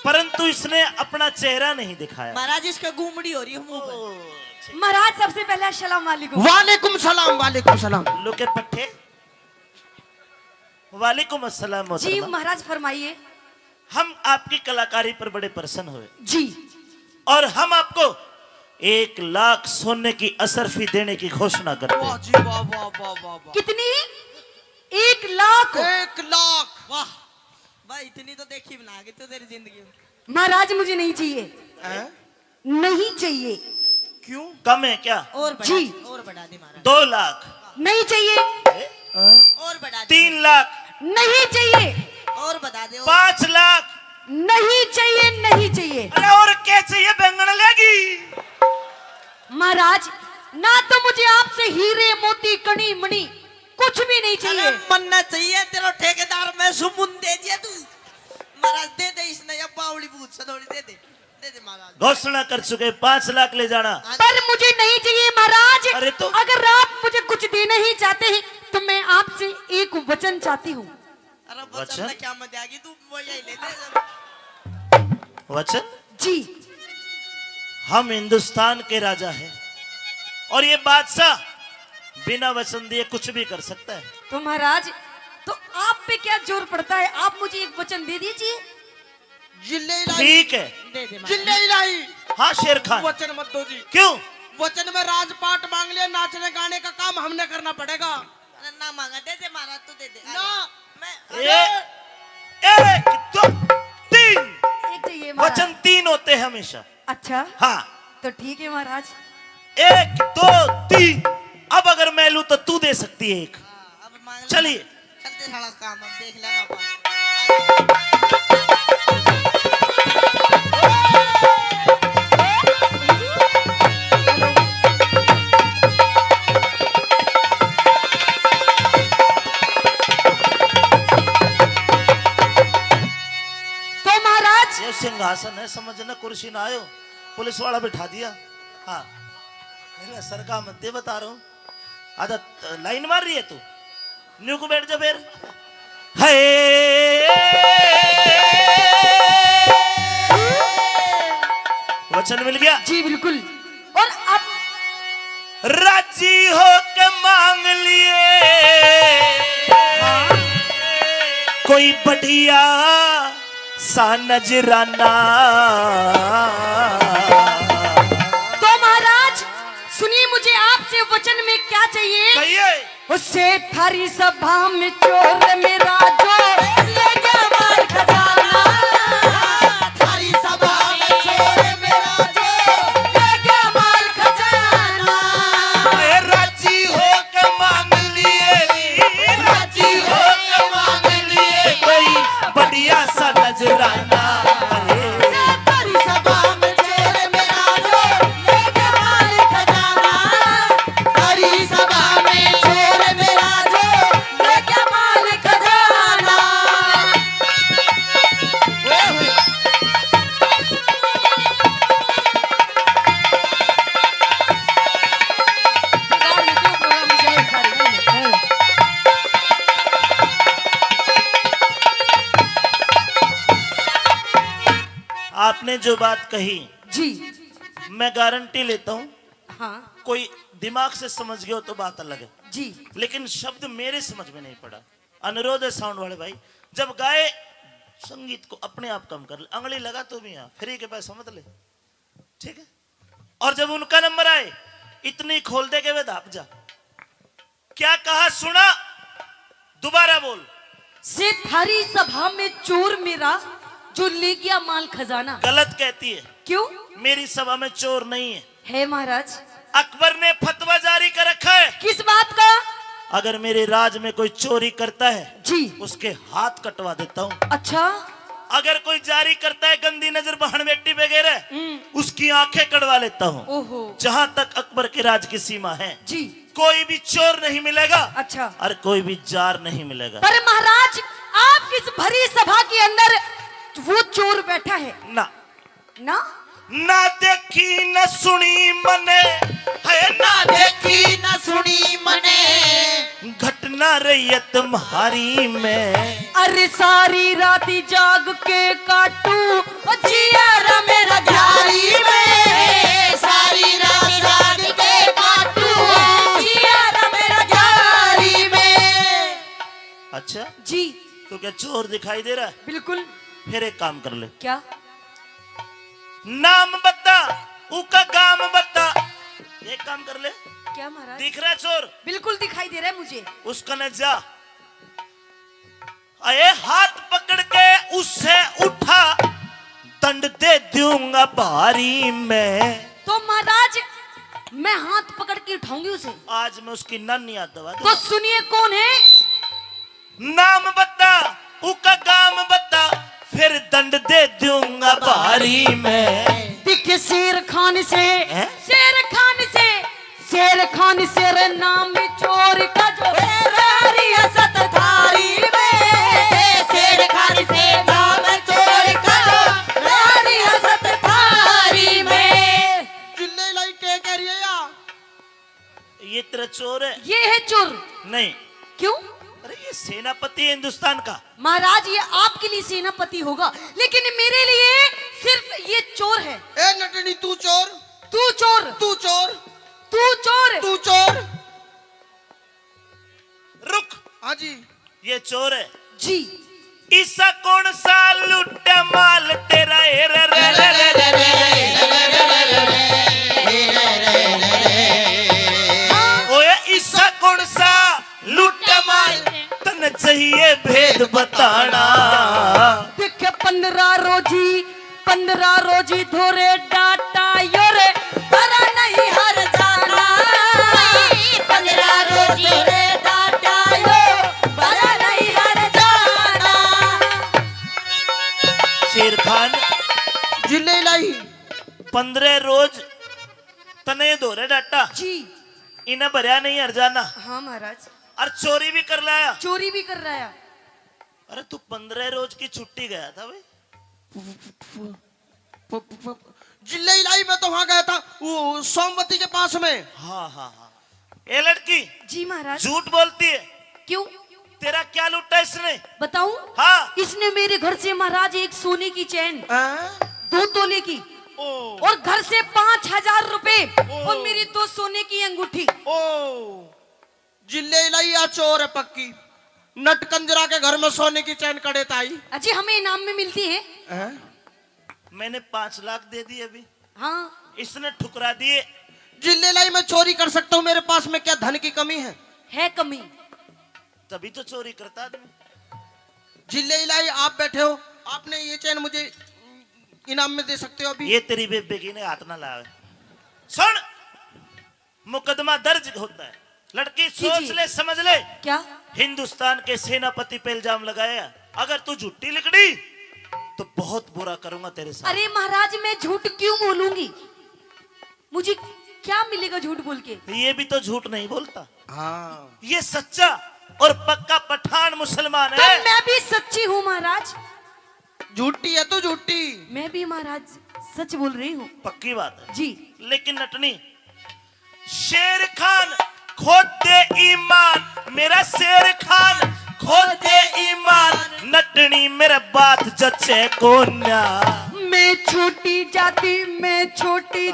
परंतु इसने अपना चेहरा नहीं दिखाया। महाराज, इसका घूमड़ी हो रही है मुंह पर। महाराज, सबसे पहले अस्सलाम वालेकुम। वालेकुम सलाम, वालेकुम सलाम। लोके पट्टे, वालेकुम अस्सलाम। जी मोहतरमा, महाराज फरमाइए। हम आपकी कलाकारी पर बड़े प्रसन्न हुए जी। और हम आपको 1 लाख सोने की असरफी देने की घोषणा करते वाह हैं। जी वाह वाह वाह वाह वाह। कितनी? 1 लाख? 1 लाख। वाह भाई, इतनी तो देखी बना के तो तेरी जिंदगी में। महाराज, मुझे नहीं चाहिए। नहीं चाहिए। क्यों? कम है क्या? और बढ़ा जी। दे, और बढ़ा दे महाराज। 2 लाख, नहीं चाहिए। और बढ़ा दे। 3 लाख, नहीं चाहिए। और बता दे 5 लाख। नहीं चाहिए, नहीं चाहिए अरे और क्या चाहिए? बैंगन लेगी महाराज। ना तो मुझे आपसे हीरे मोती कणी मणि कुछ भी नहीं चाहिए। मन्ना चाहिए तेरा ठेकेदार में सुमुन दे दिया तू महाराज। दे दे इसने अब बावली बूथ सदोड़ी दे दे महाराज। घोषणा कर चुके 5 लाख ले जाना। पर मुझे नहीं चाहिए महाराज। अरे तो अगर आप मुझे कुछ देना ही चाहते हैं तो मैं आपसे एक वचन चाहती हूँ। अरे वचन? वचन क्या मत आगी तू वो यही ले दे। वचन? जी। हम हिंदुस्तान के राजा हैं और ये बादशाह बिना वचन दिए कुछ भी कर सकता है। तो महाराज तो आप पे क्या जोर पड़ता है? आप मुझे एक वचन दे दीजिए। ठीक है, जिले इलाही। हाँ शेर खान। वचन मत दो जी। क्यों? वचन में राजपाट मांग लिया, नाचने गाने का काम हमने करना पड़ेगा। ना मांगा दे दे महाराज तू दे दे ना मैं। एक 2 3 एक चाहिए महाराज। वचन 3 होते हैं हमेशा। अच्छा हाँ तो ठीक है महाराज। 1 2 3। अब अगर मैं लूं तो तू दे सकती है एक। अब मांग चलिए करते सारा काम हम देख लेंगे अपन। तो महाराज ये सिंहासन है, समझना कुर्सी ना आयो। पुलिस वाला बिठा दिया। हाँ मेरे सर का मत दे, बता रहा हूँ। आधा लाइन मार रही है तू, न्यू को बैठ जा फिर। वचन मिल गया जी बिल्कुल। और अब राजी हो के मांग लिए कोई बढ़िया सा नजराना। तो महाराज सुनिए, मुझे आपसे वचन में क्या चाहिए? कहिए। उससे थारी सभा में चोर मेरा जो ले गया माल खजाना। थारी सभा में चोर मेरा जो ले गया माल खजाना। राजी हो के मांग लिए, राजी हो के मांग लिए कोई बढ़िया सा नजराना। थारी सभा में चोर मेरा जो ले गया माल खजाना। थारी सभा में चोर मेरा जो ले गया माल खजाना। आपने जो बात कही जी मैं गारंटी लेता हूँ, हाँ कोई दिमाग से समझ गया हो तो बात अलग है, जी। लेकिन शब्द मेरे समझ में नहीं पड़ा। अनुरोध है साउंड वाले भाई, जब गाए संगीत को अपने आप कम कर ले। अंगली लगा तो भी यहाँ फ्री के पैसा मत ले, ठीक है? और जब उनका नंबर आए इतनी खोल दे के वे दाप जा। क्या कहा सुना? दोबारा बोल। से थारी सभा में चोर मेरा जो ले गया माल खजाना। गलत कहती है। क्यों? मेरी सभा में चोर नहीं है महाराज। अकबर ने फतवा जारी कर रखा है। किस बात का? अगर मेरे राज में कोई चोरी करता है जी उसके हाथ कटवा देता हूँ। अच्छा। अगर कोई जारी करता है गंदी नजर बहन बेटी वगैरह उसकी आंखें कटवा लेता हूँ। ओहो। जहाँ तक अकबर के राज की सीमा है जी कोई भी चोर नहीं मिलेगा। अच्छा। और कोई भी जार नहीं मिलेगा। पर महाराज आप किस भरी सभा के अंदर वो चोर बैठा है? ना ना ना देखी न सुनी मने है, ना देखी न सुनी मने घटना रही है तुम्हारी में। अरे सारी रात जाग के काटू जिया मेरा घारी में। सारी रात जाग के काटू जिया मेरा घारी में। अच्छा जी तो क्या चोर दिखाई दे रहा है? बिल्कुल। फिर एक काम कर ले। क्या? नाम बता उका गाम बता। एक काम कर ले। क्या महाराज? दिख रहा है चोर? बिल्कुल दिखाई दे रहा है मुझे। उसका न जा, अरे हाथ पकड़ के उससे उठा दंड दे दूंगा भारी में। तो महाराज मैं हाथ पकड़ के उठाऊंगी उसे। आज मैं उसकी नन याद दवा तो सुनिए कौन है? नाम बता उका काम बता फिर दंड दे दूंगा भारी में। दिखे शेर खान से हैं? शेर खान से रे नाम चोर का जो रियासत थारी में। शेर खान से नाम चोर का जो रियासत थारी में। जिले लाई के कह रही है या? ये तेरा चोर है? ये है चोर। नहीं। क्यों? अरे ये सेनापति है हिंदुस्तान का। महाराज ये आपके लिए सेनापति होगा, लेकिन मेरे लिए सिर्फ ये चोर है। ए नटनी तू चोर, तू चोर, तू चोर, तू चोर, तू चोर। रुक। हाँ जी। ये चोर है जी। ईसा कौन सा लुट्टा माल तेरा? ओए ईसा कौन सा लुट्टा माल? तन चाहिए भेद बताना। देखे 15 रोजी धोरे डाटा योरे बरा नहीं हर जाना। 15 रोजी धोरे डाटा यो बरा नहीं हर जाना। शेर खान जिले लाई 15 रोज तने धोरे डाटा जी। इन्हें भरया नहीं हर जाना। हाँ महाराज। और चोरी भी कर लाया। चोरी भी कर रहा है। अरे तू 15 रोज की छुट्टी गया था भाई? जिले लाई में तो वहां गया था वो सोमवती के पास में। हाँ हाँ हाँ। ये लड़की जी महाराज। झूठ बोलती है। क्यों? तेरा क्या लूटा इसने? बताऊं? हाँ। इसने मेरे घर से महाराज एक सोने की चैन 2 तोले की और घर से 5000 रुपए और मेरी 2 सोने की अंगूठी। जिले लाई या चोर है पक्की। नट कंजरा के घर में सोने की चैन कड़े ताई। अजी हमें इनाम में मिलती है। मैंने 5 लाख दे दिए अभी। हाँ। इसने ठुकरा दिए। जिले लाई मैं चोरी कर सकता हूँ, मेरे पास में क्या धन की कमी है कमी। तभी तो चोरी करता आदमी। जिले लाई आप बैठे हो, आपने ये चैन मुझे इनाम में दे सकते हो अभी। ये तेरी बेबेगी ने हाथ ना लावे। सुन, मुकदमा दर्ज होता है। लड़की सोच ले, समझ ले। क्या? हिंदुस्तान के सेनापति पे इल्जाम लगाया। अगर तू झूठी लिखड़ी तो बहुत बुरा करूंगा तेरे साथ। अरे महाराज मैं झूठ क्यों बोलूंगी? मुझे क्या मिलेगा झूठ बोल के? ये भी तो झूठ नहीं बोलता। हाँ। ये सच्चा और पक्का पठान मुसलमान तो है। मैं भी सच्ची हूँ महाराज। झूठी है तो झूठी। मैं भी महाराज सच बोल रही हूँ। पक्की बात है जी। लेकिन नटनी, शेर खान खोद दे ईमान। मेरा शेर खान खोद दे ईमान। नटनी मेरा बात जचे कोन्या। मैं छोटी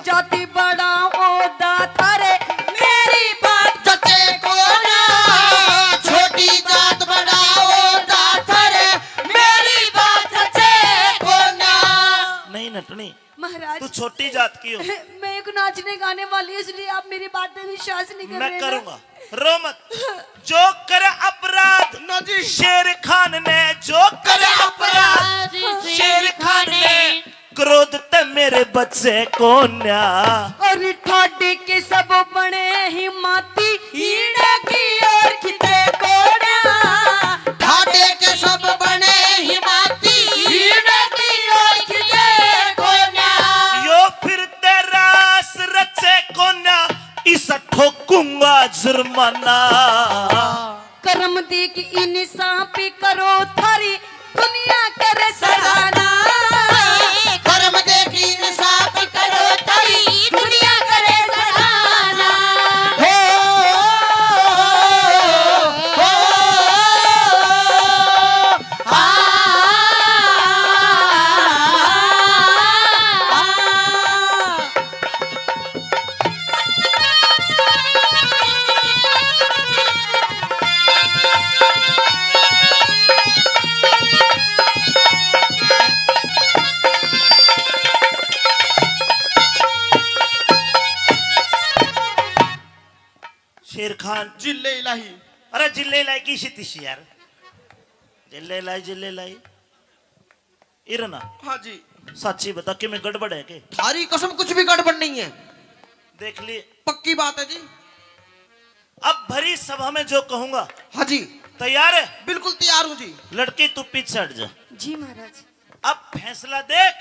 जाति बड़ा ओदा थारे मेरी बात जचे कोना। छोटी जात बड़ा ओदा थारे मेरी बात जचे कोना। नहीं नटनी, महाराज तू छोटी जात की हो। मैं एक नाचने गाने वाली हूँ, इसलिए आप मेरी बात में विश्वास नहीं कर रहे। मैं करूंगा, रो मत। जो करे अपराध शेर खान ने, जो करे अपराध शेर खान ने, क्रोध ते मेरे बच्चे कोन्या। और ठाडे के सब बने ही माती हीड़ा की और खिते कोड़ा। ठाटे के सब बने हिमाती हीड़ा की ओर खिले कोना। यो फिर तेरास रचे कोन्या, इस ठोकूंगा जुर्माना। कर्म देख इंसाफ करो थारी दुनिया करे सराहना। कर्म देखी इंसाफ करो तारी दुनिया करे सराहना। हो शेर खान जिले इलाही। अरे जिल्ले लाई की शितिशी यार। जिल्ले लाई इरना। हाँ जी। सच्ची बता कि मैं गड़बड़ है के? थारी कसम कुछ भी गड़बड़ नहीं है। देख लिए पक्की बात है जी। अब भरी सभा में जो कहूंगा हाँ जी तैयार है? बिल्कुल तैयार हूँ जी। लड़की तू पीछे हट जा। जी महाराज। अब फैसला देख,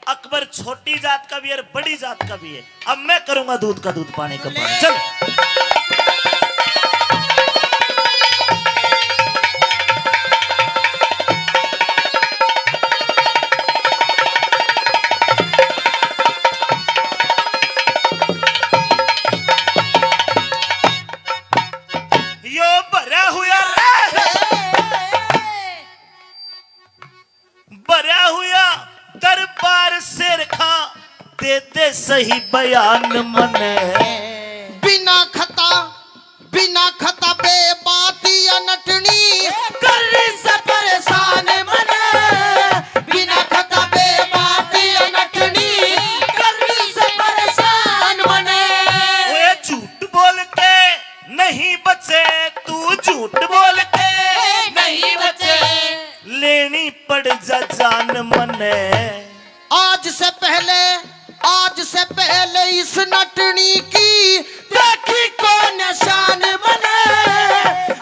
अकबर छोटी जात का भी है और बड़ी जात का भी है। अब मैं करूंगा दूध का दूध पानी का पानी। चल। यो भरा हुआ भरा हुआ दरबार शेर खा दे दे सही बयान मने। बिना खता बे बाती अनटनी कर से परेशान मने। बिना खता बे बाती अनटनी कर से परेशान मने। ओए झूठ बोल के नहीं बचे, तू झूठ बोल के नहीं बचे, लेनी पड़ जा जान मने। आज से पहले इस नटनी की देखी को निशान बने।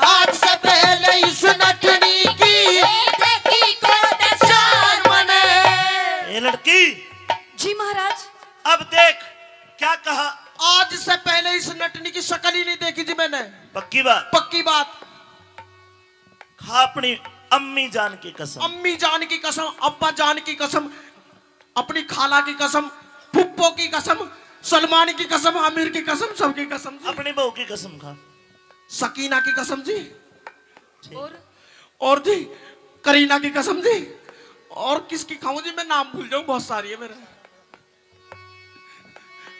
आज से पहले इस नटनी की देखी को निशान बने। ये लड़की। जी महाराज। अब देख क्या कहा। आज से पहले इस नटनी की शक्ल ही नहीं देखी जी मैंने। पक्की बात? पक्की बात। खा अपनी अम्मी जान की कसम। अम्मी जान की कसम, अब्बा जान की कसम, अपनी खाला की कसम, फुप्पो की कसम, सलमान की कसम, आमिर की कसम, सबकी कसम जी। अपनी बहू की कसम खा। सकीना की कसम जी। और जी करीना की कसम जी। और किसकी खाऊं जी, मैं नाम भूल जाऊं, बहुत सारी है मेरे।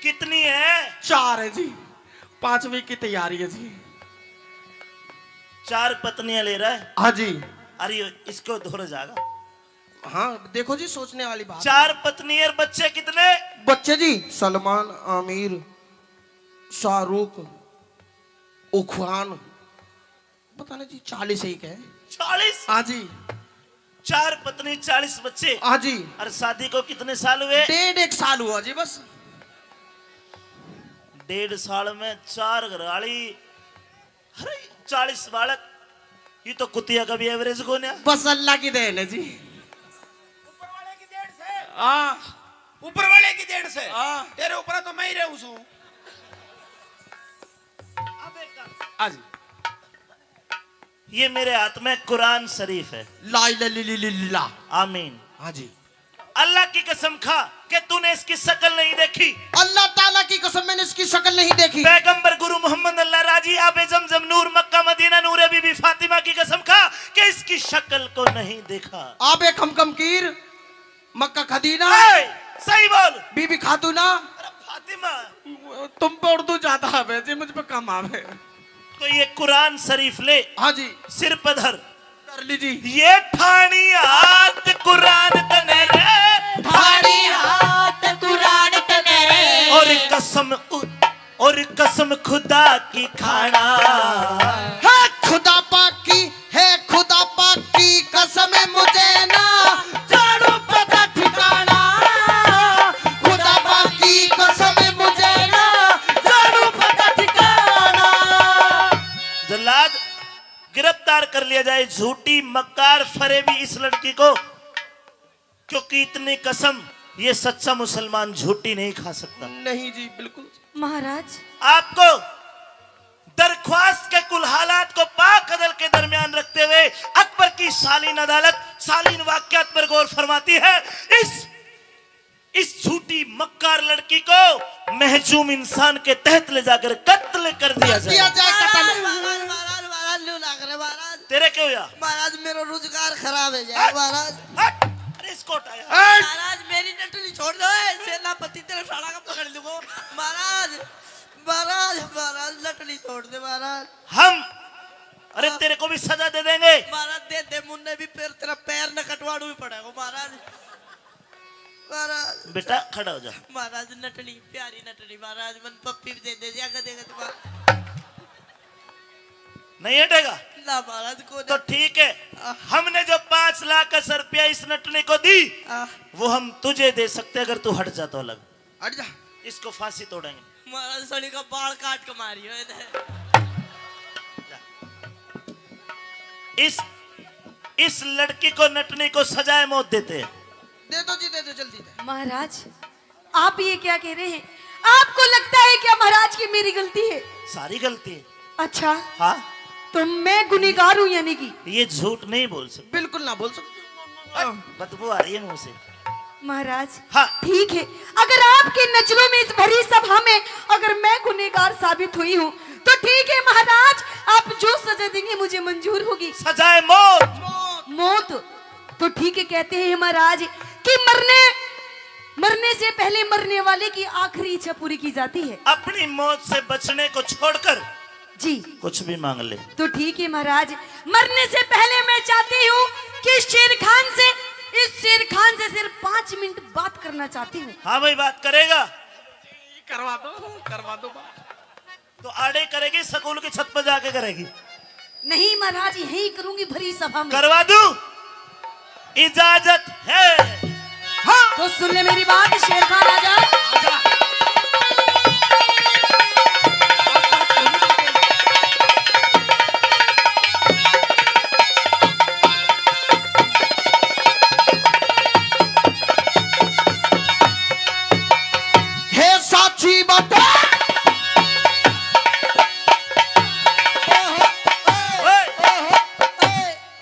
कितनी है? 4 है जी। 5वीं की तैयारी है जी। 4 पत्नियां ले रहा है? हाँ जी। अरे इसको धोर जाएगा। हाँ देखो जी, सोचने वाली बात। 4 पत्नी और बच्चे कितने? बच्चे जी सलमान, आमिर, शाहरुख, उखवान, पता नहीं जी 40 ही के। 40? हाँ जी। 4 पत्नी 40 बच्चे। हाँ जी। और शादी को कितने साल हुए? 1.5 साल हुआ जी बस। 1.5 साल में 4 घरवाली, अरे 40 बालक। ये तो कुतिया का भी एवरेज कौन है? बस अल्लाह की देन है जी। ऊपर वाले की देन से। तेरे ऊपर तो मैं ही रहूं सू। आज ये मेरे हाथ में कुरान शरीफ है। ला इलाहा इल्लल्लाह। आमीन। हाँ जी। अल्लाह की कसम खा कि तूने इसकी शक्ल नहीं देखी। अल्लाह ताला की कसम, मैंने इसकी शक्ल नहीं देखी। पैगंबर गुरु मोहम्मद अल्लाह राजी आबे जमजम नूर मक्का मदीना नूर बीबी फातिमा की कसम खा कि इसकी शक्ल को नहीं देखा। आबे खमकीर मक्का खदीना। सही बोल। बीबी खातूना। फातिमा। तुम पे उर्दू ज्यादा आवे जी, मुझ पे कम आवे। तो ये कुरान शरीफ ले। हाँ जी। सिर पर धर। कर लीजिए। ये ठानी हाथ कुरान तने रे, ठानी हाथ कुरान तने रे। और कसम खुदा की खाना। है खुदा पाक की, है खुदा पाक की कसम मुझे ना जानू पता ठिकाना। खुदा पाक की कसम मुझे ना जानू पता ठिकाना। जल्लाद गिरफ्तार कर लिया जाए, झूठी मक्कार फरेबी इस लड़की को, क्योंकि इतनी कसम ये सच्चा मुसलमान झूठी नहीं खा सकता। नहीं जी बिल्कुल। महाराज। आपको दरख्वास्त के कुल हालात को पाक अदल के दरमियान रखते हुए अकबर की सालीन अदालत सालीन वाकयात पर गौर फरमाती है। इस झूठी मक्कार लड़की को महजूम इंसान के तहत ले जाकर कत्ल कर दिया जाए। तेरे क्यों या? महाराज मेरा रोजगार खराब है जाए महाराज। इसको हटाया। महाराज मेरी नटली छोड़ दो, सेनापति तेरे साला का पकड़ लूंगा। महाराज महाराज महाराज नटली छोड़ दे महाराज। हम अरे तेरे को भी सजा दे देंगे महाराज। दे मुन्ने भी तेरा पैर न कटवाड़ू भी पड़ेगा महाराज। महाराज बेटा खड़ा हो जा। महाराज नटली प्यारी नटली महाराज, मन पप्पी भी दे देगा तुम्हारा। नहीं हटेगा ना महाराज को। तो ठीक है, हमने जो 5 लाख रुपया इस नटने को दी वो हम तुझे दे सकते, अगर तू हट जा तो अलग। हट जा। इसको फांसी तोड़ेंगे। महाराज सड़ी का बाल काट के मारी हो इस लड़की को नटनी को सजाए मौत देते हैं। दे दो जी, दे दो जल्दी दे। महाराज आप ये क्या कह रहे हैं? आपको लगता है क्या महाराज की मेरी गलती है? सारी गलती है। अच्छा हाँ, तो मैं गुनहगार हूँ यानी कि? ये झूठ नहीं बोल सकते। बिल्कुल ना बोल सकते। बदबू आ रही है मुंह से। महाराज हाँ। ठीक है, अगर आपकी नजरों में इस भरी सभा में अगर मैं गुनहगार साबित हुई हूँ तो ठीक है महाराज, आप जो सजा देंगे मुझे मंजूर होगी। सजाए मौत। मौत तो ठीक है, कहते हैं महाराज कि मरने से पहले मरने वाले की आखिरी इच्छा पूरी की जाती है। अपनी मौत से बचने को छोड़कर जी कुछ भी मांग ले। तो ठीक है महाराज, मरने से पहले मैं चाहती हूँ कि इस शेर खान से सिर्फ 5 मिनट बात करना चाहती हूँ। हाँ भाई, बात करेगा। करवा दो बात। तो आड़े करेगी, स्कूल की छत पर जाके करेगी? नहीं महाराज, यही करूंगी भरी सभा में। करवा दूं? इजाजत है। हाँ तो सुन ले मेरी बात, शेर खान आजा। हे साची बात।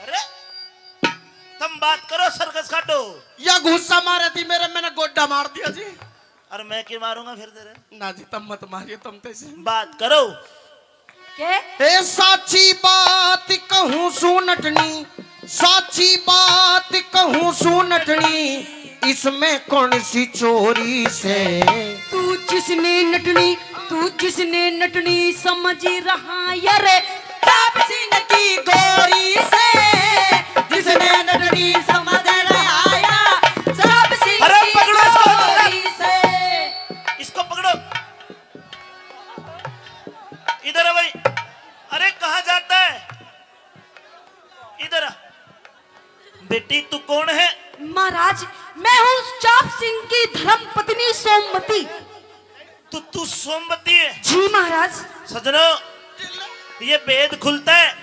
अरे तुम बात करो, सर्कस काटो। या गुस्सा मारे थी मेरे, मैंने गोड्डा मार दिया जी। और मैं क्यों मारूंगा फिर तेरे? ना जी, तुम मत मारिए, तुम तैसे बात करो। क्या? हे साची बात कहूँ सुनटनी, साची बात कहूँ सुनटनी, इसमें कौन सी चोरी से? तू जिसने नटनी समझ रहा यार ताप सिंह की गोरी से, जिसने नटनी समझ रहा यार ताप सिंह अरे की पकड़ो इसको। गोरी से। इसको पकड़ो। इधर आ भाई। अरे कहाँ जाता है? इधर आ। बेटी तू कौन है? महाराज मैं हूँ चाप सिंह की धर्म पत्नी सोमवती। तू सोमवती है? जी महाराज। सजनों, ये भेद खुलता है।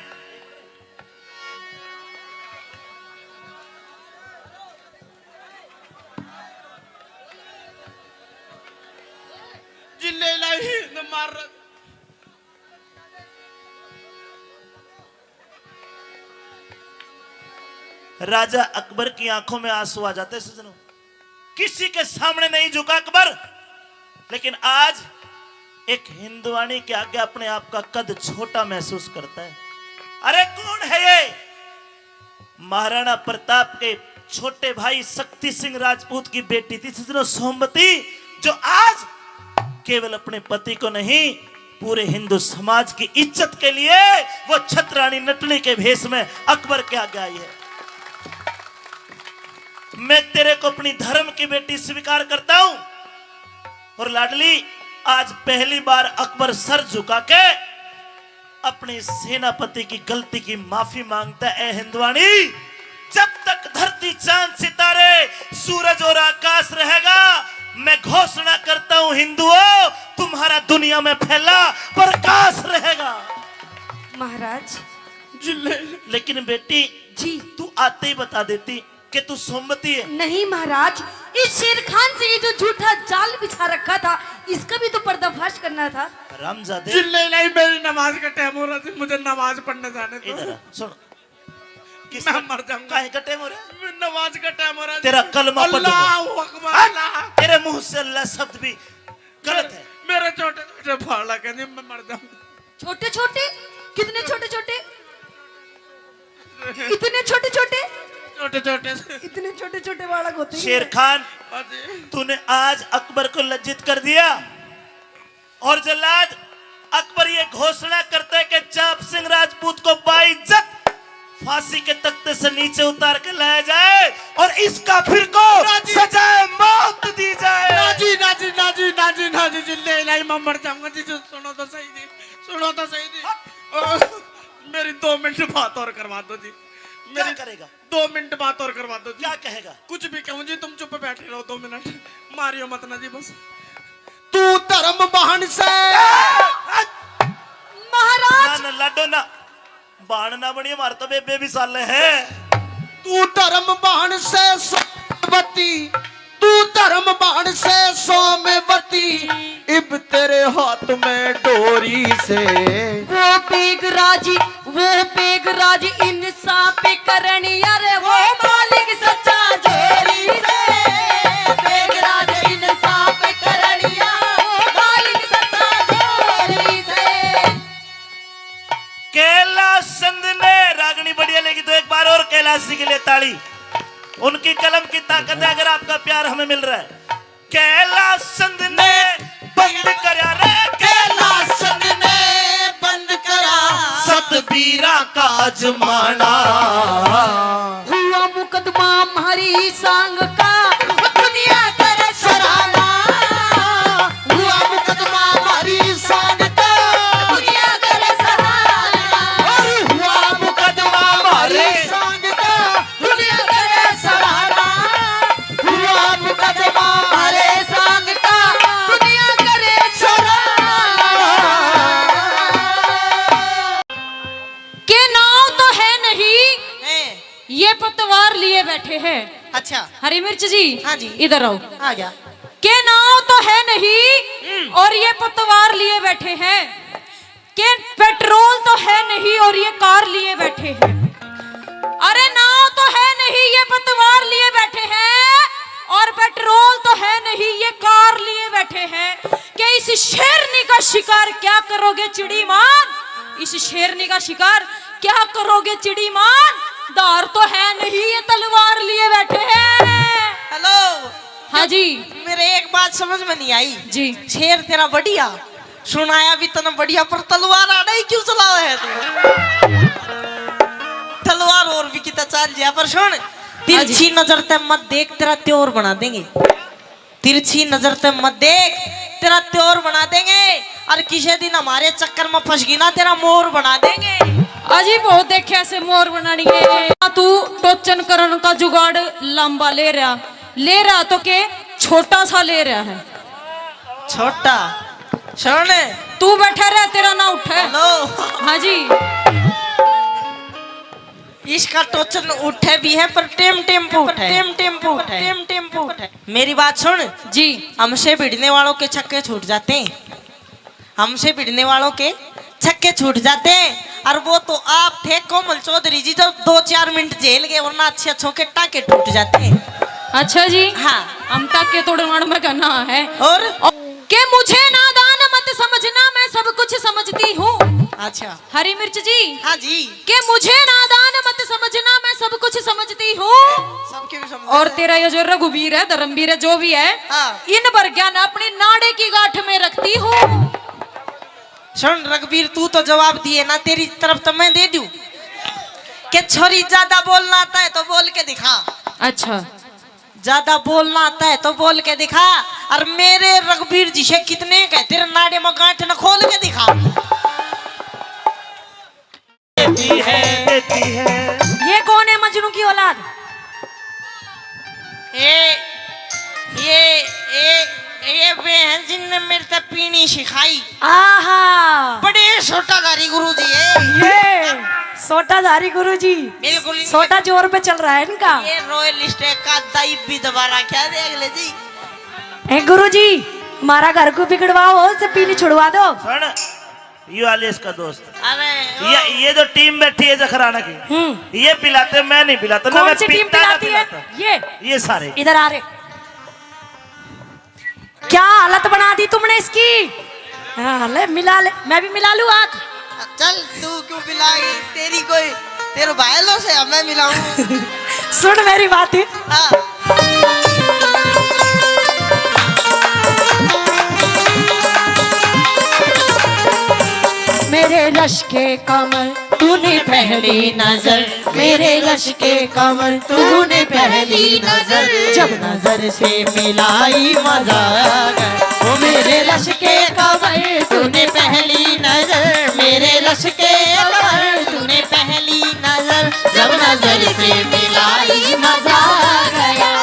जिले लाई न मार। राजा अकबर की आंखों में आंसू आ जाते सजनों। किसी के सामने नहीं झुका अकबर, लेकिन आज एक हिंदुआनी के आगे अपने आप का कद छोटा महसूस करता है। अरे कौन है ये? महाराणा प्रताप के छोटे भाई शक्ति सिंह राजपूत की बेटी थी सजनों, सोमवती, जो आज केवल अपने पति को नहीं, पूरे हिंदू समाज की इज्जत के लिए वो छतरानी नटनी के भेष में अकबर के आगे आई है। मैं तेरे को अपनी धर्म की बेटी स्वीकार करता हूं। और लाडली, आज पहली बार अकबर सर झुका के अपने सेनापति की गलती की माफी मांगता है। हिंदुआनी, जब तक धरती चांद सितारे सूरज और आकाश रहेगा, मैं घोषणा करता हूं हिंदुओं, तुम्हारा दुनिया में फैला प्रकाश रहेगा। महाराज लेकिन बेटी जी, तू आते ही बता देती कि तू सोमवती है। नहीं महाराज, इस शेर खान से ये जो झूठा जाल बिछा रखा था, इसका भी तो पर्दाफाश करना था। रामजादे, जिले लाई मेरी नमाज का टाइम हो रहा था, मुझे नमाज पढ़ने जाने दो। इधर सुन, किस मैं मर जाऊंगा। काहे का टाइम हो रहा है? नमाज का टाइम हो रहा है। तेरा कलमा पढ़ दूंगा। अल्लाहू अकबर। हाँ? तेरे मुंह से अल्लाह शब्द भी गलत है। मेरे छोटे छोटे फाड़ा कहने मैं मर जाऊंगा। छोटे छोटे? कितने छोटे छोटे? इतने छोटे छोटे? छोटे छोटे इतने छोटे छोटे बालक होते हैं। शेर खान, तूने आज अकबर को लज्जित कर दिया। और जल्लाद, अकबर ये घोषणा करता है कि चाप सिंह राजपूत को बाइज्जत फांसी के तख्ते से नीचे उतार के लाया जाए और इस काफिर को सजाए मौत दी जाए। Nazi Nazi Nazi Nazi Nazi जिले लाई मैं मर जाऊंगा जी। सुनो तो सही जी, सुनो तो सही जी। मेरी 2 मिनट बात और करवा दो जी। क्या करेगा? 2 मिनट बात और करवा दो जी। क्या कहेगा? कुछ भी कहूँ जी, तुम चुप बैठे रहो 2 मिनट, मारियो मत ना जी बस। तू धर्म बहन से महाराज, ना लाडो ना, बाण ना बनी, हमारे तो बेबे भी साले हैं। तू धर्म बाण से सोमवती, तू धर्म बाण से सोमवती, इब तेरे हाथ में डोरी से। वो बेगराज इंसाफ करनी, अरे वो मालिक सच्चा जोरी से। बेगराज इंसाफ करनी, वो मालिक सच्चा जोरी से। कैलाश चंद ने रागनी बढ़िया लगी तो एक बार और कैलाश जी के लिए ताली। उनकी कलम की ताकत है अगर आपका प्यार हमें मिल रहा है। कैलाश चंद ने बंद करा रे, कैलाश चंद ने बंद करा सतबीरा का जमाना। हुआ मुकदमा हमारी सांग का, दुनिया करे सराहना। हुआ मुकदमा हमारी सांग का, दुनिया करे सराहना। हुआ मुकदमा हमारी सांग का, दुनिया करे सराहना। हुआ मुकदमा हमारे सांग का, दुनिया करे सराहना। के नाव तो है नहीं, ये पतवार लिए बैठे हैं। अच्छा हरी मिर्च जी, हाँ जी। इधर आओ। आ गया। के नाव तो है नहीं और ये पतवार लिए बैठे हैं। के पेट्रोल तो है नहीं और ये कार लिए बैठे हैं। अरे नाव तो है नहीं, ये पतवार लिए बैठे हैं, और पेट्रोल तो है नहीं, ये कार लिए बैठे हैं। कि इस शेरनी का शिकार क्या करोगे चिड़ीमान? इस शेरनी का शिकार क्या करोगे चिड़ीमान? दार तो है नहीं, ये तलवार लिए बैठे हैं। हेलो। हाँ जी। मेरे एक बात समझ में नहीं आई जी। शेर तेरा बढ़िया सुनाया भी तना बढ़िया, पर तलवार आड़ा ही क्यों चलावा है तू? तलवार और भी कितना चाल जा, पर सुन तिरछी नजर ते मत देख, तेरा त्योर बना देंगे। तिरछी नजर ते मत देख, तेरा त्योर बना देंगे। और किसी दिन हमारे चक्कर में फंस गई ना, तेरा मोर बना देंगे। अजी बहुत देखे ऐसे मोर बनानी है। तू टोचन करण का जुगाड़ लंबा ले रहा तो के छोटा सा ले रहा है। छोटा सुन, तू बैठा रहा, तेरा ना उठे। हेलो। हाँ जी। इसका टोचन उठे भी है, पर टेम टेम्पो उठे। मेरी बात सुन जी। हमसे भिड़ने वालों के छक्के छूट जाते हैं, हमसे भिड़ने वालों के छक्के छूट जाते हैं। और वो तो आप थे कोमल चौधरी जी, जब 2-4 मिनट जेल गए, वरना अच्छे अच्छों के टाके टूट जाते हैं। अच्छा जी। हाँ। हम टाके तोड़वाड़ में कहना है। और के मुझे नादान मत समझना, मैं सब कुछ समझती हूँ। अच्छा हरी मिर्च जी। हाँ जी। के मुझे नादान मत समझना, मैं सब कुछ समझती हूँ। सबके भी समझ। और तेरा ये जो रघुवीर है, धर्मवीर है, जो भी है, हाँ। इन पर ज्ञान अपनी नाड़े की गांठ में रखती हूँ। सुन रघुवीर, तू तो जवाब दिए ना, तेरी तरफ तो मैं दे दूं। कि छोरी ज्यादा बोलना आता है तो बोल के दिखा। अच्छा। ज्यादा बोलना आता है तो बोल के दिखा। और मेरे रघुवीर जी से कितने कह, तेरे नाड़े में गांठ न खोल के दिखा। देती है। ये कौन है मजनू की औलाद? ये वे हैं जिनने मेरे से पीनी सिखाई। आहा, बड़े सोटाधारी गुरुजी है ये सोटाधारी गुरुजी। बिल्कुल। सोटा जोर पे चल रहा है इनका। ये रॉयल स्टेक का दाई भी दोबारा क्या दे अगले जी। ए गुरुजी, हमारा घर को बिगड़वाओ, से पीनी छुड़वा दो। सुन, ये वाले इसका दोस्त। अरे ये जो टीम बैठी है जखराना की, ये पिलाते, मैं नहीं पिलाता ना। कौन मैं सी टीम पीता ना पिलाती है? पिलाता। ये सारे इधर आ रहे। क्या हालत बना दी तुमने इसकी? हाँ, ले मिला ले, मैं भी मिला लूं हाथ। चल तू क्यों मिलाई, तेरी कोई तेरे भाईलों से मैं मिलाऊं। सुन मेरी बात है। मेरे रश के कमर तूने पहली नजर, मेरे रश के कमर तूने पहली नजर, जब नजर से मिलाई मजा आ गया। वो मेरे रश के कमर तूने पहली नजर, मेरे रश के कमर तूने पहली नजर, जब नजर से मिलाई मजा आ गया।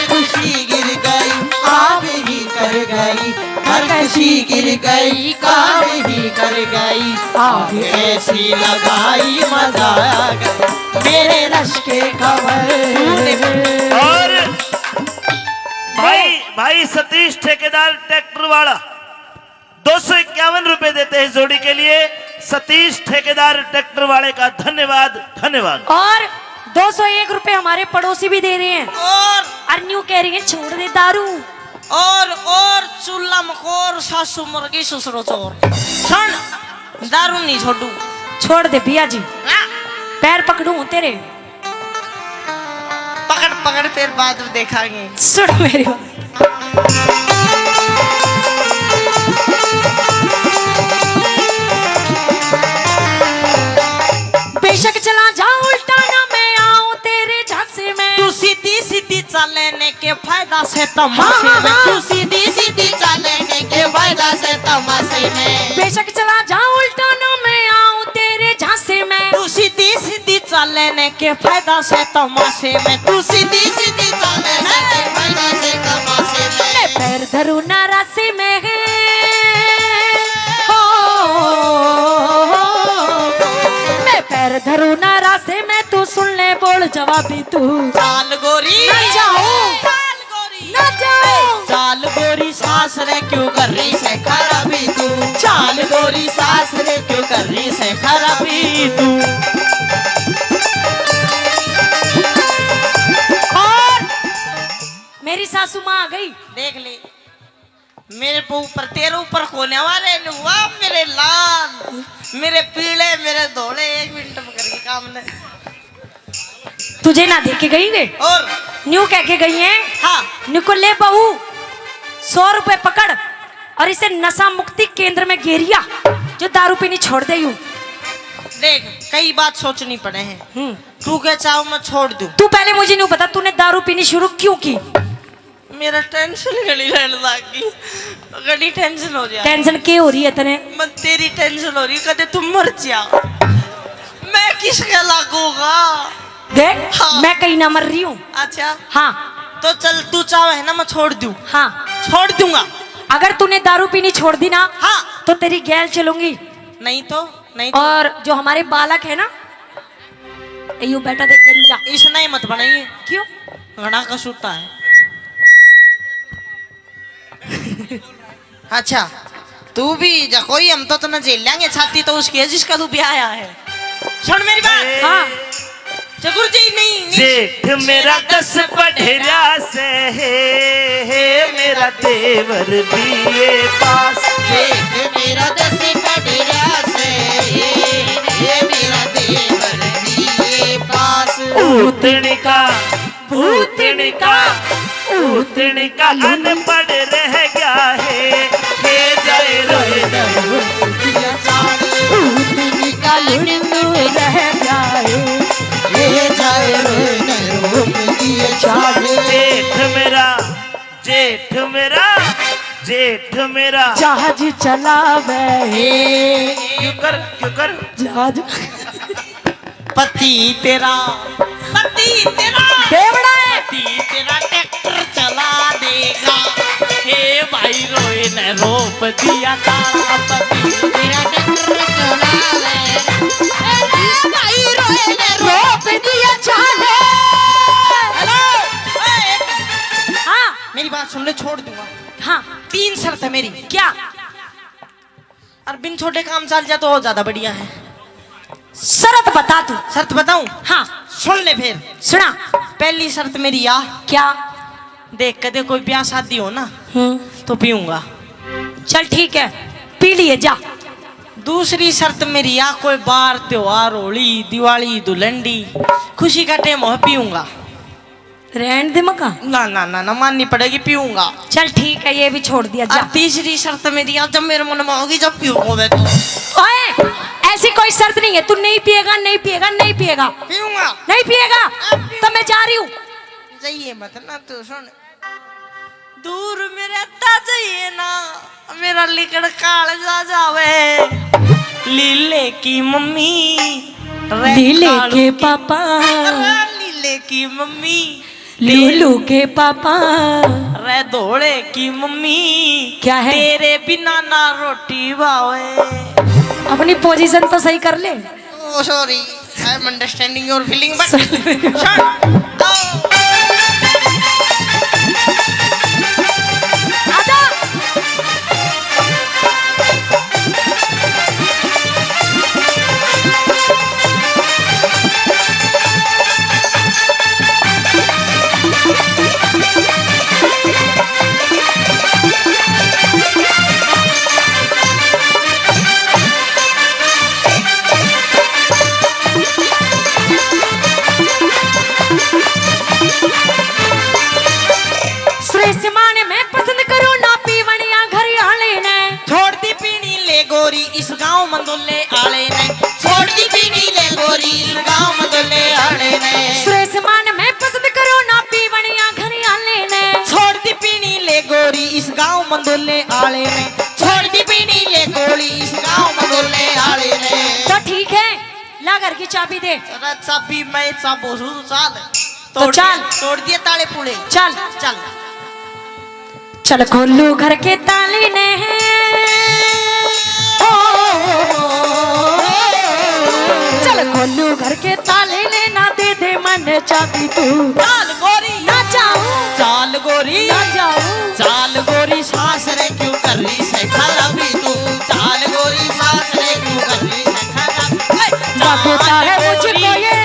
खुशी गिर गई, आप ही कर गई, हर ऐसी गिर गई काम ही कर गई आग ऐसी लगाई मजा आ गया मेरे रश के खबर। और भाई सतीश ठेकेदार ट्रैक्टर वाला 251 रुपए देते हैं जोड़ी के लिए। सतीश ठेकेदार ट्रैक्टर वाले का धन्यवाद धन्यवाद। और 201 रुपए हमारे पड़ोसी भी दे रहे हैं। और न्यू कह रही है छोड़ दे दारू। और चूल्हा मकोर सासू मुर्गी ससुरो चोर छोड़ दारू नहीं छोड़ू। छोड़ दे भैया जी, पैर पकड़ू तेरे। पकड़ पकड़ फिर बाद में देखांगे। सुन मेरी बात, बेशक चला जा उल्टा ना मैं आऊं तेरे झांसे में। तू सीधी सीधी चलने के फायदा से तमाशे में। तू सीधी सीधी चलने के फायदा से तमाशे में। बेशक चला जा उल्टा ना मैं आऊं तेरे झांसे में। तू सीधी सीधी चलने के फायदा से तमाशे में। तू सीधी सीधी चलने के फायदा से तमाशे में। मैं पैर धरू ना रास्ते में मैं पैर धरू ना रास्ते में। तू सुन ले बोल जवाबी तू। चाल गोरी ना जाऊं, चाल गोरी ना जाऊं। चाल गोरी सास रे क्यों कर रही से खराबी तू। चाल गोरी सास रे क्यों कर रही से खराबी तू। और मेरी सासू माँ आ गई। देख ले मेरे ऊपर तेरे ऊपर कोने वाले वाह मेरे लाल मेरे पीले मेरे धोले 1 मिनट में करके काम ने। तुझे ना देख के गई वे और न्यू कह के गई है। हाँ न्यू को ले बहू 100 रुपए पकड़ और इसे नशा मुक्ति केंद्र में घेरिया जो दारू पीनी छोड़ दे। यूं देख कई बात सोचनी पड़े हैं। तू क्या चाहो मैं छोड़ दूं। तू पहले मुझे नहीं बता तूने दारू पीनी शुरू क्यों की। मेरा टेंशन गली रहने लगी गली टेंशन हो जाए। टेंशन क्या हो रही है तेरे। मैं तेरी टेंशन हो रही कदे तुम मर जा मैं किसके लागूंगा। देख हाँ। मैं कहीं ना मर रही हूँ। अच्छा हाँ तो चल तू चाहे है ना मैं छोड़ दूं। हाँ छोड़ दूंगा। अगर तूने दारू पीनी छोड़ दी ना हाँ तो तेरी गैल चलूंगी। नहीं तो और जो हमारे बालक है ना यूं बेटा देख गंजा इसना ही मत बनाइए। क्यों घना का सूता है। अच्छा तू भी जा कोई हम तो ना जेल लेंगे छाती तो उसकी है जिसका तू ब्याह आया है। सुन मेरी बात। हाँ जगुर जी नहीं जेठ मेरा 10 पढ़ेरा से है मेरा देवर बीए पास। जेठ मेरा 10 पढ़ेरा से ये मेरा देवर बीए पास। भूतनी का अनपढ़ रह गया है जाए रोए दिया जाने भूतनी का लुड़ू रह जाए ये जाए रो दिए जाने। जेठ मेरा जहाज चलावे क्यों कर जहाज पति तेरा देवड़ा है। पति तेरा ट्रैक्टर चला देगा। हे भाई रोए न रोप दिया तारा पति तेरा ट्रैक्टर चला देगा। भाई रोए ने रोप दिया चाहे। हेलो हाँ मेरी बात सुन ले छोड़ दूंगा। हाँ 3 शर्त है मेरी। क्या। और बिन छोटे काम चल जाए तो और ज्यादा बढ़िया है। शर्त बता तू। शर्त बताऊं। हाँ सुन ले फिर सुना। पहली शर्त मेरी आ क्या। देख कदे कोई ब्याह शादी हो ना तो पीऊंगा। चल ठीक है पी लिए जा। दूसरी शर्त मेरी आ कोई बार त्योहार होली दिवाली दुलंडी खुशी का टाइम हो पीऊंगा। रहन दे मका। ना ना ना ना माननी पड़ेगी पीऊंगा। चल ठीक है ये भी छोड़ दिया जा। और तीसरी शर्त मेरी आ जब मेरे मन में होगी जब पीऊंगा मैं तो। ओए ऐसी कोई शर्त नहीं है। तू नहीं पिएगा नहीं पिएगा नहीं पिएगा पीऊंगा नहीं पिएगा तो मैं जा रही हूँ। जाइए मत ना तू सुन दूर मेरे ता जाइए ना मेरा लिकड़ काल जा जावे। लीले की मम्मी लीले के पापा लीले की मम्मी लूलू के पापा रे धोड़े की मम्मी क्या है? तेरे बिना ना रोटी बावे। अपनी पोजीशन तो सही कर ले। Oh, sorry. I'm understanding your feeling, but shut up. आजा। श्रेष्ठमान मैं पसंद करूं ना पीवनिया घर आले ने छोड़ दी पीनी ले गोरी इस गांव मंदोले आले ने। छोड़ दी पीनी ले गोरी इस गांव मंदोले आले ने। श्रेष्ठमान मैं पसंद करूं ना पीवनिया घर आले ने छोड़ दी पीनी ले गोरी इस गांव मंदोले आले ने। छोड़ दी पीनी ले गोरी इस गांव मंदोले आले ने। तो ठीक है, ला घर की चाबी दे। अरे चाबी मैं चाबोसू चाल तो चल। तोड़ दिए ताले पुड़े। चल चल चल खोलू घर के ताली ने ओ, चल खोलू घर के ताले ने ना दे दे मन चाबी तू। चाल गोरी ना जाऊं चाल गोरी ना जाऊं चाल गोरी सास रे क्यों कर रही से खराबी तू। चाल गोरी सास रे क्यों कर रही से खराबी। लगता है मुझको ये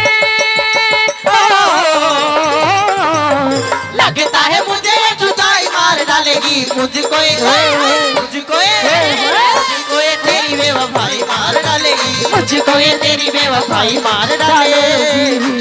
लगता है मुझे जुदाई मार डालेगी। मुझको ये तेरी बेवफाई मार डालेगी। मुझको ये तेरी बेवफाई मार डालेगी।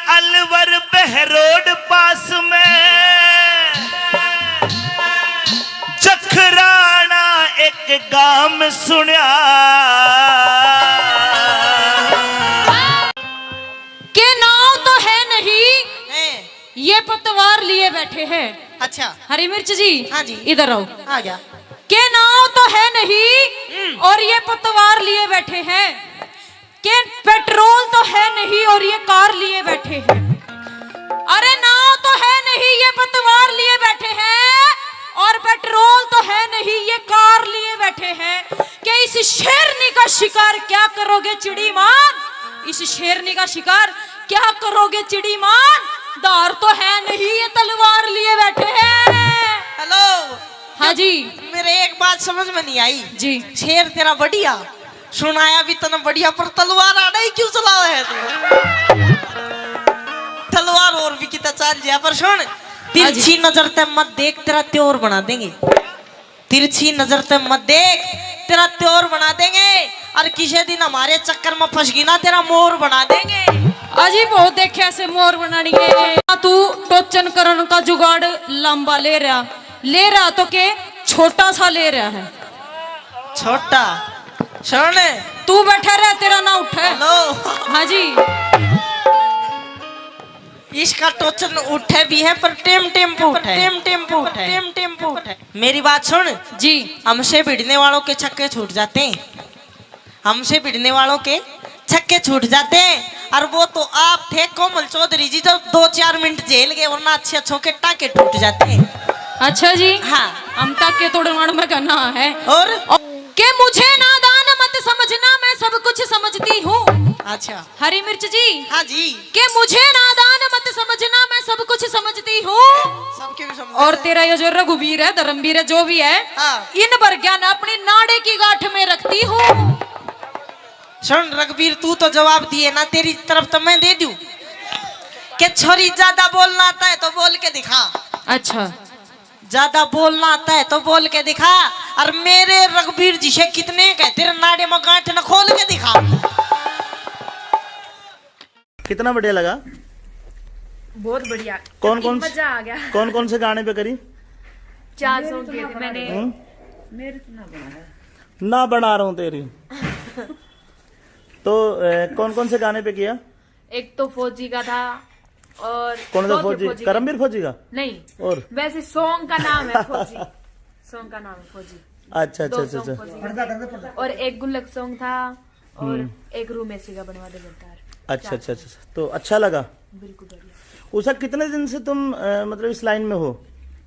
अलवर बहरोड पास में जखराना एक गांव में सुनिया के नाव तो है नहीं, ये पतवार लिए बैठे हैं। अच्छा हरी मिर्च जी, हाँ जी, इधर आओ। आ गया। के नाव तो है नहीं और ये पतवार लिए बैठे हैं। के पेट्रोल तो है नहीं और ये कार लिए बैठे हैं। अरे नाव तो है नहीं, ये पतवार लिए बैठे हैं और पेट्रोल तो है नहीं, ये कार लिए बैठे हैं। कि इस शेरनी का शिकार क्या करोगे चिड़ी मान? इस शेरनी का शिकार क्या करोगे चिड़ी मान? दार तो है नहीं, ये तलवार लिए बैठे हैं। हेलो हाँ जी, मेरे एक बात समझ में नहीं आई जी। शेर तेरा बढ़िया सुनाया भी तना बढ़िया, पर तलवार आड़ा ही क्यों चलाओ है तू? तलवार और भी कितना चाल जा। पर सुन, तिरछी नजर ते मत देख, तेरा त्योर बना देंगे। तिरछी नजर ते मत देख, तेरा त्योर बना देंगे। और किसी दिन हमारे चक्कर में फंस गई ना, तेरा मोर बना देंगे। अजी बहुत देखे ऐसे मोर बनानी है। तू टोचन करण का जुगाड़ लंबा ले रहा तो के छोटा सा ले रहा है। छोटा सुन, तू बैठा रहा, तेरा ना उठे। हेलो हाँ जी, इसका टोचन उठे भी है पर टेम्पो उठे। मेरी बात सुन जी। हमसे भिड़ने वालों के छक्के छूट जाते हैं। हमसे भिड़ने वालों के छक्के छूट जाते हैं। और वो तो आप थे कोमल चौधरी जी, जब 2-4 मिनट जेल गए वरना अच्छे अच्छों के टाके टूट जाते हैं। अच्छा जी, हाँ। हम तक के तोड़वाड़ में करना है और के मुझे नादान मत समझना, मैं सब कुछ समझती हूँ। अच्छा हरी मिर्च जी, हाँ जी, के मुझे नादान मत समझना, मैं सब कुछ समझती हूँ। सबके भी समझ। और तेरा ये जो रघुवीर है, धर्मवीर है, जो भी है, हाँ। इन पर ज्ञान अपनी नाड़े की गांठ में रखती हूँ। सुन रघुवीर, तू तो जवाब दिए ना, तेरी तरफ तो मैं दे दूं कि छोरी ज्यादा बोलना आता है तो बोल के दिखा। अच्छा, ज्यादा बोलना आता है तो बोल के दिखा। और मेरे रघुवीर जी से कितने कह, तेरे नाड़े में गांठ न खोल के दिखा। कितना बढ़िया लगा? बहुत बढ़िया। कौन कौन मजा आ गया। कौन कौन से गाने पे करी? 4 सॉन्ग किए थे मैंने। ना बना रहा हूँ तेरी। तो कौन कौन से गाने पे किया? एक तो फौजी का था और कौन सा दो थे फौजी? करमवीर फौजी का? नहीं, और वैसे सॉन्ग का नाम है फौजी। सॉन्ग का नाम है फौजी। अच्छा अच्छा 2 अच्छा सॉन्ग अच्छा। फौजी का। और एक गुल्लक सॉन्ग था और एक रूम ऐसी का बनवा दे बेकार। अच्छा अच्छा अच्छा, तो अच्छा लगा। बिल्कुल बढ़िया। उषा, कितने दिन से तुम मतलब इस लाइन में हो?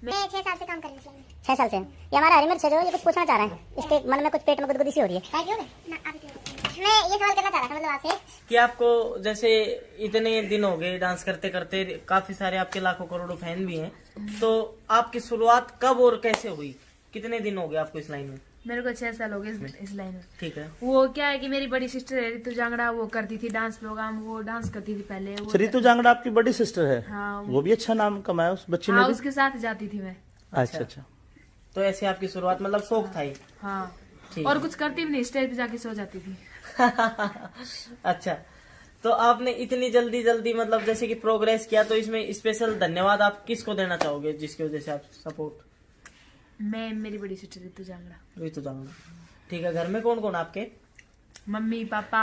मैं 6 साल से काम कर रही हूँ। 6 साल से। ये हमारा हरी मिर्च है जो ये कुछ पूछना चाह रहा है, इसके मन में कुछ पेट में गुदगुदी सी हो रही है। मैं ये सवाल करना चाह रहा था मतलब आपसे कि आपको जैसे इतने दिन हो गए डांस करते करते, काफी सारे आपके लाखों करोड़ों फैन भी हैं, तो आपकी शुरुआत कब और कैसे हुई? कितने दिन हो गए आपको इस लाइन में? मेरे को 6 साल हो गए इस लाइन में। ठीक है। वो क्या है कि मेरी बड़ी सिस्टर है रितु जांगड़ा, वो करती थी डांस प्रोग्राम, वो डांस करती थी पहले। वो रितु जांगड़ा आपकी बड़ी सिस्टर है? हाँ। वो भी अच्छा नाम कमाया उस बच्ची ने हाँ, भी? उसके साथ जाती थी मैं। अच्छा अच्छा। तो ऐसे आपकी शुरुआत मतलब शौक था ही? हाँ, ठीक और है। कुछ करती भी नहीं, स्टेज पे जाके सो जाती थी। अच्छा, तो आपने इतनी जल्दी जल्दी मतलब जैसे कि प्रोग्रेस किया, तो इसमें स्पेशल धन्यवाद आप किसको देना चाहोगे जिसकी वजह से आप सपोर्ट? मैं, मेरी बड़ी सिस्टर रितु जांगड़ा। रितु जांगड़ा, ठीक है। घर में कौन कौन आपके? मम्मी पापा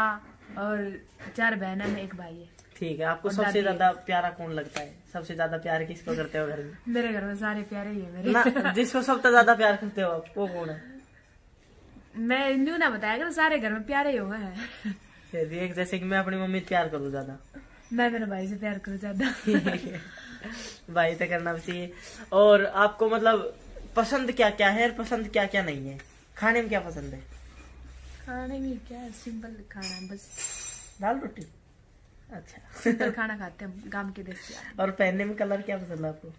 और 4 बहन है, 1 भाई है। ठीक है। आपको और सबसे दादी ज्यादा प्यारा कौन लगता है? सबसे ज्यादा प्यार किसको करते हो घर में? मेरे घर में सारे प्यारे ही है मेरे। ना, जिसको सबसे ज्यादा प्यार करते हो आप, वो कौन है? मैं न्यू ना बताया कर, सारे घर में प्यारे ही हो गए हैं। फिर भी एक, जैसे कि मैं अपनी मम्मी से प्यार करूँ ज्यादा। मैं मेरे भाई से प्यार करूँ ज्यादा। भाई तो करना भी चाहिए। और आपको मतलब पसंद क्या क्या है और पसंद क्या क्या नहीं है? खाने में क्या पसंद है? खाने में क्या है, सिंपल खाना बस। दाल रोटी? अच्छा। सिंपल खाना खाते हैं गांव के देसी। और पहनने में कलर क्या पसंद है आपको?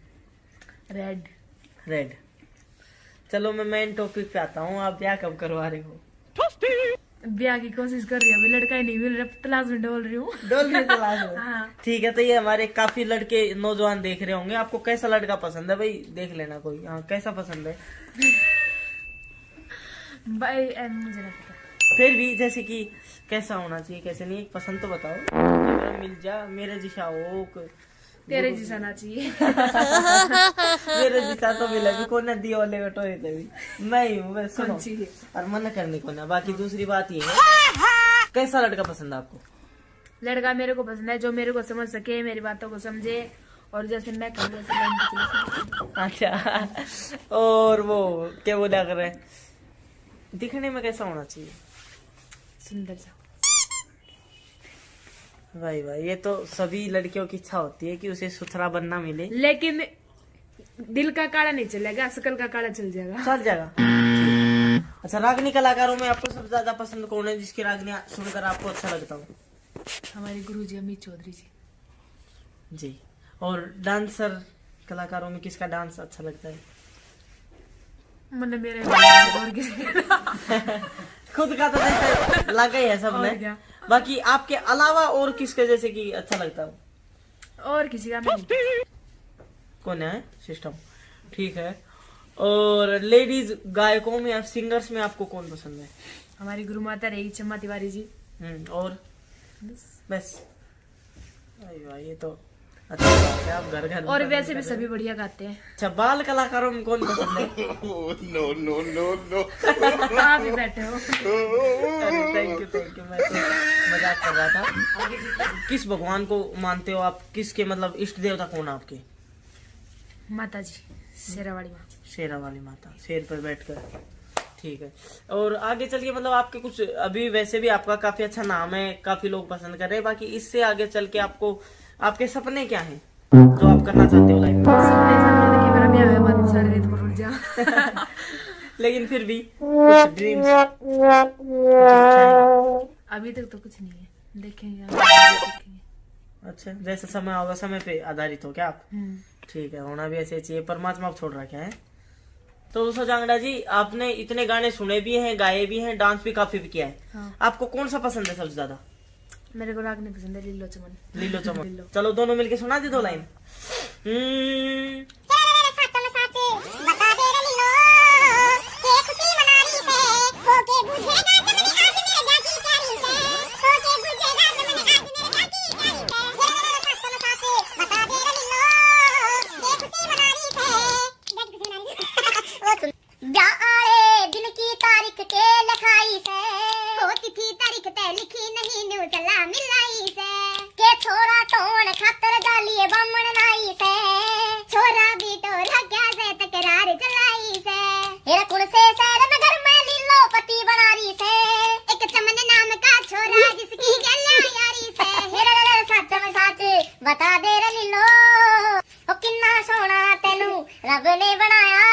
रेड। रेड। चलो मैं मेन टॉपिक पे आता हूँ, आप ब्याह कब करवा रहे हो? ब्याह की कोशिश कर रही हूँ, अभी लड़का ही नहीं मिल रहा, तलाश में डोल रही हूँ। डोल में तलाश हो? हाँ। ठीक है। तो ये हमारे काफी लड़के नौजवान देख रहे होंगे, आपको कैसा लड़का पसंद है भाई? देख लेना कोई। हाँ, कैसा पसंद है? भाई मुझे नहीं पता। फिर भी जैसे कि कैसा होना चाहिए, कैसे नहीं, एक पसंद तो बताओ। मेरा मिल जा, मेरे जिसा हो, तेरे जैसा ना चाहिए। मेरे जिसा तो मिले भी कोई ना दियो वाले का टोए तभी मैं ही हूँ। बस सुनो, और मना करने को ना। बाकी दूसरी बात ये है, कैसा लड़का पसंद है आपको? लड़का मेरे को पसंद है जो मेरे को समझ सके, मेरी बातों को समझे, और जैसे मैं कहूँ वैसे लाइन पे चले। अच्छा। और वो क्या बोला कर रहे हैं, दिखने में कैसा होना चाहिए? सुंदर सा। भाई भाई, ये तो सभी लड़कियों की इच्छा होती है कि उसे सुथरा बनना मिले, लेकिन दिल का काला नहीं चलेगा, शकल का काला चल जाएगा। चल जाएगा। अच्छा, रागनी कलाकारों में आपको सबसे ज्यादा पसंद कौन है, जिसकी रागनी सुनकर आपको अच्छा लगता हो? हमारे गुरुजी अमित चौधरी जी। जी। और डांसर कलाकारों में किसका डांस अच्छा लगता है? मतलब मेरे और किसी खुद का तो जैसे लगा ही है सबने। बाकी आपके अलावा और किसके जैसे कि अच्छा लगता है? और किसी का नहीं। कौन है? सिस्टम। ठीक है। और लेडीज गायकों में, सिंगर्स में आपको कौन पसंद है? हमारी गुरु माता रही चम्मा तिवारी जी। और बस? भाई ये तो अच्छा बात है, आप घर घर और वैसे भी सभी बढ़िया गाते हैं। अच्छा, बाल कलाकारों में कौन पसंद है? No no no no. आप ही बैठे हो। Thank you. मैं तो मजाक कर रहा था। किस भगवान को मानते हो आप? किसके मतलब इष्ट देवता कौन है आपके? माता जी, शेरा वाली माँ। शेरा वाली माता, शेर पर बैठकर ठीक है। और आगे चल के मतलब आपके कुछ अभी वैसे भी आपका काफी अच्छा नाम है, काफी लोग पसंद कर रहे हैं, बाकी इससे आगे चल के आपको आपके सपने क्या हैं जो आप करना चाहते हो लाइफ में? देखिए मेरा ब्याह है, बाद में सारे रेत पर उड़ जा। लेकिन फिर भी कुछ ड्रीम्स, अभी तक तो कुछ नहीं है, देखेंगे देखेंगे। अच्छा, जैसे समय होगा समय पे आधारित हो क्या आप? ठीक है, होना भी ऐसे चाहिए, परमात्मा छोड़ रखा है। तो उषा जांगड़ा जी, आपने इतने गाने सुने भी हैं, गाए भी हैं, डांस भी काफी भी किया है। हाँ। आपको कौन सा पसंद है सबसे ज्यादा? मेरे को राग नहीं पसंद है, लीलो चमन। लीलो चमन। चलो दोनों मिलके सुना दे 2 लाइन। दिन की तारीख के लिखाई से होती थी तारीख ते लिखी नहीं न्यूज़ला मिलाई से के छोरा टोन खातर डालिए बामण नाई से छोरा भी तो लग्या से तकरार जलाई से हेरा कुण से शहर नगर में लीलो पति बनारी से एक चमन नाम का छोरा जिसकी गल्या यारी से हेरा सच में सच बता दे रे लीलो ओ किन्ना सोना तेनू रब ने बनाया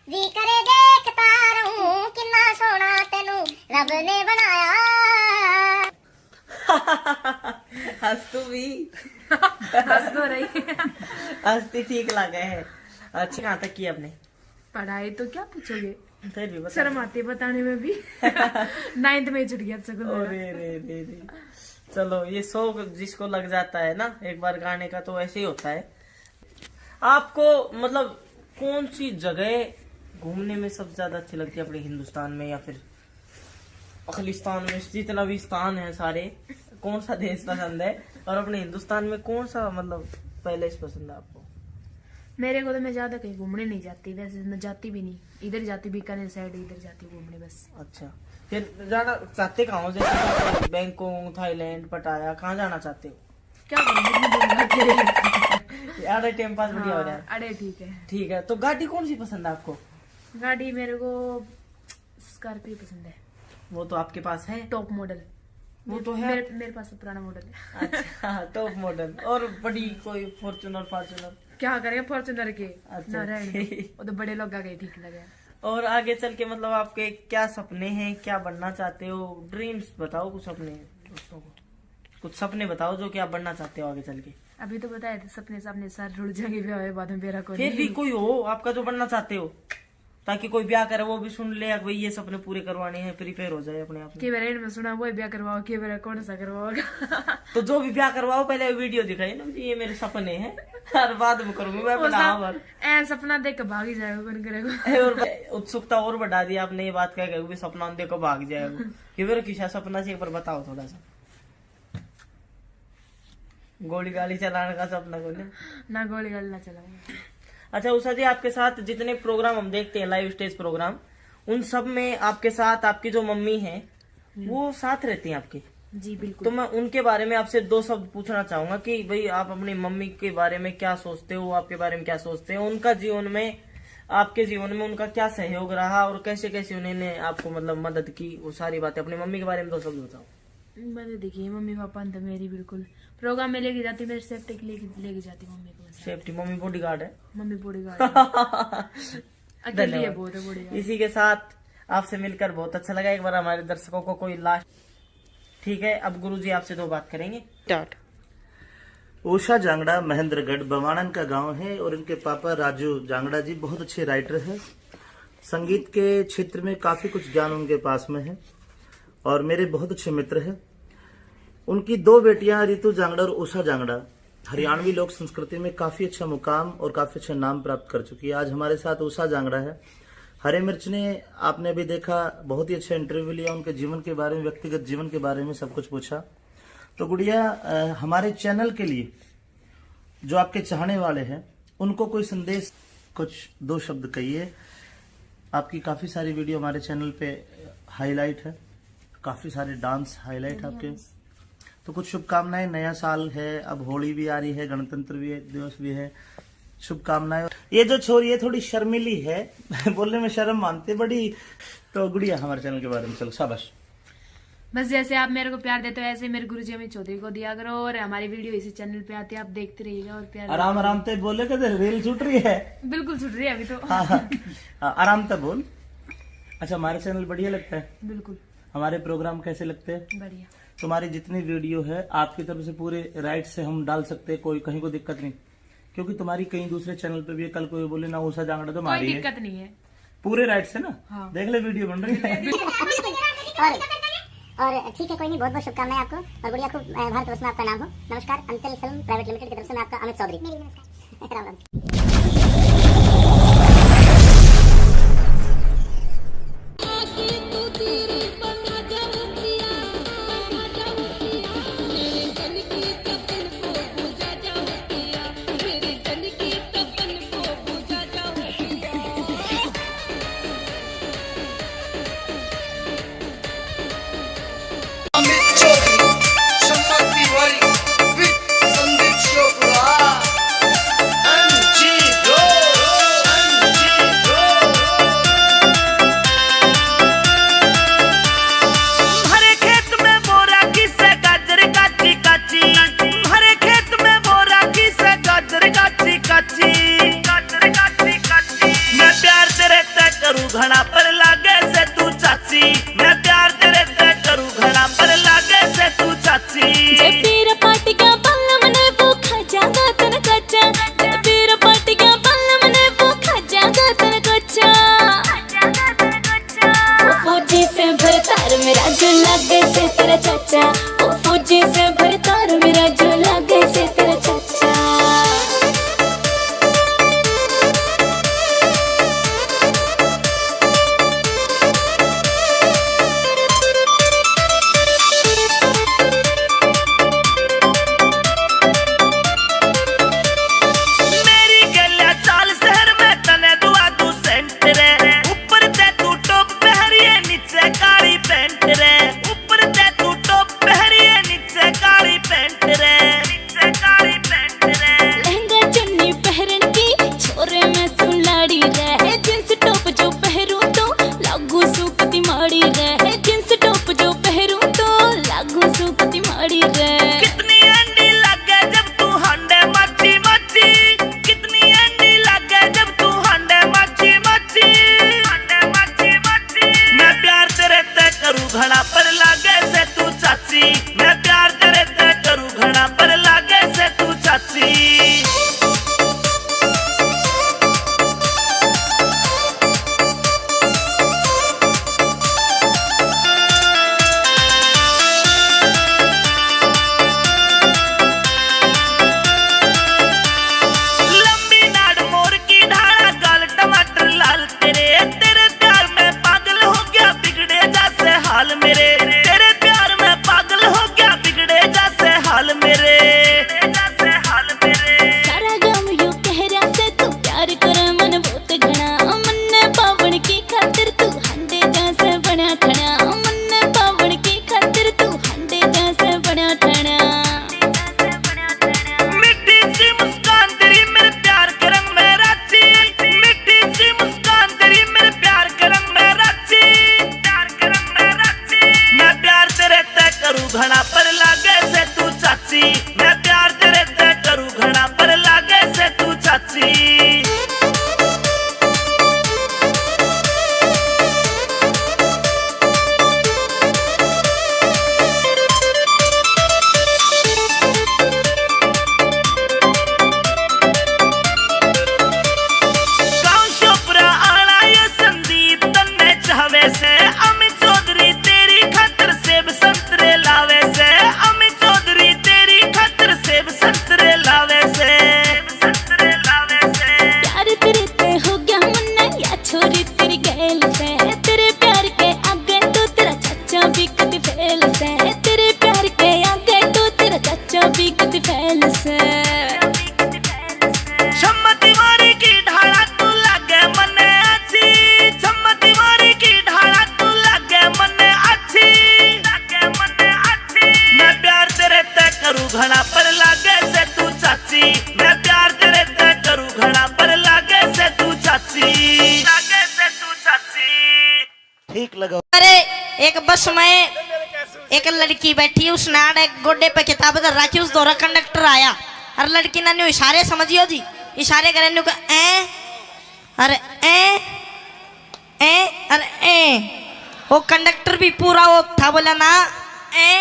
जी करे देखता रहूं किन्ना सोना तेनू रब ने बनाया। हंस तू भी हंस तो रही। हंसती ठीक लगे है। अच्छा, कहाँ तक की आपने पढ़ाई? तो क्या पूछोगे, फिर भी बता। शर्म आती है बताने में भी। 9th में छुट गया स्कूल मेरा। रे। चलो, ये शौक जिसको लग जाता है ना एक बार गाने का, तो ऐसे ही होता है। आपको मतलब कौन सी जगह घूमने में सबसे ज्यादा अच्छी लगती है अपने हिंदुस्तान में या फिर अखिलिस्तान में? जितना भी स्थान है सारे, कौन सा देश पसंद है? और अपने हिंदुस्तान में कौन सा मतलब पहले से पसंद है आपको? मेरे को तो मैं ज्यादा कहीं घूमने नहीं जाती, वैसे मैं जाती भी नहीं, इधर जाती बीकानेर साइड, इधर जाती घूमने बस। अच्छा, फिर जाना चाहते कहाँ हो? जैसे बैंकॉक, थाईलैंड, पटाया, कहाँ जाना चाहते हो? क्या करूँ? अरे टाइम पास बढ़िया हो रहा है। अरे ठीक है। ठीक है, तो गाड़ी कौन सी पसंद है आपको? गाड़ी मेरे को स्कॉर्पियो पसंद है। वो तो आपके पास है, टॉप मॉडल। वो तो है। मेरे पास तो पुराना मॉडल है। अच्छा, टॉप मॉडल। और बड़ी कोई फॉर्च्यूनर? क्या करेंगे फॉर्च्यूनर के? अच्छा, ना रहने दो, वो तो बड़े लोग आ गए, ठीक लगे। और आगे चल के मतलब आपके क्या सपने हैं, क्या बनना चाहते हो? ड्रीम्स बताओ कुछ अपने दोस्तों को, कुछ सपने बताओ जो कि आप बनना चाहते हो आगे चल के। अभी तो बताया था सपने सामने सारे रुड़ जाएंगे, ब्याह बाद में मेरा कोई फिर भी कोई हो आपका जो बनना चाहते हो, ताकि कोई ब्याह करे वो भी सुन ले, भाई ये सपने पूरे करवाने हैं, प्रिपेयर हो जाए अपने आप के बारे में सुना वो ब्याह करवाओ, के बारे कौन सा करवाओगा? तो जो भी ब्याह करवाओ पहले वीडियो दिखाई ना, ये मेरे सपने हैं, हर बाद में करूंगी मैं अपना। ऐ सपना देख के भाग जाएगा, कौन करेगा? और उत्सुकता और बढ़ा दी आपने, ये बात कह गए सपना देखो भाग जाएगा कि मेरा किसा सपना से एक बार बताओ थोड़ा सा। गोली गाली चलाने का सपना कोई ना, गोली गाली ना चलाऊंगा। अच्छा उषा जी, आपके साथ जितने प्रोग्राम हम देखते हैं, लाइव स्टेज प्रोग्राम, उन सब में आपके साथ आपकी जो मम्मी हैं वो साथ रहती हैं आपके? जी बिल्कुल। तो मैं उनके बारे में आपसे 2 शब्द पूछना चाहूंगा कि भाई आप अपनी मम्मी के बारे में क्या सोचते हो, आपके बारे में क्या सोचते हैं, उनका जीवन में, आपके जीवन में उनका क्या सहयोग रहा और कैसे कैसे उन्होंने आपको मतलब मदद की, वो सारी बातें अपनी मम्मी के बारे में 2 शब्द बताओ। मैंने देखिए मम्मी पापा तो मेरी बिल्कुल प्रोग्राम में लेके जाती, मेरी सेफ्टी के लेके जाती मम्मी को। सेफ्टी, मम्मी बॉडीगार्ड है? मम्मी बॉडीगार्ड अकेली है, बहुत है बॉडीगार्ड। इसी के साथ आपसे मिलकर बहुत अच्छा लगा। एक बार हमारे दर्शकों को कोई लास्ट, ठीक है, अब गुरुजी आपसे 2 बात करेंगे। स्टार्ट। उषा जांगड़ा महेंद्रगढ़ बवाणन का गांव है और इनके पापा राजू जांगड़ा जी बहुत अच्छे राइटर हैं। संगीत के क्षेत्र में काफी कुछ ज्ञान उनके पास में है और मेरे बहुत अच्छे मित्र हैं। उनकी 2 बेटियां रितु जांगड़ा और उषा जांगड़ा हरियाणवी लोक संस्कृति में काफी अच्छा मुकाम और काफी अच्छा नाम प्राप्त कर चुकी है। आज हमारे साथ उषा जांगड़ा है। हरे मिर्च ने आपने अभी देखा, बहुत ही अच्छा इंटरव्यू लिया, उनके जीवन के बारे में, व्यक्तिगत जीवन के बारे में सब कुछ पूछा। तो गुड़िया, हमारे चैनल के लिए जो आपके चाहने वाले हैं उनको कोई संदेश, कुछ 2 शब्द कहिए। आपकी काफी सारी वीडियो हमारे चैनल पे हाईलाइट है, काफी सारे डांस हाईलाइट आपके, तो कुछ शुभकामनाएं। नया साल है, अब होली भी आ रही है, गणतंत्र दिवस भी है, शुभकामनाएं। ये जो छोरी है थोड़ी शर्मिली है बोलने में शर्म मानते, बड़ी तो गुड़िया हमारे चैनल के बारे में चलो, शाबाश। बस जैसे आप मेरे को प्यार देते हो ऐसे मेरे गुरुजी अमित चौधरी को दिया करो, और हमारी वीडियो इसी चैनल पे आती है, आप देखते रहिएगा और प्यार आराम आराम से बोले कि रेल छूट रही है। बिल्कुल छूट रही है अभी तो। हाँ, आराम से बोल। अच्छा, हमारे चैनल बढ़िया लगता है? बिल्कुल। हमारे प्रोग्राम कैसे लगते हैं? बढ़िया। तुम्हारी जितनी वीडियो है आपकी तरफ से पूरे राइट से हम डाल सकते हैं, कोई कहीं को दिक्कत नहीं, क्योंकि तुम्हारी कहीं दूसरे चैनल पे भी है, कल कोई बोले ना उषा जांगड़ा तो कोई हमारी दिक्कत नहीं है, पूरे राइट से ना। हाँ। देख ले वीडियो बन रही है। और ठीक है, कोई नहीं, बहुत बहुत शुभकामनाएं आपको, और बढ़िया खूब भारतवर्ष में आपका नाम हो। नमस्कार, अंतिल फिल्म प्राइवेट लिमिटेड की तरफ से मैं आपका अमित चौधरी। राम राम। घड़ा पर लागे से तू चाची, मैं प्यार तेरे ते करूं घड़ा पर लागे से तू चाची। जब तेरा पार्टी का बल्ला मने वो खा जागा तन कच्चा, जब तेरा पार्टी का बल्ला मने वो खा जागा तन कच्चा। वो फौजी से भरतार मेरा जो लागे से तेरा चाचा, वो फौजी से भरतार मेरा जो लागे से तेरा चाचा। घड़ा पर लागे से तू चाची, मैं प्यार तेरे ते करूं घड़ा पर लागे से तू चाची। लंबी नाड़ मोर की ढाला गाल टमाटर लाल तेरे, तेरे प्यार में पागल हो गया बिगड़े जैसे हाल मेरे, तेरे प्यार में पागल हो गया बिगड़े जैसे हाल मेरे, जैसे हाल मेरे। सारा गाँव यूं कह रहा से तू प्यार करे मन बहुत घना, मन पावन की खातिर तू हंडे जैसे बना ठना, मन पावन की खातिर तू हंडे जैसे बना ठना। मिट्टी सी मुस्कान तेरी मेरे प्यार के रंग में राची, मिट्टी सी मुस्कान तेरी मेरे प्यार के रंग में राची, प्यार के रंग में राची। मैं प्यार तेरे ते करूं घड़ा पर लागे से तू चाची, मैं प्यार तेरे ते करूं घड़ा पर लागे से तू चाची। गाँव शोपरा आना ये संदीप तन्ने चाहवे से, अमित चौधरी तेरी खातिर सेब संतरे लावे से, अमित चौधरी तेरी खातिर सेब संतरे लावे से, संतरे लावे से। प्यार तेरे ते हो गया मुन्ना या छोरी तेरी गैल से, तेरे प्यार के आगे तो तेरा चाचा भी कद फैल से, तेरे प्यार के आगे तो तेरा चाचा भी कद फैल से। छम्मती मारी की ढाला तू लागे मने अच्छी, छम्मती मारी की ढाला तू लागे मने अच्छी, लागे मने अच्छी। मैं प्यार तेरे ते करूं घड़ा पर लागे से तू चाची, मैं प्यार तेरे ते करूं घड़ा पर लागे से तू चाची, लागे से तू चाची। ठीक लगा। अरे एक बस में एक लड़की बैठी, उसने आड़े गोडे पे किताब धर रखी, उस दौरा कंडक्टर आया और लड़की ने इशारे समझियो जी, इशारे करे नु ए अरे ए अरे ए, वो कंडक्टर भी पूरा वो था, बोला ना ए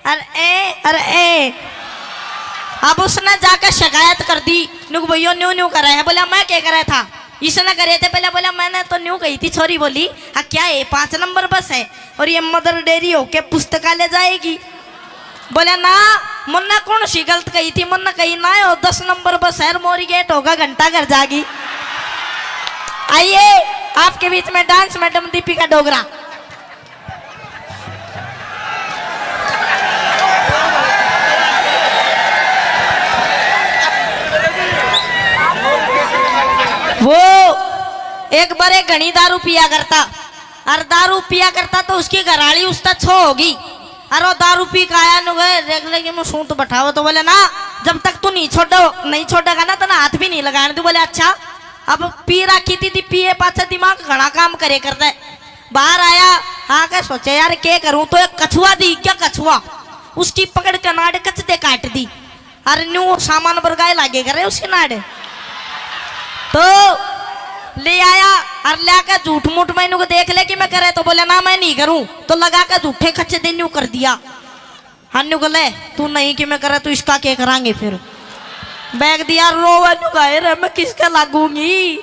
अरे ए। अब उसने जाकर शिकायत कर दी, नुक भैया न्यू न्यू कर रहे हैं। बोला मैं क्या कर रहा था, इसने करे थे पहले। बोला मैंने तो न्यू कही थी। छोरी बोली हाँ क्या है, 5 नंबर बस है और ये मदर डेयरी होके पुस्तकालय जाएगी। बोला ना मुन्ना कौन सी गलत कही थी, मुन्ना कही ना हो 10 नंबर बस है, मोरी गेट होगा घंटा घर जागी। आइए आपके बीच में डांस मैडम दीपिका डोगरा। वो एक बार एक घनी दारू पिया करता, और दारू पिया करता तो उसकी घराली उसका छो होगी, और वो दारू पी का आया गए देख ले कि मैं सूत बैठाओ। तो बोले ना जब तक तू नहीं छोड़ेगा ना तो ना हाथ भी नहीं लगाने। तू बोले अच्छा। अब पी रखी थी पिए पाछा दिमाग घना काम करे करता है। बाहर आया आके सोचे यार क्या करूं, तो एक कछुआ दी, क्या कछुआ उसकी पकड़ के नाड़ कचते काट दी, और न्यू सामान बरगाए लागे करे उसकी नाड़। तो ले आया और लाकर झूठ मूठ मैनू को देख ले कि मैं करे, तो बोले ना मैं नहीं करूं, तो लगा कर झूठे खच्चे दिन न्यू कर दिया। हन्नू को ले तू नहीं कि मैं करे तो इसका क्या करांगे। फिर बैग दिया, रोवे नुगाए रे मैं किसका लागूंगी,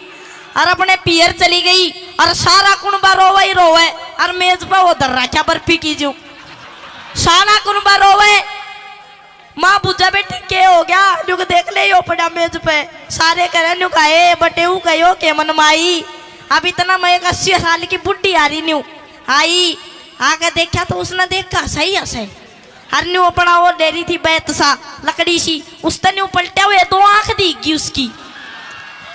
और अपने पियर चली गई और सारा कुनबा रोवे ही रोवे, और मेज पर वो दर रखा बर्फी की जो सारा कुनबा रोवे। माँ बुझा बेटी के हो गया, नुक देख ले यो पड़ा मेज पे, सारे करे नुकाए बटे कहो के मन माई। अब इतना मैं एक 80 साल की बुढ़ी आ रही न्यू आई, आके देखा तो उसने देखा सही हसे, हर न्यू अपना वो डेरी थी बैत सा लकड़ी सी, उसने न्यू पलटे हुए 2 आंख दीगी उसकी।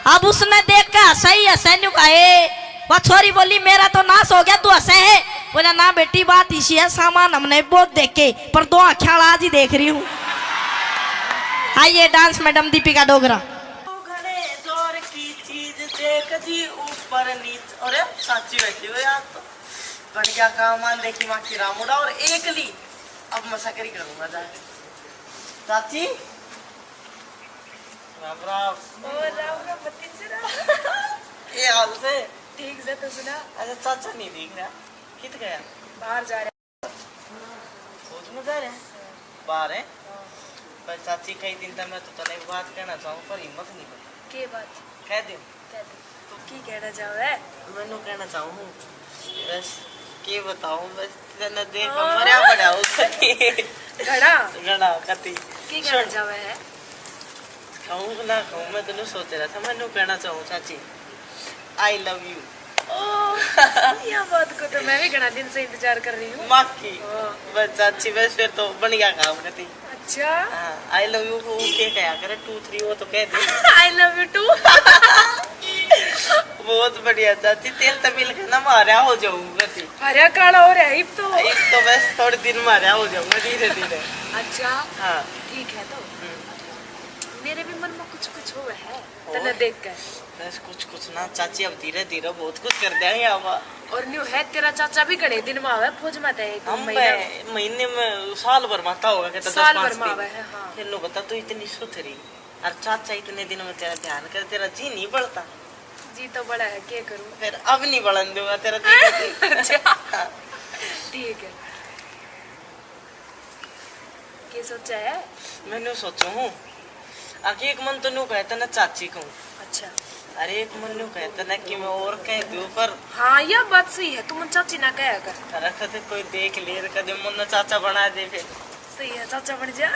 अब उसने देखा सही हसे नुकाए, वह छोरी बोली मेरा तो नाश हो गया, तू हसे है। बोला ना बेटी बात इसी है, सामान हमने बहुत देखे पर 2 आँखें आज ही देख रही हूँ। आइए डांस मैडम दीपिका डोगरा। घने जोर की चीज देख जी ऊपर नीचे, अरे साची बैठी हो यार, तो बढ़िया काम मान देखी माँ की रामुड़ा और एक ली। अब मसाकरी करूंगा जाके। चाची राम राम। ये हाल से ठीक से तो सुना। अच्छा चाचा नहीं दिख रहा, कित गया? बाहर जा रहे फौज में जा रहे हैं, बाहर है। पर चाची कई दिन तक मैं तो तने एक बात कहना चाहूँ पर हिम्मत नहीं बनी। के बात कह दे तो की कहना चाहो है? मैंने कहना चाहूँ बस के बताऊँ, बस तने देख मरिया पड़ा घड़ा घड़ा कती की कहना चाहो है? कहूँ ना कहूँ, मैं तेन सोच रहा था। मैंने कहना चाहूँ चाची आई लव यू। यह बात को तो मैं भी घना दिन से इंतजार कर रही हूँ। माँ की बस चाची, बस फिर तो बन गया काम करती। अच्छा आई लव यू को क्या कहा करे 2 3 वो तो कह दे आई लव यू टू। बहुत बढ़िया चाची, तेल तो मिल के ना मारा हो जाऊंगा। हरा काला हो रहा है तो बस थोड़े दिन मारा हो जाऊंगा धीरे धीरे। अच्छा हाँ ठीक है। तो मेरे भी मन में कुछ कुछ हुआ है तने देख कर। बस कुछ ना चाची, अब धीरे धीरे बहुत कुछ कर देंगे। अब और न्यू है तेरा चाचा भी घड़े दिन में आवे फौज में थे, हम महीने में साल भर माता होगा कहता 10-5 दिन। हाँ। फिर नो बता तू इतनी सुथरी और चाचा इतने दिनों में तेरा ध्यान कर, तेरा जी नहीं बढ़ता। जी तो बड़ा है, क्या करूं? फिर अब नहीं बढ़न दूंगा तेरा जी। अच्छा ठीक है। क्या सोचा है? मैंने सोचू हूँ आगे एक मन तो नू कहता ना चाची कहूँ। अच्छा अरे एक मन नू कहता ना कि मैं और कह दूं, पर हाँ यह बात सही है, तुम चाची ना कह कर। कदे कोई देख ले, कदे मुन्ना चाचा बना दे, फिर सही है चाचा बन जा।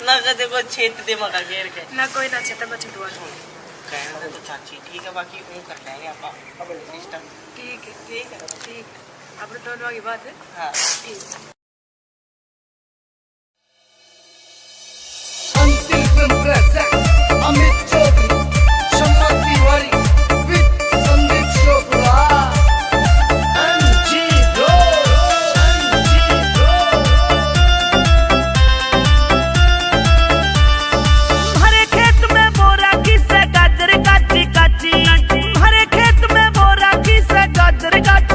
ना कदे कोई छेत दे मका घेर के ना कोई ना छेता मैं छुटवा कहना तो चाची ठीक है, बाकी ऊँ कर लेंगे अपन सिस्टम। ठीक है ठीक है ठीक। अपने दोनों की बात है। हाँ ठीक है। अमित चौधरी, शम्मा तिवारी, विद संदीप चोपड़ा। हरे खेत में बोरा किसे गाजर काची काची, हरे खेत में बोरा किसे गाजर काची।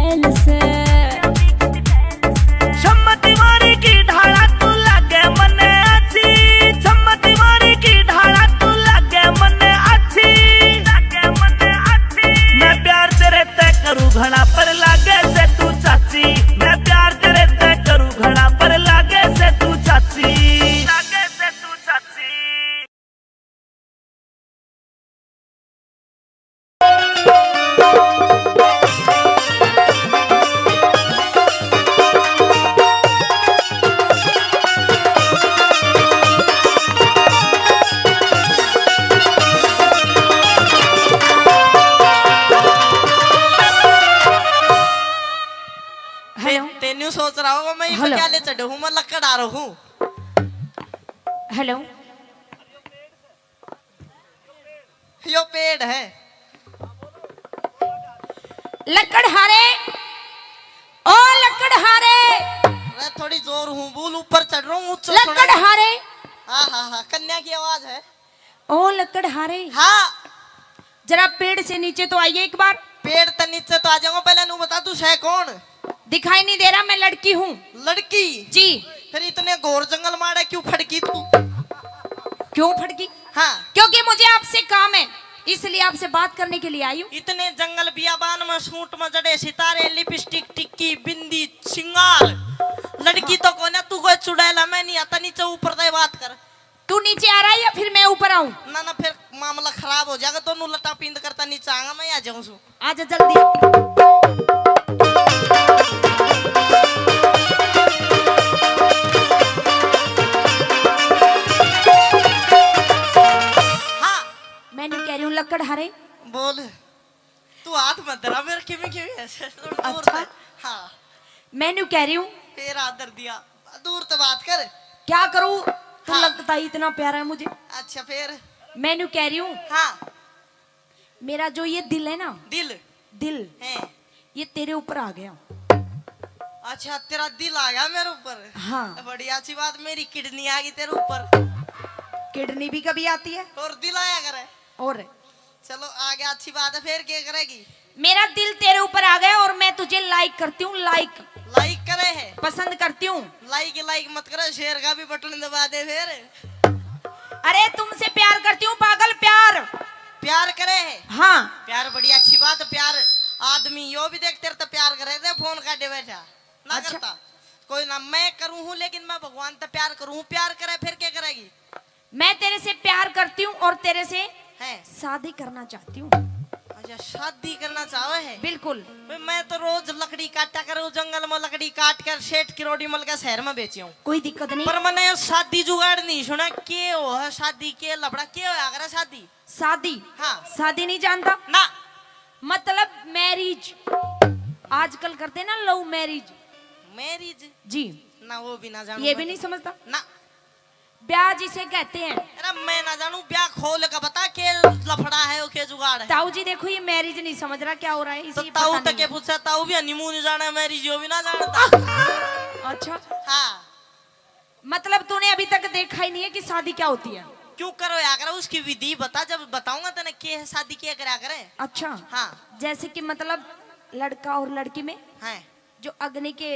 फैल से सम्मति मारी की ढाला तू लागे मने अच्छी सम्मति मारी की ढाला तू लागे मने अच्छी मैं प्यार तेरे तय करूँ घड़ा पर लागे से तू चाची मैं प्यार तेरे तय करूँ घड़ा पर लागे से तू चाची लागे से तू चाची तेन्यू सोच रहा होगा मैं हेलो। क्या ले चढ़ू हूँ मैं लकड़ आ रहा हूँ हेलो यो पेड़ है लकड़हारे ओ लकड़हारे मैं थोड़ी जोर हूँ बोल ऊपर चढ़ रहा हूँ लकड़हारे हाँ हाँ हाँ कन्या की आवाज है ओ लकड़हारे हाँ जरा पेड़ से नीचे तो आइए एक बार पेड़ तक नीचे तो आ जाऊंगा पहले नू बता तू है कौन दिखाई नहीं दे रहा मैं लड़की हूँ लड़की जी फिर इतने घोर जंगल मारे क्यों फड़की तू क्यों फड़की हाँ क्योंकि मुझे आपसे काम है इसलिए आपसे बात करने के लिए आई हूँ इतने जंगल बियाबान में सूट में जड़े सितारे लिपस्टिक टिक्की बिंदी सिंगार लड़की तो कौन है तू कोई चुड़ैला मैं नहीं आता नीचे ऊपर दे बात कर तू नीचे आ रहा है या फिर मैं ऊपर आऊँ ना ना फिर मामला खराब हो जाएगा दोनों लटा पिंद करता नीचे आऊंगा मैं आ जाऊँ आजा जल्दी हाँ मैंने कह रही हूँ लकड़हारे बोल तू हाथ मत धरा मेरे किमी ऐसे दूर अच्छा। से। हाँ मैंने कह रही हूँ फिर आदर दिया दूर तो बात कर क्या करूँ तो हाँ। लगता ही इतना प्यारा है मुझे अच्छा फिर मैंने कह रही हूँ हाँ मेरा जो ये दिल है ना दिल दिल है ये तेरे ऊपर आ गया अच्छा तेरा दिल आ गया मेरे ऊपर हाँ बड़ी अच्छी बात मेरी किडनी आ गई तेरे ऊपर किडनी भी कभी आती है और दिल आया करे और चलो आ गया अच्छी बात है फिर क्या करेगी मेरा दिल तेरे ऊपर आ गया और मैं तुझे लाइक करती हूँ लाइक लाइक करे है पसंद करती हूँ लाइक मत करे शेर का भी बटन दबा दे फिर अरे तुमसे प्यार करती हूँ पागल प्यार प्यार करे है हाँ प्यार बड़ी अच्छी बात है प्यार आदमी यो भी देख तेरे तो प्यार करे थे फोन काटे बैठा ना अच्छा। करता कोई ना मैं करूँ हूँ लेकिन मैं भगवान तो प्यार करूँ प्यार करे फिर क्या करेगी मैं तेरे से प्यार करती हूँ और तेरे से है शादी करना चाहती हूँ अच्छा शादी करना चाहो है बिल्कुल भाई मैं तो रोज लकड़ी काटा करूँ जंगल में लकड़ी काट कर सेठ किरोड़ी मल का शहर में बेची हूँ कोई दिक्कत नहीं पर मैंने शादी जुगाड़ नहीं सुना के हो है शादी के लफड़ा के हो अगर शादी शादी हाँ शादी नहीं जानता ना मतलब मैरिज आजकल करते हैं ना लव मैरिज मैरिज जी ना वो भी ना जानू ये भी नहीं समझता ना ब्याह जिसे कहते हैं अरे मैं ना जानू ब्याह खोल का बता के लफड़ा है वो के जुगाड़ है ताऊ जी देखो ये मैरिज नहीं समझ रहा क्या हो रहा है तो इसे ताऊ पता तक के नहीं पूछा ताऊ भी हनीमून जाना मैरिज वो भी ना जानता है। अच्छा हाँ मतलब तूने अभी तक देखा ही नहीं है कि शादी क्या होती है क्यों करो या करो उसकी विधि बता जब बताऊंगा तेने के है शादी क्या करा करे अच्छा हाँ जैसे कि मतलब लड़का और लड़की में है जो अग्नि के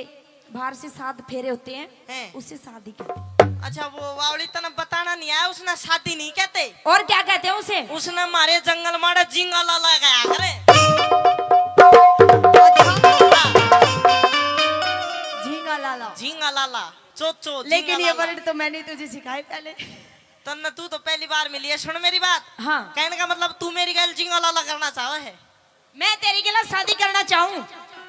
बाहर से 7 फेरे होते हैं हैं। उससे शादी कहते हैं। अच्छा वो वावली तना बताना नहीं आया उसने शादी नहीं कहते और क्या कहते हैं उसे उसने मारे जंगल मारा जिंगा ला लगाया करे झींगा लाला झींगा लाला चो लेकिन ये वर्ड तो मैंने तुझे सिखाए पहले तन्ना तू तो पहली बार मिली है सुन मेरी बात हाँ कहने का मतलब तू मेरी गैल जिंगा लाला करना चाहे है मैं तेरी के लिए शादी करना चाहूँ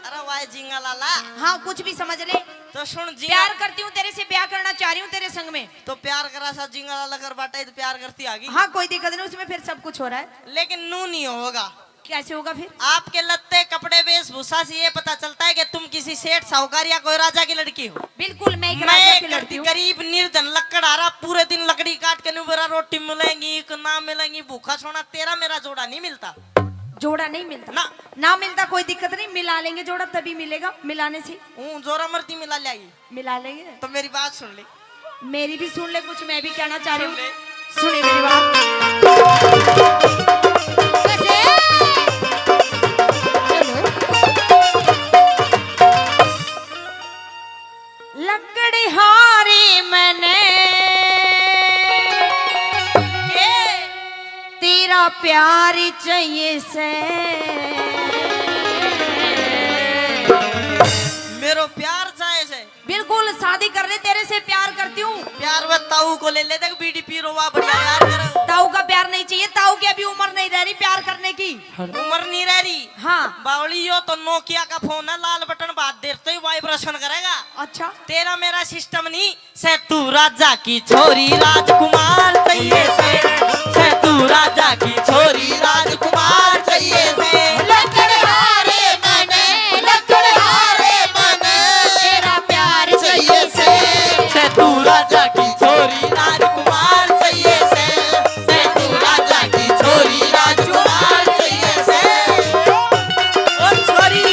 अरे वाह जिंगा लाला हाँ कुछ भी समझ ले तो सुन जिंगा प्यार करती हूँ तेरे से ब्याह करना चाह रही हूँ तेरे संग में तो प्यार करा सा जिंगा लाला कर बाटा तो प्यार करती आगी हाँ कोई दिक्कत नहीं उसमें फिर सब कुछ हो रहा है लेकिन नू नहीं होगा कैसे होगा फिर आपके लत्ते कपड़े वेशभूषा से ये पता चलता है कि तुम किसी सेठ साहूकार या कोई राजा की लड़की हो बिल्कुल मैं एक राजा की मैं लड़की हूँ गरीब निर्धन लकड़हारा पूरे दिन लकड़ी काट के नुबरा रोटी मिलेंगी ना मिलेंगी भूखा सोना तेरा मेरा जोड़ा नहीं मिलता जोड़ा नहीं मिलता ना ना मिलता कोई दिक्कत नहीं मिला लेंगे जोड़ा तभी मिलेगा मिलाने से जोरा मर्दी मिला लेगी मिला लेंगे तो मेरी बात सुन ले मेरी भी सुन ले कुछ मैं भी कहना चाह रही सुन ले। हूँ सुनिए मेरी बात प्यार चाहिए से। मेरो प्यार चाहे से। बिल्कुल शादी करने तेरे से प्यार करती हूँ। प्यार में ताऊ को ले लेते बीडीपी रोवा बढ़िया यार करो। ताऊ का प्यार नहीं चाहिए, ताऊ की अभी उम्र नहीं रह रही प्यार करने की। उम्र नहीं रह रही। हाँ बावली हो तो नोकिया का फोन है, लाल बटन बात देर तो ही वाइब्रेशन करेगा। अच्छा तेरा मेरा सिस्टम नहीं से तू राजा की छोरी राजकुमार चाहिए से तू राजा की छोरी राजकुमार चाहिए से। लकड़हारे मन तेरा प्यार चाहिए से तू राजा की छोरी राजकुमार चाहिए से तू राजा की छोरी राजकुमार चाहिए से। ओ छोरी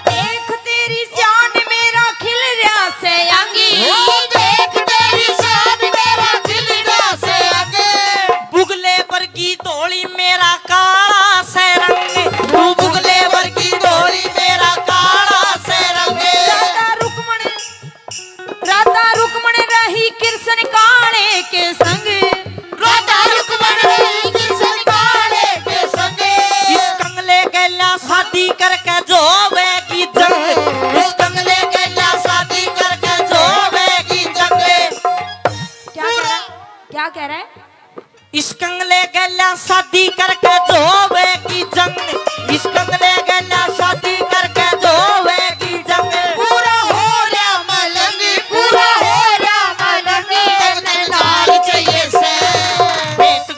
देख तेरी शान मेरा खिल रहा से अंगी। देख तेरी शान मेरा दिल से आगे बुगले पर की तोड़ी मेरा काला से रंग तू बुगले पर की तोड़ी मेरा काला से रंग। राधा रुक्मण रही कृष्ण काले के संग। राधा रुक्मण रही कृष्ण काले के संगे। इस कंगले गैला शादी करके जो की जंग इस कंगले गैला शादी करके जो की जंग। क्या कह रहा है? इस कंगले गैला शादी करके जो की जंग इस कंगले गैला शादी करके जो की जंग। पूरा हो रहा मलंग पूरा हो रहा मलंग लाल चाहिए से। पेट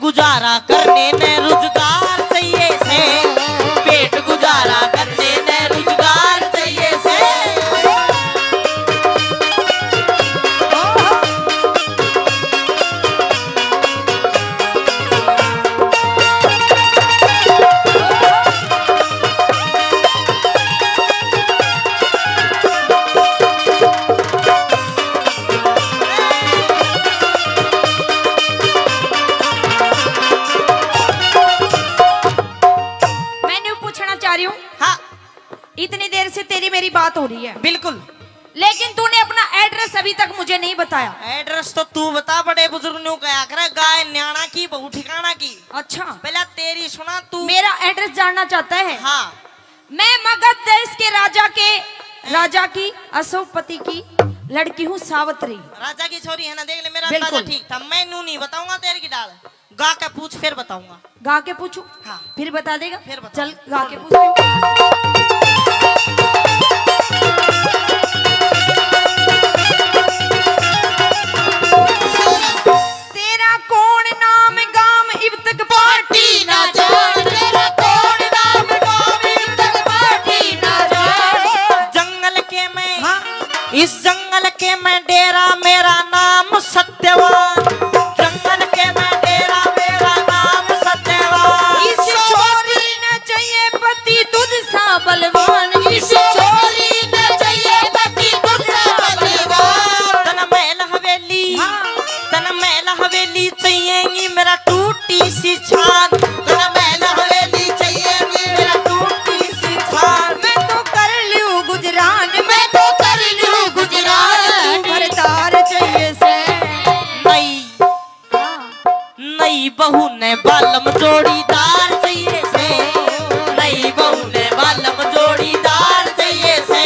गुजारा करने ने रोजगार चाहिए से। पेट गुजारा करने ने रोजगार चाहिए से। मैंने पूछना चाह रही हूँ, हाँ इतनी देर से तेरी मेरी बात हो रही है, बिल्कुल। लेकिन तूने अपना एड्रेस अभी तक मुझे नहीं बताया। एड्रेस तो तू बता, बड़े बुजुर्ग ने कहा करे गाय न्याणा की बहु ठिकाना की। अच्छा पहले तेरी सुना तू। मेरा एड्रेस जानना चाहता है? हाँ मैं मगध देश के राजा की अशोकपति की लड़की हूँ सावित्री। राजा की छोरी है ना, देख ले मेरा बिल्कुल। अंदाजा ठीक था। मैं नू नहीं बताऊंगा तेरे की डाल, गा के पूछ फिर बताऊंगा। गा के पूछू? हाँ। फिर बता देगा? फिर बता। चल गा के पूछ। तेरा कौन नाम गाम इब तक पार्टी ना जान। तेरा कौन नाम गाम इब तक पार्टी ना जान। जंगल के मैं हाँ। इस जंगल के मैं डेरा मेरा नाम सत्यवान। जंगल के मैं डेरा मेरा नाम सत्यवान। इस छोरी न चाहिए पति तुझ सा बलवान। इस छोरी ने चाहिए पति तुझसे बलवान। तन महल हवेली हाँ। तन महल हवेली चाहिएगी मेरा टूटी सी छान। तन महल हवेली चाहिएगी मेरा टूटी सी छान। मैं तो कर लूं गुजरान। मैं तो कर लूं गुजरात। तू घरदार चाहिए से। नई बहू ने बालम जोड़ीदार चाहिए से। नई बहू ने बालम जोड़ीदार चाहिए से।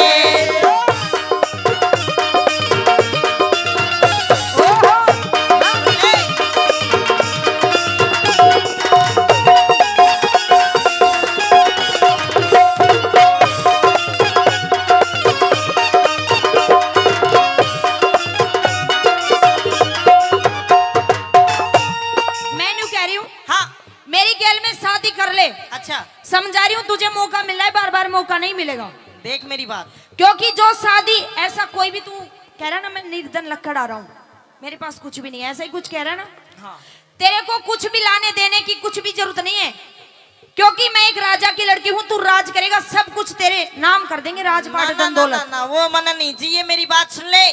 मैं कह रही हूँ हाँ मेरी गैल में शादी कर ले। अच्छा समझा रही हूँ तुझे मौका मिल रहा है, बार बार मौका नहीं मिलेगा। देख मेरी बात। क्योंकि जो शादी ऐसा कोई भी तू कह रहा ना मैं निर्धन लक्कड़ आ रहा हूँ, मेरे पास कुछ भी नहीं है, ऐसा ही कुछ कह रहा ना। हाँ तेरे को कुछ भी लाने देने की कुछ भी जरूरत नहीं है, क्योंकि मैं एक राजा की लड़की हूँ। तू राज करेगा, सब कुछ तेरे नाम कर देंगे, राजपाट धन दौलत। ना वो मन नहीं चाहिए, मेरी बात सुन ले।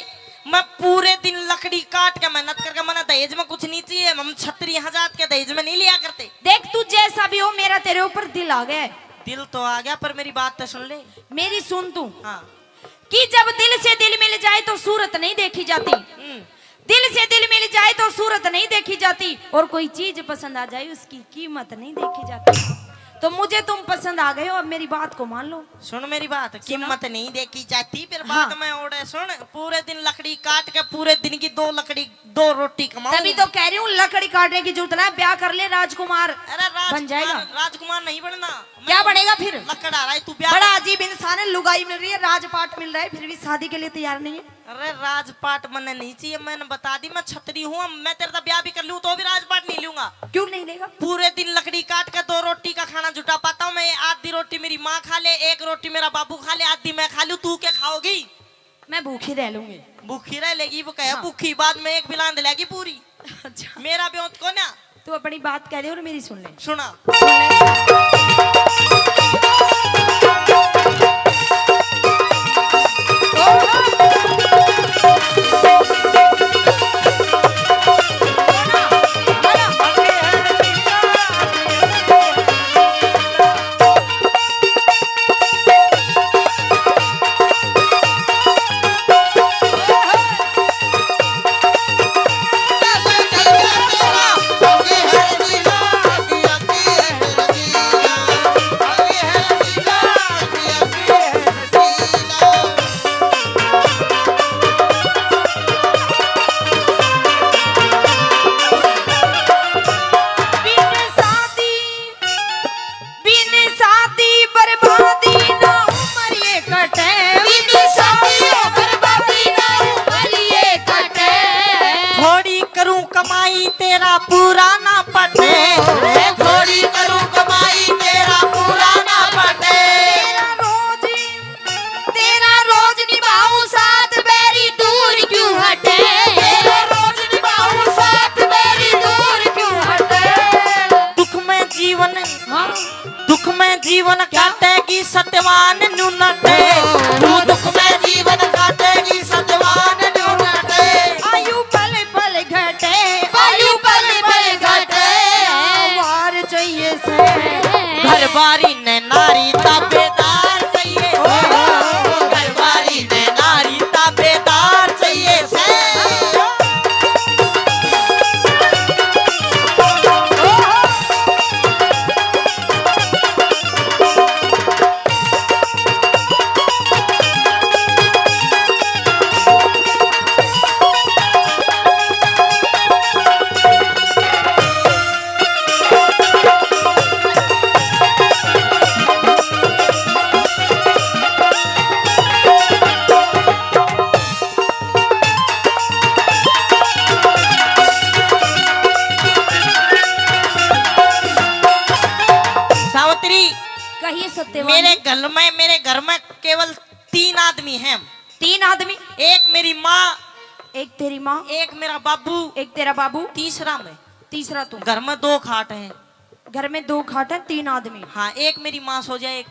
मैं पूरे दिन लकड़ी काट के मेहनत करके, मैंने दहेज में कुछ नहीं चाहिए। हम 36,000 के दहेज में नहीं लिया करते। देख तू जैसा भी हो, मेरा तेरे ऊपर दिल आ गया है। दिल तो आ गया, पर मेरी बात तो सुन ले। मेरी सुन तू, हाँ। कि जब दिल से दिल मिल जाए तो सूरत नहीं देखी जाती, दिल से दिल मिल जाए तो सूरत नहीं देखी जाती, और कोई चीज पसंद आ जाए उसकी कीमत नहीं देखी जाती। तो मुझे तुम पसंद आ गए हो, अब मेरी बात को मान लो। सुन मेरी बात, कीमत नहीं देखी जाती, फिर हाँ। बाद में ओढ़े। सुन, पूरे दिन लकड़ी काट के पूरे दिन की 2 रोटी कमाऊं। तभी तो कह रही हूँ लकड़ी काटने की जरूरत ना, ब्याह कर ले, राजकुमार अरे बन जाएगा। राजकुमार नहीं बनना। क्या बनेगा फिर? लकड़ आ रहा है, तू ब्याह बड़ा अजीब इंसान है, लुगाई मिल रही है, राजपाट मिल रहा है, फिर भी शादी के लिए तैयार नहीं है। अरे राजपाट मैंने नहीं चाहिए, मैंने बता दी मैं छतरी हूँ। मैं तेरे साथ ब्याह भी कर लूँ तो भी राजपाट नहीं लूंगा। क्यों नहीं लेगा? पूरे दिन लकड़ी काट के 2 रोटी का खाना जुटा पाता हूँ मैं। आधी रोटी मेरी माँ खा ले, 1 रोटी मेरा बाबू खा ले, आधी मैं खा लूँ। तू क्या खाओगी? मैं भूखी रह लूंगी। भूखी रह लेगी, वो कहे हाँ। भूखी, बाद में एक बिलान दिलाएगी पूरी। अच्छा, मेरा ब्योत को ना। तू अपनी बात कह दे और मेरी सुन ले। सुना, कमाई तेरा पूरा ना पटे, थोड़ी करूं कमाई तेरा पूरा ना पटे। तेरा रोज निभाऊं साथ मेरी दूर क्यों हटे, तेरा रोज निभाऊं साथ मेरी दूर क्यों हटे। दुख में जीवन काटेगी सत्यवान न्यू नटे, तू दुख में जीवन काटेगी सत्यवान न्यू नटे। आयु पल पल घटे, आयु पल पल घटे, वार चाहिए से घरवारी ने नारी ताबेदार चाहिए से, घरवारी ने नारी ताबेदार चाहिए से। कहिए सत्यवान। मेरे घर में केवल 3 आदमी हैं। 3 आदमी? एक मेरी माँ, एक तेरी माँ, एक मेरा बाबू, एक तेरा बाबू, तीसरा मैं। तीसरा तू। घर में 2 खाट हैं। घर में 2 खाट है, 3 आदमी। हाँ, एक मेरी माँ सो जाए एक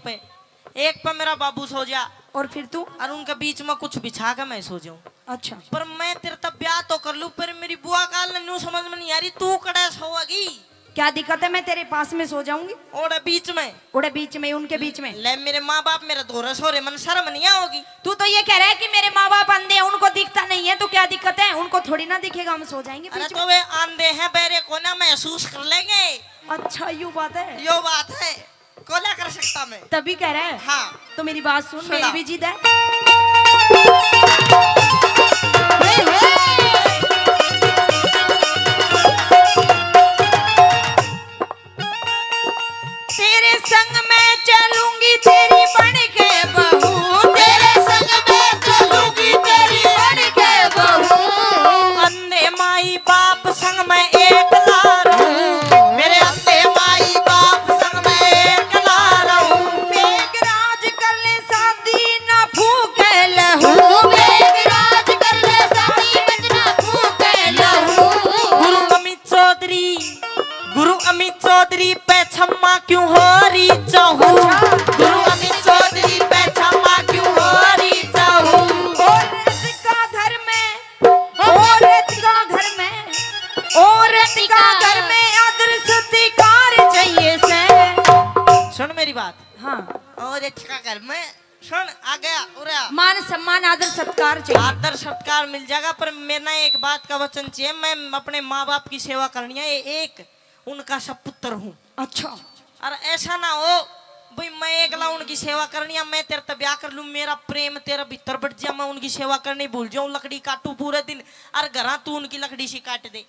पे मेरा बाबू सो जा, और फिर तू? और उनके बीच में कुछ बिछा के मैं सो जाऊं। अच्छा, पर मैं तेरे तब ब्याह तो कर लूं, पर मेरी बुआ काल न्यू समझ में नहीं आ रही, तू कड़े सोएगी? क्या दिक्कत है, मैं तेरे पास में सो जाऊंगी। ओड़े बीच में, उड़े बीच में, उनके बीच में। ले मेरे माँ बाप मेरे दोरे सो रहे, मन शर्म नहीं आओगी? तू तो ये कह रहा है कि मेरे माँ बाप अंधे हैं, उनको दिखता नहीं है, तो क्या दिक्कत है? उनको थोड़ी ना दिखेगा, हम सो जाएंगे अरे बीच तो वे अंधे हैं, बेरे को ना महसूस कर लेंगे। अच्छा, यू बात है। यो बात है, को क्या कर सकता मैं? तभी कह रहा है। हाँ, तो मेरी बात सुन, सुना। मेरी भी जिद है। तेरे संग मैं चलूंगी तेरी बन के बहू, तेरे संग मैं चलूंगी तेरी बन के बहू। अंधे माई बाप संग मैं एकला रहूं, मेरे अंधे माई बाप संग मैं एकला रहूं। मेघराज कर ले शादी ना फूके लहू, मेघराज कर ले शादी ना फूके लहू। गुरु अमित चौधरी क्यों हो रही चाहूं, गुरु अमित चौधरी पे क्षमा क्यों हो रही चाहूं। औरत का घर में, औरत का घर में, औरत का घर में आदर सत्कार चाहिए से। सुन मेरी बात। हाँ, और ये ठिका कर मैं सुन आ गया उरा। मान सम्मान आदर सत्कार चाहिए। आदर सत्कार मिल जाएगा, पर मैंने एक बात का वचन चाहिए, मैं अपने माँ बाप की सेवा करनी है, एक उनका सपुत्र हूँ। अच्छा, और ऐसा ना हो भाई मैं एकला उनकी सेवा करनी है, मैं तेरे तक ब्याह कर लूं, मेरा प्रेम तेरा भीतर बढ़ जाए, मैं उनकी सेवा करनी भूल जाऊं, लकड़ी काटू पूरे दिन और घर तू उनकी लकड़ी सी काट दे।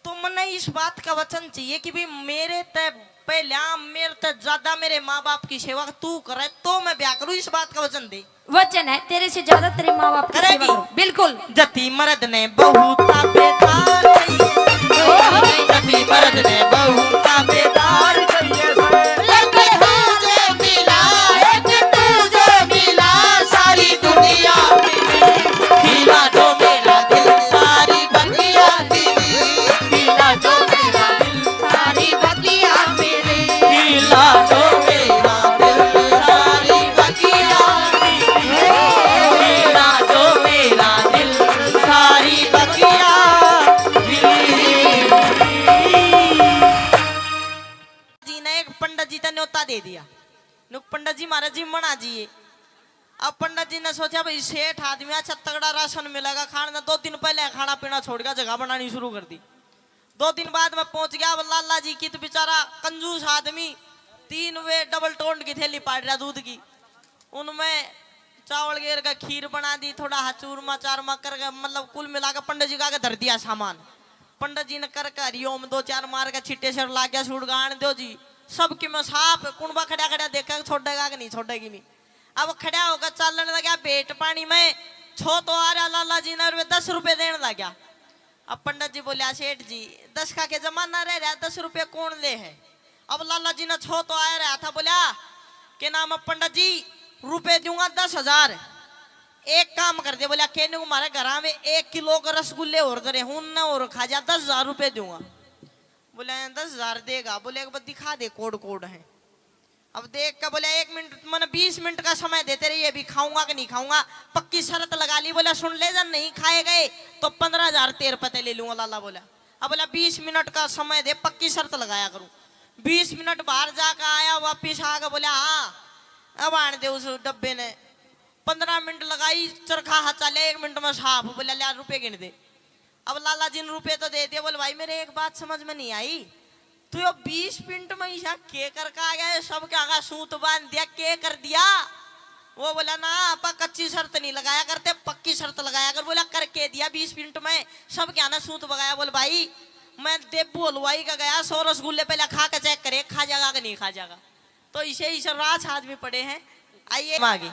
तो मैंने इस बात का वचन चाहिए कि भाई मेरे ते पहले मेरे ते ज्यादा मेरे माँ बाप की सेवा तू करे तो मैं ब्याह करूं, इस बात का वचन दे। वचन है तेरे से ज्यादा तेरे माँ बाप की सेवा करेगी? करो। बिल्कुल। जति मर्द ने बहुत ताबेदार चाहिए, जति मर्द ने बहुत ताबेदार चाहिए, लगे तुझे मिला एक तुझे मिला सारी दुनिया खिला दो मेरा दिल सारी बगिया तेरी, खिला दो मेरा दिल सारी बगिया मेरे, खिला दो मेरा दिल सारी बगिया, खिला दो मेरा दिल सारी बगिया। जी ने एक पंडित जी ने न्योता दे दिया, नुक पंडित जी महाराज जी मना जी। अब पंडित जी ने सोचा भाई सेठ आदमी अच्छा तगड़ा राशन मिलेगा खाने, 2 दिन पहले खाना पीना छोड़ गया, जगह बनानी शुरू कर दी। 2 दिन बाद में पहुंच गया लाला जी की, तो बेचारा कंजूस आदमी 3 वे डबल टोंड की थैली पाड़ रहा दूध की, उनमें चावल गेर का खीर बना दी, थोड़ा चूरमा चारमा करके मतलब कुल मिलाकर पंडित जी का आगे धर दिया सामान। पंडित जी ने कर हरिओम 2-4 मार के छिट्टे सर ला गया, सूट गान दो जी सबकी में साफ कुंबा खड़ा खड़ा देखा छोड़ेगा कि नहीं छोड़ेगी नहीं। अब खड़ा होकर चलने लगा भेंट पानी में, छो तो आ रहा लाला जी ने 10 रुपए देने लगा। अब पंडित जी बोलिया सेठ जी 10 का के जमाना रह रहा, 10 रुपए कौन ले है। अब लाला जी ने छो तो आ रहा था, बोला के नाम पंडित जी रुपए दूंगा 10,000, एक काम कर दे। बोला के हमारे घर में 1 किलो का रसगुल्ले और दे हूं न और खा जा 10,000 रुपए दूंगा। बोला 10,000 देगा। बोले दिखा दे कोड कोड है। अब देख कर बोला 1 मिनट मैंने 20 मिनट का समय देते रहिए, अभी खाऊंगा कि नहीं खाऊंगा, पक्की शर्त लगा ली। बोला सुन ले जन नहीं खाए गए तो 15,000 तेरे पते ले लूंगा लाला। बोला अब बोला 20 मिनट का समय दे, पक्की शर्त लगाया करूं। 20 मिनट बाहर जाकर आया, वापिस आ गया। बोला हाँ अब आने दे। उस डब्बे ने 15 मिनट लगाई, चरखा हाथ चले 1 मिनट में साफ। बोला ले रुपए गिन दे। अब लाला जी ने रुपए तो दे दिए। बोले भाई मेरे एक बात समझ में नहीं आई, तो यो 20 मिनट में ईशा के करके आ गया, सब क्या आगा सूत बांध दिया, के कर दिया। वो बोला ना आपा कच्ची शर्त नहीं लगाया करते, पक्की शर्त लगाया कर। बोला करके दिया 20 मिनट में, सब क्या ना सूत बगाया। बोले भाई मैं देबू हलवाई का गया, 100 रसगुल्ले पहले खा के चेक करे खा जाएगा कि नहीं खा जाएगा। तो इसे ईश्वर राज आदमी पड़े हैं। आइए आगे।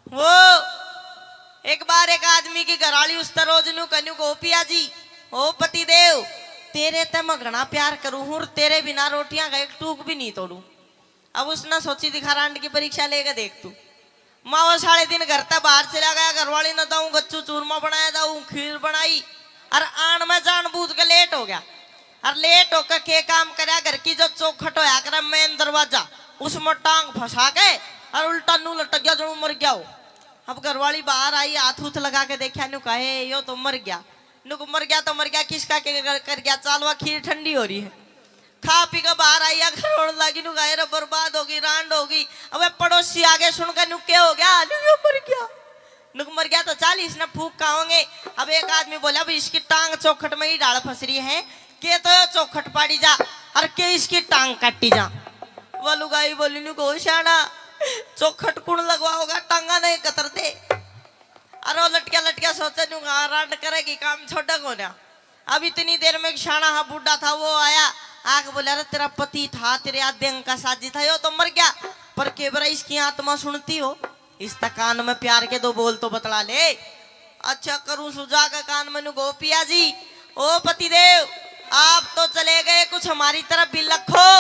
वो एक बार एक आदमी की घराली उस रोज नु कन्यू गोपिया जी ओ पति देव तेरे ते मैं घना प्यार करूं हूं, तेरे बिना रोटियां का एक टूक भी नहीं तोड़ू। अब उसने सोची दिखा रांड की परीक्षा लेकर देख तू। माँ वो 3.5 दिन घर तक बाहर चला गया, घरवाली ने दाऊ गच्चू चूरमा बनाया, दाऊ खीर बनाई, और आन में जानबूझ के लेट हो गया। और लेट होकर के काम कराया, घर की जो चौखट होया कर मेन दरवाजा उसमें टांग फंसा के और उल्टा नू लटक गया जो मर गया हो। अब घरवाली बाहर आई, हाथ उथ लगा के देखा, नु कहे यो तो मर गया। नुक मर गया तो मर गया, किसका के कर गया, चालवा खीर ठंडी हो रही है। खा पी के बाहर आई, घर रोने लगी, नु कहे रे बर्बाद होगी रांड होगी। अब पड़ोसी आगे सुनकर नु क्या हो गया, नु मर गया। नुक मर गया तो 40 न फूक खाओगे। अब एक आदमी बोला भाई इसकी टांग चौखट में ही डाल फंस रही है, के तो चौखट पाड़ी जा और के इसकी टांग काटी जा। वो लुगाई बोली नु को शाना चौखट कुण लगवाओगा, टांगा नहीं कतर दे। अरे लटकिया लटकिया सोचे नु रांड करेगी, काम छोड़ा को ना। अब इतनी देर में शाना हा बुढ़ा था, वो आया आग बोला रे तेरा पति था, तेरे आधे अंग का साजी था, यो तो मर गया, पर केवरा इसकी आत्मा सुनती हो। इस तक कान में प्यार के 2 बोल तो बतला ले। अच्छा करूं सुजा का कान में गोपिया जी ओ पति देव आप तो चले गए, कुछ हमारी तरफ भी लखो।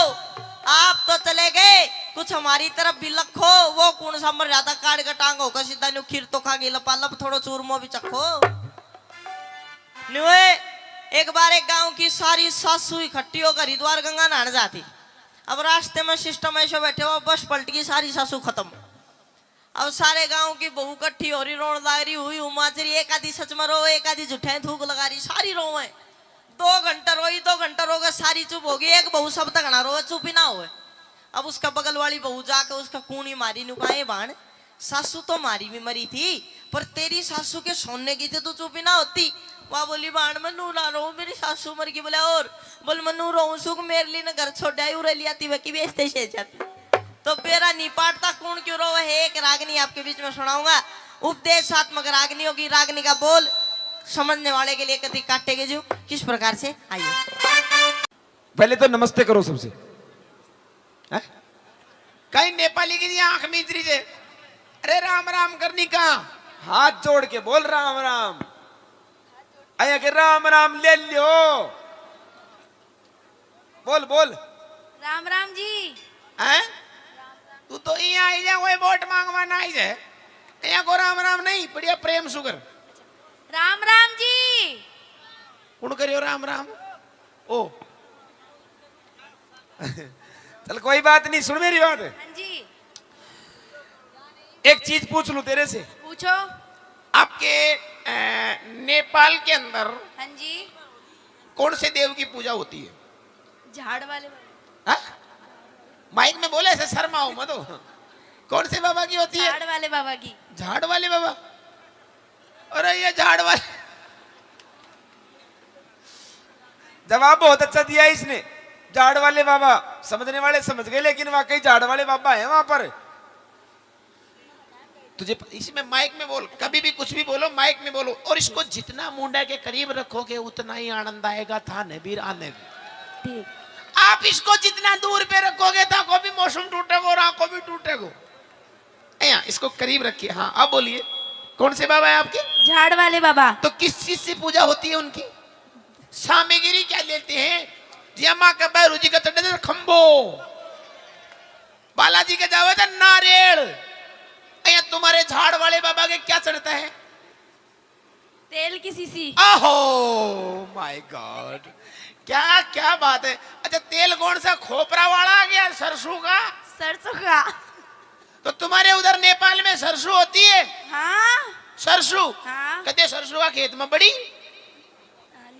आप तो चले गए, कुछ हमारी तरफ भी लखो। वो कौन सा मर जाता काट का टांग होकर सीधा नु खीर तो खा गई, लपा लप थोड़ा चूरमो भी चखो। एक बार एक गांव की सारी सासू इकट्ठी होकर हरिद्वार गंगा नहाने जाती। अब रास्ते में सिस्टम ऐसे बैठे हो, बस पलट गई, सारी सासू खत्म। अब सारे गांव की बहू इकट्ठी हो रही, रोन लाग रही, हुई उमाचरी, एक आधी सच में रो, एक आधी झूठे थूक लगा रही, सारी रो है। 2 घंटा रोई, 2 घंटा रोगे, सारी चुप होगी। एक बहू सब तक ना रोए, चुप ही ना होए। अब उसका बगल वाली बहू जाके उसका कूनी मारी, नुकाए बाण, सासू तो मारी भी मरी थी, पर तेरी सासू के सोने की थी, तो चुप ही ना होती। वह बोली बाण मैं नू ना रो, मेरी सासू मर गई। बोले और बोल मैं नू रो सुख मेरे लिए ना घर छोड़ा उरे लिया की बेचते से जाती। तो बेरा निपाटता कौन क्यों रो है। एक रागनी आपके बीच में सुनाऊंगा, उपदेशात्मक रागनी होगी। रागनी का बोल समझने वाले के लिए कति काटेगे जो किस प्रकार से, आइए। पहले तो नमस्ते करो सबसे। कहीं नेपाली की आंख मीतरी से अरे राम राम करनी का, हाथ जोड़ के बोल राम राम। आया के राम राम ले लियो, बोल बोल राम राम जी। हैं? तू तो यहाँ आई जा, कोई वोट मांगवा ना आई जाए, यहाँ को राम राम नहीं, बढ़िया प्रेम सुगर। राम राम जी। कौन करियो राम राम? ओ चल कोई बात नहीं, सुन मेरी बात। हाँ जी। एक चीज पूछ लूं तेरे से। पूछो। आपके नेपाल के अंदर हाँ जी। कौन से देव की पूजा होती है? झाड़ वाले। हा? माइक में बोले ऐसे शर्माओ मत हो। कौन से बाबा की होती है? झाड़ वाले बाबा की। झाड़ वाले बाबा? अरे ये झाड़ वाले, जवाब बहुत अच्छा दिया इसने। झाड़ वाले बाबा, समझने वाले समझ गए, लेकिन वाकई झाड़ वाले बाबा है वहां पर। तुझे इसमें माइक में बोल, कभी भी कुछ भी बोलो माइक में बोलो, और इसको जितना मुंडा के करीब रखोगे उतना ही आनंद आएगा। था नबीर आने ठीक। आप इसको जितना दूर पे रखोगे तो को भी मौसम टूटेगा और आंखों भी टूटेगा। इसको करीब रखिए। हाँ अब बोलिए, कौन से बाबा है आपके? झाड़ वाले बाबा। तो किस चीज से पूजा होती है उनकी? सामग्री क्या लेते हैं? जी माँ का बैरू जी का चढ़े खंबो, बालाजी के जावे थे नारियल। तुम्हारे झाड़ वाले बाबा के क्या चढ़ता है? तेल की सीसी। आहो माय गॉड, क्या क्या बात है। अच्छा तेल कौन सा, खोपरा वाला आ गया? सरसों का? सरसों का। तो तुम्हारे उधर नेपाल में सरसों होती है? हाँ। सरसों? हाँ। कहते सरसों का खेत में बड़ी?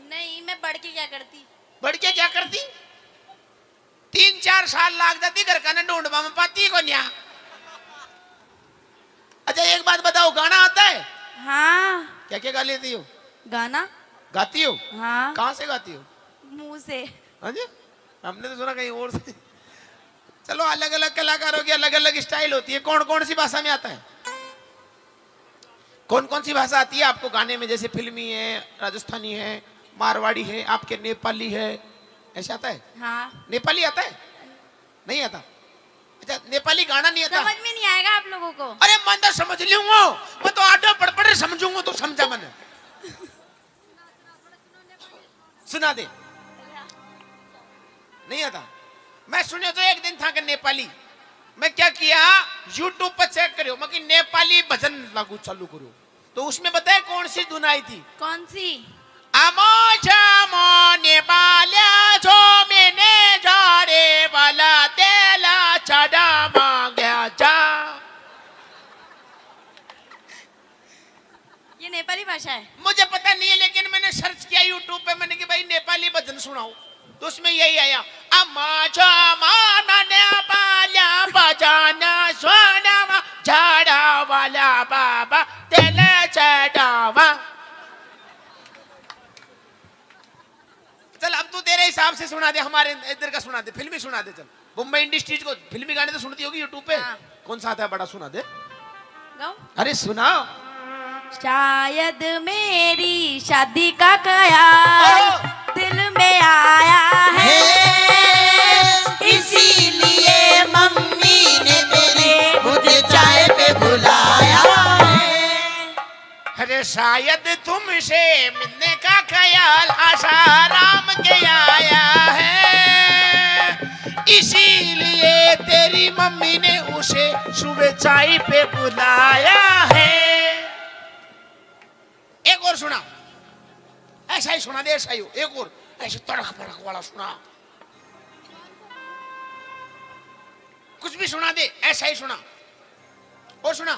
नहीं, मैं बढ़ के क्या करती? बढ़ के क्या करती? 3-4 साल लाग जाती घर का न ढूंढवा में पाती को न्या। अच्छा एक बात बताओ, गाना आता है? हाँ। क्या क्या गा लेती हो? गाना गाती हो? हाँ। कहाँ से गाती हो? मुंह से। हाँ जी, हमने तो सुना कहीं और से। चलो अलग अलग कलाकारों की अलग अलग स्टाइल होती है। कौन कौन सी भाषा में आता है? कौन कौन सी भाषा आती है आपको गाने में? जैसे फिल्मी है, राजस्थानी है, मारवाड़ी है, आपके नेपाली है, ऐसा आता है? हाँ। नेपाली आता है? नहीं आता? अच्छा नेपाली गाना नहीं आता? समझ में नहीं आएगा आप लोगों को। अरे मैं तो समझ लूंगा, मैं तो आटो पड़ समझूंगा, तो समझा मैंने। सुना दे। नहीं आता? मैं सुने तो एक दिन था कि नेपाली, मैं क्या किया, YouTube पर चेक करो, मैं कि नेपाली भजन लागू चालू करो, तो उसमें बताए कौन सी धुन आई थी? कौन सी? आमो जामो नेपाल्या जो मैंने जारे वाला तेला चढ़ा मांगा जा। ये नेपाली भाषा है? मुझे पता नहीं है, लेकिन मैंने सर्च किया YouTube पे, मैंने कि भाई नेपाली भजन सुनाओ, तो उसमें यही आया, अम्मा जामा नेपाल्या बजाना सोना झाड़ा वाला बाबा तेला चढ़ावा। चल अब तू तेरे हिसाब से सुना दे, हमारे इधर का सुना दे, फिल्मी सुना दे। चल मुंबई इंडस्ट्रीज को फिल्मी गाने तो सुनती होगी यूट्यूब पे। हाँ। कौन सा आता है बड़ा, सुना दे। गाओ। अरे सुनाओ। शायद मेरी शादी का ख्याल दिल में आया है, इसीलिए मम्मी ने तेरे मुझे चाय पे बुलाया है। अरे शायद तुमसे मिलने का ख्याल आसाराम के आया है, इसीलिए तेरी मम्मी ने उसे सुबह चाय पे बुलाया है। एक और सुना, ऐसा ही सुना दे, ऐसा ही हो, एक और ऐसे तड़क भड़क वाला सुना। कुछ भी सुना दे, ऐसा ही सुना। और सुना।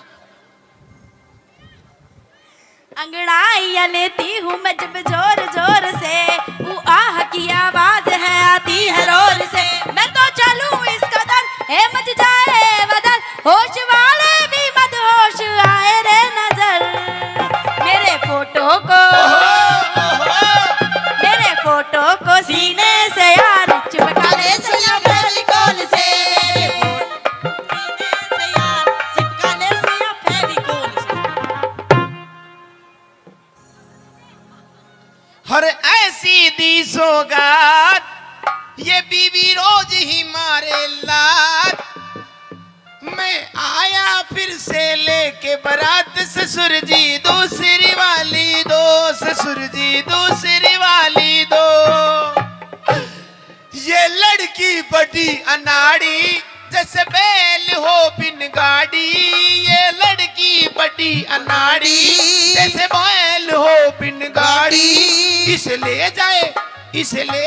अंगड़ाइया लेती हूँ मैं जब जोर जोर से, वो आह की आवाज है आती है रोर से। मैं तो चलूं इस कदर है मच जाए बदल, होश वाले भी मदहोश आए रे नजर। मेरे फोटो को सीने से यार चिपका ले सिया फेविकोल से। सीने से यार चिपका ले सिया फेविकोल से। हर ऐसी दी सौगात ये बीवी रोज ही मारे लात। मैं आया फिर से लेके बारात, ससुर जी दूसरी वाली दो, ससुर जी दूसरी वाली दो। ये लड़की बड़ी अनाड़ी जैसे बैल हो बिन गाड़ी, ये लड़की बड़ी अनाड़ी जैसे बैल हो बिन गाड़ी। इसे ले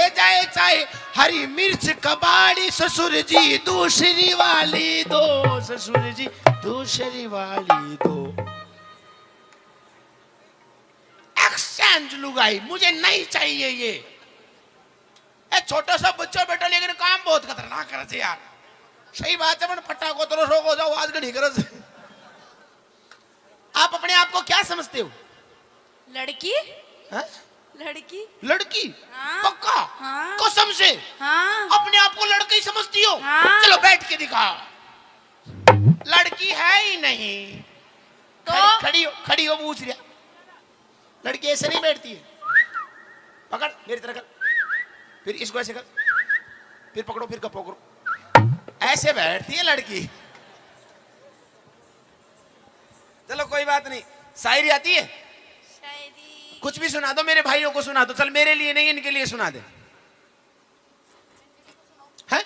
जाए चाहे हरी मिर्च कबाड़ी, ससुर जी दूसरी वाली दो, ससुर जी दूसरी वाली दो। एक्सचेंज लुगाई मुझे नहीं चाहिए ये। छोटा सा बच्चा बेटा लेकिन काम बहुत खतरनाक करे यार। सही बात है, मन फटा को तो रोक हो जाओ आज घड़ी कर। आप अपने आप को क्या समझते हो? लड़की है? लड़की हाँ। पक्का? हाँ। कसम से? हाँ। अपने आप को लड़की समझती हो? हाँ। चलो बैठ के दिखाओ। लड़की है ही नहीं तो खड़ी हो पूछ लिया। लड़की ऐसे नहीं बैठती है। पकड़ मेरी तरह कर, फिर इसको ऐसे कर, फिर पकड़ो, फिर पकड़ो, ऐसे बैठती है लड़की। चलो कोई बात नहीं। शायरी आती है? कुछ भी सुना दो, मेरे भाइयों को सुना दो। चल मेरे लिए नहीं, इनके लिए सुना दे। हैं?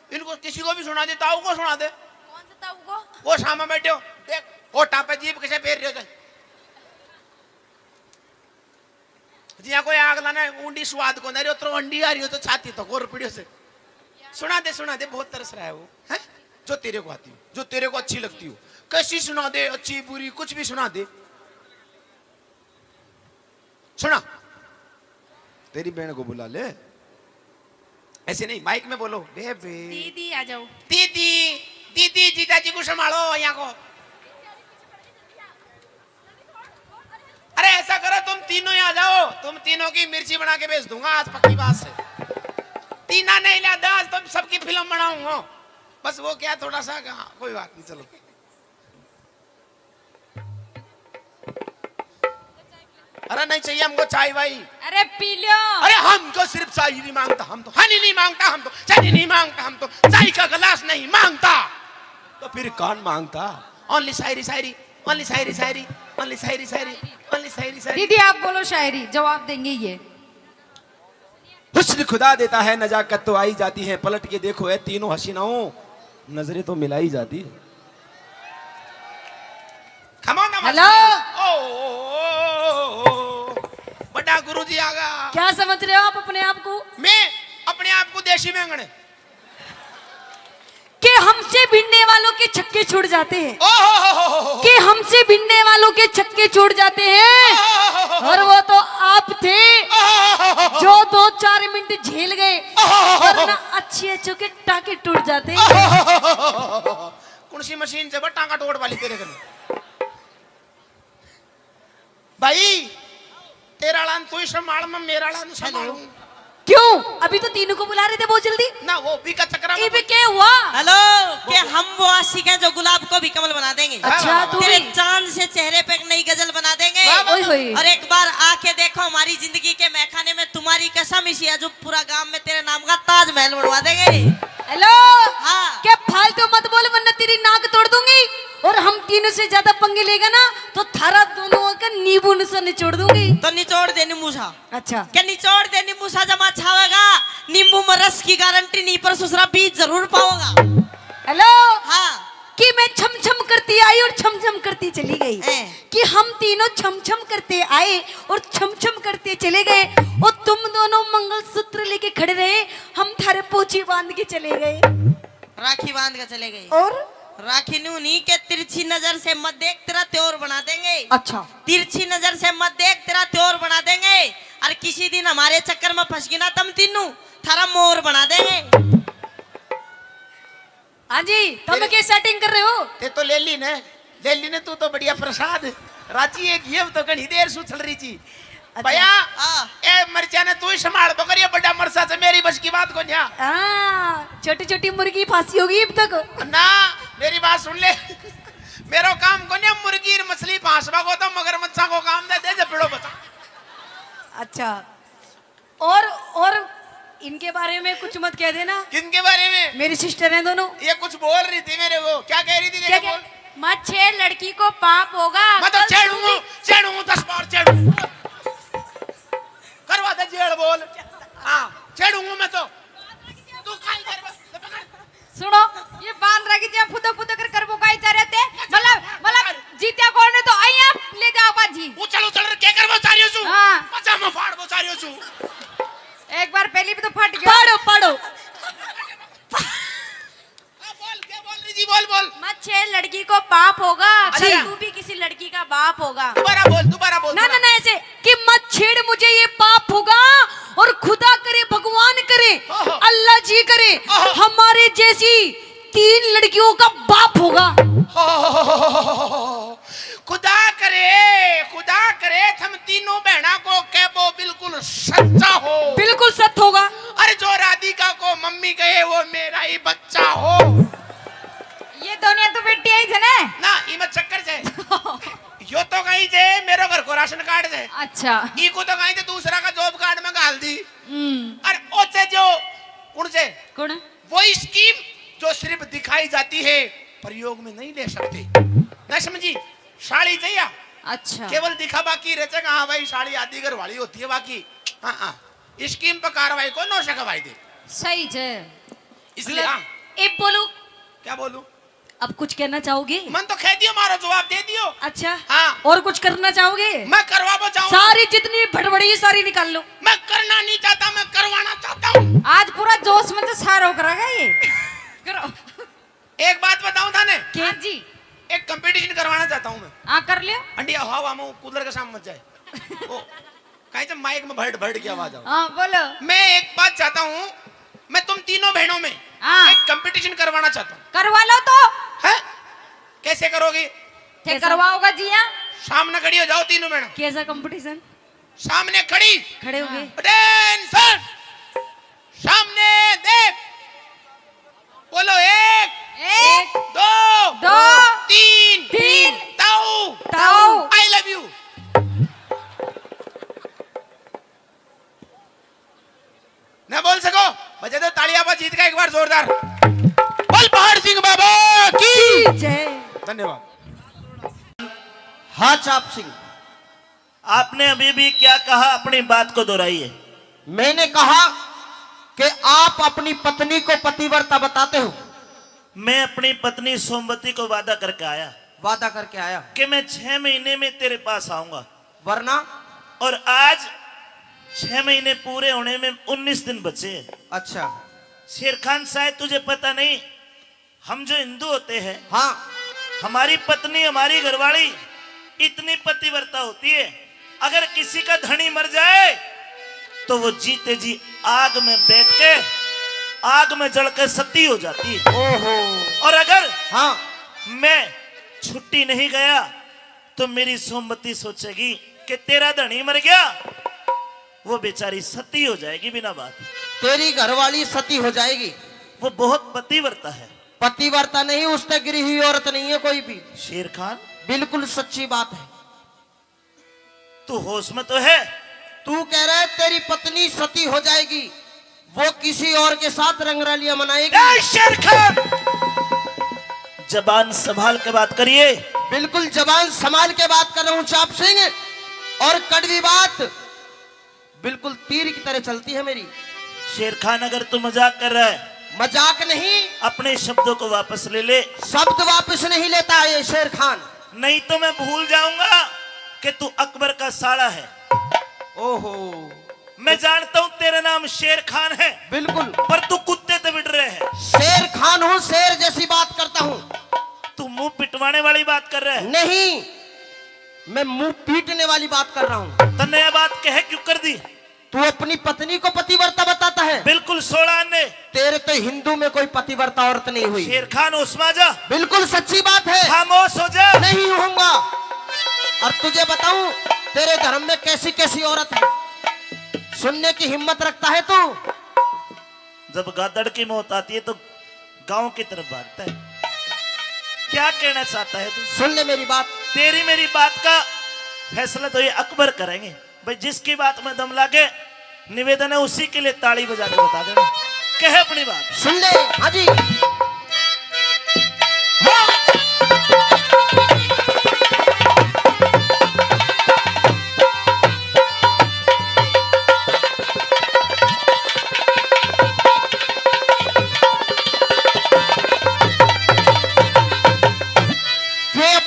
इनको किसी को भी सुना दे। ताऊ को सुना दे। कौन सा ताऊ को? वो सामने बैठे हो, देख वो टापे जीप कैसे फेर रहे हो। जिया कोई आग लाना है, ऊंडी स्वाद को नहीं तो अंडी आ रही हो तो छाती तो गोर पीड़ियों से। सुना दे, बहुत तरस रहा है वो। है जो तेरे को आती हो, जो तेरे को अच्छी लगती हो, कैसी सुना दे, अच्छी बुरी कुछ भी सुना दे। सुना। तेरी बहन को बुला ले। ऐसे नहीं, माइक में बोलो। बेबे दीदी आ जाओ। दीदी जीजाजी को संभालो यहाँ को। अरे ऐसा करो तुम तीनों ही आ जाओ, तुम तीनों की मिर्ची बना के बेच दूंगा आज, पक्की बात से। तीना नहीं ला 10, तुम सबकी फिल्म बनाऊंगा। बस वो क्या थोड़ा सा कोई बात नहीं। चलो अरे नहीं चाहिए हमको चाय भाई। अरे पी लो। अरे हमको सिर्फ चाय नहीं मांगता, हम तो हनी नहीं मांगता, हम तो चाय नहीं मांगता, हम तो चाय का गिलास नहीं मांगता। तो फिर कौन मांगता? ओनली शायरी शायरी, ओनली शायरी शायरी, ओनली शायरी शायरी, ओनली शायरी शायरी। दीदी आप बोलो शायरी, जवाब देंगे ये। हुस्न खुदा देता है, नजाकत तो आई जाती है। पलट के देखो है तीनों हसीनाओं, नजरें तो मिलाई जाती है। हेलो, बड़ा गुरुजी आ गया। क्या समझ रहे हो आप अपने आप को? मैं अपने आप को देशी बैंगन कि हमसे भिड़ने वालों के छक्के छूट जाते हैं, ओहो कि हमसे भिड़ने वालों के छक्के छूट जाते हैं। और वो तो आप थे जो 2-4 मिनट झेल गए, वरना अच्छे के टाके टूट जाते। कौन सी मशीन से टांगा तोड़ वाली तेरे घर? भाई तेरा लान तू ही संभाल, मैं मेरा लान संभालूं। क्यों? अभी तो तीनों को बुला रहे थे बहुत जल्दी। ना वो भी का चक्रा में क्या हुआ? हेलो, क्या हम वो आशिक हैं जो गुलाब को भी कमल बना देंगे? अच्छा, तू तेरे भी? चांद से चेहरे पे एक नई गजल बना देंगे। ओए होए। और एक बार आके देखो हमारी जिंदगी के मैखाने में, तुम्हारी कसम इसी है जो पूरा गांव में तेरे नाम का ताजमहल बनवा देंगे। हेलो, हाँ। क्या फालतू मत बोल वरना तेरी नाक तोड़ दूंगी। और हम तीनों से ज्यादा पंगे लेगा ना तो थारा दोनों का नींबू नुसा निचोड़ दूंगी। तो निचोड़ दे नींबू सा। अच्छा, क्या निचोड़ दे नींबू सा जमा छावेगा? नींबू में रस की गारंटी नहीं, पर सुसरा बीज जरूर पाओगा। हेलो, हाँ। कि मैं छम छम करती आई और छम छम करती चली गई, कि हम तीनों छम छम करते आए और छम छम करते चले गए, और तुम दोनों मंगलसूत्र लेके खड़े रहे, हम थारे पोची बांध के चले गए। राखी बांध के चले गए। और राखी नू नहीं के तिरछी नजर से मत देख तेरा त्योर बना देंगे। अच्छा, तिरछी नजर से मत देख तेरा त्योर बना देंगे। और किसी दिन हमारे चक्कर में फंस गई ना तुम तीनों थारा मोर बना देंगे। हाँ जी, तुम क्या सेटिंग कर रहे हो? ते तो ले ली ने तू तो बढ़िया प्रसाद राची एक ये तो घनी देर सु चल रही थी। भैया ए मरचा ने तू ही संभाल बकर ये बड़ा मरसा से मेरी बस की बात को न्या। छोटी छोटी मुर्गी फांसी होगी अब तक। ना मेरी बात सुन ले मेरो काम को न्या मुर्गी और मछली फांसवा को तो मगरमच्छा को काम दे जपेड़ो बता। अच्छा, और इनके बारे में कुछ मत कह देना। किनके बारे में? मेरी सिस्टर हैं दोनों। ये कुछ बोल रही थी मेरे को, क्या कह रही थी? क्या बोल। मत छेड़, लड़की को पाप होगा। मैं तो छेड़ूंगा 10 बार छेड़ूंगा। करवा दे जेड़ बोल। हाँ छेड़ूंगा मैं तो। तू काई कर सुनो, ये बांध रखी जे फुदो फुदो कर करबो काई चाह रहते। मतलब जीत्या कौन है तो आई आप ले जाओ बाजी। उछल के करबो चारियो छु। हां पजामा फाड़बो चारियो छु। एक बार पहले भी तो फट गया। पढ़ो बोल क्या बोल रही जी? बोल। मत छेड़, लड़की को पाप होगा। अच्छा। कल तू भी किसी लड़की का बाप होगा। दोबारा बोल। ना ऐसे कि मत छेड़, मुझे ये पाप होगा और खुदा करे, भगवान करे, अल्लाह जी करे, हमारे जैसी 3 लड़कियों का बाप होगा। खुदा करे थम तीनों बहना को कहबो बिल्कुल सच्चा हो। बिल्कुल सत्य होगा। अरे जो राधिका को मम्मी कहे वो मेरा ही बच्चा हो। ये दोनों तो बेटी आई थे ना ई मत चक्कर से यो तो कहीं से मेरे घर को राशन कार्ड से। अच्छा, ई को तो कहीं से दूसरा का जॉब कार्ड में गाल दी। अरे ओसे जो कौन वो स्कीम जो सिर्फ दिखाई जाती है प्रयोग में नहीं ले सकते। ना समझी? साड़ी चाहिए। अच्छा, केवल दिखा बाकी रहते। हाँ भाई साड़ी आदि घर वाली होती है बाकी। हाँ स्कीम पर कार्रवाई को नो सकवाई दे। सही है। इसलिए हाँ अब बोलू, क्या बोलूं? अब कुछ कहना चाहोगे? मन तो कह दियो, मारो जवाब दे दियो। अच्छा, हाँ और कुछ करना चाहोगे? मैं करवा चाहूँ। सारी जितनी भड़बड़ी सारी निकाल लो। मैं करना नहीं चाहता, मैं करवाना चाहता हूँ। आज पूरा जोश में तो सारो करेगा ये। करो। एक बात बताऊं थाने? हाँ जी, एक कंपटीशन करवाना चाहता हूँ मैं। हाँ कर लियो। अंडिया हवा में कूलर के सामने मत जाए। ओ कहीं से माइक में भड़ की आवाज आए। हाँ बोलो। मैं एक बात चाहता हूँ, मैं तुम तीनों बहनों में हाँ। एक कंपटीशन करवाना चाहता हूँ। करवा लो तो। है? कैसे करोगी? क्या करवाओगा जी? हाँ सामने खड़ी हो जाओ तीनों बहनों। कैसा कंपटीशन? सामने खड़ी, खड़े हो गए। अटेंशन, सामने देख, बोलो 1 2 3 ताऊ आई लव यू। ना बोल सको बजे तो तालियां बजा जीत का एक बार जोरदार बोल। पहाड़ सिंह बाबा की जय। धन्यवाद। हाँ चाप सिंह, आपने अभी भी क्या कहा? अपनी बात को दोहराइए। मैंने कहा कि आप अपनी पत्नी को पतिव्रता बताते हो। मैं अपनी पत्नी सोमवती को वादा करके आया कि मैं 6 महीने में तेरे पास आऊंगा, वरना? और आज 6 महीने पूरे होने में 19 दिन बचे हैं। अच्छा शेर खान शायद तुझे पता नहीं, हम जो हिंदू होते हैं, हाँ, हमारी पत्नी, हमारी घरवाली इतनी पतिव्रता होती है, अगर किसी का धनी मर जाए तो वो जीते जी आग में बैठ के, आग में जल के सती हो जाती है। ओहो। और अगर हाँ मैं छुट्टी नहीं गया तो मेरी सोमवती सोचेगी कि तेरा धनी मर गया, वो बेचारी सती हो जाएगी बिना बात। तेरी घरवाली सती हो जाएगी। वो बहुत पतिव्रता है। पतिव्रता नहीं, उससे गिरी हुई औरत नहीं है कोई भी। शेर खान बिल्कुल सच्ची बात है। तू होश में तो है? तू कह रहा है तेरी पत्नी सती हो जाएगी, वो किसी और के साथ रंगरलियां मनाएगी। शेर खान जबान संभाल के बात करिए। बिल्कुल जबान संभाल के बात कर रहा हूँ चाप सिंह, और कड़वी बात बिल्कुल तीर की तरह चलती है मेरी। शेर खान अगर तू मजाक कर रहा है, मजाक नहीं, अपने शब्दों को वापस ले ले। शब्द वापस नहीं लेता है ये शेर खान, नहीं तो मैं भूल जाऊंगा कि तू अकबर का साला है। ओहो, मैं जानता हूँ तेरा नाम शेर खान है, बिल्कुल। पर तू कुत्ते से बिड़ रहे है। शेर खान हूँ, शेर जैसी बात करता हूँ। तू मुंह पिटवाने वाली बात कर रहा है। नहीं, मैं मुंह पीटने वाली बात कर रहा हूँ। तो नया बात कहे क्यों कर दी? तू अपनी पत्नी को पतिव्रता बताता है। बिल्कुल सोड़ा ने। तेरे तो हिंदू में कोई पतिव्रता औरत नहीं हुई। शेर खान उस्मा जा। बिल्कुल सच्ची बात है। खामोश हो जा। नहीं होऊंगा। और तुझे बताऊं, तेरे धर्म में कैसी कैसी औरत है, सुनने की हिम्मत रखता है तू? जब गादड़ की मौत आती है तो गांव की तरफ भागता है। क्या कहना चाहता है तू? सुन ले मेरी बात। तेरी मेरी बात का फैसला तो ये अकबर करेंगे भाई। जिसकी बात में दम लागे, निवेदन है उसी के लिए ताली बजा के बता देना। कहे अपनी बात। सुन ले। हाँ जी।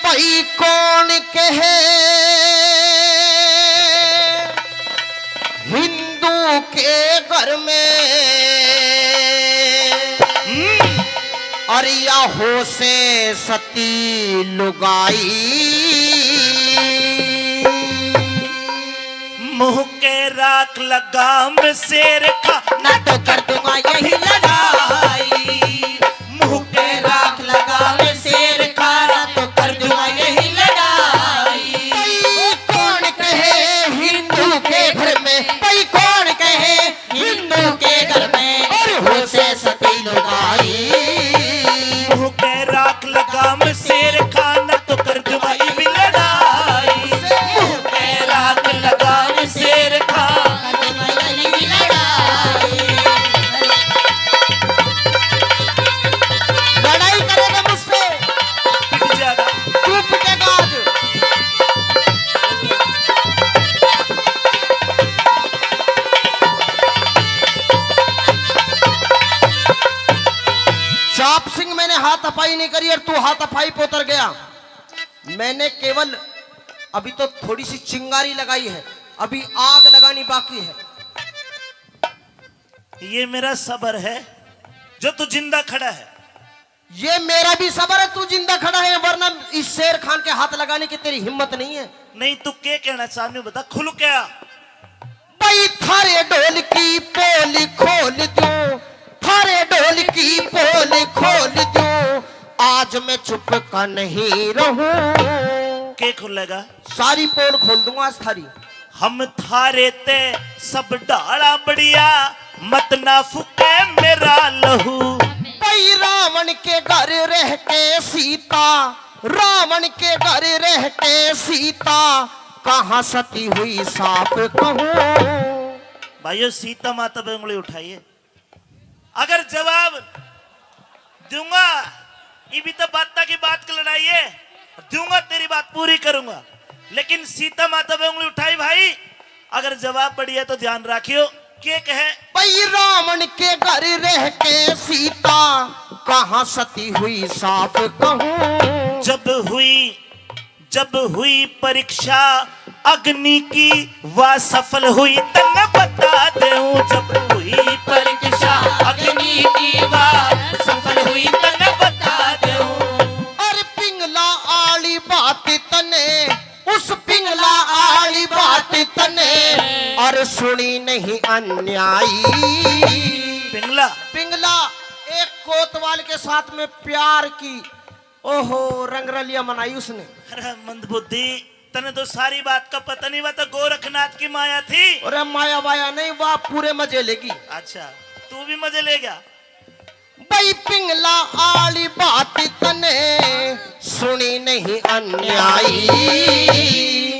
भाई कौन कहे हिंदू के घर में अरिया हो से सती लुगाई, मुंह के राख लगाम शेर खा ना तो कर दूंगा यही लड़ाई। मुंह के राख लगाम शेर खा, ना तो कर दूंगा यही लड़ाई। कोई कौन कहे हिंदू के घर में, कोई कौन कहे हिंदू के घर में और हो से सती लुगाई। मुंह के राख लगाम शेर खा, ना तो कर दूंगा ये भी लड़ाई। मुंह के राख लगाम शेर खा, लड़ाई करेगा मुझसे, पिट जाएगा। तू पिटेगा आज। चाप सिंह मैंने हाथापाई नहीं करी और तू हाथापाई पे उतर गया। मैंने केवल अभी तो थोड़ी सी चिंगारी लगाई है, अभी आग लगानी बाकी है। ये मेरा सबर है जो तू जिंदा खड़ा है। ये मेरा भी सबर है, तू जिंदा खड़ा है, वरना इस शेर खान के हाथ लगाने की तेरी हिम्मत नहीं है। नहीं तू क्या कहना चाहने हो बता, खुल क्या? भाई थारे ढोल की पोल खोल दूं, थारे ढोल की पोल खोल दूं, आज मैं चुप का नहीं रहूं। क्या खुलेगा? सारी पोल खोल दूंगा आज थारी। हम थारे ते सब डाला बढ़िया, मत ना फुके मेरा लहू। भाई रावण के घर रह के सीता, रावण के घर रह के सीता, कहाँ सती हुई साफ कहूं। भाइयों सीता माता पे उंगली उठाइए। अगर जवाब दूंगा, ये भी तो बात की बात की लड़ाई है, दूंगा तेरी बात पूरी करूंगा। लेकिन सीता माता पे उंगली उठाई भाई, अगर जवाब बढ़िया तो ध्यान रखियो। क्या कहे? भाई रावण के घर रह के सीता, कहाँ सती हुई साफ कहूं। जब हुई परीक्षा अग्नि की, वह सफल हुई तन बता दूं। जब हुई परीक्षा अग्नि की, वह सफल हुई तन बता दूं। और पिंगला आली बात तने, उस पिंगला आली बात तने, और सुनी नहीं अन्यायी। पिंगला पिंगला एक कोतवाल के साथ में प्यार की, ओहो रंगरलिया मनाई उसने। अरे मंदबुद्धि, तने तो सारी बात का पता नहीं। वह तो गोरखनाथ की माया थी। अरे माया वाया नहीं, वह पूरे मजे लेगी। अच्छा तू भी मजे लेगा। भाई पिंगला आली बात तने, सुनी नहीं अन्यायी।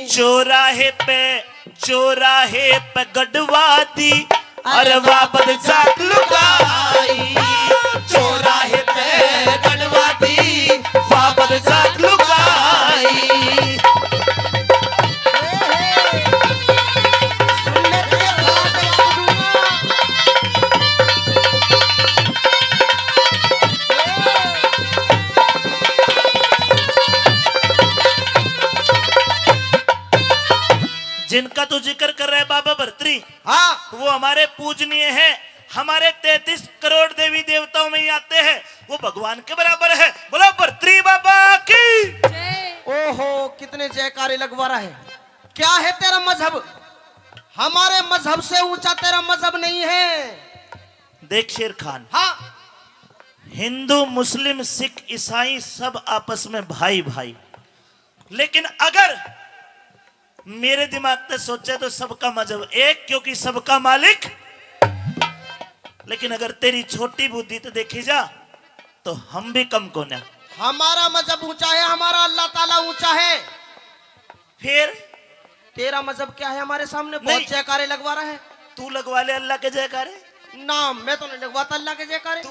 चौराहे पे गढ़वा दी, अरे वापद जात लुगाई। चौराहे पे गढ़वा दी, वापद जात लुगाई। जिनका तो जिक्र कर रहे हैं बाबा भर्तरी, हाँ वो हमारे पूजनीय हैं, हमारे 33 करोड़ देवी देवताओं में ही आते हैं, वो भगवान के बराबर है। बोलो भर्तरी बाबा की। ओहो कितने जयकारे लगवा रहा है। क्या है तेरा मजहब? हमारे मजहब से ऊंचा तेरा मजहब नहीं है। देख शेर खान, हाँ हिंदू मुस्लिम सिख ईसाई सब आपस में भाई भाई, लेकिन अगर मेरे दिमाग से सोचे तो सबका मजहब एक, क्योंकि सबका मालिक। लेकिन अगर तेरी छोटी बुद्धि तो देखी जा तो हम भी कम कौन है। हमारा मजहब ऊंचा है, हमारा अल्लाह ताला ऊंचा है। फिर तेरा मजहब क्या है हमारे सामने? नहीं। बहुत जयकारे लगवा रहा है। तू लगवा ले अल्लाह के जयकारे। ना मैं तो नहीं लगवाता अल्लाह के जयकारे, तू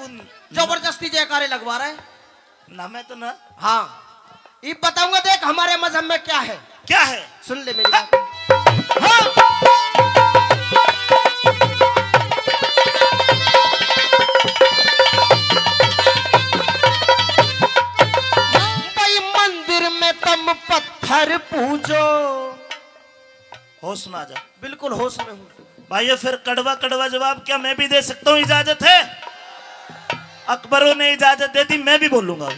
जबरदस्ती जयकारे लगवा रहा है। ना मैं तो ना। हाँ ये बताऊंगा, देख हमारे मजहब में क्या है। क्या है? सुन ले मेरी बात। हाँ भाई मंदिर में तुम पत्थर पूजो। होश में आ जा। बिल्कुल होश में हूँ भाइयों, फिर कड़वा कड़वा जवाब क्या मैं भी दे सकता हूँ? इजाजत है? अकबरों ने इजाजत दे दी, मैं भी बोलूंगा।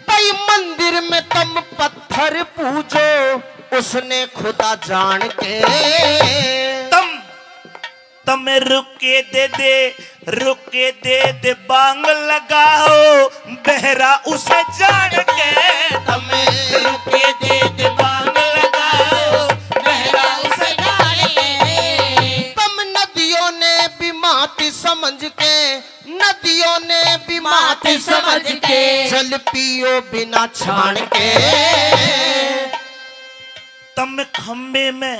भाई मंदिर में तुम पत्थर पूजो, उसने खुदा जान के। तम रुके दे बांग लगाओ, बहरा उसे जान के। तमें रुके दे बांग लगाओ, बहरा उसे जान के। तुम नदियों ने भी माटी समझ के, नदियों ने भी माटी समझ के, जल पियो बिना छान के। तम खंबे में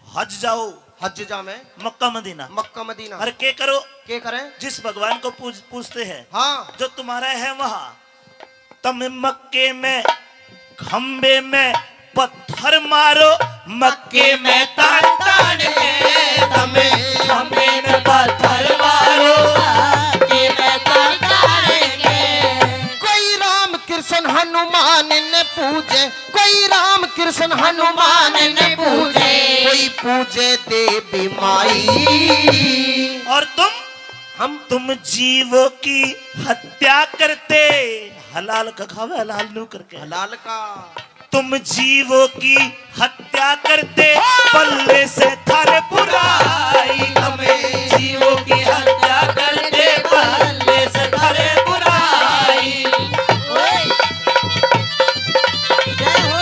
हज जाओ, हज जा में मक्का मदीना। Mecca Medina. अरे के करो? के करें? जिस भगवान को पूछते हैं, हाँ जो तुम्हारा है वहां। तम मक्के में खंबे में पत्थर मारो, मक्के में तान तान के। तमे खंबे में पत्थर मारो, मक्के में तान तान के। कोई राम कृष्ण हनुमान ने पूजे, कोई राम कृष्ण हनुमान ने पूजे, कोई पूजे देवी माई। और तुम जीवों की हत्या करते, हलाल का खावे, हलाल नू करके। हलाल का। तुम जीवों की हत्या करते, पल्ले से थारे बुराई। हमें जीवों की हत्या करते, पल्ले से थारे बुराई। जय हो।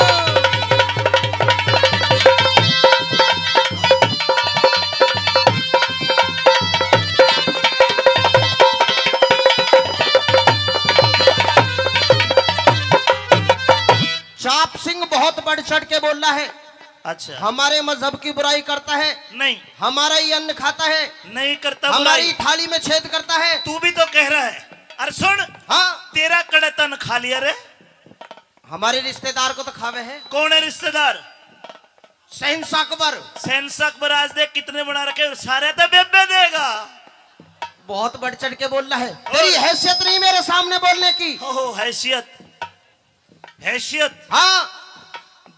चाप सिंह बहुत बढ़ चढ़ के बोल रहा है। अच्छा, हमारे मजहब की बुराई करता है। नहीं हमारा ही अन्न खाता है, नहीं करता हमारी बुराई। थाली में छेद करता है। तू भी तो कह रहा है। अरे सुन, हाँ तेरा कड़तन खा लिया रे। हमारे रिश्तेदार को तो खावे है। कौन है रिश्तेदार? शहंशाह अकबर। शहंशाह अकबर आज देख कितने बना रखे, सारे तो बेबे देगा। बहुत बढ़ चढ़ के बोल रहा है। तेरी हैसियत नहीं मेरे सामने बोलने की। हो हैसियत, हैसियत। हाँ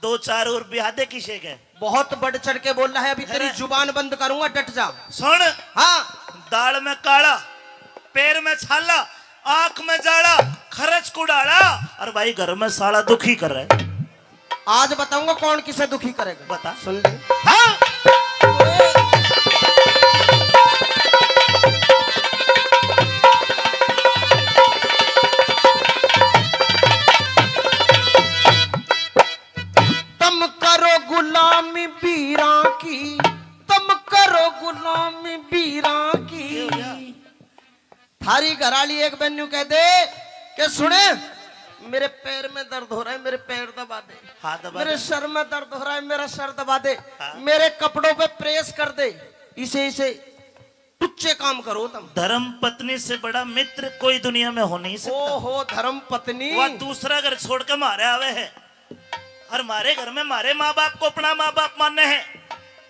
2-4 और ब्याह दे किसे के। बहुत बढ़ चढ़ के बोल रहा है। अभी तेरी जुबान बंद करूंगा, डट जा। सुन, हाँ दाल में काला, पैर में छाला, आंख में जाड़ा, खर्च को डाला, और भाई घर में साला दुखी कर रहा है। आज बताऊंगा कौन किसे दुखी करेगा। बता। सुन ले। हाँ? तुम करो गुलामी बीरा की, तुम करो गुलामी बीरा की। थारी घराली एक बन्नू कह दे कि सुने, मेरे पैर में दर्द हो रहा है, मेरे पैर दबा दे। हाँ, दबा मेरे दे। सर में दर्द हो रहा है, मेरा सर दबा दे। हाँ। मेरे कपड़ों पे प्रेस कर दे। इसे इसे टुच्चे काम करो तुम। धर्म पत्नी से बड़ा मित्र कोई दुनिया में हो नहीं सकता। ओहो धर्म पत्नी। वह दूसरा घर छोड़ कर मारे आवे है, और मारे घर में मारे माँ बाप को अपना माँ बाप मानने हैं,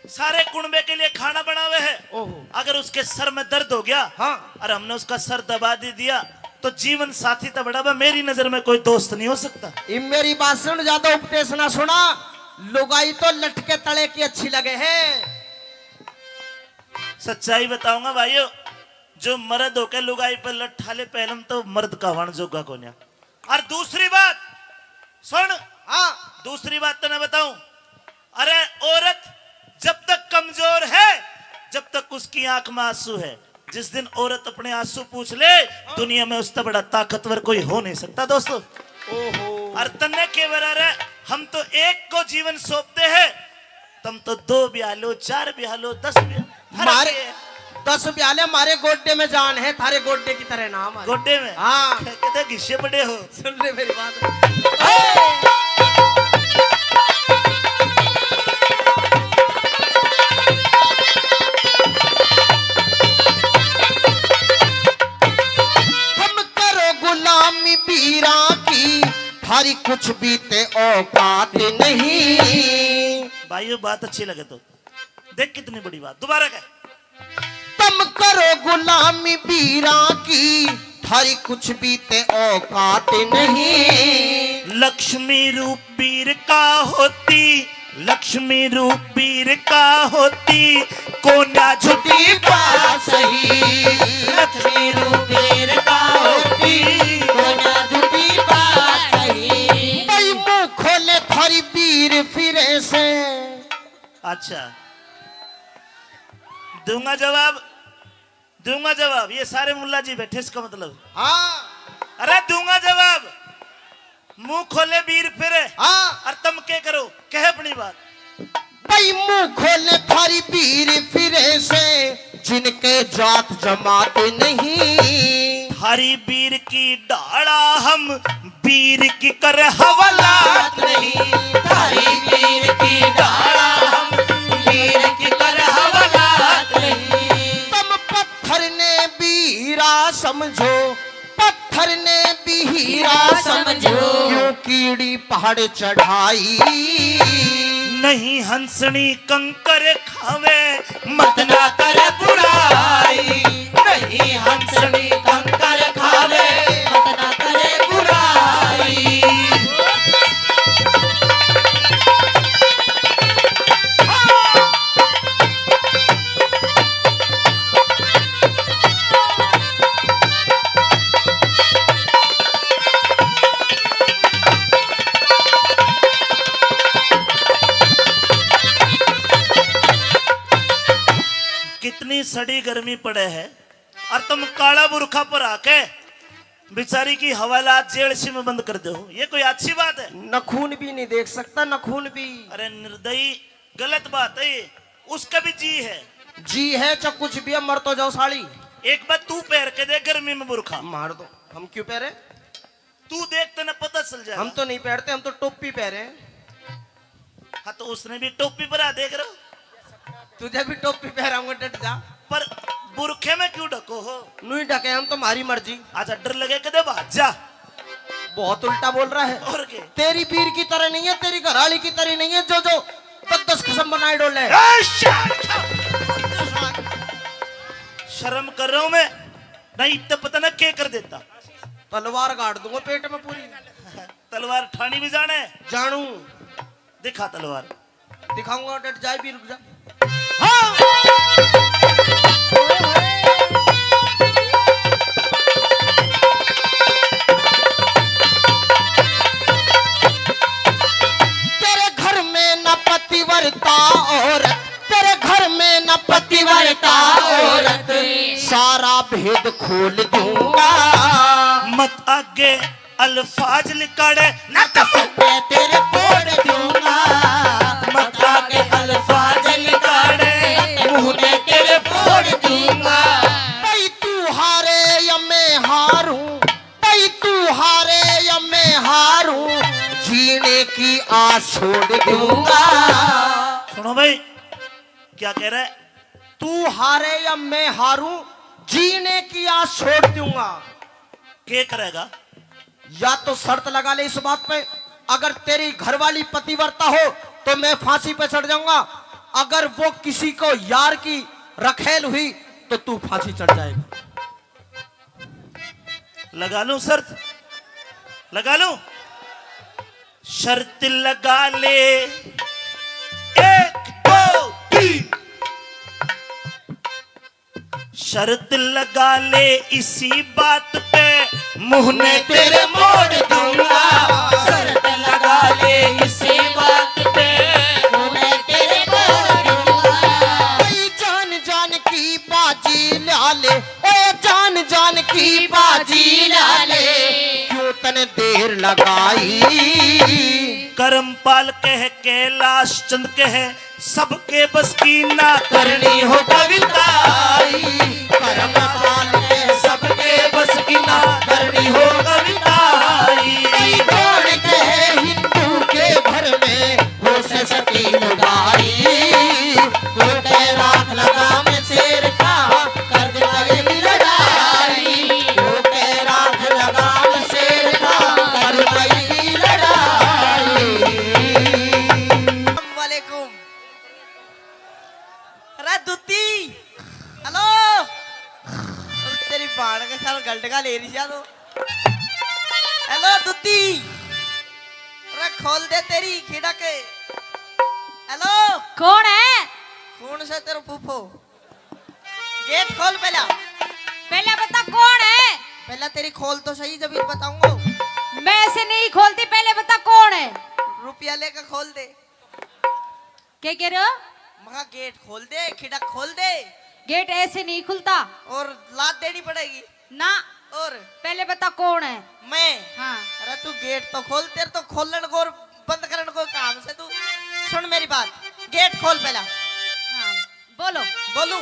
सारे कुनबे के लिए खाना बनावे है। ओहो। अगर उसके सर में दर्द हो गया, हाँ। और हमने उसका सर दबा दे दिया, तो जीवन साथी तो बड़ा बा, मेरी नजर में कोई दोस्त नहीं हो सकता। मेरी बात सुन, ज्यादा उपदेश ना सुना। लुगाई तो लटके तले की अच्छी लगे है। सच्चाई बताऊंगा भाइयों, जो मर्द होके लुगाई पर लठाले पहलम तो मर्द का वण जोगा कोन्या। और दूसरी बात सुन, हाँ दूसरी बात तो मैं बताऊं, अरे औरत जब तक कमजोर है, जब तक उसकी आंख में आंसू है, जिस दिन औरत अपने आंसू पूछ ले, दुनिया में उससे बड़ा ताकतवर कोई हो नहीं सकता दोस्तों। और तन्ने के बराबर हम तो एक को जीवन सौंपते हैं, तुम तो 2 ब्याह लो, 4 ब्याह लो, 10 ब्याह। मारे 10 ब्याले हमारे गोड्डे में जान है, थारे गोड्डे की तरह नाम है। गोड्डे में? हाँ कहते घिस्से पड़े हो। सुन ले मेरी बात। हम करो गुलामी पीरा की, थारी कुछ बीते औकात नहीं। भाइयों बात अच्छी लगे तो देख कितनी बड़ी बात, दोबारा कह। तुम करो गुलामी पीरा की, थारी कुछ बीते औकात नहीं। लक्ष्मी रूप वीर का होती, लक्ष्मी रूप वीर का होती, कोन्या झुटी पास सही। लक्ष्मी रूप वीर का होती, कोन्या झुटी पास सही। भाई मुंह खोले थारी वीर फिरे से। अच्छा दूंगा जवाब, दूंगा जवाब। ये सारे मुल्ला जी बैठे, इसका मतलब। हाँ अरे दूंगा जवाब। मुंह खोले वीर फिरे, हाँ और तुम क्या करो, कह अपनी बात। भाई मुंह खोले थारी वीर फिरे से, जिनके जात जमात नहीं। हरी वीर की डाड़ा हम वीर की कर हवालात नहीं। हरी वीर की डाड़ा हम वीर की कर हवालात नहीं। तुम पत्थर ने वीरा समझो, पत्थर ने भी हीरा समझो, क्यों कीड़ी पहाड़ चढ़ाई। नहीं हंसनी कंकर खावे, मत ना कर बुराई। नहीं हंसनी कंकर खावे, मत ना करे बुराई। कितनी सड़ी गर्मी पड़े है, और तुम काला बुरखा पर आके बेचारी की हवालात जेल से में बंद कर दो, ये कोई अच्छी बात है? नखून भी नहीं देख सकता, नखून भी। अरे निर्दयी, गलत बात है ये। उसका भी जी है, जी है चाहे कुछ भी है, मर तो जाओ साड़ी। एक बार तू पहन के दे गर्मी में बुरखा, मार दो। हम क्यों पहरे? तू देखते ना पता चल जाए। हम तो नहीं पहनते, हम तो टोपी पहरे। हाँ तो उसने भी टोपी पर देख रहे हो, तुझे भी टोपी पहराऊंगा, डट जा। पर बुरखे में क्यों ढको हो? नहीं ढके हम, तुम्हारी मर्जी। अच्छा डर लगे कदे भाग जा। बहुत उल्टा बोल रहा है। और के तेरी वीर की तरह नहीं है, तेरी घराली की तरह नहीं है, जो जो 10 कसम बनाए डोले। शर्म कर रहा हूं मैं, नहीं तो पता ना क्या कर देता। तलवार गाड़ दूंगा पेट में पूरी। तलवार ठानी भी जाने? जानू। दिखा तलवार। दिखाऊंगा, डट जाए भी, रुक जा। तेरे घर में न पतिव्रता औरत, तेरे घर में न पतिव्रता औरत, सारा भेद खोल दूंगा। मत आगे अल्फाज लिकाड़े न मैं तेरे फोड़ दूंगा। मत आगे अल्फाज लिकाड़े मुंह में तेरे फोड़ दूंगा। भाई तू हारे या मैं हारूं, भाई तू हारे या मैं हारूं, जीने की आस छोड़ दूंगा। सुनो भाई क्या कह रहा है? तू हारे या मैं हारूं, जीने की आस छोड़ दूंगा। क्या करेगा? या तो शर्त लगा ले इस बात पे, अगर तेरी घरवाली पतिव्रता हो तो मैं फांसी पे चढ़ जाऊंगा, अगर वो किसी को यार की रखेल हुई तो तू फांसी चढ़ जाएगा। लगा लूं शर्त? लगा लूं? शर्त लगा ले शर्त लगा ले इसी बात पे, मुंह ने तेरे मोड़ दूंगा। शर्त लगा ले इसी बात पे, मुंह ने तेरे मोड़ दूंगा। ओए जान जान की बाजी ला ले, ओ जान जान की बाजी ला ले, क्यों तने देर लगाई। करमपाल कह कैलाश चंद कह सबके बस की ना करनी हो कविता। करमपाल के सबके बस की ना करनी हो कविता। कौन कहे हिंदू के घर में हो से सती लुगाई, वो कह राख लगाम शेर का कर दे लगेगी लड़ाई, वो कह राख लगाम शेर का कर लगेगी लड़ाई। वालेकुम। अरे दुत्ती, हेलो। तेरी बाण के साथ गलटका ले रही है तो। हेलो दुत्ती, अरे खोल दे तेरी खिड़क। हेलो, कौन है? कौन सा तेरा फूफो? गेट खोल पहला। पहले बता कौन है? पहला तेरी खोल तो सही, जब बताऊंगा। मैं ऐसे नहीं खोलती, पहले बता कौन है? रुपया लेकर खोल दे। क्या कह रहे हो? महा गेट खोल दे, खिड़क खोल दे। गेट ऐसे नहीं खुलता। और लात देनी पड़ेगी ना। और पहले बता कौन है? मैं। हाँ। अरे तू गेट तो खोल, तेरे तो खोलन को और बंद करने को काम से तू। सुन मेरी बात, गेट खोल पहला। हाँ, बोलो। बोलूं?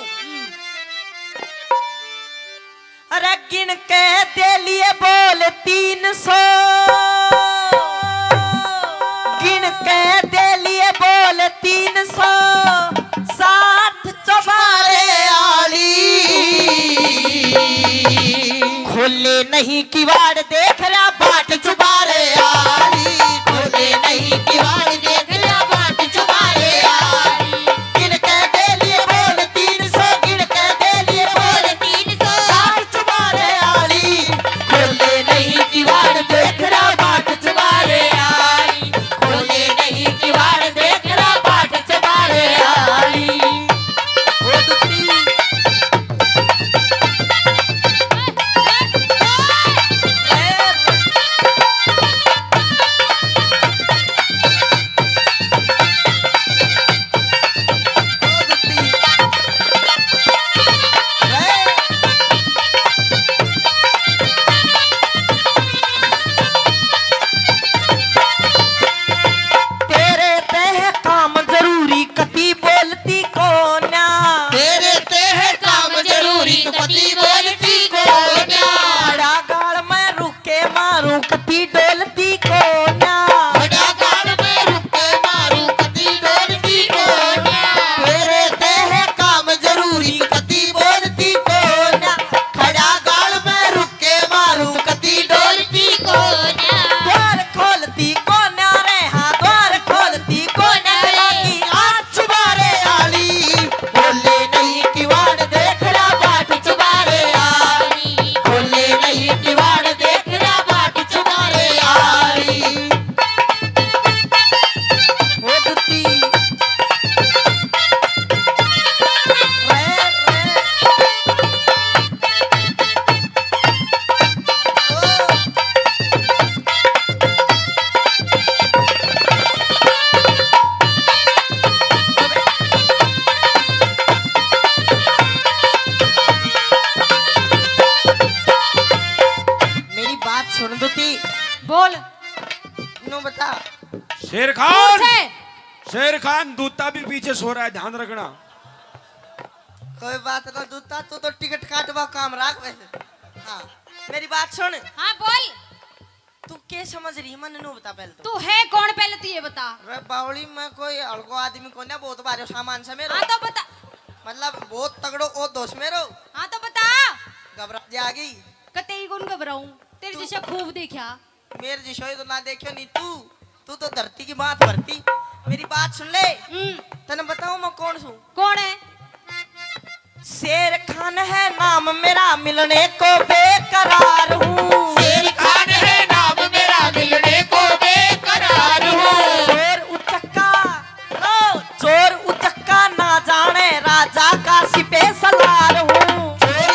अरे गिन के दे लिए बोल 300, गिन के दे लिए बोल 300, 60 चौबारे आली। खोले नहीं किवाड़ देख रहा बाट चुबारे आली, खोले नहीं किवाड़ देख रहा बाट चुबारे आली। गिन के दे लिए बोल 300, गिन के दे लिए बोल 300, 60 चुबारे आली। खोले नहीं किवाड़ देख रहा बाट चुबारे आली, खोले नहीं किवाड़ देख रहा बाट चुबारे आली। ओ दुत्ती, तेरे ते है काम जरूरी कती बोलती कोन्या, तेरे ते है काम जरूरी कती बोलती कोन्या। बड़ा गाल में रुके मारूं कती डोलती कोन्या, बड़ा गाल में रुके मारूं कती डोलती कोन्या। तेरे ते है काम जरूरी कती बोलती कोन्या, खड़ा गाल में रुके मारूं कती डोलती कोन्या। द्वार खोलती कोन्या रे, हाँ द्वार खोलती कोन्या की आज चुबारे आली। खोले नहीं किवाड़ देख रहा बाट चुबारे आली, खोले नहीं किवाड़ देख रहा बाट चुबारे आली। ओ दुत्ती, मेरी बात सुन दुत्ती। बोल। नो बता। शेर खान, पूछे। शेर खान दूता भी पीछे सो रहा है, ध्यान रखना। कोई बात ना दूता, तू तो टिकट काटवा काम राख वैसे। हाँ, मेरी बात सुन। हाँ बोल। तू क्या समझ रही है, मन नो बता पहले तो। तू है कौन पहले तू ये बता। रे बावली में कोई हल्को आदमी को ना, बहुत भारी सामान से मेरो। हाँ तो बता। मतलब बहुत तगड़ो ओ दोस्त मेरो। हाँ तो बता। घबरा जागी। कते कौन घबराऊं, तेरे जैसे खूब देखा। मेरे जिसोई तो ना देखियो नहीं तू तो धरती की बात भरती। मेरी बात सुन ले। तने बताऊं मैं कौन हूँ? कौन है? शेर खान है नाम मेरा, मिलने को बेकरार हूँ। शेर खान है नाम मेरा, मिलने को बेकरार हूँ। चोर उचक्का ना जाने राजा का सिपे सलार हूँ। चोर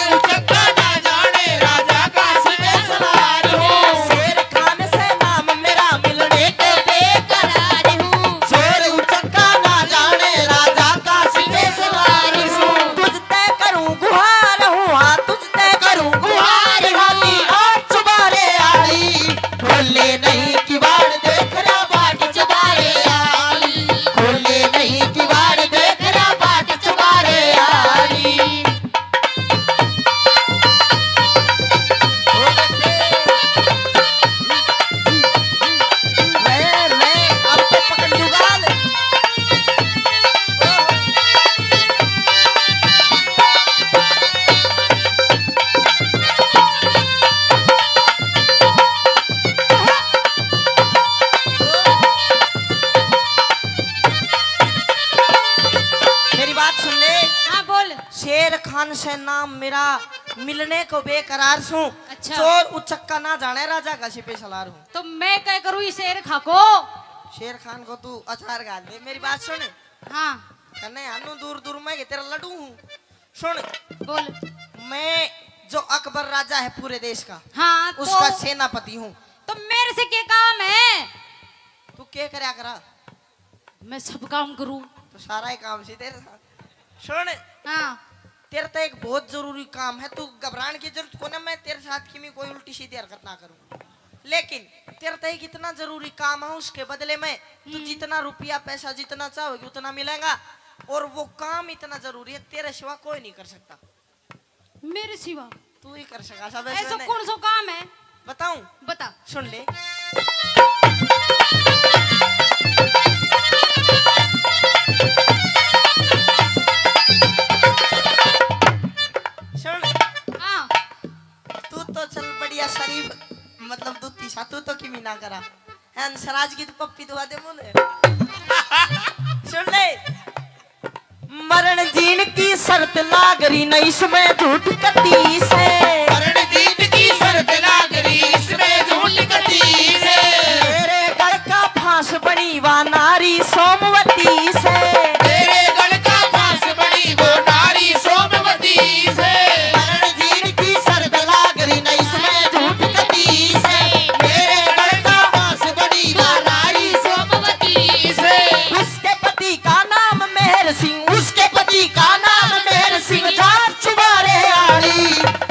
भगवान से नाम मेरा मिलने को बेकरार सू। अच्छा। चोर उचक्का ना जाने राजा का सिपे सलार हूँ। तो मैं क्या करूँ इस शेर खा को? शेर खान को तू अचार गाल दे। मेरी बात सुन। हाँ कन्ने आनू दूर दूर में तेरा लड्डू हूँ। सुन बोल। मैं जो अकबर राजा है पूरे देश का, हाँ उसका तो, सेनापति हूँ। तो मेरे से क्या काम है? तू क्या करया करा? मैं सब काम करूँ। तो सारा ही काम सी तेरे साथ। सुन हाँ तेरे तो एक बहुत जरूरी काम है, तू घबराने की जरूरत को ना, मैं तेरे साथ की में कोई उल्टी सीधी हरकत ना करूँ। लेकिन तेरे तो एक इतना जरूरी काम है, उसके बदले में तू जितना रुपया पैसा जितना चाहोगे उतना मिलेगा। और वो काम इतना जरूरी है, तेरे सिवा कोई नहीं कर सकता। मेरे सिवा तू ही कर सका सब। ऐसा कौन सा काम है? बताऊं? बता। सुन ले। सुन। हाँ तू तो चल बढ़िया शरीफ, मतलब दूती सा, तू तो किमी ना करा है। सराज की तो पप्पी दुआ दे बोले। सुन ले। मरण जीन की शर्त लागरी न इसमें झूठ कती से। मरण जीत की शर्त लागरी इसमें झूठ कती से। मेरे गढ़ का फांस बनी वा नारी सोमवती से। तेरे गढ़ का फांस बड़ी वो नारी सोमवती से। मरण जीन की शर्त लागरी न इसमें झूठ कती से। मेरे गढ़ का फांस बनी वा नारी सोमवती से। उसके पति का नाम मेहर सिंह, उसके पति का नाम मेहर सिंह। जान चुबारे आड़ी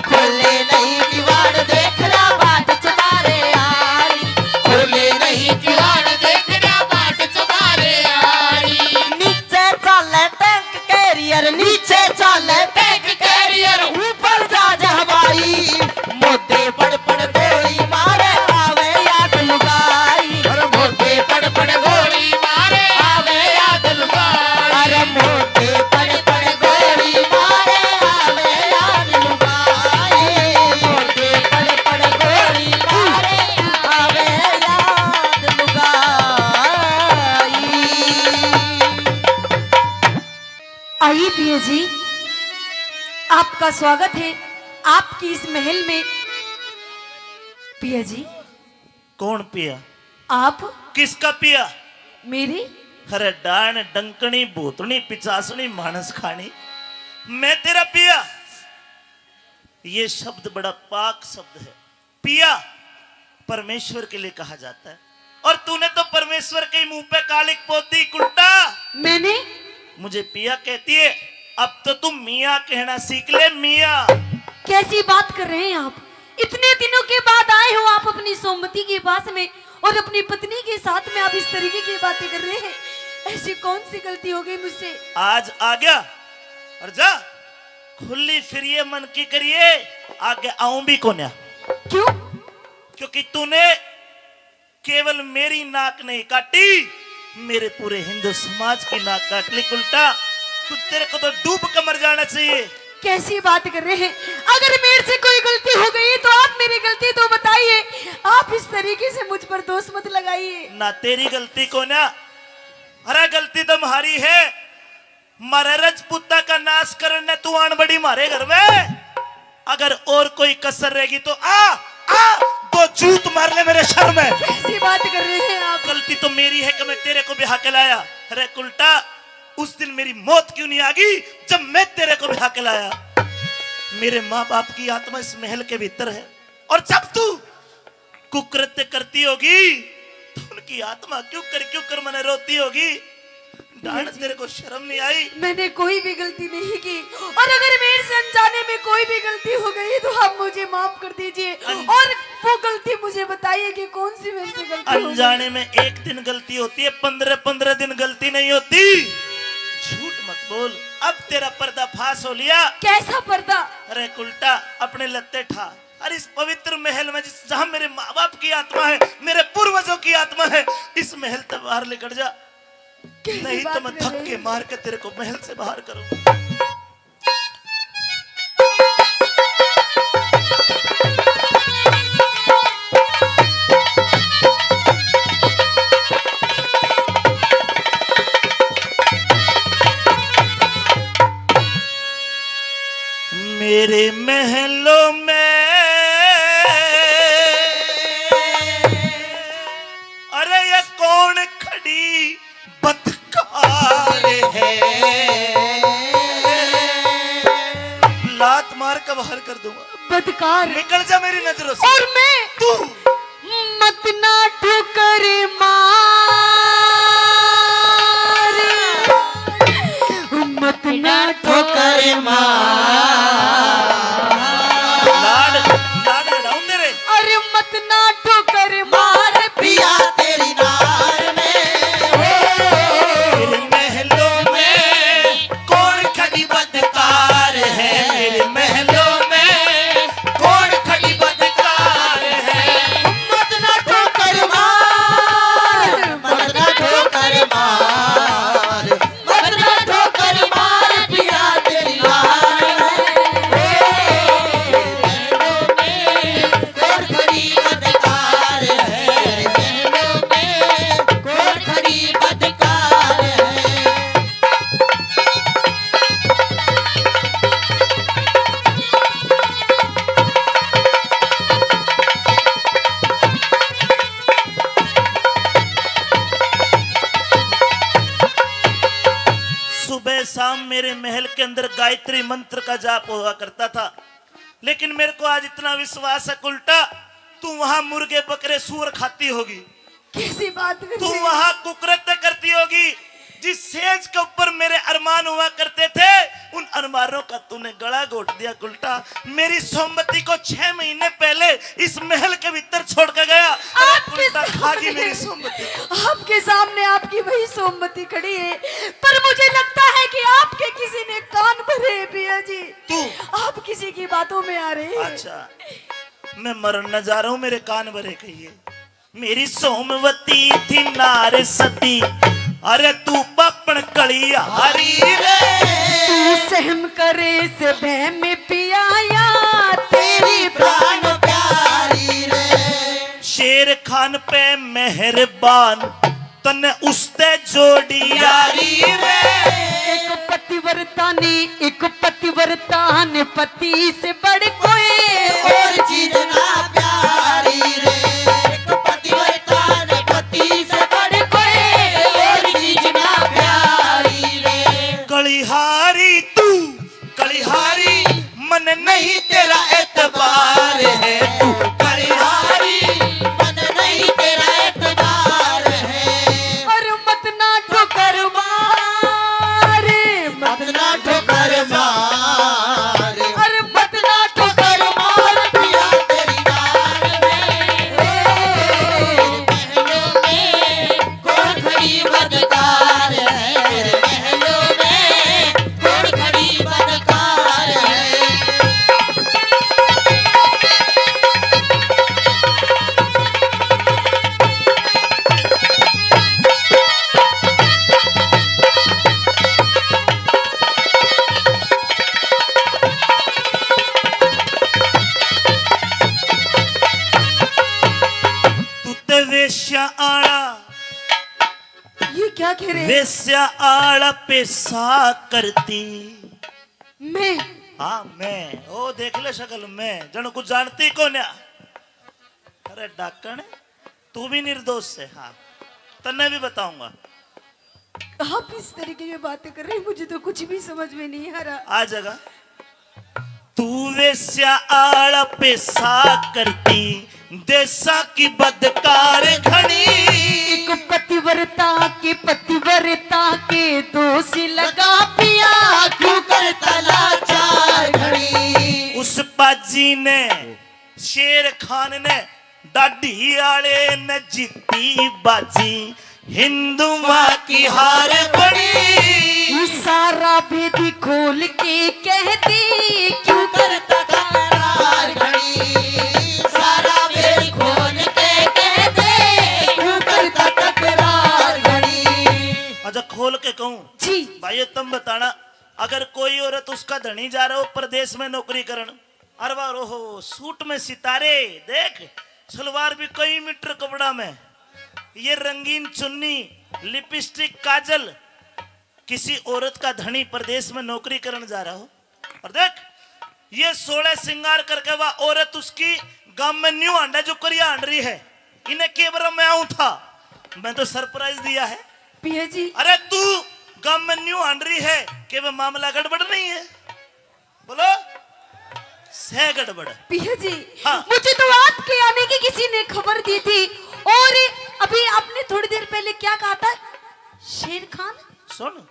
खोले नहीं किवाड़, देख रहा बाट चुबारे आड़ी। खोले नहीं किवाड़, देख रहा बाट चुबारे आड़ी। नीचे चले टैंक कैरियर, नीचे चले टैंक कैरियर, ऊपर जहाज हवाई। मोटे पड़ पड़ गोली मारे आवे याद लुगाई। और मोटे पड़ पड़ गोली मारे आवे याद लुगाई। अरे मोटे पड़ पड़ गोली मारे आवे याद लुगाई। मोटे पड़ पड़ गोली मारे आवे याद लुगाई। आइए पिया जी, आपका स्वागत है आपकी इस महल में। पिया जी कौन पिया? आप किसका पिया? मेरी? अरे डान डंकनी भूतनी पिचासनी मानस खानी, मैं तेरा पिया? ये शब्द बड़ा पाक शब्द है। पिया परमेश्वर के लिए कहा जाता है, और तूने तो परमेश्वर के मुंह पे कालिक पोती उल्टा। मैंने? मुझे पिया कहती है, अब तो तुम मियाँ कहना सीख ले। मियाँ कैसी बात कर रहे हैं आप? इतने दिनों के बाद आए हो आप अपनी सोमवती के पास में, और अपनी पत्नी के साथ में आप इस तरीके की बातें कर रहे हैं। ऐसी कौन सी गलती हो गई मुझसे? आज आ गया और जा, खुली फिरिए मन की करिए, आगे आऊं भी कोन्या। क्यों? क्योंकि तूने केवल मेरी नाक नहीं काटी, मेरे पूरे हिंदू समाज की नाक काट ली उल्टा। तू तेरे को तो डूब कर मर जाना चाहिए। कैसी बात कर रहे हैं? अगर मेरे से कोई गलती हो गई तो आप मेरी गलती तो बताइए, आप इस तरीके से मुझ पर दोष मत लगाइए। ना तेरी गलती को ना, अरे गलती तो हमारी है। मारे रजपुता का नाश करने तू आन बड़ी मारे घर में। अगर और कोई कसर रहेगी तो आ तो जूत मार ले मेरे सर में। कैसी बात कर रहे हैं आप? गलती तो मेरी है कि मैं तेरे को ब्याह के लाया। अरे उल्टा, उस दिन मेरी मौत क्यों नहीं आ गई जब मैं तेरे को ब्याह के लाया? मेरे माँ बाप की आत्मा इस महल के भीतर है, और जब तू कुकृत्य करती होगी तो उनकी आत्मा क्यों कर मने रोती होगी। डांट, तेरे को शर्म नहीं आई? मैंने कोई भी गलती नहीं की, और अगर मेरे से अनजाने में कोई भी गलती हो गई तो आप मुझे माफ कर दीजिए, और वो गलती मुझे बताइए कि कौन सी मेरे से गलती हो गई। अनजाने में एक दिन गलती होती है, 15 दिन गलती नहीं होती। झूठ मत बोल। अब तेरा पर्दा फाश हो लिया। कैसा पर्दा? अरे उल्टा, अपने लत्ते ठा। अरे इस पवित्र महल में जहाँ मेरे माँ बाप की आत्मा है, मेरे पूर्वजों की आत्मा है, इस महल तक बाहर लेकर जा, नहीं तो मैं धक्के मार के तेरे को महल से बाहर करूंगा। तेरे महलों में अरे ये कौन खड़ी बदकार है, लात मार कर बाहर कर दूंगा। बदकार निकल जा मेरी नजरों से। और मैं तू मत ना ठोकर मार, मत ना ठोकर लाड लाड लड़ाऊं तेरे। अरे मत ना ठोकर मार पिया तेरी नार में तेरे महलों में कौन खड़ी बदकार है, मेरे महलों में कौन खड़ी बदकार है। मत ना ठोकर मार, मत ना ठोकर मार, मत ना ठोकर मार पिया तेरी नार में कौन खड़ी बदकार है, महलों में कौन खड़ी बदकार है। सुबह शाम मेरे महल के अंदर गायत्री मंत्र का जाप हुआ करता था, लेकिन मेरे को आज इतना विश्वास है उल्टा तू वहां मुर्गे बकरे सूअर खाती होगी, कैसी बात कर तू रहे हैं? वहां कुकृत्य करती होगी। जिस सेज के ऊपर मेरे अरमान हुआ करते थे उन अरमानों का तूने गला घोट दिया उल्टा। मेरी सोमवती को 6 महीने पहले इस महल के भीतर छोड़ के गया। आपके उल्टा खागी सामने- मेरी सोमवती। आपके सामने आपकी वही सोमवती खड़ी है, पर मुझे लगता है कि आपके किसी ने कान भरे हैं पिया जी। तू आप किसी की बातों में आ रहे हैं। अच्छा मैं मरन न जा रहा हूं, मेरे कान भरे कहिए। मेरी सोमवती थी नार सती, अरे तू पापण कली हारी रे। तू सहम करे से भय में पियाया तेरी प्राण प्यारी रे, शेर खान पे मेहरबान तने उसते जोड़ी यारी रे। एक पतिव्रता ने एक पतिव्रता ने पति से बढ़ कोई और चीज ना प्यारी रे, एक पतिव्रता ने पति से बढ़ कोई और चीज ना प्यारी रे। कलिहारी तू कलिहारी मन नहीं तेरा एतबार है, तू कलिहारी मन नहीं तेरा एतबार है। और मत ना ठोकर मार, मत ना ठोकर मार, अरे मत ना ठोकर मार पिया तेरी नार में महलों में कौन खड़ी बदकार है, महलों में कौन खड़ी बदकार है। तू ते वेश्या आला ये क्या कह रहे हैं? वेश्या आला पेशा करती। मैं हाँ मैं ओ देख ले शक्ल में जन कुछ जानती को ना। अरे डाकण तू भी निर्दोष है। हाँ तन्ने भी बताऊंगा। आप इस तरीके की बातें कर रहे हैं, मुझे तो कुछ भी समझ में नहीं आ रहा। आ जगह तू वेश्या आला पेशा करती, देसा की बदकार घड़ी। एक पतिव्रता के दोषी लगा पिया क्यों करता लाचार घड़ी। उस बाजी ने शेर खान ने डाढ़ी आले ने जीती बाजी, हिंदू माँ की हार पड़ी। सारा भेद खोल के कहती क्यों करता तकरार घड़ी, सारा भेद खोल के कहते क्यों करता तकरार घड़ी। अच्छा खोल के कहूँ जी भाई तुम बताना, अगर कोई औरत उसका धनी जा रहा हो प्रदेश में नौकरी करन, अरे वाह रोहो सूट में सितारे देख, सलवार भी कई मीटर कपड़ा में, ये रंगीन चुन्नी लिपस्टिक काजल, किसी औरत का धनी प्रदेश में नौकरी करने जा रहा हो और देख ये 16 श्रृंगार करके वह औरत उसकी गांव में न्यू आंडा जो करिया आंड रही है, इन्हें केवल मैं आऊं था, मैं तो सरप्राइज दिया है। पिया जी अरे तू गांव में न्यू आंड रही है कि वह मामला गड़बड़ नहीं है? बोलो से गड़बड़। पिया जी हाँ। मुझे तो आपके आने की किसी ने खबर दी थी, और अभी आपने थोड़ी देर पहले क्या कहा था? शेर खान। सुन,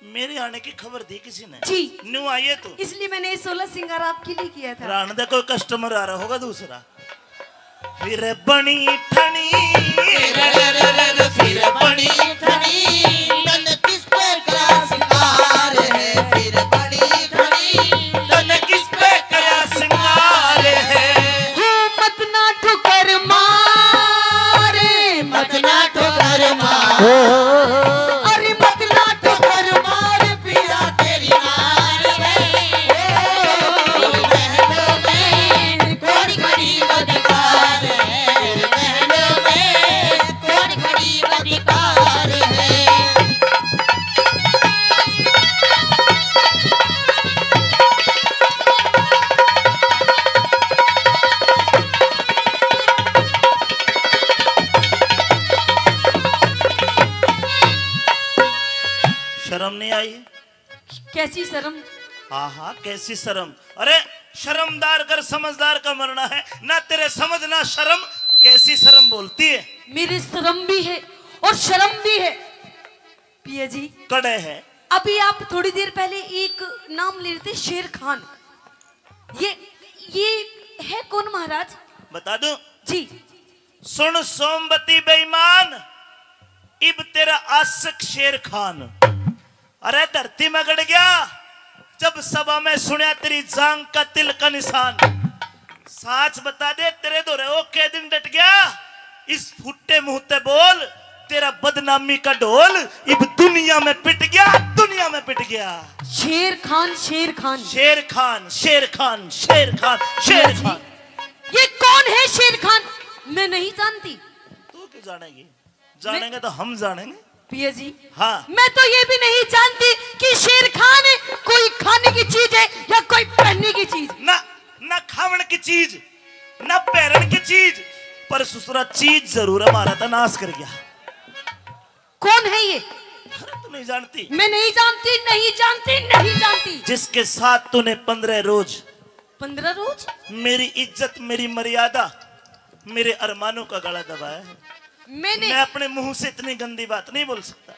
मेरे आने की खबर दी किसी ने जी। न्यू आइए तो इसलिए मैंने 16 श्रृंगार आपके लिए किया था। रान दे कोई कस्टमर आ रहा होगा दूसरा। फिर बनी ठनी फिर बड़ी धनी तन किस पे करा सिंगार है, फिर बड़ी धनी तन किस पे करा श्रृंगार है। मत ना ठुकर मारे, मत ना ठोकर मार, अरे मत ना ठुकर मार पिया तेरी नार है, महलों में कौन गरीब अधिकार है, महलों में कौन गरीब अधिकार है। शर्म नहीं आई? कैसी शर्म? हाँ हाँ कैसी शर्म। अरे शर्मदार कर समझदार का मरना है ना, तेरे समझ ना शर्म, कैसी शर्म बोलती है। मेरे शर्म भी है और शर्म भी है। पिया जी कड़े है। अभी आप थोड़ी देर पहले एक नाम ले रहे थे, शेर खान। ये है कौन महाराज? बता दूं? जी। सुन सोमवती बेईमान, इब तेरा आशिक शेर खान। अरे धरती में गड़ गया जब सभा में सुना तेरी जांग का तिल का निशान। साच बता दे तेरे दो रहे के दिन डट गया, इस फुट्टे मुंहते बोल, तेरा बदनामी का ढोल इब दुनिया में पिट गया, दुनिया में पिट गया। शेर खान, शेर खान, शेर खान, शेर खान, शेर खान, शेर खान। ये कौन है शेर खान? मैं नहीं जानती। तू क्यों जानेगी? जानेंगे तो हम जानेंगे। पिया जी हाँ। मैं तो ये भी नहीं जानती कि शेर खान कोई खाने की चीज है या कोई पहनने की चीज। ना खावन की चीज, ना पहनने की चीज, पर सुसरा चीज जरूर हमारा था नाश कर गया। कौन है ये? अरे तू नहीं जानती? मैं नहीं जानती, नहीं जानती, नहीं जानती। जिसके साथ तूने 15 रोज 15 रोज मेरी इज्जत, मेरी मर्यादा, मेरे अरमानों का गला दबाया है। मैं अपने मुंह से इतनी गंदी बात नहीं बोल सकता।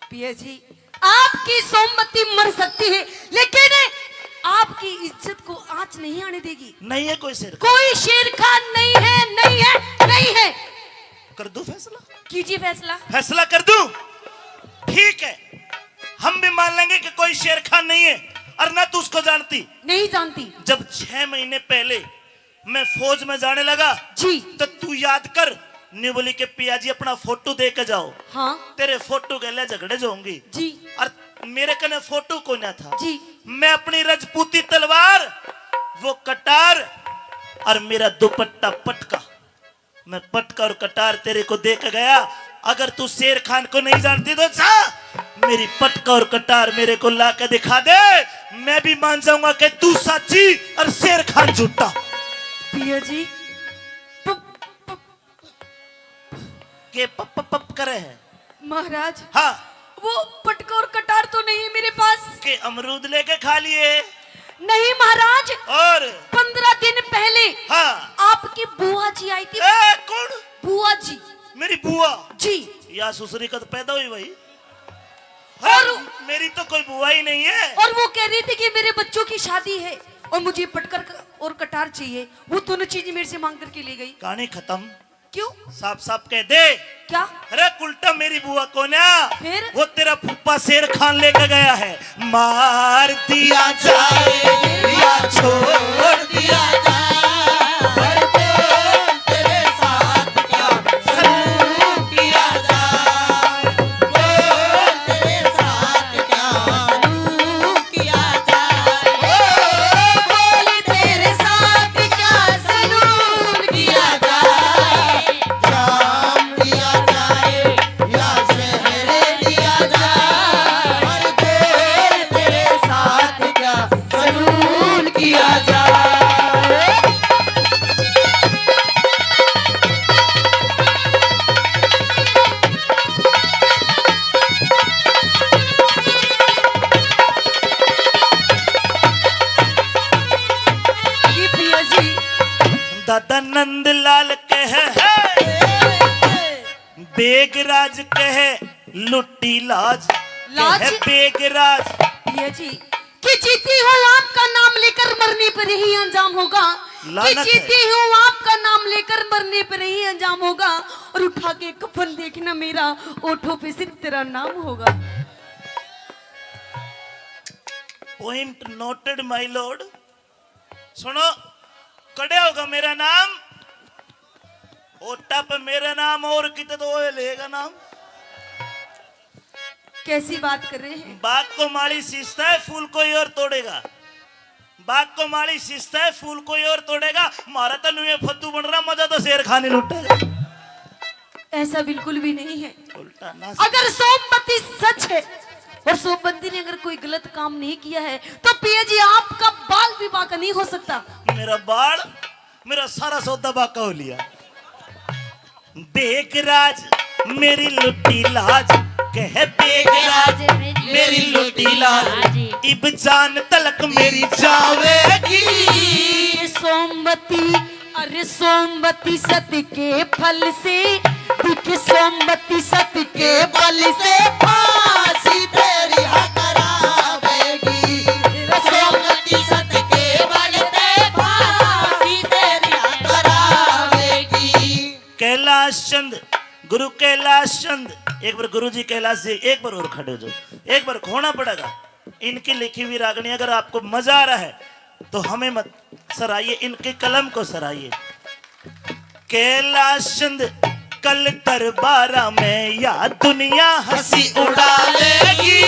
पिया जी आपकी सोमवती मर सकती है, लेकिन आपकी इज्जत को आंच नहीं आने देगी। नहीं है कोई शेर, कोई शेर खान नहीं है, नहीं है, नहीं है। कर दूं फैसला? कीजिए फैसला। फैसला कर दूं? ठीक है, हम भी मान लेंगे कि कोई शेर खान नहीं है। और ना तू उसको जानती? नहीं जानती। जब 6 महीने पहले मैं फौज में जाने लगा जी, तो तू याद कर, न्यू बोली के पिया जी अपना फोटो दे के जाओ। हाँ। तेरे फोटो के लिए झगड़े जाऊंगी जी। और मेरे कने फोटो को ना था जी। मैं अपनी रजपूती तलवार, वो कटार और मेरा दुपट्टा पटका, मैं पटका और कटार तेरे को दे के गया। अगर तू शेर खान को नहीं जानती तो जा मेरी पटका और कटार मेरे को ला के दिखा दे, मैं भी मान जाऊंगा कि तू सच्ची और शेर खान झूठा। पिया जी के पप पप करे है महाराज। हाँ। वो पटका और कटार तो नहीं है मेरे पास। के अमरूद लेके खा लिए? नहीं महाराज। और 15 दिन पहले हाँ आपकी बुआ जी आई थी। कौन? बुआ जी। मेरी बुआ जी। या सुसरी का तो पैदा हुई भाई। और मेरी तो कोई बुआ ही नहीं है। और वो कह रही थी कि मेरे बच्चों की शादी है और मुझे पटकर और कटार चाहिए। वो दोनों चीजें मेरे से मांग करके ले गई। कहानी खत्म। क्यों? साफ साफ कह दे। क्या? अरे उल्टा मेरी बुआ को ना फिर वो तेरा फूफा शेर खान लेकर गया है। मार दिया जाए या छोड़ दिया जाए, तेरे साथ क्या सलूक किया जाए, बोल तेरे साथ क्या सलूक किया जाए, बोल तेरे साथ क्या सलूक किया जाए, जाम दिया जाए या शहर दिया जाए, और बोल तेरे साथ क्या सलूक लाज कहे लुट्टी लाज लाज? कहे बेगराज। ये जी कि जीती हूँ आपका नाम लेकर मरने पर ही अंजाम होगा, कि लानत है। जीती हूँ आपका नाम लेकर मरने पर ही अंजाम होगा, और उठा के कफन देखना मेरा ओठों पे सिर्फ तेरा नाम होगा। Point noted my Lord. सुनो, कड़े होगा मेरा नाम, ओटा पे मेरा नाम और कितने तो लेगा नाम। कैसी बात कर रहे हैं? बाग को माली सींचता है फूल कोई और तोड़ेगा, बाग को माली सींचता है फूल कोई और तोड़ेगा। मारा तो नुए फद्दू बन रहा, मजा तो शेर खाने लुटेगा। ऐसा बिल्कुल भी नहीं है। उल्टा ना। अगर सोमवती सच है और सोमवती ने अगर कोई गलत काम नहीं किया है तो पिया जी आपका बाल विवाह का नहीं हो सकता। मेरा बाल, मेरा सारा सौदा बाका हो लिया। बेगराज मेरी लुट्टी लाज कह बेगराज मेरी लुट्टी लाज, इब जान तलक मेरी जावेगी। सोमवती, अरे सोमवती सत के फल से, दिख सोमवती सत के बल से फांसी तेरी करावेगी। सोमवती सत के बल पे फांसी तेरी करावेगी। कैलाश चंद, गुरु कैलाश चंद, एक बार गुरु जी कैलाश जी एक बार और खड़े हो जाओ, एक बार खोना पड़ेगा। इनकी लिखी हुई रागनी अगर आपको मजा आ रहा है तो हमें मत सराइए, इनके कलम को सराइए। कैलाश चंद कल दरबारा में या दुनिया हंसी उड़ा लेगी।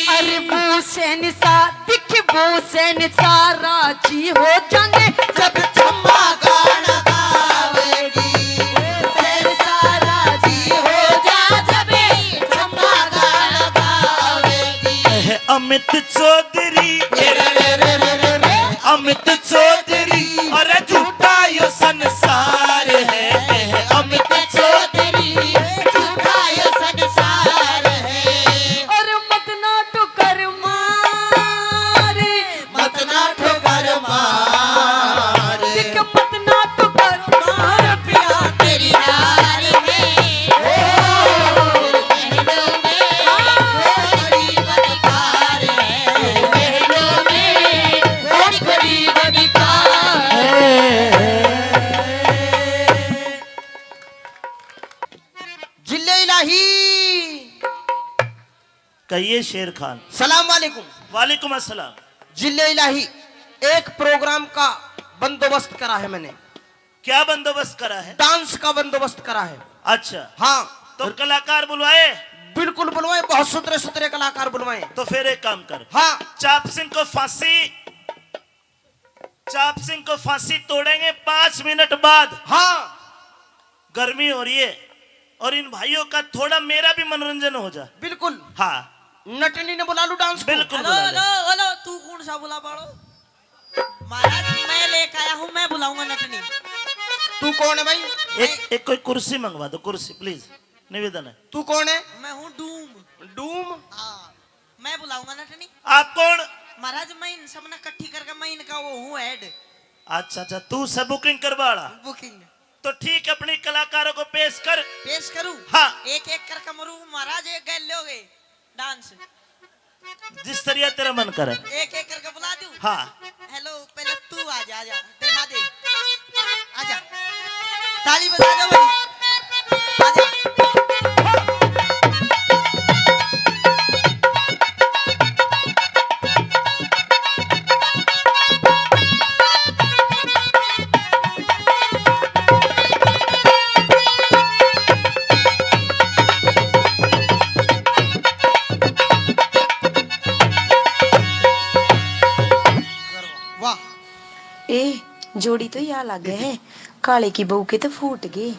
अरे वो सैन सा दिख वो सैन सारा जी हो जाएंगे जब चम्मा गाना गावेगी। सैर सारा जी हो जा जब चम्मा गाना गावेगी। कहे अमित चौधरी, अमित चौधरी, अरे झूठा यो संसार है। कहे अमित चौधरी झूठा ये संसार है। और मत ना ठोकर मारे, मत ना ठोकर मार। दिख मत ना ठोकर मार पिया तेरी यार में महलों में बड़ी बदकार है। महलों में बड़ी बदकार है। जिले इलाही कहिए शेर खान। सलाम वालेकुम। वालेकुम अस्सलाम। जिले इलाही एक प्रोग्राम का बंदोबस्त करा है मैंने। क्या बंदोबस्त करा है? डांस का बंदोबस्त करा है। अच्छा, हाँ तो कलाकार बुलवाए? बिल्कुल बुलवाए, बहुत सुथरे सुथरे कलाकार बुलवाए। तो फिर एक काम कर, हाँ चाप सिंह को फांसी, चाप सिंह को फांसी तोड़ेंगे 5 मिनट बाद। हाँ गर्मी हो रही है और इन भाइयों का थोड़ा मेरा भी मनोरंजन हो जाए। बिल्कुल। हाँ नटनी ने बुला लू डांस को। बिल्कुल हेलो बुला ले। हेलो हेलो, तू कौन सा बुला पाड़ो? महाराज मैं लेकर आया हूँ, मैं बुलाऊंगा नटनी। तू कौन है भाई? एक कोई कुर्सी मंगवा दो, कुर्सी प्लीज, निवेदन है। तू कौन है? मैं हूँ डूम। डूम? हाँ, मैं बुलाऊंगा नटनी। आप कौन? महाराज मैं इन सब ने इकट्ठी करके मैं इनका वो हूँ हेड। अच्छा अच्छा, तू सब बुकिंग करवाड़ा। बुकिंग तो ठीक, अपनी कलाकारों को पेश कर। पेश करूँ? हाँ। एक एक कर कमरू महाराज, एक गैल लोगे डांस। जिस तरह तेरा मन करे। एक एक करके बुला दूं? हाँ। हेलो, पहले तू आजा, आजा दिखा दे, आजा ताली बजा दो भाई, आजा। ए जोड़ी तो यहाँ लग गए है, काले की बहू के तो फूट गए।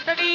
नटनी।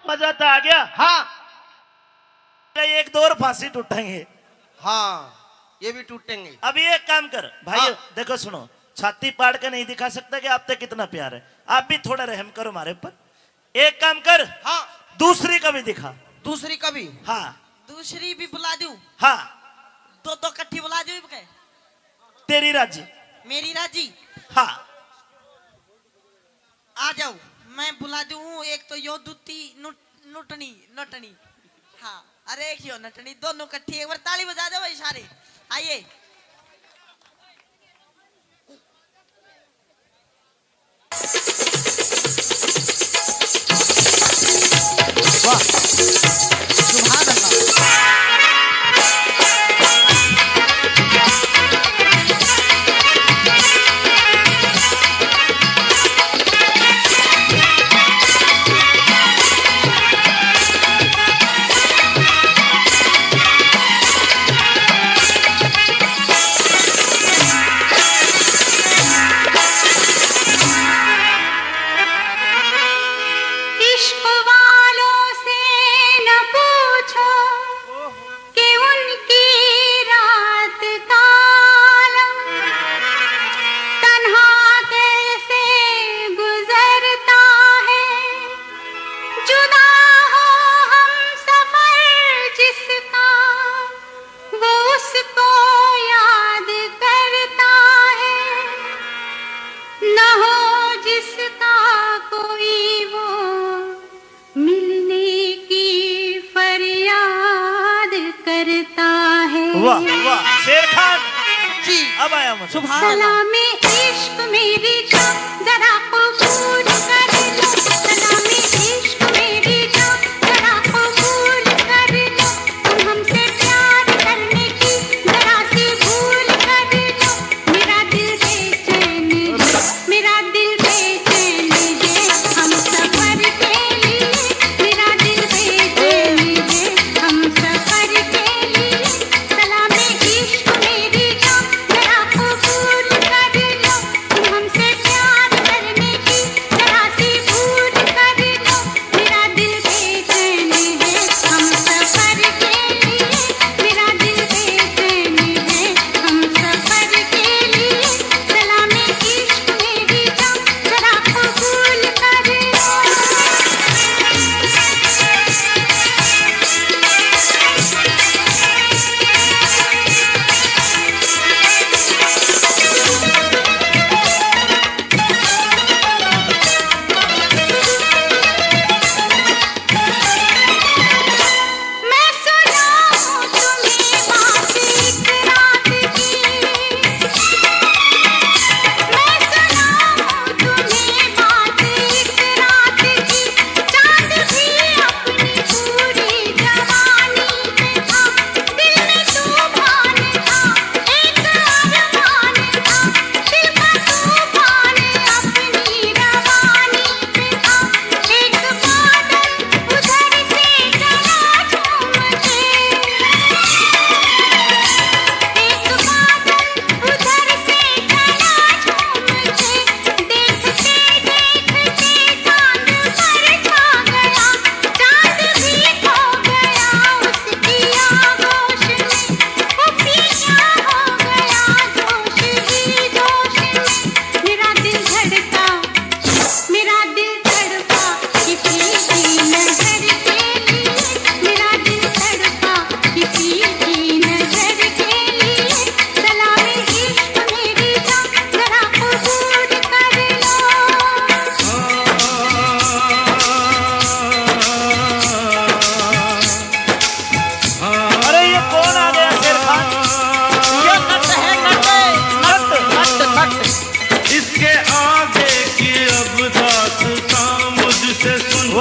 मजा तो आ गया। हाँ एक दो और फांसी टूटेंगे। हाँ ये भी टूटेंगे। अभी एक काम कर भाई, हाँ। देखो सुनो, छाती पाड़ के नहीं दिखा सकता कि आप पे कितना प्यार है, आप भी थोड़ा रहम करो हमारे ऊपर। एक काम कर, हाँ दूसरी कभी दिखा। दूसरी कभी? हाँ दूसरी भी बुला दूं? हाँ, दो दो कट्ठी बुला दूं? तेरी राजी? मेरी राजी? हाँ आ जाओ, मैं बुला दूं। एक तो यो दूती नटनी नटनी। हाँ अरे एक यो नटनी, दोनों कट्ठी। एक बार ताली बजा दो भाई सारे, आइए। वाह सुभान अल्लाह। इश्क वालों से न पूछो कि उनकी रात काला तन्हा कैसे गुजरता है, जुदा हो हम सफर जिसका वो उसको याद करता है, न हो जिसका कोई वो मिलने की फरियाद करता है। वाह वाह शेर खान जी अब आया मुझे। सलामे इश्क मेरी जान जरा कबूल कर लो, सलामे इश्क मेरी जान जरा कबूल कर लो, तुम हमसे प्यार करने की जरा सी भूल कर लो, मेरा दिल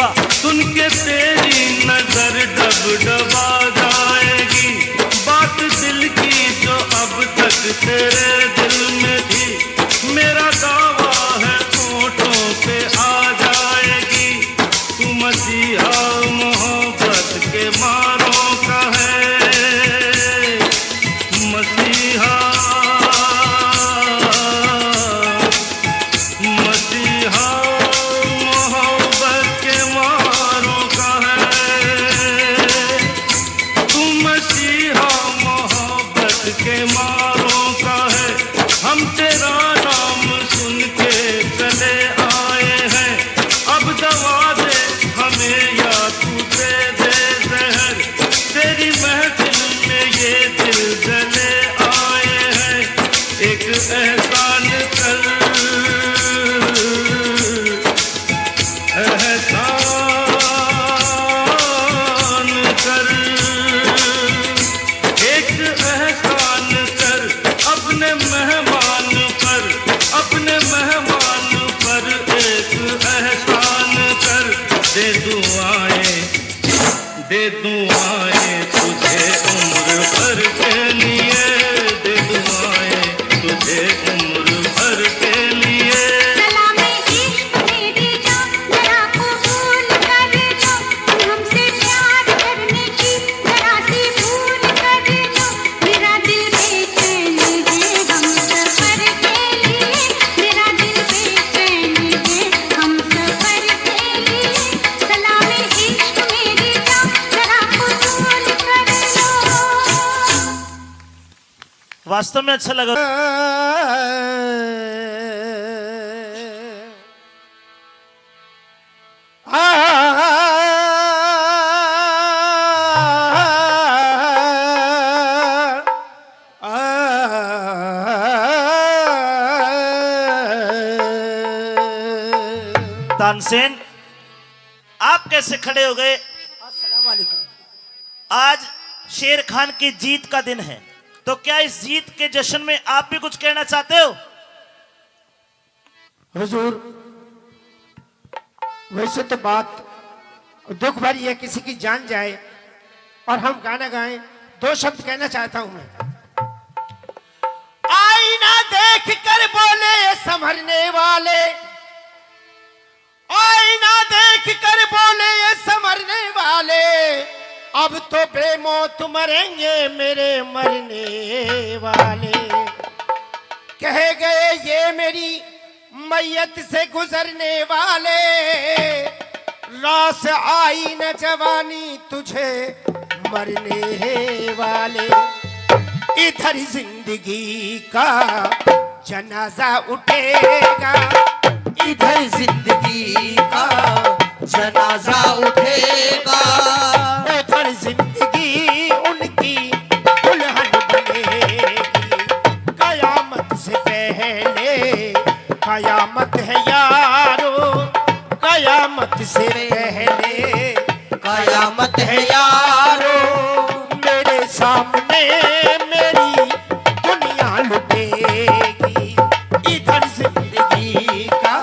वाह। सुन के तेरी नजर डब डबा जाएगी, बात दिल की जो अब तक तेरे दिल में थी, मेरा दावा है होठों पे आ जाएगी। तू मसीहा मोहब्बत के मारों का है, मसीहा मसीहा मोहब्बत के मारों का है। तू मसीहा मोहब्बत के मारों का है। हम तेरा नाम सुन के चले आए हैं, अब दवा दे हमें या तू दे दे जहर। तेरी महफिल में ये दिल जले आए हैं, एक एहसान कर, एहसान कर, एक एहसान कर अपने मेहमान पर, अपने मेहमान पर एक एहसान कर। दे दुआएं तुझे उम्र भर के लिए, दे दुआएं तुझे उम्र भर के लिए। सलामे इश्क मेरी जान जरा कबूल कर लो, हमसे प्यार करने की जरा सी भूल कर लो। मेरा दिल बेचैन है हम सफर के लिए, मेरा दिल बेचैन है हम सफर के लिए। सलामे इश्क मेरी जान जरा कबूल कर लो। वास्तव में अच्छा लगा। तानसेन, आप कैसे खड़े हो गए? आज शेर खान की जीत का दिन है, तो क्या इस जीत के जश्न में आप भी कुछ कहना चाहते हो? हुजूर, वैसे तो बात दुख भरी है, किसी की जान जाए और हम गाना गाएं। दो शब्द कहना चाहता हूं मैं। आईना देख कर बोले संभरने वाले, आईना देख कर बोले ये संभरने वाले, अब तो बेमौत मरेंगे मेरे मरने वाले। कह गए ये मेरी मैयत से गुजरने वाले, रास आई न जवानी तुझे मरने वाले। इधर जिंदगी का जनाजा उठेगा, इधर जिंदगी का जनाजा उठेगा, उधर जिंदगी उनकी दुल्हन बनेगी। कयामत से पहले कयामत है यारो, कयामत से पहले कयामत है यारो। मेरे सामने मेरी दुनिया लुटेगी, इधर जिंदगी का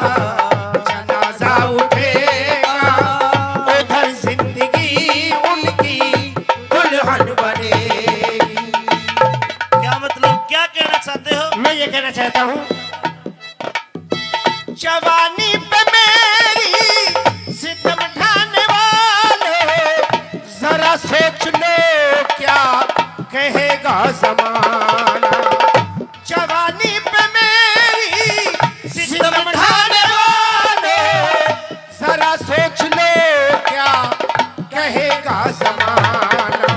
जनाजा उठेगा, उधर जिंदगी उनकी दुल्हन बनेगी। क्या मतलब, क्या कहना चाहते हो? मैं ये कहना चाहता हूँ, जवानी पे मेरी सितम ढाने वाले, जरा सोच लो क्या कहेगा जमाना। जवानी पे मेरी सितम ढाने वाले, जरा सोच लो क्या कहेगा जमाना।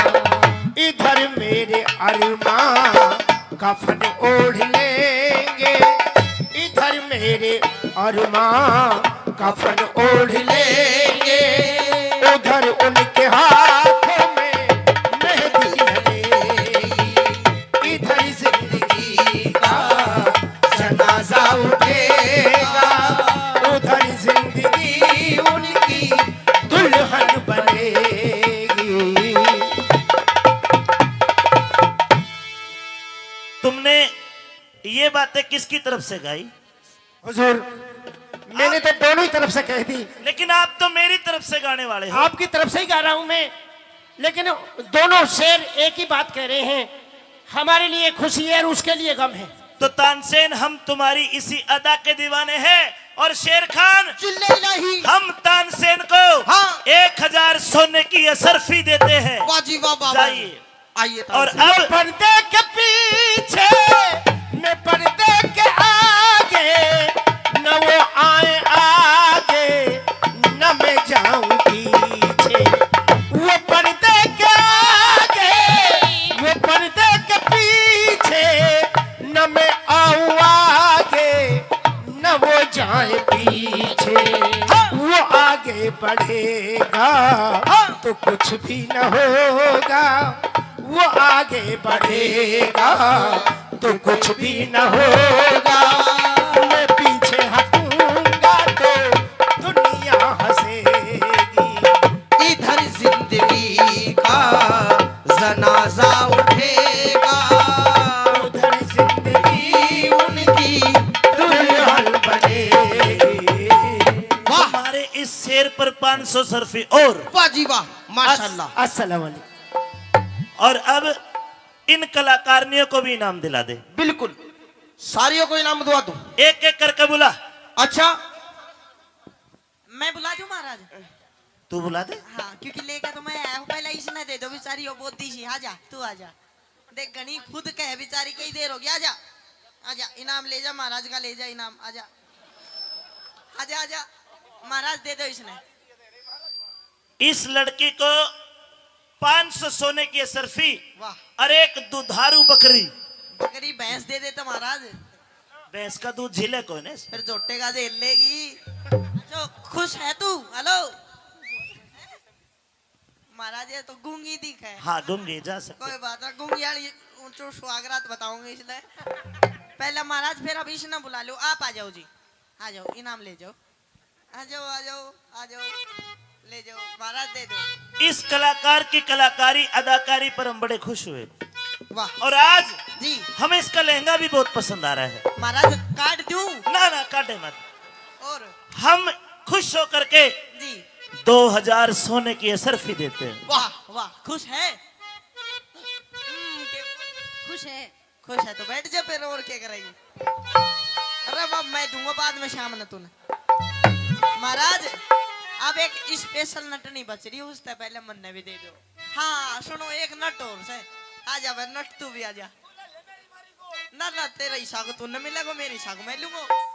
इधर मेरे अरमां कफन ओढ़ लेंगे, इधर मेरे अरमां कफन ओढ़ लेंगे, उधर उनके हाथों में मेहंदी लगेगी। इधर जिंदगी का जनाजा उठेगा, उधर जिंदगी उनकी दुल्हन बनेगी। तुमने ये बातें किसकी तरफ से गाई? हुजूर, मैंने तो दोनों ही तरफ से कह दी। लेकिन आप तो मेरी तरफ से गाने वाले हो। आपकी तरफ से ही गा रहा हूं मैं, लेकिन दोनों शेर एक ही बात कह रहे हैं, हमारे लिए खुशी है और उसके लिए गम है। तो तानसेन हम तुम्हारी इसी अदा के दीवाने हैं, और शेर खान चिल्ले नहीं। हम तानसेन को हाँ। 1000 सोने की असरफी देते हैं। वाजी वाह वाह। जाइए। आइए और तानसेन। अब पर्दे के पीछे मैं पर्दे के आगे, न वो आए आगे न मैं जाऊं पीछे। वो पर्दे के आगे, वो पर्दे के पीछे, न मैं आऊं आगे न वो जाए पीछे। वो आगे बढ़ेगा तो कुछ भी न होगा, वो आगे बढ़ेगा तो कुछ भी न होगा। मैं पीछे हटूंगा तो दुनिया हंसेगी। इधर जिंदगी का जनाजा उठेगा, उधर जिंदगी उनकी दुल्हन बनेगी। हमारे इस शेर पर 500 सरफी और वाह जी वाह, माशाल्लाह। अस्सलाम वालेकुम। और अब इन कलाकारियों को भी इनाम दिला दे। बिल्कुल, सारियों को इनाम दुआ दूं। एक एक करके बुला। अच्छा, मैं बुला दूं महाराज? तू बुला दे। हाँ, क्योंकि लेकर तो मैं आया हूँ, पहले इसने दे दो बेचारी वो बोलती सी। आजा तू आजा, देख गनी खुद कहे बेचारी कई देर हो गया। आजा आजा, इनाम ले जा महाराज का, ले जा इनाम। आजा आजा आजा महाराज, दे दो इसने। इस लड़की को 500 सोने की असरफी वाह। और एक दुधारू बकरी। बकरी भैंस दे देता महाराज, भैंस का दूध झीले को ने। फिर जोटे का झेल लेगी। जो खुश है तू? हेलो महाराज, ये तो गूंगी दिख है। हाँ, गूंगी जा सकते। कोई बात ना, गूंगी वाली ऊंचो स्वागत बताऊंगी इसलिए। पहले महाराज, फिर अब इसने बुला लो। आप आ जाओ जी, आ जाओ, इनाम ले जाओ। आ जाओ आ जाओ आ जाओ, ले जाओ महाराज, दे दो। इस कलाकार की कलाकारी अदाकारी पर हम बड़े खुश हुए। वाह। और आज जी हमें इसका लहंगा भी बहुत पसंद आ रहा है। महाराज, काट दूं? ना ना, काटे मत। और हम खुश होकर के जी 2000 सोने की असरफी देते हैं। वाह वाह, खुश है? खुश है। खुश है तो बैठ जा फिर, और क्या करेगी? अरे बाप, मैं दूंगा बाद में शाम न तूने। महाराज, अब एक स्पेशल नटनी बच रही है, उससे पहले मन्ने भी दे दो। हाँ सुनो, एक नट और से। आजा भाई नट, तू भी आजा। ना ना, तेरा हिस्सा को तू न मिलेगा, मेरे हिस्सा को मैं लूंगा।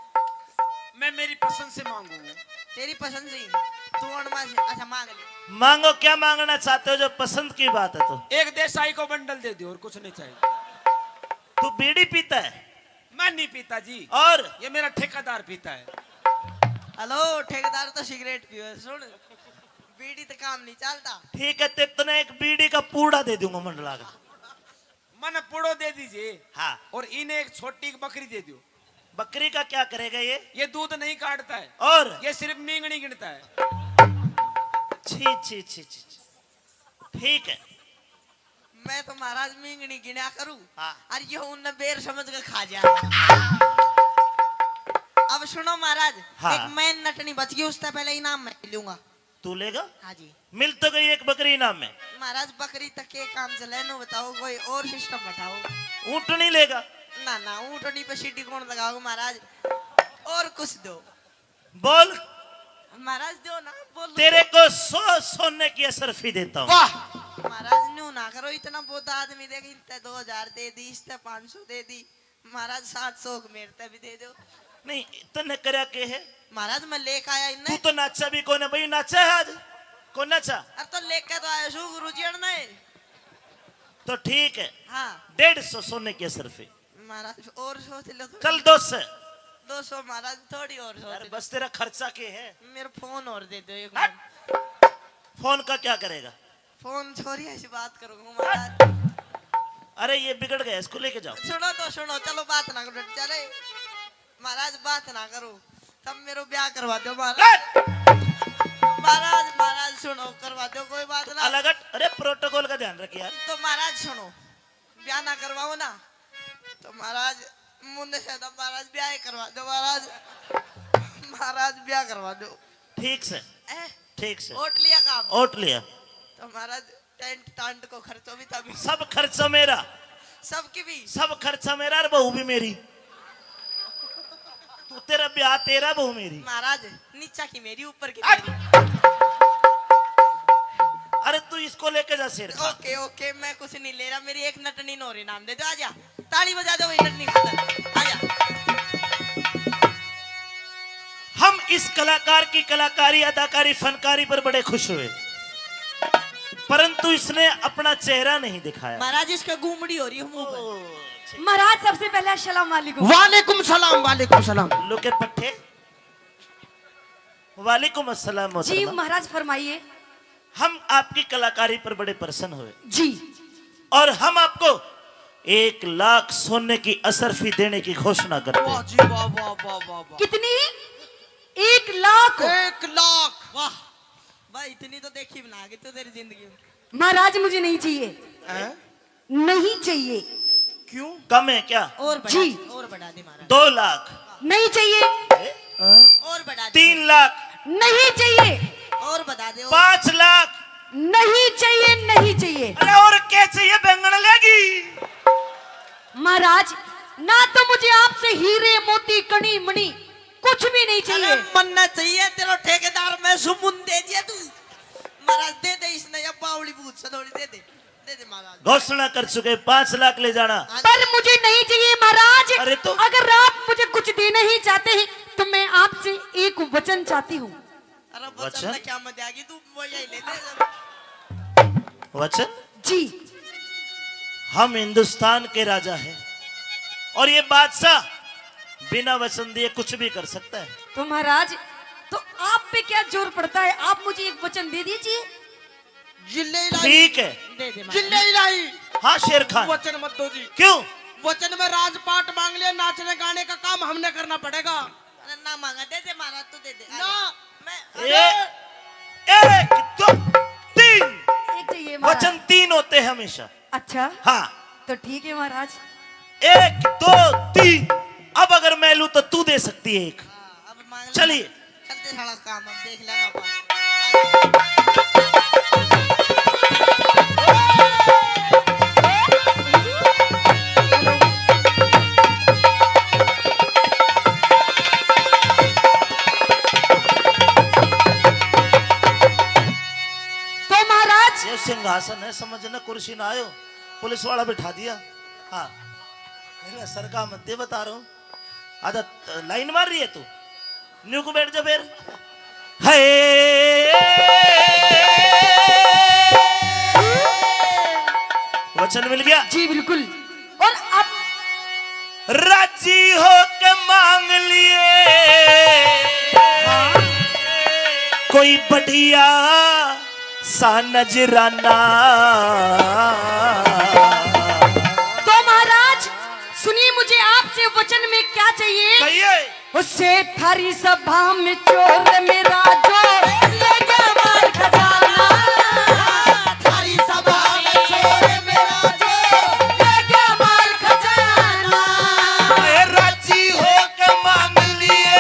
मैं मेरी पसंद से मांगूंगा। तेरी पसंद से तू अणमा से। अच्छा मांग ले। मांगो, क्या मांगना चाहते हो? जो पसंद की बात है तो। एक देसाई को बंडल दे दो, और कुछ नहीं चाहिए। तू बीड़ी पीता है? मैं नहीं पीता जी, और ये मेरा ठेकेदार पीता है। हेलो, ठेकेदार तो सिगरेट पियो। सुन, बीड़ी तो काम नहीं चलता। ठीक है, तेतने एक बीड़ी का पूड़ा दे दूंगा मंडला का। मन पुड़ो दे दीजिए। हाँ। और इन्हें एक छोटी बकरी दे दो। बकरी का क्या करेगा ये? ये दूध नहीं काटता है, और ये सिर्फ मींगनी गिनता है। छी छी छी छी। ठीक है, मैं तो महाराज मींगनी गिना करूं। हाँ। और ये उन बेर समझ के खा जा। अब सुनो महाराज, हाँ। एक मैन नटनी बच गई, उससे पहले इनाम मैं लूंगा। तू लेगा? हाँ जी मिल तो गई एक बकरी इनाम में। महाराज, बकरी तक के काम चले नो, बताओ कोई और सिस्टम बताओ। ऊँट नहीं लेगा? ना ना, ऊँटनी पे सीटी कौन लगाओगे महाराज? और कुछ दो बोल। महाराज, दो ना, बोल। तेरे को 100 सोने की असरफी देता हूँ। वाह, महाराज न्यू ना करो, इतना बहुत आदमी देखे। इतने 2000 दे दी, इससे 500 दे दी। महाराज 700 मेरे भी दे दो। नहीं, इतने करया के है? महाराज, मैं लेकर आया तू इन्हें। तो नाचा भी कौन है भाई? नाचा है आज? कौन नाचा? अब तो लेकर तो आया शू गुरु जी ने। तो ठीक है, हाँ 150 सोने की असरफी। महाराज, और सोच लो। चल 200। 200 महाराज, थोड़ी और सोच अरे लो। बस तेरा खर्चा के है। मेरा फोन और दे दो एक हट। बार। फोन का क्या करेगा? फोन छोड़ी, ऐसी बात करूंगा महाराज। अरे ये बिगड़ गया, इसको लेके जाओ। सुनो तो सुनो, चलो बात ना करो। चले महाराज, बात ना करो, तब मेरे ब्याह करवा दो महाराज। महाराज महाराज सुनो, करवा दो, कोई बात ना। अलग हट। अरे प्रोटोकॉल का ध्यान रखिए यार। तो महाराज सुनो, ब्याह ना करवाओ ना तो महाराज मुंडे से तो महाराज ब्याह ही करवा दो महाराज। महाराज ब्याह करवा दो। ठीक से ठीक से ओट लिया काम। ओट लिया तो महाराज टेंट टांट को खर्चो भी तभी। सब खर्चा मेरा, सबकी भी। सब खर्चा मेरा और बहू भी मेरी। तू तेरा ब्याह तेरा, बहू मेरी। महाराज नीचा की मेरी, ऊपर की मेरी। अरे तू इसको लेके जा शेर। ओके ओके मैं कुछ नहीं ले रहा, मेरी एक नटनी नोरी नाम दे दो। आजा ताली बजा दो, वही नटनी खत्म। आजा। हम इस कलाकार की कलाकारी, अदाकारी, फनकारी पर बड़े खुश हुए, परंतु इसने अपना चेहरा नहीं दिखाया। महाराज इसका घूमड़ी हो रही है मुंह पर। महाराज सबसे पहले अस्सलाम वालेकुम। वालेकुम सलाम, वालेकुम सलाम। लोके पट्टे, वालेकुम अस्सलाम। जी मोहतरमा, महाराज फरमाइए। हम आपकी कलाकारी पर बड़े प्रसन्न हुए जी, और हम आपको 1 लाख सोने की असरफी देने की घोषणा करते वाह हैं। जी वाह वाह वाह वाह वाह। कितनी? 1 लाख। 1 लाख। वाह भाई इतनी तो देखी बना के तो तेरी जिंदगी में। महाराज मुझे नहीं चाहिए, हैं? नहीं चाहिए। क्यों? कम है क्या? और बढ़ा जी। दे, और बढ़ा दे महाराज। 2 लाख, नहीं चाहिए, और बढ़ा दे। 3 लाख, नहीं चाहिए, और बता दे। 5 लाख। नहीं चाहिए, नहीं चाहिए। अरे और क्या चाहिए? बैंगन लेगी। महाराज ना तो मुझे आपसे हीरे मोती कणी मणि कुछ भी नहीं चाहिए। अरे मन्ना चाहिए तेरा ठेकेदार में सुमुन दे दिया तू। महाराज दे दे इसने, या बावली भूत सदोड़ी दे दे, दे दे महाराज। घोषणा कर चुके, 5 लाख ले जाना। पर मुझे नहीं चाहिए महाराज। अरे तो अगर आप मुझे कुछ देना ही चाहते हैं तो मैं आपसे एक वचन चाहती हूँ। अरे वचन? वचन क्या मत आएगी तू, वो यही ले ले। वचन? जी, हम हिंदुस्तान के राजा हैं और ये बादशाह बिना वचन दिए कुछ भी कर सकता है। तो महाराज तो आप पे क्या जोर पड़ता है, आप मुझे एक वचन दे दीजिए। जिले इलाही ठीक है। दे दे। जिले इलाही। हाँ शेर खान। वचन मत दो जी। क्यों? वचन में राजपाट मांग लिया, नाचने गाने का काम हमने करना पड़ेगा। अरे ना मांगा, दे दे महाराज, तू दे दे ना। मैं 1 2 3 एक चाहिए महाराज। वचन 3 होते हैं हमेशा। अच्छा हाँ, तो ठीक है महाराज। 1 2 3। अब अगर मैं लूं तो तू दे सकती है 1। अब मांग ले। चलिए। चलते साला काम हम देख लेंगे अपन। तो महाराज ये सिंहासन है, समझना, कुर्सी ना आयो, पुलिस वाला बिठा दिया। हाँ मेरे सर का मत दे, बता रहा हूँ। आधा लाइन मार रही है तू, न्यू को बैठ जा फिर। वचन मिल गया जी बिल्कुल। और अब राजी हो के मांग लिए कोई बढ़िया सा नजराना। तो महाराज सुनिए, मुझे आपसे वचन में क्या चाहिए। कहिए। उससे थारी सभा में चोर मेरा जो ले गया माल खजाना। थारी सभा में चोर मेरा जो ले गया माल खजाना। राजी हो के मांग लिए,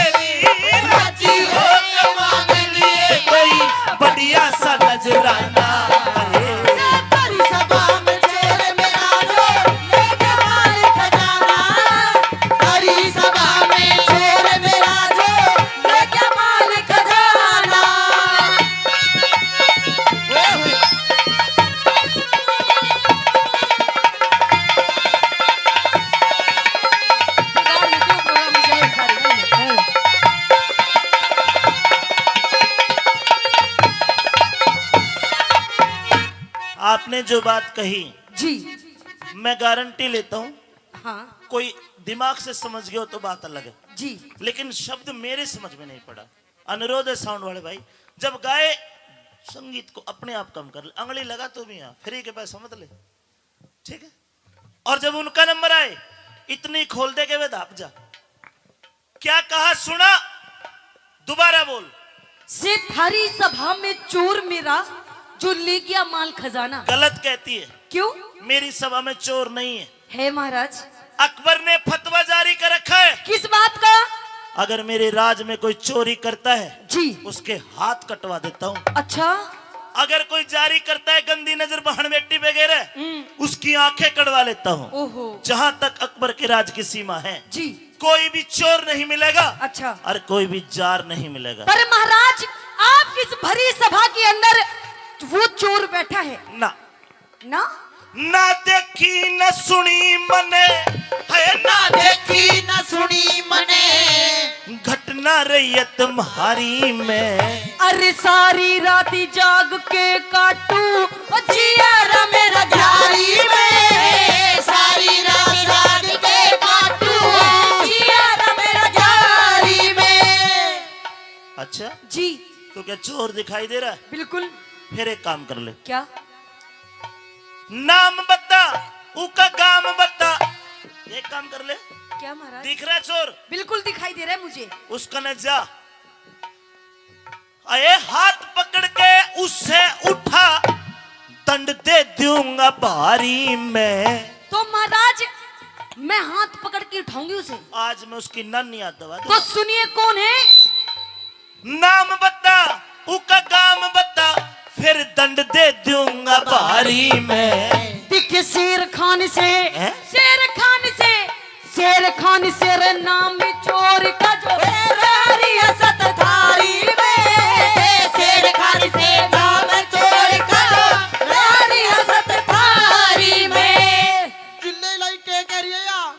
राजी हो के मांग लिए कोई बढ़िया सा नजराना। थारी सभा में चोर मेरा जो ले गया माल खजाना। थारी सभा में चोर मेरा जो ले गया माल खजाना। आपने जो बात कही जी मैं गारंटी लेता हूँ, हाँ कोई दिमाग से समझ गया हो तो बात अलग है, जी लेकिन शब्द मेरे समझ में नहीं पड़ा। अनुरोध है साउंड वाले भाई, जब गाए संगीत को अपने आप कम कर ले, अंगली लगा तो भी यहाँ फ्री के पैसा मत ले, ठीक है। और जब उनका नंबर आए इतनी खोल दे के वे दाप जा। क्या कहा सुना? दोबारा बोल। से थारी सभा में चोर मेरा जो ले गया माल खजाना। गलत कहती है। क्यों? मेरी सभा में चोर नहीं है। है महाराज। अकबर ने फतवा जारी कर रखा है। किस बात का? अगर मेरे राज में कोई चोरी करता है जी। उसके हाथ कटवा देता हूँ। अच्छा। अगर कोई जारी करता है गंदी नजर बहन बेटी वगैरह उसकी आंखें कटवा लेता हूँ। ओहो। जहाँ तक अकबर के राज की सीमा है जी। कोई भी चोर नहीं मिलेगा। अच्छा। और कोई भी जार नहीं मिलेगा। पर महाराज आपकी इस भरी सभा के अंदर वो चोर बैठा है ना ना? ना देखी न सुनी मने है, ना देखी न सुनी मने घटना रही तुम्हारी में। अरे सारी रात जाग के काटू ओ जिया मेरा झाड़ी में, सारी रात जाग के काटू जिया मेरा झाड़ी में। अच्छा जी। तो क्या चोर दिखाई दे रहा है? बिल्कुल। फिर एक काम कर ले। क्या? नाम बता उका गाम बता। एक काम कर ले। क्या महाराज? दिख रहा है चोर? बिल्कुल दिखाई दे रहा है मुझे। उसका न जा अये हाथ पकड़ के उससे उठा दंड दे दूंगा भारी में। तो महाराज मैं हाथ पकड़ के उठाऊंगी उसे। आज मैं उसकी नन्ही याद दबा तो सुनिए कौन है? नाम बता उका गाम बता फिर दंड दे दूंगा भारी में। दिखे शेर खान से हैं? शेर खान से शेर खान से नाम चोर का जो रियासत थारी में। शेर खान से नाम चोर का जो रियासत थारी में। चिल्ले लाई के कह रही है या?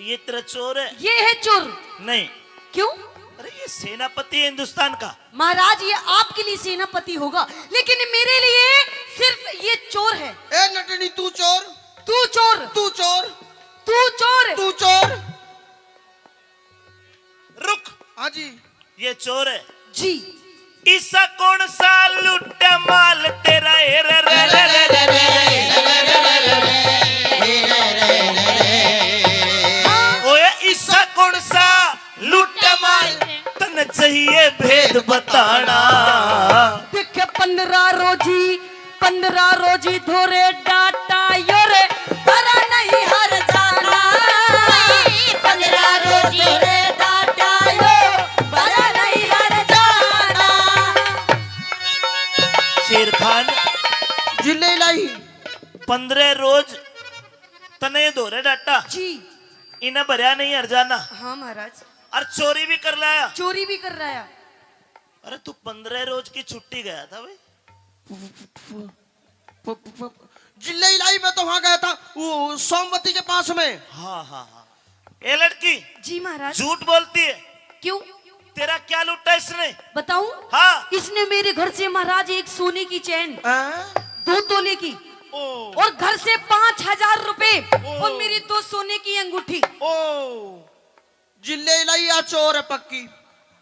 ये तेरा चोर है? ये है चोर। नहीं। क्यों? अरे ये सेनापति है हिंदुस्तान का। महाराज ये आपके लिए सेनापति होगा लेकिन मेरे लिए सिर्फ ये चोर है। ए नटनी तू चोर, तू चोर, तू चोर, तू चोर, तू चोर। रुक। हाँ जी। ये चोर है जी। ईसा कौन सा लुट माल तेरा ए रे रे रे रे रे ओए ईसा कौन सा लुट माल तन चाहिए भेद बताना। देखे 15 रोजी धोरे डाटा योरे भरा नहीं हर जाना। 15 रोजी धोरे डाटा यो भरा नहीं हर जाना। शेर खान जिले लाई 15 रोज तने धोरे डाटा जी। इन्हें भरया नहीं हर जाना। हाँ महाराज। और चोरी भी कर लाया। चोरी भी कर रहा है। अरे तू 15 रोज की छुट्टी गया था भाई। जिले लाई में तो वहां गया था वो सोमवती के पास में। हाँ हाँ हाँ। ए लड़की जी महाराज। झूठ बोलती है। क्यों? तेरा क्या लूटा इसने? बताऊं? हाँ। इसने मेरे घर से महाराज एक सोने की चैन 2 तोले की और घर से 5000 रुपए और मेरी 2 सोने की अंगूठी। ओ जिले लाई या चोर है पक्की।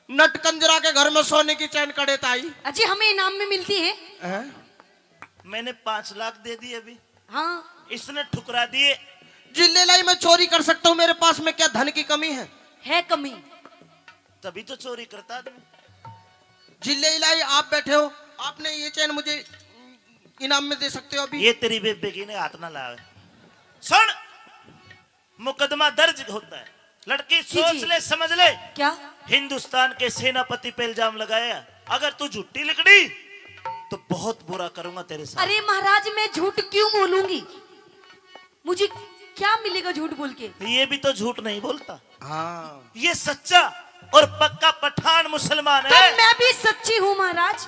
नटकंजरा के घर में सोने की चैन कड़े ताई। अजी हमें इनाम में मिलती है। मैंने 5 लाख दे दिए अभी। हाँ। इसने ठुकरा दिए। जिले लाई मैं चोरी कर सकता हूँ, मेरे पास में क्या धन की कमी है कमी। तभी तो चोरी करता आदमी। जिले लाई आप बैठे हो, आपने ये चैन मुझे इनाम में दे सकते हो अभी। ये तेरी बेबेगी ने हाथ ना लावे। सुन मुकदमा दर्ज होता है। लड़की सोच ले समझ ले। क्या? हिंदुस्तान के सेनापति पे इल्जाम लगाया। अगर तू झूठी लिखड़ी तो बहुत बुरा करूंगा तेरे साथ। अरे महाराज मैं झूठ क्यों बोलूंगी? मुझे क्या मिलेगा झूठ बोल के? ये भी तो झूठ नहीं बोलता। हाँ। ये सच्चा और पक्का पठान मुसलमान तो है। मैं भी सच्ची हूँ महाराज।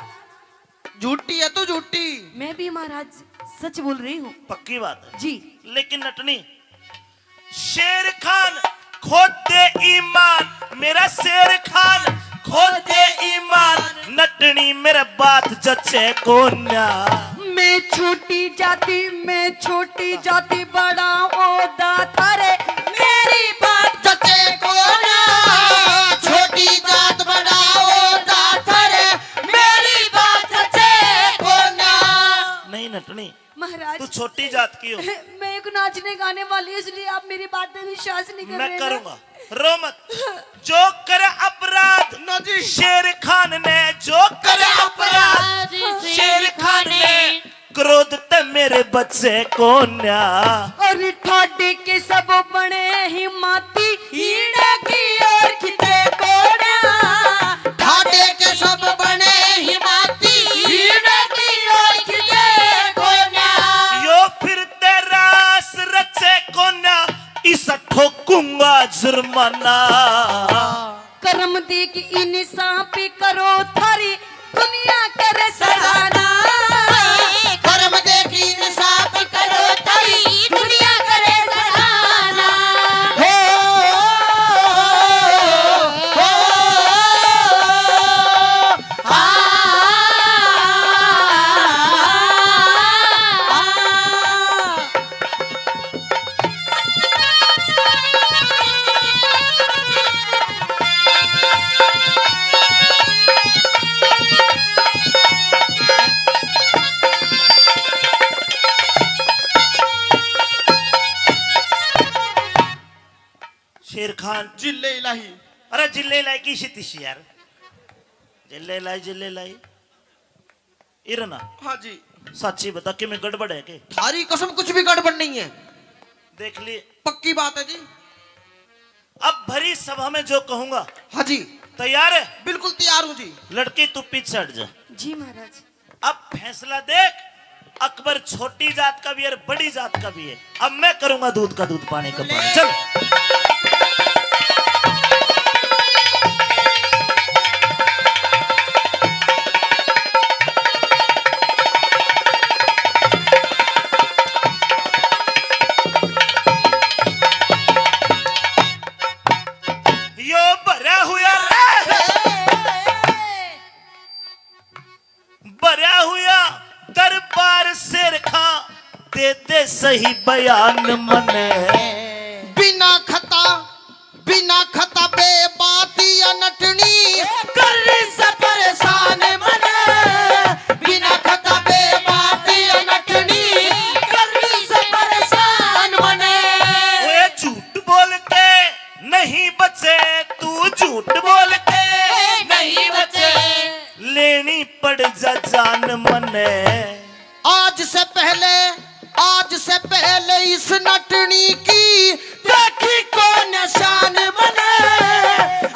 झूठी है तो झूठी। मैं भी महाराज सच बोल रही हूँ। पक्की बात है जी। लेकिन नटनी शेर खान खोद दे ईमान। मेरा शेर खान खोद दे ईमान। नटनी मेरा बात जचे को ना। मैं छोटी जाति बड़ा ओदा थारे मेरी बात जचे को ना। छोटी जात बड़ा ओदा थारे मेरी बात जचे को ना। नहीं नटनी महाराज तू छोटी जात की हो। मैं एक नाचने गाने वाली हूँ इसलिए आप मेरी बात में विश्वास नहीं कर रहे। मैं करूंगा। रो मत। जो करे अपराध शेर खान ने जो करे अपराध शेर खान ने क्रोध ते मेरे बच्चे को न्या। और ठाडे के सब बने ही माती हीड़ा की और जुर्माना। कर्म देख इंसाफ करो थारी दुनिया करे सराहना। कर्म देखी इंसाफ करो तारी दुनिया करे सराहना। हो शेर खान जिल्ले इलाही अरे जिल्ले लाई की शितिशी यार जिल्ले लाई इरना हाँ जी सच्ची बता कि मैं गड़बड़ है के थारी कसम कुछ भी गड़बड़ नहीं है, देख ली पक्की बात है जी। अब भरी सभा में जो कहूंगा हाँ जी तैयार है? बिल्कुल तैयार हूँ जी। लड़की तू पीछे हट जा। जी महाराज। अब फैसला देख, अकबर छोटी जात का भी है बड़ी जात का भी है। अब मैं करूंगा दूध का दूध पानी का पानी। चल यो भरा हुआ भरा हुआ दरबार शेर खा दे दे सही बयान मने। बिना खता बेबाती अनटनी कर से परेशान मन। बिना खता बेबाती अनटनी कर से परेशान मन। ओए झूठ बोल के नहीं बचे, तू झूठ बोल के नहीं बचे, लेनी पड़ जा जान मने। आज से पहले इस नटनी की देखी को निशान बने।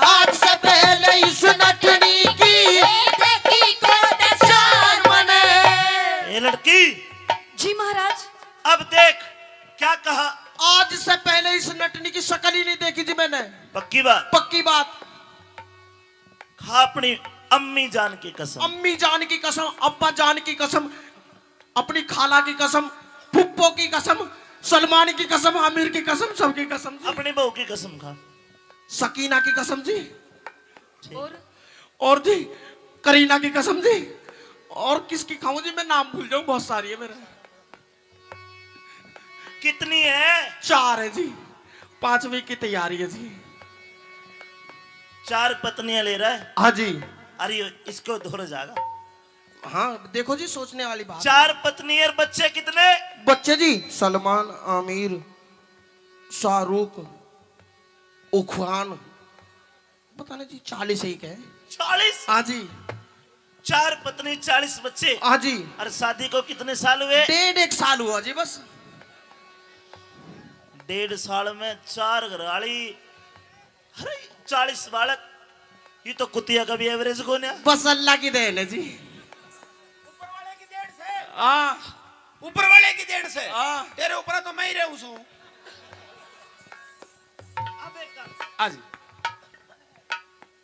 आज से पहले इस नटनी की देखी को निशान बने। ये लड़की जी महाराज। अब देख क्या कहा। आज से पहले इस नटनी की शक्ल ही नहीं देखी जी मैंने। पक्की बात? पक्की बात। खा अपनी अम्मी जान की कसम, अम्मी जान की कसम, अब्बा जान की कसम, अपनी खाला की कसम, फुप्पो की कसम, सलमान की कसम, आमिर की कसम, सबकी कसम जी। अपनी बहू की कसम खा। सकीना की कसम जी। और जी करीना की कसम जी। और किसकी खाऊं जी, मैं नाम भूल जाऊं, बहुत सारी है मेरे। कितनी है? 4 है जी, 5वीं की तैयारी है जी। 4 पत्नियां ले रहा है? हाँ जी। अरे इसको धोर जाएगा। हाँ देखो जी, सोचने वाली बात। 4 पत्नी और बच्चे कितने? बच्चे जी सलमान, आमिर, शाहरुख, उखवान, पता नहीं जी 40 ही के। 40? हाँ जी। 4 पत्नी 40 बच्चे। हाँ जी। और शादी को कितने साल हुए? 1.5 साल हुआ जी बस। 1.5 साल में 4 घरवाली, अरे 40 बालक, ये तो कुतिया का भी एवरेज कौन है? बस अल्लाह की देन है जी। ऊपर वाले की देन से। ऊपर वाले की देन से। तेरे ऊपर तो मैं ही रहूं सू। आज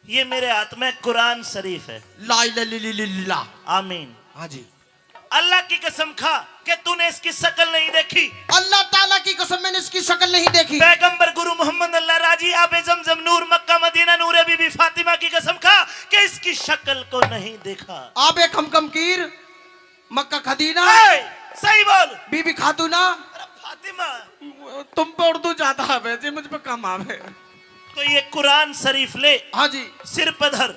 ये मेरे हाथ में कुरान शरीफ है। ला इलाहा इल्लल्लाह। आमीन। हाँ जी। अल्लाह की कसम खा कि तूने इसकी शक्ल नहीं देखी। अल्लाह ताला की कसम मैंने इसकी शक्ल नहीं देखी। पैगंबर गुरु मोहम्मद अल्लाह राजी आबे जमजम नूर मक्का मदीना नूर बीबी फातिमा की कसम खा कि इसकी शक्ल को नहीं देखा। आबे खमकीर मक्का खदीना। सही बोल। बीबी खातूना। फातिमा। तुम पे उर्दू ज्यादा आवे जी, मुझ पे कम आवे। तो ये कुरान शरीफ ले। हाँ जी। सिर पर धर।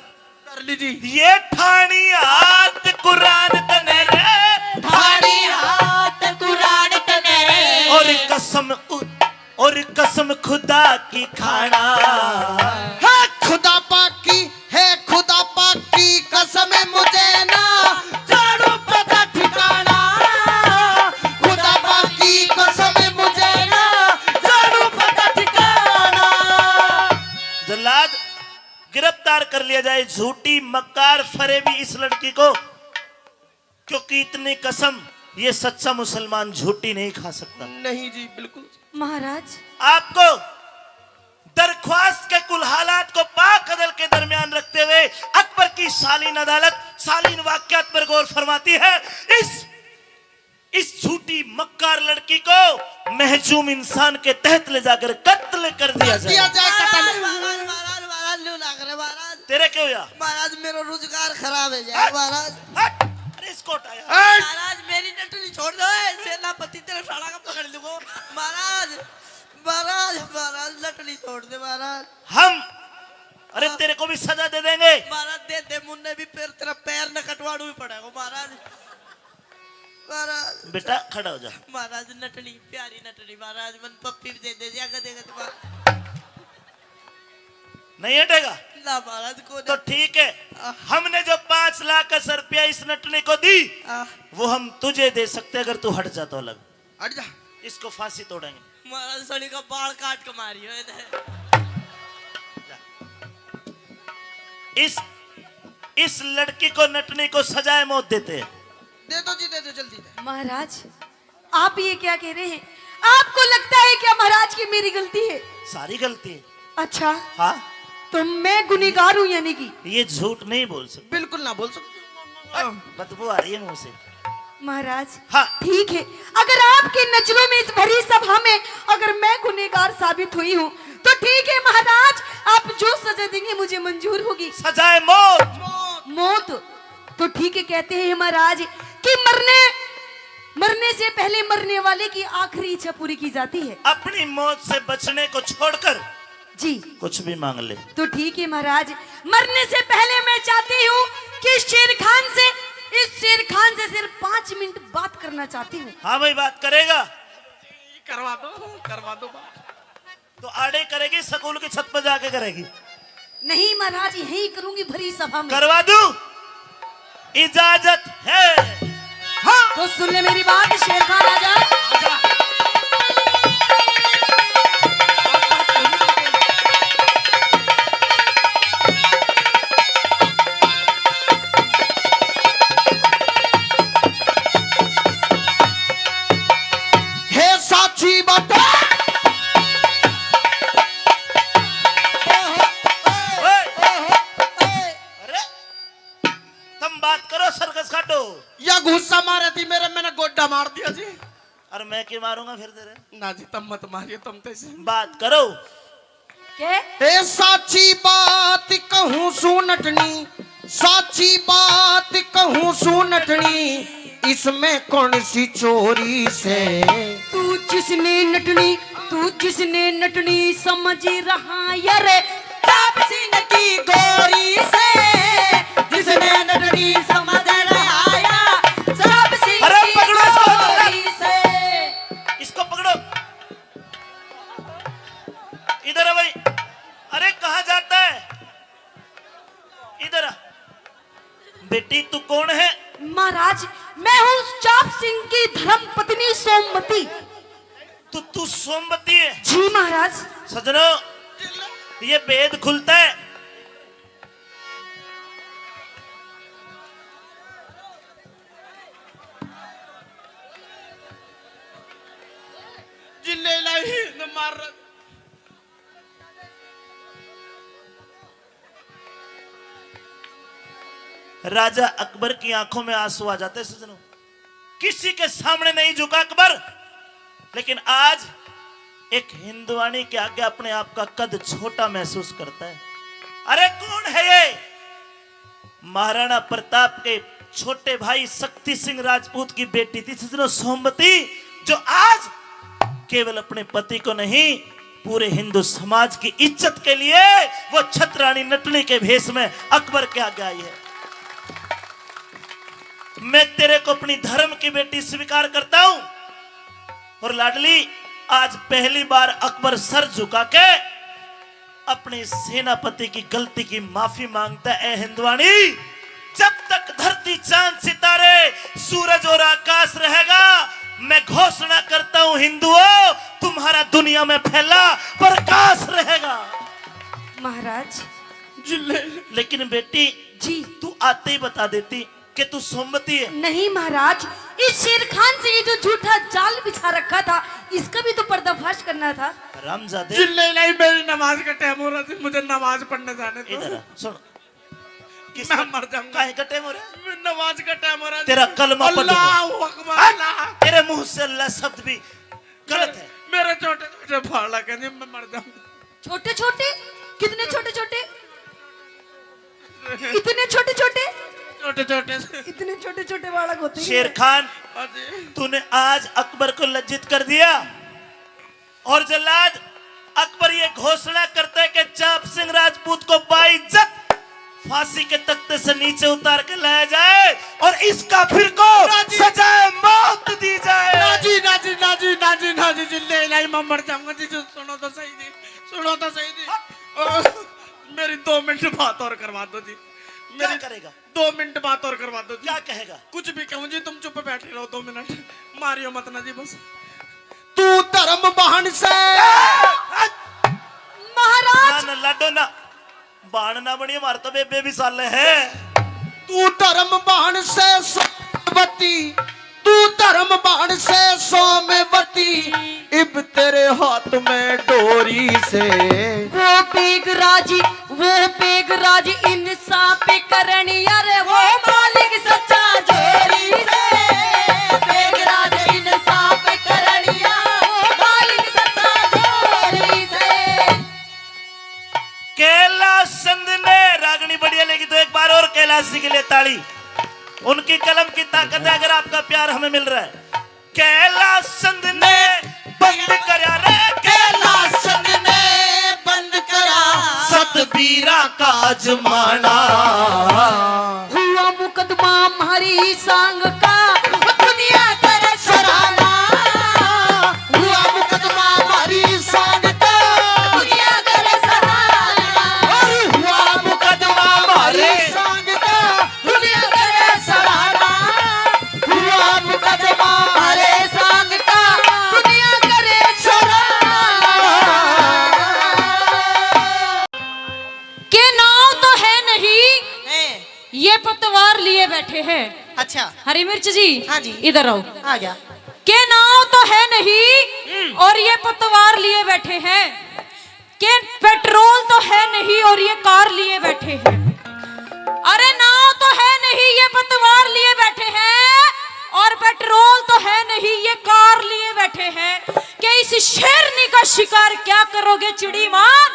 कर लीजिए। ये ठानी हाथ कुरान तने रे, ठानी हाथ कुरान तने रे, और कसम खुदा की खाना। है खुदा पाक की, है खुदा पाक की कसम मुझे ना जानू पता ठिकाना। खुदा पाक की कसम मुझे ना जानू पता ठिकाना। जल्लाद गिरफ्तार कर लिया जाए। झूठी मक्कार फरेबी इस लड़की को, क्योंकि इतनी कसम ये सच्चा मुसलमान झूठी नहीं खा सकता। नहीं जी बिल्कुल। महाराज आपको दर के कुल हालात को पाक अदल के दरमियान रखते हुए अकबर की शालीन अदालत शालीन वाकयात पर गौर फरमाती है। इस झूठी मक्कार लड़की को महजूम इंसान के तहत ले जाकर कत्ल कर दिया जाए। तेरे क्यों या महाराज मेरा रोजगार खराब है जाए महाराज। अरे इसको हटाया। महाराज मेरी नटली छोड़ दो, सेनापति तेरे साड़ा का पकड़ लूंगा महाराज। महाराज महाराज नटली छोड़ दे महाराज। हम अरे तेरे को भी सजा दे देंगे महाराज। दे मुन्ने भी तेरा पैर न कटवाड़ू भी पड़ेगा महाराज। महाराज बेटा खड़ा हो जा। महाराज नटली प्यारी नटली महाराज मन पप्पी भी दे दिया देगा नहीं हटेगा ना महाराज को। तो ठीक है, हमने जो 5 लाख रुपया इस नटने को दी वो हम तुझे दे सकते अगर तू हट जा तो अलग। हट जा। इसको फांसी तोड़ेंगे। महाराज सड़ी का बाल काट के मारी हो इस लड़की को नटने को सजाए मौत देते हैं। दे दो जी, दे दो जल्दी दे। महाराज आप ये क्या कह रहे हैं? आपको लगता है क्या महाराज की मेरी गलती है? सारी गलती है। अच्छा हाँ तो मैं गुनहगार हूँ यानी कि? ये झूठ नहीं बोल सकते। बिल्कुल ना बोल सकते। बदबू आ रही है मुंह से। महाराज हाँ ठीक है, अगर आपकी नजरों में इस भरी सभा में अगर मैं गुनहगार साबित हुई हूँ तो ठीक है महाराज, आप जो सजा देंगे मुझे मंजूर होगी। सजाए मौत। मौत तो ठीक है, कहते हैं महाराज कि मरने से पहले मरने वाले की आखिरी इच्छा पूरी की जाती है। अपनी मौत से बचने को छोड़कर जी कुछ भी मांग ले। तो ठीक है महाराज, मरने से पहले मैं चाहती हूँ कि इस शेर खान से सिर्फ 5 मिनट बात करना चाहती हूँ। हाँ भाई बात करेगा। करवा दो बात। तो आड़े करेगी स्कूल की छत पर जाके करेगी? नहीं महाराज यही करूंगी भरी सभा में। करवा दूं? इजाजत है। हाँ तो सुन ले मेरी बात शेर खान आजा। हे साची बता अरे तुम बात करो सर्कस काटो। या गुस्सा मारे थी मेरे, मैंने गोड्डा मार दिया जी। और मैं क्यों मारूंगा फिर तेरे? ना जी तुम मत मारिए, तुम तैसे बात करो। क्या? हे साची बात कहूँ सुनटनी, साची बात कहूँ सुनटनी, इसमें कौन सी चोरी से? तू जिसने नटनी समझ रहा यार ताप सिंह की गोरी से, जिसने नटनी समझ रहा यार ताप सिंह की गोरी से। इसको पकड़ो। इधर आ भाई। अरे कहाँ जाता है? इधर आ। बेटी तू कौन है? महाराज मैं हूँ चाप सिंह की धर्म पत्नी सोमवती। तू सोमवती है? जी महाराज। सजनों ये भेद खुलता है। जिले लाई न मार। राजा अकबर की आंखों में आंसू आ जाते सजनों। किसी के सामने नहीं झुका अकबर, लेकिन आज एक हिंदुआनी के आगे अपने आप का कद छोटा महसूस करता है। अरे कौन है ये? महाराणा प्रताप के छोटे भाई शक्ति सिंह राजपूत की बेटी थी सजनों सोमवती, जो आज केवल अपने पति को नहीं पूरे हिंदू समाज की इज्जत के लिए वो छतरानी नटनी के भेष में अकबर के आगे आई है। मैं तेरे को अपनी धर्म की बेटी स्वीकार करता हूं। और लाडली आज पहली बार अकबर सर झुका के अपने सेनापति की गलती की माफी मांगता है। हिंदुआनी जब तक धरती चांद सितारे सूरज और आकाश रहेगा, मैं घोषणा करता हूं हिंदुओं तुम्हारा दुनिया में फैला प्रकाश रहेगा। महाराज लेकिन बेटी जी तू आते ही बता देती कि तू सोमवती है। नहीं महाराज, इस शेर खान से ये जो झूठा जाल बिछा रखा था इसका भी तो पर्दाफाश करना था। रामजादे चिल्ले नहीं, मेरी नमाज का टाइम हो रहा था, मुझे नमाज पढ़ने जाने दो। इधर आ, सुन किस मैं मर जाऊंगा। काहे का टाइम हो रहा है? नमाज का टाइम हो रहा है। तेरा कलमा पढ़ दूंगा। अल्लाहु अकबर, हाँ? अल्लाह। तेरे मुंह से अल्लाह शब्द भी गलत है। मेरे छोटे छोटे फाड़ा कहने मैं मर जाऊंगा। छोटे छोटे कितने छोटे छोटे? इतने छोटे छोटे? छोटे छोटे इतने छोटे छोटे बालक होते हैं। शेर खान, तूने आज अकबर को लज्जित कर दिया। और जल्लाद अकबर ये घोषणा करता है कि चाप सिंह राजपूत को बाइज्जत फांसी के तख्ते से नीचे उतार के लाया जाए और इस काफिर को सजाए मौत दी जाए। Nazi Nazi Nazi Nazi Nazi जिल्ले इलाही मैं मर जाऊंगा जी। सुनो तो सही जी, सुनो तो सही जी। मेरी 2 मिनट बात और करवा दो जी। क्या करेगा? 2 मिनट बात और करवा दो जी। क्या कहेगा? कुछ भी कहूँ जी, तुम चुप बैठे रहो 2 मिनट, मारियो मत ना जी बस। तू धर्म बहन से महाराज ना लाडो ना बाण ना बनिए, मार तो बेबे भी साले है। तू धर्म बहन से सोमवती, तू धर्म बहन से सोमवती, इब तेरे हाथ में डोरी से। वो बेगराज इंसाफ करनी, अरे वो मालिक सच्चा जोरी से। बेगराज इंसाफ करनी, वो मालिक सच्चा जोरी से। कैलाश चंद ने रागनी बढ़िया लगी तो एक बार और कैलाश जी के लिए ताली। उनकी कलम की ताकत है अगर आपका प्यार हमें मिल रहा है। कैलाश चंद ने बंद करा रे, कैलाश चंद ने बंद करा सतबीरा का आजमाना। हुआ मुकदमा हमारी सांग का, दुनिया करे सराहना। हुआ मुकदमा हमारी सांग का, दुनिया करे सराहना। हुआ मुकदमा हमारी सांग का, दुनिया करे सराहना। हुआ मुकदमा हमारे सांग का, दुनिया करे सराहना। के नाव तो है नहीं, ये पतवार लिए बैठे हैं। अच्छा हरी मिर्च जी, हाँ जी। इधर आओ। आ गया। के नाव तो है नहीं और ये पतवार लिए बैठे हैं। के पेट्रोल तो है नहीं और ये कार लिए बैठे हैं। अरे नाव तो है नहीं, ये पतवार लिए बैठे हैं और पेट्रोल तो है नहीं, ये कार लिए बैठे हैं। कि इस शेरनी का शिकार क्या करोगे चिड़ीमान?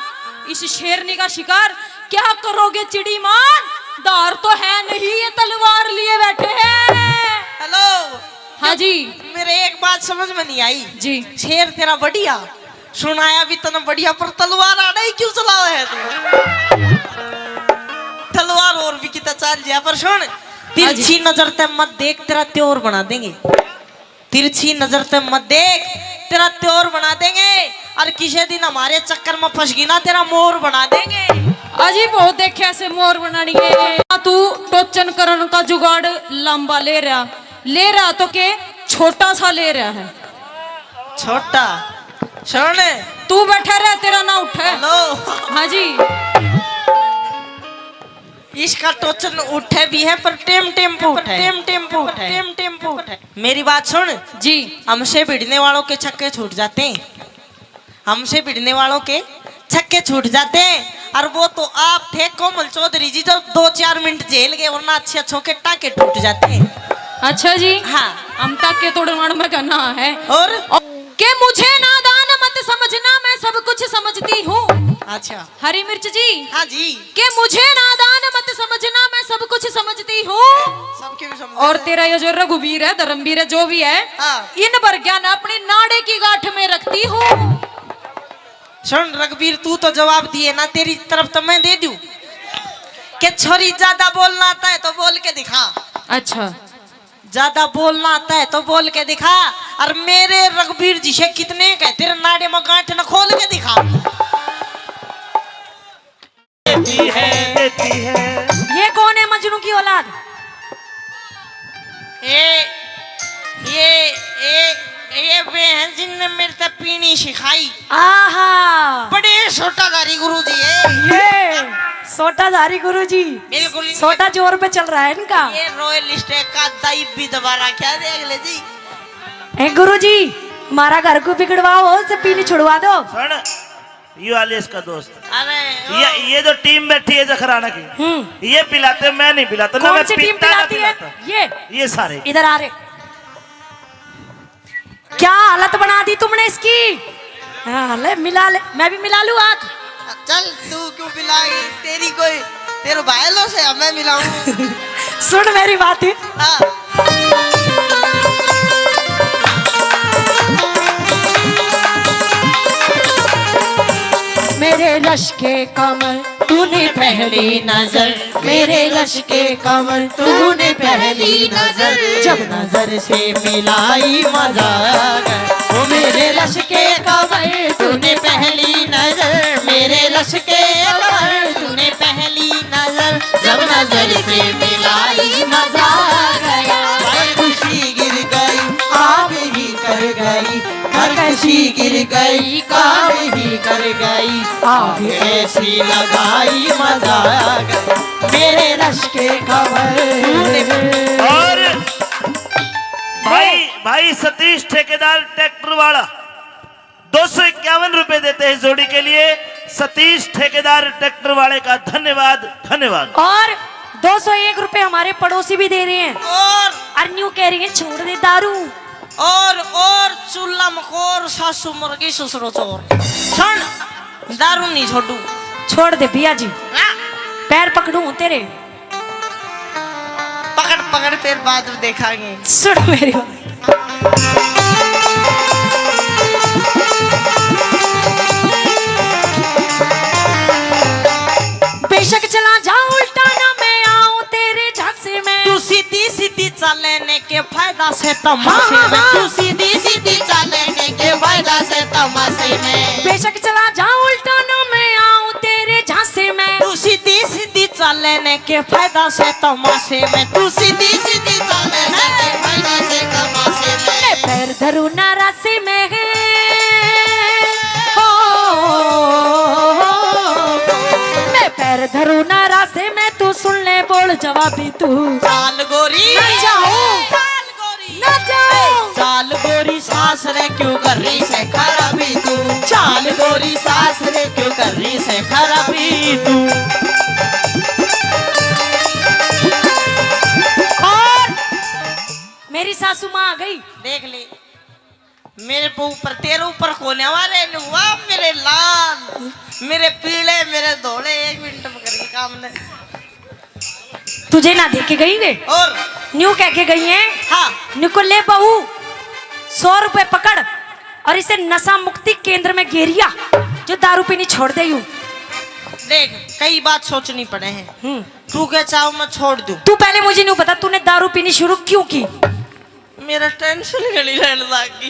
इस शेरनी का शिकार क्या करोगे चिड़ीमान? दार तो है नहीं, ये तलवार लिए बैठे हैं। हेलो। हाँ जी मेरे एक बात समझ में नहीं आई जी। शेर तेरा बढ़िया सुनाया भी तना बढ़िया, पर तलवार आड़ा ही क्यों चलाओ है तू? तलवार और भी कितना चल जाए, पर सुन तिरछी नजर ते मत देख, तेरा त्योर बना देंगे। तिरछी नजर ते मत देख, तेरा त्योर बना देंगे। और किसी दिन हमारे चक्कर में फंस गई ना, तेरा मोर बना देंगे। अजी बहुत देखे ऐसे मोर बनानी है। तू टोचन करण का जुगाड़ लंबा ले रहा तो के छोटा सा ले रहा है। छोटा सुन, तू बैठा रहा, तेरा ना उठे। हेलो। हाँ जी इसका टोचन उठे भी है, पर टेम्पो उठे। मेरी बात सुन जी। हमसे भिड़ने वालों के छक्के छूट जाते हैं, हमसे भिड़ने वालों के छक्के छूट जाते हैं। और वो तो आप थे कोमल चौधरी जी, जब 2-4 मिनट जेल गए, वरना अच्छे अच्छों के टाके टूट जाते हैं। अच्छा जी। हाँ। हम टाके तोड़वाड़ में करना है। और के मुझे नादान मत समझना, मैं सब कुछ समझती हूँ। अच्छा हरी मिर्च जी। हाँ जी। के मुझे नादान मत समझना, मैं सब कुछ समझती हूँ। सबके भी समझ। और तेरा ये जो रघुवीर है, धर्मवीर है, जो भी है, हाँ। इन पर ज्ञान अपनी नाड़े की गांठ में रखती हूँ। सुन रघुवीर, तू तो जवाब दिए ना, तेरी तरफ तो मैं दे दूं कि छोरी ज्यादा बोलना आता है तो बोल के दिखा। अच्छा ज्यादा बोलना आता है तो बोल के दिखा। और मेरे रघुवीर जी से कितने कह, तेरे नाड़े में गांठ न खोल के दिखा। देती है। ये कौन है मजनू की औलाद? ये वे हैं जिनने मेरे से पीनी सिखाई। आहा, बड़े सोटाधारी गुरुजी है ये सोटाधारी गुरुजी। बिल्कुल सोटा जोर पे चल रहा है इनका। ये रॉयल स्टेक का दाई भी दोबारा क्या देख ले जी। गुरुजी हमारा घर को बिगड़वाओ से पीनी छुड़वा दो। सुन, ये वाले इसका दोस्त, अरे ये जो टीम बैठी है जखराना की, ये पिलाते, मैं नहीं पिलाता ना, कौन मैं सी टीम पीता ना पिलाती है? पिलाता। ये सारे इधर आ रहे। क्या हालत बना दी तुमने इसकी। हाँ, ले मिला ले, मैं भी मिला लूं हाथ। चल तू क्यों पिलाई, तेरी कोई तेरे भाईलों से मैं मिलाऊं। सुन मेरी बात है। मेरे रश के कमर तूने पहली नजर, मेरे रश के कमर तूने पहली नजर, जब नजर से मिलाई मजा आ गया। वो मेरे रश के कमर तूने पहली नजर, मेरे रश के कमर तूने पहली नजर, जब नजर से मिलाई मजा आ गया। खुशी गिर गई आग ही कर गई, हर खुशी गिर गई काम ही कर गई, आग ऐसी लगाई मजा आ गया। मेरे रश के कमर। और भाई सतीश ठेकेदार ट्रैक्टर वाला 251 रुपए देते हैं जोड़ी के लिए। सतीश ठेकेदार ट्रैक्टर वाले का धन्यवाद, धन्यवाद। और 201 रुपए हमारे पड़ोसी भी दे रहे हैं। और न्यू कह रही है छोड़ दे दारू। और चूल्हा मकोर सासू मुर्गी ससुरो चोर। सुन, दारू नहीं छोड़ू। छोड़ दे भैया जी, पैर पकड़ू तेरे। पकड़ पकड़ फिर बाद में देखांगे। सुन मेरी बात। बेशक चला जाऊं उल्टा ना मैं आऊं तेरे झांसे में, तू सीधी सीधी चलने के फायदा से तमाशे में, तू सीधी सीधी चलने के फायदा से तमाशे में। बेशक चला जाऊं उल्टा ना मैं आऊं तेरे झांसे में, तू सीधी सीधी चलने के फायदा से तमाशे में, तू सीधी सीधी चलने के फायदा से तमाशे में। मैं पैर धरूं ना रास्ते में मैं पैर धरूं ना रास्ते में, तू सुन ले बोल जवाबी तू। चाल गोरी ना जाऊं, चाल गोरी ना जाऊं, चाल गोरी सास रे क्यों कर रही से खराबी तू, चाल गोरी सास रे क्यों कर रही से खराबी तू। और मेरी सासू माँ आ गई। देख ले मेरे ऊपर, तेरे ऊपर कोने वाले हुआ, मेरे लाल, मेरे पीले, मेरे धोले, 1 मिनट में करके काम ने। तुझे ना देख के गई वे और न्यू कह के गई है। हाँ, न्यू को ले बहू 100 रुपए पकड़ और इसे नशा मुक्ति केंद्र में घेरिया, जो दारू पीनी छोड़ दे। यूं देख कई बात सोचनी पड़े हैं। तू क्या चाहो मैं छोड़ दूं? तू पहले मुझे नहीं बता तूने दारू पीनी शुरू क्यों की। मेरा टेंशन घड़ी रहने लगी,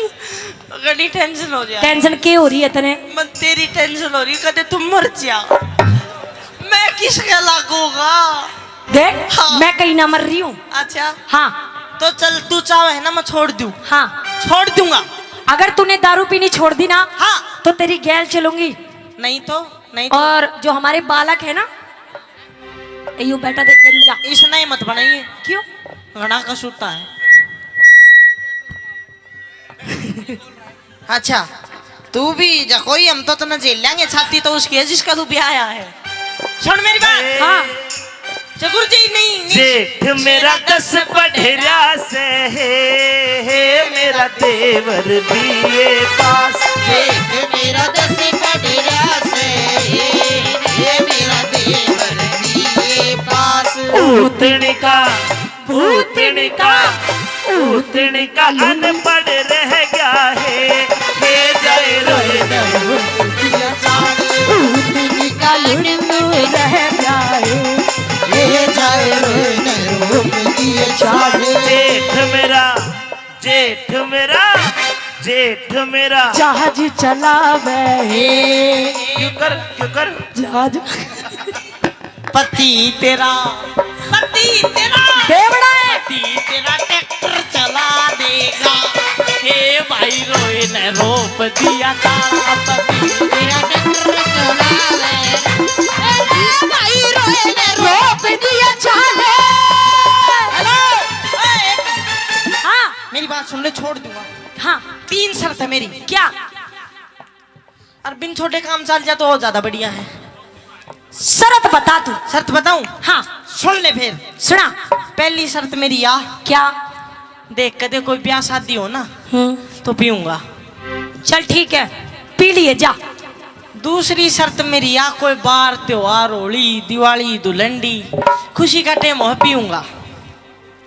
घड़ी टेंशन हो जाए। टेंशन क्यों हो रही है तने? मैं तेरी टेंशन हो रही, कदे तुम मर जा, मैं किसके लागूंगा? देख हाँ। मैं कहीं ना मर रही हूँ। अच्छा हाँ तो चल, तू चाहे है ना मैं छोड़ दूं? हाँ छोड़ दूंगा। अगर तूने दारू पीनी छोड़ दी ना, हाँ तो तेरी गैल चलूंगी। नहीं तो नहीं तो। और जो हमारे बालक है ना, यूं बैठा देख गंजा, इसने मत बनाइए, क्यों? घना का सूता है। अच्छा तू भी जा, कोई हम तो ना जेल लेंगे छाती तो उसकी है जिसका तू ब्याह आया है। सुन मेरी बात। हाँ जगुर जी नहीं जेठ मेरा 10 पढ़ेरा से है, मेरा देवर बीए पास। जेठ मेरा 10 पढ़ेरा से है, मेरा देवर बीए पास। भूतनी का भूतनी का अनपढ़ रह गया है, जाए रोए भूतनी का लुड़ू रह जाए, ले जाए रोए दिए चाहे। जेठ मेरा जहाज चलावे क्यों कर जहाज। पति तेरा देवड़ा है। पति तेरा ट्रैक्टर चला देगा, हे भाई रोए न रोप दिया तारा, पति तेरा ट्रैक्टर चला देगा, हे भाई रोए न रोप दिया चाले। हेलो हाँ मेरी बात सुन ले, छोड़ दूंगा। हाँ 3 शर्त है मेरी। क्या? और बिन छोटे काम चल जाए तो और ज्यादा बढ़िया है। शर्त बता तू। शर्त बताऊं? हाँ सुन ले फिर। सुना। पहली शर्त मेरी आ, क्या? देख कदे कोई ब्याह शादी हो ना तो पीऊंगा। चल ठीक है, पी लिए जा। दूसरी शर्त मेरी आ, कोई बार त्योहार, होली, दिवाली, दुलंडी, खुशी का टाइम हो पीऊंगा।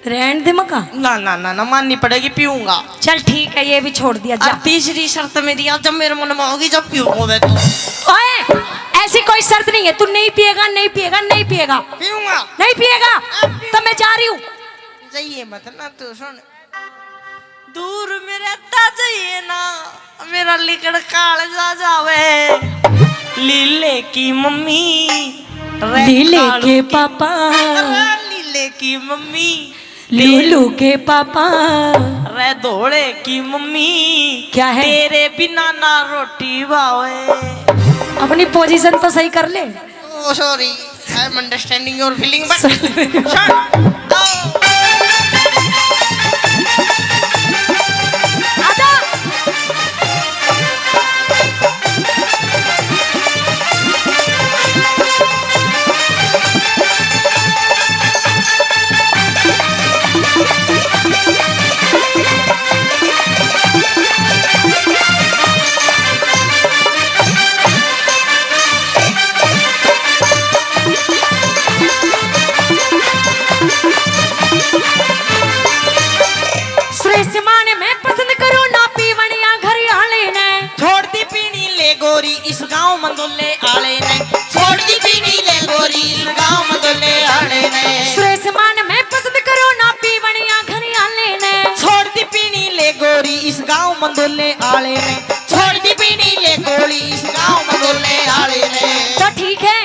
रहन दे मका। ना ना ना ना माननी पड़ेगी, पीऊंगा। चल ठीक है, ये भी छोड़ दिया जा। और तीसरी शर्त मेरी आ, जब मेरे मन में होगी जब पीऊंगा मैं तो। ओए, ऐसी कोई शर्त नहीं है, तू नहीं पिएगा, नहीं पिएगा, नहीं पिएगा। पीऊंगा। नहीं पिएगा तो मैं जा रही हूँ। जाइए मत ना तू, सुन दूर में रहता जाइए ना, मेरा लिकड़ काल जा जावे। लीले की मम्मी, लीले के पापा, लीले की मम्मी, लूलू के पापा, रे धोड़े की मम्मी। क्या है? तेरे बिना ना रोटी बावे। अपनी पोजीशन तो सही कर ले। Oh sorry, I am understanding your feeling, but आजा। श्रेष्ठ माने मैं पसंद करूँ ना पीवनिया घर आले ने। छोड़ दी पीनी ले गोरी इस गांव मंदोले आले ने। छोड़ दी पीनी ले गोरी इस गांव मंदोले आले ने। श्रेष्ठ माने मैं पसंद करूँ ना पीवनिया घर आले ने। छोड़ दी पीनी ले गोरी इस गांव मंदोले आले ने। छोड़ दी पीनी ले गोरी इस गांव मंदोले आले ने। तो ठीक है,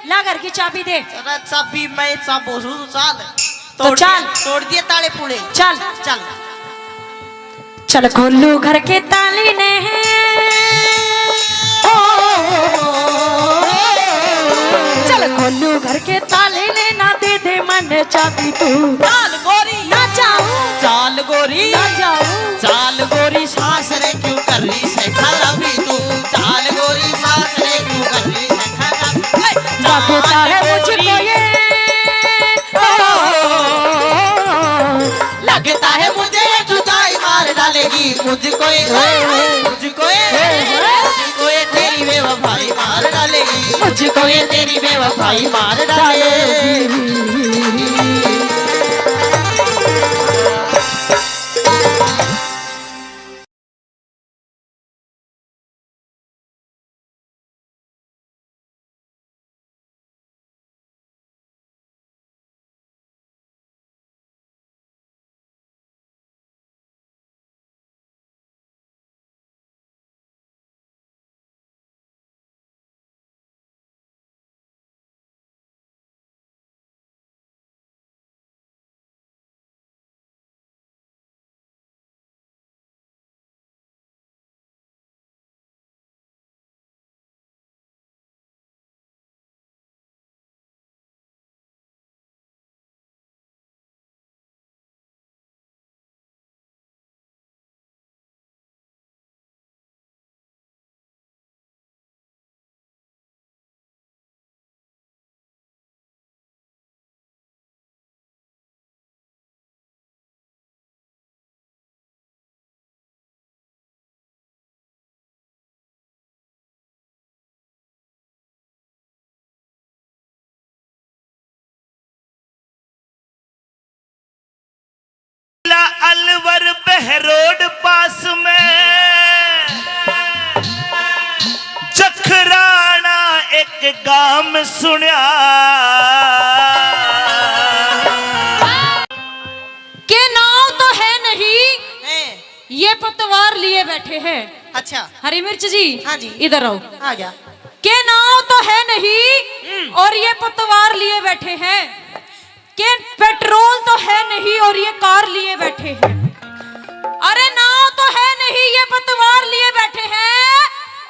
ला घर की चाबी दे। अरे चाबी मैं चाबो चाल तो चल। तोड़ दिए ताले पुले। चल चल चल खोलू घर के ताली ने। चल खोलू घर के ताले ने, ना दे दे मन चाबी तू। चाल गोरी ना जाऊं, चाल गोरी ना जाऊं। चाल गोरी सास रे क्यों कर रही से खराबी तू। चाल गोरी सास रे क्यों कर रही से खराबी। लगता है मुझको ये, लगता है मुझे जुदाई मार डालेगी। मुझको ये तेरी बेवफाई मार डालेगी। मुझको ये तेरी बेवफाई मार डालेगी। अलवर बहरोड पास में जखराना एक गांव में सुनिया के नाव तो है नहीं, ये पतवार लिए बैठे हैं। अच्छा हरी मिर्च जी, हाँ जी, इधर आओ। आ गया। के नाव तो है नहीं और ये पतवार लिए बैठे हैं। के पेट्रोल तो है नहीं और ये कार लिए बैठे हैं। अरे नाव तो है नहीं, ये पतवार लिए बैठे हैं।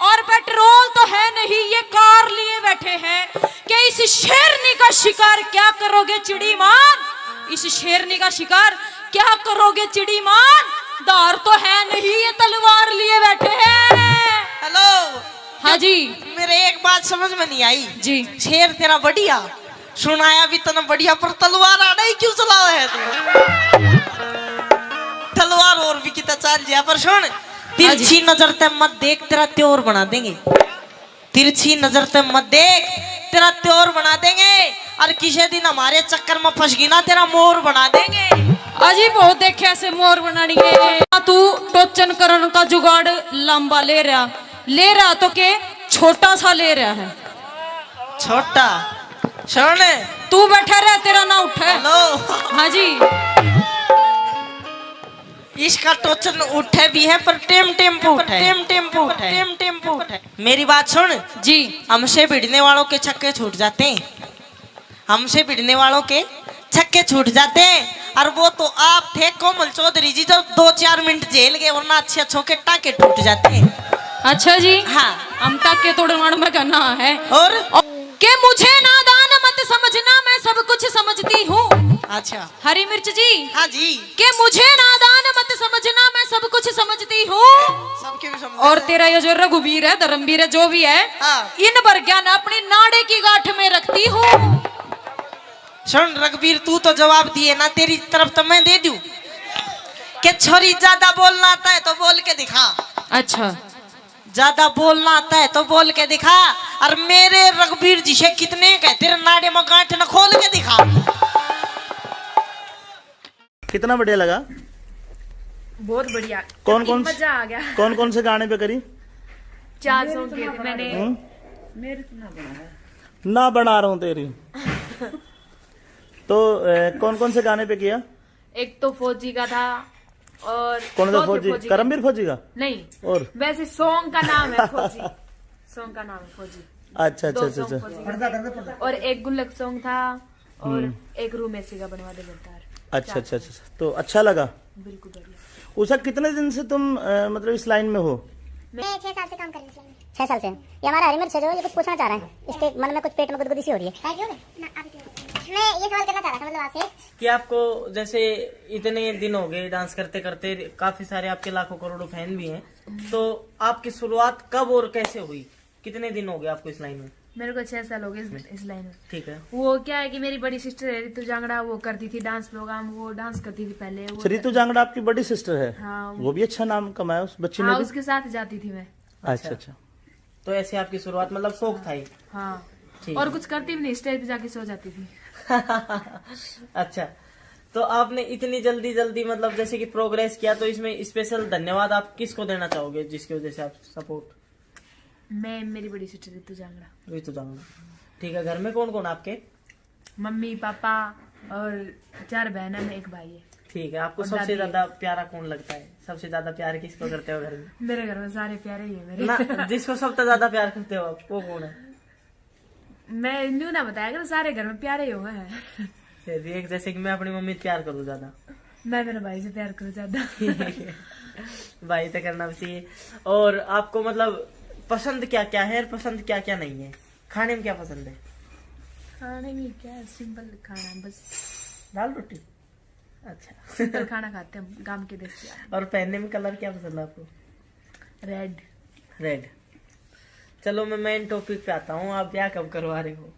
और पेट्रोल तो है नहीं, ये कार लिए बैठे हैं। कि इस शेरनी का शिकार क्या करोगे चिड़ीमान? इस शेरनी का शिकार क्या करोगे चिड़ीमान? दार तो है नहीं, ये तलवार लिए बैठे हैं। हेलो। हाँ जी। मेरे एक बात समझ में नहीं आई जी। शेर तेरा बढ़िया सुनाया भी तना बढ़िया, पर तलवार आड़ा ही क्यों चलावा है तू? तलवार और भी कितना चाल दिया, पर सुन तिरछी नजर ते मत देख, तेरा त्योर बना देंगे। तिरछी नजर ते मत देख, तेरा त्योर बना देंगे। और किसी दिन हमारे चक्कर में फंस गई ना, तेरा मोर बना देंगे। अजी बहुत देखे ऐसे मोर बनानी है। तू टोचन करण का जुगाड़ लंबा ले रहा तो के छोटा सा ले रहा है। छोटा सुन तू बैठा रहा, तेरा ना उठे। हेलो। हाँ जी। इसका टोचन उठे भी है, पर टेम्पो उठे। मेरी बात सुन जी। हमसे भिड़ने वालों के छक्के छूट जाते हैं, हमसे भिड़ने वालों के छक्के छूट जाते हैं। और वो तो आप थे कोमल चौधरी जी, जो 2-4 मिनट जेल गए, वरना अच्छे छोके टाके टूट जाते हैं। अच्छा जी। हाँ। हम टाके तोड़वाड़ में करना है। और के मुझे नादान मत समझना, मैं सब कुछ समझती हूँ। अच्छा। हरी मिर्च जी। हाँ जी। के मुझे नादान मत समझना, मैं सब कुछ समझती हूँ। सबके भी समझ। और तेरा ये जो रघुवीर है, धर्मवीर है, जो भी है, हाँ। इन पर ज्ञान अपनी नाड़े की गांठ में रखती हूँ। सुन रघुवीर, तू तो जवाब दिए ना, तेरी तरफ तो मैं दे दूं कि छोरी ज्यादा बोलना आता है तो बोल के दिखा। अच्छा। ज्यादा बोलना आता है तो बोल के दिखा। और मेरे रघुवीर जी से कितने कह, तेरे नाड़े में गांठ न खोल के दिखा। कितना बढ़िया लगा? बहुत बढ़िया। कौन कौन मजा आ गया। कौन कौन से गाने पे करी? 4 सॉन्ग किए थे मैंने। ना बना रहा हूँ तेरी। तो कौन कौन से गाने पे किया? एक तो फौजी का था, और कौन सा चौथे फौजी? करमवीर फौजी का? नहीं, और वैसे सॉन्ग का नाम है फौजी। सॉन्ग का नाम है फौजी। अच्छा अच्छा 2 अच्छा सॉन्ग फौजी का। और एक गुल्लक सॉन्ग था, और एक रूम ऐसी का बनवा दे बेकार। अच्छा अच्छा अच्छा। तो अच्छा लगा? बिल्कुल बढ़िया। उषा, कितने दिन से तुम मतलब इस लाइन में हो? मैं 6 साल से काम कर रही हूँ। 6 साल से। ये हमारा हरी मिर्च है, जो ये कुछ पूछना चाह रहा है, इसके मन में कुछ पेट में गुदगुदी सी हो रही है। मैं ये सवाल करना चाह रहा था मतलब आपसे कि आपको जैसे इतने दिन हो गए डांस करते करते, काफी सारे आपके लाखों करोड़ों फैन भी हैं, तो आपकी शुरुआत कब और कैसे हुई? कितने दिन हो गए आपको इस लाइन में? मेरे को 6 साल हो गए इस लाइन में। ठीक है। वो क्या है कि मेरी बड़ी सिस्टर है रितु जांगड़ा, वो करती थी डांस प्रोग्राम, वो डांस करती थी पहले। वो रितु जांगड़ा आपकी बड़ी सिस्टर है? हाँ। वो भी अच्छा नाम कमाया उस बच्ची ने हाँ, भी? उसके साथ जाती थी मैं। अच्छा अच्छा। तो ऐसे आपकी शुरुआत मतलब शौक था ही? हाँ। ठीक और है। कुछ करती भी नहीं, स्टेज पे जाके सो जाती थी। अच्छा, तो आपने इतनी जल्दी जल्दी मतलब जैसे कि प्रोग्रेस किया, तो इसमें स्पेशल धन्यवाद आप किसको देना चाहोगे जिसकी वजह से आप सपोर्ट? मैं, मेरी बड़ी सिस्टर रितु जांगड़ा। रितु जांगड़ा। ठीक है। घर में कौन कौन आपके? मम्मी पापा और 4 बहन है, 1 भाई है। ठीक है। आपको और सबसे दादी ज्यादा प्यारा कौन लगता है? सबसे ज्यादा प्यार किसको करते हो घर में? मेरे घर में सारे प्यारे ही है मेरे। ना, जिसको सबसे ज्यादा प्यार करते हो आप, वो कौन है? मैं न्यू ना बताया करो, सारे घर में प्यारे ही हो गए हैं। फिर भी एक, जैसे कि मैं अपनी मम्मी से प्यार करूँ ज्यादा। मैं मेरे भाई से प्यार करूँ ज्यादा। भाई तो करना भी चाहिए। और आपको मतलब पसंद क्या क्या है, पसंद क्या क्या नहीं है? खाने में क्या पसंद है? खाने में क्या है, सिंपल खाना, बस दाल रोटी। अच्छा। सिंपल खाना खाते हैं गांव के देसी। और पहनने में कलर क्या पसंद है आपको? रेड। रेड। चलो मैं मेन टॉपिक पे आता हूँ, आप ब्याह कब करवा रहे हो?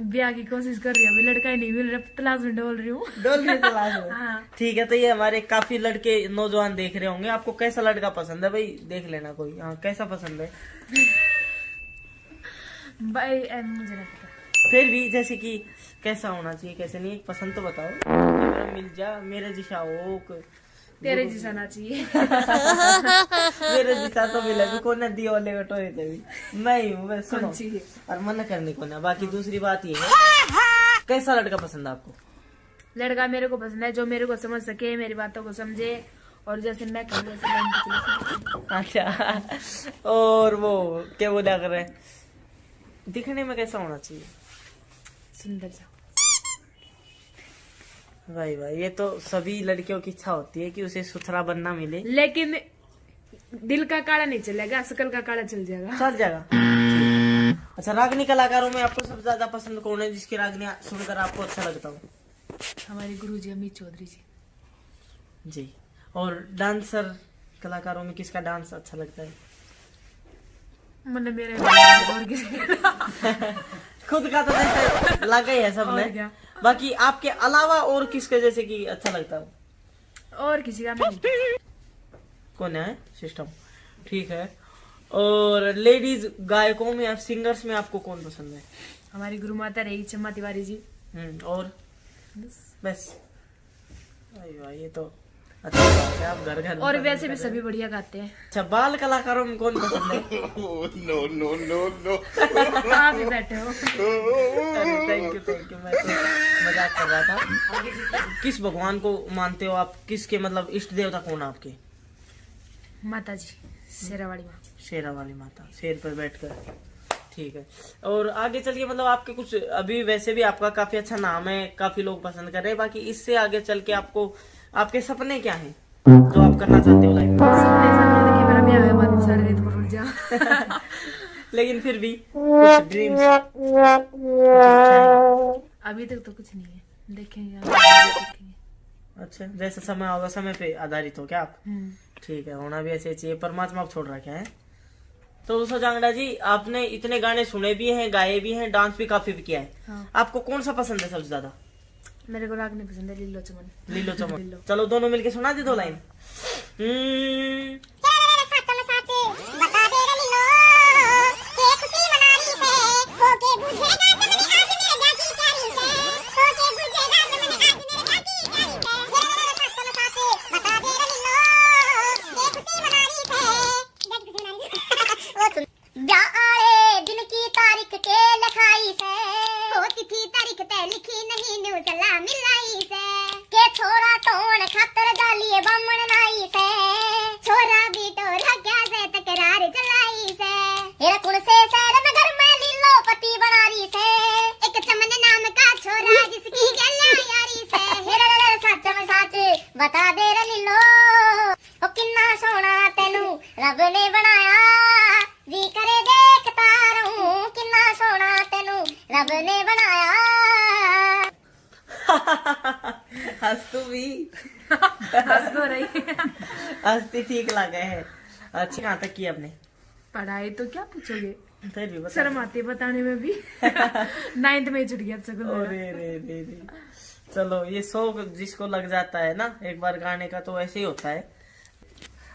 ब्याह की कोशिश कर रही हूँ, अभी लड़का ही नहीं मिल रहा, तलाश में डोल रही हूँ। डोल रही तलाश में? हाँ। ठीक है। तो ये हमारे काफी लड़के नौजवान देख रहे होंगे, आपको कैसा लड़का पसंद है भाई? देख लेना कोई। हाँ, कैसा पसंद है भाई? मुझे नहीं पता। फिर भी जैसे कि कैसा होना चाहिए, कैसे नहीं, एक पसंद तो बताओ। मेरा मिल जा, मेरे जिसा हो, तेरे जैसा ना चाहिए। मेरे जिसा तो मिला भी कोई ना दिया वाले कटोरे थे भी मैं ही हूँ। सुनो, और मन करने को ना। बाकी दूसरी बात ये है, कैसा लड़का पसंद है आपको? लड़का मेरे को पसंद है जो मेरे को समझ सके, मेरी बातों को समझे, और जैसे मैं कहूँ वैसे लाइन पे चले। अच्छा। और वो क्या बोला कर रहे हैं, दिखने में कैसा होना चाहिए? सुंदर सा। भाई भाई, ये तो सभी लड़कियों की इच्छा होती है कि उसे सुथरा बनना मिले, लेकिन दिल का काला नहीं चलेगा, शकल का काला चल जाएगा। चल जाएगा। अच्छा, रागनी कलाकारों में आपको सबसे ज्यादा पसंद कौन है, जिसकी रागनी सुनकर आपको अच्छा लगता हो? हमारे गुरुजी अमित चौधरी जी। जी। और डांसर कलाकारों में किसका डांस अच्छा लगता है? मतलब मेरे और किसी खुद का तो जैसे लगा ही है और सबने। क्या? बाकी आपके अलावा और किसके जैसे कि अच्छा लगता है? और किसी का नहीं। कौन है सिस्टम? ठीक है। और लेडीज गायकों में, आप सिंगर्स में आपको कौन पसंद है? हमारी गुरु माता रही चम्मा तिवारी जी। और बस? अरे वाह, ये तो अच्छा बात है, आप घर घर और वैसे भी सभी बढ़िया गाते हैं। अच्छा, बाल कलाकारों में कौन पसंद है? आप ही बैठे हो। थैंक यू, मैं तो मजाक कर रहा था। किस भगवान को मानते हो आप? किसके मतलब इष्ट देवता कौन है आपके? माता जी, शेरावाली माँ। शेरा वाली माता, शेर पर बैठकर। ठीक है। और आगे चल के मतलब आपके कुछ, अभी वैसे भी आपका काफी अच्छा नाम है, काफी लोग पसंद कर रहे हैं, बाकी इससे आगे चल के आपको आपके सपने क्या हैं जो आप करना चाहते हो लाइफ में? कि मेरा ब्याह है, बाद में सारे रेत पर उड़ जा। लेकिन फिर भी कुछ ड्रीम्स? अभी तक तो कुछ नहीं है, देखेंगे देखेंगे। अच्छा, जैसा समय होगा समय पे आधारित हो क्या आप? हम्म। ठीक है, होना भी ऐसे चाहिए, परमात्मा आप छोड़ रखे हैं। तो उषा जांगड़ा जी, आपने इतने गाने सुने भी हैं, गाए भी हैं, डांस भी काफी भी किया है। हाँ। आपको कौन सा पसंद है सबसे ज्यादा? मेरे को राग नहीं पसंद है, लीलो चमन। लीलो चमन। चलो दोनों मिलके सुना दे दो लाइन। बता दे रे लीलो के खुशी मनानी से होके बुझेगा जमने आज मेरे जाकी प्यारी से होके बुझेगा जमने आज मेरे जाकी प्यारी से बता दे रे लीलो के खुशी मनानी से ब्याह आए दिन की तारीख के लिखाई से होती थी तारीख ते लिखी नहीं न्यू सलाह मिलाई से के छोरा टोन खातर डालिए बामण नाई से छोरा भी टोरा क्या से तकरार चलाई से हेरा कुण से शहर नगर में लीलो पति बनारी से एक चमन नाम का छोरा जिसकी गल्या यारी से हेरा सच में सच बता दे रे लीलो ओ किन्ना सोना तेनू रब ने बनाया जी करे देखता रहूं किन्ना सोना तेनू रब ने बनाया। हंस तू भी हंस तो रही है। हंसती ठीक लगे है। अच्छा, कहाँ तक की आपने पढ़ाई तो क्या पूछोगे, फिर भी बता। शर्म आती है बताने में भी। 9th में ही छुट गया स्कूल मेरा। अरे रे रे रे। चलो, ये शौक जिसको लग जाता है ना एक बार गाने का, तो ऐसे ही होता है।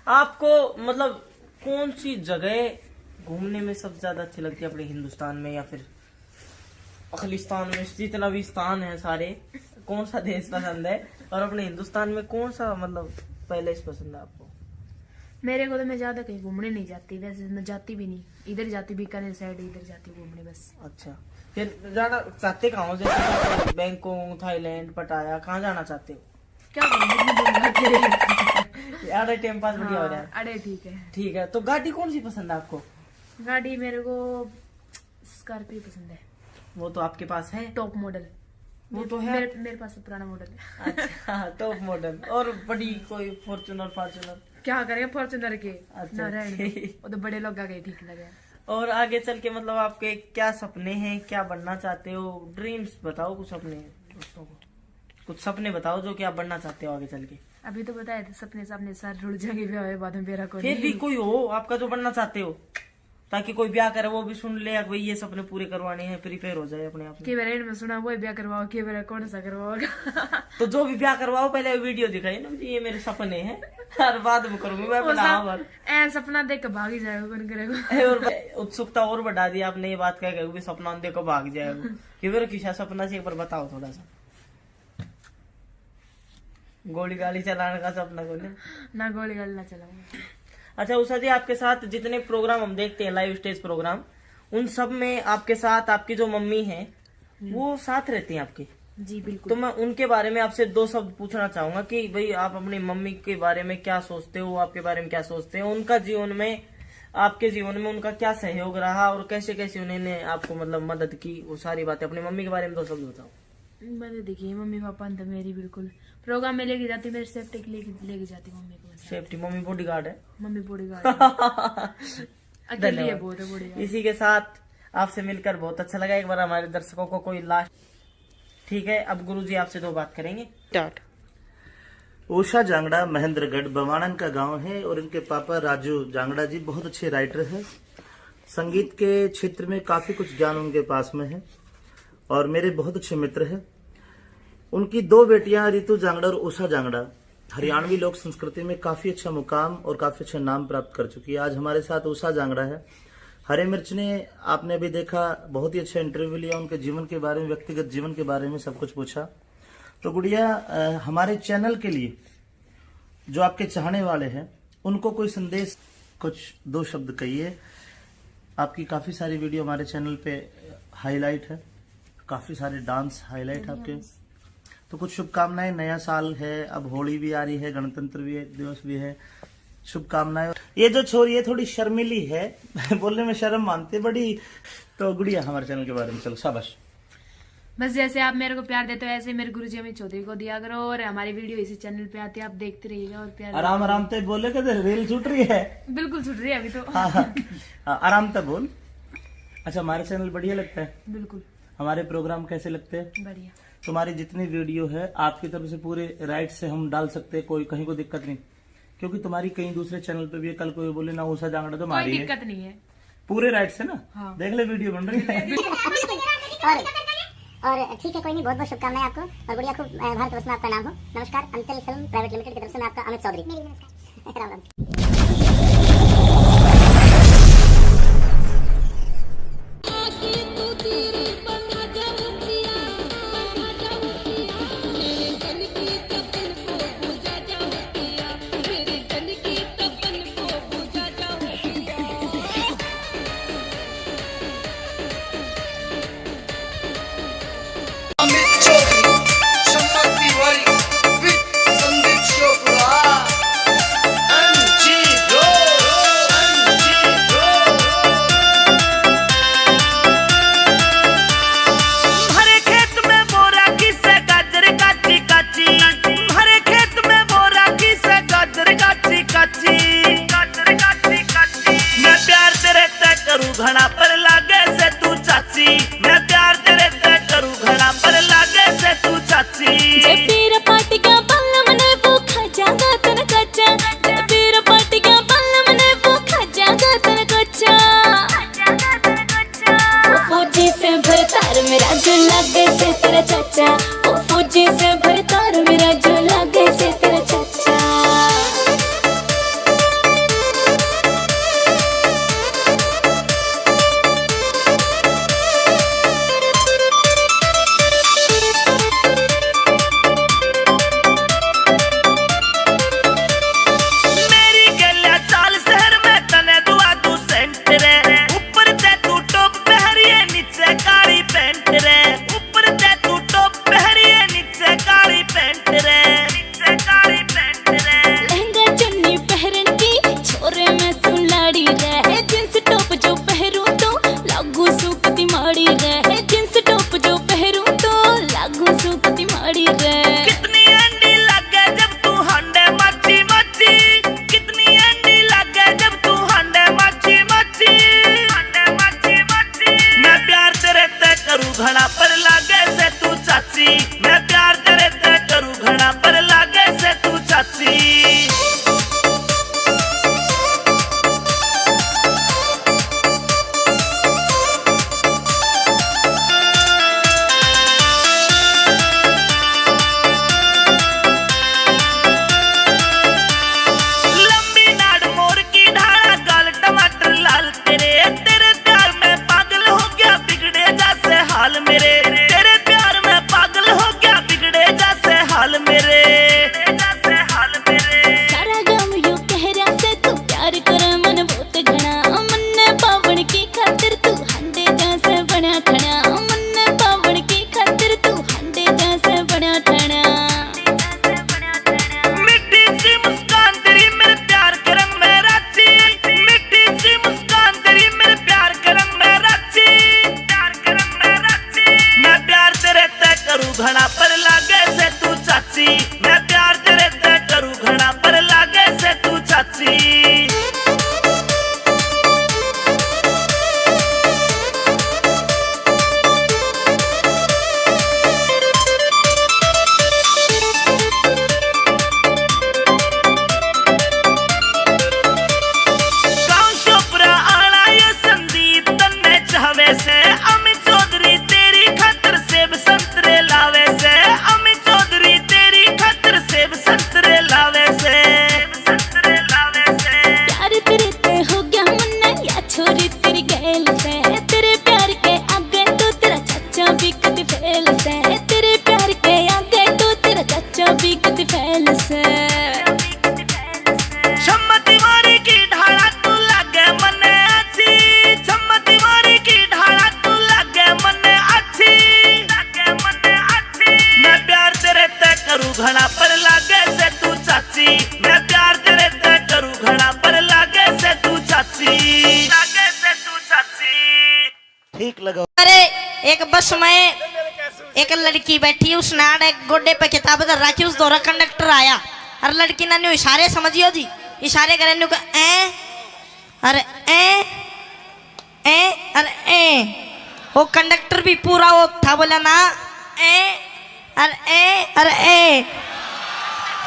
आपको मतलब कौन सी जगह घूमने में सबसे ज्यादा अच्छी लगती है अपने हिंदुस्तान में, या फिर अखिलिस्तान में, जितना भी स्थान है सारे, कौन सा देश पसंद है? और अपने हिंदुस्तान में कौन सा मतलब पहले से पसंद है आपको? मेरे को तो मैं ज्यादा कहीं घूमने नहीं जाती, वैसे मैं जाती भी नहीं, इधर जाती बीकानेर साइड, इधर जाती घूमने बस। अच्छा, फिर जाना चाहते कहाँ हो? जैसे बैंकॉक, थाईलैंड, पटाया, कहाँ जाना चाहते हो? क्या करूँ? यार टाइम पास बढ़िया हो रहा है। अरे ठीक है। ठीक है, तो गाड़ी कौन सी पसंद है आपको? गाड़ी मेरे को स्कॉर्पियो पसंद है। वो तो आपके पास है, टॉप मॉडल। वो तो है। मेरे पास तो पुराना मॉडल है। अच्छा, टॉप मॉडल। और बड़ी कोई फॉर्च्यूनर? क्या करेंगे फॉर्च्यूनर के। अच्छा, ना रहने ठीक। वो तो बड़े लोग आ गए, ठीक लगे। और आगे चल के मतलब आपके क्या सपने हैं, क्या बनना चाहते हो? ड्रीम्स बताओ कुछ अपने दोस्तों को, कुछ सपने बताओ जो कि आप बनना चाहते हो आगे चल के। अभी तो बताए थे सपने सपने सारे रुड़ जाएंगे, ब्याह हुए बाद में मेरा कोई फिर भी कोई हो आपका जो बनना चाहते हो, ताकि कोई ब्याह करे वो भी सुन ले, भाई ये सपने पूरे करवाने हैं, प्रिपेयर हो जाए अपने आप में। के बारे में सुना वो ब्याह करवाओ, के बारे कौन सा करवाओगा। तो जो भी ब्याह करवाओ पहले वीडियो दिखाई ना, ये मेरे सपने हैं, और बाद में करूंगी मैं अपना। ऐ सपना देख के भाग ही जाएगा, कौन करेगा। और उत्सुकता और बढ़ा दी आपने, ये बात कह गए सपना देखो भाग जाएगा। कि मेरा किसा सपना से एक बार बताओ थोड़ा सा। गोली गाली चलाने का सपना को ना गोली गाली ना चलाऊंगा। अच्छा उषा जी, आपके साथ जितने प्रोग्राम हम देखते हैं, लाइव स्टेज प्रोग्राम, उन सब में आपके साथ आपकी जो मम्मी है वो साथ रहती हैं आपकी? जी बिल्कुल। तो मैं उनके बारे में आपसे दो शब्द पूछना चाहूंगा कि भाई आप अपनी मम्मी के बारे में क्या सोचते हो, आपके बारे में क्या सोचते हैं, उनका जीवन में, आपके जीवन में उनका क्या सहयोग रहा और कैसे कैसे उन्होंने आपको मतलब मदद की, वो सारी बातें अपनी मम्मी के बारे में दो शब्द बताओ। मैंने देखिए मम्मी पापा तो मेरी बिल्कुल प्रोग्राम में लेके जाती, मेरी सेफ्टी लेके जाती मम्मी को। सेफ्टी, मम्मी बॉडीगार्ड है। मम्मी बॉडीगार्ड अकेली है, बहुत है बॉडीगार्ड। इसी के साथ आपसे मिलकर बहुत अच्छा लगा। एक बार हमारे दर्शकों को कोई लास्ट, ठीक है, अब गुरुजी आपसे दो बात करेंगे। ओशा जांगड़ा महेंद्रगढ़ बवाणन का गांव है और इनके पापा राजू जांगड़ा जी बहुत अच्छे राइटर हैं। संगीत के क्षेत्र में काफी कुछ ज्ञान उनके पास में है और मेरे बहुत अच्छे मित्र हैं। उनकी दो बेटियां रितु जांगड़ा और उषा जांगड़ा हरियाणवी लोक संस्कृति में काफी अच्छा मुकाम और काफी अच्छा नाम प्राप्त कर चुकी है। आज हमारे साथ उषा जांगड़ा है। हरे मिर्च ने आपने अभी देखा बहुत ही अच्छा इंटरव्यू लिया, उनके जीवन के बारे में, व्यक्तिगत जीवन के बारे में सब कुछ पूछा। तो गुड़िया, हमारे चैनल के लिए जो आपके चाहने वाले हैं उनको कोई संदेश, कुछ दो शब्द कहिए। आपकी काफी सारी वीडियो हमारे चैनल पे हाईलाइट है, काफी सारे डांस हाईलाइट है आपके। तो कुछ शुभकामनाएं, नया साल है, अब होली भी आ रही है, गणतंत्र दिवस भी है, शुभकामनाएं। ये जो छोरी है थोड़ी शर्मिली है बोलने में शर्म मानते बड़ी। तो गुड़िया, हमारे चैनल के बारे में चलो, शाबाश। बस जैसे आप मेरे को प्यार देते हो ऐसे मेरे गुरुजी अमित चौधरी को दिया करो, और हमारी वीडियो इसी चैनल पे आती है, आप देखते रहिएगा और प्यार आराम आराम से बोले कि रेल छूट रही है। बिल्कुल छूट रही है अभी तो। हाँ, आराम से बोल। अच्छा, हमारे चैनल बढ़िया लगता है? बिल्कुल। हमारे प्रोग्राम कैसे लगते हैं? बढ़िया। तुम्हारी जितनी वीडियो है आपकी तरफ से पूरे राइट से हम डाल सकते हैं, कोई कहीं को दिक्कत नहीं, क्योंकि तुम्हारी कहीं दूसरे चैनल पे भी है। कल कोई बोले ना उषा जांगड़ा तो मारी है, दिक्कत नहीं है, पूरे राइट से ना। हाँ। देख ले वीडियो बन रही है। और ठीक है, कोई नहीं, बहुत बहुत शुभकामनाएं आपको। और बढ़िया, खूब भारतवर्ष में आपका नाम हो। नमस्कार, अंतिल फिल्म प्राइवेट लिमिटेड की तरफ से मैं आपका अमित चौधरी। राम राम। संगीत चोपड़ा एक बस में एक लड़की बैठी, उसने आड़े गोडे पे किताब धर रखी, उस दौरा कंडक्टर आया और लड़की ने इशारे समझियो जी, इशारे करे नु ए अरे ए अरे ए। वो कंडक्टर भी पूरा वो था, बोला ना ए अरे ए।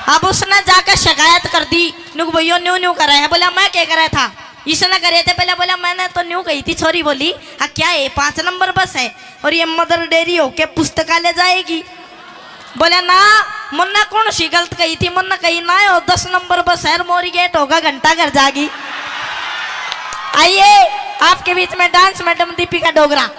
अब उसने जाकर शिकायत कर दी, नुक भैया न्यू कर रहे हैं। बोला मैं क्या कर रहा था, इसने करे थे पहले। बोला मैंने तो न्यू कही थी। छोरी बोली हाँ क्या है, 5 नंबर बस है और ये मदर डेयरी होके पुस्तकालय जाएगी। बोला ना मुन्ना कौन सी गलत कही थी, मुन्ना कही ना हो 10 नंबर बस है, मोरी गेट होगा घंटा घर जागी। आइए आपके बीच में डांस मैडम दीपिका डोगरा।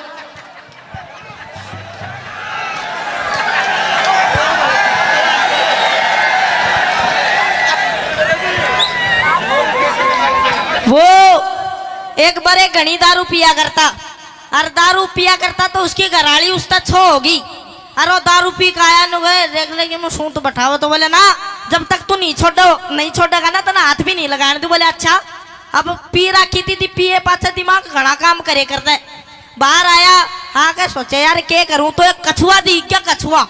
वो एक बार घनी दारू पिया करता, और दारू पिया करता तो उसकी घराली उसका छो होगी, और वो दारू पी का आया नु गए देख ले कि मैं सूत बैठाओ। तो बोले ना जब तक तू नहीं छोड़ेगा ना तो ना हाथ भी नहीं लगाने दू। बोले अच्छा। अब पी रखी थी पिए पाछे दिमाग घड़ा काम करे करता है। बाहर आया आके सोचे यार क्या करूं, तो एक कछुआ दी क्या कछुआ,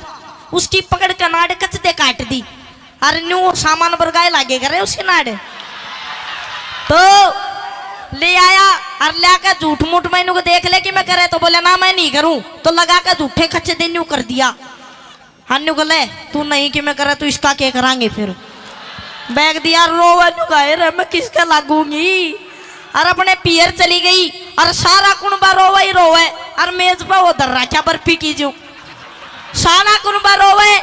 उसकी पकड़ के नाड़ कचते काट दी, और न्यू सामान बरगाए लागे करे उसके नाड़। तो ले आया और ले आकर झूठ मूठ मैनू को देख ले कि मैं करे, तो बोले ना मैं नहीं करूं, तो लगा कर झूठे खच्चे दिन न्यू कर दिया। हन्नू को ले तू नहीं कि मैं करे तो इसका क्या करांगे फिर। बैग दिया रोवे नुगाए रे मैं किसका लागूंगी, और अपने पियर चली गई और सारा कुनबा रोवे ही रोवे, और मेज पर वो धर रखा बर्फी की जो सारा कुनबा रोवे।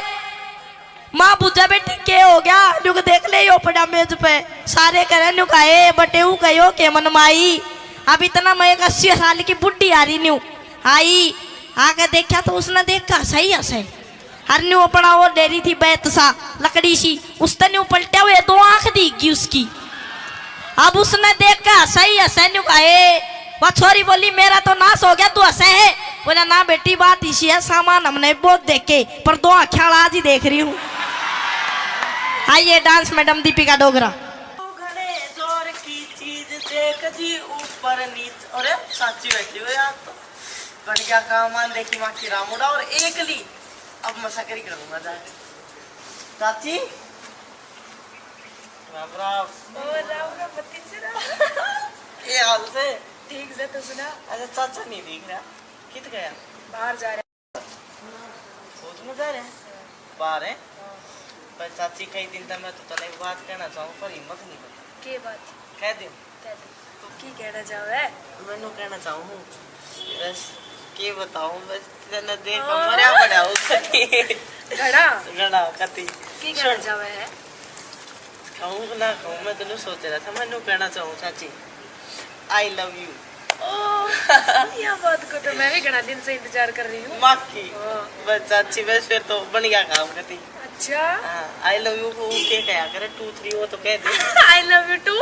माँ बुझा बेटी के हो गया, नुक देख ले यो पड़ा मेज पे, सारे करे नुकाए बटे कहो के मनमाई। अब इतना मैं 80 साल की बुढ़ी आ रही न्यू आई, आके देखा तो उसने देखा सही हंसे, हर न्यू अपना वो डेरी थी बैत सा लकड़ी सी, उसने न्यू पलटे हुए 2 आंख दीगी उसकी। अब उसने देखा सही हंसे न्यू कहे, वह छोरी बोली मेरा तो नाश हो गया तू हंसे है। बोला ना बेटी बात इसी है, सामान हमने बहुत देखे पर 2 आँखें आज ही देख रही हूँ। आइए डांस मैडम दीपिका डोगरा। जोर की चीज देख जी ऊपर नीचे, अरे साची बैठी हो यार, तो बढ़िया काम मान देखी माँ की रामुड़ा और एक ली। अब मसाकरी करूंगा जाके। चाची राम राम। ये हाल से ठीक से तो सुना। अच्छा चाचा नहीं दिख रहा, कित गया? बाहर जा रहे खोज में जा रहे हैं, बाहर है। पर चाची कई दिन तक मैं तो तने एक बात कहना चाहूँ पर हिम्मत नहीं बनी। के बात कह दे तो की कहना चाहो है? मैंने कहना चाहूँ बस के बताऊँ, बस तेने देख मरिया पड़ा हो घड़ा कती की कहना चाहो है? कहूँ ना कहूँ, मैं तेने सोच रहा था। मैंने कहना चाहूँ चाची आई लव यू। यह बात को तो मैं भी घना दिन से इंतजार कर रही हूँ। माँ की बस चाची बस फिर तो बन गया काम करती। अच्छा आई लव यू को क्या कहा करे 2 3 वो तो कह दे आई लव यू टू।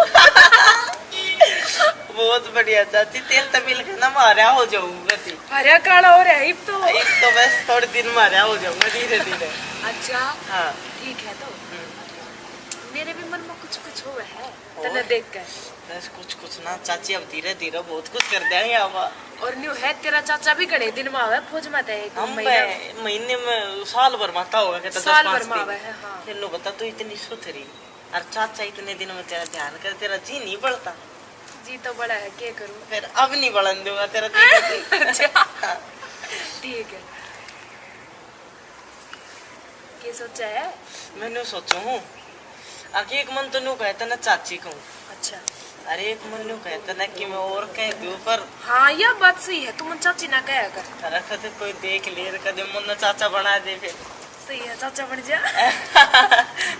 बहुत बढ़िया चाची, तेल तमिल के ना मारा हो जाऊंगा। हरा काला हो रहा है तो बस थोड़े दिन मारा हो जाऊंगा धीरे धीरे। अच्छा हाँ ठीक है। तो मेरे भी मन में कुछ हुआ है तने देख कर। बस कुछ ना चाची, अब धीरे धीरे बहुत कुछ कर देंगे अब। और न्यू है तेरा चाचा भी घने दिन में आवे फौज में है। हम महीने में साल भर माता होगा कि साल भर में आवे है। हाँ फिर लो बता तू इतनी सुथरी और चाचा इतने दिन में तेरा ध्यान कर, तेरा जी नहीं बढ़ता। जी तो बड़ा है, क्या करूं फिर अब नहीं बढ़न दूंगा तेरा जी। ठीक है। क्या सोचा है? मैंने सोचा हूँ आगे एक मन तो न्यू कहता ना चाची कहूँ। अच्छा अरे एक मन न्यू कहता ना कि मैं और कह दूँ, पर हाँ यह बात सही है, तुम चाची ना कह कर। अरे कदे कोई देख ले, कदे मन चाचा बना दे फिर। सही है चाचा बन जा।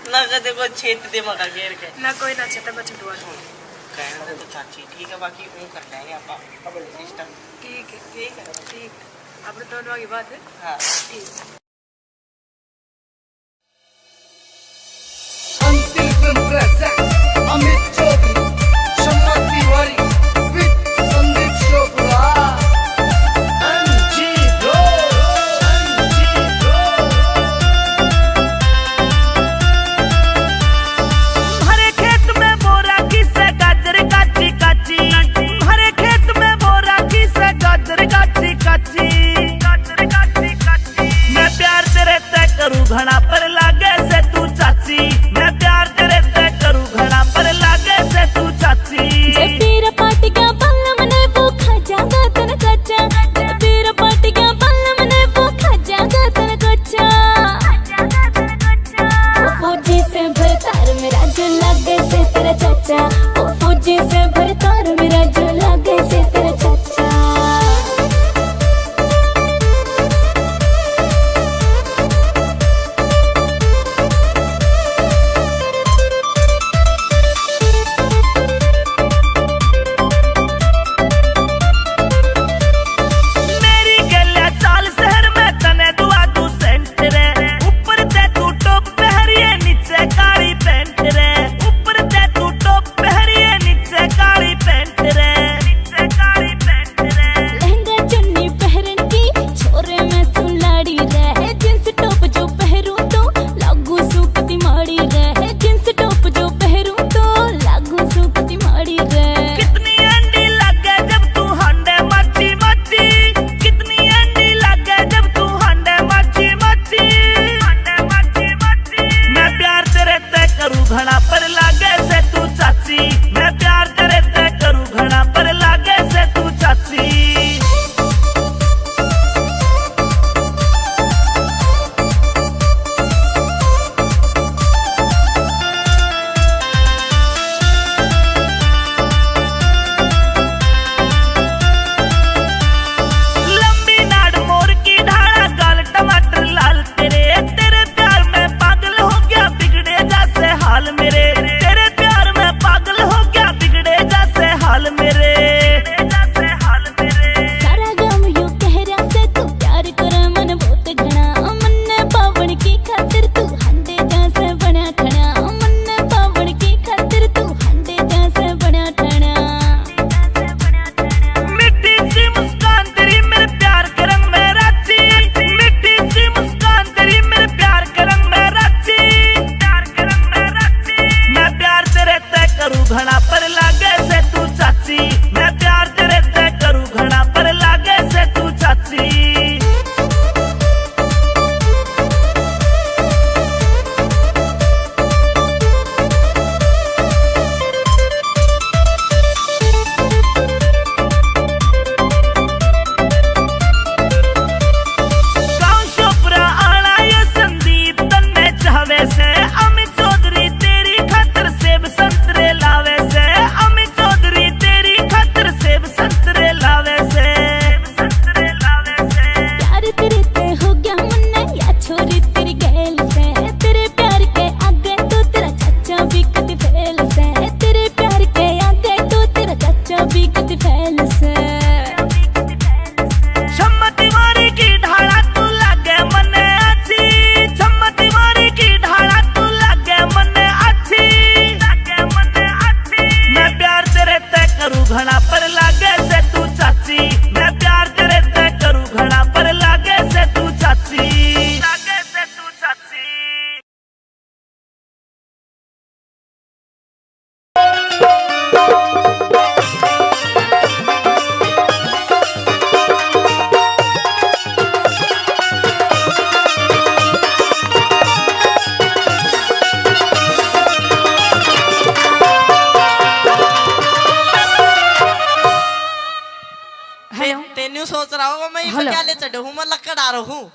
ना कदे कोई छेद दे मका घेर के ना कोई ना छेता मैं छुटवा कहना तो चाची ठीक है, बाकी वो कर लेंगे आप सिस्टम। ठीक है ठीक है ठीक। अब दोनों की बात है। हाँ ठीक है। अमित चौधरी, शम्मा तिवारी, विद संदीप चोपड़ा। हरे खेत में बोरा किसे गाजर काची काची, हरे खेत में बोरा किसे गाजर काची काची। सोच रहा होगा मैं हेलो। क्या ले चढ़ू हूँ, मैं लकड़ आ रहा हूँ।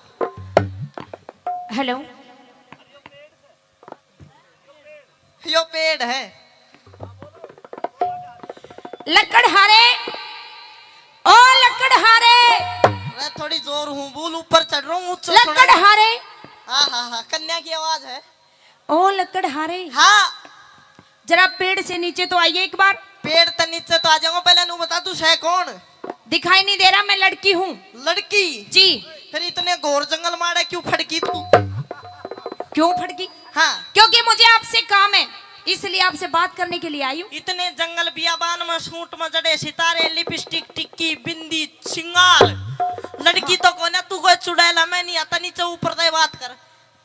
हेलो, यो पेड़ है। लकड़हारे, ओ लकड़हारे, मैं थोड़ी जोर हूँ, बोल ऊपर चढ़ रहा हूँ। लकड़हारे, हाँ हाँ हाँ, कन्या की आवाज है। ओ लकड़हारे, हाँ, जरा पेड़ से नीचे तो आइए एक बार। पेड़ तो नीचे तो आ जाऊंगा, पहले नू बता तू है कौन? दिखाई नहीं दे रहा, मैं लड़की हूँ। लड़की? जी। फिर इतने घोर जंगल मारा क्यों फड़की तू? क्यों फड़की? हाँ, क्योंकि मुझे आपसे काम है, इसलिए आपसे बात करने के लिए आई हूँ। इतने जंगल बियाबान में सूट में जड़े सितारे, लिपस्टिक, टिक्की, बिंदी, श्रृंगार, लड़की तो कौन है? तू कोई चुड़ैला, मैं नहीं आता, नीचे ऊपर दे बात कर।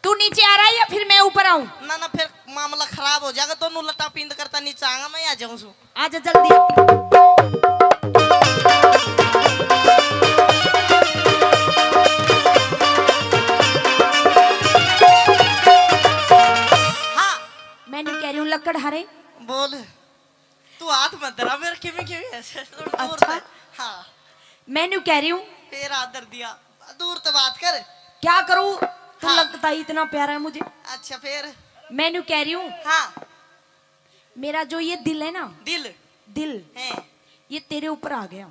तू नीचे आ रहा है या फिर मैं ऊपर आऊं? ना ना, फिर मामला खराब हो जाएगा, दोनों लटा पिंद करता नीचे आऊंगा, मैं आ जाऊं सु। आजा जल्दी। हाँ, मैं नहीं कह रही हूँ लकड़हारे। बोल। तू हाथ मत धरा मेरे, किमी किमी ऐसे दूर अच्छा। से। हाँ, मैं नहीं कह रही हूँ, फिर आदर दिया, दूर से बात कर। क्या करूँ? तू हाँ। लगता ही इतना प्यारा है मुझे। अच्छा फिर? मैं नहीं कह रही हूँ, हाँ, मेरा जो ये दिल है ना, दिल दिल है। ये तेरे ऊपर आ गया।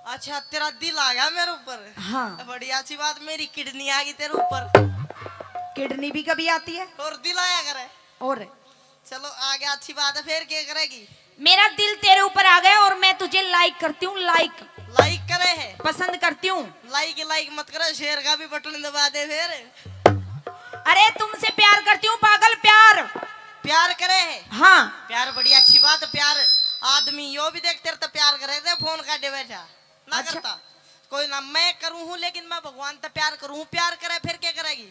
अच्छा, तेरा दिल आ गया मेरे ऊपर? हाँ। बड़ी अच्छी बात, मेरी किडनी आ गई तेरे ऊपर। किडनी भी कभी आती है। और दिल आया करे? और चलो आ गया, अच्छी बात है। फिर क्या करेगी? मेरा दिल तेरे ऊपर आ गया और मैं तुझे लाइक करती हूँ। लाइक लाइक करे है? पसंद करती हूँ। लाइक लाइक मत करे, शेर का भी बटन दबा दे फिर। अरे तुमसे प्यार करती हूँ पागल, प्यार। प्यार करे है? हाँ। प्यार बड़ी अच्छी बात है। प्यार आदमी यो भी देख तेरे तो प्यार करे थे, फोन काटे बैठा ना। अच्छा। करता कोई ना, मैं करूँ हूँ, लेकिन मैं भगवान तो प्यार करूँ। प्यार करे फिर क्या करेगी?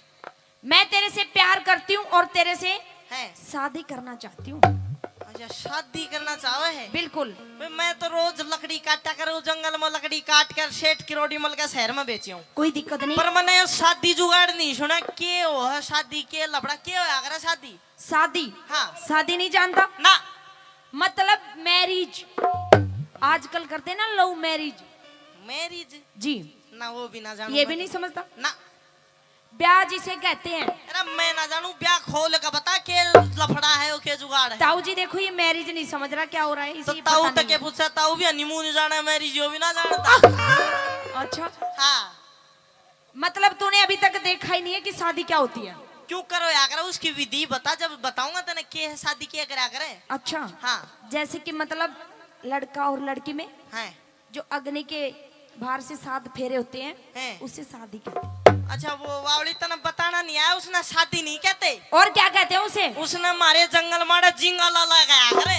मैं तेरे से प्यार करती हूँ और तेरे से है? शादी करना चाहती हूँ। अच्छा, शादी करना चाहे है? बिल्कुल। भाई मैं तो रोज लकड़ी काटा करूँ, जंगल में लकड़ी काट कर सेठ किरोड़ी मल के शहर में बेची हूँ। कोई दिक्कत नहीं। पर मैंने शादी जुगाड़ नहीं सुना। के हो है शादी, के लफड़ा के हो अगर शादी? शादी? हाँ। शादी नहीं जानता ना, मतलब मैरिज। आजकल करते हैं ना लव मैरिज। मैरिज? जी। ना वो भी ना जानू। ये भी नहीं समझता? ना, ब्याह जिसे कहते हैं। अरे मैं ना जानू, ब्याह खोल का बता के लफड़ा है वो के जुगाड़ है। ताऊ जी देखो, ये मैरिज नहीं समझ रहा क्या हो रहा है। तो इसी ताऊ पता तक के नहीं पूछा, ताऊ भी हनीमून जाना, मैरिज वो भी ना जानता। है। अच्छा, हाँ, मतलब तूने अभी तक देखा ही नहीं है कि शादी क्या होती है। क्यों करो या करो, उसकी विधि बता, जब बताऊंगा तेने के है शादी क्या करा करे। अच्छा। हाँ। जैसे कि मतलब लड़का और लड़की में है। जो अग्नि के बाहर से 7 फेरे होते हैं, हैं। उससे शादी कहते हैं। अच्छा, वो वावली तने बताना नहीं आया, उसने शादी नहीं कहते। और क्या कहते हैं उसे? उसने मारे जंगल मारा जिंगा लाला गया करे।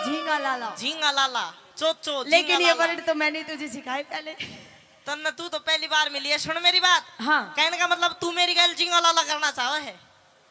झींगा लाला। झिंगा लाला, चोचो। लेकिन ये वर्ड तो मैंने तुझे सिखाए पहले। तन्ने तू तो पहली बार मिली है। सुन मेरी बात। हाँ। कहने का मतलब तू मेरी गैल जिंगा लाला करना चाहे है?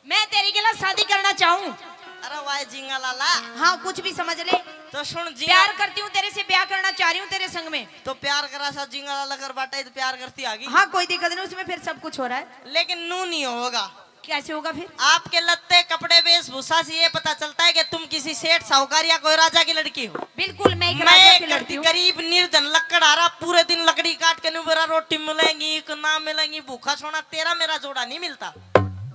मैं तेरी के लिए शादी करना चाहूँ। अरे वाह, जिंगा लाला। हाँ, कुछ भी समझ ले। तो सुन, प्यार करती हूँ तेरे से, ब्याह करना चाह रही हूँ तेरे संग में। तो प्यार करा सा जिंगा लाला कर बाटा, तो प्यार करती आगी। हाँ, कोई दिक्कत नहीं, उसमें फिर सब कुछ हो रहा है। लेकिन नू नहीं होगा। कैसे होगा फिर? आपके लत्ते कपड़े वेशभूषा से ये पता चलता है कि तुम किसी सेठ साहूकार या कोई राजा की लड़की हो। बिल्कुल, मैं एक राजा की मैं लड़की करती हूँ। गरीब निर्धन लकड़हारा, पूरे दिन लकड़ी काट के मेरा रोटी मिलेंगी ना मिलेंगी, भूखा सोना। तेरा मेरा जोड़ा नहीं मिलता।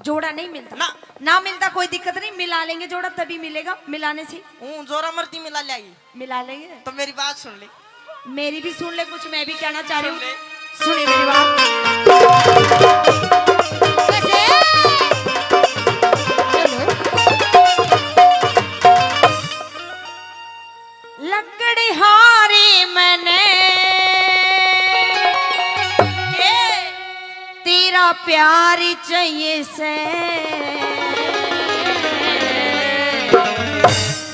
जोड़ा नहीं मिलता? ना। ना मिलता कोई दिक्कत नहीं, मिला लेंगे जोड़ा, तभी मिलेगा। मिलाने से जोरा मर्दी मिला लेगी। मिला लेंगे। तो मेरी बात सुन ले। मेरी भी सुन ले, कुछ मैं भी कहना चाह रही सुन ले। हूँ। सुनिए मेरी बात। लकड़हारे मैंने तेरा प्यार चाहिए से।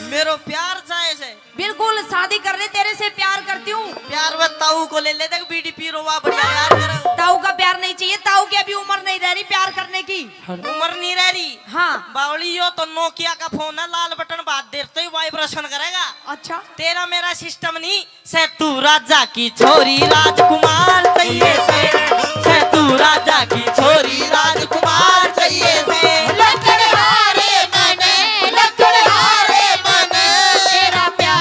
मेरो प्यार चाहे से? बिल्कुल, शादी कर ले, तेरे से प्यार करती हूँ। प्यार में ताऊ को ले देख, बीडीपी रोवा बढ़िया यार करो। ताऊ का प्यार नहीं चाहिए, ताऊ की अभी उम्र नहीं रह रही प्यार करने की। उम्र नहीं रह रही? हाँ। बावली यो तो नोकिया का फोन है, लाल बटन बात देर तो ही वाइब्रेशन करेगा। अच्छा। तेरा मेरा सिस्टम नहीं। से तू राजा की छोरी राजकुमार चाहिए से तू राजा की छोरी राजकुमार चाहिए से। लकड़हारे मने तेरा प्यार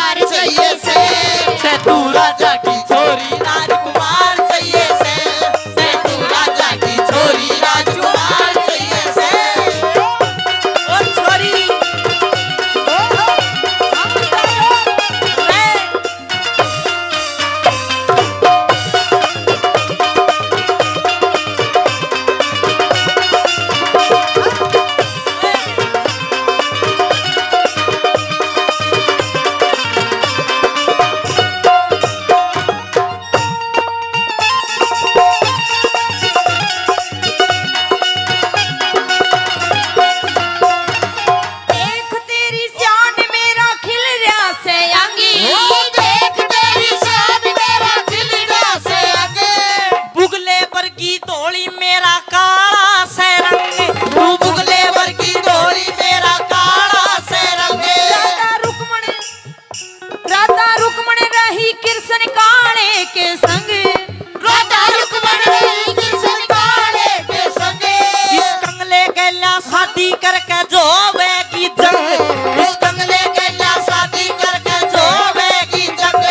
गेला शादी करके जोवेगी जंग, इस कंगले गेला शादी करके जोवेगी जंग।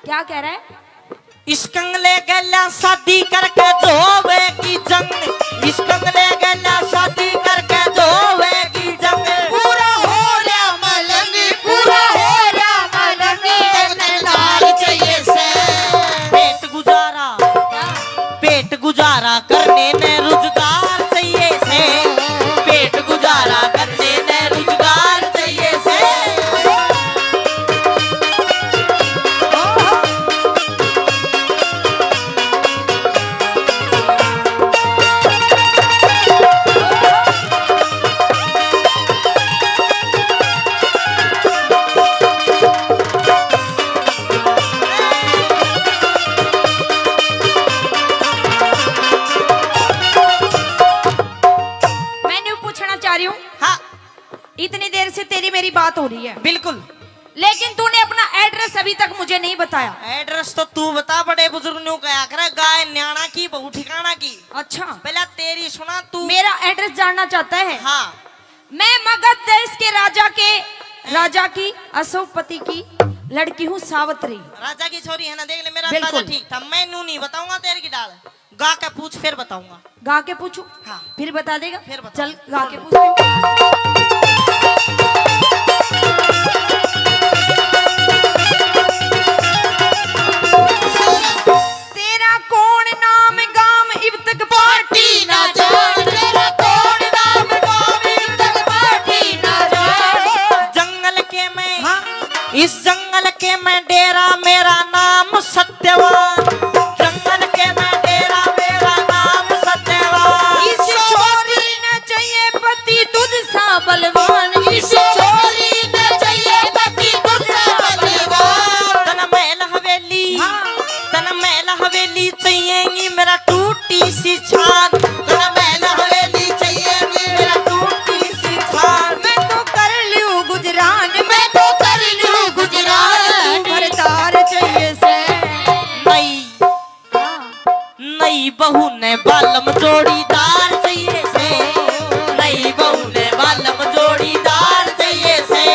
क्या कह रहा है? इस कंगले गेला शादी करके जोवेगी जंग, इस कंगले गेला शादी करके जोवेगी जंग। पूरा हो रहा मलंग, पूरा हो रहा मलंग, लाल चाहिए से पेट गुजारा करने ने रोजगार चाहिए से, पेट गुजारा करने ने रोजगार चाहिए से। इतनी देर से तेरी मेरी बात हो रही है, बिल्कुल, लेकिन तूने अपना एड्रेस अभी तक मुझे नहीं बताया। एड्रेस तो तू बता, बड़े बुजुर्ग ने कहा करे गाय न्याणा की बहु ठिकाना की। अच्छा, पहले तेरी सुना, तू मेरा एड्रेस जानना चाहता है? हाँ। मैं मगध देश के राजा की अशोकपति की लड़की हूँ सावित्री। राजा की छोरी है ना, देख ले मेरा बिल्कुल अंदाजा ठीक था। मैं नू नहीं बताऊंगा तेरे की डाल, गा के पूछ फिर बताऊंगा। गा के पूछू? हाँ। फिर बता देगा? फिर बता। चल गा के पूछ। तेरा कौन नाम गाम इब तक पार्टी ना जान, तेरा कौन नाम गाम इब तक पार्टी ना जान। जंगल के मैं, इस जंगल के मैं डेरा, मेरा नाम सत्यवान। जंगल के मैं डेरा, मेरा नाम सत्यवान। इस छोरी न चाहिए पति तुझ सा बलवान, इस छोरी न चाहिए पति तुझ सा बलवान। तन महल हवेली, तन महल हवेली चाहिएगी मेरा टूटी सी छान। तन महल हवेली चाहिएगी मेरा टूटी सी छान। मैं तो कर लूं गुजरान, मैं तो कर लूं गुजरान, भरतार चाहिए से। नई बहू ने बालम जोड़ीदार चाहिए से, नई बहू ने बालम जोड़ीदार चाहिए से।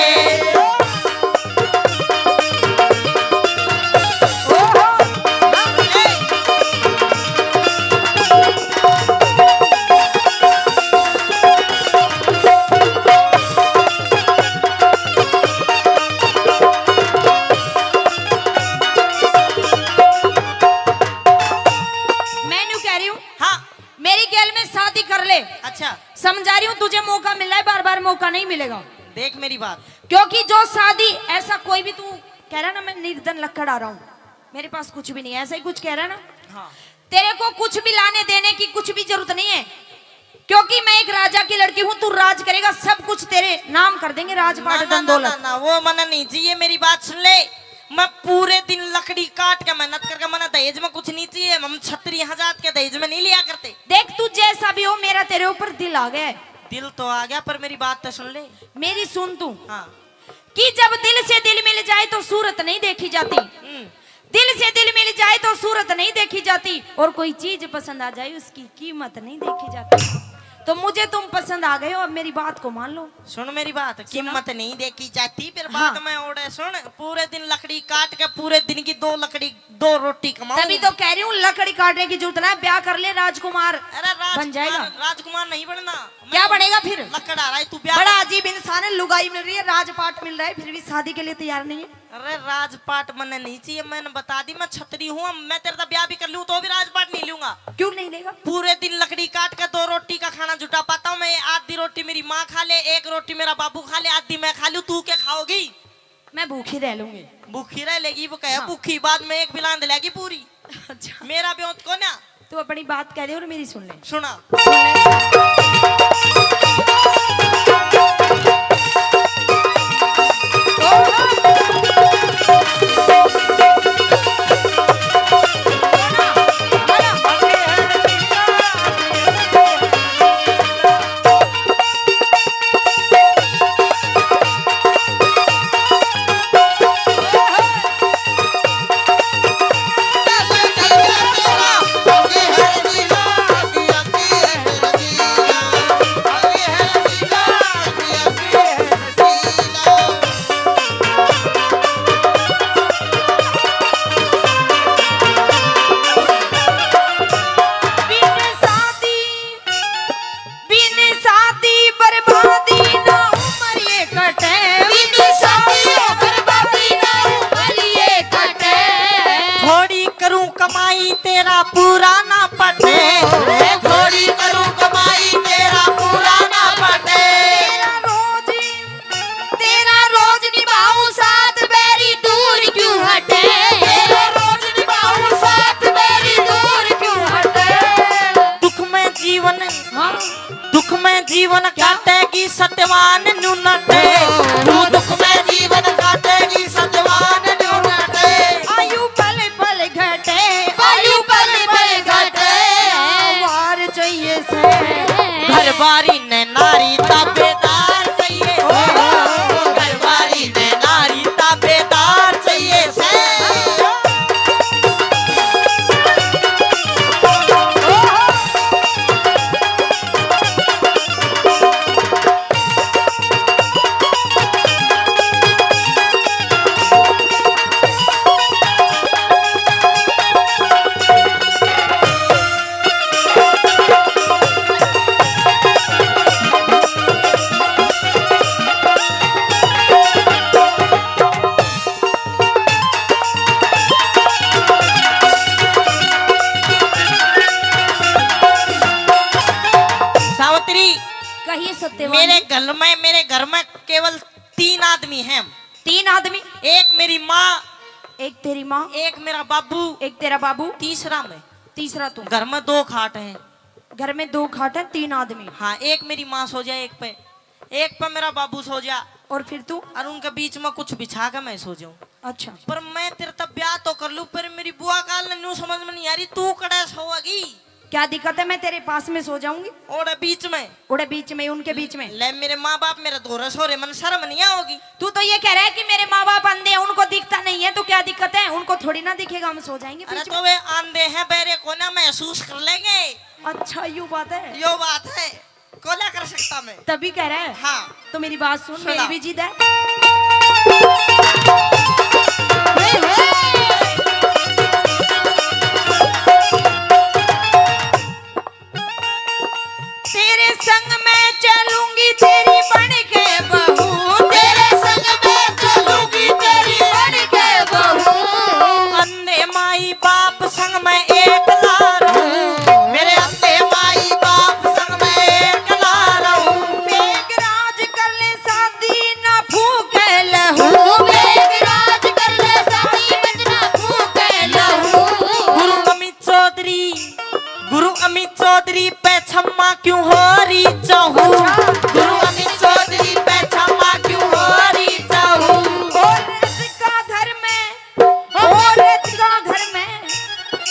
अच्छा, समझा रही हूँ तुझे, मौका मिल रहा है, बार बार मौका नहीं मिलेगा। देख मेरी बात, क्योंकि जो शादी ऐसा कोई भी, तू कह रहा ना मैं निर्धन लक्कड़ आ रहा हूँ, मेरे पास कुछ भी नहीं है, ऐसा ही कुछ कह रहा ना। हाँ। तेरे को कुछ भी लाने देने की कुछ भी जरूरत नहीं है, क्योंकि मैं एक राजा की लड़की हूँ, तू राज करेगा, सब कुछ तेरे नाम कर देंगे, राजपाट धन दौलत। ना वो मना नहीं चाहिए, मेरी बात सुन ले। मैं पूरे दिन लकड़ी काट के मेहनत करके, मना दहेज में कुछ नहीं चाहिए। हम 36,000 के दहेज में नहीं लिया करते। देख तू जैसा भी हो, मेरा तेरे ऊपर दिल आ गया है। दिल तो आ गया, पर मेरी बात तो सुन ले। मेरी सुन तू। हाँ। कि जब दिल से दिल मिल जाए तो सूरत नहीं देखी जाती, दिल से दिल मिल जाए तो सूरत नहीं देखी जाती, और कोई चीज पसंद आ जाए उसकी कीमत नहीं देखी जाती। तो मुझे तुम पसंद आ गए हो, अब मेरी बात को मान लो। सुन मेरी बात, कीमत नहीं देखी जाती, फिर हाँ। बाद में ओढ़े। सुन, पूरे दिन लकड़ी काट के पूरे दिन की 2 लकड़ी 2 रोटी कमाऊं। तभी तो कह रही हूँ लकड़ी काटने की जरूरत ना, ब्याह कर ले, राजकुमार बन जाएगा। राजकुमार नहीं बनना। क्या बनेगा फिर? लकड़ आ रहा है, तू ब्याह। बड़ा अजीब इंसान है, लुगाई मिल रही है, राजपाट मिल रहा है, फिर भी शादी के लिए तैयार नहीं है। अरे राजपाट मैंने नहीं चाहिए, मैंने बता दी, मैं छतरी हूँ। मैं तेरे साथ ब्याह भी कर लूँ तो भी राजपाट नहीं लूंगा। क्यों नहीं लेगा? पूरे दिन लकड़ी काट के 2 रोटी का खाना जुटा पाता हूँ मैं। आधी रोटी मेरी माँ खा ले, 1 रोटी मेरा बाबू खा ले, आधी मैं खा लूँ। तू क्या खाओगी? मैं भूखी रह लूंगी। भूखी रह लेगी? वो कहे भूखी, बाद में एक बिलान दिलाएगी पूरी। अच्छा, मेरा ब्योत को ना। तू अपनी बात कह दे और मेरी सुन ले। सुना। तेरा पूरा ना पटे, थोड़ी करूं कमाई तेरा पूरा ना पटे। तेरा रोज निभाऊं साथ मेरी दूर क्यों हटे, तेरा रोज निभाऊं साथ मेरी दूर क्यों हटे। दुख में जीवन काटेगी सत्यवान न्यू नटे, तू दुख में जीवन काटेगी सत्यवान न्यू नटे। आयु पल पल घटे, आयु पल पल घटे, वार चाहिए से घरवारी ने नारी ताबेदार चाहिए से, घरवारी ने नारी ताबेदार चाहिए से। कहिए सत्यवान। मेरे घर में केवल 3 आदमी हैं। 3 आदमी? एक मेरी माँ, एक तेरी माँ, एक मेरा बाबू, एक तेरा बाबू, तीसरा मैं। तीसरा तू। घर में 2 खाट हैं। घर में 2 खाट है, 3 आदमी। हाँ, एक मेरी माँ सो जाए एक पे मेरा बाबू सो जा, और फिर तू? और उनके बीच में कुछ बिछा के मैं सो जाऊं। अच्छा। पर मैं तेरे तब ब्याह तो कर लूं, पर मेरी बुआ काल ने न्यू समझ में नहीं आ रही, तू कड़े सोएगी। क्या दिक्कत है, मैं तेरे पास में सो जाऊंगी। और बीच में? उड़े बीच में, उनके बीच में। ले मेरे माँ बाप मेरे दोहरे सो रहे, मन शर्म नहीं आओगी? तू तो ये कह रहा है कि मेरे माँ बाप अंधे हैं, उनको दिखता नहीं है, तो क्या दिक्कत है? उनको थोड़ी ना दिखेगा, हम सो जाएंगे अरे बीच तो वे अंधे हैं, बेरे को ना महसूस कर लेंगे। अच्छा, यू बात है। यो बात है, कोला कर सकता मैं। तभी कह रहा है। हाँ, तो मेरी बात सुन, सुना। मेरी भी जिद है। तेरे संग मैं चलूंगी तेरी बन के बहू, तेरे संग में चलूंगी तेरी बन के बहू। अंधे माई बाप संग में एक ला रहूं, मेरे अंधे माई बाप संग में एक ला रहूं। मेघराज कर ले शादी ना फूके लहू, मेघराज कर ले शादी मत ना फूके लहू। गुरु अमित चौधरी पे छम्मा क्यों हो रही चाहू, गुरु अमित चौधरी पे छम्मा क्यों हो रही चाहू। औरत का घर में, औरत का घर में,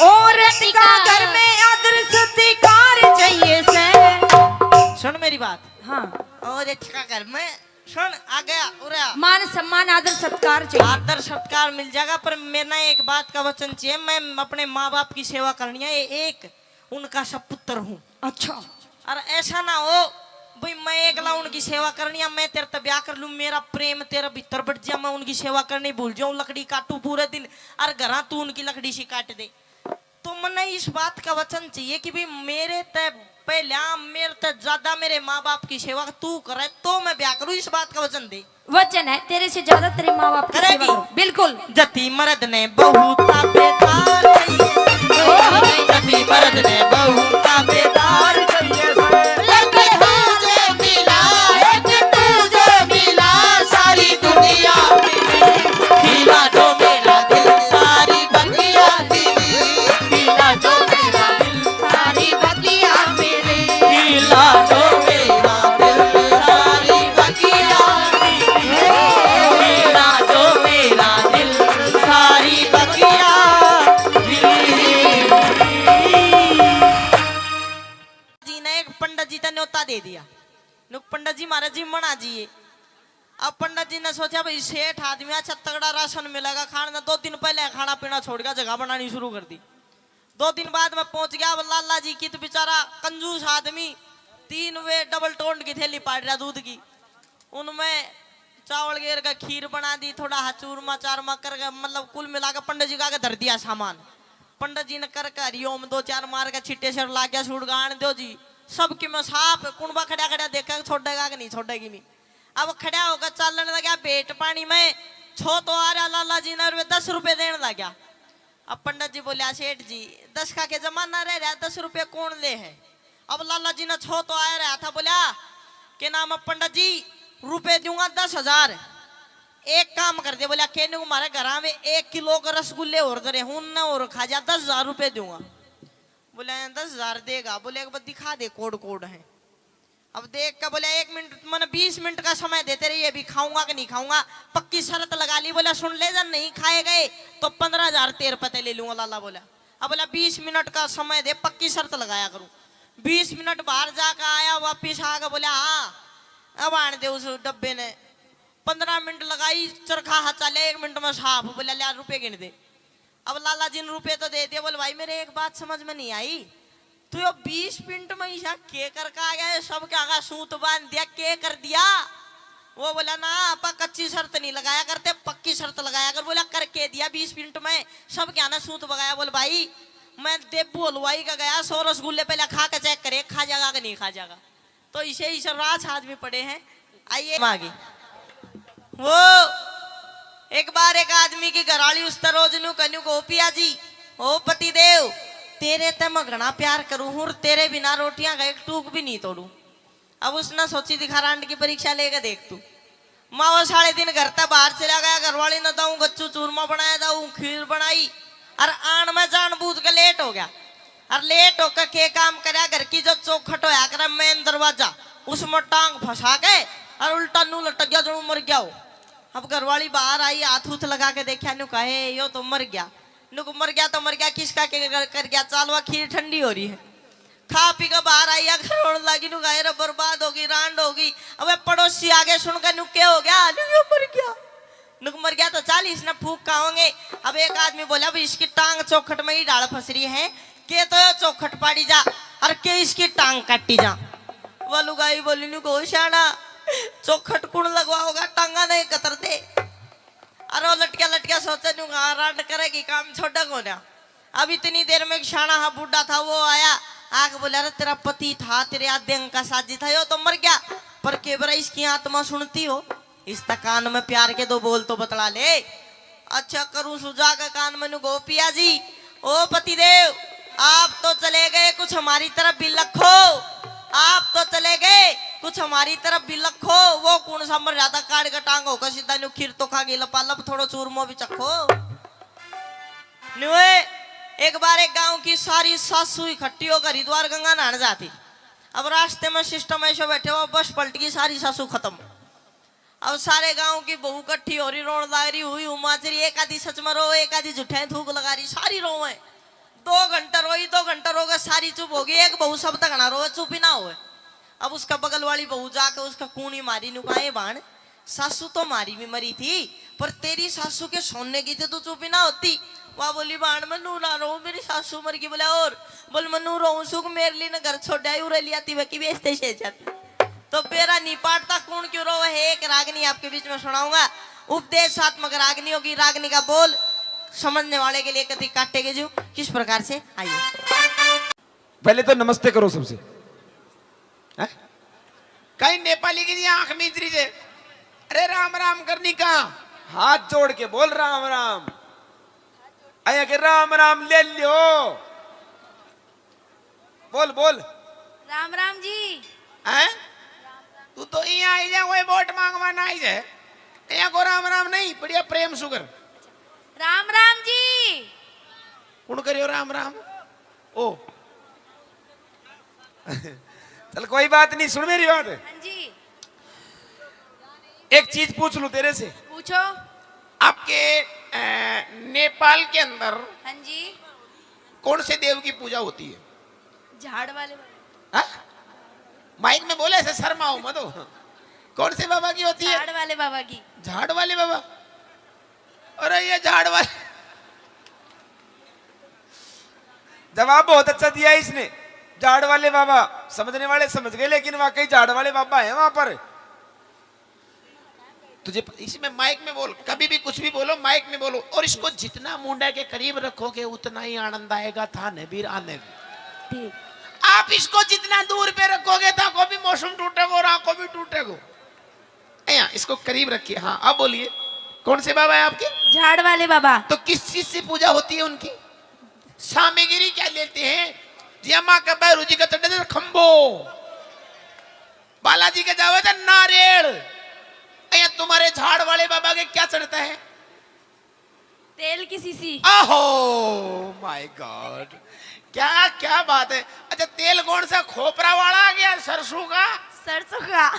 औरत का घर में आदर सत्कार चाहिए से। सुन मेरी बात। हाँ। और ये ठिका घर में सुन आ गया उरा। मान सम्मान आदर सत्कार चाहिए। आदर सत्कार मिल जाएगा, पर मेरा एक बात का वचन चाहिए, मैं अपने माँ बाप की सेवा करनी है, एक उनका सपुत्र हूँ। अच्छा। और ऐसा ना हो भाई मैं एकला उनकी सेवा करनी है, मैं तेरे ब्याह कर लूं, मेरा प्रेम तेरा भीतर बढ़ जाए, मैं उनकी सेवा करनी भूल जाऊं, लकड़ी काटू पूरे दिन, और घर तू उनकी लकड़ी सी काट दे। तो मैंने इस बात का वचन चाहिए कि भाई मेरे ते पहले मेरे ते ज्यादा मेरे माँ बाप की सेवा तू करे तो मैं ब्याह करूं, इस बात का वचन दे। वचन है, तेरे से ज्यादा तेरे माँ बाप की सेवा करो। बिल्कुल। जति मर्द ने बहू ताबेदार चाहिए, जति मर्द ने बहू ताबेदार चाहिए। सारी दुनिया खिला दो मेरा दिल, सारी बगिया तेरी, खिला दो मेरा दिल, सारी बगिया मेरी, खिला दो मेरा दिल, सारी बगिया तेरी, खिला दो मेरा दिल, सारी बगिया जी ने एक पंडित जी का न्योता दे दिया। पंडित जी महाराज जी मना जी। अब पंडित जी ने सोचा भाई सेठ आदमी अच्छा तगड़ा राशन मिलेगा खाने, 2 दिन पहले खाना पीना छोड़ गया, जगह बनानी शुरू कर दी। 2 दिन बाद में पहुंच गया लाला जी की, तो बेचारा कंजूस आदमी 3 वे डबल टोंड की थैली पाट रहा दूध की, उनमें चावल गेर का खीर बना दी, थोड़ा चूरमा चारमा करके, मतलब कुल मिलाकर पंडित जी का आगे धर दिया सामान। पंडित जी ने कर हरिओम 2-4 मार के छिट्टे से ला गया सूट गान दो जी, सबकी में साफ कुंबा खड़ा खड़ा देखा छोड़ेगा कि नहीं छोड़ेगी नहीं। अब खड़ा होकर चलने लगा पेट पानी में, छो तो आ रहा लाला जी ने 10 रुपए देने लगा। अब पंडित जी बोले सेठ जी 10 का के जमाना रह रहा 10 रुपये कौन ले है। अब लाला जी ने छो तो आया रहा था, बोला के नाम अब पंडित जी रुपए दूंगा 10,000। एक काम कर दे, बोला के हमारे घर में 1 किलो का रसगुल्ले और दे हूं न और खा जा 10,000 रुपये दूंगा। बोले 10,000 देगा। बोले एक बार दिखा दे कोड कोड है। अब देख का बोला 1 मिनट मैंने 20 मिनट का समय देते रहिए, अभी खाऊंगा कि नहीं खाऊंगा। पक्की शर्त लगा ली। बोला सुन ले जब नहीं खाए गए तो 15,000 तेरे पते ले लूंगा। लाला बोला अब बोला 20 मिनट का समय दे, पक्की शर्त लगाया करूं। 20 मिनट बाहर जाकर आया, वापिस आ गया। बोला हाँ अब आने दे। उस डब्बे ने 15 मिनट लगाई, चरखा हाथ चले 1 मिनट में साफ। बोला ले रुपये गिन दे। अब लाला जी ने रुपये तो दे दिया। बोले भाई मेरे एक बात समझ में नहीं आई, तो यो 20 मिनट में ईशा के कर का आ गया, सब क्या आगा सूत बांध दिया, के कर दिया। वो बोला ना आपा कच्ची शर्त नहीं लगाया करते, पक्की शर्त लगाया कर। बोला करके दिया 20 मिनट में, सब क्या ना सूत बगाया। बोले भाई मैं देबू हलवाई का गया, 100 रसगुल्ले पहले खा के चेक करे खा जाएगा कि नहीं खा जाएगा। तो इसे ही राज आदमी पड़े हैं। आइए आगे। वो एक बार एक आदमी की घराली उस रोज नु कन्यू गोपिया जी ओ पति देव तेरे ते मैं घना प्यार करूं हूं, तेरे बिना रोटियां का एक टूक भी नहीं तोड़ू। अब उसने सोची दिखा रांड की परीक्षा लेकर देख तू। माँ वो साढ़े दिन घर तक बाहर चला गया, घरवाली न दाऊं गच्चू चूरमा बनाया, दाऊं खीर बनाई, और आन में जानबूझ के लेट हो गया। और लेट होकर के काम कराया, घर की जो चौखट होया कर मेन दरवाजा उसमें टांग फंसा के और उल्टा नू लटक गया जो मर गया हो। अब घरवाली बाहर आई, हाथ उथ लगा के देखा, नु कहे यो तो मर गया। नुक मर गया तो मर गया, किसका के कर गया, चालवा खीर ठंडी हो रही है। खा पी के बाहर आई, रोने लगी, नु कहे बर्बाद होगी रांड होगी। अब पड़ोसी आगे सुनकर नु क्या हो गया, नु मर गया। नुक मर गया तो 40 ने फूक खाओगे। अब एक आदमी बोला अब इसकी टांग चौखट में ही डाल फंस रही है, के तो चौखट पाड़ी जा और के इसकी टांग काटी जा। वो लुगाई बोली नु घोषाना चौखट कुण लगवाओगा, टांगा नहीं कतर दे। अरे लटकिया लटकिया सोचे रांड करेगी, काम छोटा को ना। अब इतनी देर में शाना हा बूढ़ा था, वो आया आग बोला अरे तेरा पति था, तेरे आद्यंग का साजी था, यो तो मर गया, पर केवरा इसकी आत्मा सुनती हो। इस तक कान में प्यार के 2 बोल तो बतला ले। अच्छा करूं सुजा का कान में गोपिया जी ओ पति देव आप तो चले गए, कुछ हमारी तरफ भी लखो। आप तो चले गए, कुछ हमारी तरफ भी लखो। वो कौन सा मर जाता काट का टांग होकर सीधा नु खीर तो खा गई, लपालप थोड़ो चूरमो भी चखो। नुए एक बार एक गांव की सारी सासू इकट्ठी होकर हरिद्वार गंगा नहाने जाती। अब रास्ते में सिस्टम ऐसे बैठे हो, बस पलट गई, सारी सासू खत्म। अब सारे गांव की बहू इकट्ठी हो रही, रोन ला रही हुई उमाचरी, एक आधी सच में रो, एक आधी झूठे थूक लगा रही, सारी रोए। 2 घंटा रोई, 2 घंटा रोगे, सारी चुप होगी। एक बहू सब तक ना रोए, चुप ही ना होए। अब उसका बगल वाली बहू जाके उसका कूनी मारी, नुकाए बाण सासू तो मारी भी मरी थी, पर तेरी सासू के सोने की थी तो चुप ही ना होती। वह बोली बाण मैं नू ना रो, मेरी सासू मर गई। बोला और बोल मैं नू रो सुख मेरे लिए घर छोड़ आई उरे लिया थी वकी बेचते से जाती। तो बेरा नहीं पाटता कौन क्यों रो है। एक रागनी आपके बीच में सुनाऊंगा, उपदेशात्मक रागनी होगी। रागनी का बोल समझने वाले के लिए कति काटेगे जो किस प्रकार से। आइए पहले तो नमस्ते करो सबसे। कहीं नेपाली की आंख मीतरी से अरे राम राम करनी का हाथ जोड़ के बोल राम राम। आया के राम राम ले लो, बोल बोल राम राम जी। हैं तू तो यहाँ आई जा, कोई वोट मांगवा ना आई जाए, यहाँ को राम राम नहीं बढ़िया प्रेम सुगर। राम राम जी। कौन करियो राम राम ओ चल कोई बात नहीं, सुन मेरी बात। हाँ जी एक चीज पूछ लूं तेरे से। पूछो। आपके नेपाल के अंदर हाँ जी कौन से देव की पूजा होती है? झाड़ वाले हा? माइक में बोले ऐसे शर्माओ मत हो। कौन से बाबा की होती है? झाड़ वाले बाबा की। झाड़ वाले बाबा? अरे ये झाड़ वाले जवाब बहुत अच्छा दिया इसने। झाड़ वाले बाबा समझने वाले समझ गए, लेकिन वाकई झाड़ वाले बाबा है वहां पर। तुझे इसमें माइक में बोल, कभी भी कुछ भी बोलो माइक में बोलो, और इसको जितना मुंडा के करीब रखोगे उतना ही आनंद आएगा। था नबीर आने आप इसको जितना दूर पे रखोगे तो को भी मौसम टूटेगा और आंखों भी टूटेगा। इसको करीब रखिए। हाँ अब बोलिए। कौन से बाबा है आपके? झाड़ वाले बाबा। तो किस चीज से पूजा होती है उनकी? सामग्री क्या लेते हैं? जी अम्मा का बैरू जी का चढ़े थे खंबो, बालाजी के जावे थे नारियल। अया तुम्हारे झाड़ वाले बाबा के क्या चढ़ता है? तेल की सीसी। आहो माय गॉड, क्या क्या बात है। अच्छा तेल कौन सा, खोपरा वाला आ गया, सरसों का? सरसों का।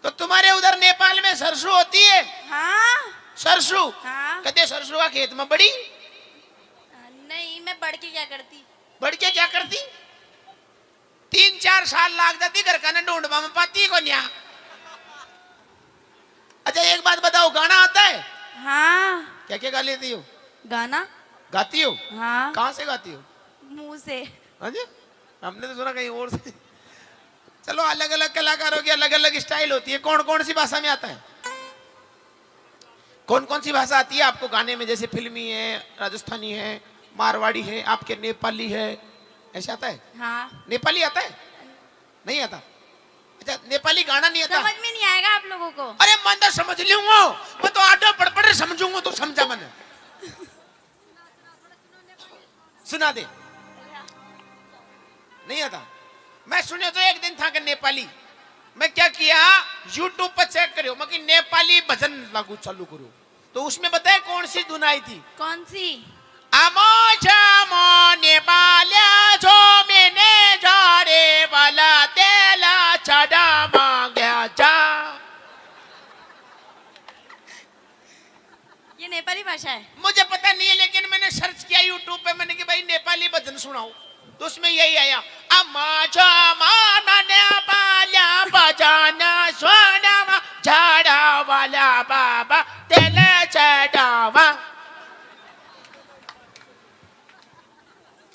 तो तुम्हारे उधर नेपाल में सरसों होती है? हाँ। सरसों? हाँ। कहते सरसों का खेत में बड़ी? नहीं, मैं बढ़ के क्या करती? बढ़ के क्या करती? 3-4 साल लाग जाती घर का, न ढूंढवा में पाती को न्या। अच्छा एक बात बताओ, गाना आता है? हाँ। क्या क्या गा लेती हो? गाना गाती हो? हाँ। कहाँ से गाती हो? मुंह से। हाँ जी, हमने तो सुना कहीं और से। चलो अलग अलग कलाकारों की अलग अलग स्टाइल होती है। कौन कौन सी भाषा में आता है? कौन कौन सी भाषा आती है आपको गाने में? जैसे फिल्मी है, राजस्थानी है, मारवाड़ी है, आपके नेपाली है, ऐसे आता है? हाँ। नेपाली आता है? नहीं आता? अच्छा नेपाली गाना नहीं आता? समझ में नहीं आएगा आप लोगों को। अरे मैं तो समझ लूंगा, मैं तो आटो पढ़ पढ़ समझूंगा, तो समझा मैंने। सुना दे। नहीं आता? मैं सुने तो एक दिन था कि नेपाली, मैं क्या किया, यूट्यूब पर चेक करो, मैं कि नेपाली भजन लागू चालू करो, तो उसमें बताए कौन सी धुन आई थी? कौन सी? आमो जामो नेपाल्या जो मैंने जाड़े वाला तेला चढ़ा मांगा जा। ये नेपाली भाषा है? मुझे पता नहीं है, लेकिन मैंने सर्च किया यूट्यूब पे, मैंने कि भाई नेपाली भजन सुनाओ, तो उसमें यही आया, अम्मा जामा नेपाल्या बजाना सोना झाड़ा वाला बाबा तेला चढ़ावा।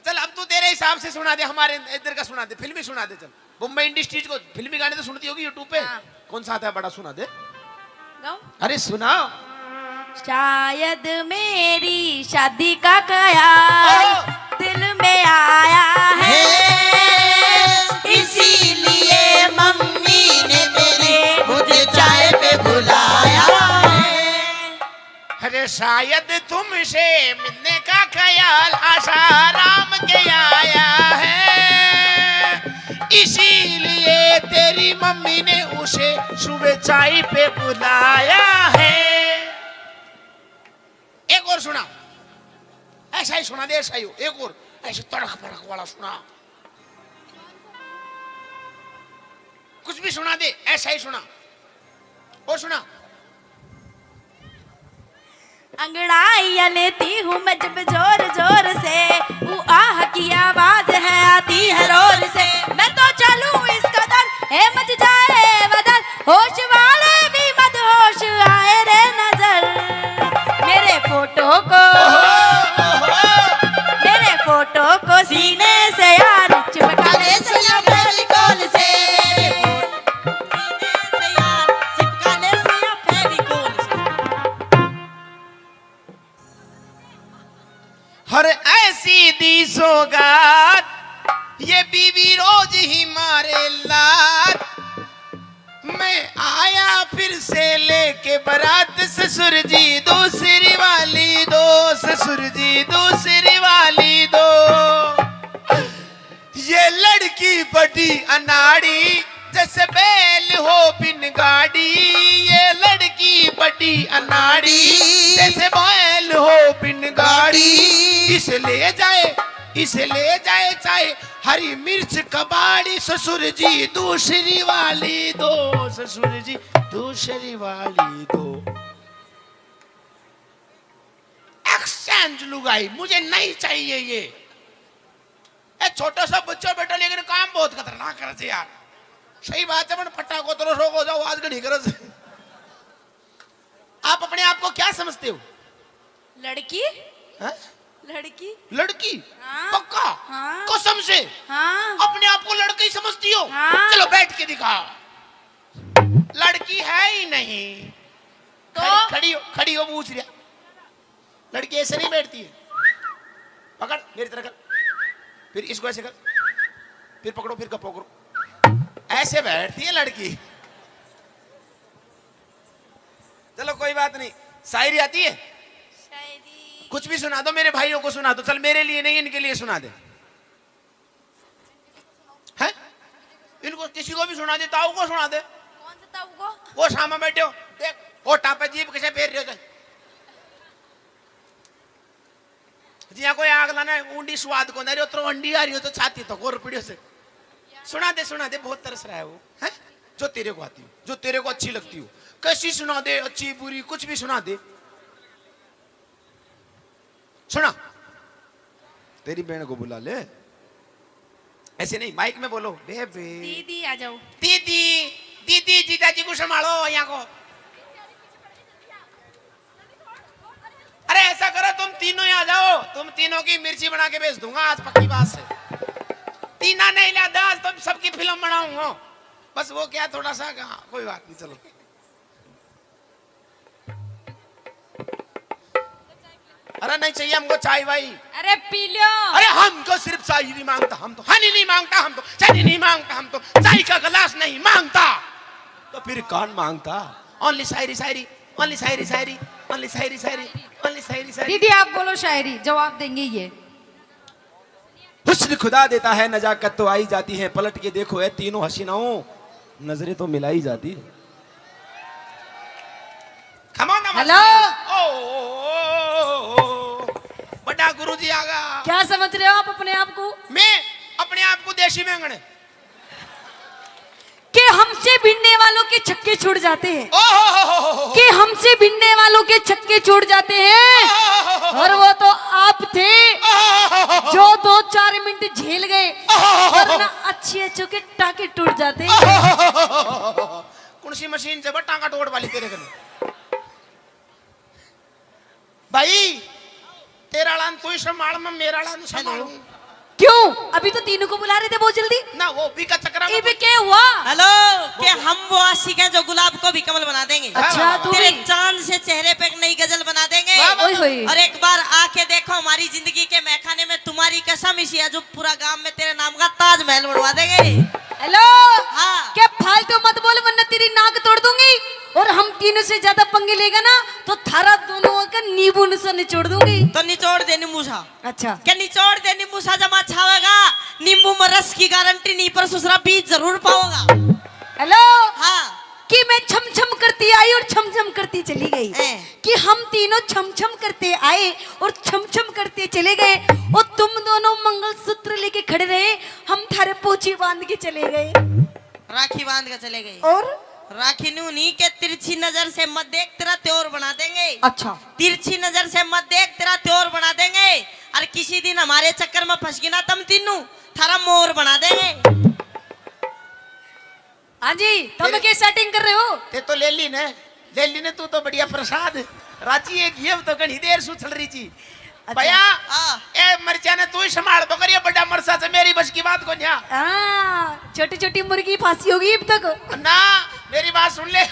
चल अब तू तेरे हिसाब से सुना दे, हमारे इधर का सुना दे, फिल्मी सुना दे। चल मुंबई इंडस्ट्रीज को फिल्मी गाने तो सुनती होगी यूट्यूब पे। हाँ। कौन सा आता है बड़ा, सुना दे। गाओ। अरे सुनाओ। शायद मेरी शादी का ख्याल दिल में आया है, इसीलिए मम्मी ने मेरे मुझे चाय पे बुलाया है। अरे शायद तुमसे मिलने का ख्याल आसाराम के आया है, इसीलिए तेरी मम्मी ने उसे सुबह चाय पे बुलाया है। एक और सुना, ऐसा ही सुना दे, ऐसा ही हो, एक और ऐसे तड़क भड़क वाला सुना, कुछ भी सुना दे, ऐसा ही सुना, और सुना। अंगड़ाइया लेती हूँ मैं जब जोर जोर से, वो आह की आवाज है आती है रोर से, मैं तो चलूं इस कदर है मच जाए बदल, होश वाले भी मदहोश आए रे नजर, मेरे फोटो को सीने से यार चिपका ले सैया फेविकोल से, सीने से यार चिपका ले सैया फेविकोल से। हर ऐसी दी सौगात ये बीवी रोज ही मारे लात, मैं आया फिर से लेके बारात, ससुर जी दूसरी वाली दो, ससुर जी दूसरी वाली दो। ये लड़की बड़ी अनाड़ी जैसे बैल हो बिन गाड़ी, ये लड़की बड़ी अनाड़ी जैसे बैल हो बिन गाड़ी, इसे ले जाए चाहे हरी मिर्च कबाड़ी, ससुर जी दूसरी वाली दो, ससुर जी दूसरी वाली दो। एक्सचेंज लुगाई मुझे नहीं चाहिए ये। छोटा सा बच्चा बेटा, लेकिन काम बहुत खतरनाक करे यार। सही बात है, मन फटा को तो रोक हो जाओ आज घड़ी कर। आप अपने आप को क्या समझते हो? लड़की? है? लड़की? लड़की? हाँ। पक्का? हाँ। कसम से? हाँ। अपने आप को लड़की समझती हो? हाँ। चलो बैठ के दिखाओ। लड़की है ही नहीं तो खड़ी हो पूछ लिया। लड़की ऐसे नहीं बैठती है। पकड़ मेरी तरह कर, फिर इसको ऐसे कर, फिर पकड़ो, फिर गप्पो करो, ऐसे बैठती है लड़की। चलो कोई बात नहीं, शायरी आती है? कुछ भी सुना दो, मेरे भाइयों को सुना दो। चल मेरे लिए नहीं, इनके लिए सुना दे। हैं? इनको किसी को भी सुना दे, ताऊ को सुना दे। कौन सा ताऊ को? वो सामने बैठे हो, देख वो टापे जीप कैसे फेर रहे हो। जिया कोई आग लाना ऊंडी स्वाद को नहीं, तो अंडी आ रही हो तो छाती तो गोर पीड़ियों से सुना दे, बहुत तरस रहा है वो। है जो तेरे को आती हो, जो तेरे को अच्छी लगती हो, कैसी सुना दे, अच्छी बुरी कुछ भी सुना दे। सुना, तेरी बहन को बुला ले, ऐसे नहीं माइक में बोलो। बेबे दीदी आ जाओ। दीदी दीदी जीजाजी को संभालो यहाँ को। अरे ऐसा करो तुम तीनों यहाँ जाओ, तुम तीनों की मिर्ची बना के बेच दूंगा आज, पक्की बात से। तीना नहीं ला 10, तुम सबकी फिल्म बनाऊंगा। बस वो क्या थोड़ा सा कोई बात नहीं, चलो। अरे नहीं चाहिए हमको चाय भाई। अरे पी लो। अरे हमको सिर्फ चाय नहीं मांगता, हम तो हनी नहीं मांगता, हम तो चनी नहीं मांगता, हम तो चाय का गिलास नहीं मांगता, तो फिर कौन मांगता? ओनली शायरी शायरी, ओनली शायरी शायरी, ओनली शायरी शायरी, ओनली शायरी शायरी। दीदी आप बोलो शायरी, जवाब देंगे ये। हुस्न खुदा देता है, नजाकत तो आई जाती है, पलट के देखो है तीनों हसीनाओं, नजरें तो मिलाई जाती है। हेलो, बड़ा गुरुजी आ गया। क्या समझ रहे हो आप अपने आप को? मैं अपने आप को देशी बैंगन कि हमसे भिड़ने वालों के छक्के छूट जाते हैं, ओहो कि हमसे भिड़ने वालों के छक्के छूट जाते हैं, और वो तो आप थे जो 2-4 मिनट झेल गए, वरना अच्छे अच्छों के टाके टूट जाते। कौन सी मशीन से टांगा तोड़ वाली तेरे को? भाई तेरा लान तू ही संभाल, मैं मेरा लान संभालूं। क्यों? अभी तो तीनों को बुला रहे थे बहुत जल्दी ना, वो भी का चक्रा में भी क्या हुआ? हेलो, कि हम वो आशिक हैं जो गुलाब को भी कमल बना देंगे। अच्छा, तू तेरे भी? चांद से चेहरे पे एक नई गजल बना देंगे। ओए होए। और एक बार आके देखो हमारी जिंदगी के महखाने में, तुम्हारी कसम इसी है जो पूरा गांव में तेरे नाम का ताजमहल बनवा देंगे। हेलो, हाँ। क्या फालतू मत बोल वरना तेरी नाक तोड़ दूंगी, और हम तीनों से ज्यादा पंगे लेगा ना तो थारा दोनों का नींबू नुसा निचोड़ दूंगी। तो निचोड़ दे नींबू सा। अच्छा, क्या निचोड़ दे नींबू सा, जमा छावेगा नींबू में रस की गारंटी नहीं, पर सुसरा बीज जरूर पाओगा। हेलो, हाँ, कि मैं छम छम करती आई और छम छम करती चली गई, कि हम तीनों छम छम करते आए और छम छम करते चले गए, और तुम दोनों मंगलसूत्र लेके खड़े रहे, हम थारे पोछी बांध के चले गए, राखी बांध के चले गए। और राखी नहीं के तिरछी नजर से मत देख, तेरा त्योर बना देंगे। अच्छा, तिरछी नजर से मत देख, तेरा त्योर बना देंगे। और किसी दिन हमारे चक्कर में फंस गई ना तुम तीनों, थारा मोर बना देंगे। हाँ जी, तुम क्या सेटिंग कर रहे हो? ते तो ले ली ने तू तो बढ़िया प्रसाद राची एक ये तो घनी देर सु चल रही थी। भैया ए मरचा ने तू ही संभाल बकरिया, बड़ा मरसा से मेरी बस की बात को न्या। छोटी छोटी मुर्गी फांसी होगी अब तक ना, मेरी बात सुन ले।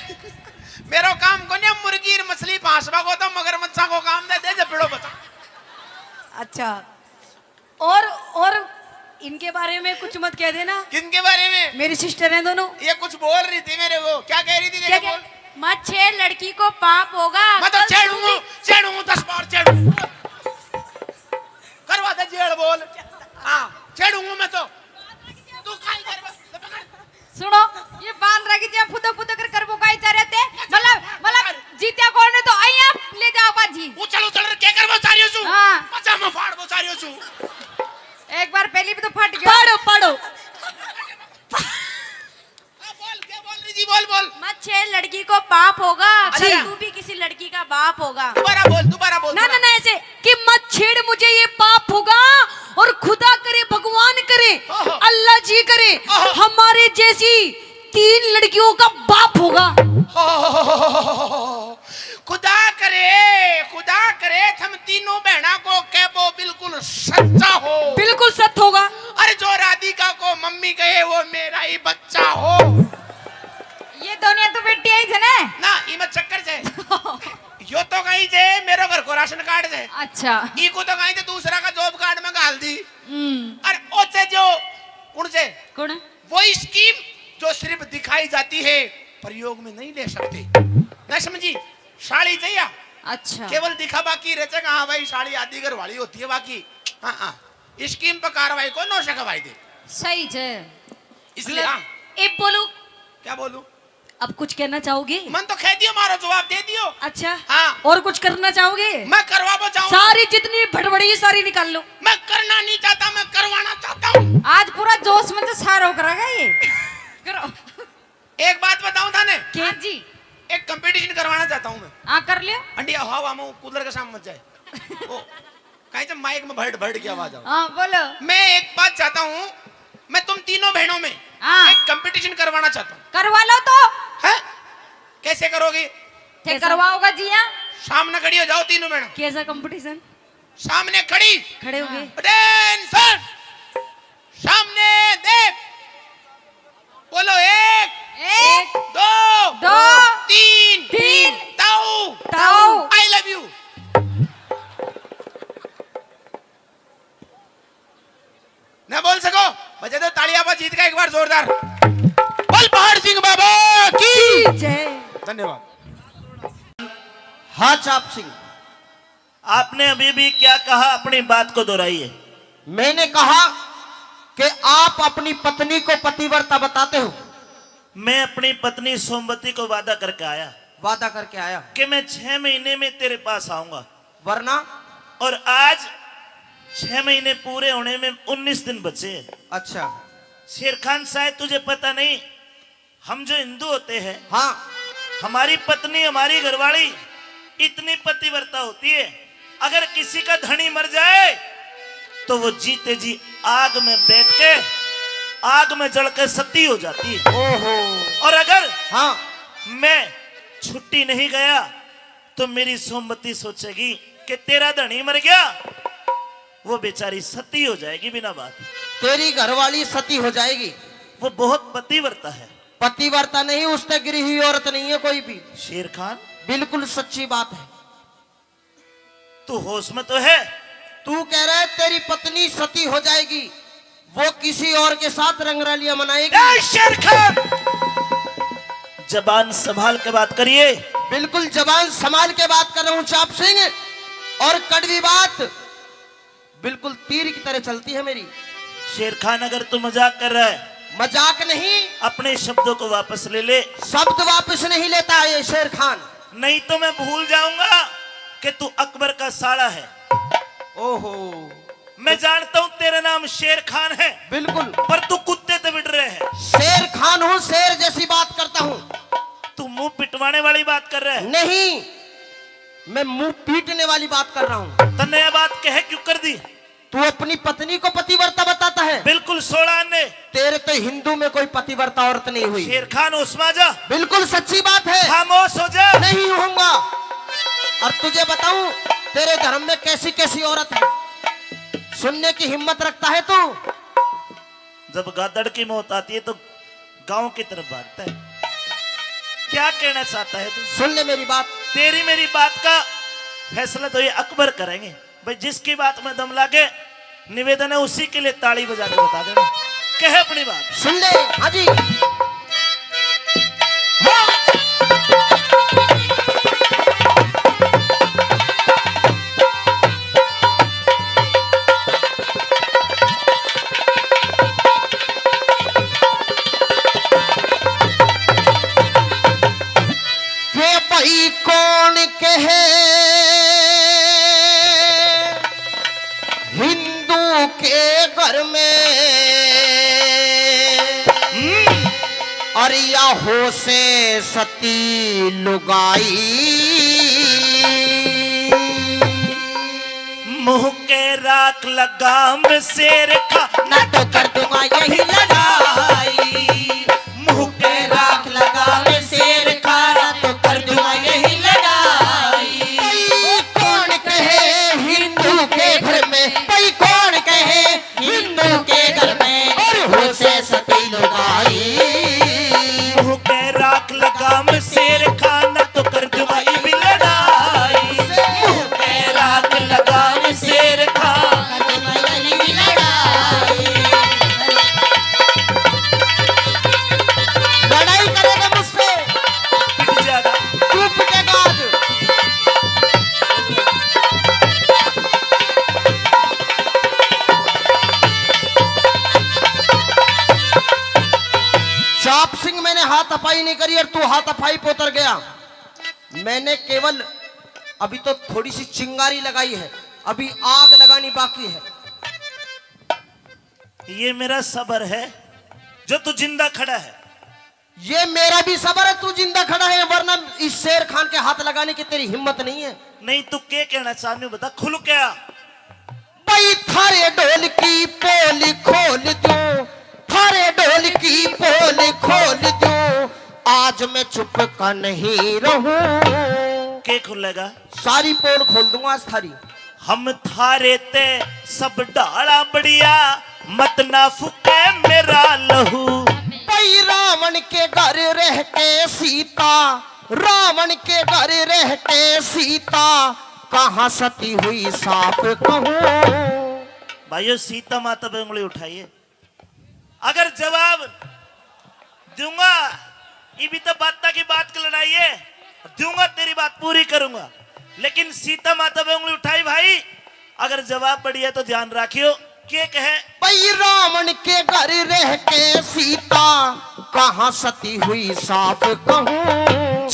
मेरो काम को न्या मुर्गी और मछली फांसवा को, तो मगरमच्छा को काम दे दे जब पेड़ो बता। अच्छा, और इनके बारे में कुछ मत कह देना। किनके बारे में? मेरी सिस्टर हैं दोनों। ये कुछ बोल रही थी मेरे को, क्या कह रही थी? क्या बोल। मत छेड़, लड़की को पाप होगा। मैं तो छेड़ूंगा 10 बार छेड़ूंगा, करवा दे जेड़ बोल। हाँ छेड़ूंगा मैं तो, तू काई कर। सुनो, ये बांध रखी थी फुदो फुदो कर करबो काई चाह थे, मतलब जीत्या कौन है तो आई आप ले जाओ बाजी। उछल के करबो चारियो छु, हां पजामा फाड़बो चारियो छु। एक बार पहले भी तो फट गया। पढ़ो बोल, क्या बोल रही जी? बोल। मत छेड़, लड़की को पाप होगा। अच्छा। तू भी किसी लड़की का बाप होगा। दोबारा बोल। ना ऐसे कि मत छेड़, मुझे ये पाप होगा, और खुदा करे, भगवान करे, अल्लाह जी करे, हमारे जैसी 3 लड़कियों का बाप होगा। खुदा करे हम तीनों बहना को के वो बिल्कुल सच्चा हो। बिल्कुल सच होगा। अरे जो राधिका को मम्मी कहे वो मेरा ही बच्चा हो। ये दोनों तो बेटी आई है ना, इमे चक्कर से यो तो कहीं से मेरे घर को राशन कार्ड से। अच्छा, ई को तो कहीं से दूसरा का जॉब कार्ड में गाल दी। अरे ओसे जो कौन वो स्कीम जो सिर्फ दिखाई जाती है, प्रयोग में नहीं ले सकते। नहीं समझी? साड़ी चाहिए अच्छा केवल दिखा बाकी रहते हाँ भाई साड़ी आधी घर वाली होती है बाकी हाँ हाँ स्कीम पर कार्रवाई को नौशा कवाई दे सही है। इसलिए हाँ अब बोलू क्या बोलूं अब कुछ कहना चाहोगे? मन तो कह दियो मारो जवाब दे दियो। अच्छा हाँ और कुछ करना चाहोगे? मैं करवा चाहूँ सारी जितनी भड़बड़ी सारी निकाल लो। मैं करना नहीं चाहता मैं करवाना चाहता हूँ। आज पूरा जोश में तो सारो करेगा ये करो। एक बात बताऊं थाने क्या जी? एक कंपटीशन करवाना चाहता हूँ मैं। हाँ कर लियो। अंडिया हवा में कूलर के सामने मत जाए ओ कहीं से माइक में भड़ भड़ की आवाज हाँ बोलो। मैं एक बात चाहता हूँ मैं तुम तीनों बहनों में हाँ। एक कंपटीशन करवाना चाहता हूँ। करवा लो तो है कैसे करोगी? करवाओगा जी? हाँ सामने खड़ी हो जाओ तीनों बहनों। कैसा कंपटीशन? सामने खड़ी खड़े हो गए। अटेंशन सामने देख बोलो एक दो तीन ताऊ ताऊ आई लव यू। न बोल सको बजे तो तालियां पर जीत का एक बार जोरदार बोल पहाड़ सिंह बाबा की जय। धन्यवाद। हाँ चाप सिंह आपने अभी भी क्या कहा, अपनी बात को दोहराइए। मैंने कहा कि आप अपनी पत्नी को पतिव्रता बताते हो। मैं अपनी पत्नी सोमवती को वादा करके आया वादा करके आया कि मैं 6 महीने में तेरे पास आऊंगा, वरना और आज 6 महीने पूरे होने में 19 दिन बचे हैं। अच्छा शेर खान शायद तुझे पता नहीं, हम जो हिंदू होते हैं, हाँ हमारी पत्नी हमारी घरवाली इतनी पतिव्रता होती है, अगर किसी का धनी मर जाए तो वो जीते जी आग में बैठ के आग में जल के सती हो जाती है। ओहो और अगर हाँ मैं छुट्टी नहीं गया तो मेरी सोमवती सोचेगी कि तेरा धनी मर गया, वो बेचारी सती हो जाएगी बिना बात। तेरी घरवाली सती हो जाएगी। वो बहुत पतिव्रता है। पतिव्रता नहीं, उससे गिरी हुई औरत नहीं है कोई भी। शेर खान बिल्कुल सच्ची बात है। तू होश में तो है? तू कह रहा है तेरी पत्नी सती हो जाएगी, वो किसी और के साथ रंगरलियां मनाएगी। शेर खान जबान संभाल के बात करिए। बिल्कुल जबान संभाल के बात कर रहा हूँ चाप सिंह, और कड़वी बात बिल्कुल तीर की तरह चलती है मेरी। शेर खान अगर तू मजाक कर रहा है, मजाक नहीं, अपने शब्दों को वापस ले ले। शब्द वापस नहीं लेता ये शेर खान, नहीं तो मैं भूल जाऊंगा कि तू अकबर का साला है। ओहो मैं जानता हूं तेरा नाम शेर खान है, बिल्कुल, पर तू कुत्ते तो बिट रहे हैं। शेर खान हूँ, शेर जैसी बात करता हूँ। तू मुंह पिटवाने वाली बात कर रहा है। नहीं, मैं मुंह पीटने वाली बात कर रहा हूँ। तो नया बात कहे क्यों कर दी? तू अपनी पत्नी को पतिव्रता बताता है। बिल्कुल 16 ने। तेरे तो हिंदू में कोई पतिव्रता औरत नहीं हुई। शेर खान उस्मा जा। बिल्कुल सच्ची बात है। खामोश हो जा। नहीं होऊंगा। और तुझे बताऊं तेरे धर्म में कैसी कैसी औरत है, सुनने की हिम्मत रखता है तू? जब गादड़ की मौत आती है तो गांव की तरफ भागता है। क्या कहना चाहता है तू? सुन ले मेरी बात। तेरी मेरी बात का फैसला तो ये अकबर करेंगे भाई। जिसकी बात में दम लागे, निवेदन है उसी के लिए ताली बजा के बता देना। कहे अपनी बात। सुन ले। हाँ जी। भाई कौन कहे हिंदू के घर में अरिया हो से सती लुगाई, मुंह के राख लगाम शेर का ना तो कर दूंगा यही लड़ाई। मुंह के राख लगाम शेर का, ना तो कर दूंगा यही लड़ाई। भाई कौन कहे हिंदू के घर में, भाई कौन कहे हिंदू के घर में और हो से सती लुगाई। मुंह के राख लगाम शेर का, ना तो कर दूंगा ये भी लड़ाई। मुंह के राख लगाम शेर का, लड़ाई करेगा मुझसे, पिट जाएगा। तू पिटेगा आज। हाथापाई नहीं करी और तू हाथापाई पे उतर गया। मैंने केवल अभी तो थोड़ी सी चिंगारी लगाई है, अभी आग लगानी बाकी है। ये मेरा सबर है जो तू जिंदा खड़ा है। ये मेरा भी सबर है, तू जिंदा खड़ा है, वरना इस शेर खान के हाथ लगाने की तेरी हिम्मत नहीं है। नहीं तू क्या कहना चाहने हो बता, खुल क्या। भाई थारे ढोल की पोल खोल दूं, थारे ढोल की पोल खोल दूं, आज मैं चुप का नहीं रहूं। क्या खुलेगा? सारी पोल खोल दूंगा आज थारी। हम थारे ते सब डाला बढ़िया, मत ना फूके मेरा लहू। भाई रावण के घर रह के सीता, रावण के घर रह के सीता, कहाँ सती हुई साफ कहूं। भाइयों सीता माता पे उंगली उठाइए। अगर जवाब दूंगा, ये भी तो बात की बात की लड़ाई है, दूंगा तेरी बात पूरी करूंगा, लेकिन सीता माता पे उंगली उठाई भाई। अगर जवाब बढ़िया तो ध्यान रखियो क्या कहे। भाई रावण के घर रह के सीता, कहाँ सती हुई साफ कहूं।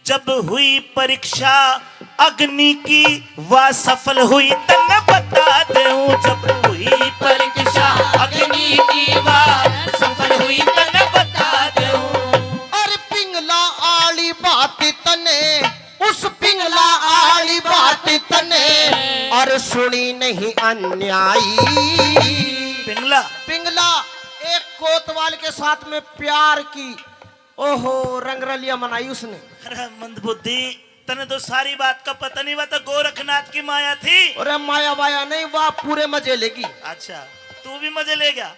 जब हुई परीक्षा अग्नि की, वह सफल हुई तन बता दूं। जब हुई परीक्षा अग्नि की, वह सफल हुई तन बता दूं। अरे पिंगला आली बात तने, उस पिंगला आली बात तने, और सुनी नहीं अन्यायी। पिंगला पिंगला एक कोतवाल के साथ में प्यार की, ओहो रंगरलिया मनाई उसने। अरे मंदबुद्धि, तने तो सारी बात का पता नहीं, वह तो गोरखनाथ की माया थी। अरे माया वाया नहीं, वह पूरे मजे लेगी। अच्छा तू भी मजे लेगा।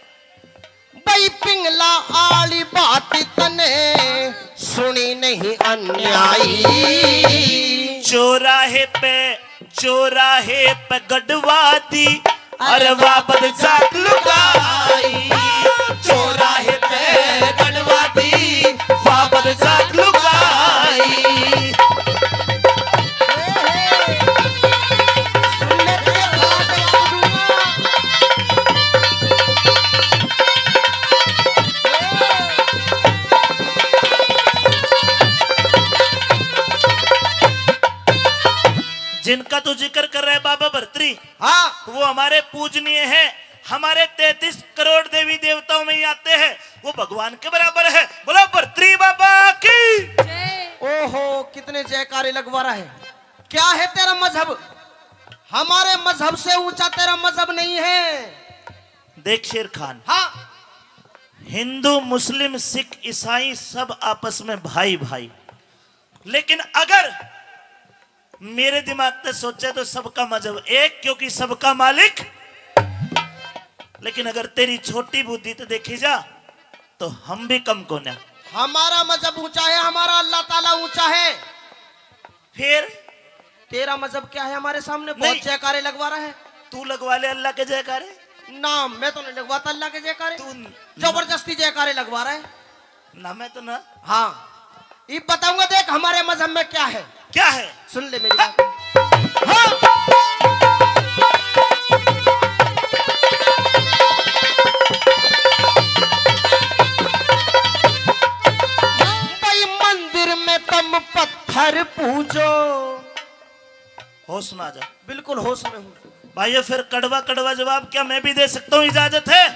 भाई पिंगला आली बात तने, सुनी नहीं अन्यायी। चौराहे पे गढ़वा दी, अरे वापद जात लुगाई। चौराहे पे गढ़वा दी, वापद जात लुगाई। जिनका तो जिक्र कर रहे बाबा भर्तरी, हाँ वो हमारे पूजनीय है, हमारे 33 करोड़ देवी देवताओं में ही आते हैं, वो भगवान के बराबर है। बोलो भर्तरी बाबा की। ओहो कितने जयकारे लगवा रहा है। क्या है तेरा मजहब? हमारे मजहब से ऊंचा तेरा मजहब नहीं है। देख शेर खान, हाँ हिंदू मुस्लिम सिख ईसाई सब आपस में भाई भाई, लेकिन अगर मेरे दिमाग से सोचे तो सबका मजहब एक, क्योंकि सबका मालिक। लेकिन अगर तेरी छोटी बुद्धि तो देखी जा तो हम भी कम कौन है। हमारा मजहब ऊंचा है, हमारा अल्लाह ताला ऊंचा है। फिर तेरा मजहब क्या है हमारे सामने? नहीं। बहुत जयकारे लगवा रहा है। तू लगवा ले अल्लाह के जयकारे। ना मैं तो नहीं लगवाता अल्लाह के जयकारे, तू जबरदस्ती जयकारे लगवा रहा है। ना मैं तो ना। हाँ ये बताऊंगा, देख हमारे मजहब में क्या है। क्या है? सुन ले मेरी बात। हाँ। भाई मंदिर में तुम पत्थर पूजो। होश में आ जा। बिल्कुल होश में हूँ। भाइयों फिर कड़वा कड़वा जवाब क्या मैं भी दे सकता हूँ? इजाजत है?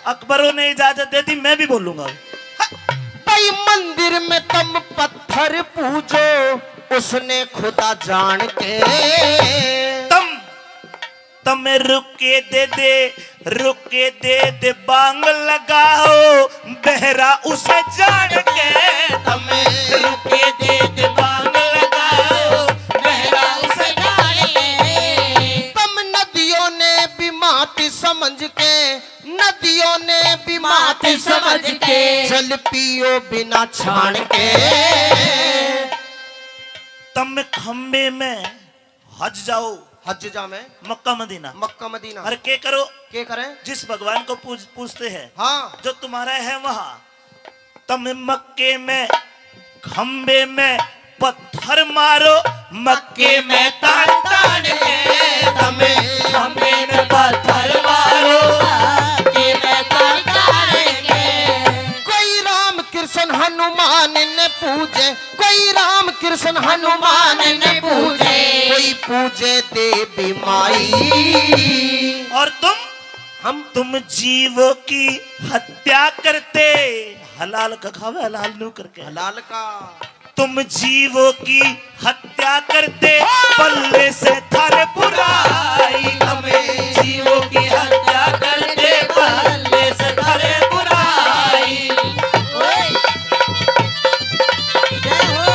अकबरों ने इजाजत दे दी, मैं भी बोलूंगा। भाई मंदिर में तुम पत्थर पूजो, उसने खुदा जान के। तम रुके दे दे बांग लगाओ, बहरा उसे जान के। तम रुके दे बांग लगाओ, बहरा उसे जान के। तुम नदियों ने भी माटी समझ के, नदियों ने भी माटी समझ के, जल पियो बिना छान के। तम खंबे में हज जाओ। हज जा में मक्का मदीना। Mecca Medina. अरे क्या करो? क्या करें? जिस भगवान को पूछते हैं, हाँ जो तुम्हारा है वहां। तम मक्के में खंबे में पत्थर मारो, मक्के में तान तान के। तम खंबे में पत्थर मारो, मक्के में तान तान के। कृष्ण हनुमान ने पूजे, कोई राम कृष्ण हनुमान ने पूजे, कोई पूजे देवी माई। और तुम जीवों की हत्या करते, हलाल का खावे, हलाल नू करके, हलाल का। तुम जीवों की हत्या करते, पल्ले से थारे बुराई, हमें जीवों की हत्या करते, पल्ले से थारे बुराई। जय हो।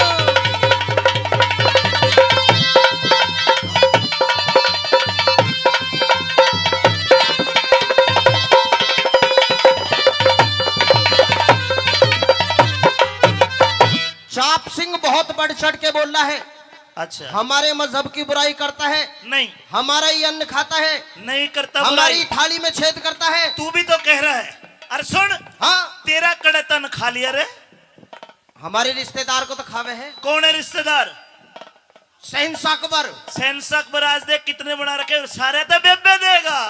चाप सिंह बहुत बढ़ चढ़ के बोल रहा है। अच्छा, हमारे मजहब की बुराई करता है, नहीं हमारा ही अन्न खाता है, नहीं करता, हमारी थाली में छेद करता है। तू भी तो कह रहा है। अरे सुन, हाँ, तेरा कड़तन खा लिया रे। हमारे रिश्तेदार को तो खावे है। कौन है रिश्तेदार? शहंशाह अकबर। शहंशाह अकबर आज देख कितने बना रखे, सारे तो बेबे देगा।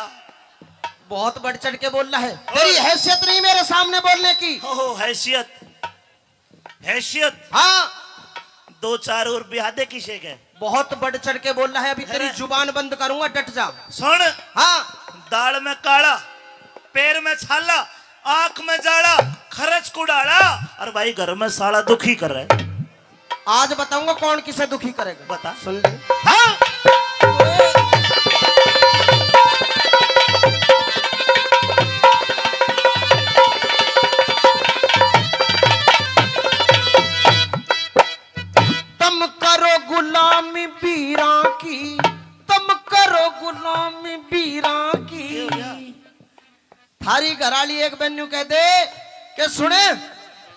बहुत बढ़ चढ़ के बोल रहा है। तेरी हैसियत नहीं मेरे सामने बोलने की। हो हैसियत, हैसियत। हाँ, 2-4 और ब्याह दे किसे के। बहुत बढ़ चढ़ के बोल रहा है। अभी तेरी जुबान बंद करूंगा, डट जा। सुन, हाँ, दाल में काला, पैर में छाला, आंख में जाड़ा, खर्च को डाला, और भाई घर में साला दुखी कर रहा है। आज बताऊंगा कौन किसे दुखी करेगा। बता। सुन ले। हाँ? तुम करो गुलामी बीरा की, तुम करो गुलामी बीरा की। थारी घराली एक बन्नू कह दे कि सुने,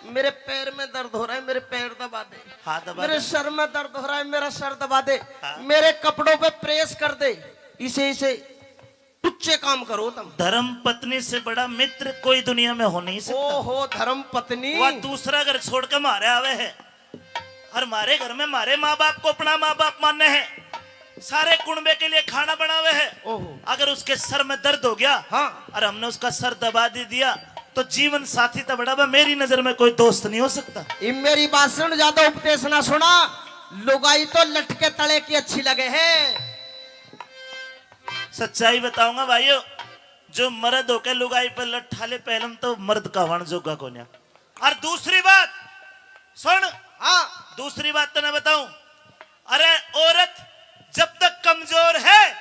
मेरे पैर में दर्द हो रहा है, मेरे पैर दबा दे। हाँ, दबा मेरे दे। सर में दर्द हो रहा है, मेरा सर दबा दे। हाँ। मेरे कपड़ों पे प्रेस कर दे। इसे टुच्चे काम करो तुम। धर्म पत्नी से बड़ा मित्र कोई दुनिया में हो नहीं सकता। ओहो, धर्म पत्नी। वह दूसरा घर छोड़ के मारे आवे है, और मारे घर में मारे माँ बाप को अपना माँ बाप मानने हैं, सारे कुनबे के लिए खाना बनावे है। ओहो। अगर उसके सर में दर्द हो गया, हाँ, और हमने उसका सर दबा दे दिया, तो जीवन साथी तो बड़ा, मेरी नजर में कोई दोस्त नहीं हो सकता। ये मेरी बात सुन, ज्यादा उपदेश ना सुना। लुगाई तो लटके तले की अच्छी लगे है। सच्चाई बताऊंगा भाइयों, जो मर्द होके लुगाई पर लट्ठाले पहलम, तो मर्द का वण जोगा कोन्या। और दूसरी बात सुन, हाँ, दूसरी बात तो मैं बताऊं, अरे औरत जब तक कमजोर है,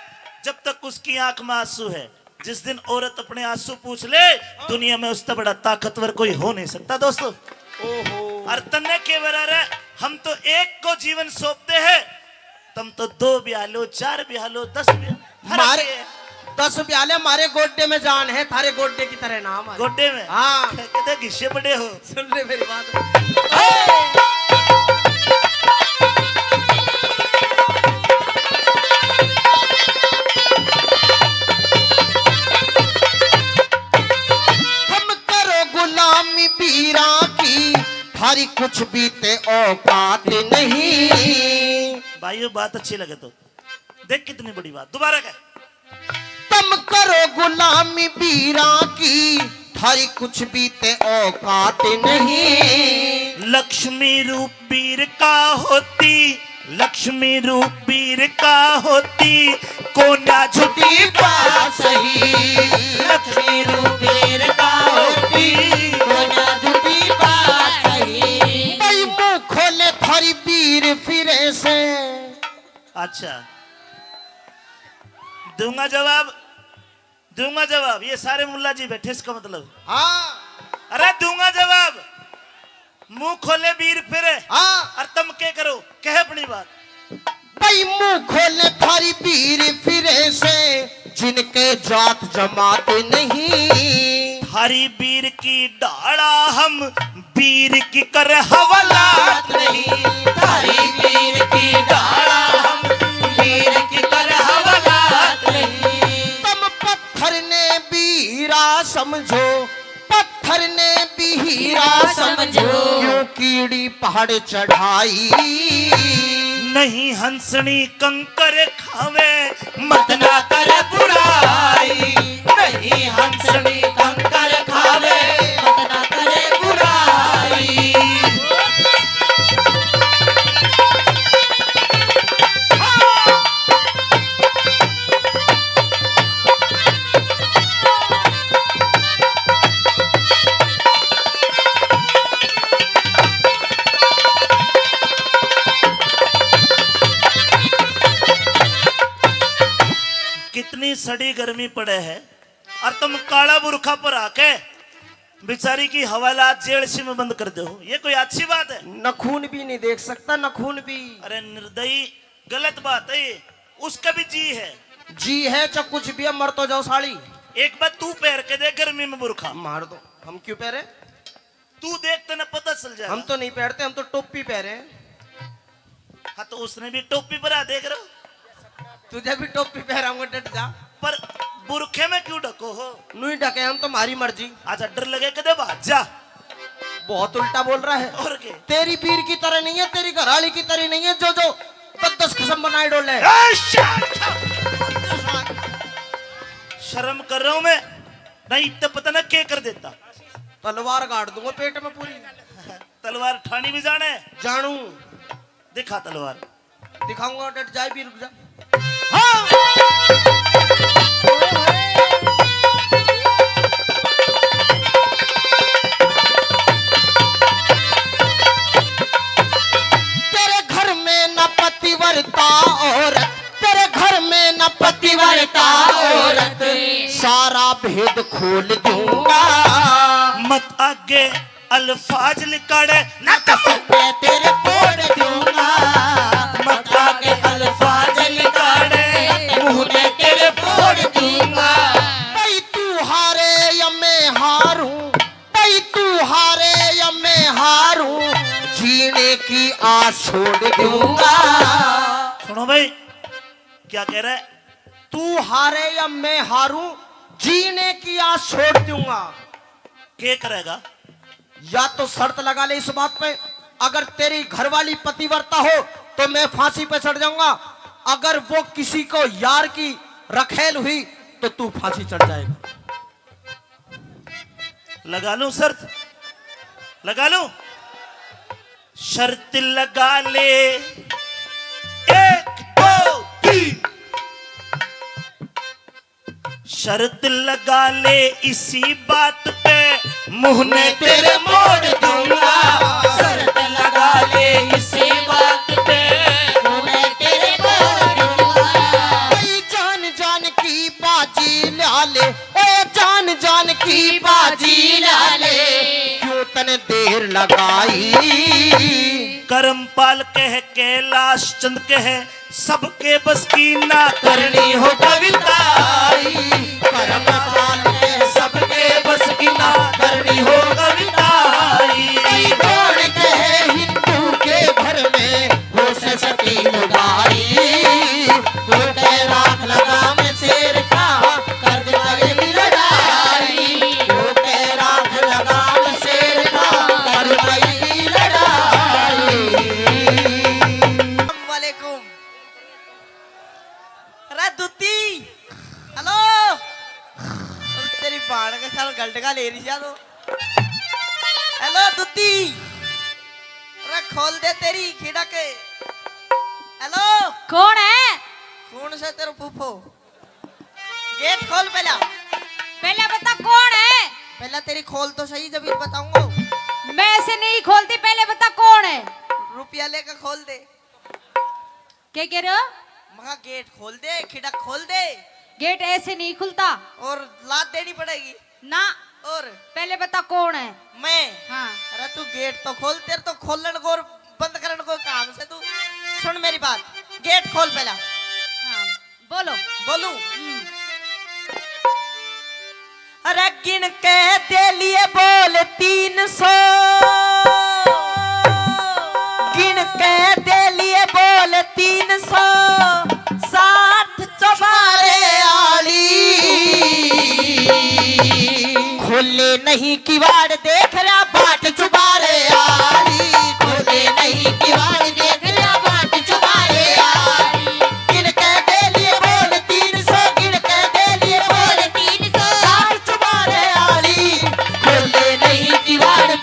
जब तक उसकी आंख में आंसू है, जिस दिन औरत अपने आंसू पूछ ले, दुनिया में उससे बड़ा ताकतवर कोई हो नहीं सकता दोस्तों। ओहो। और तन्ने के बराबर हम तो एक को जीवन सौंपते हैं, तुम तो 2 ब्याह लो, 4 ब्याह लो, 10 ब्याह। मारे 10 ब्याले, मारे गोड्डे में जान है, थारे गोड्डे की तरह नाम है। गोड्डे में? हाँ, कहते घिस्से बड़े हो। सुन ले मेरी बात। हम करो गुलामी बीरा की, थारी कुछ बीते औकात नहीं। भाइयों बात अच्छी लगे तो देख कितनी बड़ी बात, दोबारा कह। तुम करो गुलामी बीरा की, थारी कुछ बीते औकात नहीं। लक्ष्मी रूप वीर का होती, लक्ष्मी रूप वीर का होती, कोन्या झुटी पास ही। लक्ष्मी रूप वीर का होती, कोन्या झुटी पास ही। भाई मुंह खोले थारी वीर फिरे से। अच्छा, दूंगा जवाब, दूंगा जवाब। ये सारे मुल्ला जी बैठे, इसका मतलब। हाँ, अरे दूंगा जवाब। मुंह खोले वीर फिरे, हाँ, और तुम क्या करो, कह अपनी बात। भाई मुंह खोले थारी वीर फिरे से, जिनके जात जमात नहीं। थारी वीर की डाड़ा हम, वीर की कर हवालात नहीं। थारी वीर की डाड़ा हम, वीर की कर हवालात नहीं। तुम पत्थर ने बीरा समझो, पत्थर ने भी हीरा समझो, क्यों कीड़ी पहाड़ चढ़ाई। नहीं हंसनी कंकर खावे, मत ना कर बुराई। नहीं हंसनी कंकर खावे, मत ना करे बुराई। इतनी सड़ी गर्मी पड़े है और तुम काला बुरखा पर आके बेचारी की हवालात जेल से में बंद कर दो, ये कोई अच्छी बात है? नखून भी नहीं देख सकता, नखून भी। अरे निर्दयी, गलत बात है ये। उसका भी जी है। जी है चाहे कुछ भी है, मर तो जाओ साड़ी। एक बार तू पहन के दे गर्मी में बुरखा। मार दो। हम क्यों पहरे? तू देखते ना पता चल जाए। हम तो नहीं पहनते, हम तो टोपी पहरे। हाँ तो उसने भी टोपी पहना, देख रहे हो? तुझे भी टोपी पहराऊंगा, डट जा। पर बुरखे में क्यों ढको हो? नहीं ढके, हम तो हमारी मर्जी। अच्छा डर लगे कदे भाग जा। बहुत उल्टा बोल रहा है। और क्या? तेरी बीर की तरह नहीं है, तेरी घरवाली की तरह नहीं है जो 10 किस्म बनाए डोले। शर्म कर रहा हूं मैं, नहीं तो पता ना क्या कर देता। तलवार गाड़ दूंगा पेट में पूरी। तलवार ठानी भी जाने? जानू। दिखा तलवार। दिखाऊंगा, डट जाए भी, रुक जा। तेरे घर में न पतिव्रता औरत, तेरे घर में न पतिव्रता औरत, सारा भेद खोल दूंगा। मत आगे अल्फाज लिकाड़े न कसते तेरे फोड़ दूंगा। मत आगे अल्फाज लिकाड़े, मुंह में तेरे फोड़ दूंगा। भाई तू हारे या मैं हारूं, भाई तू हारे या मैं हारूं, जीने की आस छोड़ दूंगा। सुनो भाई, क्या कह रहा है? तू हारे या मैं हारूं, जीने की आस छोड़ दूंगा। क्या करेगा? या तो शर्त लगा ले इस बात पे, अगर तेरी घरवाली पतिव्रता हो तो मैं फांसी पे चढ़ जाऊंगा, अगर वो किसी को यार की रखेल हुई तो तू फांसी चढ़ जाएगा। लगा लूं शर्त? लगा लूं? शर्त लगा ले, 1 2 3। शर्त लगा ले इसी बात पे, मुंह ने तेरे मोड़ दूंगा। शर्त लगा ले इसी बात पे, मुंह ने तेरे मोड़ दूंगा। ओए जान जान की बाजी ला ले, ओए जान जान की बाजी ला ले, क्यों तने देर लगाई। करमपाल कह कैलाश चंद कह, सबके बस की ना करनी हो कविता। करमपाल के सबके बस की ना करनी हो कविता। कौन कहे हिंदू के घर में हो से सती लुगाई, वो कह राख लगाम शेर का कर दे लगेगी लड़ाई, वो कह राख लगाम शेर का कर लगेगी लड़ाई। वालेकुम। अरे दुत्ती, हेलो। तेरी बाण का ख्याल गलट का ले रही है तो। हेलो दुत्ती, अरे खोल दे तेरी खिड़क। हेलो, कौन है? कौन से तेरे फूफो? गेट खोल पहला। पहले बता कौन है? पहला तेरी खोल तो सही, जब बताऊंगा। मैं ऐसे नहीं खोलती, पहले बता कौन है? रुपया लेकर खोल दे। क्या कह रहे हो? मगा गेट खोल दे, खिड़क खोल दे। गेट ऐसे नहीं खुलता। और लात देनी पड़ेगी ना। और पहले बता कौन है? मैं। हाँ। अरे तू गेट तो खोल, तेरे तो खोलन को और बंद करने को काम से। तू सुन मेरी बात, गेट खोल पहला। हाँ, बोलो। बोलू? अरे गिन के दे लिए बोल 300, गिन के दे लिए बोल 300, 60 चौबारे आली। खोले नहीं किवाड़ देख रहा बाट चुबारे आली, खोले नहीं किवाड़ देख रहा बाट चुबारे आली। गिन के दे लिए बोल 300, गिन के दे लिए बोल 300, 60 चुबारे आली। खोले नहीं किवाड़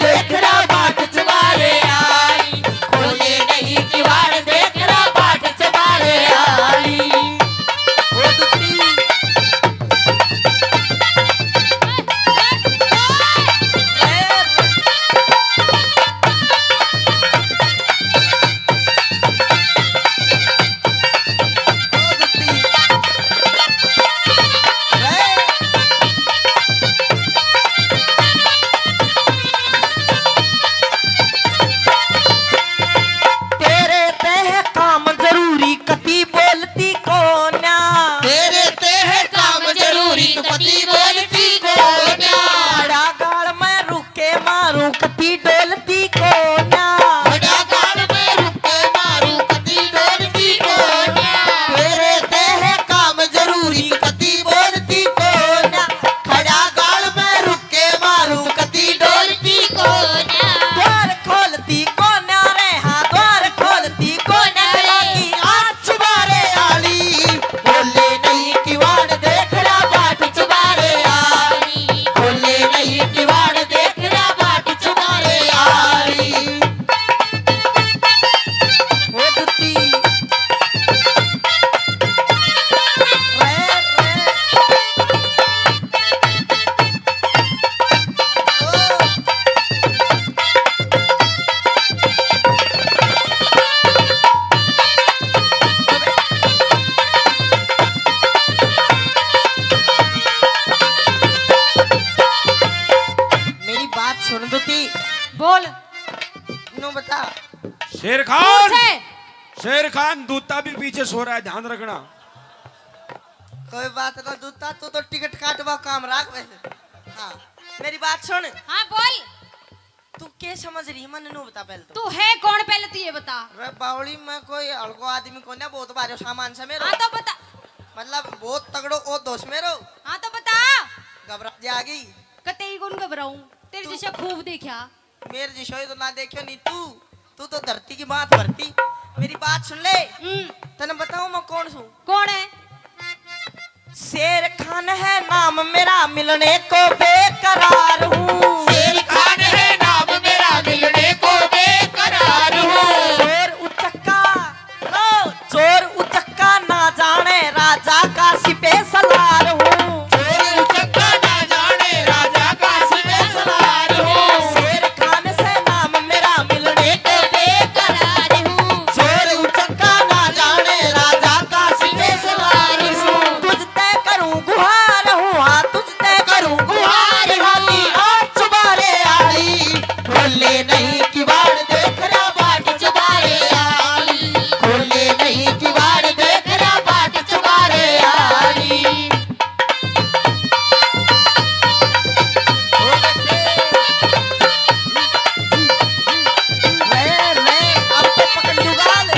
कती डोलती कोन्या खड़ा गाल में रुके मारू कती डोलती कोन्या तेरे ते है काम जरूरी कती बोलती कोन्या खड़ा गाल में रुके मारू कती डोलती कोन्या द्वार खोलती कोन्या रे हाँ द्वार खोलती कोन्या की आज चुबारे आली बोले नहीं किवाड़ देख रहा बाट चुबारे आली बोले नहीं किवाड़ देख रहा बाट चुबारे आली वो दुती मेरी बात सुन दुती बोल। नो बता शेर खान पूछे। शेर खान दूता भी पीछे सो रहा है, ध्यान रखना। कोई बात ना दूता तू तो टिकट काटवा काम राख वैसे। हाँ मेरी बात सुन हाँ बोल। तू क्या समझ रही है मन नो बता पहले तो तू है कौन पहले तू ये बता। रे बावली में कोई हल्को आदमी को ना बहुत बारे सामान से मेरो हाँ तो बता। मतलब बहुत तगड़ो ओ दोस्त मेरो हाँ तो बता। घबरा जागी कतई कौन घबराऊं, तेरे जैसे खूब देखा। मेरे जिसो तो ना देखियो नहीं तू तो धरती की बात भरती। मेरी बात सुन ले तने बताऊं मैं कौन हूँ। कौन है? शेर खान है नाम मेरा मिलने को बेकरार हूँ। शेर खान है नाम मेरा मिलने को बेकरार हूँ चोर उचक्का ना जाने राजा का सिपे सलार हूँ। चोर उचक्का ना जाने राजा का सिपे सलार हूँ शेर खान से नाम मेरा मिलने को बेकरार हूँ चोर उचक्का ना जाने राजा का सिपे सलार हूँ। तुझ तय करूँ गुहार हूँ हाँ तुझ तय करूँ गुहार हाथी आज चुबारे आई खोले नहीं किवाड़ देख रहा बाट चुबारे आई खोले नहीं किवाड़ देख रहा बाट चुबारे आई। अब तो पकड़ लूगाल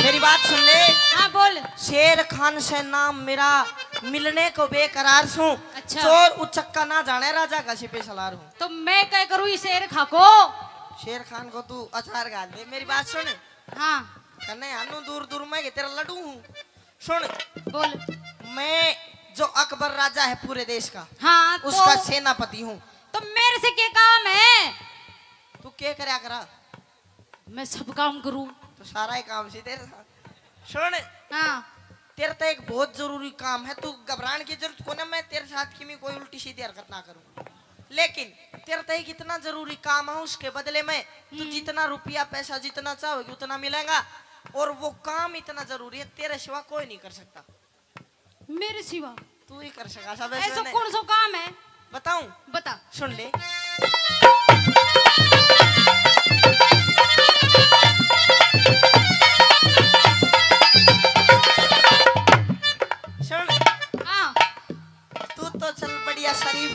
मेरी बात सुन ले। हाँ बोल। शेर खान से नाम मेरा मिलने को बेकरार हूँ। अच्छा। चोर उचक्का ना जाने राजा का सिपे सलार हूँ। तो मैं क्या करूँ इस शेर खा को? शेर खान को तू अचार गाल दे। मेरी बात सुन हाँ कन्ने आनू दूर दूर में तेरा लड्डू हूँ। सुन बोल। मैं जो अकबर राजा है पूरे देश का हाँ उसका तो, सेनापति हूँ। तो मेरे से क्या काम है? तू क्या करया करा? मैं सब काम करूँ। तो सारा ही काम से तेरे साथ। सुन हाँ तेरा तो एक बहुत जरूरी काम है। तू घबराने की जरूरत को ना मैं तेरे साथ की मैं कोई उल्टी सीधी हरकत ना करूँ। लेकिन तेरा तो एक इतना जरूरी काम है उसके बदले में तू जितना रुपया पैसा जितना चाहोगे उतना मिलेगा। और वो काम इतना जरूरी है तेरे सिवा कोई नहीं कर सकता। मेरे सिवा तू ही कर सका सब ऐसा कौन सा काम है? बताऊं? बता। सुन ले। सुन हाँ तू तो चल बढ़िया शरीफ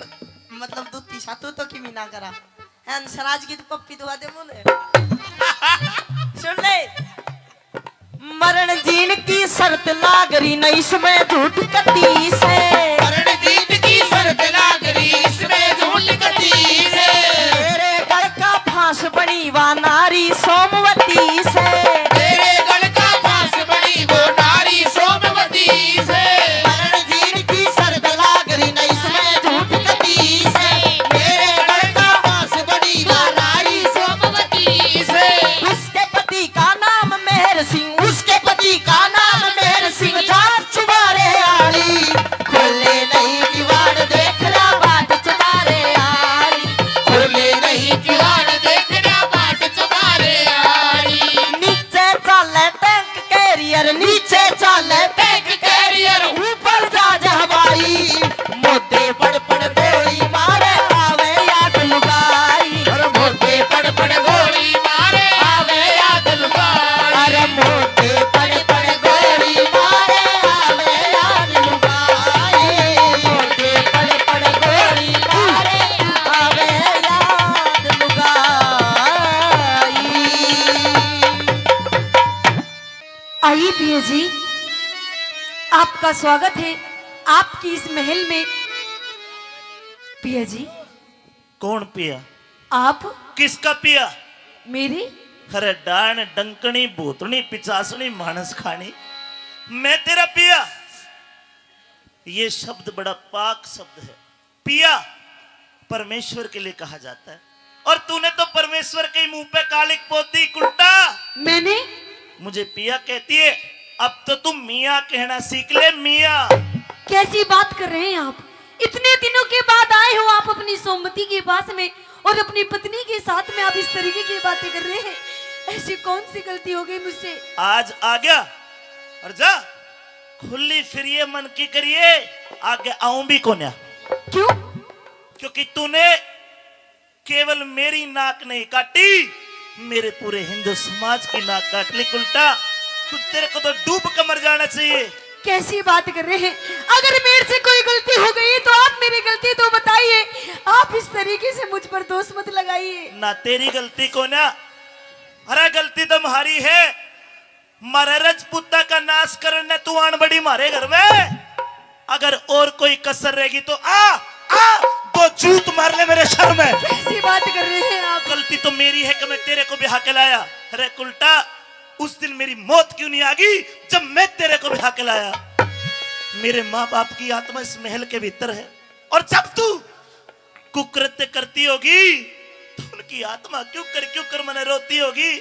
मतलब दूती सा तू तो किमी ना करा है सराज की तो पप्पी दुआ दे बोले। सुन ले मरण जीन की शर्त लागरी न इसमें झूठ कती से मरण जीत की शर्त लागरी इसमें झूठ कती से तेरे गढ़ का फांस बनी वा नारी सोमवती से तेरे गढ़ का फांस बनी वो नारी सोमवती से मरण जीन की शर्त लागरी न इसमें झूठ कती से तेरे गढ़ का फांस बनी वो नारी सोमवती से उसके पति का नाम मेहर सिंह उसके पति का नाम मेहर सिंह जात चुबारे आली खोले आइए पिया जी, आपका स्वागत है आपकी इस महल में। पिया जी। कौन पिया? आप। किसका पिया? मेरी। अरे डाण डंकनी भूतनी पिचासनी मानस खानी, मैं तेरा पिया? ये शब्द बड़ा पाक शब्द है। पिया परमेश्वर के लिए कहा जाता है, और तूने तो परमेश्वर के मुंह पे कालिक पोती उल्टा। मैंने? मुझे पिया कहती है, अब तो तुम मियाँ कहना सीख ले। मियाँ। कैसी बात कर रहे हैं आप? इतने दिनों के बाद आए हो आप अपनी सोमवती के पास में, और अपनी पत्नी के साथ में आप इस तरीके की बातें कर रहे हैं। ऐसी कौन सी गलती हो गई मुझसे? आज आ गया और जा, खुली फिरिए मन की करिए, आगे आऊं भी कोन्या। क्यों? क्योंकि तूने केवल मेरी नाक नहीं काटी, मेरे पूरे हिंदू समाज की नाक काट ली उल्टा। तू तेरे को तो डूब कर मर जाना चाहिए। कैसी बात कर रहे हैं? अगर मेरे से कोई गलती हो गई तो आप मेरी गलती तो बताइए, आप इस तरीके से मुझ पर दोष मत लगाइए। ना तेरी गलती को ना, अरे गलती तो हमारी है। मारे रजपुता का नाश करने तू आन बड़ी मारे घर में। अगर और कोई कसर रहेगी तो आ तो जूत मार ले मेरे सर में। कैसी बात कर रहे हैं आप? गलती तो मेरी है कि मैं तेरे को ब्याह के लाया। अरे उल्टा, उस दिन मेरी मौत क्यों नहीं आ गई जब मैं तेरे को ब्याह के लाया? मेरे माँ बाप की आत्मा इस महल के भीतर है, और जब तू कुकृत्य करती होगी तो उनकी आत्मा क्यों कर मने रोती होगी।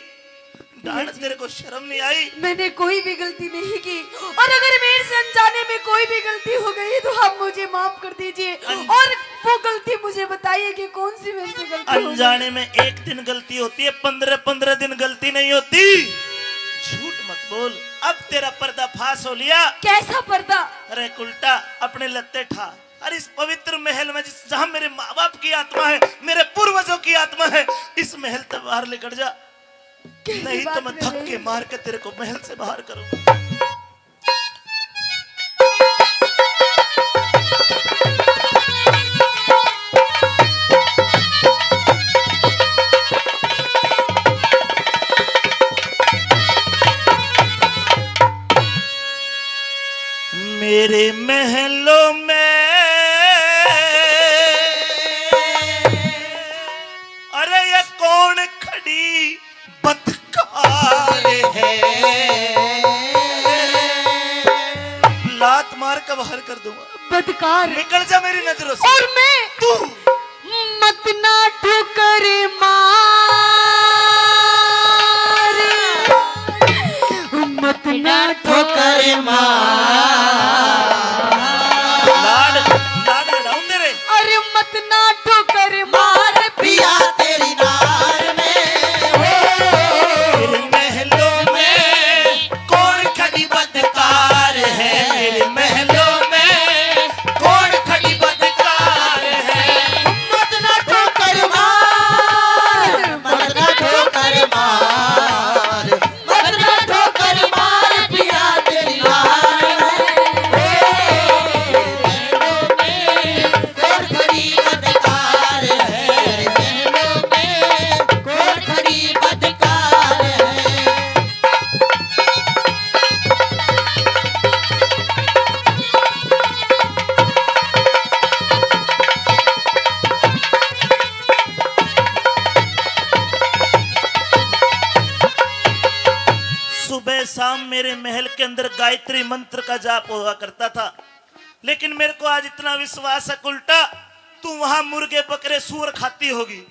डांट, तेरे को शर्म नहीं आई? मैंने कोई भी गलती नहीं की, और अगर मेरे से अनजाने में कोई भी गलती हो गई तो आप मुझे माफ कर दीजिए, और वो गलती मुझे बताइए कि कौन सी मेरे से गलती हो गई। अनजाने में एक दिन गलती होती है, 15 दिन गलती नहीं होती। झूठ मत बोल। अब तेरा पर्दा फाश हो लिया। कैसा पर्दा? अरे उल्टा, अपने लत्ते ठा। अरे इस पवित्र महल में जहाँ मेरे माँ बाप की आत्मा है, मेरे पूर्वजों की आत्मा है, इस महल से बाहर लेकर जा, नहीं तो मैं धक्के मार के तेरे को महल से बाहर करूंगा। मेरे महलों में अरे ये कौन खड़ी बदकार है? लात मार कर बाहर कर दूंगा। बदकार? निकल जा मेरी नजरों से। और मैं? तू मत ना ठोकर मार, मत ना ठोकर मार। लाड लड़ाऊं तेरे। अरे मत ना ठोकर मार पिया तेरी नार में। मेरे महलों में कौन खड़ी बदकार है? मेरे महलों में कौन खड़ी बदकार है? मत ना ठोकर मार, मत ना ठोकर मार, मत ना ठोकर मार पिया तेरी नार में। कौन खड़ी बदकार है? महलों में कौन खड़ी बदकार है? सुबह शाम मेरे महल के अंदर गायत्री मंत्र का जाप हुआ करता था, लेकिन मेरे को आज इतना विश्वास है उल्टा, तू वहां मुर्गे बकरे सूअर खाती होगी।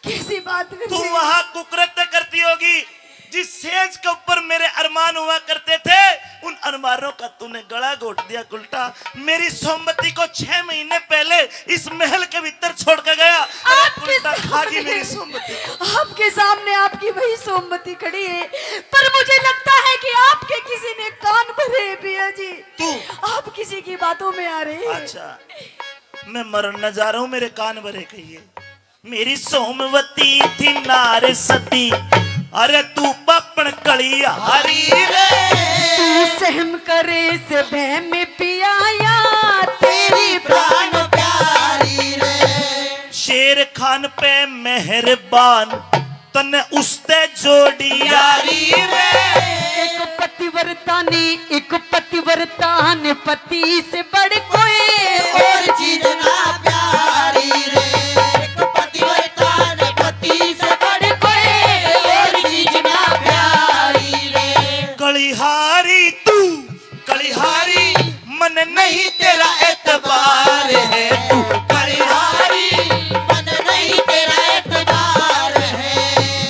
कैसी बात है? तू वहां कुकृत्य करती होगी। जिस सेज के ऊपर मेरे अरमान हुआ करते थे, उन अरमानों का तूने गला घोट दिया उल्टा। मेरी सोमवती को 6 महीने पहले इस महल के भीतर छोड़ कर गया। उल्टा खागी मेरी सोमवती। आपके सामने आपकी वही सोमवती खड़ी है, पर मुझे लगता है कि आपके किसी ने कान भरे हैं पिया जी। तू? आप किसी की बातों में आ रहे हैं। अच्छा, मैं मरने जा रहा हूँ, मेरे कान भरे कहिए। मेरी सोमवती थी नार सती, अरे तू पापण कली हारी रे। तू सहम करे से भय में पिया या तेरी प्राण प्यारी रे। शेर खान पे मेहरबान तने उसते जोड़ी यारी रे। एक पति पतिव्रता ने एक पतिव्रता ने पति से बढ़ कोई और चीज ना प्यारी रे, एक पतिव्रता ने पति से बढ़ कोई और चीज ना प्यारी रे। कलिहारी तू कलिहारी मन नहीं तेरा एतबार है तू कलिहारी मन नहीं तेरा एतबार है।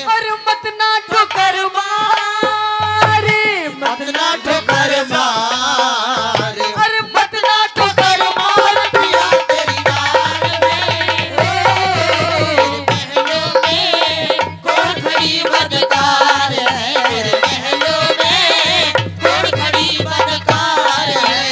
और मत ना ठोकर मारे मत ना ठोकर मार, अरे मत ना ठोकर मार पिया तेरी दार में। महलों में कौन खड़ी बदकार है, महलों में कौन खड़ी बदकार है।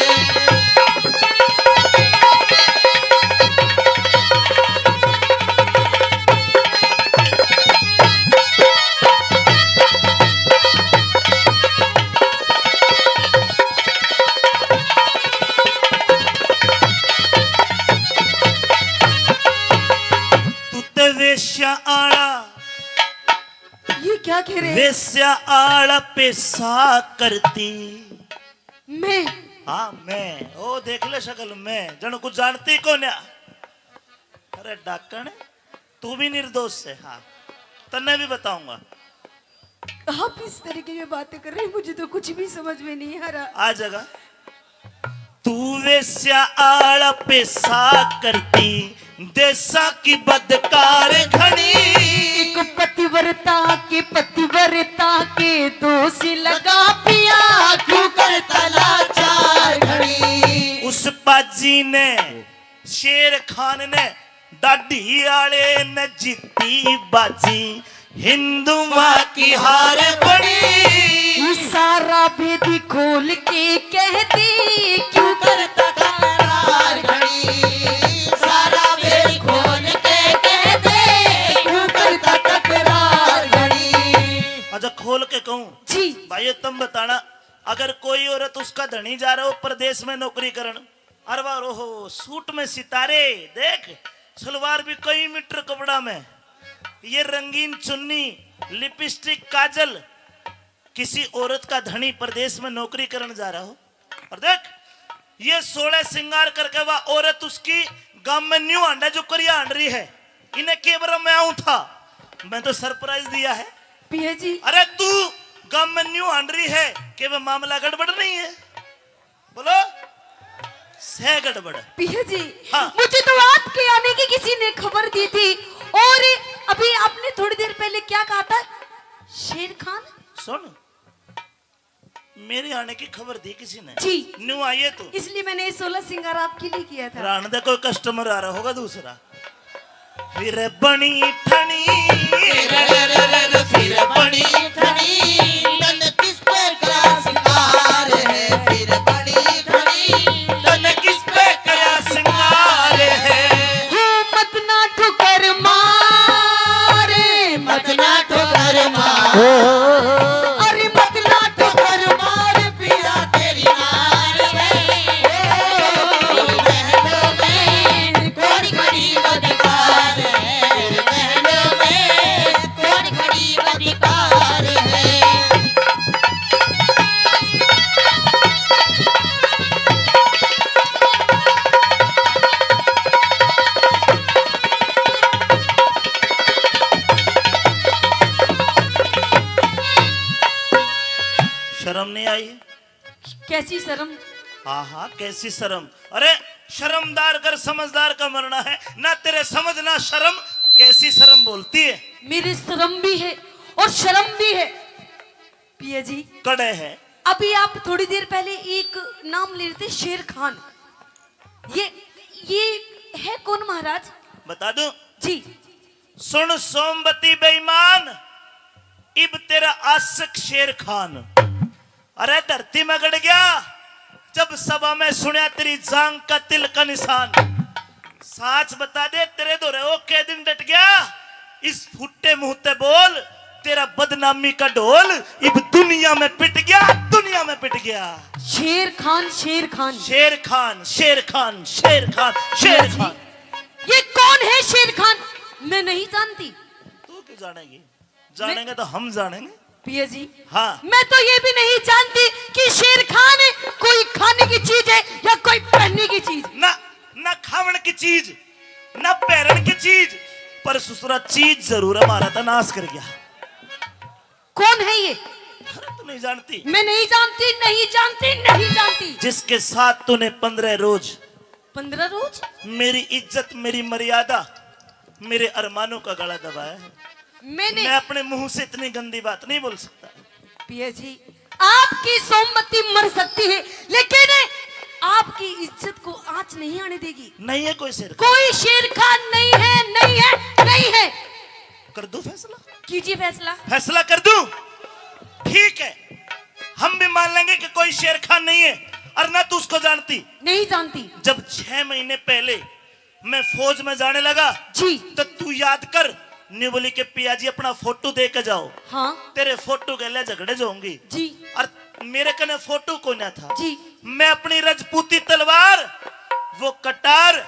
तू ते वेश्या आड़ा ये क्या कह रहे हैं? वेश्या आड़ा पेशा करती। मैं हाँ मैं ओ देख ले शक्ल मैं जन कुछ जानती को ना। अरे डाकण तू भी निर्दोष है। हाँ तन्ने भी बताऊंगा। आप इस तरीके की बातें कर रहे हैं, मुझे तो कुछ भी समझ में नहीं आ रहा। आ जगह तू वेश्या आड़ा पेशा करती देसा की बदकार घड़ी। एक पतिव्रता के दोषी लगा पिया क्यों करता लाचार घड़ी। उस बाजी ने शेर खान ने दाढ़ी आले ने जीती बाजी हिंदू माँ की हार पड़ी। सारा भेदी खोल के कहती क्यों करता तकरार घड़ी, सारा भेद खोल के कह दे क्यों करता तकरार घड़ी। अच्छा खोल के कहूँ जी भाई तुम बताना अगर कोई औरत उसका धनी जा रहा हो प्रदेश में नौकरी करन अरे वाह रोहो सूट में सितारे देख सलवार भी कई मीटर कपड़ा में ये रंगीन चुन्नी लिपस्टिक काजल किसी औरत का धनी प्रदेश में नौकरी करने जा रहा हो और देख ये 16 श्रृंगार करके वह औरत उसकी गांव में न्यू अंडा जो करिया अंड रही है इन्हें केवल मैं आऊं था मैं तो सरप्राइज दिया है पिया जी। अरे तू गांव में न्यू अंड रही है कि वह मामला गड़बड़ नहीं है बोलो से गड़बड़ पिया जी हाँ। मुझे तो आपके आने की किसी ने खबर दी थी और अभी आपने थोड़ी देर पहले क्या कहा था शेर खान। सुन मेरे आने की खबर दी किसी ने जी न्यू आइए तो इसलिए मैंने 16 श्रृंगार आपके लिए किया था। रान दे कोई कस्टमर आ रहा होगा दूसरा फिर बनी ठनी फिर बड़ी ठनी तन किस पे करा सिंगार है, फिर बड़ी ठनी तन किस पे करा सिंगार है। मत ना ठुकर मारे मत ना ठोकर मार, अरे मत ना ठुकर मार पिया तेरी नार में। महलों में कौन खड़ी बदकार है, महलों में कौन खड़ी बदकार है। शर्म नहीं आई कैसी शर्म। हाँ हाँ कैसी शर्म अरे शर्मदार कर समझदार का मरना है ना तेरे समझ ना शर्म कैसी शर्म बोलती है। मेरे शर्म भी है और शर्म भी है पिया जी। कड़े है अभी आप थोड़ी देर पहले एक नाम ले रहे थे शेर खान ये है कौन महाराज बता दूं जी। सुन सोमवती बेईमान इब तेरा आशिक शेर खान अरे धरती में गड़ गया जब सभा में सुना तेरी जांग का तिल का निशान। साच बता दे तेरे दो रहो के दिन डट गया इस फुट्टे मुंहते बोल तेरा बदनामी का ढोल इब दुनिया में पिट गया दुनिया में पिट गया। शेर खान शेर खान शेर खान शेर खान शेर खान शेर खान ये कौन है शेर खान मैं नहीं जानती। तू क्यों जानेगी जानेंगे तो हम जानेंगे। पिया जी हाँ मैं तो ये भी नहीं जानती कि शेर खान कोई खाने की चीज है या कोई पहनने की चीज। ना खावन की चीज ना पैरन की चीज, पर ससुरा चीज जरूर हमारा था नाश कर गया। कौन है ये? तू नहीं जानती? मैं नहीं जानती, नहीं जानती, नहीं जानती। जिसके साथ तूने 15 रोज 15 रोज मेरी इज्जत, मेरी मर्यादा, मेरे अरमानों का गला दबाया है। मैं अपने मुंह से इतनी गंदी बात नहीं बोल सकता। पिया जी आपकी सोमवती मर सकती है लेकिन आपकी इज्जत को आंच नहीं आने देगी। नहीं है कोई शेर, कोई शेर खान नहीं है, नहीं है, नहीं है। कर दूं फैसला? कीजिए फैसला। फैसला कर दूं? ठीक है, हम भी मान लेंगे कि कोई शेर खान नहीं है। और ना तू उसको जानती? नहीं जानती। जब 6 महीने पहले मैं फौज में जाने लगा जी, तो तू याद कर, न्यू बोली के पिया जी अपना फोटो दे के जाओ। हाँ तेरे फोटो के लिए झगड़े जाऊंगी जी। और मेरे कने फोटो को ना था जी। मैं अपनी रजपूती तलवार, वो कटार